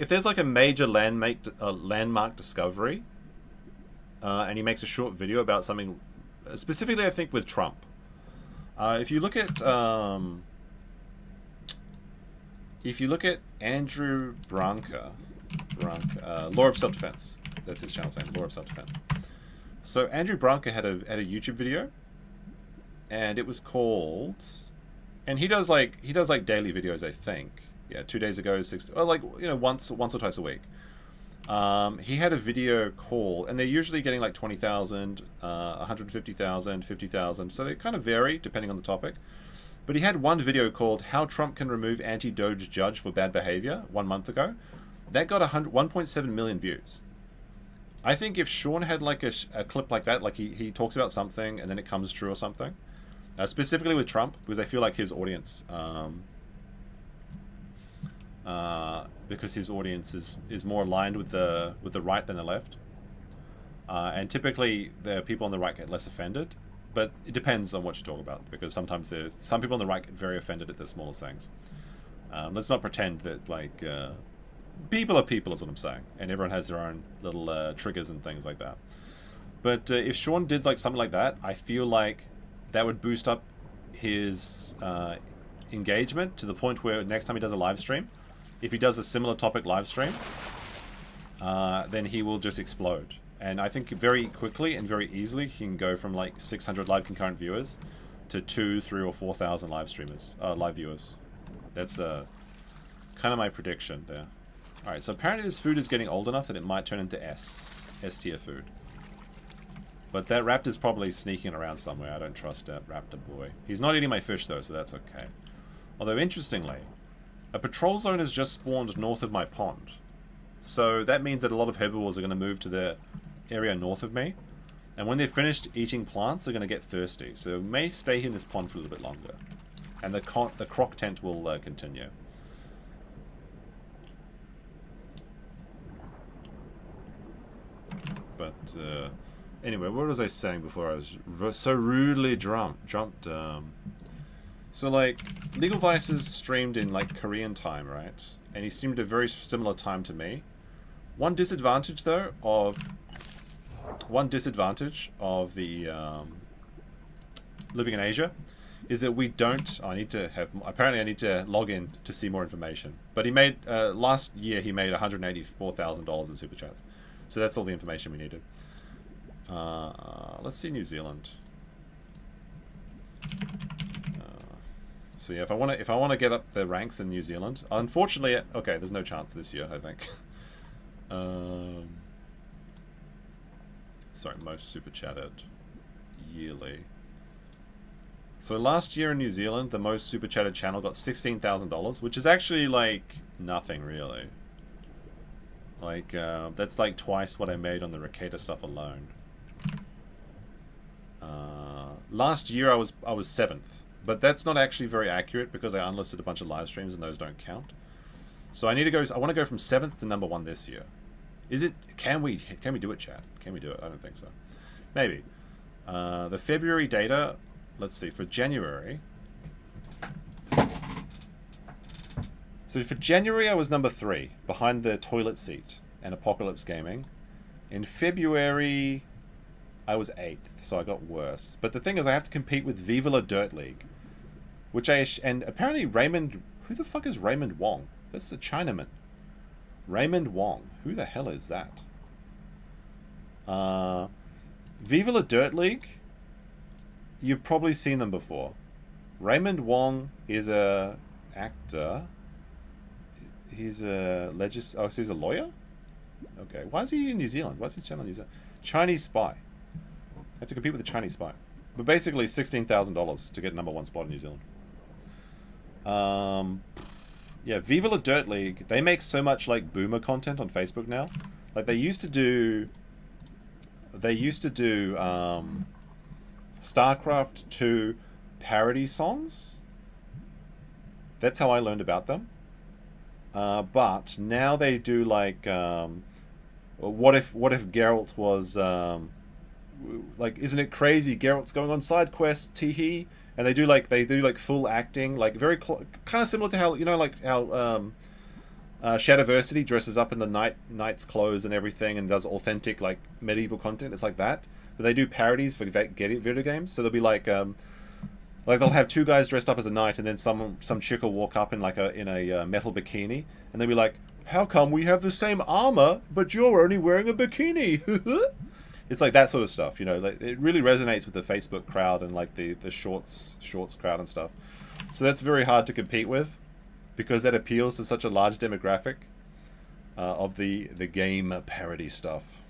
there's like a major landmark discovery, and he makes a short video about something, specifically I think with Trump. If you look at Andrew Branca, Law of Self-Defense. That's his channel's name, Law of Self-Defense. So Andrew Branca had a YouTube video, and it was called, and he does like daily videos, I think. Yeah, 2 days ago, once or twice a week. He had a video called, and they're usually getting like 20,000, 150,000, 50,000, so they kind of vary depending on the topic. But he had one video called "How Trump Can Remove Anti-Doge Judge for Bad Behavior" 1 month ago. That got 1.7 million views. I think if Sean had like a clip like that, like he talks about something and then it comes true or something, specifically with Trump, because I feel like his audience, because his audience is more aligned with the right than the left, and typically the people on the right get less offended, but it depends on what you talk about, because sometimes there's some people on the right get very offended at the smallest things. Let's not pretend that like people are people is what I'm saying, and everyone has their own little triggers and things like that. But if Sean did like something like that, I feel like that would boost up his engagement to the point where next time he does a live stream, if he does a similar topic live stream, then he will just explode. And I think very quickly and very easily he can go from like 600 live concurrent viewers to 2,000, 3,000 or 4,000 live viewers. That's kind of my prediction there. Alright, so apparently this food is getting old enough that it might turn into S tier food. But that raptor's probably sneaking around somewhere. I don't trust that raptor boy. He's not eating my fish though, so that's okay. Although interestingly, a patrol zone has just spawned north of my pond. So that means that a lot of herbivores are going to move to the area north of me. And when they're finished eating plants, they're going to get thirsty. So they may stay in this pond for a little bit longer. And the croc tent will continue. But anyway, what was I saying before I was so rudely jumped? So like, Legal Vices streamed in like Korean time, right? And he streamed at a very similar time to me. One disadvantage though of the living in Asia is that we don't. I need to have. Apparently, I need to log in to see more information. But he made last year. He made $184,000 in super chats. So that's all the information we needed. Let's see New Zealand. So yeah, if I want to get up the ranks in New Zealand, unfortunately, okay, there's no chance this year. I think. Sorry, most super chatted yearly. So last year in New Zealand, the most super chatted channel got $16,000, which is actually like nothing really. Like that's like twice what I made on the Ricada stuff alone. Last year I was 7th, but that's not actually very accurate because I unlisted a bunch of live streams and those don't count. So I need to go. I want to go from 7th to number 1 this year. Is it? Can we do it, chat? Can we do it? I don't think so. Maybe. The February data. Let's see. For January. So for January, I was number 3, behind the Toilet Seat and Apocalypse Gaming. In February, I was 8th, so I got worse. But the thing is, I have to compete with Viva La Dirt League, and apparently Raymond. Who the fuck is Raymond Wong? That's the Chinaman. Raymond Wong. Who the hell is that? Viva La Dirt League. You've probably seen them before. Raymond Wong is a actor. He's a so he's a lawyer? Okay. Why is he in New Zealand? Why is his channel in New Zealand? Chinese spy. I have to compete with a Chinese spy. But basically $16,000 to get number 1 spot in New Zealand. Yeah, Viva La Dirt League, they make so much like boomer content on Facebook now. Like they used to do StarCraft 2 parody songs. That's how I learned about them. But now they do like what if Geralt was like, isn't it crazy? Geralt's going on side quests, teehee. And they do like full acting, like very kind of similar to how, you know, like how Shadowversity dresses up in the knight's clothes and everything and does authentic like medieval content. It's like that, but they do parodies for video games. So they'll be like they'll have 2 guys dressed up as a knight, and then some chick will walk up in like a metal bikini, and they'll be like, "How come we have the same armor, but you're only wearing a bikini?" It's like that sort of stuff, you know. Like, it really resonates with the Facebook crowd and like the shorts crowd and stuff. So that's very hard to compete with, because that appeals to such a large demographic of the game parody stuff.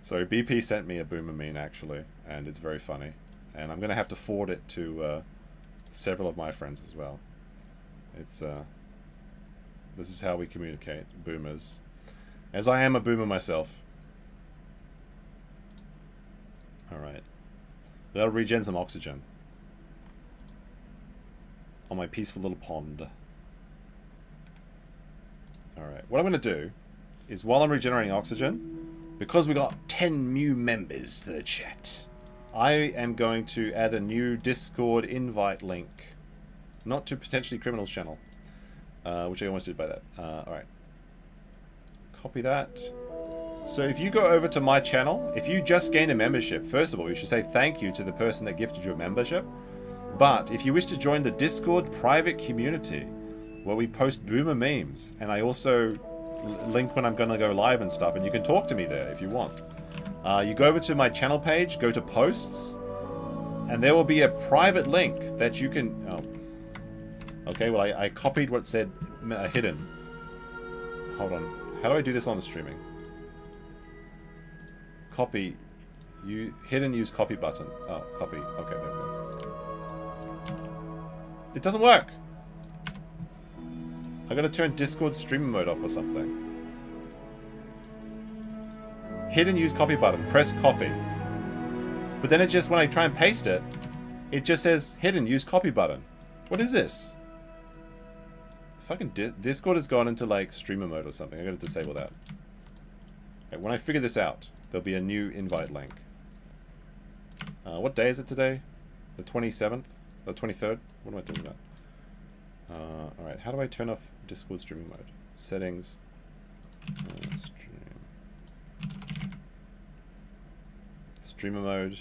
So BP sent me a boomer meme actually, and it's very funny, and I'm gonna have to forward it to several of my friends as well. It's this is how we communicate, boomers. As I am a boomer myself. Alright. That'll regen some oxygen. On my peaceful little pond. Alright. What I'm going to do is, while I'm regenerating oxygen, because we got 10 new members to the chat, I am going to add a new Discord invite link. Not to potentially criminals channel. Which I almost did by that. Alright. Copy that. So if you go over to my channel, if you just gain a membership, first of all, you should say thank you to the person that gifted you a membership. But if you wish to join the Discord private community, where we post boomer memes, and I also link when I'm going to go live and stuff, and you can talk to me there if you want. You go over to my channel page, go to posts, and there will be a private link that you can... Oh, Okay, well, I copied what said hidden. Hold on. How do I do this while I'm streaming? Copy. Hidden use copy button. Oh, copy. Okay, there we go. It doesn't work! I gotta turn Discord streamer mode off or something. Hidden use copy button. Press copy. But then it just, when I try and paste it, it just says hidden use copy button. What is this? Fucking Discord has gone into like streamer mode or something. I gotta disable that. Okay, when I figure this out, there'll be a new invite link. What day is it today? The 27th? The 23rd? What am I talking about? Alright, how do I turn off Discord streaming mode? Settings. Streamer mode.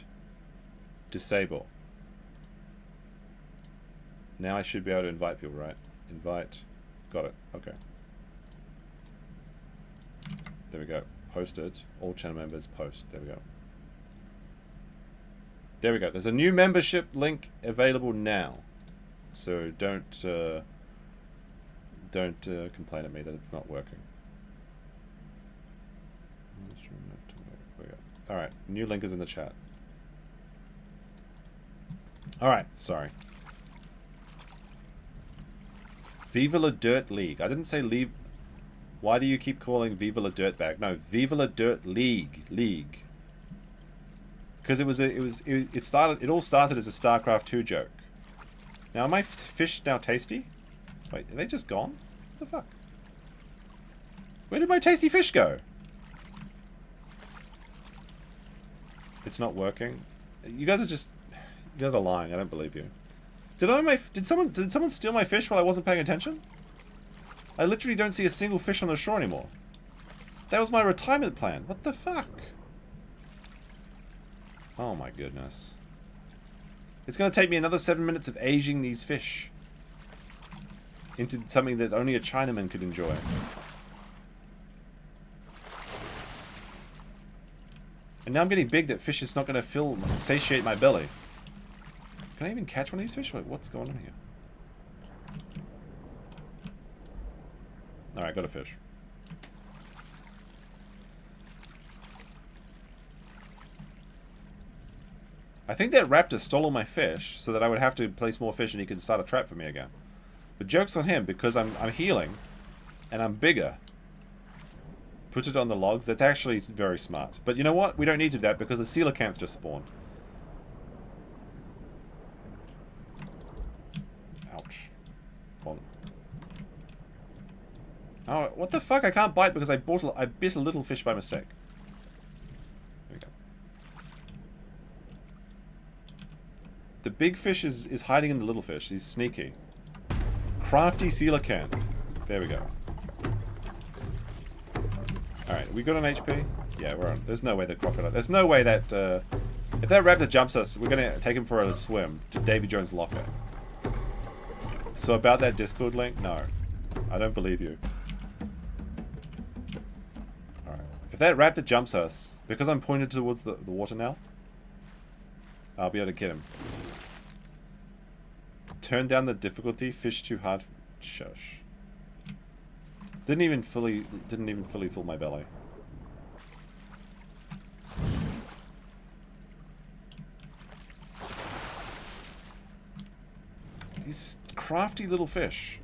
Disable. Now I should be able to invite people, right? Invite. Got it. Okay. There we go. Posted. All channel members post. There we go. There we go. There's a new membership link available now. So don't complain at me that it's not working. Alright. New link is in the chat. Alright. Sorry. Viva la Dirt League. I didn't say leave. Why do you keep calling Viva la Dirtbag? No, Viva la Dirt League. Because it all started as a StarCraft 2 joke. Now, are my fish now tasty? Wait, are they just gone? What the fuck? Where did my tasty fish go? It's not working. You guys are lying. I don't believe you. Did someone steal my fish while I wasn't paying attention? I literally don't see a single fish on the shore anymore. That was my retirement plan. What the fuck? Oh my goodness. It's going to take me another 7 minutes of aging these fish into something that only a Chinaman could enjoy. And now I'm getting big that fish is not going to satiate my belly. Can I even catch one of these fish? Wait, what's going on here? Alright, got a fish. I think that raptor stole all my fish so that I would have to place more fish and he could start a trap for me again. But joke's on him because I'm healing and I'm bigger. Put it on the logs. That's actually very smart. But you know what? We don't need to do that because the coelacanth just spawned. Ouch. Hold on. Oh, what the fuck? I can't bite because I bit a little fish by mistake. There we go. The big fish is hiding in the little fish. He's sneaky. Crafty coelacanth. There we go. Alright, we got an HP? Yeah, we're on. There's no way that crocodile... There's no way that... if that raptor jumps us, we're going to take him for a swim to Davy Jones' locker. So about that Discord link? No. I don't believe you. Alright. If that raptor jumps us, because I'm pointed towards the water now, I'll be able to get him. Turn down the difficulty. Fish too hard. Shush. Didn't even fully fill my belly. These crafty little fish.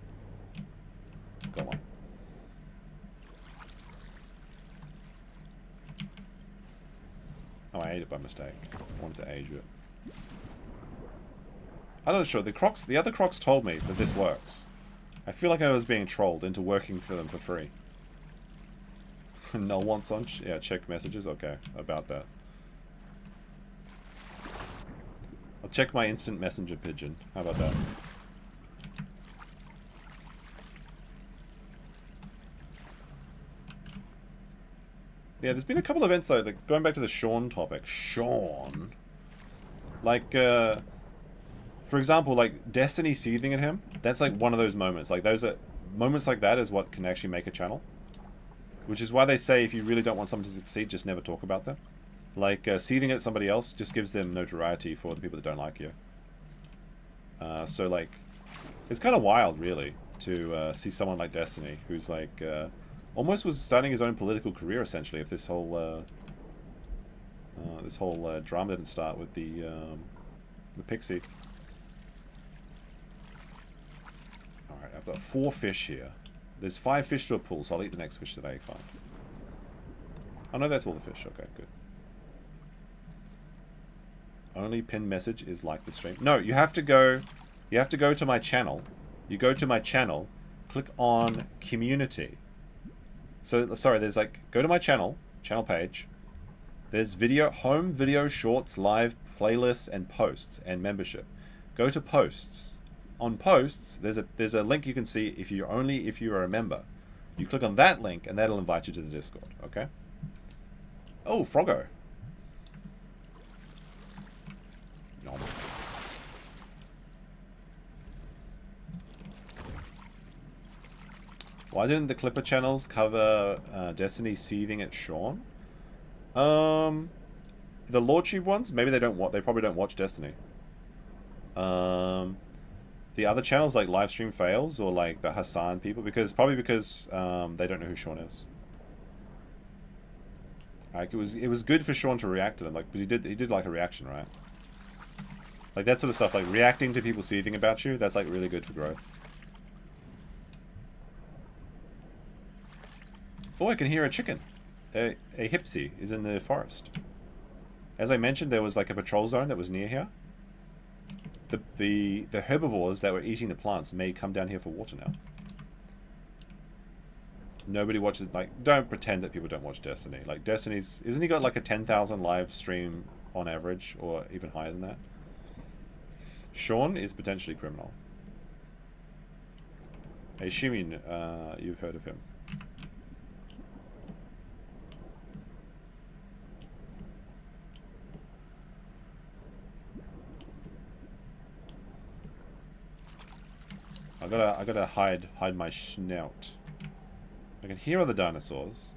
Got one. Oh, I ate it by mistake. I wanted to age it. I'm not sure. The other Crocs told me that this works. I feel like I was being trolled into working for them for free. No wants on? Yeah, check messages. Okay, about that. I'll check my instant messenger pigeon. How about that? Yeah, there's been a couple of events though, like going back to the Sean topic. Sean? Like, for example, like Destiny seething at him, that's like one of those moments. Like moments like that is what can actually make a channel. Which is why they say if you really don't want someone to succeed, just never talk about them. Like seething at somebody else just gives them notoriety for the people that don't like you. So like, It's kind of wild, really, to see someone like Destiny, who's like almost was starting his own political career essentially. If this whole drama didn't start with the pixie. All right, I've got 4 fish here. There's 5 fish to a pool, so I'll eat the next fish today. Fine. Oh no, that's all the fish. Okay, good. Only pinned message is like the stream. No, you have to go. You have to go to my channel. You go to my channel, click on community. So sorry, there's like go to my channel page. There's video, home, video, shorts, live, playlists, and posts and membership. Go to posts. On posts, there's a link you can see if you are a member. You click on that link and that'll invite you to the Discord. Okay. Oh, Froggo. Nom. Why didn't the Clipper channels cover Destiny seething at Sean? The LordTube ones, maybe they don't. They probably don't watch Destiny. The other channels like Livestream Fails or like the Hassan people, probably because they don't know who Sean is. Like it was good for Sean to react to them, like because he did like a reaction, right? Like that sort of stuff, like reacting to people seething about you. That's like really good for growth. Oh, I can hear a chicken. A Hipsy is in the forest. As I mentioned, there was like a patrol zone that was near here. The herbivores that were eating the plants may come down here for water now. Nobody watches, like, don't pretend that people don't watch Destiny. Like, Destiny's, isn't he got like a 10,000 live stream on average, or even higher than that? Sean is potentially criminal. Hey, Shimin, you've heard of him. I gotta hide my snout. I can hear other dinosaurs.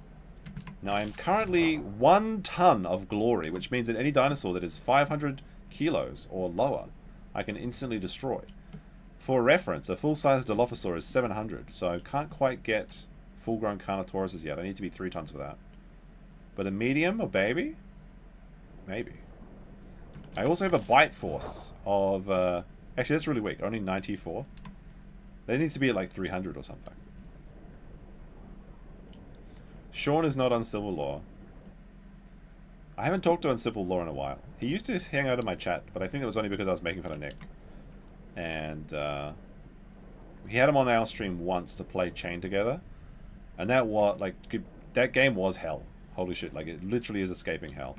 Now I'm currently 1 ton of glory, which means that any dinosaur that is 500 kilos or lower, I can instantly destroy. For reference, a full-size Dilophosaur is 700, so I can't quite get full-grown Carnotauruses yet. I need to be 3 tons for that. But a medium or baby? Maybe. I also have a bite force of... actually, that's really weak. Only 94. That needs to be at like 300 or something. Sean is not on Civil Law. I haven't talked to on Civil Law in a while. He used to hang out in my chat, but I think it was only because I was making fun of Nick. And we had him on our stream once to play Chain together. And that was, like, that game was hell. Holy shit, like, it literally is escaping hell.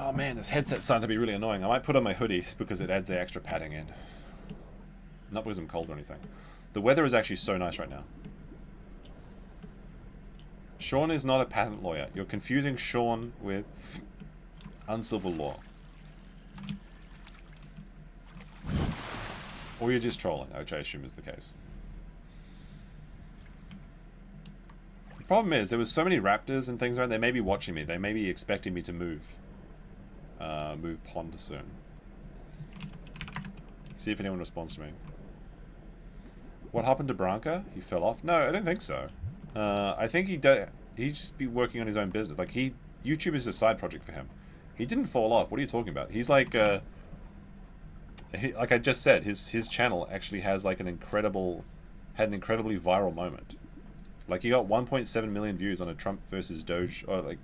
Oh man, this headset's starting to be really annoying. I might put on my hoodies because it adds the extra padding in. Not because I'm cold or anything. The weather is actually so nice right now. Sean is not a patent lawyer. You're confusing Sean with uncivil law. Or you're just trolling, which I assume is the case. The problem is, there was so many raptors and things around, they may be watching me. They may be expecting me to move pond soon. See if anyone responds to me. What happened to Branca? He fell off? No, I don't think so. I think he'd just be working on his own business. Like, YouTube is a side project for him. He didn't fall off. What are you talking about? He's like, like I just said, his channel actually has like had an incredibly viral moment. Like, he got 1.7 million views on a Trump versus Doge, or like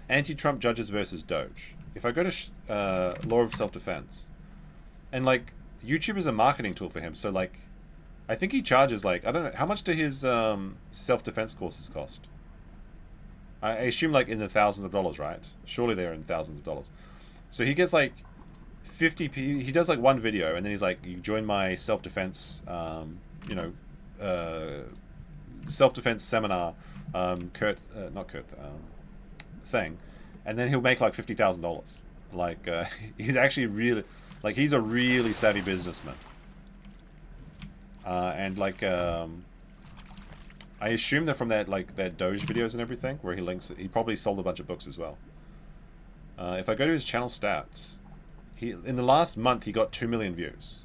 anti-Trump judges versus Doge. If I go to Law of Self-Defense, and like, YouTube is a marketing tool for him, so like, I think he charges like, I don't know, how much do his self-defense courses cost? I assume like in the thousands of dollars, right? Surely they're in thousands of dollars. So he gets like 50p, he does like one video, and then he's like, you join my self-defense, self-defense seminar, thing, and then he'll make like $50,000. Like, he's actually really, like, he's a really savvy businessman. And like, I I assume that from that that Doge videos and everything, where he probably sold a bunch of books as well. If I go to his channel stats, in the last month he got 2 million views,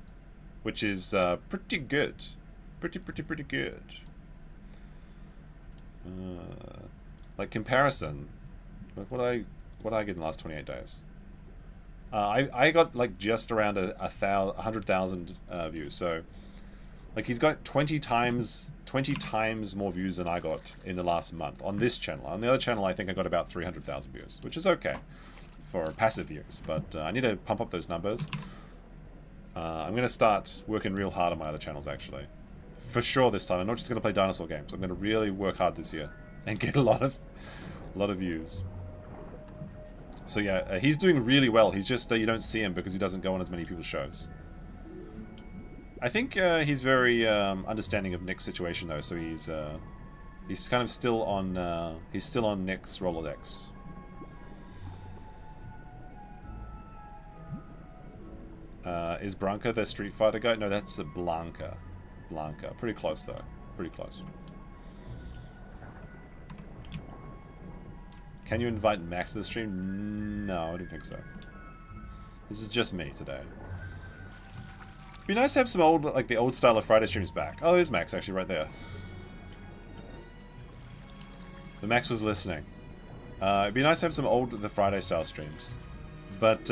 which is pretty good, pretty good. Like comparison, what did I get in the last 28 days? I got like just around 100,000 views. So like he's got 20 times more views than I got in the last month on this channel. On the other channel, I think I got about 300,000 views, which is okay for passive views. But I need to pump up those numbers. I'm going to start working real hard on my other channels, actually. For sure this time. I'm not just going to play dinosaur games. I'm going to really work hard this year and get a lot of views. So yeah, he's doing really well. He's just you don't see him because he doesn't go on as many people's shows. I think he's very understanding of Nick's situation though. So he's kind of still on Nick's Rolodex. Is Branca the Street Fighter guy? No, that's Blanca. Blanca. Pretty close though. Pretty close. Can you invite Max to the stream? No, I don't think so. This is just me today. It'd be nice to have some old, like the old style of Friday streams back. Oh, there's Max actually right there. The Max was listening. It'd be nice to have some the Friday style streams. But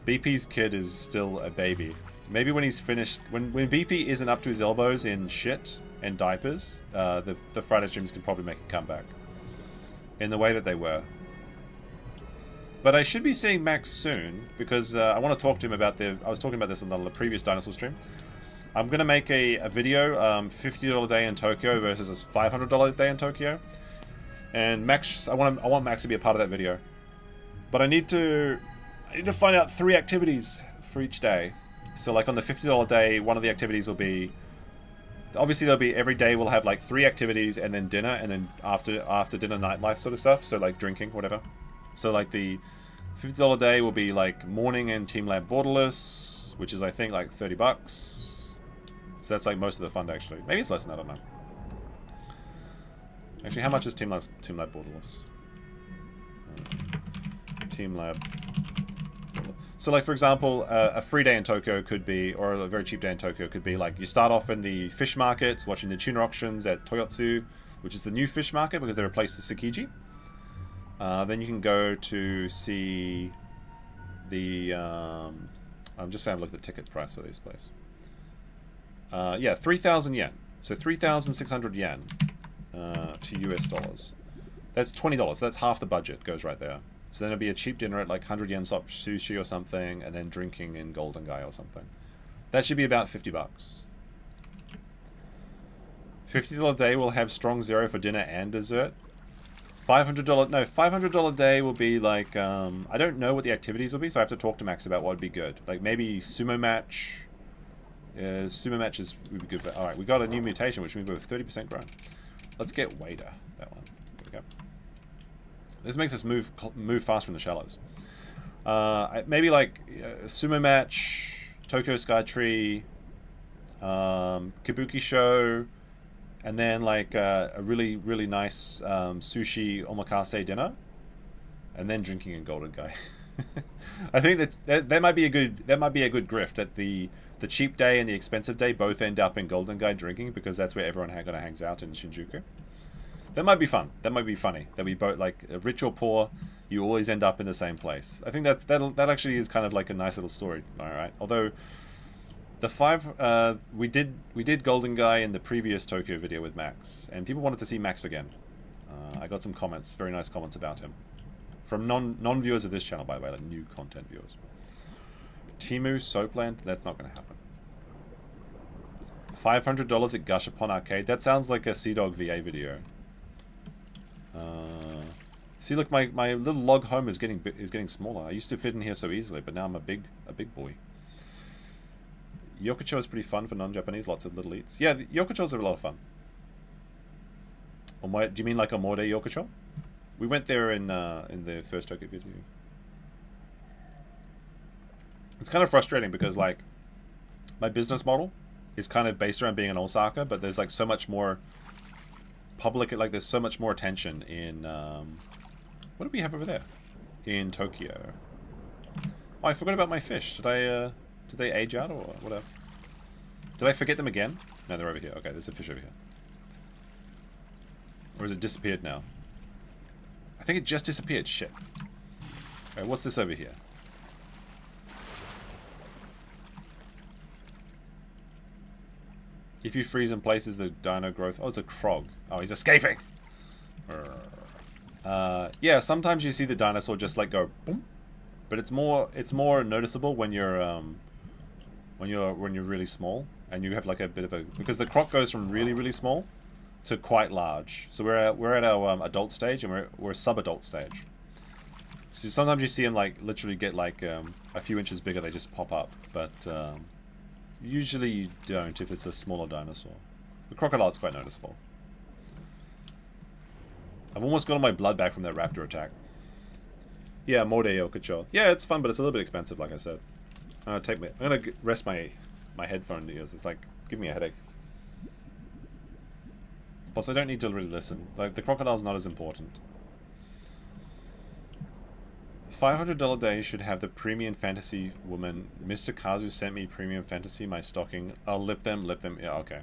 BP's kid is still a baby. Maybe when he's finished, when BP isn't up to his elbows in shit and diapers, the Friday streams can probably make a comeback. In the way that they were. But I should be seeing Max soon, because I want to talk to him about I was talking about this on the previous dinosaur stream. I'm going to make a video, $50 day in Tokyo versus a $500 day in Tokyo. And Max, I want Max to be a part of that video. But I need to find out 3 activities for each day. So like on the $50 day, one of the activities will be, obviously there'll be, every day we'll have like 3 activities and then dinner, and then after dinner nightlife sort of stuff, so like drinking, whatever. So like the $50 day will be like morning and Team Lab borderless, which is I think like $30. So that's like most of the fund actually. Maybe it's less than that, I don't know. Actually, how much is Team Lab borderless? Team Lab. So like for example, a free day in Tokyo could be, or a very cheap day in Tokyo could be like, you start off in the fish markets, watching the tuna auctions at Toyotsu, which is the new fish market because they replaced the Tsukiji. Then you can go to see the, I'm just saying, look at the ticket price for this place. Yeah, 3,000 yen. So 3,600 yen to US dollars. That's $20. That's half the budget goes right there. So then it'll be a cheap dinner at like 100 yen sushi or something, and then drinking in Golden Guy or something. That should be about $50. $50 day will have strong zero for dinner and dessert. $500 day will be like, I don't know what the activities will be, so I have to talk to Max about what would be good. Like maybe sumo match. Sumo matches would be good for, alright, we got a new mutation, which means we're 30% grown. Let's get waiter, that one. There we go. This makes us move fast from the shallows. Maybe like sumo match, Tokyo Sky Tree, Kabuki show, and then like a really nice sushi omakase dinner, and then drinking in Golden Guy. I think that might be a good grift, that the cheap day and the expensive day both end up in Golden Guy drinking, because that's where everyone kind of hangs out in Shinjuku. That might be fun. That might be funny. That we both, like, rich or poor, you always end up in the same place. I think that actually is kind of like a nice little story. All right. Although the we did Golden Guy in the previous Tokyo video with Max, and people wanted to see Max again. I got some comments, very nice comments about him, from non-viewers of this channel, by the way, like new content viewers. Timu Soapland, that's not going to happen. $500 at Gashapon Arcade. That sounds like a Sea-Dog VA video. See, look, my little log home is getting smaller. I used to fit in here so easily, but now I'm a big boy. Yokocho is pretty fun for non-Japanese. Lots of little eats. Yeah, the Yokochos are a lot of fun. Do you mean like Omode Yokocho? We went there in the first Tokyo video. It's kind of frustrating because like my business model is kind of based around being in Osaka, but there's like so much more public, like there's so much more attention in, what do we have over there? In Tokyo. Oh, I forgot about my fish. Did they age out or whatever? Did I forget them again? No, they're over here. Okay, there's a fish over here. Or has it disappeared now? I think it just disappeared. Shit. Alright, what's this over here? If you freeze in places, the dino growth... Oh, it's a Croc. Oh, he's escaping! Yeah, sometimes you see the dinosaur just like go boom, but it's more noticeable when you're really small and you have like a bit of a, because the Croc goes from really small to quite large. So we're at our adult stage, and we're sub-adult stage. So sometimes you see them like literally get like a few inches bigger. They just pop up, but usually you don't if it's a smaller dinosaur. The crocodile's quite noticeable. I've almost gotten my blood back from that raptor attack. Yeah, Morde Yokacho. Yeah, it's fun, but it's a little bit expensive, like I said. I'm gonna rest my headphone ears. It's like give me a headache. Plus, I don't need to really listen. Like the crocodile's not as important. $500 day should have the premium fantasy woman. Mr. Kazu sent me premium fantasy. My stocking. I'll lip them. Yeah, okay.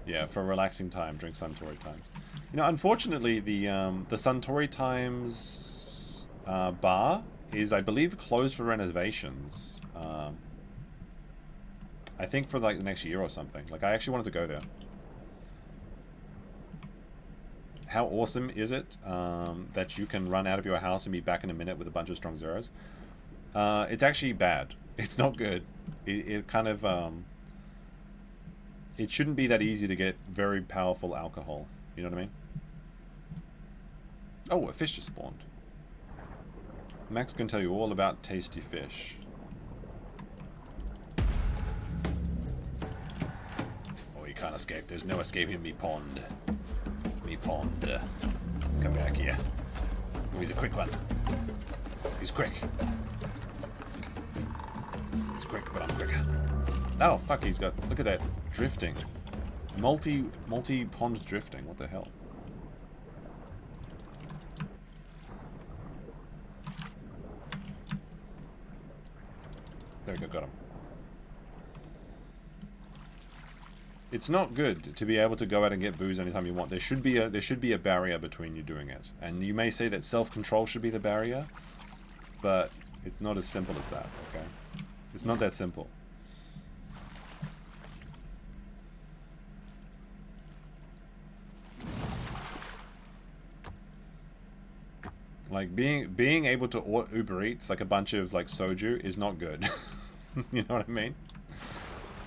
Yeah, for a relaxing time, drink Suntory time. You know, unfortunately, the Suntory Times bar is, I believe, closed for renovations. I think for like the next year or something. Like, I actually wanted to go there. How awesome is it that you can run out of your house and be back in a minute with a bunch of strong zeros? It's actually bad. It's not good. It kind of... it shouldn't be that easy to get very powerful alcohol. You know what I mean? Oh, a fish just spawned. Max can tell you all about tasty fish. Oh, you can't escape. There's no escaping me pond. Me pond. Come back here. Oh, he's a quick one. He's quick. He's quick, but I'm quicker. Oh, fuck, he's got... Look at that. Drifting. Multi-pond drifting. What the hell? There we go, got him. It's not good to be able to go out and get booze anytime you want. There should be a barrier between you doing it. And you may say that self-control should be the barrier, but it's not as simple as that, okay? It's not that simple. Like being able to Uber Eats like a bunch of like soju is not good. You know what I mean?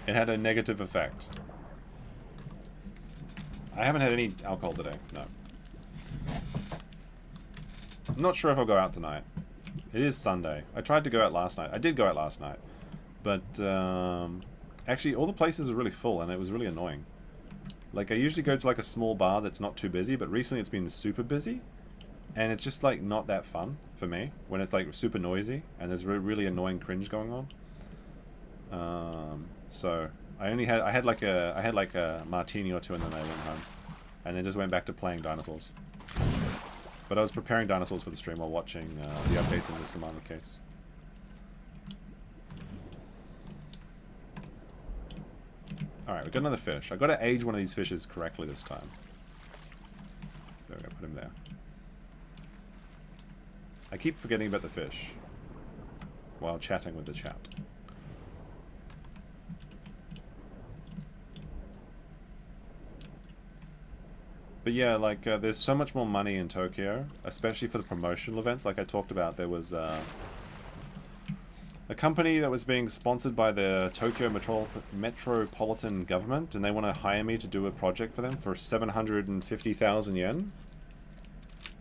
It had a negative effect. I haven't had any alcohol today. No. I'm not sure if I'll go out tonight. It is Sunday. I tried to go out last night. I did go out last night, but actually all the places are really full and it was really annoying. Like I usually go to like a small bar that's not too busy, but recently it's been super busy. And it's just like not that fun for me when it's like super noisy and there's really annoying cringe going on. So I had like a martini or two and then I went home, and then just went back to playing dinosaurs. But I was preparing dinosaurs for the stream while watching the updates in the Samana case. All right, we got another fish. I got to age one of these fishes correctly this time. There we go. Put him there. I keep forgetting about the fish while chatting with the chat. But yeah, like there's so much more money in Tokyo, especially for the promotional events. Like I talked about, there was a company that was being sponsored by the Tokyo metropolitan government, and they want to hire me to do a project for them for 750,000 yen.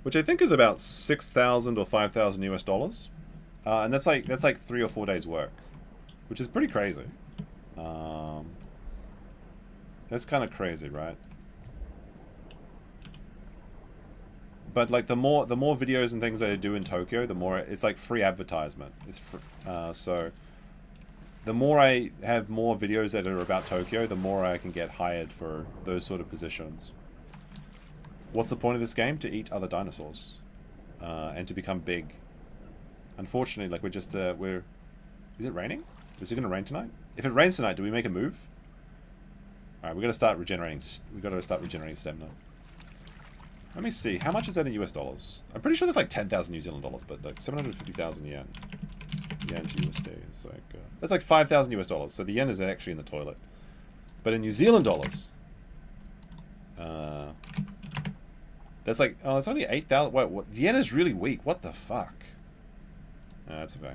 Which I think is about 6,000 or 5,000 US dollars, and that's like 3 or 4 days work, which is pretty crazy. That's kind of crazy, right? But like the more videos and things they do in Tokyo, the more it's like free advertisement. It's free, so the more I have more videos that are about Tokyo, the more I can get hired for those sort of positions. What's the point of this game? To eat other dinosaurs. And to become big. Unfortunately, like, we're just, we're... Is it raining? Is it going to rain tonight? If it rains tonight, do we make a move? Alright, we've got to start regenerating. We've got to start regenerating stamina. Let me see. How much is that in US dollars? I'm pretty sure that's like 10,000 New Zealand dollars, but like 750,000 yen. Yen to USD. It's like, that's like 5,000 US dollars. So the yen is actually in the toilet. But in New Zealand dollars, that's like, oh, it's only 8,000. Wait, what? The yen is really weak. What the fuck? That's okay.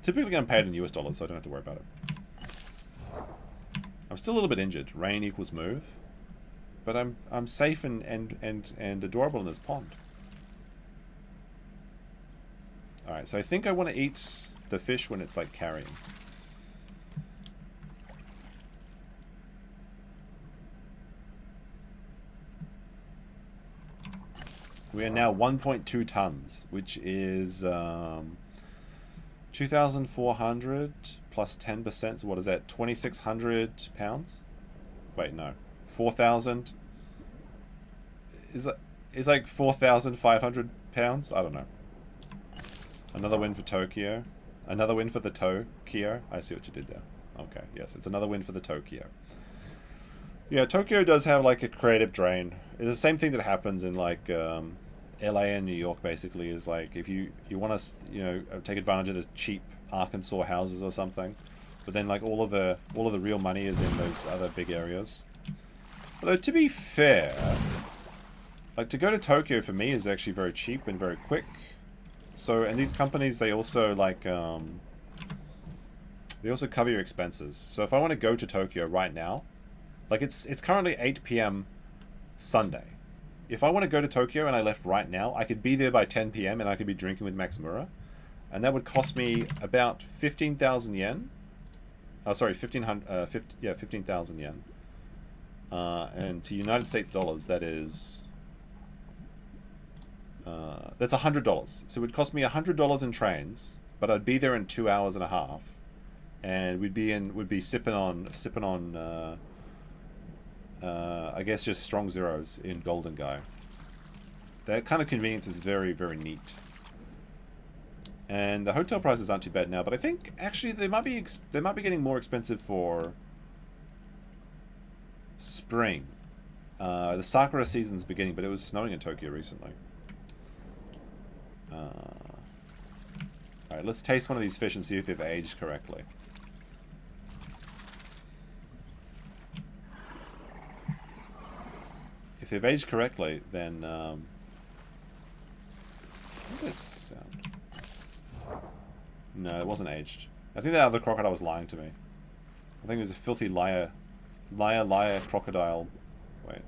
Typically I'm paid in US dollars, so I don't have to worry about it. I'm still a little bit injured. Rain equals move. But I'm safe and adorable in this pond. Alright, so I think I want to eat the fish when it's like carrying. We are now 1.2 tons, which is 2,400 plus 10%. So what is that? 2,600 pounds? Wait, no. 4,000 is like 4,500 pounds. I don't know. Another win for Tokyo. Another win for the Tokyo. I see what you did there. Okay, yes, it's another win for the Tokyo. Yeah, Tokyo does have like a creative drain. It's the same thing that happens in like LA and New York. Basically, is like if you want to take advantage of the cheap Arkansas houses or something, but then like all of the real money is in those other big areas. Although, to be fair, like, to go to Tokyo for me is actually very cheap and very quick. So, and these companies, they also, like, they also cover your expenses. So if I want to go to Tokyo right now, like, it's currently 8 PM Sunday. If I want to go to Tokyo and I left right now, I could be there by 10 PM and I could be drinking with Max Mura. And that would cost me about 15,000 yen. Oh, sorry, 15,000 yen. And to United States dollars, that is... that's $100. So it would cost me $100 in trains, but I'd be there in 2 hours and a half, and we'd be sipping on I guess just strong zeros in Golden Guy. That kind of convenience is very, very neat. And the hotel prices aren't too bad now, but I think actually they might be getting more expensive for spring. The Sakura season's beginning, but it was snowing in Tokyo recently. Alright, let's taste one of these fish and see if they've aged correctly. If they've aged correctly, then what did that sound? No, it wasn't aged. I think that other crocodile was lying to me. I think it was a filthy liar crocodile. Wait.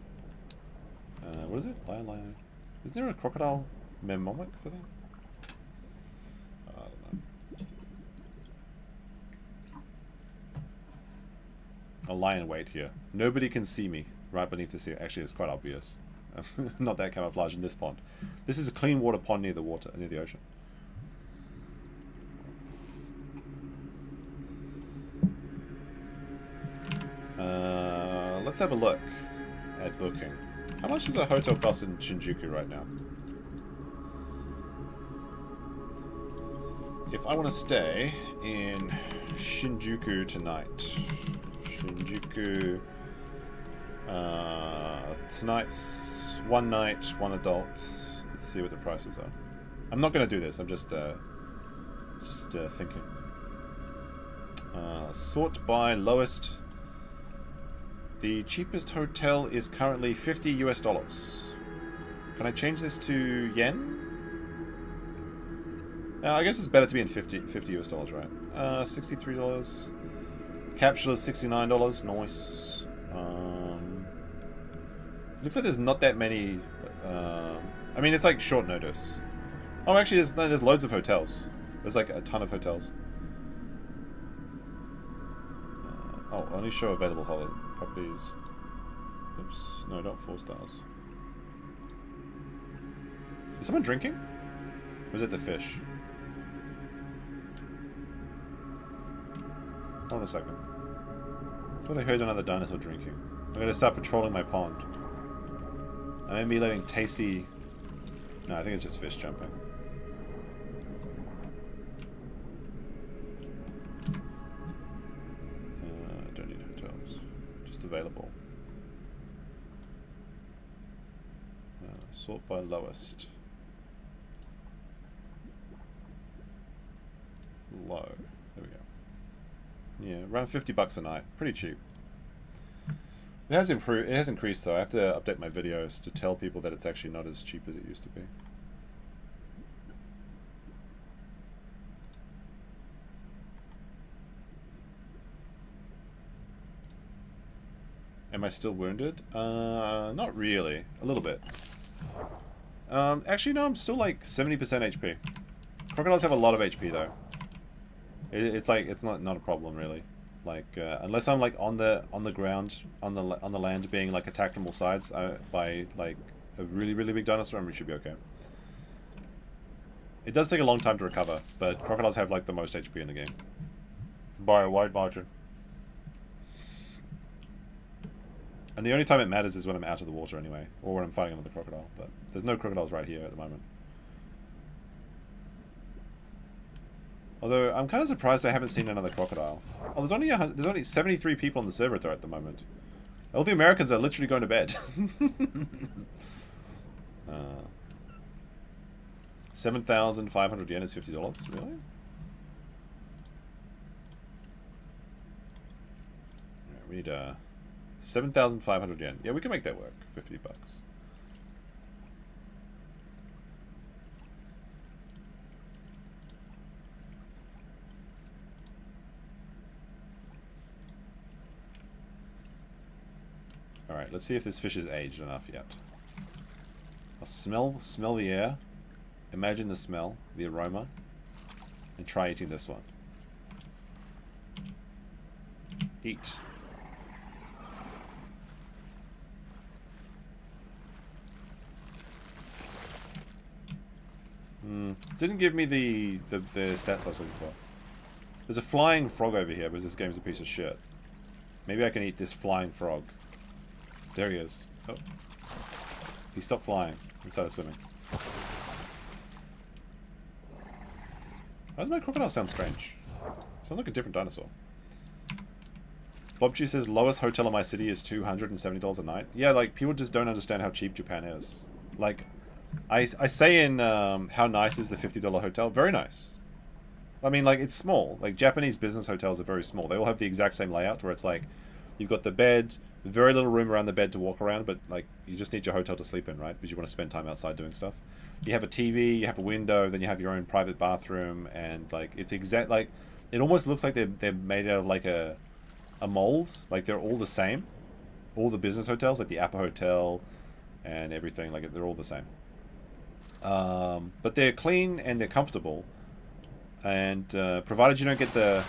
What is it? Liar. Isn't there a crocodile mnemonic for that? I don't know. I'll lie in wait here. Nobody can see me right beneath the sea. Actually, it's quite obvious. Not that camouflage in this pond. This is a clean water pond near the ocean. Let's have a look at booking. How much does a hotel cost in Shinjuku right now? If I want to stay in Shinjuku tonight, tonight's one night, one adult. Let's see what the prices are. I'm not going to do this. I'm just thinking. Sort by lowest. The cheapest hotel is currently $50 US. Can I change this to yen? I guess it's better to be in 50 US dollars, right? $63. Capsule is $69. Nice. Looks like there's not that many. I mean, it's like short notice. Oh, actually, there's loads of hotels. There's like a ton of hotels. Only show available holiday properties. Oops. No, not 4 stars. Is someone drinking? Or is it the fish? Hold on a second. I thought I heard another dinosaur drinking. I'm gonna start patrolling my pond. I may be letting tasty... No, I think it's just fish jumping. I don't need hotels. Just available. Sort by lowest. Low. There we go. Yeah, around $50 a night. Pretty cheap. It has improved. It has increased though. I have to update my videos to tell people that it's actually not as cheap as it used to be. Am I still wounded? Not really. A little bit. Actually, no. I'm still like 70% HP. Crocodiles have a lot of HP though. It's like it's not a problem really. Like unless I'm like on the ground on the land being like attacked from all sides by like a really big dinosaur, we should be okay. It does take a long time to recover, but crocodiles have like the most HP in the game by a wide margin. And the only time it matters is when I'm out of the water anyway, or when I'm fighting another crocodile. But there's no crocodiles right here at the moment. Although I'm kind of surprised I haven't seen another crocodile. Oh, there's only 73 people on the server though at the moment. All the Americans are literally going to bed. 7,500 yen is $50. Really? Right, we need 7,500 yen. Yeah, we can make that work. $50. Alright, let's see if this fish is aged enough yet. I'll smell the air. Imagine the smell, the aroma. And try eating this one. Eat. Didn't give me the stats I was looking for. There's a flying frog over here, because this game's a piece of shit. Maybe I can eat this flying frog. There he is. Oh. He stopped flying and started swimming. Why does my crocodile sound strange? Sounds like a different dinosaur. Bobchi says lowest hotel in my city is $270 a night. Yeah, like people just don't understand how cheap Japan is. Like, I say in how nice is the $50 hotel? Very nice. I mean, like, it's small. Like, Japanese business hotels are very small. They all have the exact same layout where it's like, you've got the bed, very little room around the bed to walk around, but like, you just need your hotel to sleep in, right? Because you want to spend time outside doing stuff. You have a TV, you have a window, then you have your own private bathroom, and like, it's exact, like, it almost looks like they're made out of like a mold. Like, they're all the same. All the business hotels, like the Appa Hotel and everything, like, they're all the same. But they're clean and they're comfortable, and provided you don't get the,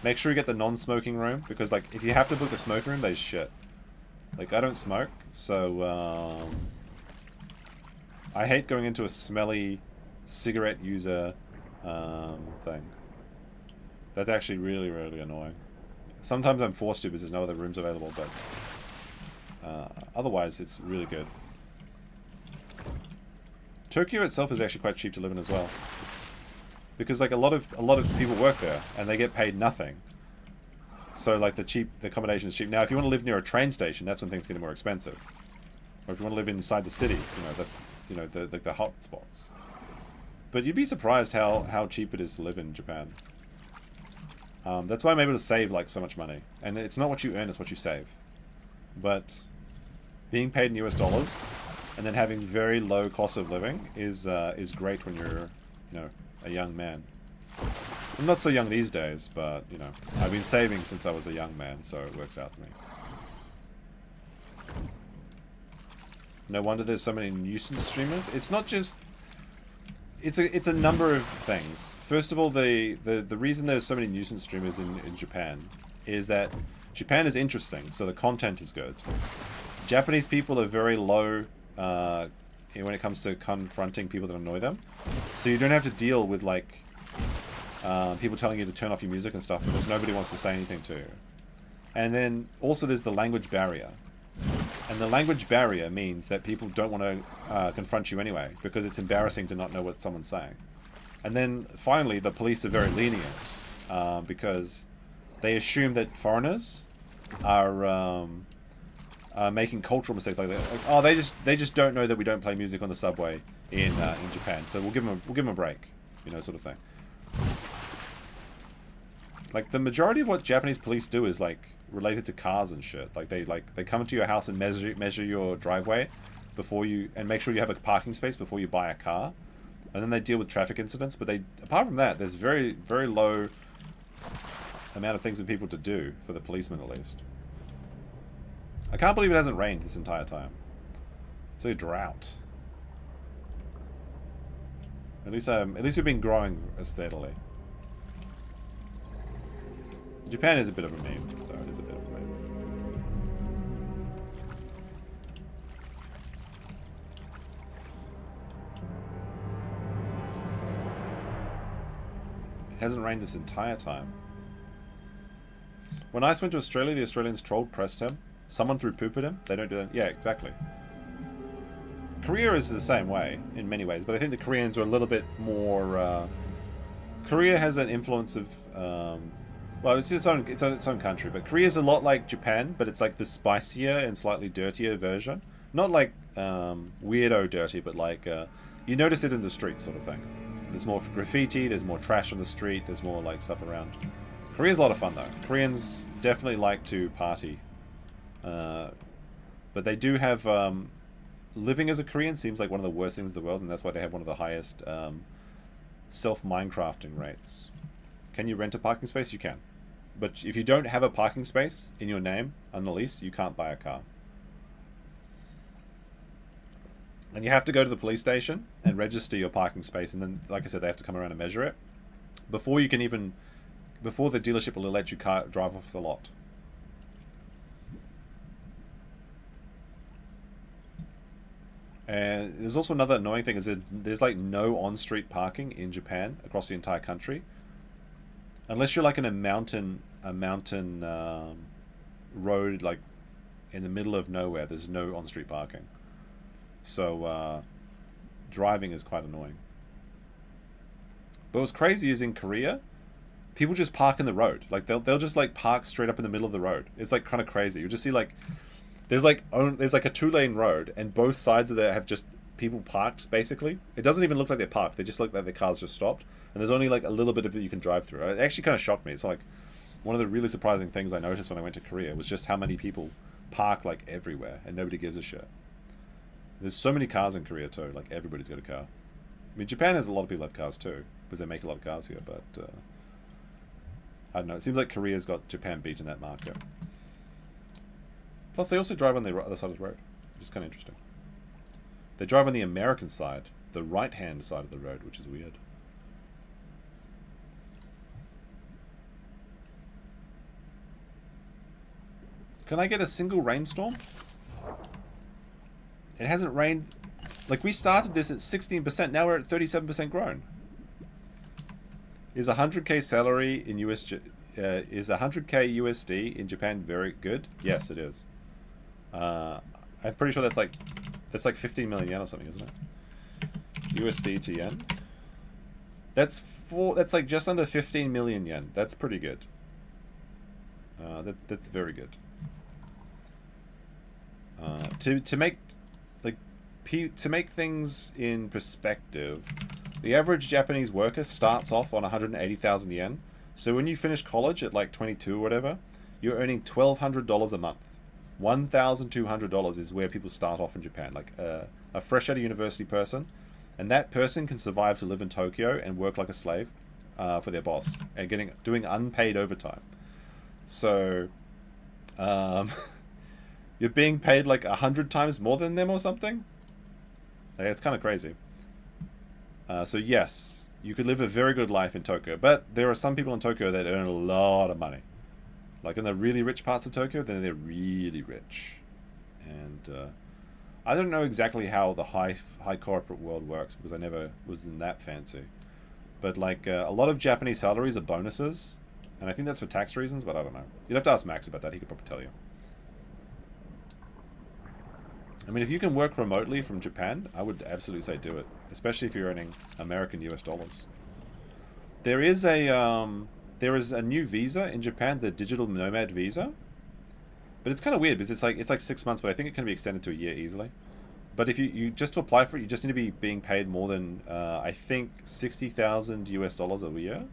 make sure you get the non-smoking room, because like if you have to book the smoking room, they shit. Like, I don't smoke, so I hate going into a smelly cigarette user thing. That's actually really annoying. Sometimes I'm forced to because there's no other rooms available, but otherwise it's really good. Tokyo itself is actually quite cheap to live in as well, because like a lot of people work there and they get paid nothing. So like the accommodation is cheap. Now, if you want to live near a train station, that's when things get more expensive. Or if you want to live inside the city, that's the hot spots. But you'd be surprised how cheap it is to live in Japan. That's why I'm able to save like so much money. And it's not what you earn, it's what you save. But being paid in US dollars and then having very low cost of living is great when you're, a young man. I'm not so young these days, but, I've been saving since I was a young man, so it works out for me. No wonder there's so many nuisance streamers. It's not just... It's a number of things. First of all, the reason there's so many nuisance streamers in Japan is that Japan is interesting, so the content is good. Japanese people are very low when it comes to confronting people that annoy them. So you don't have to deal with, like, people telling you to turn off your music and stuff because nobody wants to say anything to you. And then also there's the language barrier. And the language barrier means that people don't want to confront you anyway because it's embarrassing to not know what someone's saying. And then finally the police are very lenient because they assume that foreigners are making cultural mistakes like that. Like, oh, they just don't know that we don't play music on the subway in Japan, so we'll give them a break, you know, sort of thing. Like the majority of what Japanese police do is like related to cars and shit. Like they come into your house and measure your driveway before you, and make sure you have a parking space before you buy a car, and then they deal with traffic incidents. But apart from that, there's very low amount of things for people to do, for the policemen at least. I can't believe it hasn't rained this entire time. It's a drought. At least we've been growing steadily. Japan is a bit of a meme, though. It is a bit of a meme. It hasn't rained this entire time. When Ice went to Australia, the Australians trolled, pressed him. Someone threw poop at him. They don't do that. Yeah, exactly. Korea is the same way in many ways, but I think the Koreans are a little bit more. Korea has an influence of. Well, it's its own country, but Korea's a lot like Japan, but it's like the spicier and slightly dirtier version. Not like weirdo dirty, but like you notice it in the street sort of thing. There's more graffiti, there's more trash on the street, there's more like stuff around. Korea's a lot of fun though. Koreans definitely like to party, but they do have living as a Korean seems like one of the worst things in the world, and that's why they have one of the highest self-Minecrafting rates. Can you rent a parking space? You can. But if you don't have a parking space in your name on the lease, you can't buy a car. And you have to go to the police station and register your parking space, and then, like I said, they have to come around and measure it before you can even, before the dealership will let you drive off the lot. And there's also another annoying thing is that there's like no on-street parking in Japan across the entire country. Unless you're like in a mountain road, like in the middle of nowhere, there's no on-street parking. So driving is quite annoying. But what's crazy is in Korea, people just park in the road. Like they'll just like park straight up in the middle of the road. It's like kind of crazy. You just see like there's like a 2-lane road, and both sides of there have just people parked. Basically, it doesn't even look like they're parked. They just look like the cars just stopped. And there's only like a little bit of it you can drive through. It actually kind of shocked me. It's like one of the really surprising things I noticed when I went to Korea was just how many people park like everywhere and nobody gives a shit. There's so many cars in Korea too. Like everybody's got a car. I mean, Japan has a lot of people have cars too because they make a lot of cars here. But I don't know. It seems like Korea's got Japan beat in that market. Plus, they also drive on the other side of the road, which is kind of interesting. They drive on the American side, the right-hand side of the road, which is weird. Can I get a single rainstorm? It hasn't rained. Like, we started this at 16%. Now we're at 37% grown. Is 100k salary in is 100k USD in Japan very good? Yes, it is. I'm pretty sure that's like 15 million yen or something, isn't it? USD to yen. That's like just under 15 million yen. That's pretty good. That's very good. To make things in perspective, the average Japanese worker starts off on 180,000 yen. So when you finish college at like 22 or whatever, you're earning $1,200 a month. $1,200 is where people start off in Japan. Like a fresh out of university person, and that person can survive to live in Tokyo and work like a slave for their boss and doing unpaid overtime. So you're being paid like 100 times more than them or something. Like, it's kind of crazy. So yes, you could live a very good life in Tokyo, but there are some people in Tokyo that earn a lot of money. Like in the really rich parts of Tokyo, then they're really rich. And I don't know exactly how the high corporate world works because I never was in that fancy. But like a lot of Japanese salaries are bonuses, and I think that's for tax reasons. But I don't know. You'd have to ask Max about that. He could probably tell you. I mean, if you can work remotely from Japan, I would absolutely say do it, especially if you're earning American US dollars. There is a new visa in Japan, the digital nomad visa, but it's kind of weird because it's like 6 months, but I think it can be extended to a year easily. But if you just to apply for it, you just need to be being paid more than I think 60,000 US dollars a year.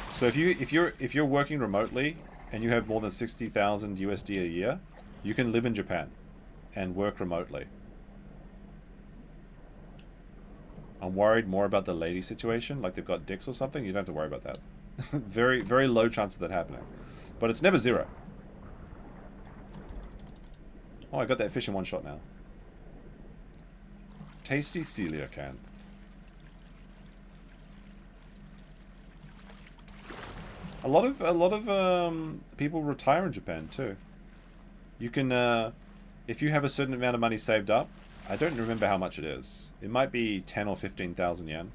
So if you're working remotely and you have more than 60,000 USD a year, you can live in Japan and work remotely. I'm worried more about the lady situation, like they've got dicks or something. You don't have to worry about that. Very, very low chance of that happening. But it's never zero. Oh, I got that fish in one shot now. Tasty coelacanth. A lot of people retire in Japan too. You can if you have a certain amount of money saved up, I don't remember how much it is. It might be 10 or 15,000 yen.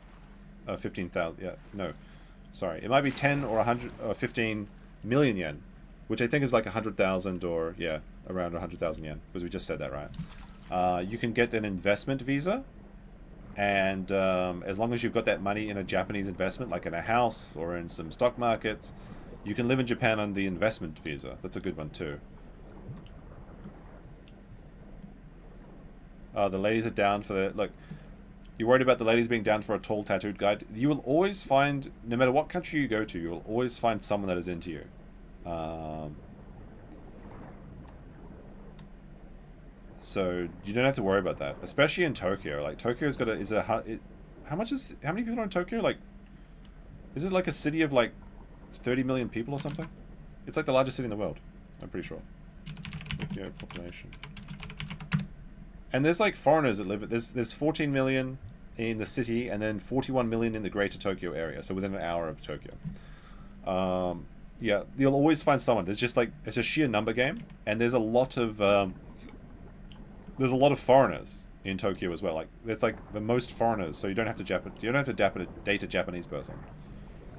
15,000, yeah, no. Sorry, it might be 10 or 100 or 15 million yen, which I think is like 100,000 or, yeah, around 100,000 yen, because we just said that, right? You can get an investment visa, and as long as you've got that money in a Japanese investment, like in a house or in some stock markets, you can live in Japan on the investment visa. That's a good one too. The ladies are down for the... Look, you're worried about the ladies being down for a tall tattooed guy. You will always find, no matter what country you go to, you will always find someone that is into you. So you don't have to worry about that, especially in Tokyo. Like Tokyo's got how many people are in Tokyo? Like, is it like a city of like 30 million people or something? It's like the largest city in the world, I'm pretty sure. Tokyo population. And there's like foreigners that live. There's 14 million in the city, and then 41 million in the greater Tokyo area. So within an hour of Tokyo. Yeah, you'll always find someone. There's just like it's a sheer number game, and there's a lot of foreigners in Tokyo as well. Like there's like the most foreigners, so you don't have to date a Japanese person.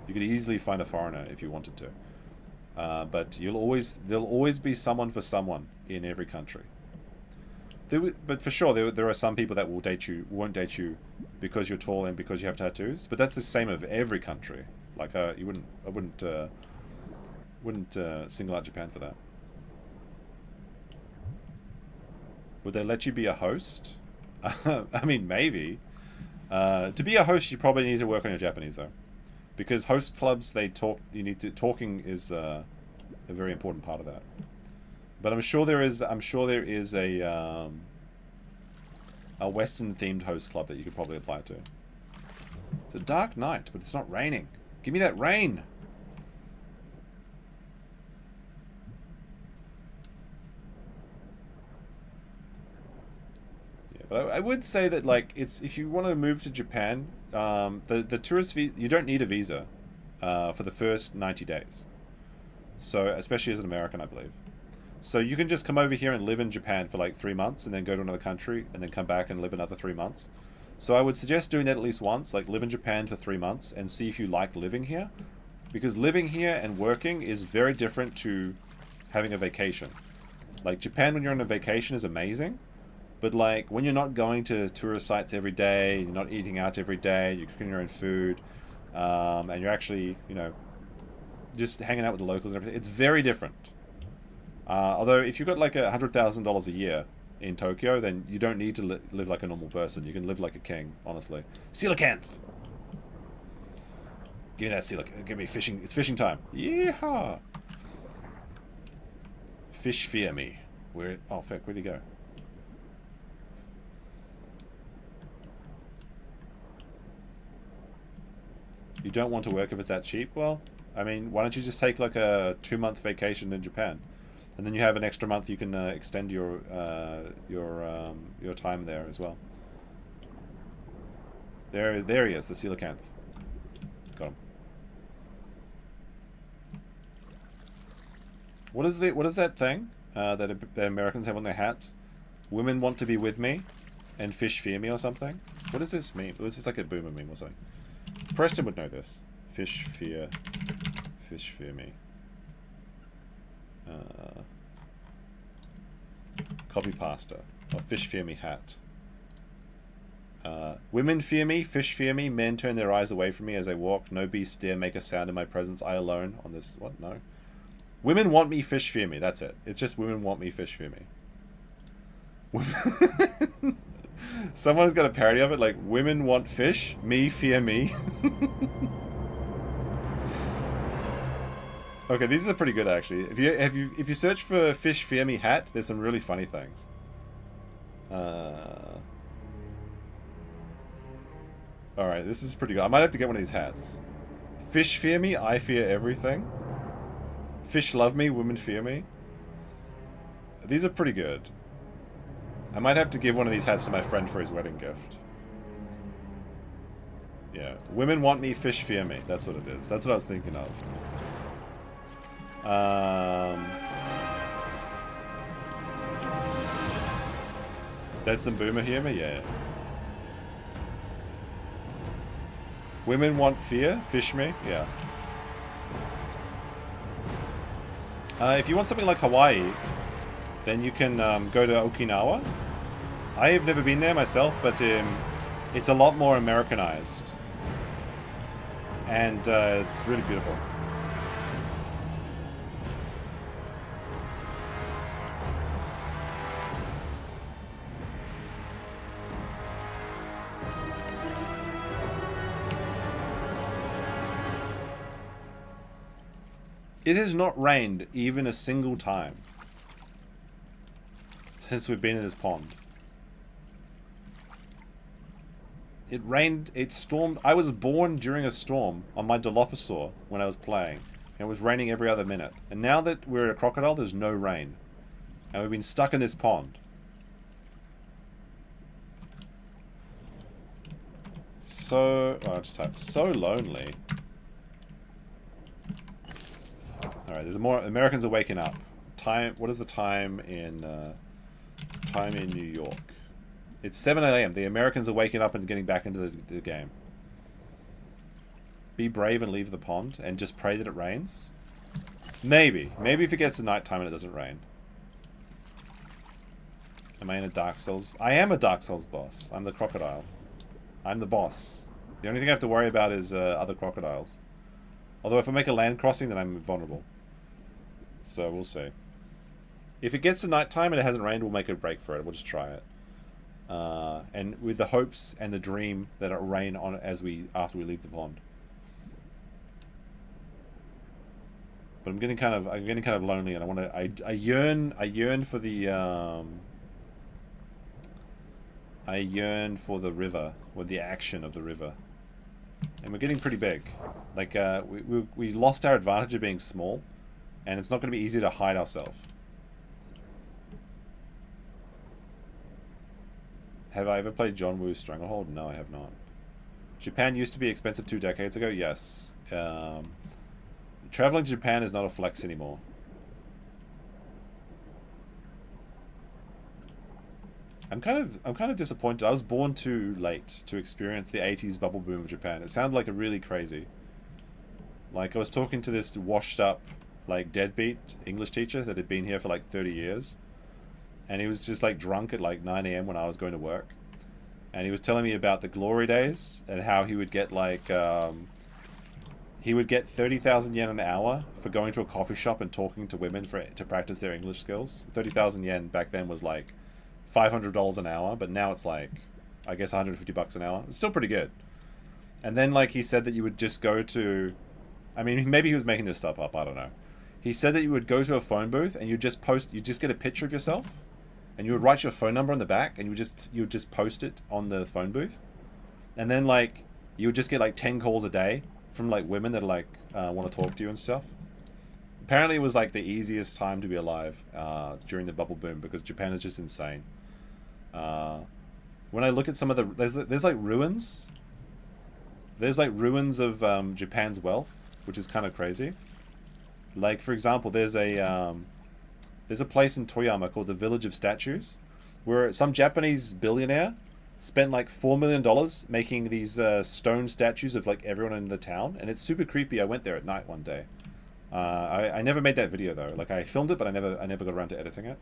You could easily find a foreigner if you wanted to. But there'll always be someone for someone in every country. But for sure, there are some people that won't date you because you're tall and because you have tattoos. But that's the same of every country. Like I wouldn't single out Japan for that. Would they let you be a host? I mean, maybe. To be a host, you probably need to work on your Japanese though, because host clubs talking is a very important part of that. But I'm sure there is a Western themed host club that you could probably apply to. It's a dark night, but it's not raining. Give me that rain. Yeah, but I would say that like if you want to move to Japan, the tourist visa, you don't need a visa for the first 90 days. So especially as an American, I believe. So you can just come over here and live in Japan for like 3 months and then go to another country and then come back and live another 3 months. So I would suggest doing that at least once, like live in Japan for 3 months and see if you like living here. Because living here and working is very different to having a vacation. Like Japan when you're on a vacation is amazing, but like when you're not going to tourist sites every day, you're not eating out every day, you're cooking your own food, and you're actually, just hanging out with the locals and everything, it's very different. Although if you've got like $100,000 a year in Tokyo, then you don't need to live like a normal person. You can live like a king, honestly. Coelacanth! Give me that coelacanth. Give me fishing. It's fishing time. Yeehaw! Fish fear me. Oh, fuck, where'd he go? You don't want to work if it's that cheap? Well, I mean, why don't you just take like a 2-month vacation in Japan? And then you have an extra month you can extend your time there as well. There he is, the coelacanth. Got him. What is that thing that the Americans have on their hat? Women want to be with me, and fish fear me or something. What does this mean? Was this like a boomer meme or something? Preston would know this. Fish fear me. Copy pasta. Oh, fish fear me hat. Women fear me, fish fear me, men turn their eyes away from me as I walk. No beast dare make a sound in my presence. I alone on this. What? No. Women want me, fish fear me. That's it. It's just women want me, fish fear me. Someone's got a parody of it, like women want fish, me fear me. Okay, these are pretty good actually. If you search for fish fear me hat, there's some really funny things. Alright, this is pretty good. I might have to get one of these hats. Fish fear me, I fear everything. Fish love me, women fear me. These are pretty good. I might have to give one of these hats to my friend for his wedding gift. Yeah. Women want me, fish fear me. That's what it is. That's what I was thinking of. That's some boomer humor? Yeah. Women want fear, fish me? Yeah. If you want something like Hawaii, then you can go to Okinawa. I have never been there myself, but it's a lot more Americanized. And it's really beautiful. It has not rained even a single time since we've been in this pond. It rained, it stormed. I was born during a storm on my Dilophosaur when I was playing. And it was raining every other minute. And now that we're at a crocodile, there's no rain. And we've been stuck in this pond. So, oh, I'll just type, so lonely. Alright, there's more. Americans are waking up. Time. What is the time in New York? It's 7 a.m. The Americans are waking up and getting back into the game. Be brave and leave the pond and just pray that it rains? Maybe. Maybe if it gets to nighttime and it doesn't rain. Am I in a Dark Souls? I am a Dark Souls boss. I'm the crocodile. I'm the boss. The only thing I have to worry about is other crocodiles. Although if I make a land crossing, then I'm vulnerable. So we'll see. If it gets to nighttime and it hasn't rained, we'll make a break for it. We'll just try it. And with the hopes and the dream that it'll rain on it after we leave the pond. But I'm getting kind of lonely, and I yearn for the river, or the action of the river. And we're getting pretty big. Like we lost our advantage of being small, and it's not going to be easy to hide ourselves. Have I ever played John Woo's Stranglehold? No, I have not. Japan used to be expensive 2 decades ago. Yes. Traveling to Japan is not a flex anymore. I'm kind of disappointed. I was born too late to experience the 80s bubble boom of Japan. It sounded like a really crazy. Like I was talking to this washed up, like deadbeat English teacher that had been here for like 30 years. And he was just like drunk at like 9 a.m. when I was going to work. And he was telling me about the glory days and how he would get like, he would get 30,000 yen an hour for going to a coffee shop and talking to women to practice their English skills. 30,000 yen back then was like $500 an hour, but now it's like, I guess 150 bucks an hour. It's still pretty good. And then like he said that you would just go to, I mean, maybe he was making this stuff up, I don't know. He said that you would go to a phone booth and you just get a picture of yourself. And you would write your phone number on the back, and you would just post it on the phone booth, and then like you would just get like 10 calls a day from like women that like want to talk to you and stuff. Apparently, it was like the easiest time to be alive during the bubble boom because Japan is just insane. When I look at some of the there's like ruins. There's like ruins of Japan's wealth, which is kind of crazy. Like for example, there's a place in Toyama called the Village of Statues, where some Japanese billionaire spent like $4 million making these stone statues of like everyone in the town, and it's super creepy. I went there at night one day. I never made that video though. Like I filmed it, but I never got around to editing it.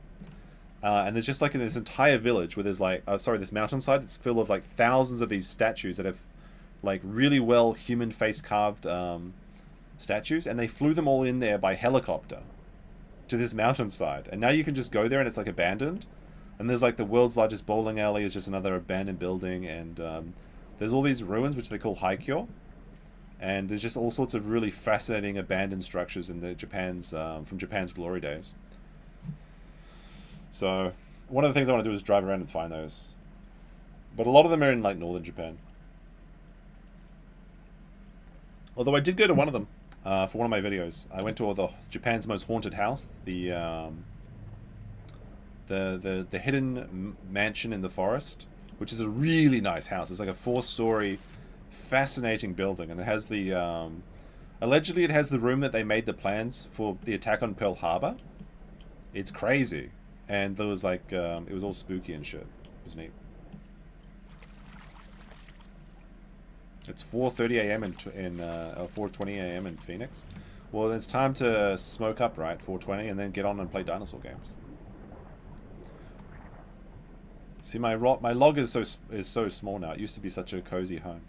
And there's just like this entire village where there's like, this mountainside. It's full of like thousands of these statues that have like really well human face carved statues, and they flew them all in there by helicopter to this mountainside. And now you can just go there and it's like abandoned. And there's like the world's largest bowling alley is just another abandoned building, and there's all these ruins which they call Haikyo. And there's just all sorts of really fascinating abandoned structures in the from Japan's glory days. So one of the things I want to do is drive around and find those. But a lot of them are in like northern Japan. Although I did go to one of them for one of my videos. I went to Japan's most haunted house, the hidden mansion in the forest, which is a really nice house. It's like a 4-story, fascinating building, and it has the allegedly it has the room that they made the plans for the attack on Pearl Harbor. It's crazy, and there was like it was all spooky and shit. It was neat. It's 4:30 a.m. in 4:20 a.m. in Phoenix. Well, it's time to smoke up, right? 4:20, and then get on and play dinosaur games. See, my log is so small now. It used to be such a cozy home,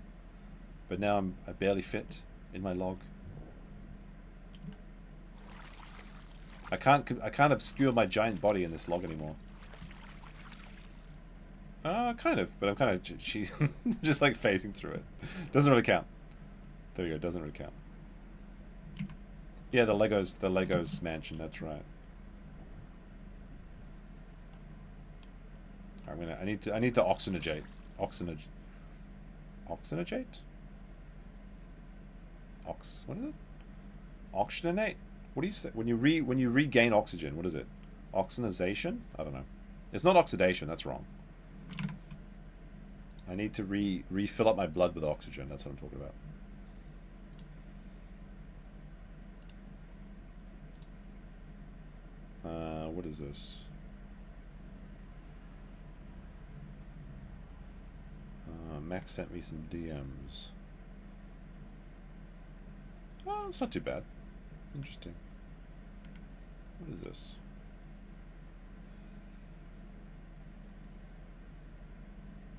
but now I barely fit in my log. I can't obscure my giant body in this log anymore. Kind of, but I'm kind of just like phasing through it. Doesn't really count. There you go. Doesn't really count. Yeah, the Legos mansion. That's right. I need to oxygenate. Oxygenate. What is it? Oxygenate. What do you say when you regain oxygen? What is it? Oxygenation? I don't know. It's not oxidation. That's wrong. I need to refill up my blood with oxygen. That's what I'm talking about. What is this? Max sent me some DMs. Oh, it's not too bad. Interesting. What is this?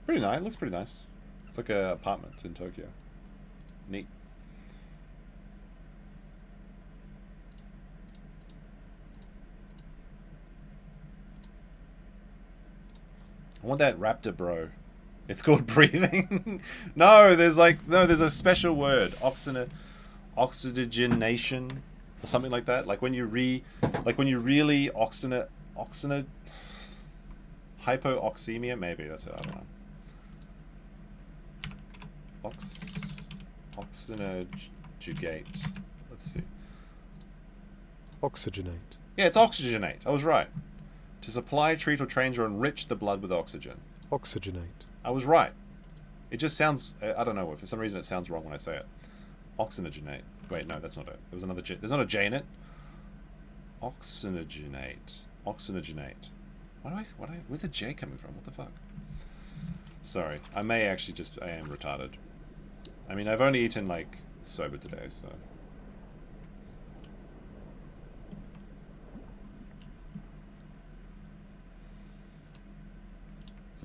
Pretty nice. It looks pretty nice. It's like an apartment in Tokyo. Neat. I want that raptor, bro. It's called breathing. No, there's a special word. Oxygenation or something like that. Like when you really hypoxemia, maybe that's it. I don't know. Oxygenate. Let's see. Oxygenate. Yeah, it's oxygenate. I was right. To supply, treat, or change or enrich the blood with oxygen. Oxygenate. I was right. It just sounds... I don't know. For some reason it sounds wrong when I say it. Oxygenate. Wait, no, that's not it. There was another J. There's not a J in it. Oxygenate. Where's the J coming from? What the fuck? Sorry. I am retarded. I mean, I've only eaten, like, sober today, so...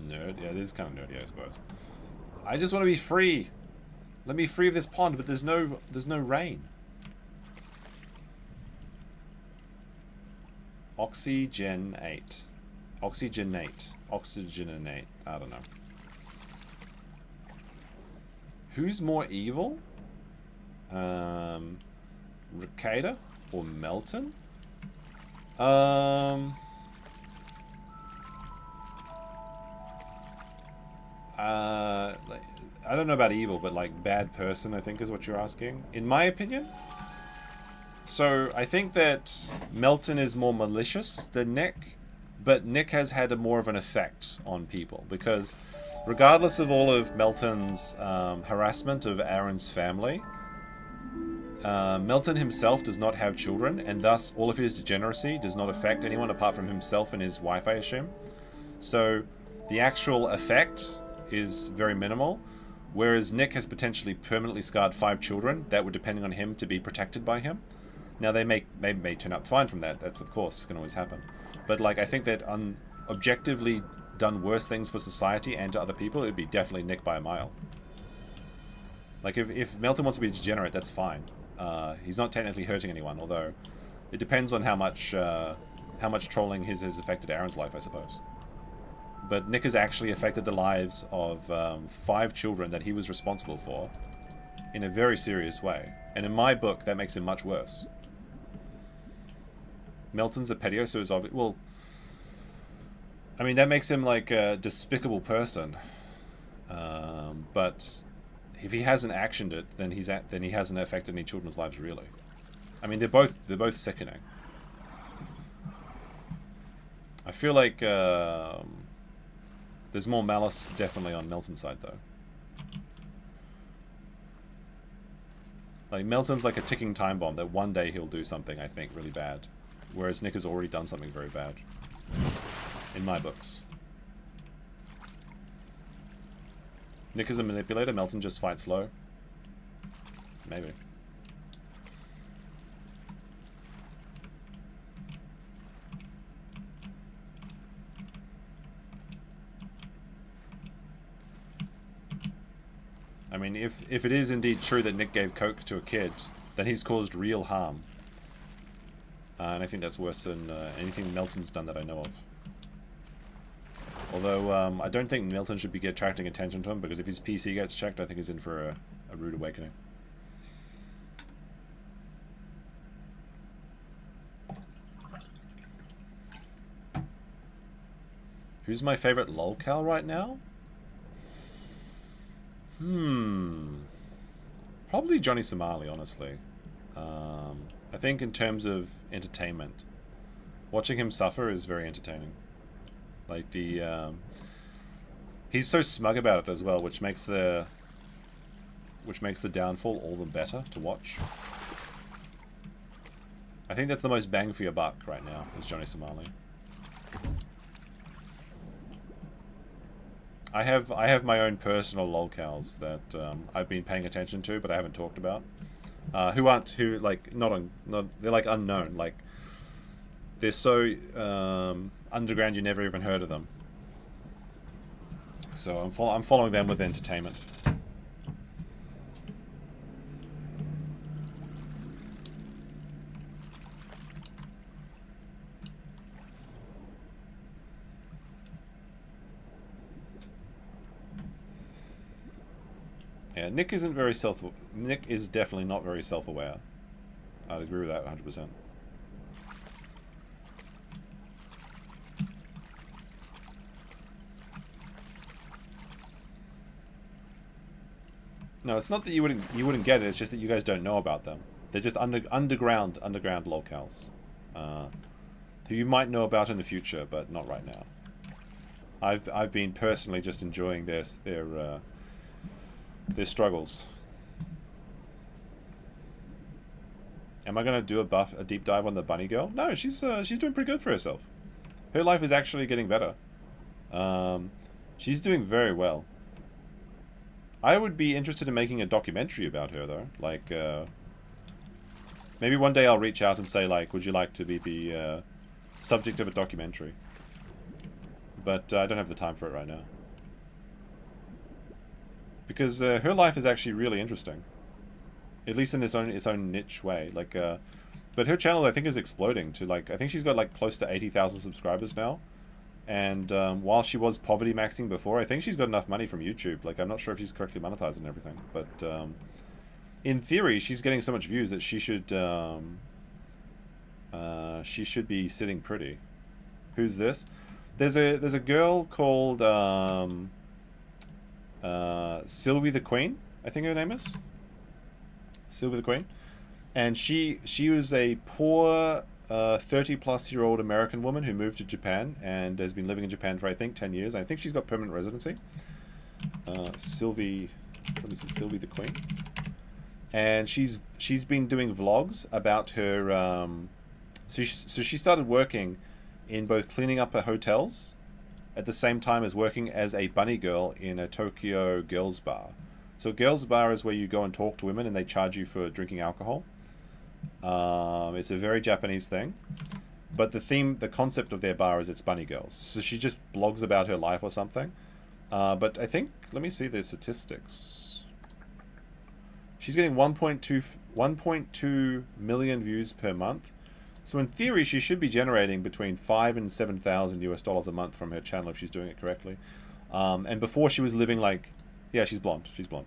Nerd? Yeah, this is kind of nerdy, I suppose. I just want to be free. Let me free of this pond, but there's no rain. Oxygenate. I don't know. Who's more evil? Ricada or Melton? I don't know about evil, but like bad person, I think is what you're asking. In my opinion. So I think that Melton is more malicious than Nick, but Nick has had more of an effect on people because regardless of all of Melton's harassment of Aaron's family, Melton himself does not have children, and thus all of his degeneracy does not affect anyone apart from himself and his wife, I assume. So the actual effect is very minimal, whereas Nick has potentially permanently scarred 5 children that were depending on him to be protected by him. Now they may turn out fine from that. That's of course can always happen, but like I think that objectively done worse things for society and to other people, it would be definitely Nick by a mile. Like if Melton wants to be a degenerate, that's fine. He's not technically hurting anyone, although it depends on how much trolling has affected Aaron's life, I suppose. But Nick has actually affected the lives of 5 children that he was responsible for in a very serious way. And in my book, that makes him much worse. Melton's a pedo, so is obvious. Well, I mean, that makes him like a despicable person. But if he hasn't actioned it, then he hasn't affected any children's lives, really. I mean, they're both sickening. I feel like there's more malice definitely on Melton's side, though. Like, Melton's like a ticking time bomb that one day he'll do something, I think, really bad. Whereas Nick has already done something very bad. In my books. Nick is a manipulator, Melton just fights slow. Maybe. I mean, if it is indeed true that Nick gave coke to a kid, then he's caused real harm. And I think that's worse than anything Melton's done that I know of. Although, I don't think Melton should be attracting attention to him, because if his PC gets checked, I think he's in for a rude awakening. Who's my favorite lolcow right now? Probably Johnny Somali, honestly. I think in terms of entertainment, watching him suffer is very entertaining. Like he's so smug about it as well, which makes the downfall all the better to watch. I think that's the most bang for your buck right now, is Johnny Somali. I have my own personal lolcows that I've been paying attention to, but I haven't talked about. They're like unknown, like they're so underground you never even heard of them. So I'm following them with entertainment. Yeah, Nick is definitely not very self-aware. I'd agree with that 100%. No, it's not that you wouldn't get it. It's just that you guys don't know about them. They're just underground lolcows, who you might know about in the future, but not right now. I've been personally just enjoying their struggles. Am I gonna do a deep dive on the bunny girl? No, she's doing pretty good for herself. Her life is actually getting better. She's doing very well. I would be interested in making a documentary about her, though. Like, maybe one day I'll reach out and say, like, would you like to be the subject of a documentary? But I don't have the time for it right now. Because her life is actually really interesting. At least in its own niche way. Like, but her channel, I think, is exploding to, like, I think she's got, like, close to 80,000 subscribers now. And while she was poverty maxing before, I think she's got enough money from YouTube. Like, I'm not sure if she's correctly monetized and everything. But in theory, she's getting so much views that she should be sitting pretty. Who's this? There's a girl called Sylvie the Queen, I think her name is. Sylvie the Queen. And she was a poor 30-plus-year-old American woman who moved to Japan and has been living in Japan for, I think, 10 years. I think she's got permanent residency. Sylvie the Queen. And she's been doing vlogs about her... So she started working in both cleaning up her hotels at the same time as working as a bunny girl in a Tokyo girls bar. So a girls bar is where you go and talk to women and they charge you for drinking alcohol. It's a very Japanese thing. But the concept of their bar is it's bunny girls. So she just blogs about her life or something. But I think, let me see the statistics. She's getting 1.2 million views per month. So in theory, she should be generating between $5,000 and $7,000 US a month from her channel if she's doing it correctly. And before she was living like, yeah, she's blonde. She's blonde.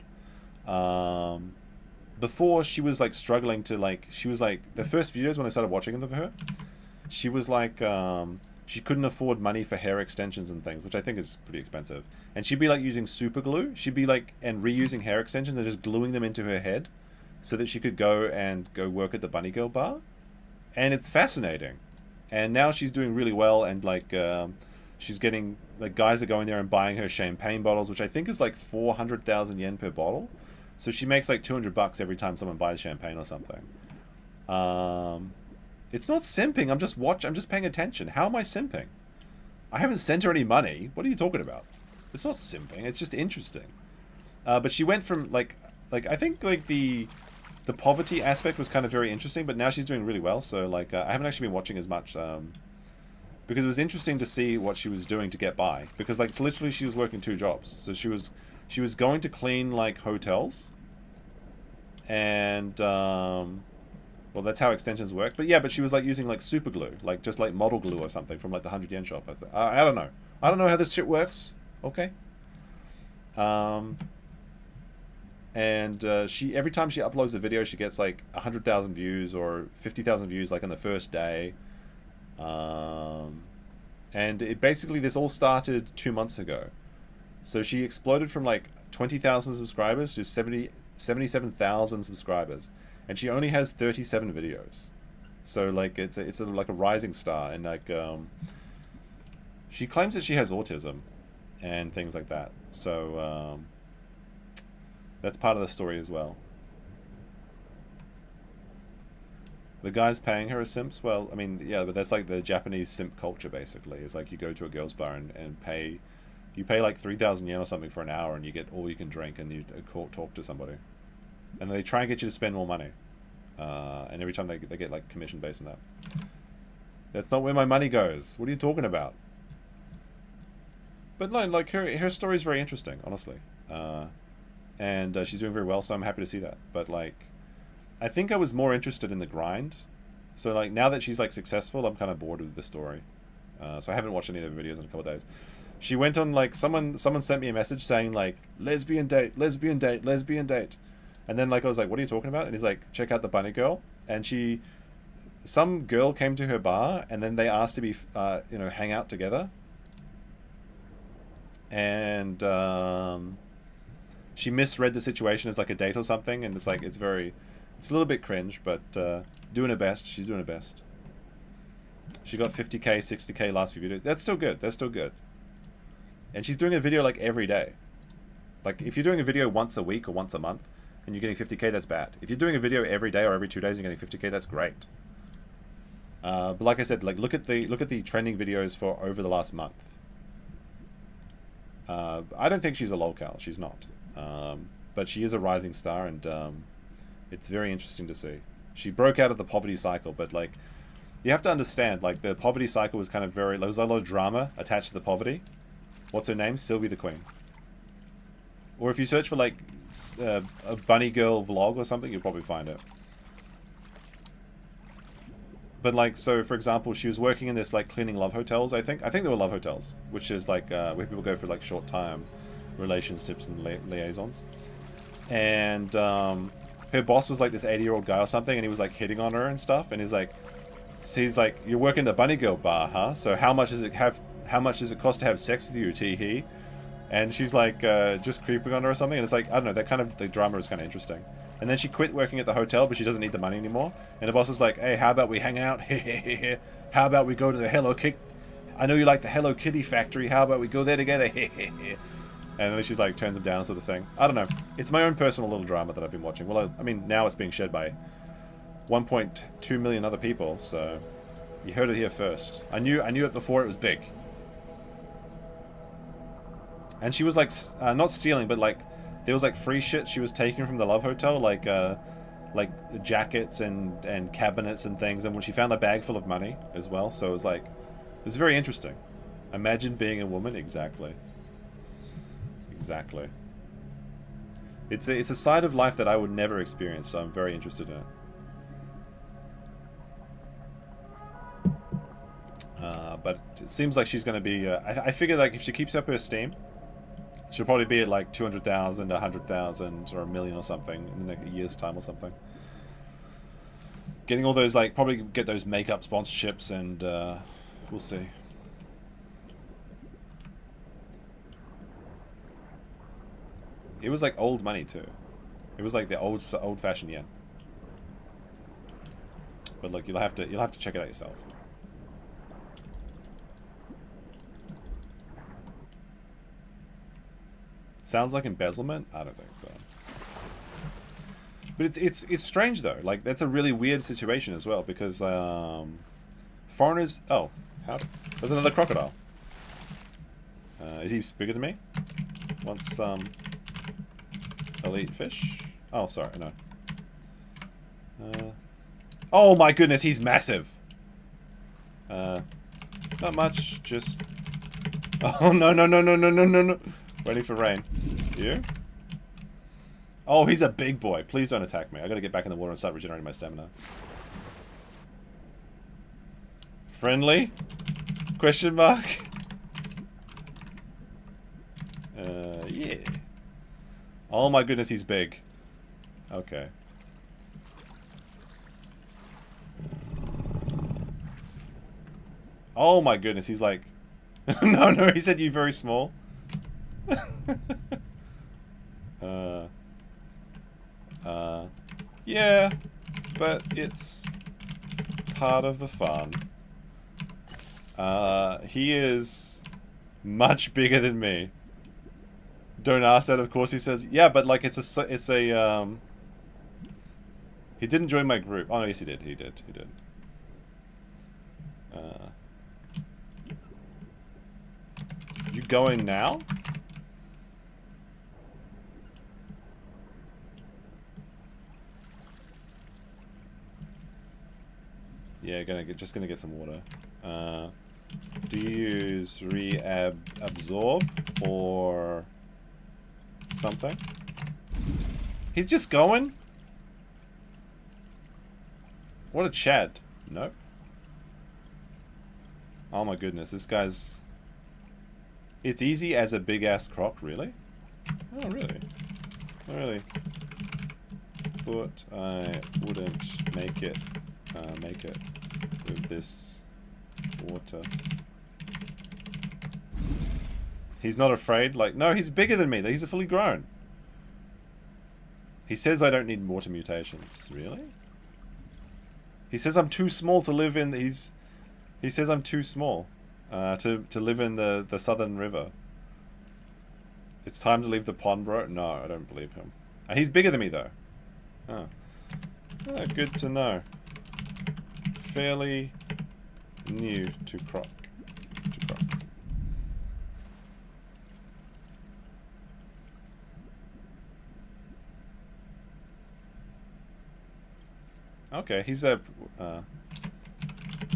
Before she was like struggling to like, she was like, the first videos when I started watching them of her, she was like, she couldn't afford money for hair extensions and things, which I think is pretty expensive. And she'd be like using super glue. She'd be like, and reusing hair extensions and just gluing them into her head so that she could go work at the bunny girl bar. And it's fascinating. And now she's doing really well, and like she's getting, like, guys are going there and buying her champagne bottles, which I think is like 400,000 yen per bottle. So she makes like $200 every time someone buys champagne or something. It's not simping. I'm just paying attention. How am I simping? I haven't sent her any money. What are you talking about? It's not simping. It's just interesting. But she went from like I think like the poverty aspect was kind of very interesting, but now she's doing really well. So like I haven't actually been watching as much because it was interesting to see what she was doing to get by. Because like literally she was working 2 jobs. So she was going to clean like hotels, and well, that's how extensions work. But yeah, but she was like using like super glue, like just like model glue or something from like the 100 yen shop. I don't know. I don't know how this shit works. Okay. And she, every time she uploads a video, she gets like 100,000 views or 50,000 views like on the first day. And it basically, this all started 2 months ago. So she exploded from like 20,000 subscribers to 77,000 subscribers. And she only has 37 videos. So like it's like a rising star. And like she claims that she has autism and things like that. So that's part of the story as well. The guys paying her as simps? Well, I mean, yeah, but that's like the Japanese simp culture, basically. It's like you go to a girls' bar and pay... You pay like 3,000 yen or something for an hour, and you get all you can drink, and you talk to somebody. And they try and get you to spend more money. And every time they get like commission based on that. That's not where my money goes. What are you talking about? But no, like her story is very interesting, honestly. And she's doing very well, so I'm happy to see that. But like, I think I was more interested in the grind. So like now that she's like successful, I'm kind of bored with the story. So I haven't watched any of the videos in a couple of days. She went on like someone sent me a message saying like lesbian date, lesbian date, lesbian date. And then like I was like, what are you talking about? And he's like, check out the bunny girl. And some girl came to her bar, and then they asked to be hang out together. And she misread the situation as like a date or something, and it's like it's a little bit cringe, but doing her best. She's doing her best. She got 50k, 60k last few videos. That's still good. That's still good. And she's doing a video like every day. Like if you're doing a video once a week or once a month and you're getting 50k, that's bad. If you're doing a video every day or every 2 days and you're getting 50k, that's great. But like I said, like look at the trending videos for over the last month. I don't think she's a lolcow. She's not. But she is a rising star, and it's very interesting to see. She broke out of the poverty cycle, but like you have to understand, like the poverty cycle was kind of there was a lot of drama attached to the poverty. What's her name? Sylvie the Queen. Or if you search for like a bunny girl vlog or something, you'll probably find it. But like, so for example, she was working in this like cleaning love hotels. I think they were love hotels, which is like where people go for like short time relationships and liaisons. And her boss was like this 80-year-old guy or something, and he was like hitting on her and stuff. And he's like, you're working the bunny girl bar, huh? So how much does it cost to have sex with you, tee-hee? And she's like just creeping on her or something. And it's like, I don't know, that kind of the drama is kind of interesting. And then she quit working at the hotel, but she doesn't need the money anymore. And the boss was like, hey, how about we hang out? How about we go to the Hello Kitty? I know you like the Hello Kitty factory. How about we go there together? And then she's like, turns him down sort of thing. I don't know. It's my own personal little drama that I've been watching. Well, I mean, now it's being shared by 1.2 million other people. So you heard it here first. I knew it before it was big. And she was like, not stealing, but like, there was like free shit she was taking from the Love Hotel, like jackets and cabinets and things. And when she found a bag full of money as well, so it was like, it was very interesting. Imagine being a woman. Exactly. Exactly. It's a side of life that I would never experience, so I'm very interested in it. But it seems like she's going to be... I figure like if she keeps up her steam, she'll probably be at like 200,000, 100,000, or a million or something in the next year's time or something. Getting all those, like, probably get those makeup sponsorships, and we'll see. It was like old money too. It was like the old-fashioned yen. But look, you'll have to check it out yourself. Sounds like embezzlement? I don't think so. But it's strange though. Like that's a really weird situation as well because foreigners. Oh, howdy. There's another crocodile. Is he bigger than me? Wants some elite fish? Oh, sorry, no. Oh my goodness, he's massive. Not much, just. Oh no no no no no no no no! Waiting for rain. You? Oh, he's a big boy. Please don't attack me. I gotta get back in the water and start regenerating my stamina. Friendly? Question mark? Yeah. Oh my goodness, he's big. Okay. Oh my goodness, he's like... No, no, he said you very small. Yeah, but it's part of the fun. He is much bigger than me. Don't ask that, of course, he says. Yeah, but like it's a he didn't join my group. Oh no, yes he did. He did. You going now? Yeah, just gonna get some water. Do you use reabsorb or something? He's just going? What a Chad. Nope. Oh my goodness, this guy's... It's easy as a big-ass croc, really? Oh, really? I really thought I wouldn't make it with this water. He's not afraid? Like, no, he's bigger than me. He's fully grown. He says I don't need water mutations. Really? He says I'm too small to live in... He says I'm too small to live in the southern river. It's time to leave the pond, bro. No, I don't believe him. He's bigger than me, though. Oh. Oh, good to know. Fairly new to Croc. Okay, he's a...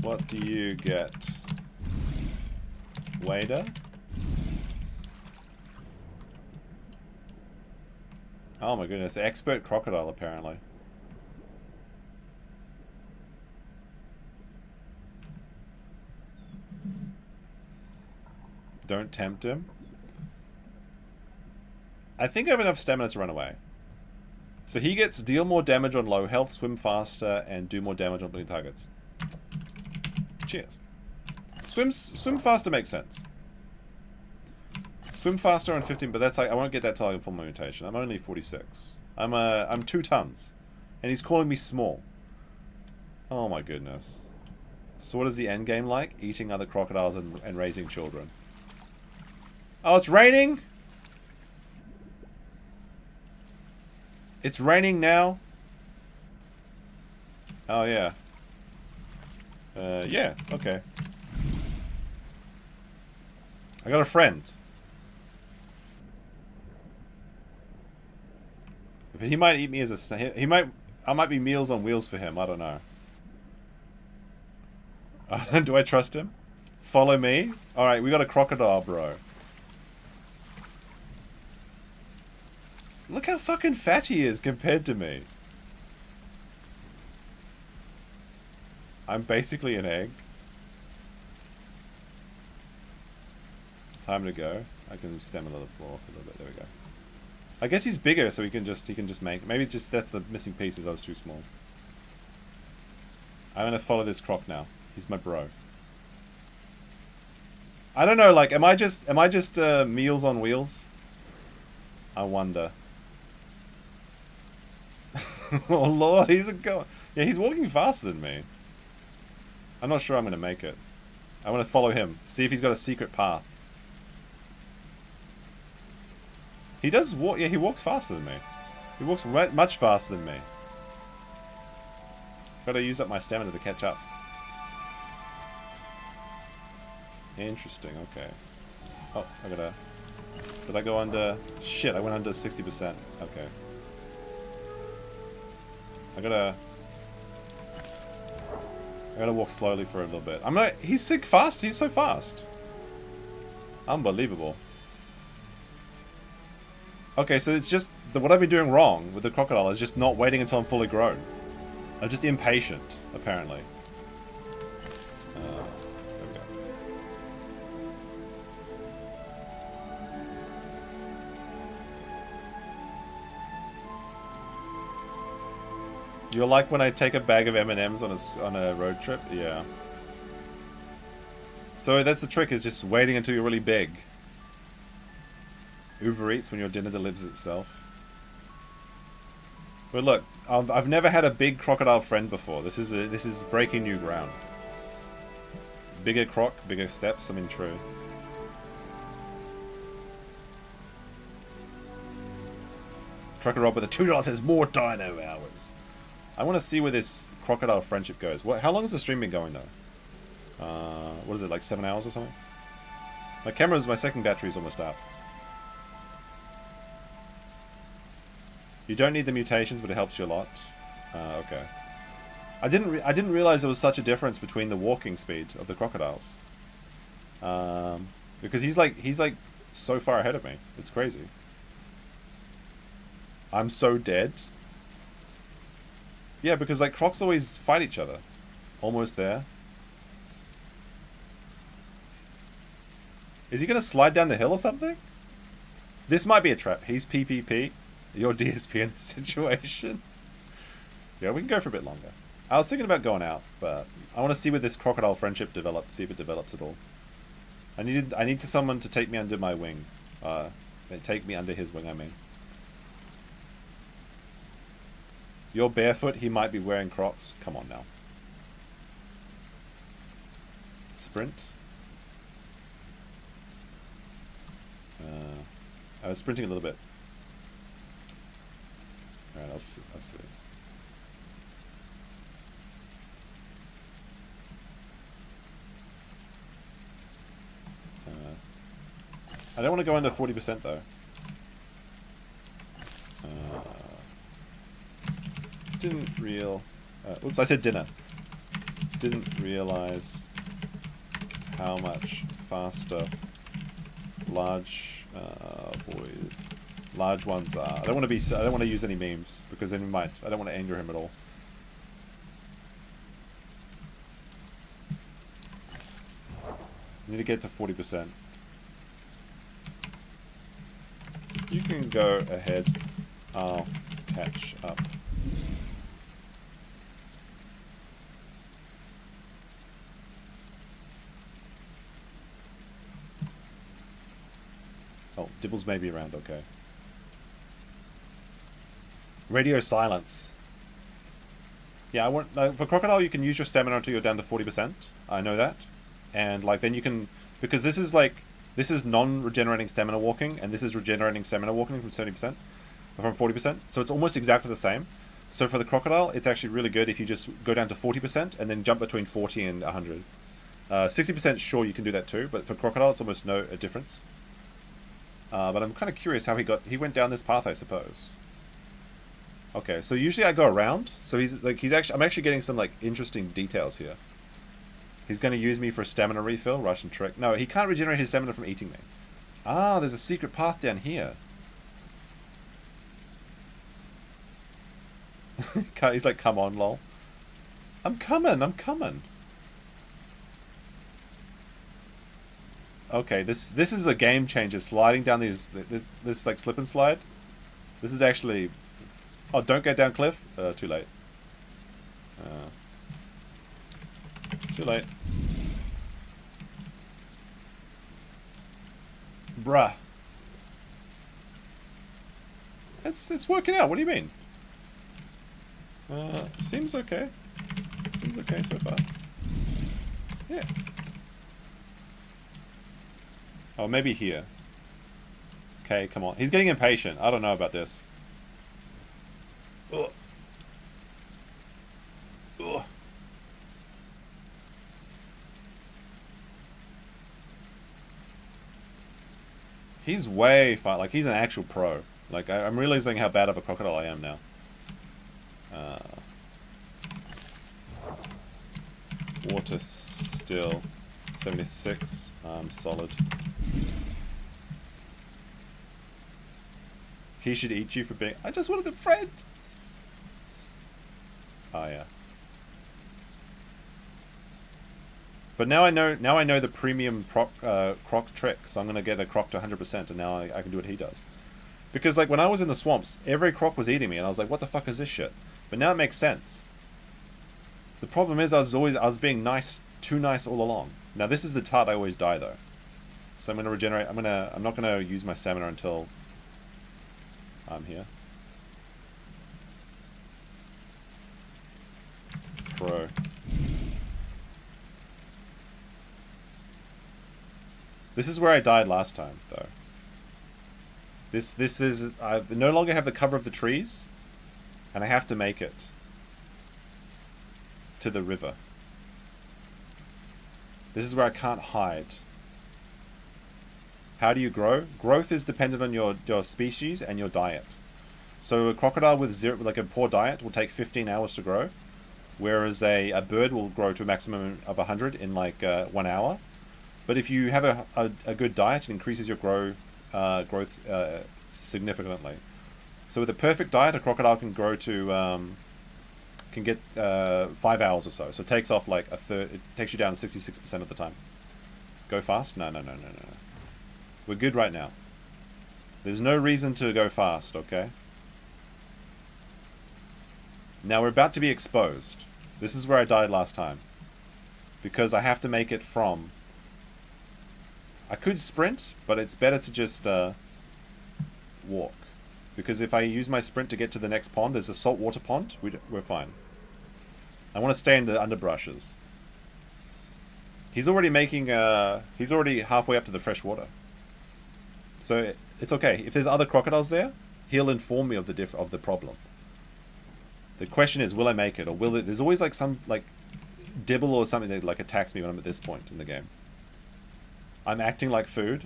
what do you get? Wader? Oh my goodness, expert crocodile apparently. Don't tempt him. I think I have enough stamina to run away. So he gets deal more damage on low health, swim faster, and do more damage on bleeding targets. Cheers. Swim faster makes sense. Swim faster on 15, but that's like I won't get that till I get full mutation. I'm only 46. I'm 2 tons, and he's calling me small. Oh my goodness. So what is the end game like? Eating other crocodiles and raising children. Oh, it's raining. It's raining now. Oh yeah. Yeah. Okay. I got a friend. But he might eat me as a snake. I might be Meals on Wheels for him. I don't know. Do I trust him? Follow me? Alright, we got a crocodile, bro. Look how fucking fat he is compared to me. I'm basically an egg. Time to go. I can stem a little floor a little bit. There we go. I guess he's bigger, so he can just make. Maybe just that's the missing pieces. I was too small. I'm gonna follow this Croc now. He's my bro. I don't know. Like, am I just Meals on Wheels? I wonder. Oh lord, he's a go. Yeah, he's walking faster than me. I'm not sure I'm gonna make it. I want to follow him. See if he's got a secret path. He does walk. Yeah, he walks faster than me. He walks much faster than me. Gotta use up my stamina to catch up. Interesting, okay. Oh, I gotta... Did I go under... Shit, I went under 60%. Okay. I gotta walk slowly for a little bit. I'm not... He's sick fast. He's so fast. Unbelievable. Okay, so it's just... What I've been doing wrong with the crocodile is just not waiting until I'm fully grown. I'm just impatient, apparently. There we go. You're like when I take a bag of M&Ms on a road trip? Yeah. So that's the trick, is just waiting until you're really big. Uber Eats when your dinner delivers itself. But look, I've never had a big crocodile friend before. This is breaking new ground. Bigger croc, bigger steps. I mean, true. Trucker Rob with a $2 says more dino hours. I want to see where this crocodile friendship goes. How long has the stream been going though? What is it, like 7 hours or something? My second battery's almost up. You don't need the mutations, but it helps you a lot. Okay. I didn't realize there was such a difference between the walking speed of the crocodiles. Because he's like so far ahead of me. It's crazy. I'm so dead. Yeah, because like crocs always fight each other. Almost there. Is he gonna slide down the hill or something? This might be a trap. He's PPP. You're DSP in this situation. Yeah, we can go for a bit longer. I was thinking about going out, but I want to see where this crocodile friendship develops. See if it develops at all. I need someone to take me under my wing. Take me under his wing, I mean. You're barefoot. He might be wearing Crocs. Come on now. Sprint. I was sprinting a little bit. Alright, I'll see. I don't want to go under 40% though. Oops, I said dinner. Didn't realize how much faster large ones are. I don't want to use any memes because then I don't want to anger him at all. Need to get to 40%. You can go ahead. I'll catch up. Oh, Dibbles may be around, okay. Radio silence. Yeah, for crocodile you can use your stamina until you're down to 40%. I know that. And like then you can, because this is non-regenerating stamina walking, and this is regenerating stamina walking from 70%, from 40%. So it's almost exactly the same. So for the crocodile, it's actually really good if you just go down to 40% and then jump between 40 and 100. 60% sure you can do that too, but for crocodile it's almost no difference. But I'm kind of curious how he went down this path, I suppose. Okay, so usually I go around. So I'm actually getting some like interesting details here. He's going to use me for stamina refill, Russian trick. No, he can't regenerate his stamina from eating me. Ah, there's a secret path down here. He's like, come on, lol. I'm coming. Okay, this is a game changer. Sliding down this like slip and slide. This is actually... Oh, don't go down cliff. Too late. Too late. Bruh. It's working out. What do you mean? Seems okay. Seems okay so far. Yeah. Oh, maybe here. Okay, come on. He's getting impatient. I don't know about this. Ugh. Ugh. He's way far. Like, he's an actual pro. Like, I'm realizing how bad of a crocodile I am now. Water still. 76. Solid. He should eat you for being... I just wanted a friend! Oh, yeah. But now I know the premium Croc trick, so I'm going to get a Croc to 100%, and now I can do what he does. Because, like, when I was in the swamps, every Croc was eating me, and I was like, what the fuck is this shit? But now it makes sense. The problem is I was being nice, too nice all along. Now, this is the part I always die, though. So I'm going to regenerate. I'm not going to use my stamina until I'm here. Pro. This is where I died last time, though. This is... I no longer have the cover of the trees, and I have to make it to the river. This is where I can't hide. How do you grow? Growth is dependent on your species and your diet. So a crocodile with like a poor diet will take 15 hours to grow, whereas a bird will grow to a maximum of 100 in like 1 hour. But if you have a good diet, it increases your growth significantly. So with a perfect diet, a crocodile can grow to can get 5 hours or so. So it takes off like a third. It takes you down 66% of the time. Go fast? No. We're good right now. There's no reason to go fast, okay? Now we're about to be exposed. This is where I died last time. Because I have to make it from... I could sprint, but it's better to just walk. Because if I use my sprint to get to the next pond, there's a saltwater pond, we're fine. I want to stay in the underbrushes. He's already making... he's already halfway up to the fresh water. So it's okay. If there's other crocodiles there, he'll inform me of the problem. The question is, will I make it, or will it? There's always like some like dibble or something that like attacks me when I'm at this point in the game. I'm acting like food.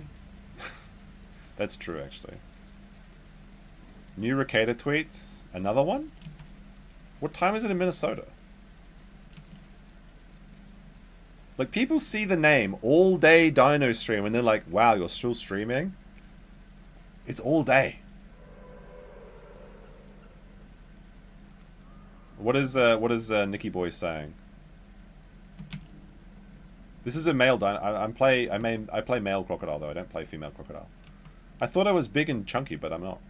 That's true, actually. New Ricada tweets. Another one? What time is it in Minnesota? Like, people see the name All Day Dino Stream and they're like, wow, you're still streaming? It's all day. What is Nicky Boy saying? This is a male dino. I play male crocodile though. I don't play female crocodile. I thought I was big and chunky, but I'm not.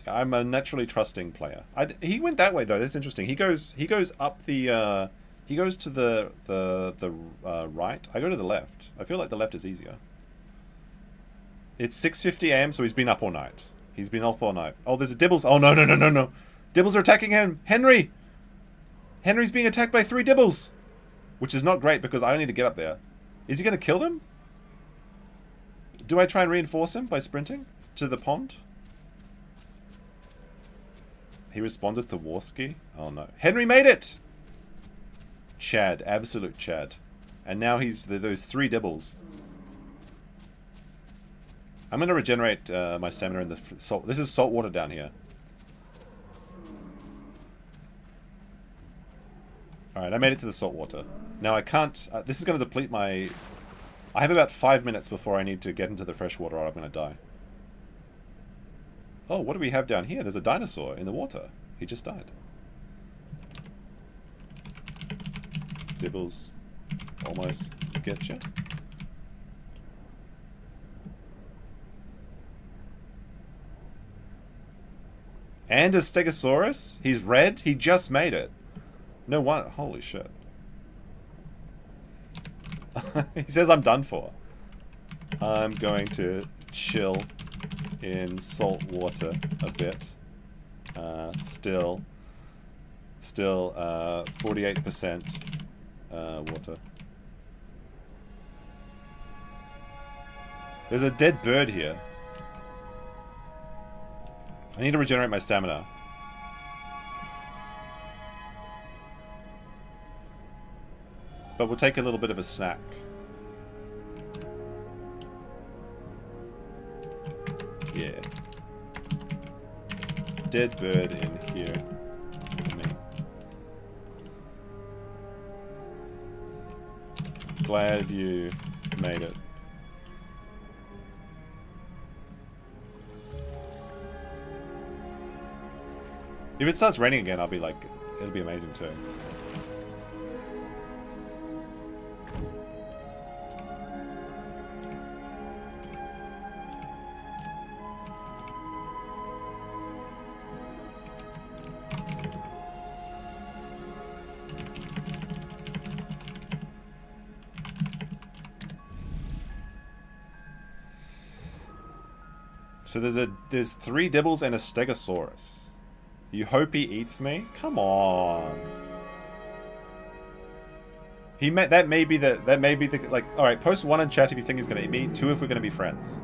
I'm a naturally trusting player. He went that way though. That's interesting. He goes up the. He goes to the right. I go to the left. I feel like the left is easier. It's 6:50 AM, so he's been up all night. He's been up all night. Oh, there's a Dibbles. Oh, no. Dibbles are attacking him. Henry! Henry's being attacked by 3 Dibbles. Which is not great because I need to get up there. Is he going to kill them? Do I try and reinforce him by sprinting to the pond? He responded to Warski. Oh, no. Henry made it! Chad. Absolute Chad. And now he's those 3 Dibbles. I'm going to regenerate my stamina in the salt. This is salt water down here. Alright, I made it to the salt water. Now I can't... this is going to deplete my... I have about 5 minutes before I need to get into the fresh water or I'm going to die. Oh, what do we have down here? There's a dinosaur in the water. He just died. Dibbles. Almost getcha. And a Stegosaurus? He's red? He just made it. No one... Holy shit. He says I'm done for. I'm going to chill in salt water a bit. Still 48% water. There's a dead bird here. I need to regenerate my stamina. But we'll take a little bit of a snack. Yeah. Dead bird in here. Glad you made it. If it starts raining again, I'll be like, it'll be amazing too. So there's 3 dibbles and a Stegosaurus. You hope he eats me? Come on. That may be the like. All right, post 1 in chat if you think he's gonna eat me. 2 if we're gonna be friends.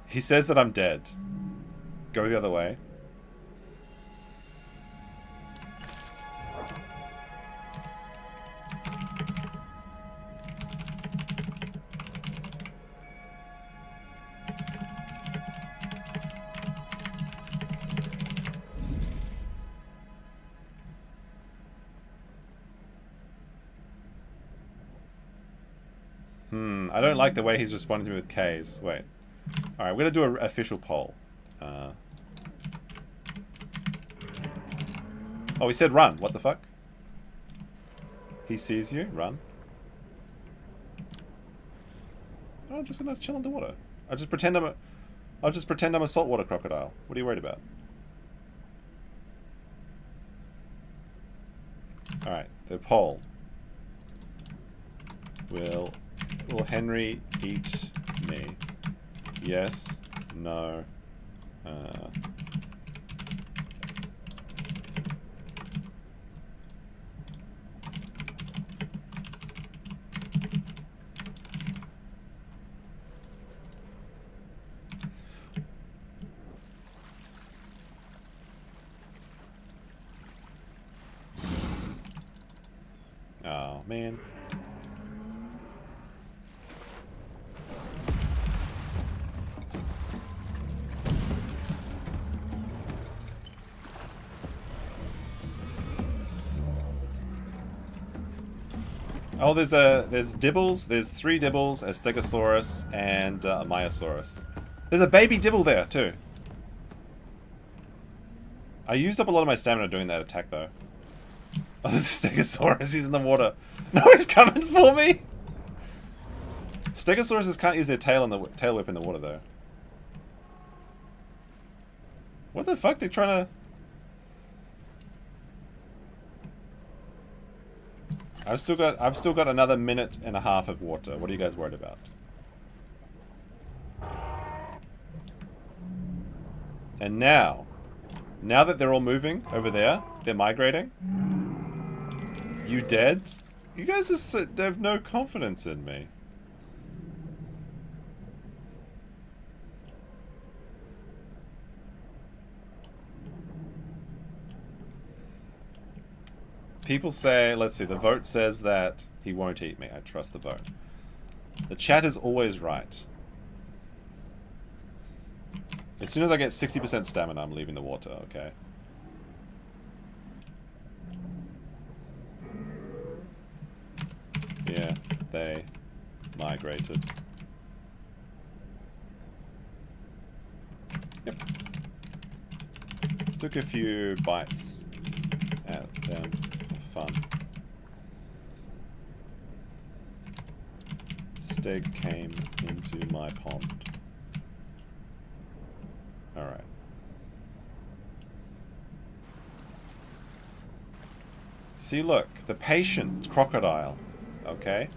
He says that I'm dead. Go the other way. I don't like the way he's responding to me with K's. Wait. Alright, we're going to do an official poll. Oh, he said run. What the fuck? He sees you. Run. Oh, I'm just going to chill underwater. I'll just pretend I'm a saltwater crocodile. What are you worried about? Alright, the poll. Will Henry eat me? Yes. No. Oh, man. Oh, there's dibbles. There's 3 dibbles, a Stegosaurus, and a Myosaurus. There's a baby dibble there too. I used up a lot of my stamina doing that attack though. Oh, there's a Stegosaurus. He's in the water. No, he's coming for me. Stegosauruses can't use their tail whip in the water though. What the fuck? They're trying to. I've still got another 1.5 minutes of water. What are you guys worried about? And now that they're all moving over there, they're migrating. You dead? You guys have no confidence in me. People say, let's see, the vote says that He won't eat me. I trust the boat. The chat is always right. As soon as I get 60% stamina, I'm leaving the water, okay? Yeah, they migrated. Yep. Took a few bites at them for fun. Steg came into my pond. Alright. See, look, the patient crocodile. Okay?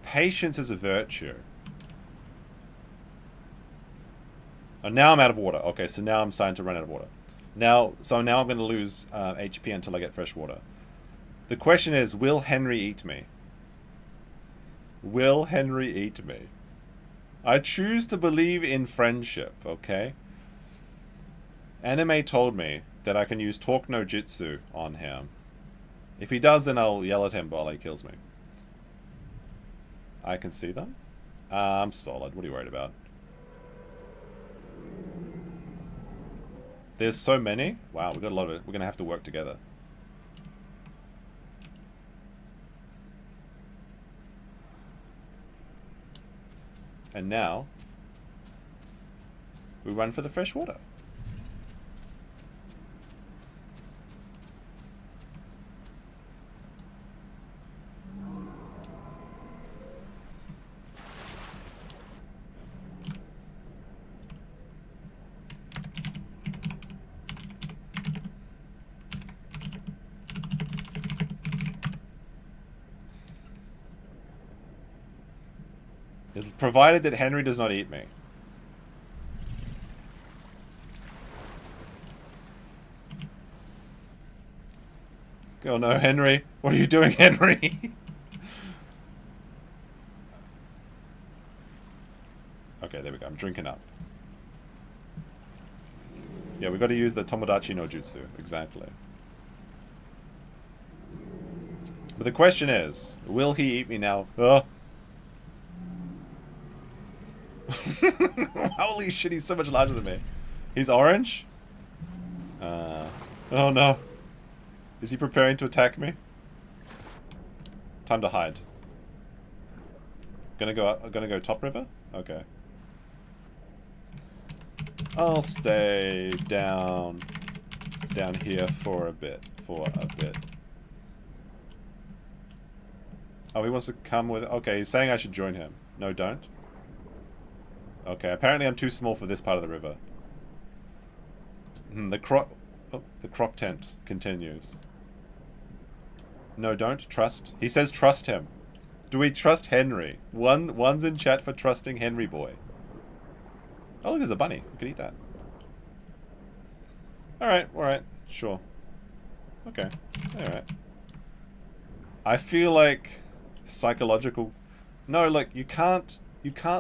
Patience is a virtue. Oh, now I'm out of water. Okay, so now I'm starting to run out of water. Now I'm going to lose HP until I get fresh water. The question is, will Henry eat me? Will Henry eat me? I choose to believe in friendship, okay? Anime told me that I can use Talk no Jutsu on him. If he does, then I'll yell at him while he kills me. I can see them? I'm solid. What are you worried about? There's so many. Wow, we've got a lot of it. We're going to have to work together. And now, we run for the fresh water. Provided that Henry does not eat me. Oh no, Henry. What are you doing, Henry? Okay, there we go. I'm drinking up. Yeah, we've got to use the Tomodachi no Jutsu. Exactly. But the question is, will he eat me now? Holy shit, he's so much larger than me. He's orange? Oh no. Is he preparing to attack me? Time to hide. Gonna go top river? Okay. I'll stay down here for a bit. Oh, he wants to come with... Okay, he's saying I should join him. No, don't. Okay, apparently I'm too small for this part of the river. The croc tent continues. No, don't. Trust. He says trust him. Do we trust Henry? One's in chat for trusting Henry boy. Oh, look, there's a bunny. We could eat that. Alright, sure. Okay, alright. I feel like psychological... No, look, you can't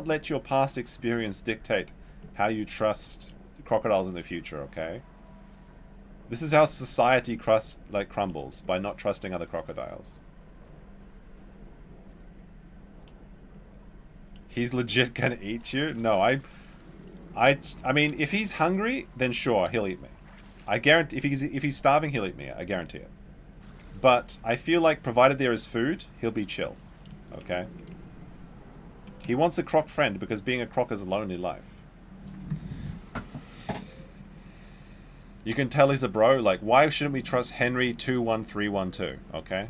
let your past experience dictate how you trust crocodiles in the future, okay? This is how society crumbles, by not trusting other crocodiles. He's legit gonna eat you? No, I mean, if he's hungry, then sure, he'll eat me. I guarantee, if he's starving, he'll eat me. I guarantee it. But I feel like, provided there is food, he'll be chill. Okay? He wants a croc friend because being a croc is a lonely life. You can tell he's a bro. Like, why shouldn't we trust Henry 21312? Okay?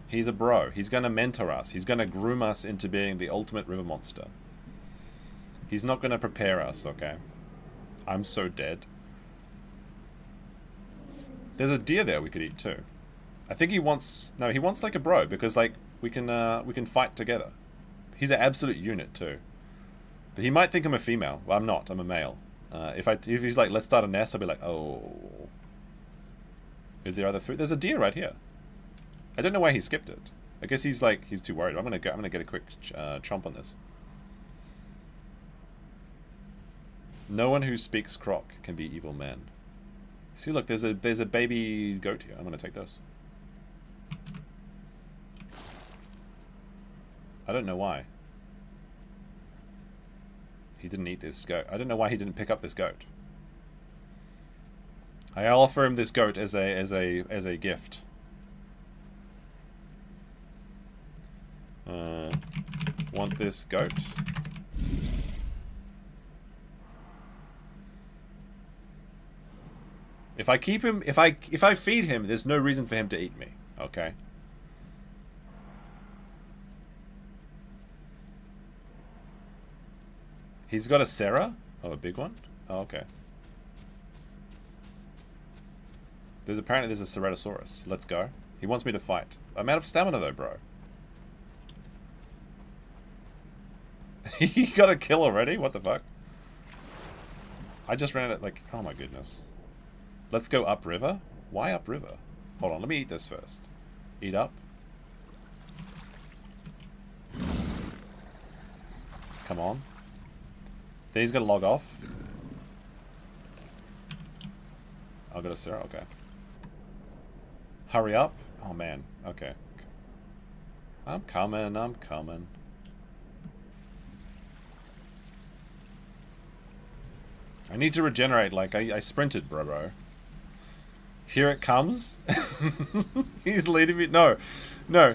He's a bro. He's gonna mentor us. He's gonna groom us into being the ultimate river monster. He's not gonna prepare us, okay? I'm so dead. There's a deer there we could eat too. I think he wants... No, he wants like a bro because like we can fight together. He's an absolute unit too. But he might think I'm a female. Well, I'm not. I'm a male. If he's like, let's start a nest, I'll be like, oh. Is there other food? There's a deer right here. I don't know why he skipped it. I guess he's like, he's too worried. I'm gonna get a quick chomp on this. No one who speaks croc can be evil men. See, look, there's a baby goat here. I'm gonna take those. I don't know why. He didn't eat this goat. I don't know why he didn't pick up this goat. I offer him this goat as a gift. Want this goat? If I keep him, if I feed him, there's no reason for him to eat me. Okay. He's got a Sarah? Oh, a big one? Oh, okay. Apparently there's a Ceratosaurus. Let's go. He wants me to fight. I'm out of stamina though, bro. He got a kill already? What the fuck? I just ran it like... Oh my goodness. Let's go upriver? Why upriver? Hold on, let me eat this first. Eat up. Come on. Then he's gonna log off. I'll go to Sarah, okay. Hurry up. Oh man, okay. I'm coming, I'm coming. I need to regenerate, like, I sprinted, bro. Here it comes. He's leading me. No,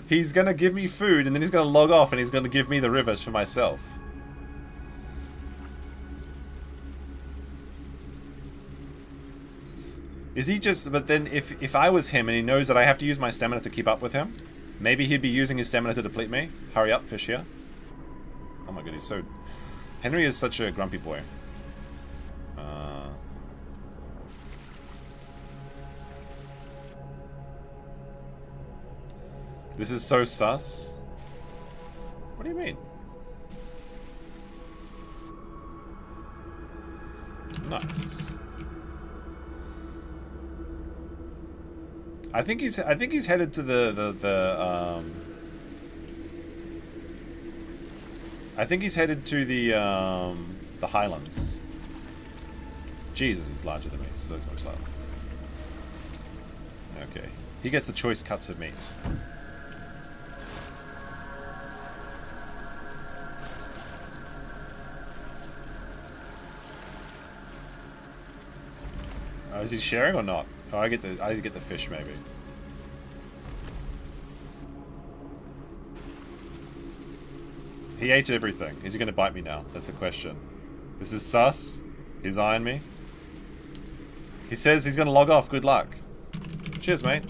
he's gonna give me food and then he's gonna log off and he's gonna give me the rivers for myself. Is he just... But then if I was him and he knows that I have to use my stamina to keep up with him, maybe he'd be using his stamina to deplete me. Hurry up, fish here. Oh my god, he's so... Henry is such a grumpy boy. This is so sus. What do you mean? Nice. I think he's headed to I think he's headed to the Highlands. Jesus, he's larger than me. So much larger. Okay. He gets the choice cuts of meat. Is he sharing or not? Oh, I get the fish maybe. He ate everything. Is he going to bite me now? That's the question. This is sus. He's eyeing me. He says he's going to log off. Good luck. Cheers, mate.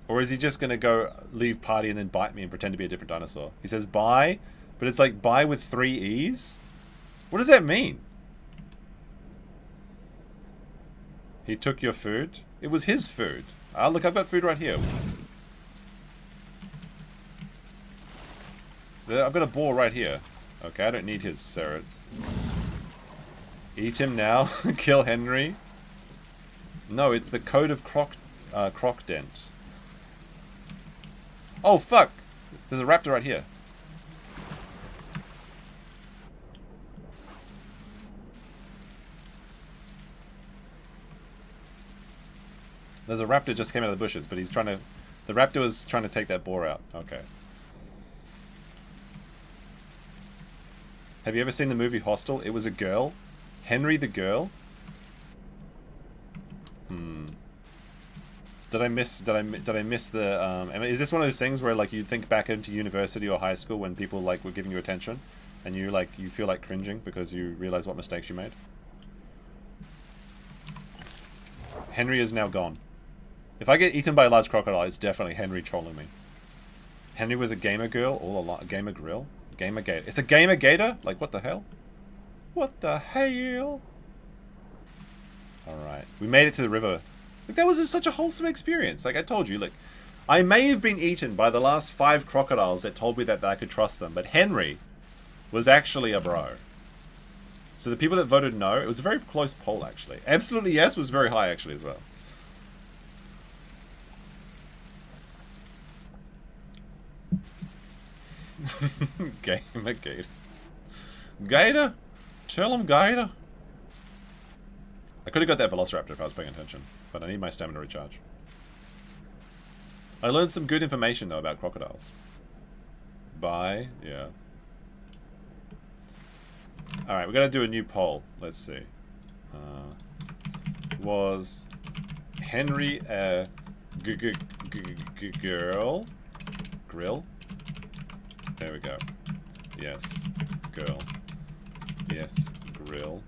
Or is he just going to go leave party and then bite me and pretend to be a different dinosaur? He says bye, but it's like bye with 3 E's? What does that mean? He took your food? It was his food. Ah, look, I've got food right here. I've got a boar right here. Okay, I don't need his Sarah. Eat him now. Kill Henry. No, it's the code of Croc Dent. Oh, fuck! There's a raptor right here. There's a raptor just came out of the bushes, but he's trying to... The raptor was trying to take that boar out. Okay. Have you ever seen the movie Hostel? It was a girl. Henry the girl. Did I miss the is this one of those things where like you think back into university or high school when people like were giving you attention and you feel like cringing because you realize what mistakes you made? Henry is now gone. If I get eaten by a large crocodile, it's definitely Henry trolling me. Henry was a gamer girl all along. Gamer grill? Gamer gator. It's a gamer gator? Like what the hell? What the hell? Alright. We made it to the river. Like, that was such a wholesome experience. Like I told you, like, I may have been eaten by the last 5 crocodiles that told me that I could trust them, but Henry was actually a bro. So the people that voted no, it was a very close poll actually. Absolutely yes was very high actually as well. Gamer gator. Gator? Tell him, Gator. I could have got that Velociraptor if I was paying attention, but I need my stamina recharge. I learned some good information, though, about crocodiles. Bye. Yeah. Alright, we gotta do a new poll. Let's see. Was Henry a girl? Grill? There we go. Yes. Girl. Yes. Grill.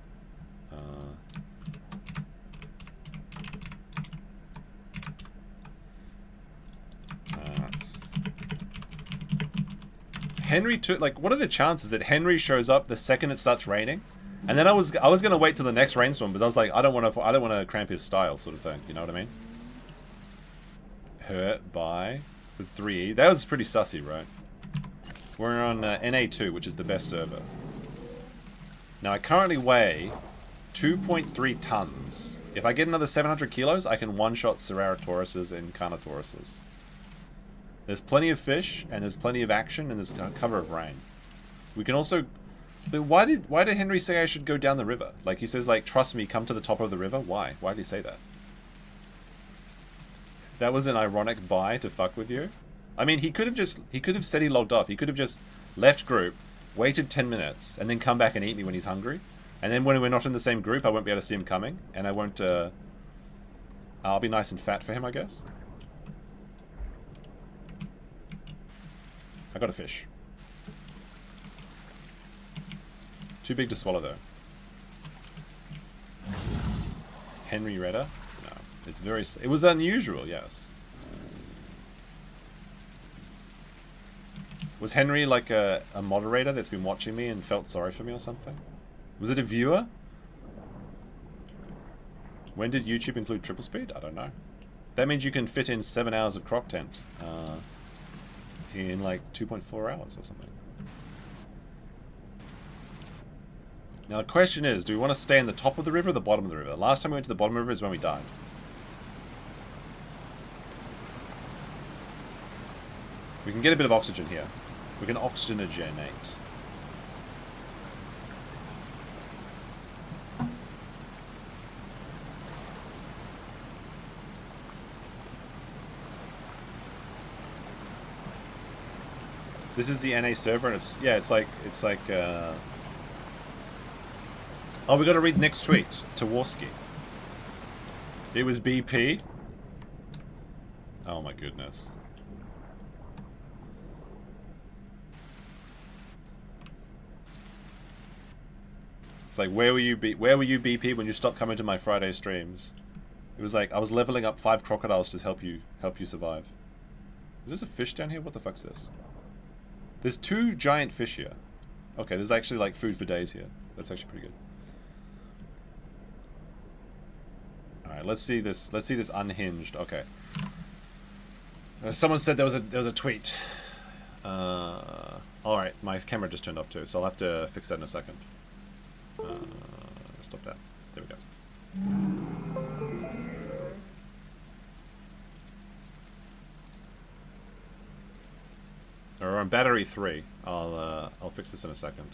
Henry took, like, what are the chances that Henry shows up the second it starts raining? And then I was gonna wait till the next rainstorm because I was like, I don't want to cramp his style, sort of thing. You know what I mean? Hurt by with 3E. That was pretty sussy, right? We're on NA2, which is the best server. Now I currently weigh 2.3 tons. If I get another 700 kilos, I can one-shot Ceratauruses and Carnotauruses. There's plenty of fish, and there's plenty of action, and there's a cover of rain. We can also... But why did Henry say I should go down the river? Like, he says, like, trust me, come to the top of the river? Why? Why did he say that? That was an ironic buy to fuck with you? I mean, he could have said he logged off. He could have just left group, waited 10 minutes, and then come back and eat me when he's hungry. And then when we're not in the same group, I won't be able to see him coming, and I won't, I'll be nice and fat for him, I guess. I got a fish. Too big to swallow, though. Henry Redder? No. It's very... It was unusual, yes. Was Henry like a moderator that's been watching me and felt sorry for me or something? Was it a viewer? When did YouTube include triple speed? I don't know. That means you can fit in 7 hours of Croc Tent. In like 2.4 hours or something. Now the question is, do we want to stay in the top of the river or the bottom of the river? The last time we went to the bottom of the river is when we died. We can get a bit of oxygen here. We can oxygenate. This is the NA server, and it's like, oh, we got to read Nick's tweet to Warski. It was BP. Oh my goodness. It's like, where were you BP when you stopped coming to my Friday streams? It was like I was leveling up 5 crocodiles to help you survive. Is this a fish down here? What the fuck's this? There's 2 giant fish here. Okay, there's actually like food for days here. That's actually pretty good. Alright, let's see this unhinged. Okay. Someone said there was a tweet. Alright, my camera just turned off too, so I'll have to fix that in a second. Stop that. There we go. We're on battery 3. I'll fix this in a second.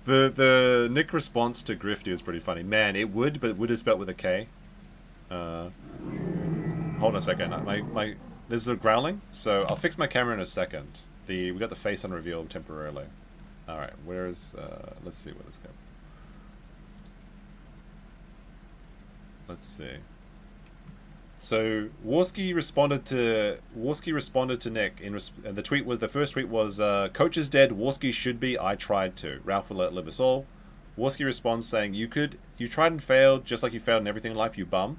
The Nick response to Grifty is pretty funny. Man, it would, but would is spelled with a K. Hold on a second. There's a growling, so I'll fix my camera in a second. We got the face on reveal temporarily. All right, where's let's see what this go. Let's see. So Warski responded to Nick in the tweet was the first tweet was coach is dead. Warski should be. I tried to. Ralph will live us all. Warski responds saying you tried and failed just like you failed in everything in life, you bum.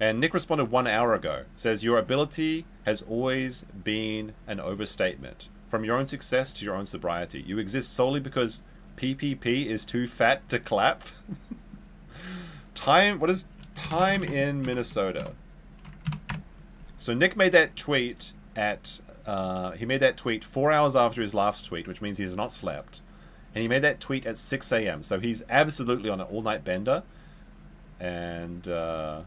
And Nick responded 1 hour ago. Says your ability has always been an overstatement. From your own success to your own sobriety, you exist solely because PPP is too fat to clap. What is time in Minnesota? So Nick made that tweet he made that tweet 4 hours after his last tweet, which means he has not slept. And he made that tweet at 6 a.m. So he's absolutely on an all-night bender. And, oh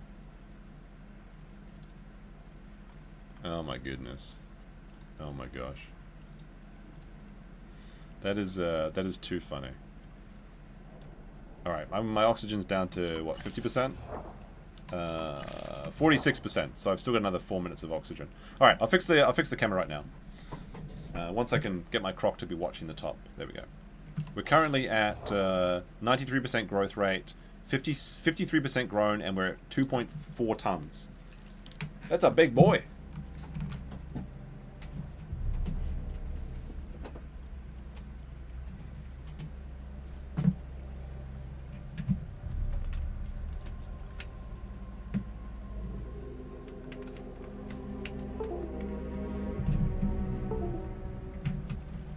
my goodness. Oh my gosh. That is too funny. Alright, my oxygen's down to, what, 50%? 46%, so I've still got another 4 minutes of oxygen. Alright, I'll fix the camera right now. Once I can get my Croc to be watching the top. There we go. We're currently at 93% growth rate, 53% grown, and we're at 2.4 tons. That's a big boy.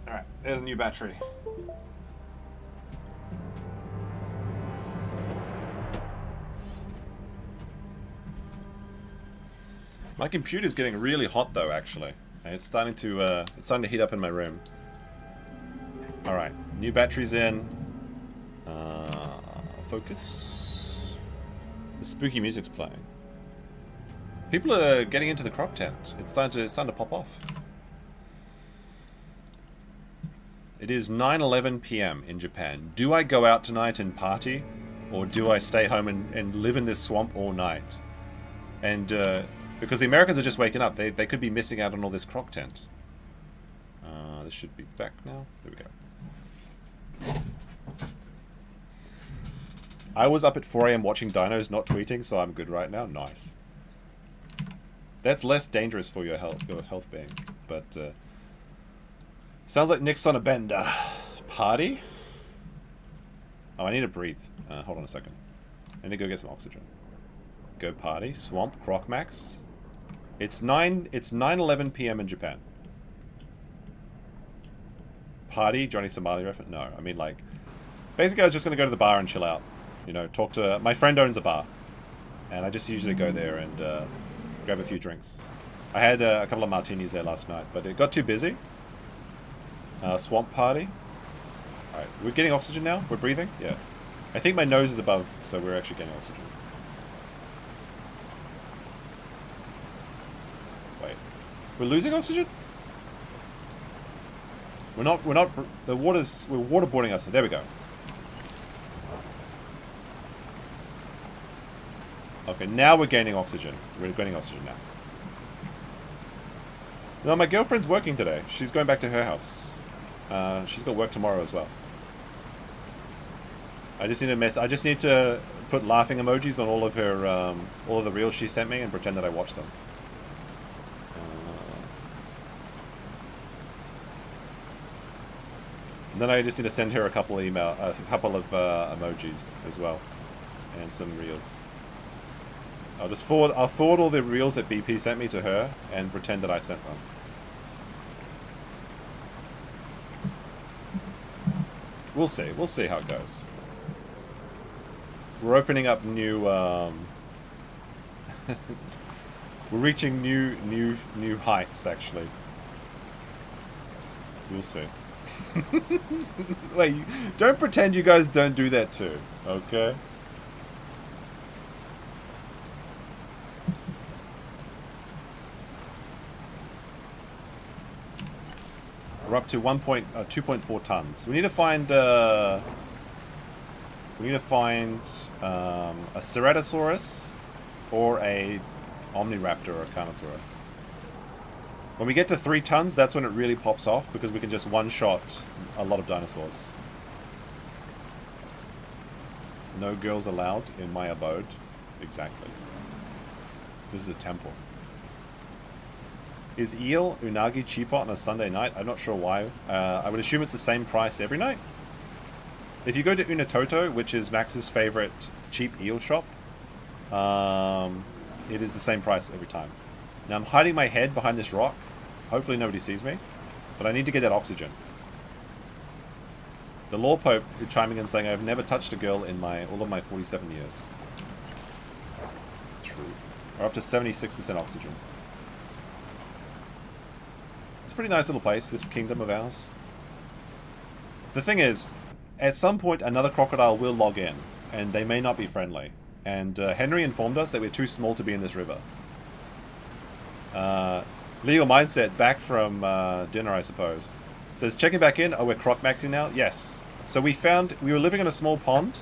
Alright, there's a new battery. My computer's getting really hot though, actually. It's starting to heat up in my room. All right, new batteries in. Focus. The spooky music's playing. People are getting into the Croc tent. It's starting to pop off. It is 9:11 p.m. in Japan. Do I go out tonight and party, or do I stay home and live in this swamp all night? And because the Americans are just waking up. They could be missing out on all this Croc tent. This should be back now. There we go. I was up at 4 a.m. watching dinos, not tweeting, so I'm good right now. Nice. That's less dangerous for your health being. But, sounds like Nick's on a bender. Party? Oh, I need to breathe. Hold on a second. I need to go get some oxygen. Go party. Swamp. Croc Max. It's 9:11 p.m. in Japan. Party, Johnny Somali reference? No, I mean like, basically I was just gonna go to the bar and chill out. You know, talk to my friend owns a bar, and I just usually go there and grab a few drinks. I had a couple of martinis there last night, but it got too busy. Swamp party. All right, we're getting oxygen now. We're breathing. Yeah, I think my nose is above, so we're actually getting oxygen. We're losing oxygen? We're not, we're waterboarding us. There we go. Okay, now we're gaining oxygen. We're gaining oxygen now. No, my girlfriend's working today. She's going back to her house. She's got work tomorrow as well. I just need to put laughing emojis on all of her, all of the reels she sent me and pretend that I watched them. And then I just need to send her a couple of emojis as well, and some reels. I'll forward all the reels that BP sent me to her and pretend that I sent them. We'll see how it goes. We're opening up new. We're reaching new heights actually. We'll see. Wait, don't pretend you guys don't do that too, okay? We're up to 2.4 tons. We need to find a Ceratosaurus or a Omniraptor or a Carnotaurus. When we get to 3 tons, that's when it really pops off, because we can just one-shot a lot of dinosaurs. No girls allowed in my abode. Exactly. This is a temple. Is eel unagi cheaper on a Sunday night? I'm not sure why. I would assume it's the same price every night. If you go to Unatoto, which is Max's favorite cheap eel shop, it is the same price every time. Now I'm hiding my head behind this rock. Hopefully nobody sees me. But I need to get that oxygen. The Law Pope is chiming in saying, I've never touched a girl in all of my 47 years. True. We're up to 76% oxygen. It's a pretty nice little place, this kingdom of ours. The thing is, at some point another crocodile will log in, and they may not be friendly. And Henry informed us that we're too small to be in this river. Legal mindset back from dinner, I suppose. Says checking back in. Oh, we're croc maxing now. Yes. So we were living in a small pond,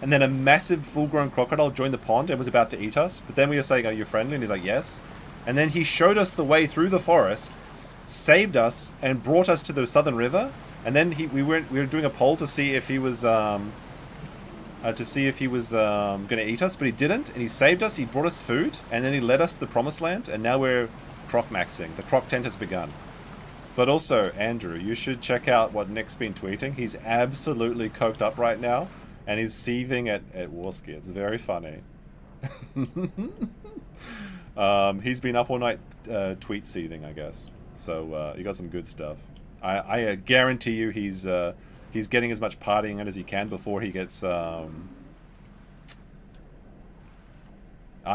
and then a massive full-grown crocodile joined the pond and was about to eat us. But then we were saying, "Are you friendly?" And he's like, "Yes." And then he showed us the way through the forest, saved us, and brought us to the southern river. And then we were doing a poll to see if he was going to eat us, but he didn't. And he saved us. He brought us food, and then he led us to the promised land. And now we're croc maxing. The croc tent has begun. But also, Andrew, you should check out what Nick's been tweeting. He's absolutely coked up right now, and he's seething at Warski. It's very funny. He's been up all night tweet seething, I guess. So he got some good stuff. I guarantee you he's getting as much partying in as he can before he gets... Are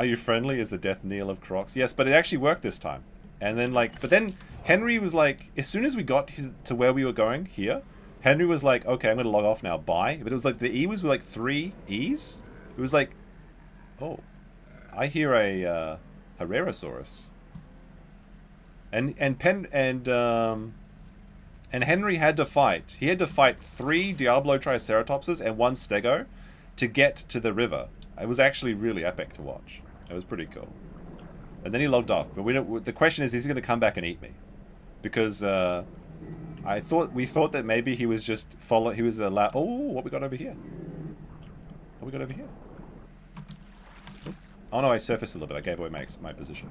you friendly is the death knell of crocs. Yes, but it actually worked this time. And then, but then Henry was like, as soon as we got to where we were going here, Henry was like, okay, I'm going to log off now, bye. But it was like, the E was like 3 E's. It was like, oh, I hear a Herrerasaurus. And Henry had to fight. He had to fight 3 Diablo Triceratopses and 1 Stego to get to the river. It was actually really epic to watch. It was pretty cool. And then he logged off. But the question is he going to come back and eat me? Because we thought that maybe he was just he was allowed. Oh, what we got over here? What we got over here? Oh no, I surfaced a little bit. I gave away my position.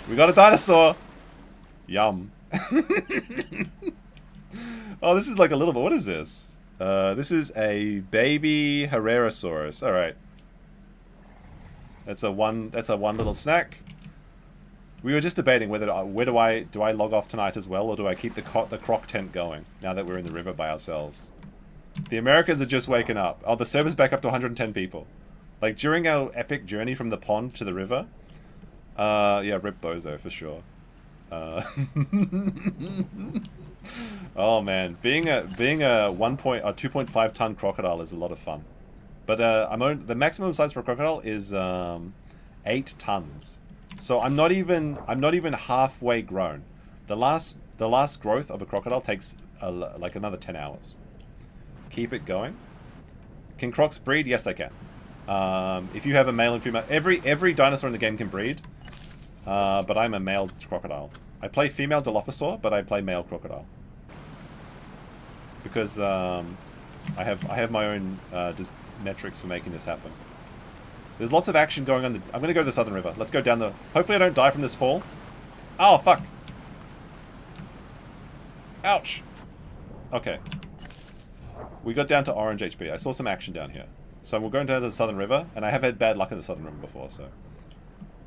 We got a dinosaur! Yum. Oh, this is like a little bit... What is this? This is a baby Herrerasaurus. Alright. That's a one little snack. We were just debating whether do I log off tonight as well, or do I keep the croc tent going now that we're in the river by ourselves? The Americans are just waking up. Oh, the server's back up to 110 people. Like, during our epic journey from the pond to the river... yeah, rip Bozo for sure. Oh man, being a 2.5 ton crocodile is a lot of fun. But the maximum size for a crocodile is 8 tons. So I'm not even halfway grown. The last growth of a crocodile takes like another 10 hours. Keep it going. Can crocs breed? Yes, they can. If you have a male and female, every dinosaur in the game can breed. But I'm a male crocodile. I play female Dilophosaur, but I play male crocodile because I have my own metrics for making this happen. There's lots of action going on. I'm gonna go to the Southern River. Let's go down the. Hopefully, I don't die from this fall. Oh fuck! Ouch! Okay. We got down to orange HP. I saw some action down here. So we're going down to the Southern River, and I have had bad luck in the Southern River before, so...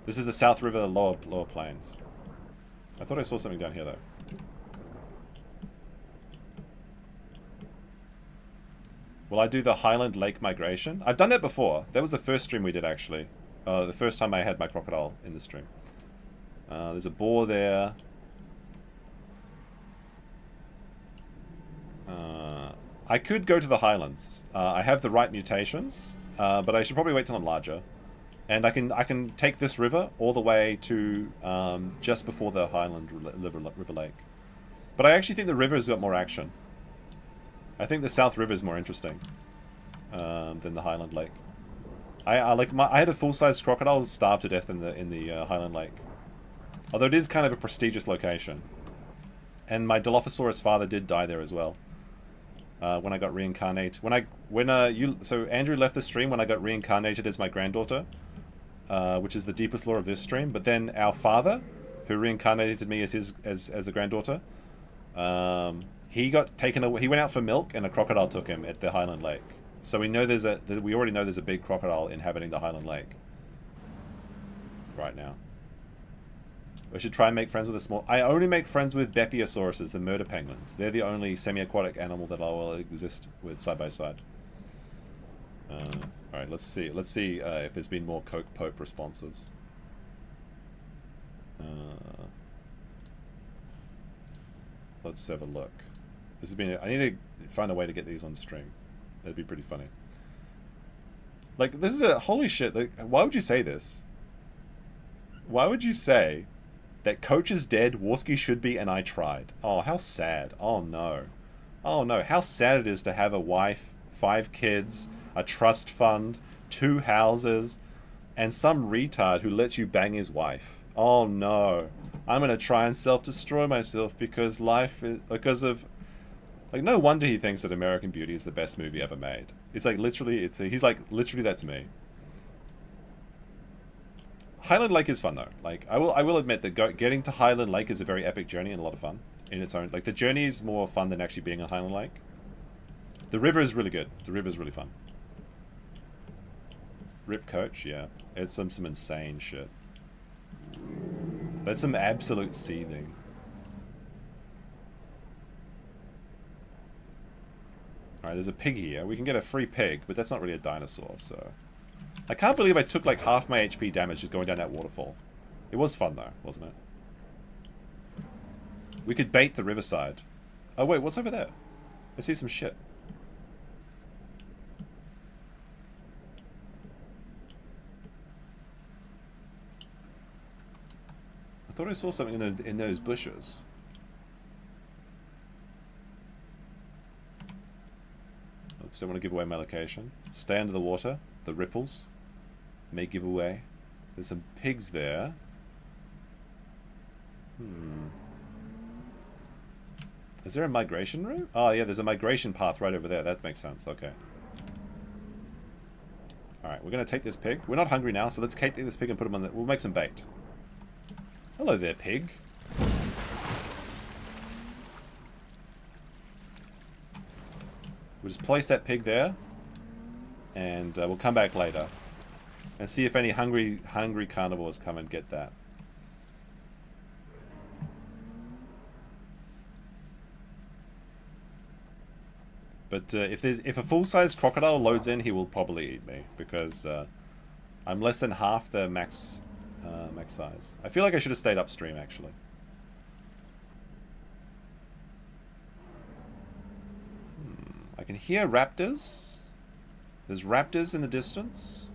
This is the South River, lower plains. I thought I saw something down here, though. Will I do the Highland Lake migration? I've done that before. That was the first stream we did, actually. The first time I had my crocodile in the stream. There's a boar there. I could go to the Highlands. I have the right mutations, but I should probably wait till I'm larger. And I can take this river all the way to just before the Highland River Lake. But I actually think the river has got more action. I think the South River is more interesting than the Highland Lake. I had a full-size crocodile starve to death in the Highland Lake. Although it is kind of a prestigious location. And my Dilophosaurus father did die there as well. When I got reincarnated. So Andrew left the stream when I got reincarnated as my granddaughter. Which is the deepest lore of this stream. But then our father, who reincarnated me as the granddaughter, he got taken away. He went out for milk, and a crocodile took him at the Highland Lake. So we already know there's a big crocodile inhabiting the Highland Lake right now. I should try and make friends with a small... I only make friends with Bepiosauruses, the murder penguins. They're the only semi-aquatic animal that I will exist with side by side. Alright, let's see. Let's see if there's been more Coke Pope responses. Let's have a look. This has been... I need to find a way to get these on stream. That'd be pretty funny. Like, this is a... Holy shit. Like, why would you say this? Why would you say that coach is dead, Warski should be, and I tried? Oh, how sad. Oh, no. Oh, no. How sad it is to have a wife, 5 kids, a trust fund, 2 houses, and some retard who lets you bang his wife. Oh, no. I'm going to try and self-destroy myself because life is... Because of... Like, no wonder he thinks that American Beauty is the best movie ever made. It's like, literally, he's like, literally, that's me. Highland Lake is fun, though. Like, I will admit that getting to Highland Lake is a very epic journey and a lot of fun in its own. Like, the journey is more fun than actually being on Highland Lake. The river is really good. The river is really fun. Rip coach, yeah. It's some insane shit. That's some absolute seething. Alright, there's a pig here. We can get a free pig, but that's not really a dinosaur, so... I can't believe I took like half my HP damage just going down that waterfall. It was fun though, wasn't it? We could bait the riverside. Oh wait, what's over there? I see some shit. I thought I saw something in those bushes. Oops, don't want to give away my location. Stay under the water. The ripples may give away. There's some pigs there. Is there a migration route? Oh yeah, there's a migration path right over there. That makes sense. Okay. Alright, we're going to take this pig. We're not hungry now, so let's take this pig and put him on the... We'll make some bait. Hello there, pig. We'll just place that pig there. And we'll come back later. And see if any hungry carnivores come and get that. But if a full-size crocodile loads in, he will probably eat me. Because I'm less than half the max size. I feel like I should have stayed upstream, actually. I can hear raptors. There's raptors in the distance.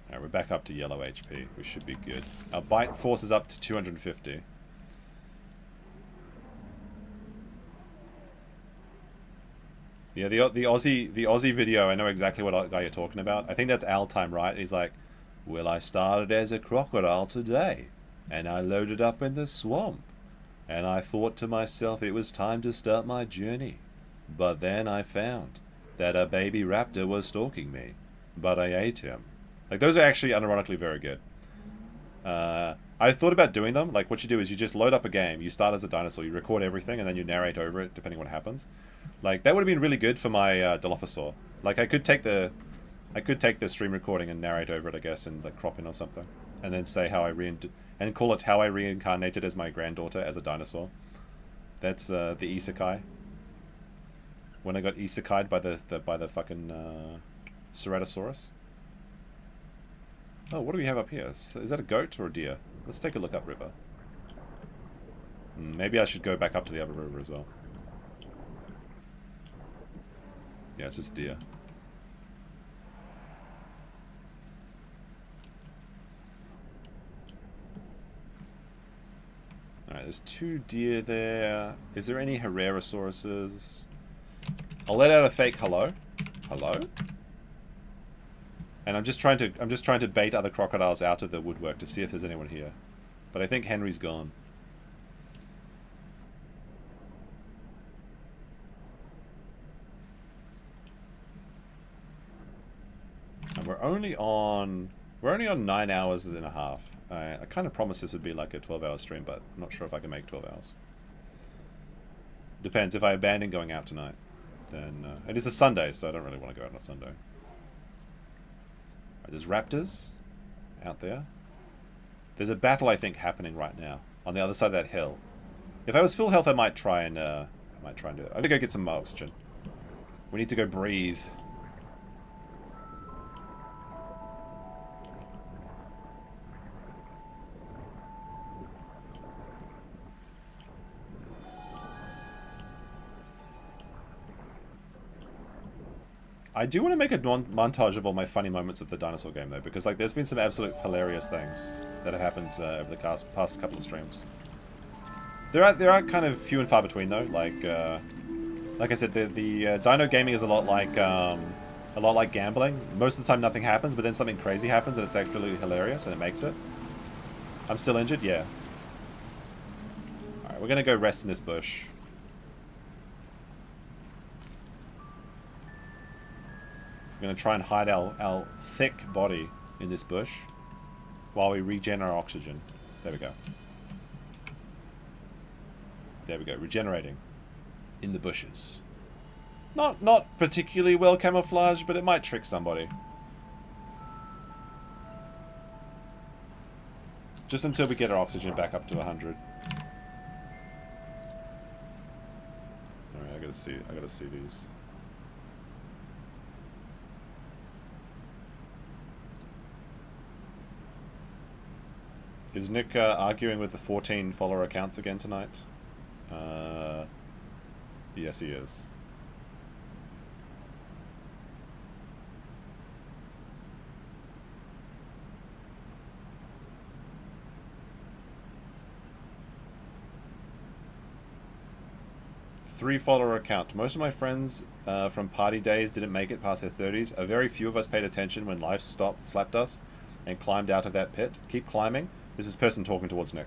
Alright, we're back up to yellow HP. We should be good. Our bite force is up to 250. Yeah, the Aussie video, I know exactly what guy you're talking about. I think that's Al Time, right? He's like, well, I started as a crocodile today, and I loaded up in the swamp, and I thought to myself it was time to start my journey. But then I found that a baby raptor was stalking me, but I ate him. Like, those are actually unironically very good. I thought about doing them. Like, what you do is you just load up a game, you start as a dinosaur, you record everything, and then you narrate over it, depending on what happens. Like, that would have been really good for my Dilophosaur. Like, I could take the stream recording and narrate over it, I guess, and like crop in or something, and then say how and call it how I reincarnated as my granddaughter as a dinosaur. That's the isekai. When I got isekai'd by the fucking Ceratosaurus. Oh, what do we have up here? Is that a goat or a deer? Let's take a look up river. Maybe I should go back up to the other river as well. Yeah, it's just deer. Alright, there's 2 deer there. Is there any Herrerasauruses? I'll let out a fake hello. Hello? And I'm just trying to bait other crocodiles out of the woodwork to see if there's anyone here. But I think Henry's gone. And we're only on 9 hours and a half. I kind of promised this would be like a 12-hour stream, but I'm not sure if I can make 12 hours. Depends. If I abandon going out tonight, then it is a Sunday, so I don't really want to go out on a Sunday. Right, there's raptors out there. There's a battle, I think, happening right now on the other side of that hill. If I was full health, I might try and do it. I'm gonna go get some oxygen. We need to go breathe. I do want to make a montage of all my funny moments of the dinosaur game, though, because like there's been some absolute hilarious things that have happened over the past couple of streams. There are kind of few and far between, though. Like I said, the dino gaming is a lot like gambling. Most of the time, nothing happens, but then something crazy happens, and it's actually hilarious, and it makes it. I'm still injured, yeah. All right, we're gonna go rest in this bush. We're going to try and hide our thick body in this bush while we regen our oxygen. There we go. There we go. Regenerating in the bushes. Not particularly well camouflaged, but it might trick somebody. Just until we get our oxygen back up to 100. Alright, I gotta see these. Is Nick arguing with the 14 follower accounts again tonight? Yes, he is. Three follower account. Most of my friends from party days didn't make it past their 30s. A very few of us paid attention when life slapped us and climbed out of that pit. Keep climbing. This is person talking towards Nick.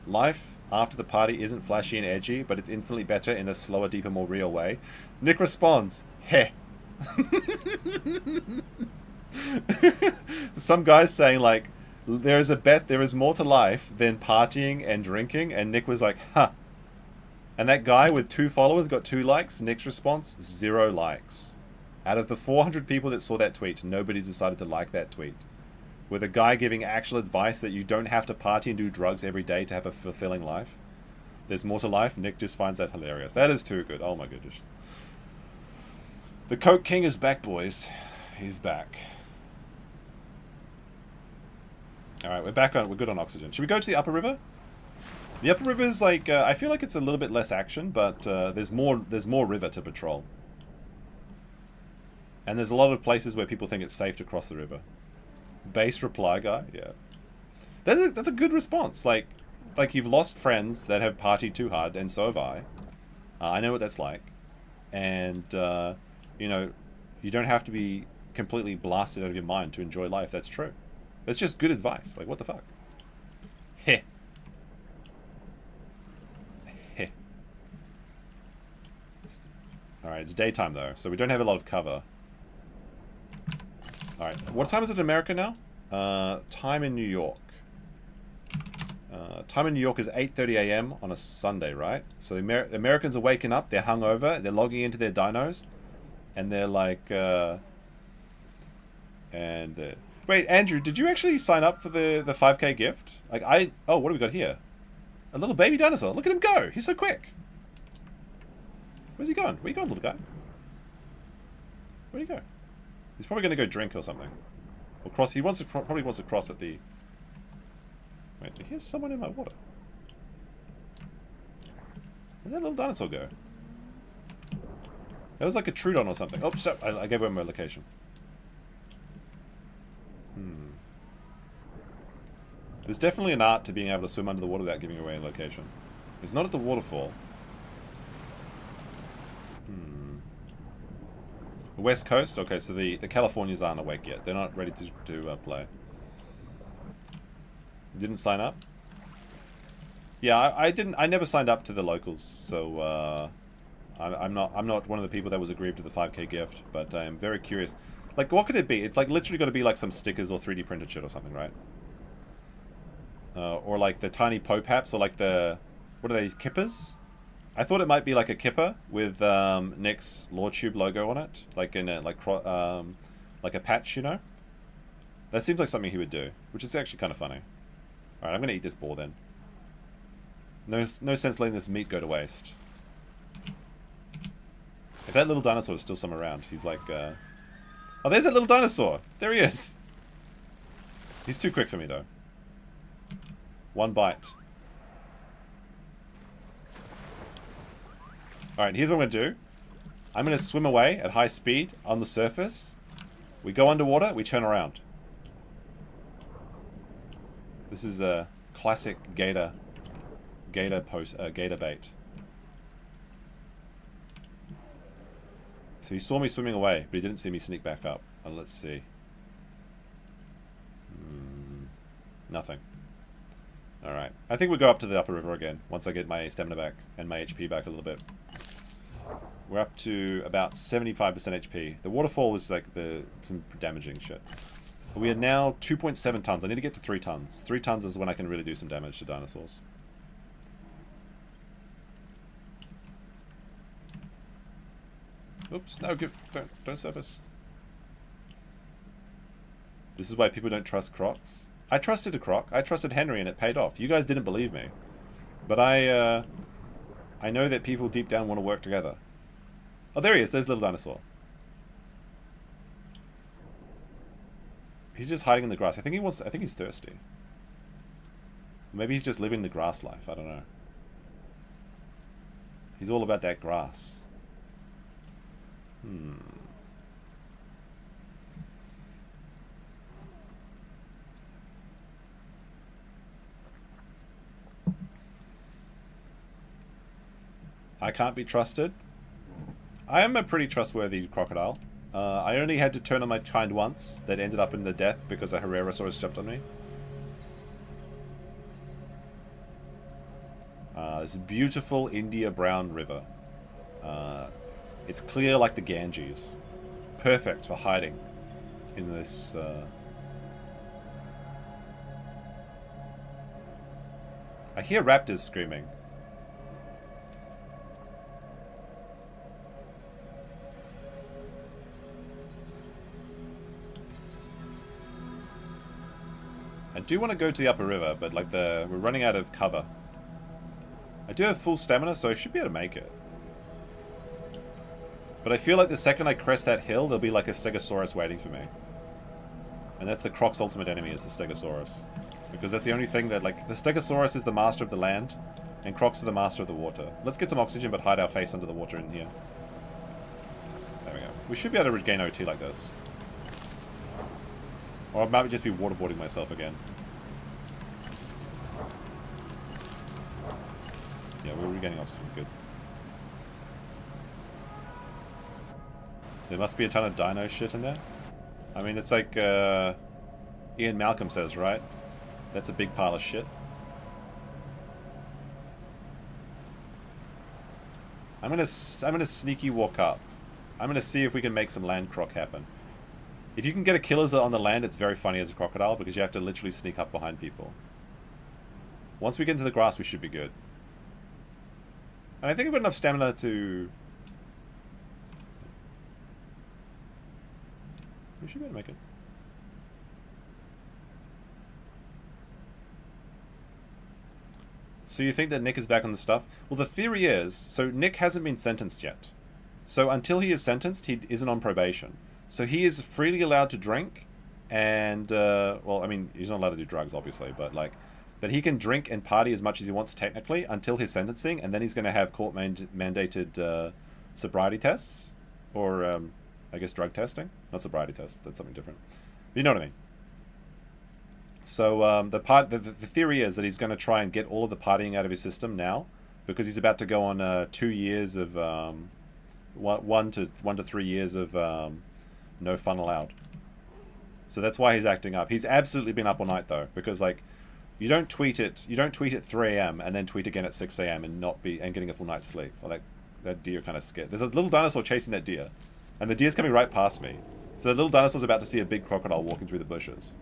Life after the party isn't flashy and edgy, but it's infinitely better in a slower, deeper, more real way. Nick responds, heh. Some guy's saying like, there is more to life than partying and drinking, and Nick was like, huh. And that guy with 2 followers got 2 likes. Nick's response, 0 likes. Out of the 400 people that saw that tweet, nobody decided to like that tweet. With a guy giving actual advice that you don't have to party and do drugs every day to have a fulfilling life. There's more to life. Nick just finds that hilarious. That is too good. Oh my goodness. The Coke King is back, boys. He's back. Alright, we're back on. We're good on oxygen. Should we go to the upper river? The upper river is like, I feel like it's a little bit less action, but there's more river to patrol. And there's a lot of places where people think it's safe to cross the river. Base reply guy, yeah. That's a good response. Like you've lost friends that have partied too hard, and so have I. I know what that's like. And, you know, you don't have to be completely blasted out of your mind to enjoy life. That's true. That's just good advice. Like, what the fuck? Heh. Heh. Alright, it's daytime though, so we don't have a lot of cover. Alright, what time is it in America now? Time in New York. Time in New York is 8:30 AM on a Sunday, right? So the Americans are waking up, they're hungover, they're logging into their dinos, and they're like, wait, Andrew, did you actually sign up for the 5K gift? Like, oh, what do we got here? A little baby dinosaur. Look at him go! He's so quick! Where's he going? Where you going, little guy? Where'd he go? He's probably going to go drink or something. Or cross. He probably wants to cross at the... Wait, here's someone in my water. Where'd that little dinosaur go? That was like a Trudon or something. Oh, so I gave away my location. There's definitely an art to being able to swim under the water without giving away a location. It's not at the waterfall. West Coast? Okay, so the Californians aren't awake yet. They're not ready to play. You didn't sign up? Yeah, I never signed up to the locals, so I'm not one of the people that was aggrieved to the 5K gift, but I am very curious. Like, what could it be? It's like literally got to be like some stickers or 3D printed shit or something, right? Or like the tiny Popaps, or like the... What are they? Kippers? I thought it might be like a kipper with Nick's LordTube logo on it, like in a like a patch, you know. That seems like something he would do, which is actually kind of funny. All right, I'm gonna eat this boar then. No sense letting this meat go to waste. If that little dinosaur is still somewhere around, he's like, oh, there's that little dinosaur. There he is. He's too quick for me though. One bite. Alright, here's what I'm going to do. I'm going to swim away at high speed on the surface. We go underwater, we turn around. This is a classic gator bait. So he saw me swimming away, but he didn't see me sneak back up. Let's see. Nothing. Alright. I think we'll go up to the upper river again, once I get my stamina back and my HP back a little bit. We're up to about 75% HP. The waterfall is like some damaging shit. We are now 2.7 tons. I need to get to 3 tons. 3 tons is when I can really do some damage to dinosaurs. Oops, no, don't surface. This is why people don't trust Crocs. I trusted a Croc. I trusted Henry and it paid off. You guys didn't believe me. But I know that people deep down want to work together. Oh, there he is. There's little dinosaur. He's just hiding in the grass. I think he's thirsty. Maybe he's just living the grass life. I don't know. He's all about that grass. I can't be trusted. I am a pretty trustworthy crocodile. I only had to turn on my kind once. That ended up in the death because a Herrerasaurus jumped on me. This beautiful India brown river. It's clear like the Ganges. Perfect for hiding in this... I hear raptors screaming. I do want to go to the upper river, but like we're running out of cover. I do have full stamina, so I should be able to make it. But I feel like the second I crest that hill, there'll be like a Stegosaurus waiting for me. And that's the Croc's ultimate enemy, is the Stegosaurus. Because that's the only thing that, like, the Stegosaurus is the master of the land, and Crocs are the master of the water. Let's get some oxygen, but hide our face under the water in here. There we go. We should be able to regain OT like this. Or I might just be waterboarding myself again. Yeah, we're regaining oxygen. Good. There must be a ton of dino shit in there. I mean, it's like Ian Malcolm says, right? That's a big pile of shit. I'm gonna sneaky walk up. I'm gonna see if we can make some land croc happen. If you can get a killers on the land, it's very funny as a crocodile because you have to literally sneak up behind people. Once we get into the grass, we should be good. And I think I've got enough stamina to... We should be able to make it. So you think that Nick is back on the stuff? Well, the theory is... So Nick hasn't been sentenced yet. So until he is sentenced, he isn't on probation. So he is freely allowed to drink, and, well, I mean, he's not allowed to do drugs, obviously, but, like, but he can drink and party as much as he wants, technically, until his sentencing, and then he's going to have court-mandated sobriety tests, or, I guess, drug testing? Not sobriety tests, that's something different. But you know what I mean. So, the theory is that he's going to try and get all of the partying out of his system now, because he's about to go on 2 years of, 1 to 3 years of, no fun allowed. So that's why he's acting up. He's absolutely been up all night though, because like you don't tweet at 3 AM and then tweet again at 6 AM and getting a full night's sleep. Well, that deer kind of scared. There's a little dinosaur chasing that deer, and the deer's coming right past me. So the little dinosaur's about to see a big crocodile walking through the bushes.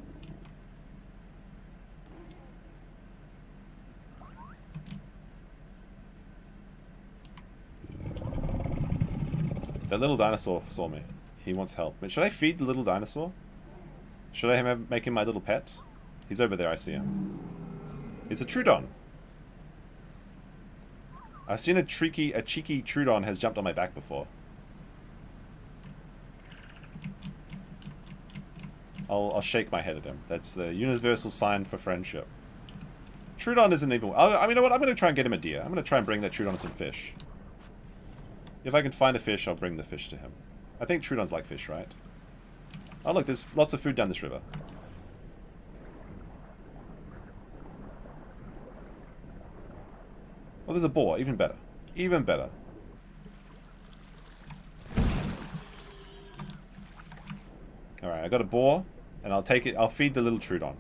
That little dinosaur saw me. He wants help. But should I feed the little dinosaur? Should I make him my little pet? He's over there, I see him. It's a Trudon. I've seen a cheeky Trudon has jumped on my back before. I'll shake my head at him. That's the universal sign for friendship. Trudon isn't even... I mean, you know what? I'm going to try and get him a deer. I'm going to try and bring that Trudon some fish. If I can find a fish, I'll bring the fish to him. I think Troodons like fish, right? Oh look, there's lots of food down this river. Oh, there's a boar. Even better. Even better. Alright, I got a boar, and I'll take it. I'll feed the little Troodon.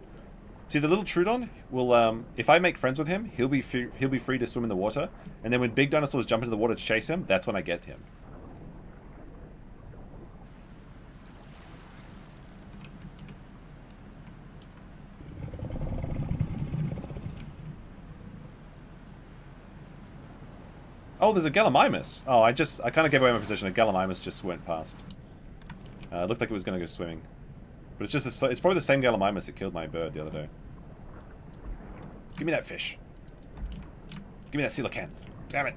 See, the little Troodon will, if I make friends with him, he'll be free to swim in the water, and then when big dinosaurs jump into the water to chase him, that's when I get him. Oh, there's a Gallimimus. Oh, I kind of gave away my position. A Gallimimus just went past. It looked like it was going to go swimming. But it's just it's probably the same Gallimimus that killed my bird the other day. Give me that fish. Give me that coelacanth. Damn it.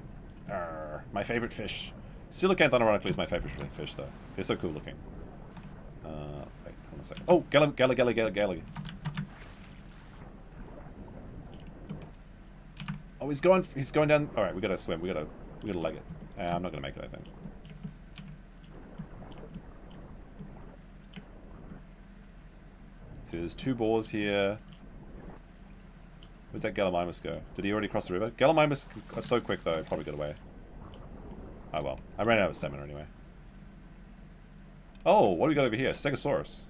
Arrgh, my favorite fish. Coelacanth, unironically, is my favorite fish, though. They're so cool looking. Wait, hold on a second. Oh, Galley. Oh, he's going down. All right, we gotta swim. We gotta leg it. I'm not gonna make it, I think. See, there's two boars here. Where's that Gallimimus go? Did he already cross the river? Gallimimus are so quick, though. Probably got away. Oh, well. I ran out of stamina anyway. Oh, what do we got over here? Stegosaurus.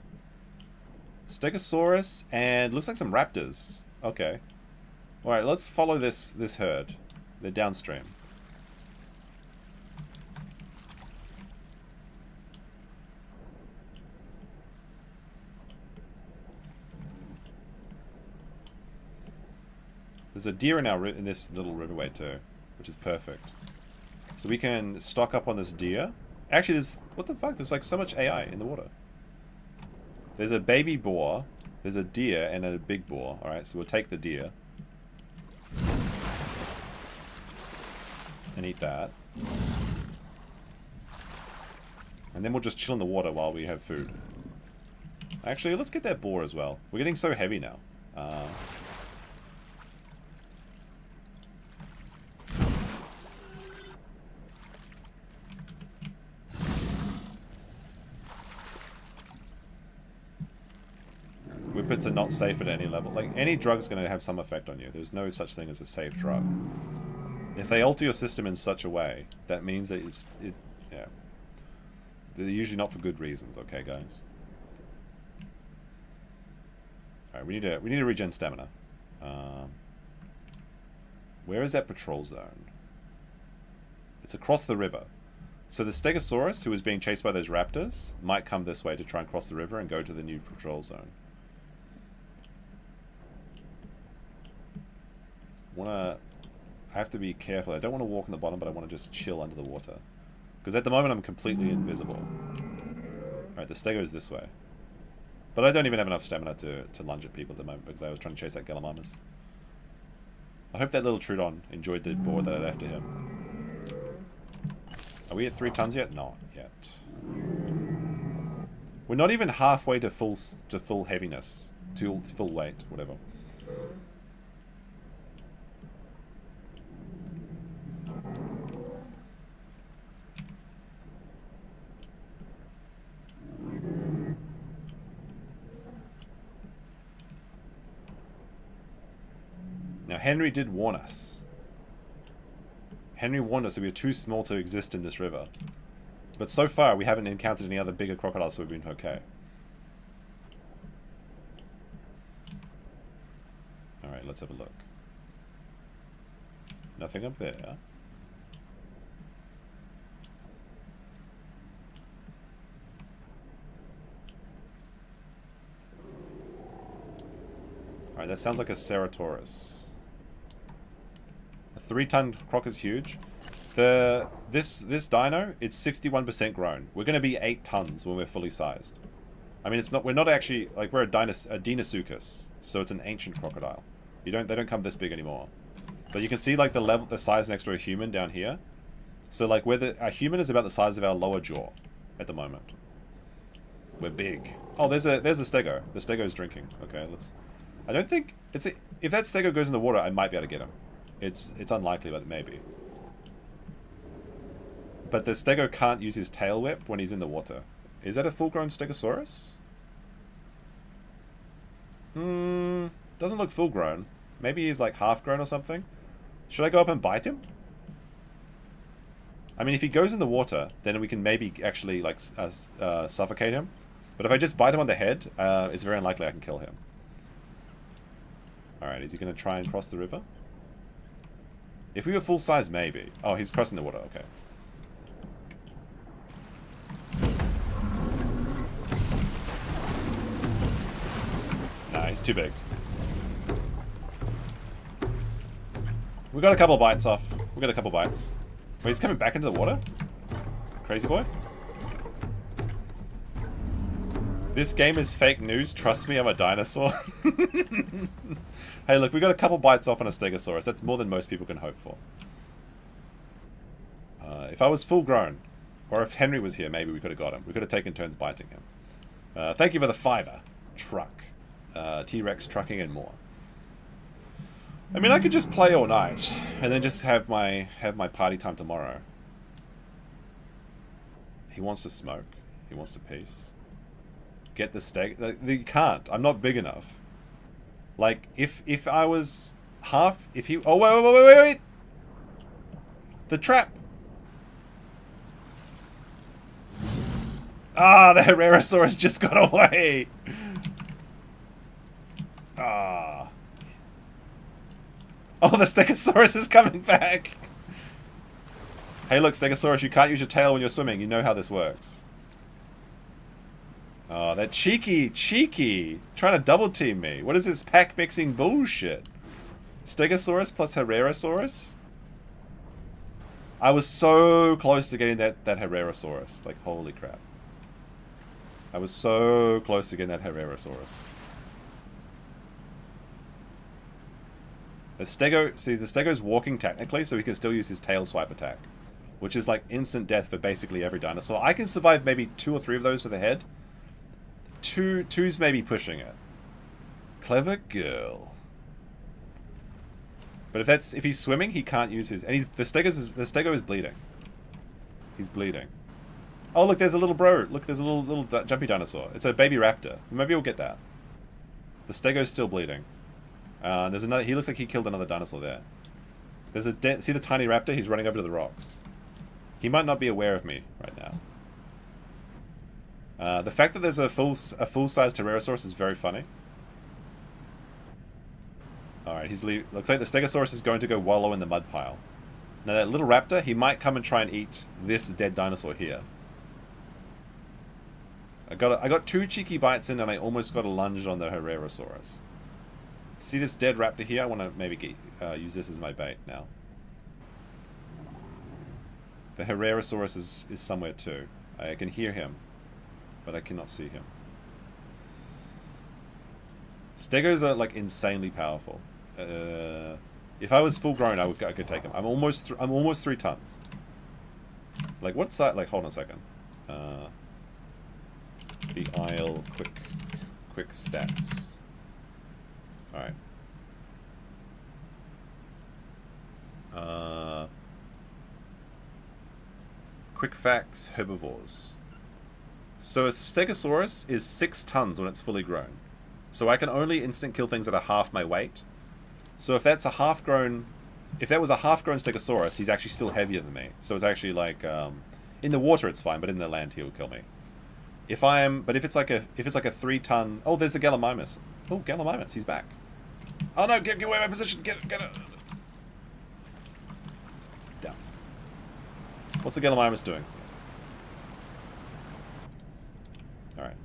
Stegosaurus and looks like some raptors. Okay. Alright, let's follow this herd. They're downstream. There's a deer in this little riverway too, which is perfect. So we can stock up on this deer. Actually, there's... What the fuck? There's like so much AI in the water. There's a baby boar, there's a deer, and a big boar. Alright, so we'll take the deer. And eat that. And then we'll just chill in the water while we have food. Actually, let's get that boar as well. We're getting so heavy now. Whippets are not safe at any level. Like, any drug's going to have some effect on you. There's no such thing as a safe drug. If they alter your system in such a way, that means that yeah. They're usually not for good reasons, okay, guys? Alright, we need to regen stamina. Where is that patrol zone? It's across the river. So the Stegosaurus, who was being chased by those raptors, might come this way to try and cross the river and go to the new patrol zone. I have to be careful. I don't want to walk on the bottom, but I want to just chill under the water. Because at the moment I'm completely invisible. Alright, the Stego's this way. But I don't even have enough stamina to lunge at people at the moment because I was trying to chase that Gallimimus. I hope that little Troodon enjoyed the boar that I left to him. Are we at 3 tons yet? Not yet. We're not even halfway to full heaviness. To full weight, whatever. Now, Henry did warn us. Henry warned us that we were too small to exist in this river. But so far, we haven't encountered any other bigger crocodiles, so we've been okay. Alright, let's have a look. Nothing up there. Alright, that sounds like a Ceratosaurus. A 3-ton croc is huge. This dino, it's 61% grown. We're going to be 8 tons when we're fully sized. I mean, we're not actually, like, we're a Dinosuchus, so it's an ancient crocodile. They don't come this big anymore. But you can see, like, the size next to a human down here. So, like, a human is about the size of our lower jaw at the moment. We're big. Oh, there's a Stego. The Stego's drinking. Okay, let's... I don't think... if that Stego goes in the water, I might be able to get him. It's unlikely, but maybe. but the stego can't use his tail whip when he's in the water. Is that a full-grown stegosaurus? Doesn't look full-grown. Maybe he's like half-grown or something. Should I go up and bite him? I mean, if he goes in the water, then we can maybe actually like suffocate him. But if I just bite him on the head, it's very unlikely I can kill him. Alright, is he going to try and cross the river? If we were full size, maybe. Oh, he's crossing the water, okay. Nah, he's too big. We got a couple bites off. We got a couple bites. Wait, he's coming back into the water? Crazy boy? This game is fake news. Trust me, I'm a dinosaur. Hey, look, we got a couple bites off on a stegosaurus. That's more than most people can hope for. If I was full grown, or if Henry was here, maybe we could have got him. We could have taken turns biting him. Thank you for the $5. Truck. T-Rex trucking and more. I mean, I could just play all night and then just have my party time tomorrow. He wants to smoke. He wants to peace. Get the steak. You can't. I'm not big enough. Like, if I was half, if he... Oh, wait. The trap. Ah, the Herrerasaurus just got away. Ah. Oh, the Stegosaurus is coming back. Hey, look, Stegosaurus, you can't use your tail when you're swimming. You know how this works. Oh, that cheeky. Trying to double team me. What is this pack mixing bullshit? Stegosaurus plus Herrerasaurus? I was so close to getting that Herrerasaurus. Like, holy crap. I was so close to getting that Herrerasaurus. The Stego, see, the Stego's walking technically, so he can still use his tail swipe attack. Which is like instant death for basically every dinosaur. I can survive maybe 2 or 3 of those to the head. Two's maybe pushing it. Clever girl. But if he's swimming, he can't use his... And the Stego is bleeding. He's bleeding. Oh, look, there's a little bro. Look, there's a little jumpy dinosaur. It's a baby raptor. Maybe we'll get that. The Stego's still bleeding. There's another... He looks like he killed another dinosaur there. There's a... See the tiny raptor? He's running over to the rocks. He might not be aware of me right now. The fact that there's a full-sized Herrerasaurus is very funny. Alright, looks like the Stegosaurus is going to go wallow in the mud pile. Now that little raptor, he might come and try and eat this dead dinosaur here. I got 2 cheeky bites in and I almost got a lunge on the Herrerasaurus. See this dead raptor here? I want to maybe use this as my bait now. The Herrerasaurus is somewhere too. I can hear him, but I cannot see him. Stegos are like insanely powerful. If I was full grown, I could take him. I'm almost 3 tons. Like what's that? Like hold on a second. The Isle quick stats. All right. Quick facts, herbivores. So a Stegosaurus is 6 tons when it's fully grown. So I can only instant kill things that are half my weight. So if that's a half-grown... If that was a half-grown Stegosaurus, he's actually still heavier than me. So it's actually like... in the water it's fine, but in the land he will kill me. But if it's like a 3-ton... Oh, there's the Gallimimus. Oh, Gallimimus, he's back. Oh no, get away my position, get it. Down. What's the Gallimimus doing? Alright.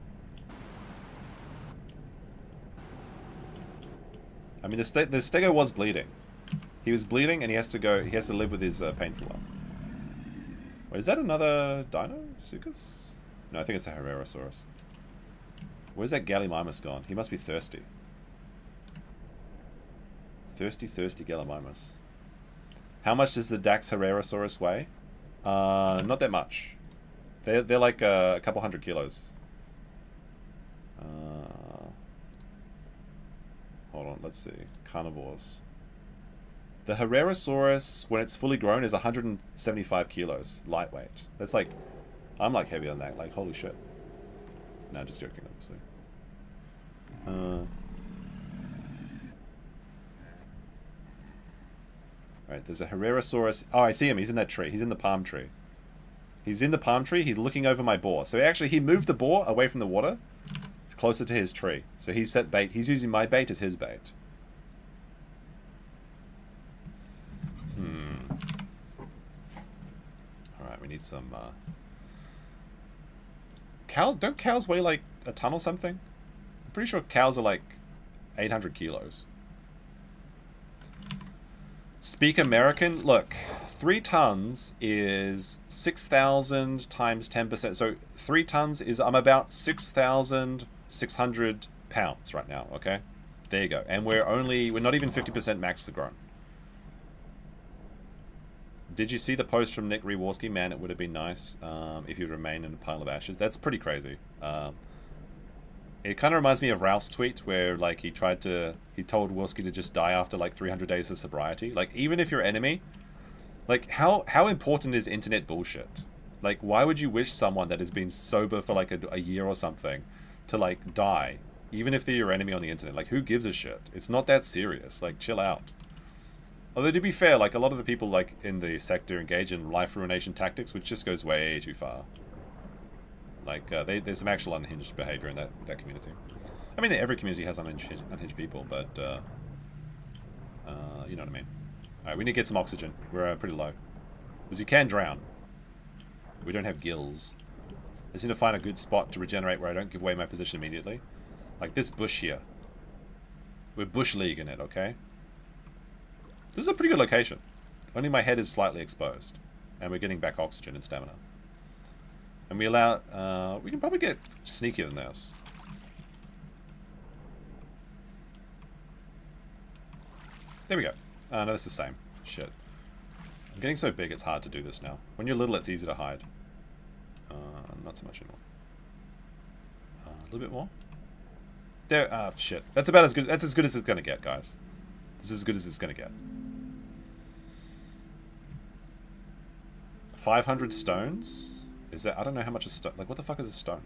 I mean, the Stego was bleeding. He was bleeding, and he has to live with his pain for a while. Wait, is that another Dino? Sucus? No, I think it's a Herrerasaurus. Where's that Gallimimus gone? He must be thirsty. Thirsty Gallimimus. How much does the Dax Herrerasaurus weigh? Not that much. They're like a couple 100 kilos. Hold on, let's see. Carnivores. The Herrerasaurus, when it's fully grown, is 175 kilos, lightweight. That's like, I'm like heavier than that. Like, holy shit. No, just joking, obviously. Alright, there's a Herrerasaurus. Oh, I see him. He's in that tree. He's in the palm tree. He's in the palm tree. He's looking over my boar. So actually, he moved the boar away from the water, closer to his tree. So he's set bait. He's using my bait as his bait. Alright, we need some, Don't cows weigh like a ton or something? I'm pretty sure cows are like 800 kilos. Speak American. Look, 3 tons is 6,000 times 10%. So 3 tons is, I'm about 6,600 pounds right now, okay? There you go. And we're not even 50% max grown. Did you see the post from Nick Rewarski? Man, it would have been nice if you'd remain in a pile of ashes. That's pretty crazy. It kind of reminds me of Ralph's tweet where, like, he told Wolski to just die after, like, 300 days of sobriety. Like, even if you're enemy, like, how important is internet bullshit? Like, why would you wish someone that has been sober for, like, a year or something to, like, die? Even if they're your enemy on the internet. Like, who gives a shit? It's not that serious. Like, chill out. Although, to be fair, like, a lot of the people, like, in the sector engage in life ruination tactics, which just goes way too far. Like, there's some actual unhinged behavior in that community. I mean, every community has unhinged people, but, you know what I mean. Alright, we need to get some oxygen. We're pretty low. Because you can drown. We don't have gills. I just need to find a good spot to regenerate where I don't give away my position immediately. Like this bush here. We're bush league in it, okay? This is a pretty good location. Only my head is slightly exposed. And we're getting back oxygen and stamina. And we allow... we can probably get sneakier than this. There we go. No, that's the same. Shit. I'm getting so big it's hard to do this now. When you're little, it's easy to hide. Not so much anymore. A little bit more. There. Shit. That's about as good. That's as good as it's gonna get, guys. This is as good as it's gonna get. 500 stones. Is that? I don't know how much a stone. Like, what the fuck is a stone?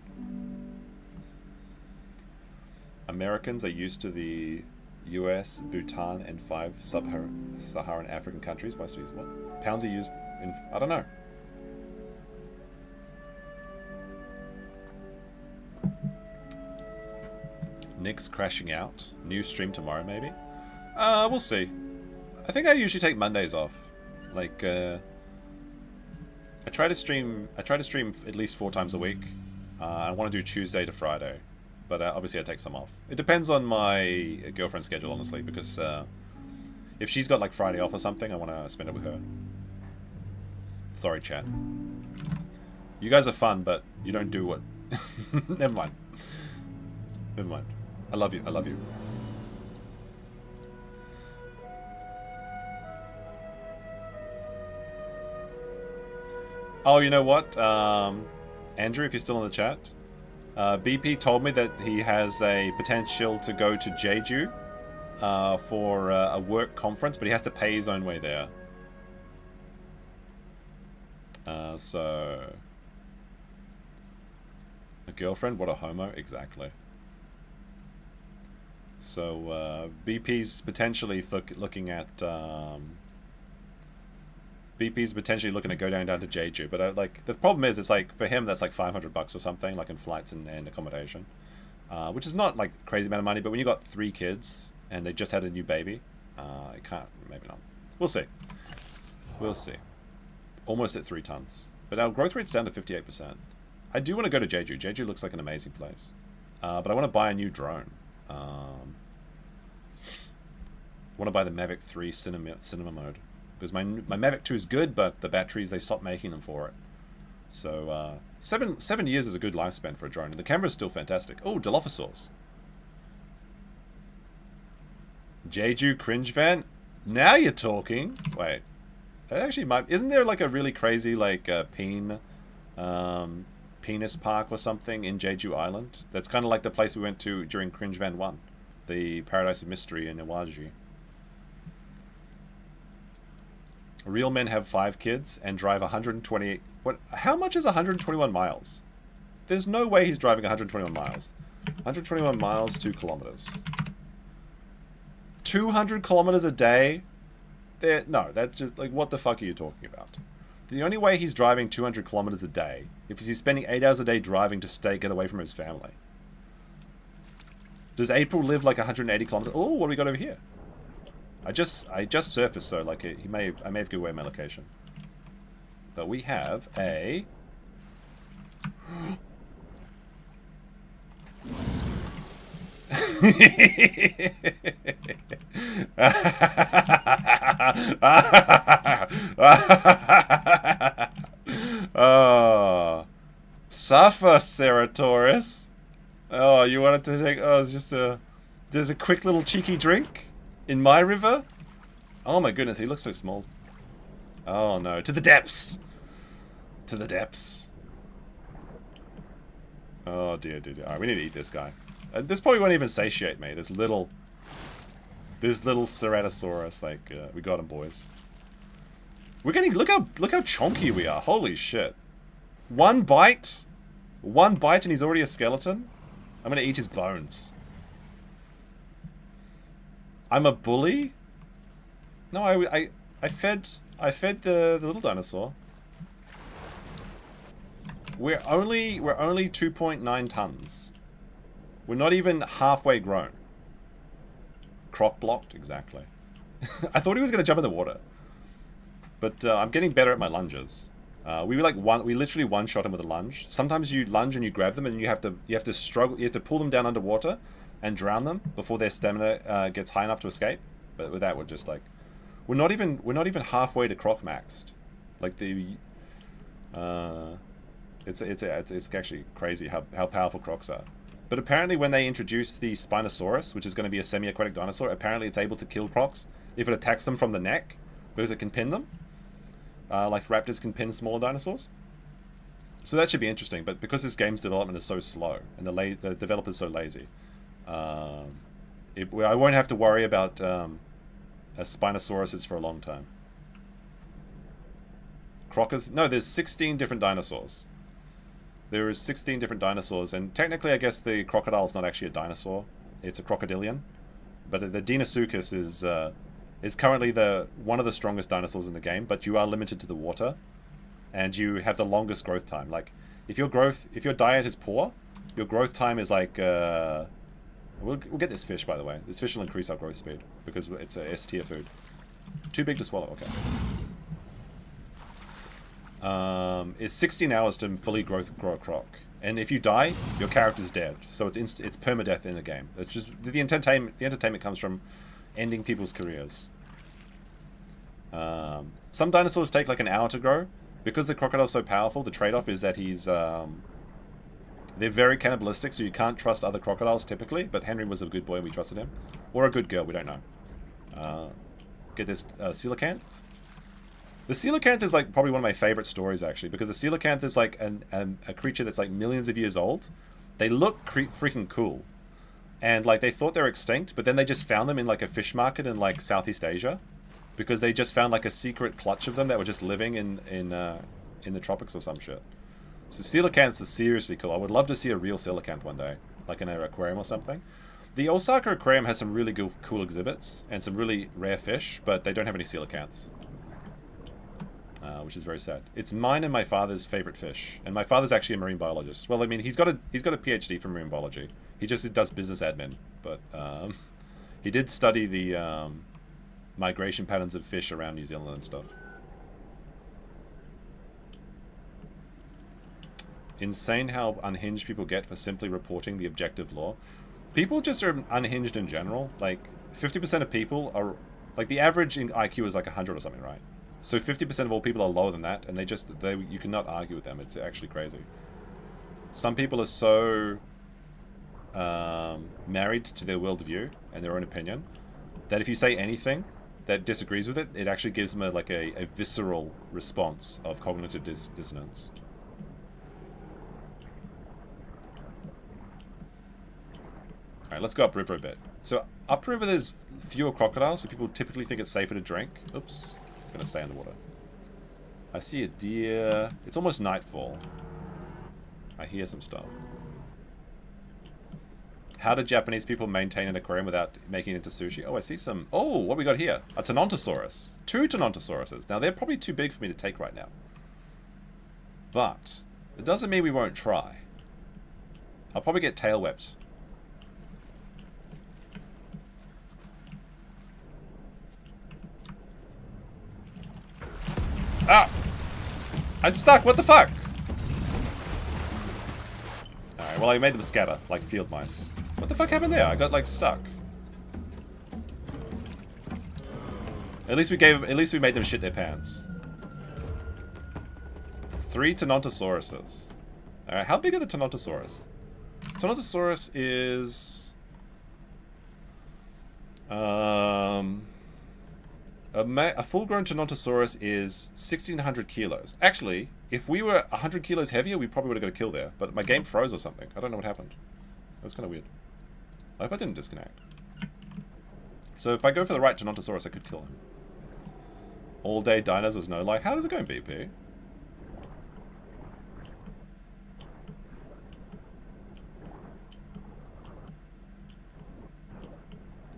Americans are used to the US, Bhutan, and 5 sub-Saharan African countries. Why use what? Pounds are used in... I don't know. Nick's crashing out. New stream tomorrow, maybe? We'll see. I think I usually take Mondays off. Like, I try to stream at least 4 times a week. I want to do Tuesday to Friday. But obviously I take some off. It depends on my girlfriend's schedule, honestly, because if she's got like Friday off or something, I want to spend it with her. Sorry, chat. You guys are fun, but you don't do what... Never mind. Never mind. I love you. I love you. Oh, you know what? Andrew, if you're still in the chat... BP told me that he has a potential to go to Jeju for a work conference, but he has to pay his own way there. So... A girlfriend? What a homo. Exactly. So, BP's potentially looking at... BP's potentially looking to go down to Jeju, but like the problem is, it's like for him that's like $500 or something, like in flights and accommodation, which is not like crazy amount of money. But when you got 3 kids and they just had a new baby, it can't. Maybe not. We'll see. We'll see. Almost at 3 tons, but our growth rate's down to 58%. I do want to go to Jeju. Jeju looks like an amazing place, but I want to buy a new drone. I want to buy the Mavic 3 cinema mode. Because my Mavic 2 is good, but the batteries, they stopped making them for it. So, 7 years is a good lifespan for a drone. And the camera's still fantastic. Oh, Dilophosaurs. Jeju cringe van? Now you're talking. Wait. That actually might... Isn't there like a really crazy, like, penis park or something in Jeju Island? That's kind of like the place we went to during Cringe Van 1. The Paradise of Mystery in Iwaji. Real men have 5 kids and drive 120... What? How much is 121 miles? There's no way he's driving 121 miles. 121 miles, 2 kilometers. 200 kilometers a day? No, that's just... Like, what the fuck are you talking about? The only way he's driving 200 kilometers a day if he's spending 8 hours a day driving to get away from his family. Does April live like 180 kilometers? Oh, what do we got over here? I just surfaced, so like I may have given away my location. But we have a oh, suffer, Ceratoris. Oh, you wanted to take... Oh, it's just a quick little cheeky drink in my river. Oh my goodness, he looks so small. Oh no, to the depths. To the depths. Oh dear, dear, dear. Alright, we need to eat this guy. This probably won't even satiate me. This little Ceratosaurus. Like, we got him, boys. We're getting... Look how chonky we are. Holy shit. One bite and he's already a skeleton. I'm gonna eat his bones. I'm a bully? No, I fed the little dinosaur. We're only 2.9 tons. We're not even halfway grown. Croc blocked, exactly. I thought he was gonna jump in the water. But I'm getting better at my lunges. We literally one-shot him with a lunge. Sometimes you lunge and you grab them, and you have to struggle. You have to pull them down underwater and drown them before their stamina gets high enough to escape. But with that, we're just like, we're not even halfway to Croc maxed. Like it's actually crazy how powerful Crocs are. But apparently, when they introduce the Spinosaurus, which is going to be a semi-aquatic dinosaur, apparently it's able to kill Crocs if it attacks them from the neck because it can pin them. Like raptors can pin smaller dinosaurs. So that should be interesting, but because this game's development is so slow, and the developer's so lazy, I won't have to worry about Spinosauruses for a long time. Crockers? No, there's 16 different dinosaurs. There is 16 different dinosaurs, and technically I guess the crocodile is not actually a dinosaur. It's a crocodilian. But the Deinosuchus is currently one of the strongest dinosaurs in the game, but you are limited to the water, and you have the longest growth time. Like, if your diet is poor, your growth time is like we'll get this fish, by the way. This fish will increase our growth speed because it's a S tier food. Too big to swallow. Okay. It's 16 hours to fully grow a croc, and if you die, your character's dead. So it's permadeath in the game. It's just the entertainment. The entertainment comes from ending people's careers. Some dinosaurs take like an hour to grow. Because the crocodile's so powerful, the trade-off is that they're very cannibalistic, so you can't trust other crocodiles typically, but Henry was a good boy and we trusted him. Or a good girl, we don't know. Get this coelacanth. The coelacanth is like probably one of my favorite stories actually, because the coelacanth is like a creature that's like millions of years old. They look freaking cool. And like they thought they were extinct, but then they just found them in like a fish market in like Southeast Asia, because they just found like a secret clutch of them that were just living in the tropics or some shit. So coelacanths are seriously cool. I would love to see a real coelacanth one day, like in an aquarium or something. The Osaka Aquarium has some really cool exhibits and some really rare fish, but they don't have any coelacanths, which is very sad. It's mine and my father's favorite fish, and my father's actually a marine biologist. Well, I mean, he's got a PhD from marine biology. He just does business admin, but he did study the migration patterns of fish around New Zealand and stuff. Insane how unhinged people get for simply reporting the objective law. People just are unhinged in general. Like, 50% of people are... Like, the average in IQ is like 100 or something, right? So 50% of all people are lower than that, and you cannot argue with them. It's actually crazy. Some people are so married to their worldview and their own opinion that if you say anything that disagrees with it, it actually gives them a visceral response of cognitive dissonance. Alright, let's go upriver a bit. So upriver there's fewer crocodiles, so people typically think it's safer to drink. Oops. Gonna stay underwater. I see a deer. It's almost nightfall. I hear some stuff. How do Japanese people maintain an aquarium without making it into sushi? Oh, I see some... Oh, what we got here? A Tontosaurus. 2 Tontosaurus. Now, they're probably too big for me to take right now. But it doesn't mean we won't try. I'll probably get tail whipped. Ah! I'm stuck! What the fuck? Alright, well I made them scatter, like field mice. What the fuck happened there? I got like stuck. At least we made them shit their pants. 3 Tontosaurus. Alright, how big are the Tontosaurus? Tontosaurus is... A full-grown Tontosaurus is 1,600 kilos. Actually, if we were 100 kilos heavier, we probably would have got a kill there. But my game froze or something. I don't know what happened. That was kind of weird. I hope I didn't disconnect. So if I go for the right Tontosaurus, I could kill him. All day dinos was no lie. How is it going, BP?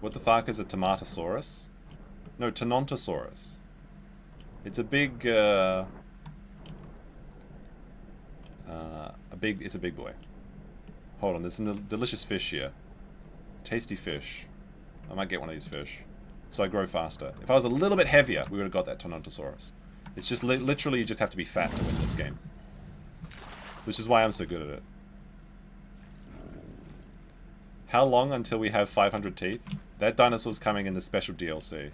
What the fuck is a Tomatosaurus? No, Tontosaurus. It's a big, it's a big boy. Hold on, there's some delicious fish here. Tasty fish. I might get one of these fish. So I grow faster. If I was a little bit heavier, we would have got that Tontosaurus. It's just literally you just have to be fat to win this game. Which is why I'm so good at it. How long until we have 500 teeth? That dinosaur's coming in the special DLC.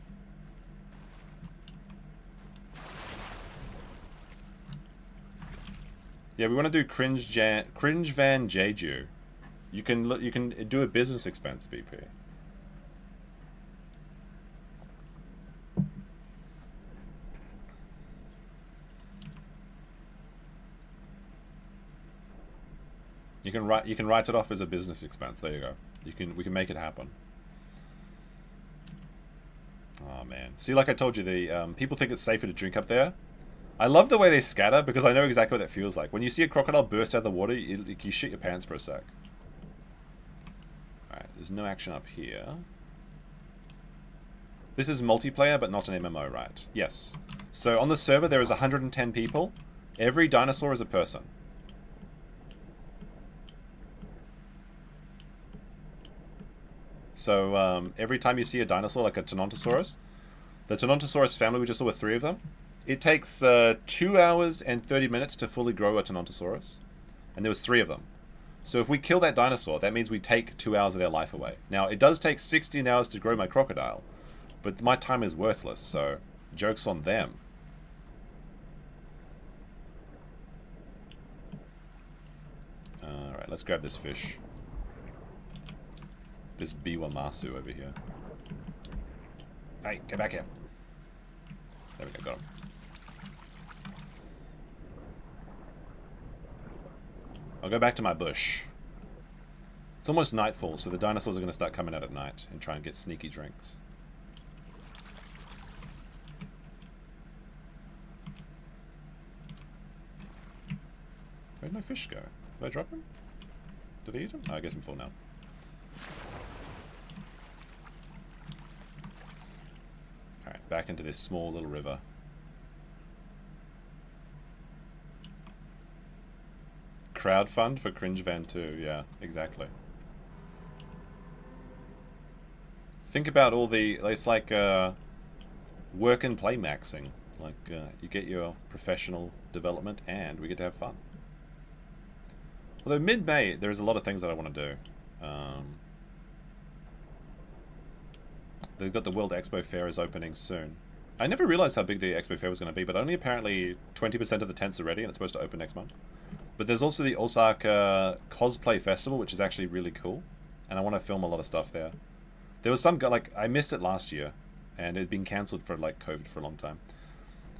Yeah, we want to do Cringe Van Jeju. You can do a business expense, BP. You can write it off as a business expense. There you go. We can make it happen. Oh man. See, like I told you, the people think it's safer to drink up there. I love the way they scatter because I know exactly what that feels like. When you see a crocodile burst out of the water, you shit your pants for a sec. Alright, there's no action up here. This is multiplayer, but not an MMO, right? Yes. So on the server, there is 110 people. Every dinosaur is a person. So every time you see a dinosaur, like a Tontosaurus, the Tontosaurus family, we just saw with 3 of them, it takes 2 hours and 30 minutes to fully grow a Tontosaurus. And there was 3 of them. So if we kill that dinosaur, that means we take 2 hours of their life away. Now, it does take 16 hours to grow my crocodile, but my time is worthless, so joke's on them. Alright, let's grab this fish. This Biwa Masu over here. Hey, get back here. There we go, got him. I'll go back to my bush. It's almost nightfall, so the dinosaurs are going to start coming out at night and try and get sneaky drinks. Where'd my fish go? Did I drop him? Did I eat him? Oh, I guess I'm full now. Alright, back into this small little river. Crowdfund for Cringe Van 2, yeah, exactly. Think about all the, it's like work and play maxing. Like you get your professional development and we get to have fun. Although mid-May, there's a lot of things that I want to do. They've got the World Expo Fair is opening soon. I never realized how big the Expo Fair was going to be, but only apparently 20% of the tents are ready and it's supposed to open next month. But there's also the Osaka Cosplay Festival, which is actually really cool. And I want to film a lot of stuff there. There was some, like, I missed it last year. And it had been cancelled for, like, COVID for a long time.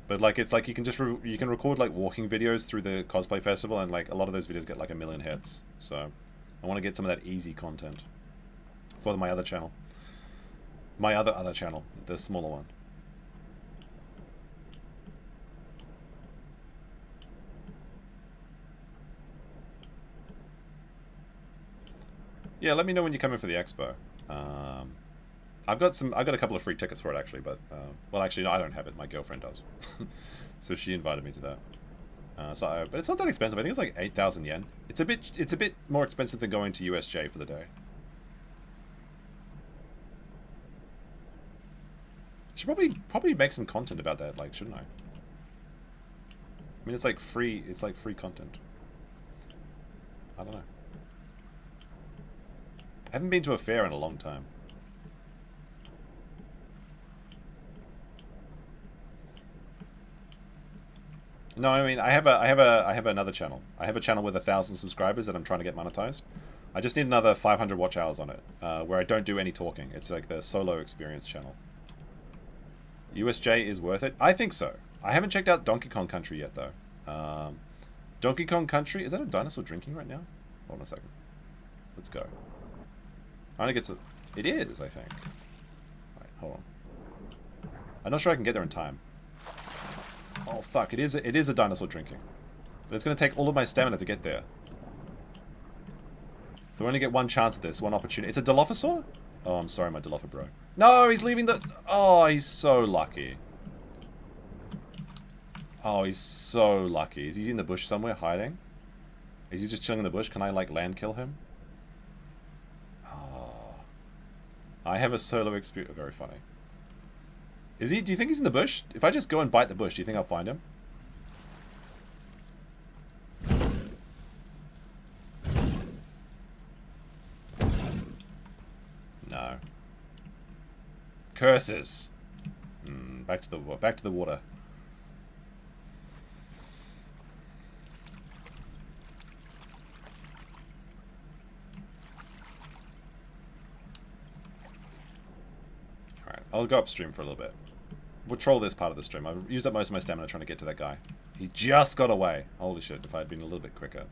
But, like, it's like you can just, you can record, like, walking videos through the Cosplay Festival. And, like, a lot of those videos get, like, 1 million hits. So, I want to get some of that easy content. For my other channel. My other channel. The smaller one. Yeah, let me know when you come in for the expo. I've got a couple of free tickets for it actually, but well, actually, no, I don't have it. My girlfriend does, so she invited me to that. But it's not that expensive. I think it's like 8,000 yen. It's a bit more expensive than going to USJ for the day. Should probably make some content about that, like, shouldn't I? I mean, it's like free content. I don't know. I haven't been to a fair in a long time. No, I mean, I have another channel. I have a channel with 1,000 subscribers that I'm trying to get monetized. I just need another 500 watch hours on it, where I don't do any talking. It's like the solo experience channel. USJ is worth it? I think so. I haven't checked out Donkey Kong Country yet, though. Donkey Kong Country, is that a dinosaur drinking right now? Hold on a second. Let's go. I think it's it is, I think. Alright, hold on. I'm not sure I can get there in time. Oh fuck, it is a dinosaur drinking. But it's gonna take all of my stamina to get there. So we only get one chance at this, one opportunity. It's a Dilophosaur? Oh, I'm sorry, my Dilophosaur bro. No, he's leaving the... Oh, he's so lucky. Oh, he's so lucky. Is he in the bush somewhere hiding? Is he just chilling in the bush? Can I, like, land kill him? Oh. I have a solo experience. Very funny. Is he? Do you think he's in the bush? If I just go and bite the bush, do you think I'll find him? No. Curses. Back to the water. Alright, I'll go upstream for a little bit. We'll troll this part of the stream. I've used up most of my stamina trying to get to that guy. He just got away. Holy shit, if I had been a little bit quicker.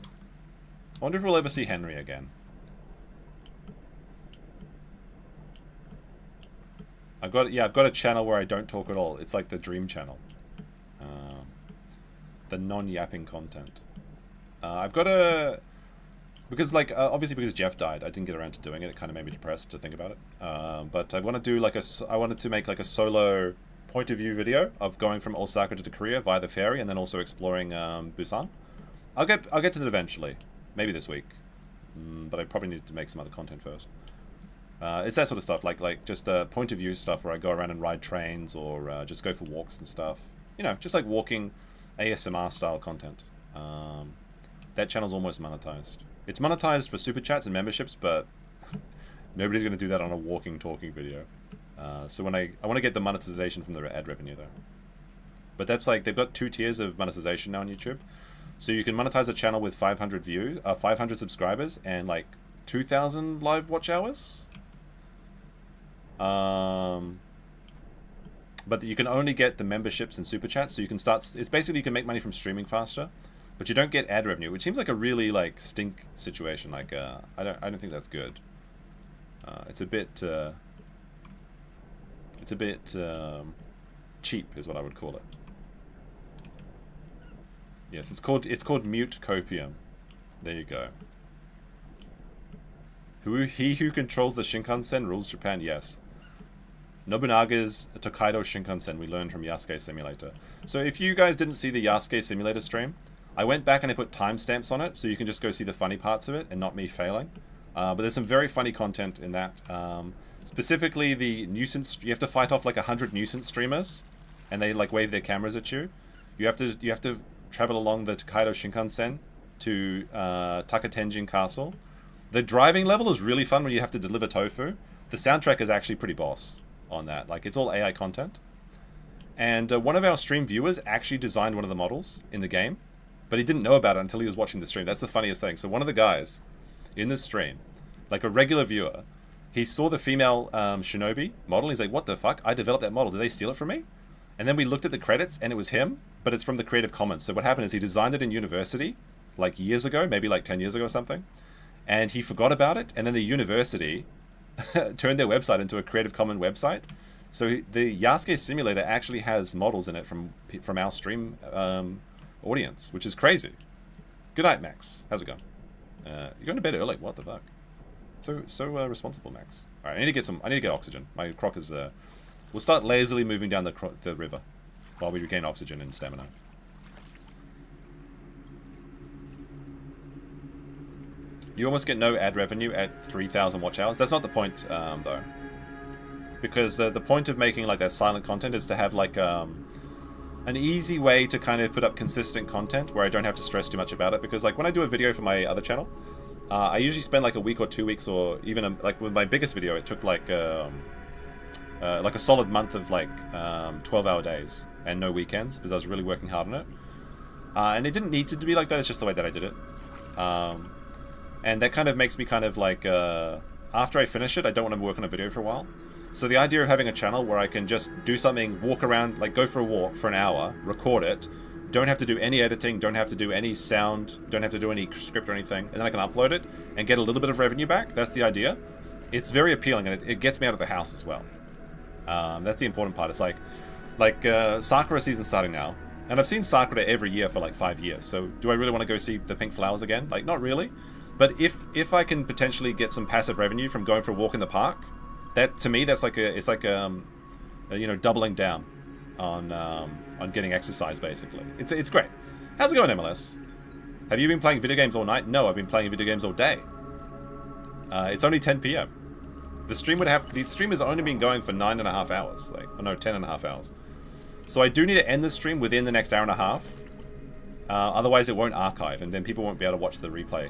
I wonder if we'll ever see Henry again. I've got a channel where I don't talk at all. It's like the dream channel. The non-yapping content. I've got a... Because, like, obviously because Jeff died, I didn't get around to doing it. It kind of made me depressed to think about it. But I want to do, like, I wanted to make, like, a solo point of view video of going from Osaka to Korea via the ferry and then also exploring Busan. I'll get to that eventually. Maybe this week. But I probably need to make some other content first. It's that sort of stuff, like just point of view stuff where I go around and ride trains or just go for walks and stuff. You know, just like walking ASMR style content. That channel's almost monetized. It's monetized for super chats and memberships, but nobody's going to do that on a walking, talking video. So when I want to get the monetization from the ad revenue, though. But that's like, they've got 2 tiers of monetization now on YouTube. So you can monetize a channel with 500 views, 500 subscribers, and like 2,000 live watch hours. But you can only get the memberships and super chats, so you can start... It's basically you can make money from streaming faster, but you don't get ad revenue, which seems like a really like stink situation. Like I don't think that's good. It's a bit cheap, is what I would call it. Yes, it's called mute copium. There you go. He who controls the Shinkansen rules Japan. Yes. Nobunaga's Tokaido Shinkansen we learned from Yasuke Simulator. So if you guys didn't see the Yasuke Simulator stream, I went back and I put timestamps on it so you can just go see the funny parts of it and not me failing. But there's some very funny content in that. Specifically the nuisance, you have to fight off like 100 nuisance streamers and they like wave their cameras at you. You have to travel along the Tokaido Shinkansen to Takatenjin Castle. The driving level is really fun when you have to deliver tofu. The soundtrack is actually pretty boss on that. Like, it's all AI content. And one of our stream viewers actually designed one of the models in the game, but he didn't know about it until he was watching the stream. That's the funniest thing. So one of the guys in the stream, like a regular viewer, he saw the female shinobi model. He's like, what the fuck? I developed that model. Did they steal it from me? And then we looked at the credits, and it was him, but it's from the Creative Commons. So what happened is he designed it in university, like years ago, maybe like 10 years ago or something. And he forgot about it, and then the university turned their website into a Creative Commons website. So the Yasuke Simulator actually has models in it from our stream audience, which is crazy. Good night, Max. How's it going? You're going to bed early. What the fuck? So responsible, Max. All right, I need to get oxygen. My Croc is. We'll start lazily moving down the river while we regain oxygen and stamina. You almost get no ad revenue at 3,000 watch hours. That's not the point, though. Because the point of making like that silent content is to have like an easy way to kind of put up consistent content where I don't have to stress too much about it. Because like when I do a video for my other channel, I usually spend like a week or 2 weeks, or even like with my biggest video, it took like a solid month of like 12-hour days and no weekends because I was really working hard on it. And it didn't need to be like that. It's just the way that I did it. And that kind of makes me kind of like, after I finish it, I don't want to work on a video for a while. So the idea of having a channel where I can just do something, walk around, like go for a walk for an hour, record it, don't have to do any editing, don't have to do any sound, don't have to do any script or anything, and then I can upload it and get a little bit of revenue back. That's the idea. It's very appealing, and it gets me out of the house as well. That's the important part. It's like Sakura season's starting now, and I've seen Sakura every year for like 5 years. So do I really want to go see the pink flowers again? Like, not really. But if I can potentially get some passive revenue from going for a walk in the park, that to me that's like doubling down on getting exercise basically. It's great. How's it going, MLS? Have you been playing video games all night? No, I've been playing video games all day. It's only 10 p.m. The stream has only been going for 9.5 hours. 10.5 hours. So I do need to end the stream within the next hour and a half. Otherwise it won't archive, and then people won't be able to watch the replay.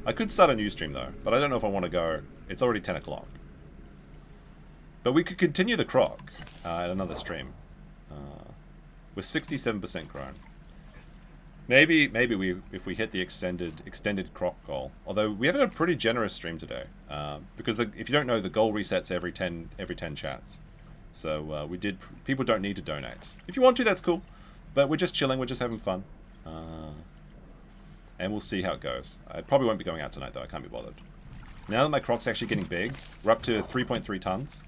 I could start a new stream though, but I don't know if I want to go. It's already 10 o'clock. But we could continue the Croc at another stream. We're 67% grown. Maybe if we hit the extended Croc goal. Although we have a pretty generous stream today, because if you don't know, the goal resets every 10 chats. So people don't need to donate. If you want to, that's cool. But we're just chilling. We're just having fun. And we'll see how it goes. I probably won't be going out tonight, though. I can't be bothered. Now that my Croc's actually getting big, we're up to 3.3 tons.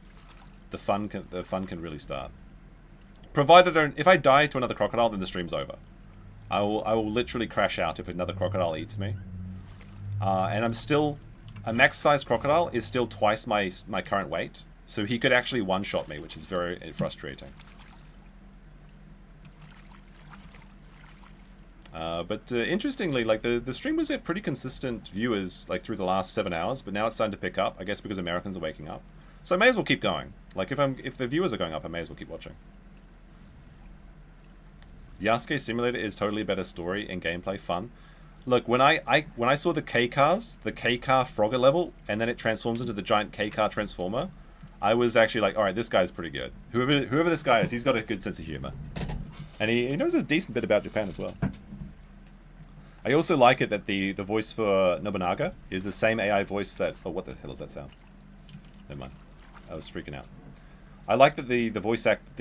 The fun can really start. Provided if I die to another crocodile, then the stream's over. I will literally crash out if another crocodile eats me. And a max-sized crocodile is still twice my current weight, so he could actually one-shot me, which is very frustrating. But interestingly, like the stream was at pretty consistent viewers like through the last 7 hours, but now it's starting to pick up. I guess because Americans are waking up, so I may as well keep going. Like if the viewers are going up, I may as well keep watching. Yasuke Simulator is totally a better story and gameplay fun. Look, when I saw the K cars, the K car Frogger level, and then it transforms into the giant K car transformer, I was actually like, all right, this guy's pretty good. Whoever this guy is, he's got a good sense of humor, and he knows a decent bit about Japan as well. I also like it that the voice for Nobunaga is the same AI voice that... Oh, what the hell is that sound? Never mind. I was freaking out. I like that the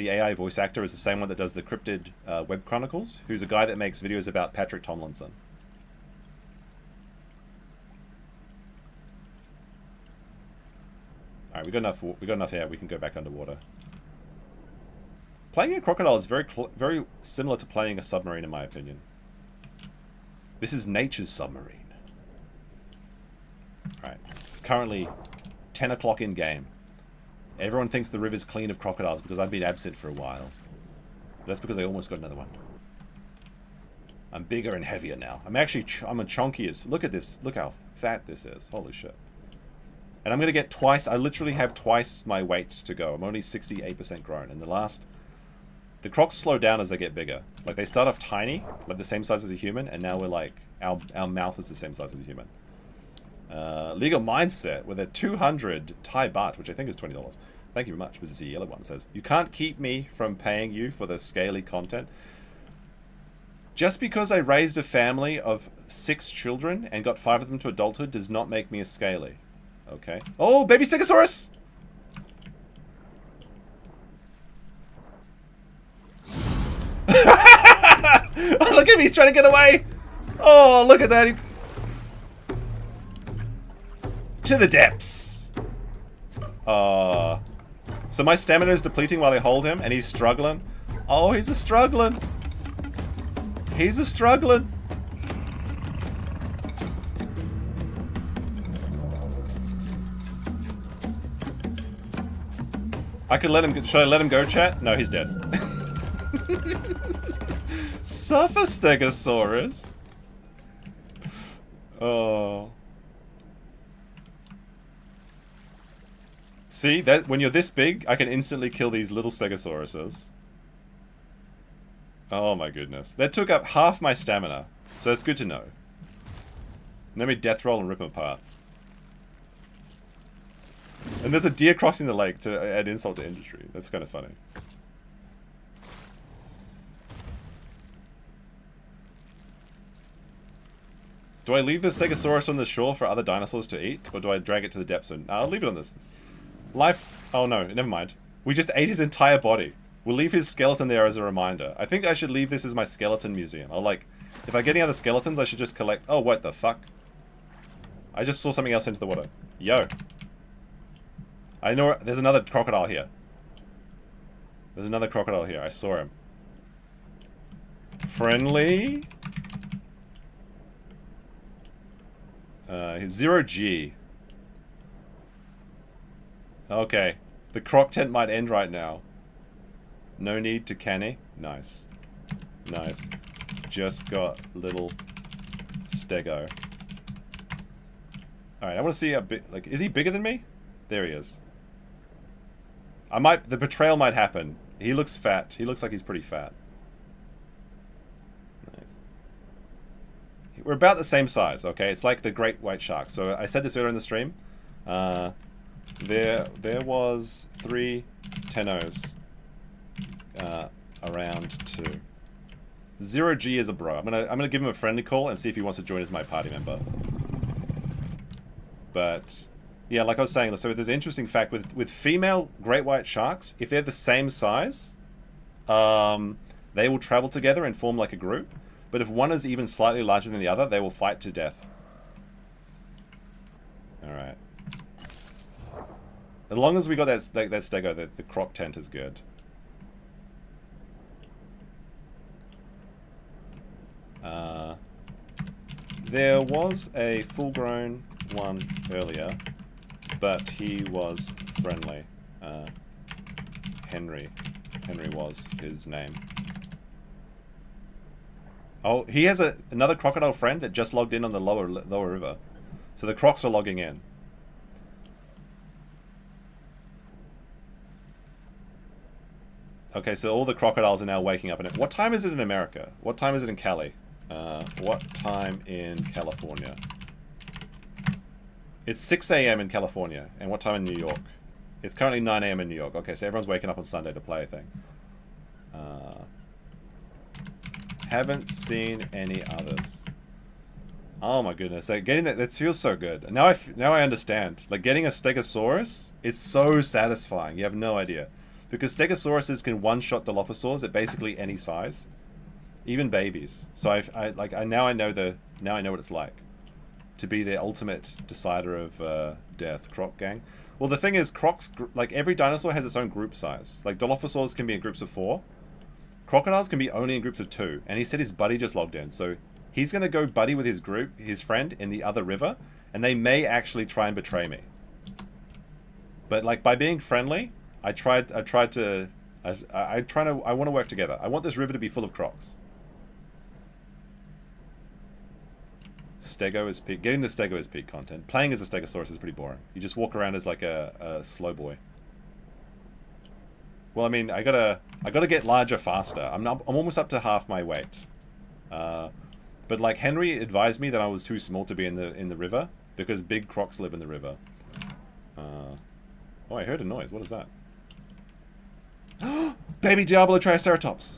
AI voice actor is the same one that does the Cryptid Web Chronicles, who's a guy that makes videos about Patrick Tomlinson. Alright, we got enough air. We can go back underwater. Playing a crocodile is very similar to playing a submarine, in my opinion. This is nature's submarine. Alright, it's currently 10 o'clock in game. Everyone thinks the river's clean of crocodiles because I've been absent for a while. That's because I almost got another one. I'm bigger and heavier now. I'm a chonky. Look at this. Look how fat this is. Holy shit. And I'm going to get twice. I literally have twice my weight to go. I'm only 68% grown. And the crocs slow down as they get bigger. Like, they start off tiny, like the same size as a human, and now we're like, our mouth is the same size as a human. Legal Mindset with a 200 Thai baht, which I think is $20. Thank you very much. This is the yellow one. It says, you can't keep me from paying you for the scaly content. Just because I raised a family of 6 children and got 5 of them to adulthood does not make me a scaly. Okay. Oh, baby Stegosaurus! Oh, look at him, he's trying to get away! Oh, look at that! To the depths! So my stamina is depleting while I hold him, and he's struggling. Oh, he's struggling! He's struggling! I could let him... Should I let him go, chat? No, he's dead. Suffer, Stegosaurus. Oh. See, that when you're this big, I can instantly kill these little Stegosauruses. Oh my goodness. That took up half my stamina, so it's good to know. Let me death roll and rip them apart. And there's a deer crossing the lake to add insult to injury. That's kind of funny. Do I leave the Stegosaurus on the shore for other dinosaurs to eat? Or do I drag it to the depths? I'll leave it on this. Life... Oh no, never mind. We just ate his entire body. We'll leave his skeleton there as a reminder. I think I should leave this as my skeleton museum. I'll like... If I get any other skeletons, I should just collect... Oh, what the fuck? I just saw something else into the water. Yo. I know... There's another crocodile here. There's another crocodile here. I saw him. Friendly? 0G. Okay. The croc tent might end right now. No need to canny. Nice. Nice. Just got little stego. Alright, I want to see a bit... Like, is he bigger than me? There he is. I might... The betrayal might happen. He looks fat. He looks like he's pretty fat. We're about the same size, okay? It's like the great white shark. So I said this earlier in the stream. There was 3 tenos around 2. 0G is a bro. I'm gonna give him a friendly call and see if he wants to join as my party member. But yeah, like I was saying, so there's an interesting fact with female great white sharks. If they're the same size, they will travel together and form like a group. But if one is even slightly larger than the other, they will fight to death. Alright. As long as we got that stego, the croc tent is good. There was a full-grown one earlier, but he was friendly. Henry. Henry was his name. Oh, he has another crocodile friend that just logged in on the lower river. So the crocs are logging in. Okay, so all the crocodiles are now waking up. What time is it in America? What time is it in Cali? What time in California? It's 6 a.m. in California. And what time in New York? It's currently 9 a.m. in New York. Okay, so everyone's waking up on Sunday to play a thing. Haven't seen any others. Oh my goodness, like getting that feels so good. Now I understand. Like getting a Stegosaurus, it's so satisfying. You have no idea. Because Stegosauruses can one-shot Dilophosaurs at basically any size. Even babies. So now I know what it's like to be the ultimate decider of death. Croc gang. Well, the thing is, crocs, like every dinosaur has its own group size. Like Dilophosaurs can be in groups of 4. Crocodiles can be only in groups of 2, and he said his buddy just logged in, so he's gonna go buddy with his friend in the other river, and they may actually try and betray me. But like by being friendly, I want to work together. I want this river to be full of crocs. Stego is peak. Getting the Stego is peak content. Playing as a Stegosaurus is pretty boring. You just walk around as like a slow boy. Well, I mean, I gotta get larger faster. I'm almost up to half my weight. But like Henry advised me that I was too small to be in the river because big crocs live in the river. Oh, I heard a noise. What is that? Baby Diablo Triceratops.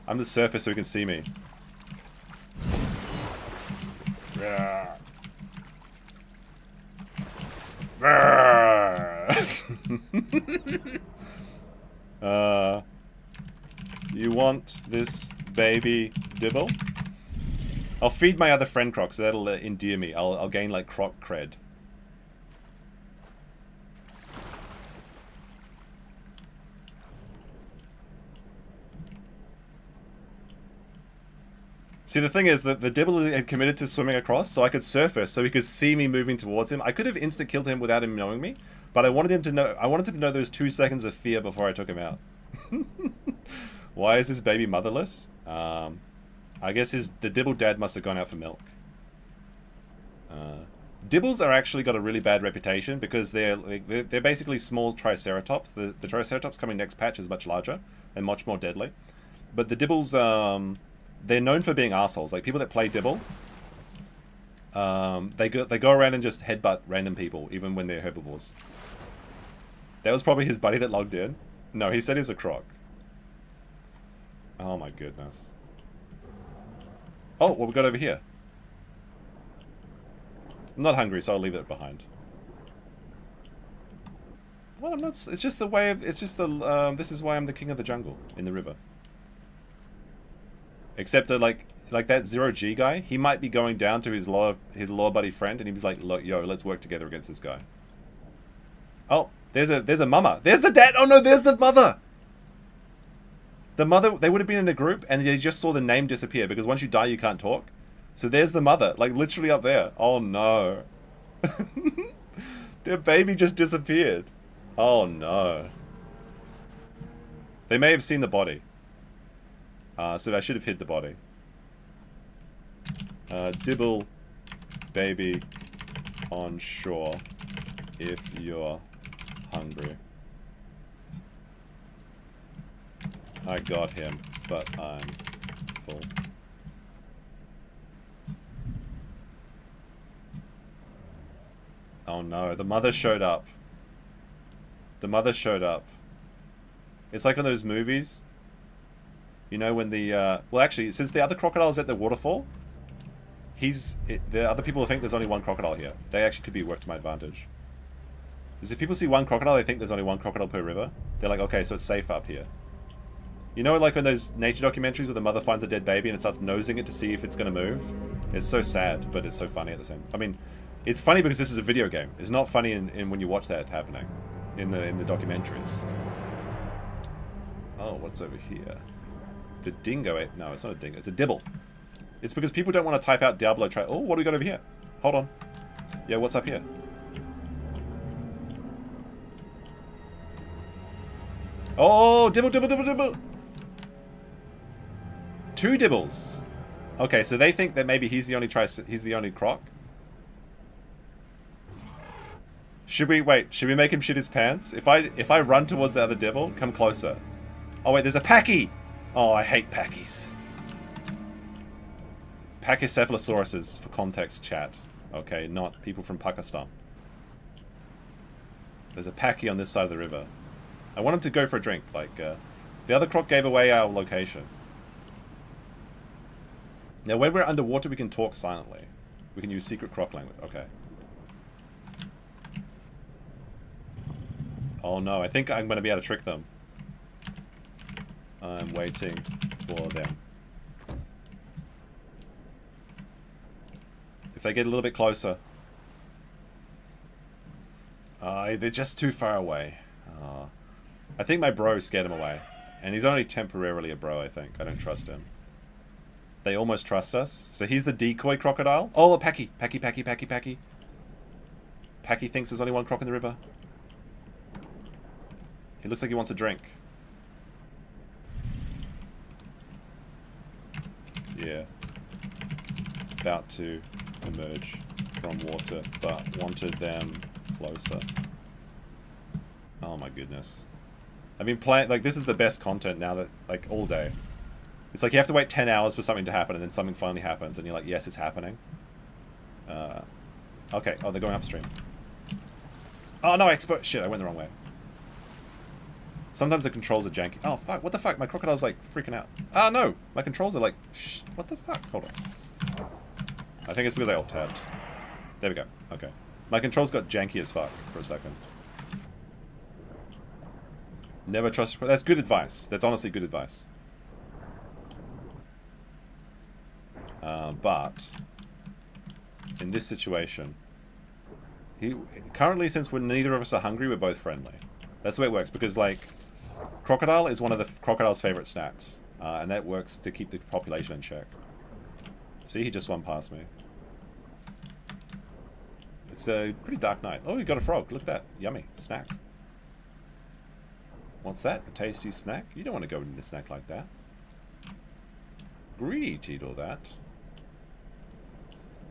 I'm the surface so he can see me. You want this baby dibble? I'll feed my other friend croc, so that'll endear me. I'll gain like croc cred. See, the thing is that the Dibble had committed to swimming across, so I could surface, so he could see me moving towards him. I could have insta-killed him without him knowing me, but I wanted him to know. I wanted him to know those 2 seconds of fear before I took him out. Why is his baby motherless? I guess the Dibble dad must have gone out for milk. Dibbles are actually got a really bad reputation because they're basically small triceratops. The triceratops coming next patch is much larger and much more deadly. But the Dibbles, they're known for being assholes. Like, people that play Dibble, they go around and just headbutt random people, even when they're herbivores. That was probably his buddy that logged in. No, he said he was a croc. Oh my goodness. Oh, what we got over here? I'm not hungry, so I'll leave it behind. Well, I'm not. It's just the way of. It's just the. This is why I'm the king of the jungle in the river. Except like that 0G guy, he might be going down to his lower buddy friend, and he was like, "Look, yo, let's work together against this guy." Oh, there's a mama. There's the dad. Oh no, there's the mother. The mother. They would have been in a group, and they just saw the name disappear because once you die, you can't talk. So there's the mother, like literally up there. Oh no. Their baby just disappeared. Oh no. They may have seen the body. So I should have hid the body. Dibble baby on shore if you're hungry. I got him, but I'm full. Oh no, the mother showed up. The mother showed up. It's like in those movies. You know when the, well actually, since the other crocodile's at the waterfall, the other people think there's only one crocodile here. They actually could be worked to my advantage. Because if people see one crocodile, they think there's only one crocodile per river. They're like, okay, so it's safe up here. You know, like in those nature documentaries where the mother finds a dead baby and it starts nosing it to see if it's going to move? It's so sad, but it's so funny at the same. I mean, it's funny because this is a video game. It's not funny in when you watch that happening in the documentaries. Oh, what's over here? The dingo. No, it's not a dingo. It's a dibble. It's because people don't want to type out Diablo try. Oh, what do we got over here? Hold on. Yeah, what's up here? Oh, dibble, dibble, dibble, dibble. 2 dibbles. Okay, so they think that maybe he's the only croc. Should we make him shit his pants? If I run towards the other dibble, come closer. Oh wait, there's a Pachy! Oh, I hate Pachy's. Pachycephalosauruses, for context, chat. Okay, not people from Pakistan. There's a Pachy on this side of the river. I want him to go for a drink, like, the other croc gave away our location. Now, when we're underwater, we can talk silently. We can use secret croc language. Okay. Oh no, I think I'm going to be able to trick them. I'm waiting for them. If they get a little bit closer. They're just too far away. I think my bro scared him away. And he's only temporarily a bro, I think. I don't trust him. They almost trust us. So he's the decoy crocodile. Oh, a Pachy. Pachy, Pachy, Pachy, Pachy. Pachy thinks there's only one croc in the river. He looks like he wants a drink. Yeah. About to emerge from water, but wanted them closer. Oh my goodness. I've been playing, like, this is the best content now that, like, all day. It's like you have to wait 10 hours for something to happen, and then something finally happens, and you're like, yes, it's happening. Okay, oh, they're going upstream. Oh, no, shit, I went the wrong way. Sometimes the controls are janky. Oh, fuck, what the fuck? My crocodile's, like, freaking out. Oh, no, my controls are, like, shh, what the fuck? Hold on. I think it's because I alt-tabbed. There we go, okay. My controls got janky as fuck for a second. Never trust... That's good advice. That's honestly good advice. But... in this situation... Currently, since neither of us are hungry, we're both friendly. That's the way it works, because, like... Crocodile is one of the crocodile's favorite snacks. And that works to keep the population in check. See, he just went past me. It's a pretty dark night. Oh, you got a frog. Look at that. Yummy. Snack. What's that? A tasty snack? You don't want to go into a snack like that. Greedy to eat all that.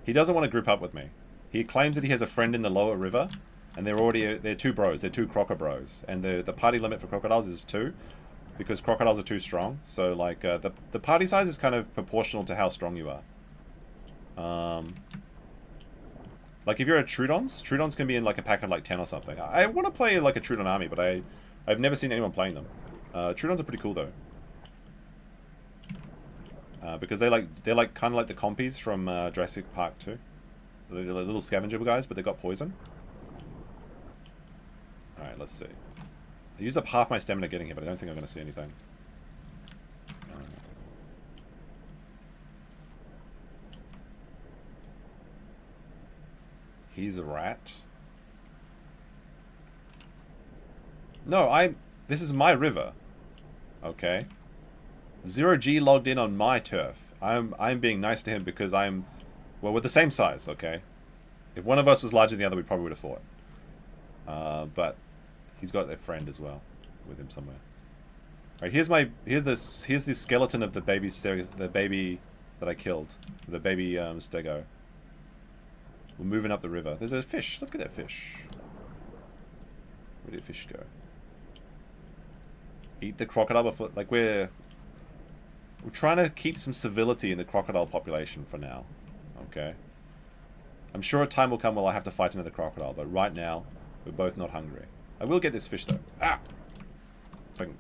He doesn't want to group up with me. He claims that he has a friend in the lower river, and they're two bros. They're two croco bros, and the party limit for crocodiles is 2, because crocodiles are too strong. So like the party size is kind of proportional to how strong you are. Like if you're a Trudons can be in like a pack of like 10 or something. I want to play like a Trudon army, but I've never seen anyone playing them. Trudons are pretty cool though. Because they're kind of like the compies from Jurassic Park 2. They're the little scavenger guys, but they've got poison. Alright, let's see. I used up half my stamina getting here, but I don't think I'm going to see anything. He's a rat. No, this is my river. Okay. 0G logged in on my turf. I'm being nice to him because well, we're the same size, okay? If one of us was larger than the other, we probably would have fought. But he's got a friend as well with him somewhere. Right, here's the skeleton of the baby that I killed. The baby stego. We're moving up the river. There's a fish. Let's get that fish. Where did the fish go? Eat the crocodile before... Like, we're trying to keep some civility in the crocodile population for now. Okay? I'm sure a time will come where I'll have to fight another crocodile, but right now, we're both not hungry. I will get this fish, though. Ah! Fucking...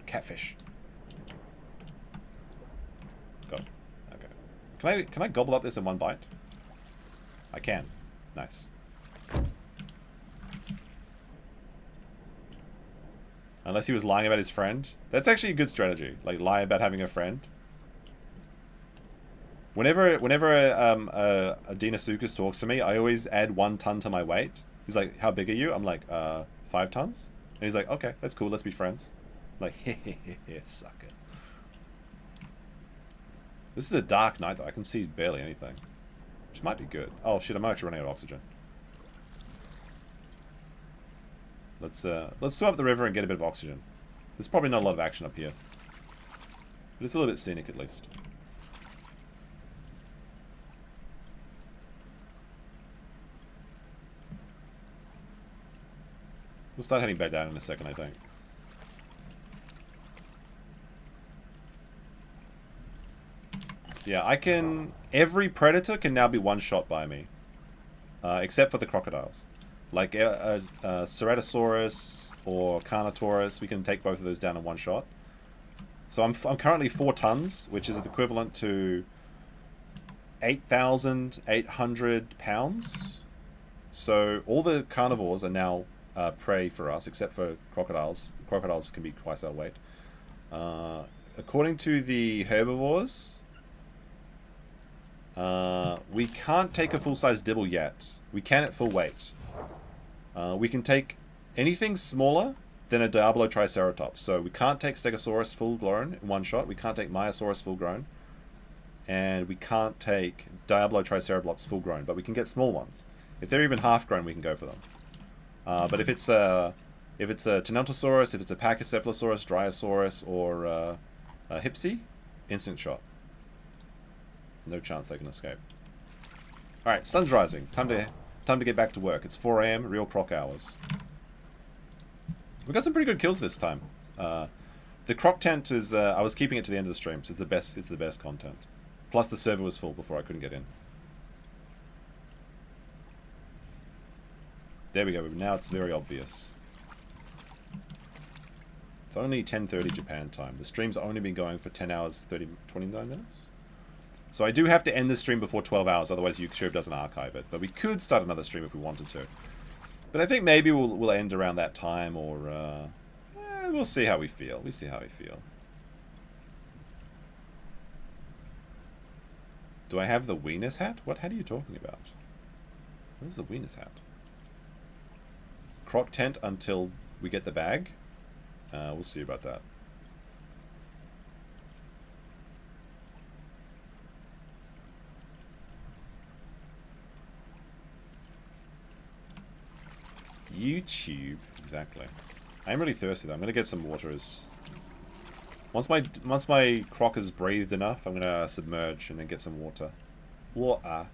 Catfish. Go. Okay. Can I gobble up this in one bite? I can. Nice. Unless he was lying about his friend. That's actually a good strategy. Like, lie about having a friend. Whenever a Dinosaurus talks to me, I always add 1 ton to my weight. He's like, how big are you? I'm like, 5 tons? And he's like, okay, that's cool, let's be friends. I'm like, hehehe, sucker. This is a dark night, though. I can see barely anything. Which might be good. Oh, shit, I'm actually running out of oxygen. Let's swim up the river and get a bit of oxygen. There's probably not a lot of action up here. But it's a little bit scenic, at least. We'll start heading back down in a second, I think. Yeah, I can... Every predator can now be one-shot by me. Except for the crocodiles. Like Ceratosaurus or Carnotaurus, we can take both of those down in one shot. So I'm currently 4 tons, which is equivalent to 8,800 pounds. So all the carnivores are now prey for us, except for crocodiles. Crocodiles can be twice our weight. According to the herbivores, we can't take a full-size dibble yet. We can at full weight. We can take anything smaller than a Diablo Triceratops. So we can't take Stegosaurus full grown in one shot. We can't take Myosaurus full grown. And we can't take Diablo Triceratops full grown. But we can get small ones. If they're even half grown, we can go for them. But if it's a Tontosaurus, if it's a Pachycephalosaurus, Dryosaurus, or a Hypsy, instant shot. No chance they can escape. Alright, sun's rising. Time to get back to work. It's 4 AM, real Croc hours. We got some pretty good kills this time. The Croc tent is... I was keeping it to the end of the stream, so it's the best content. Plus the server was full before I couldn't get in. There we go. Now it's very obvious. It's only 10:30 Japan time. The stream's only been going for 10 hours, 29 minutes. So I do have to end the stream before 12 hours, otherwise YouTube doesn't archive it. But we could start another stream if we wanted to. But I think maybe we'll end around that time, or we'll see how we feel. We see how we feel. Do I have the Weenus hat? What hat are you talking about? What is the Weenus hat? Croc tent until we get the bag. We'll see about that. YouTube. Exactly. I am really thirsty though. I'm gonna get some water as... Once my croc is breathed enough, I'm gonna submerge and then get some water. Water.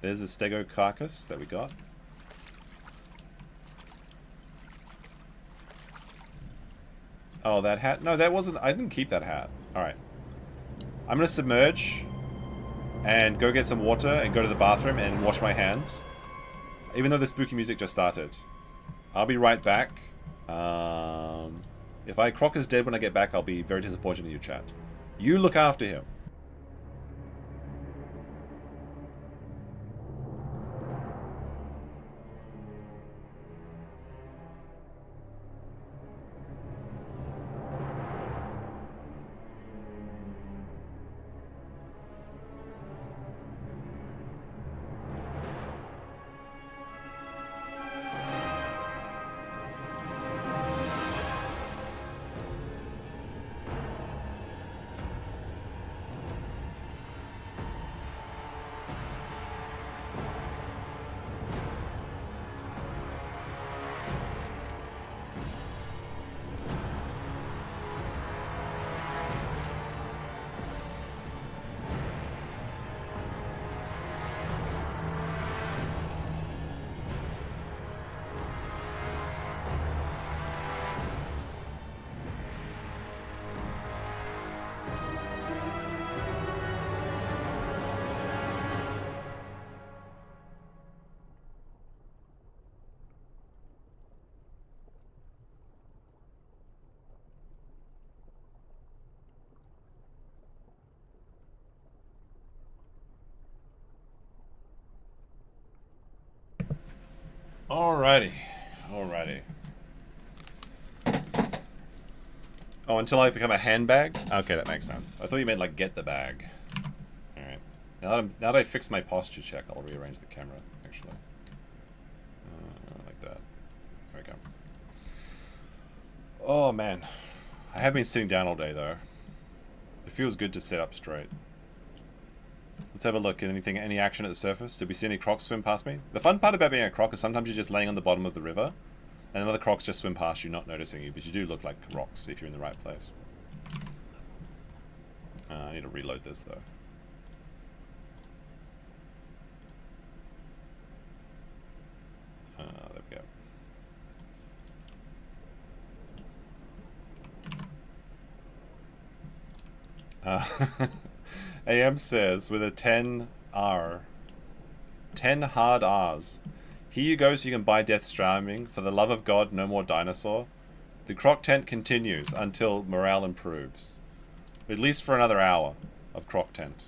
There's a stego carcass that we got. Oh, that hat? No, that wasn't... I didn't keep that hat. Alright. I'm gonna submerge and go get some water and go to the bathroom and wash my hands. Even though the spooky music just started. I'll be right back. If Croc is dead when I get back, I'll be very disappointed in you, chat. You look after him. Alrighty. Alrighty. Oh, until I become a handbag? Okay, that makes sense. I thought you meant, like, get the bag. Alright. Now that I fixed my posture check, I'll rearrange the camera, actually. Like that. There we go. Oh, man. I have been sitting down all day, though. It feels good to sit up straight. Let's have a look. Any action at the surface? Did we see any crocs swim past me? The fun part about being a croc is sometimes you're just laying on the bottom of the river, and another crocs just swim past you, not noticing you, but you do look like rocks if you're in the right place. I need to reload this, though. There we go. AM says, with a 10 hard R's. Here you go so you can buy Death's Drowning. For the love of God, no more dinosaur. The croc tent continues until morale improves. At least for another hour of croc tent.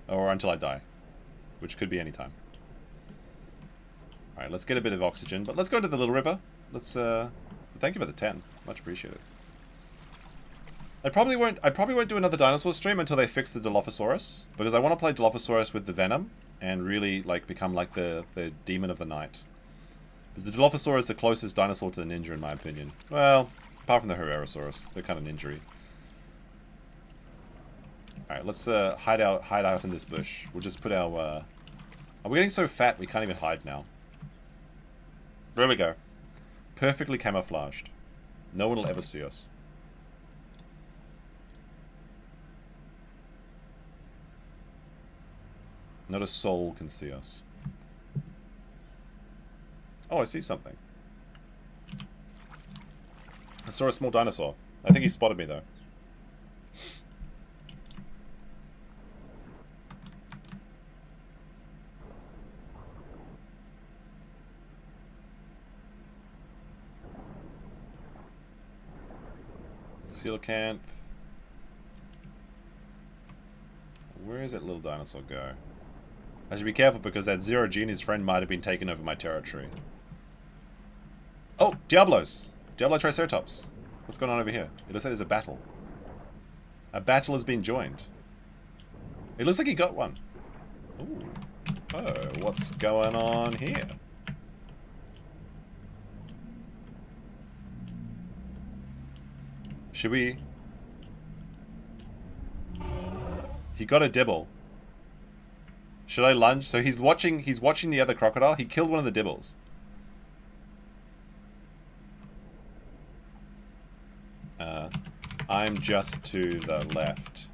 Or until I die. Which could be any time. Alright, let's get a bit of oxygen. But let's go to the little river. Let's, thank you for the 10. Much appreciated. I probably won't do another dinosaur stream until they fix the Dilophosaurus, because I want to play Dilophosaurus with the Venom and really like become like the demon of the night. Because the Dilophosaur is the closest dinosaur to the ninja in my opinion. Well, apart from the Herbivore, they're kind of ninja-y. Alright, let's hide out in this bush. We'll just put our are we getting so fat we can't even hide now? There we go. Perfectly camouflaged. No one will ever see us. Not a soul can see us. Oh, I see something. I saw a small dinosaur. I think he spotted me, though. Coelacanth. Where is that little dinosaur go? I should be careful because that Zero G and his friend might have been taking over my territory. Oh, Diablos! Diablo Triceratops. What's going on over here? It looks like there's a battle. A battle has been joined. It looks like he got one. Ooh. Oh, what's going on here? Should we... He got a dibble. Should I lunge? So he's watching the other crocodile. He killed one of the dibbles. I'm just to the left.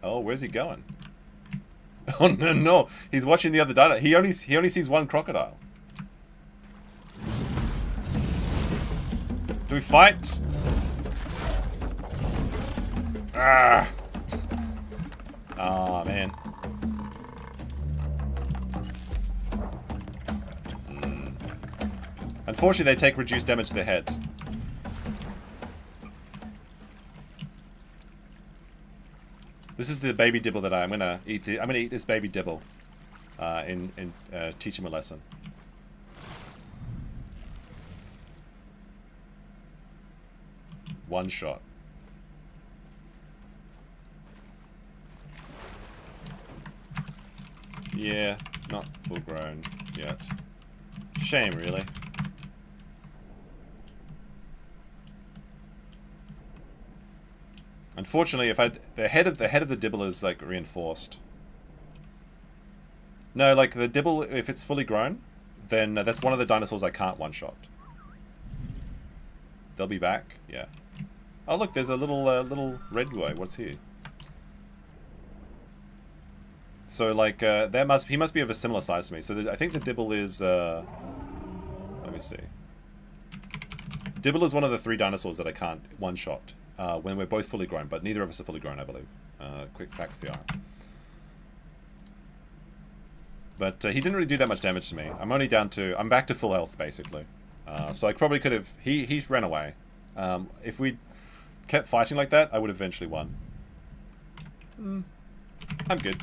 Oh, where's he going? Oh no, no! He's watching the other dino. He only sees one crocodile. Do we fight? Ah! Ah, man. Unfortunately, they take reduced damage to their head. This is the baby dibble that I'm gonna eat. I'm gonna eat this baby dibble, and teach him a lesson. One shot. Yeah, not full grown yet. Shame, really. Unfortunately, if the head of the dibble is like reinforced. No, like the dibble, if it's fully grown, then that's one of the dinosaurs I can't one-shot. They'll be back. Yeah. Oh look, there's a little red guy. What's he? So like he must be of a similar size to me. So I think the dibble is let me see. Dibble is one of the 3 dinosaurs that I can't one-shot when we're both fully grown, but neither of us are fully grown, I believe. Quick facts they are. But he didn't really do that much damage to me. I'm back to full health basically. So I probably could have. He ran away. If we kept fighting like that, I would have eventually won. I'm good.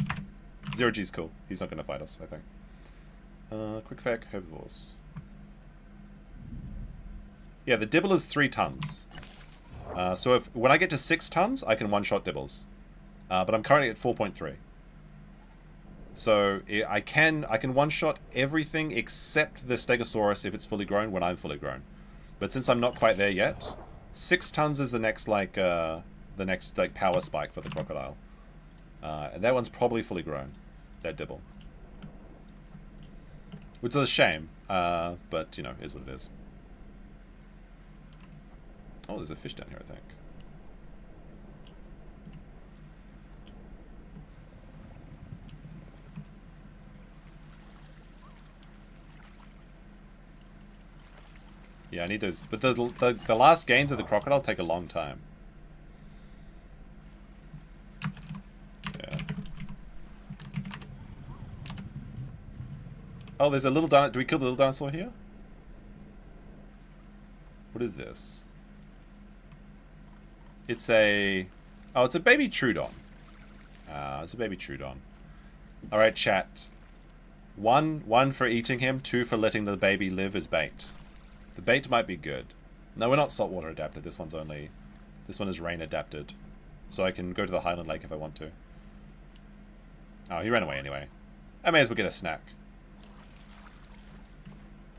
0G's cool. He's not going to fight us, I think. Quick fact, herbivores. Yeah, the dibble is 3 tons. So when I get to 6 tons, I can one-shot dibbles. But I'm currently at 4.3. So I can one-shot everything except the Stegosaurus if it's fully grown when I'm fully grown. But since I'm not quite there yet, 6 tons is the next power spike for the crocodile. And that one's probably fully grown, that dibble. Which is a shame, but you know, is what it is. Oh, there's a fish down here, I think. Yeah, I need those. But the last gains of the crocodile take a long time. Yeah. Oh, there's a little dinosaur. Do we kill the little dinosaur here? What is this? It's a... Oh, it's a baby Trudon. It's a baby Trudon. Alright, chat. One for eating him, 2 for letting the baby live as bait. The bait might be good. No, we're not saltwater adapted. This one is rain adapted. So I can go to the Highland Lake if I want to. Oh, he ran away anyway. I may as well get a snack.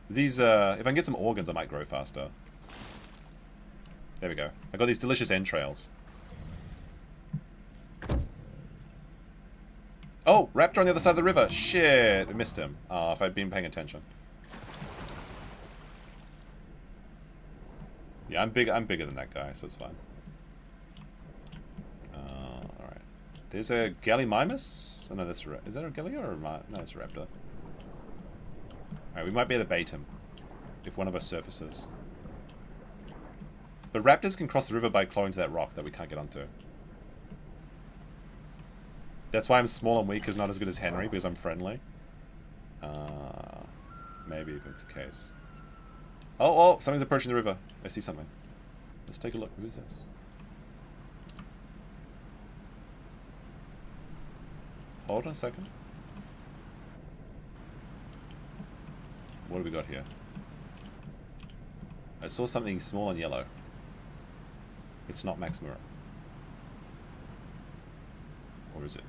These, if I can get some organs, I might grow faster. There we go. I got these delicious entrails. Oh, raptor on the other side of the river. Shit, I missed him. Oh, if I'd been paying attention. Yeah, I'm bigger than that guy, so it's fine. Alright. There's a Gallimimus? Oh, no, that's is that a Gallia or a no, it's a raptor. Alright, we might be able to bait him. If one of us surfaces. But raptors can cross the river by clawing to that rock that we can't get onto. That's why I'm small and weak is not as good as Henry, because I'm friendly. Maybe that's the case. Oh, something's approaching the river. I see something. Let's take a look. Who is this? Hold on a second. What do we got here? I saw something small and yellow. It's not Max Muir. Or is it?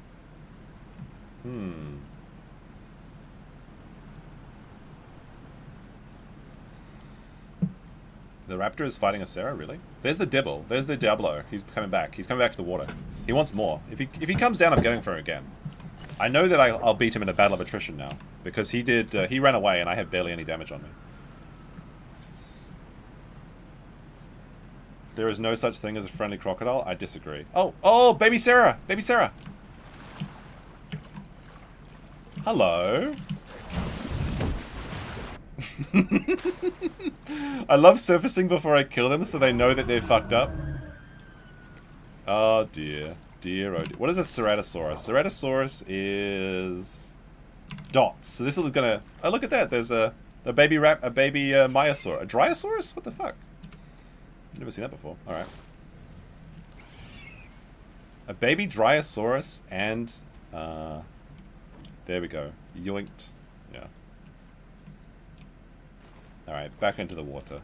The raptor is fighting a Sarah, really? There's the Dibble. There's the Diablo. He's coming back. He's coming back to the water. He wants more. If he comes down, I'm going for him again. I know that I'll beat him in a battle of attrition now. Because he did, he ran away and I have barely any damage on me. There is no such thing as a friendly crocodile. I disagree. Oh, baby Sarah! Baby Sarah! Hello? I love surfacing before I kill them so they know that they're fucked up. Oh dear. Dear, oh dear. What is a Ceratosaurus? Ceratosaurus is... dots. So this is gonna... Oh, look at that. There's a baby Myosaur. A Dryosaurus? What the fuck? I've never seen that before. Alright. A baby Dryosaurus and... there we go. Yoinked. Yeah. Alright, back into the water.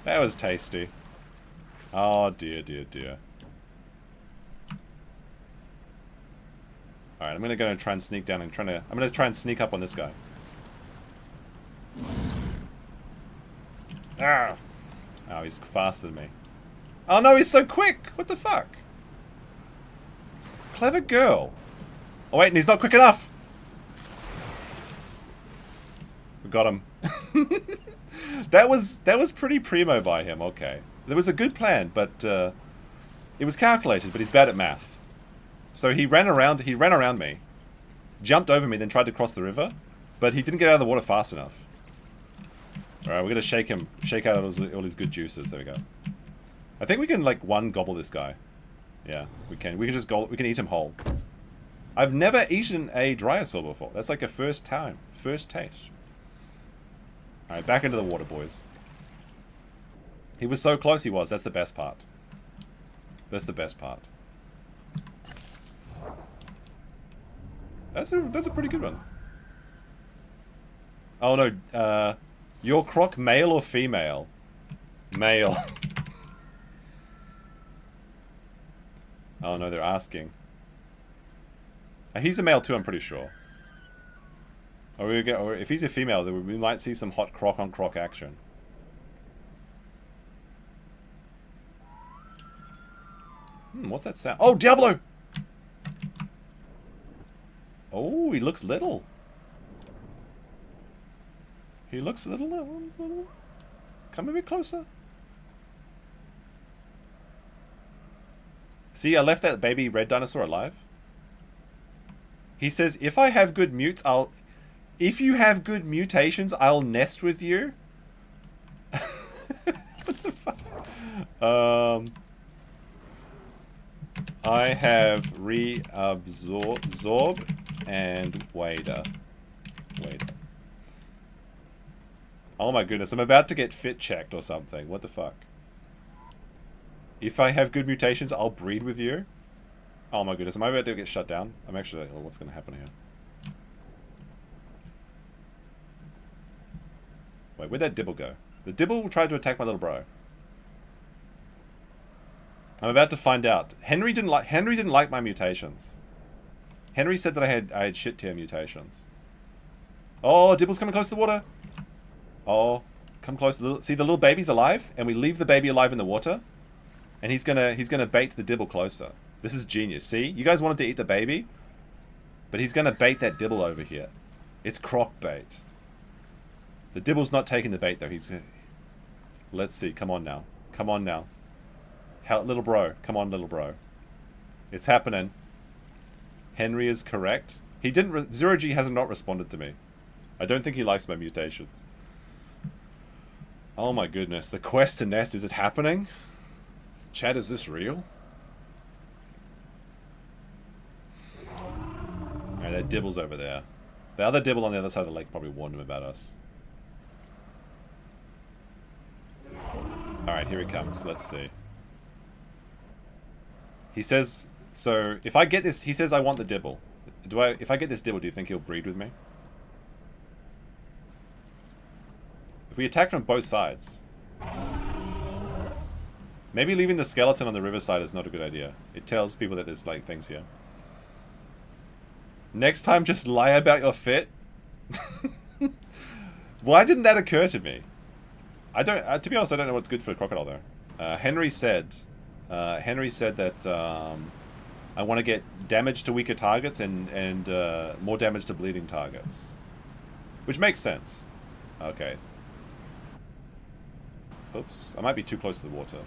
That was tasty. Oh dear, dear, dear. Alright, I'm gonna go and try and sneak down and I'm gonna try and sneak up on this guy. Ah! Oh, he's faster than me. Oh no, he's so quick! What the fuck? Clever girl. Oh wait, and he's not quick enough! We got him. That was pretty primo by him, okay. There was a good plan, but it was calculated, but he's bad at math. So he ran around me, jumped over me, then tried to cross the river, but he didn't get out of the water fast enough. Alright, we're gonna shake out all his good juices. There we go. I think we can like one gobble this guy. Yeah, we can. We can eat him whole. I've never eaten a Dryosaur before. That's like a first time. First taste. Alright, back into the water, boys. He was so close, he was. That's the best part. That's the best part. That's a pretty good one. Oh no, your Croc male or female? Male. Oh no, they're asking. He's a male too, I'm pretty sure. Or if he's a female, then we might see some hot Croc on Croc action. What's that sound? Oh, Diablo! Oh, he looks little. He looks little. Come a bit closer. See, I left that baby red dinosaur alive. He says, if I have good mutes, if you have good mutations, I'll nest with you. What the fuck? I have reabsorb and wader. Oh my goodness, I'm about to get fit checked or something. What the fuck? If I have good mutations, I'll breed with you. Oh my goodness, am I about to get shut down? I'm actually, oh, what's going to happen here? Wait, where'd that Dibble go? The Dibble tried to attack my little bro. I'm about to find out. Henry didn't like my mutations. Henry said that I had shit tier mutations. Oh, Dibble's coming close to the water. Oh, come close. See, the little baby's alive, and we leave the baby alive in the water, and he's gonna bait the Dibble closer. This is genius. See, you guys wanted to eat the baby, but he's gonna bait that Dibble over here. It's Croc bait. The Dibble's not taking the bait though. Let's see. Come on now. Come on now. Little bro. Come on, little bro. It's happening. Henry is correct. He didn't. Zero G has not responded to me. I don't think he likes my mutations. Oh my goodness. The quest to nest, is it happening? Chad, is this real? Alright, that Dibble's over there. The other Dibble on the other side of the lake probably warned him about us. Alright, here he comes. Let's see. He says, so if I get this, he says I want the Dibble. If I get this Dibble, do you think he'll breed with me? If we attack from both sides. Maybe leaving the skeleton on the riverside is not a good idea. It tells people that there's like things here. Next time, just lie about your fit. Why didn't that occur to me? I don't. To be honest, I don't know what's good for a crocodile though. Henry said that I want to get damage to weaker targets and more damage to bleeding targets. Which makes sense. Okay. Oops. I might be too close to the water.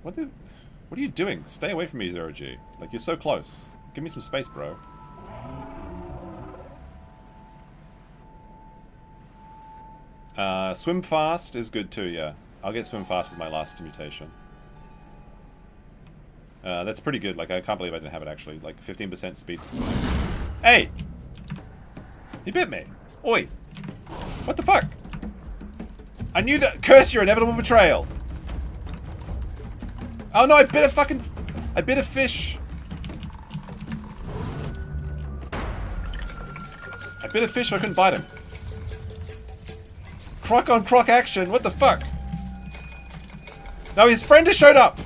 What are you doing? Stay away from me, Zero G. Like, you're so close. Give me some space, bro. Swim fast is good too, yeah. I'll get swim fast as my last mutation. That's pretty good. Like, I can't believe I didn't have it actually. Like, 15% speed to swim. Hey! He bit me. Oi! What the fuck? I knew that. Curse your inevitable betrayal! Oh no, I bit a fish! I bit a fish so I couldn't bite him. Croc on Croc action, what the fuck? No, his friend has showed up!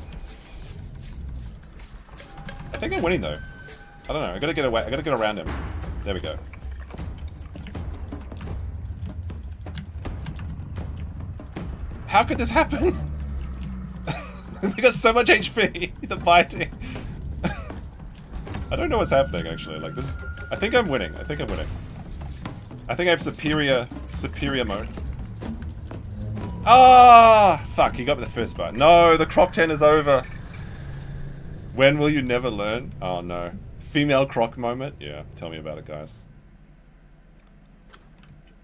I think I'm winning though. I don't know, I gotta get away, I gotta get around him. There we go. How could this happen? They got so much HP, the biting. I don't know what's happening actually, like this is, I think I'm winning, I think I have superior mode. Ah, fuck, he got me the first bar. No, the Croc 10 is over. When will you never learn? Oh no. Female Croc moment? Yeah, tell me about it, guys.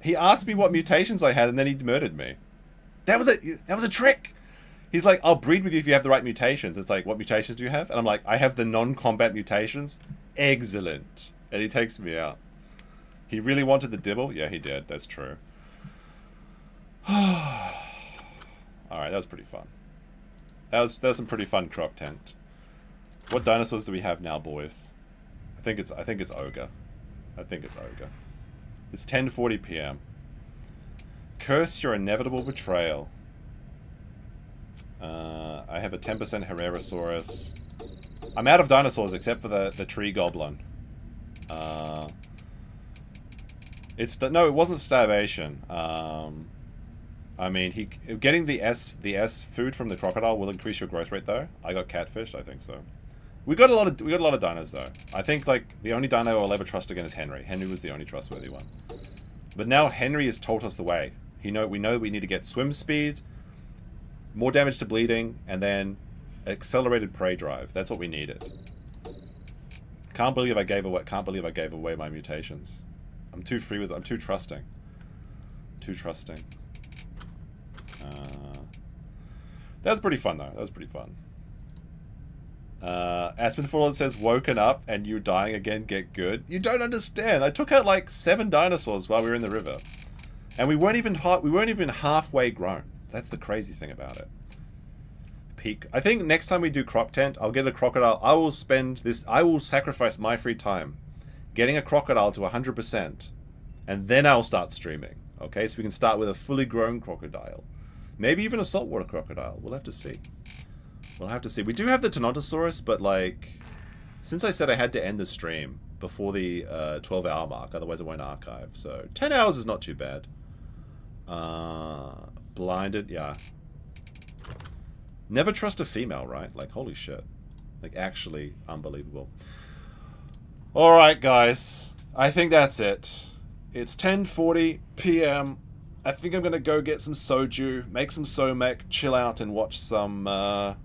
He asked me what mutations I had and then he murdered me. That was a trick! He's like, I'll breed with you if you have the right mutations. It's like, what mutations do you have? And I'm like, I have the non-combat mutations. Excellent. And he takes me out. He really wanted the dibble? Yeah, he did. That's true. Alright, that was pretty fun. That was some pretty fun Croc tent. What dinosaurs do we have now, boys? I think it's Ogre. I think it's Ogre. It's 10:40 PM. Curse your inevitable betrayal. I have a 10% Herbivore. I'm out of dinosaurs except for the tree goblin. No, it wasn't starvation. I mean, getting the S food from the crocodile will increase your growth rate though. I got catfished, I think so. We got a lot of dinos though. I think like the only dino I'll ever trust again is Henry. Henry was the only trustworthy one. But now Henry has taught us the way. We know we need to get swim speed, more damage to bleeding, and then accelerated prey drive. That's what we needed. Can't believe I gave away my mutations. I'm too free with it. I'm too trusting. Too trusting. That was pretty fun though. That was pretty fun. Aspen Fallen says, woken up and you dying again, get good. You don't understand. I took out like 7 dinosaurs while we were in the river. And we weren't even halfway grown. That's the crazy thing about it. Peak. I think next time we do Croc Tent, I'll get a crocodile. I will sacrifice my free time getting a crocodile to 100%. And then I'll start streaming. Okay, so we can start with a fully grown crocodile. Maybe even a saltwater crocodile. We'll have to see. We'll have to see. We do have the Tontosaurus, but like, since I said I had to end the stream before the 12-hour mark, otherwise I won't archive. So 10 hours is not too bad. Blinded, yeah. Never trust a female, right? Like, holy shit. Like, actually unbelievable. Alright, guys. I think that's it. It's 10:40 PM. I think I'm gonna go get some soju, make some somek, chill out, and watch some, I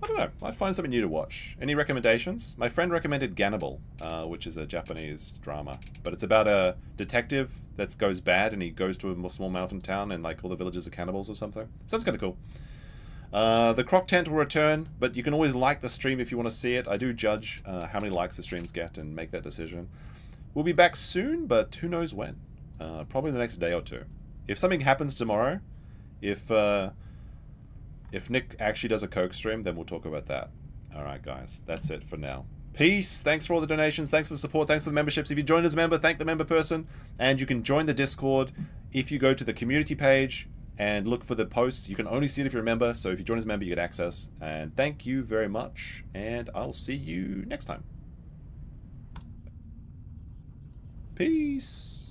don't know. I'd find something new to watch. Any recommendations? My friend recommended Gannibal, which is a Japanese drama. But it's about a detective that goes bad and he goes to a small mountain town and like all the villages are cannibals or something. Sounds kind of cool. The Croc Tent will return, but you can always like the stream if you want to see it. I do judge how many likes the streams get and make that decision. We'll be back soon, but who knows when. Probably the next day or two. If something happens tomorrow, if Nick actually does a Coke stream, then we'll talk about that. Alright guys, that's it for now. Peace, thanks for all the donations, thanks for the support, thanks for the memberships. If you joined as a member, thank the member person. And you can join the Discord if you go to the community page and look for the posts. You can only see it if you're a member, so if you join as a member, you get access. And thank you very much, and I'll see you next time. Peace.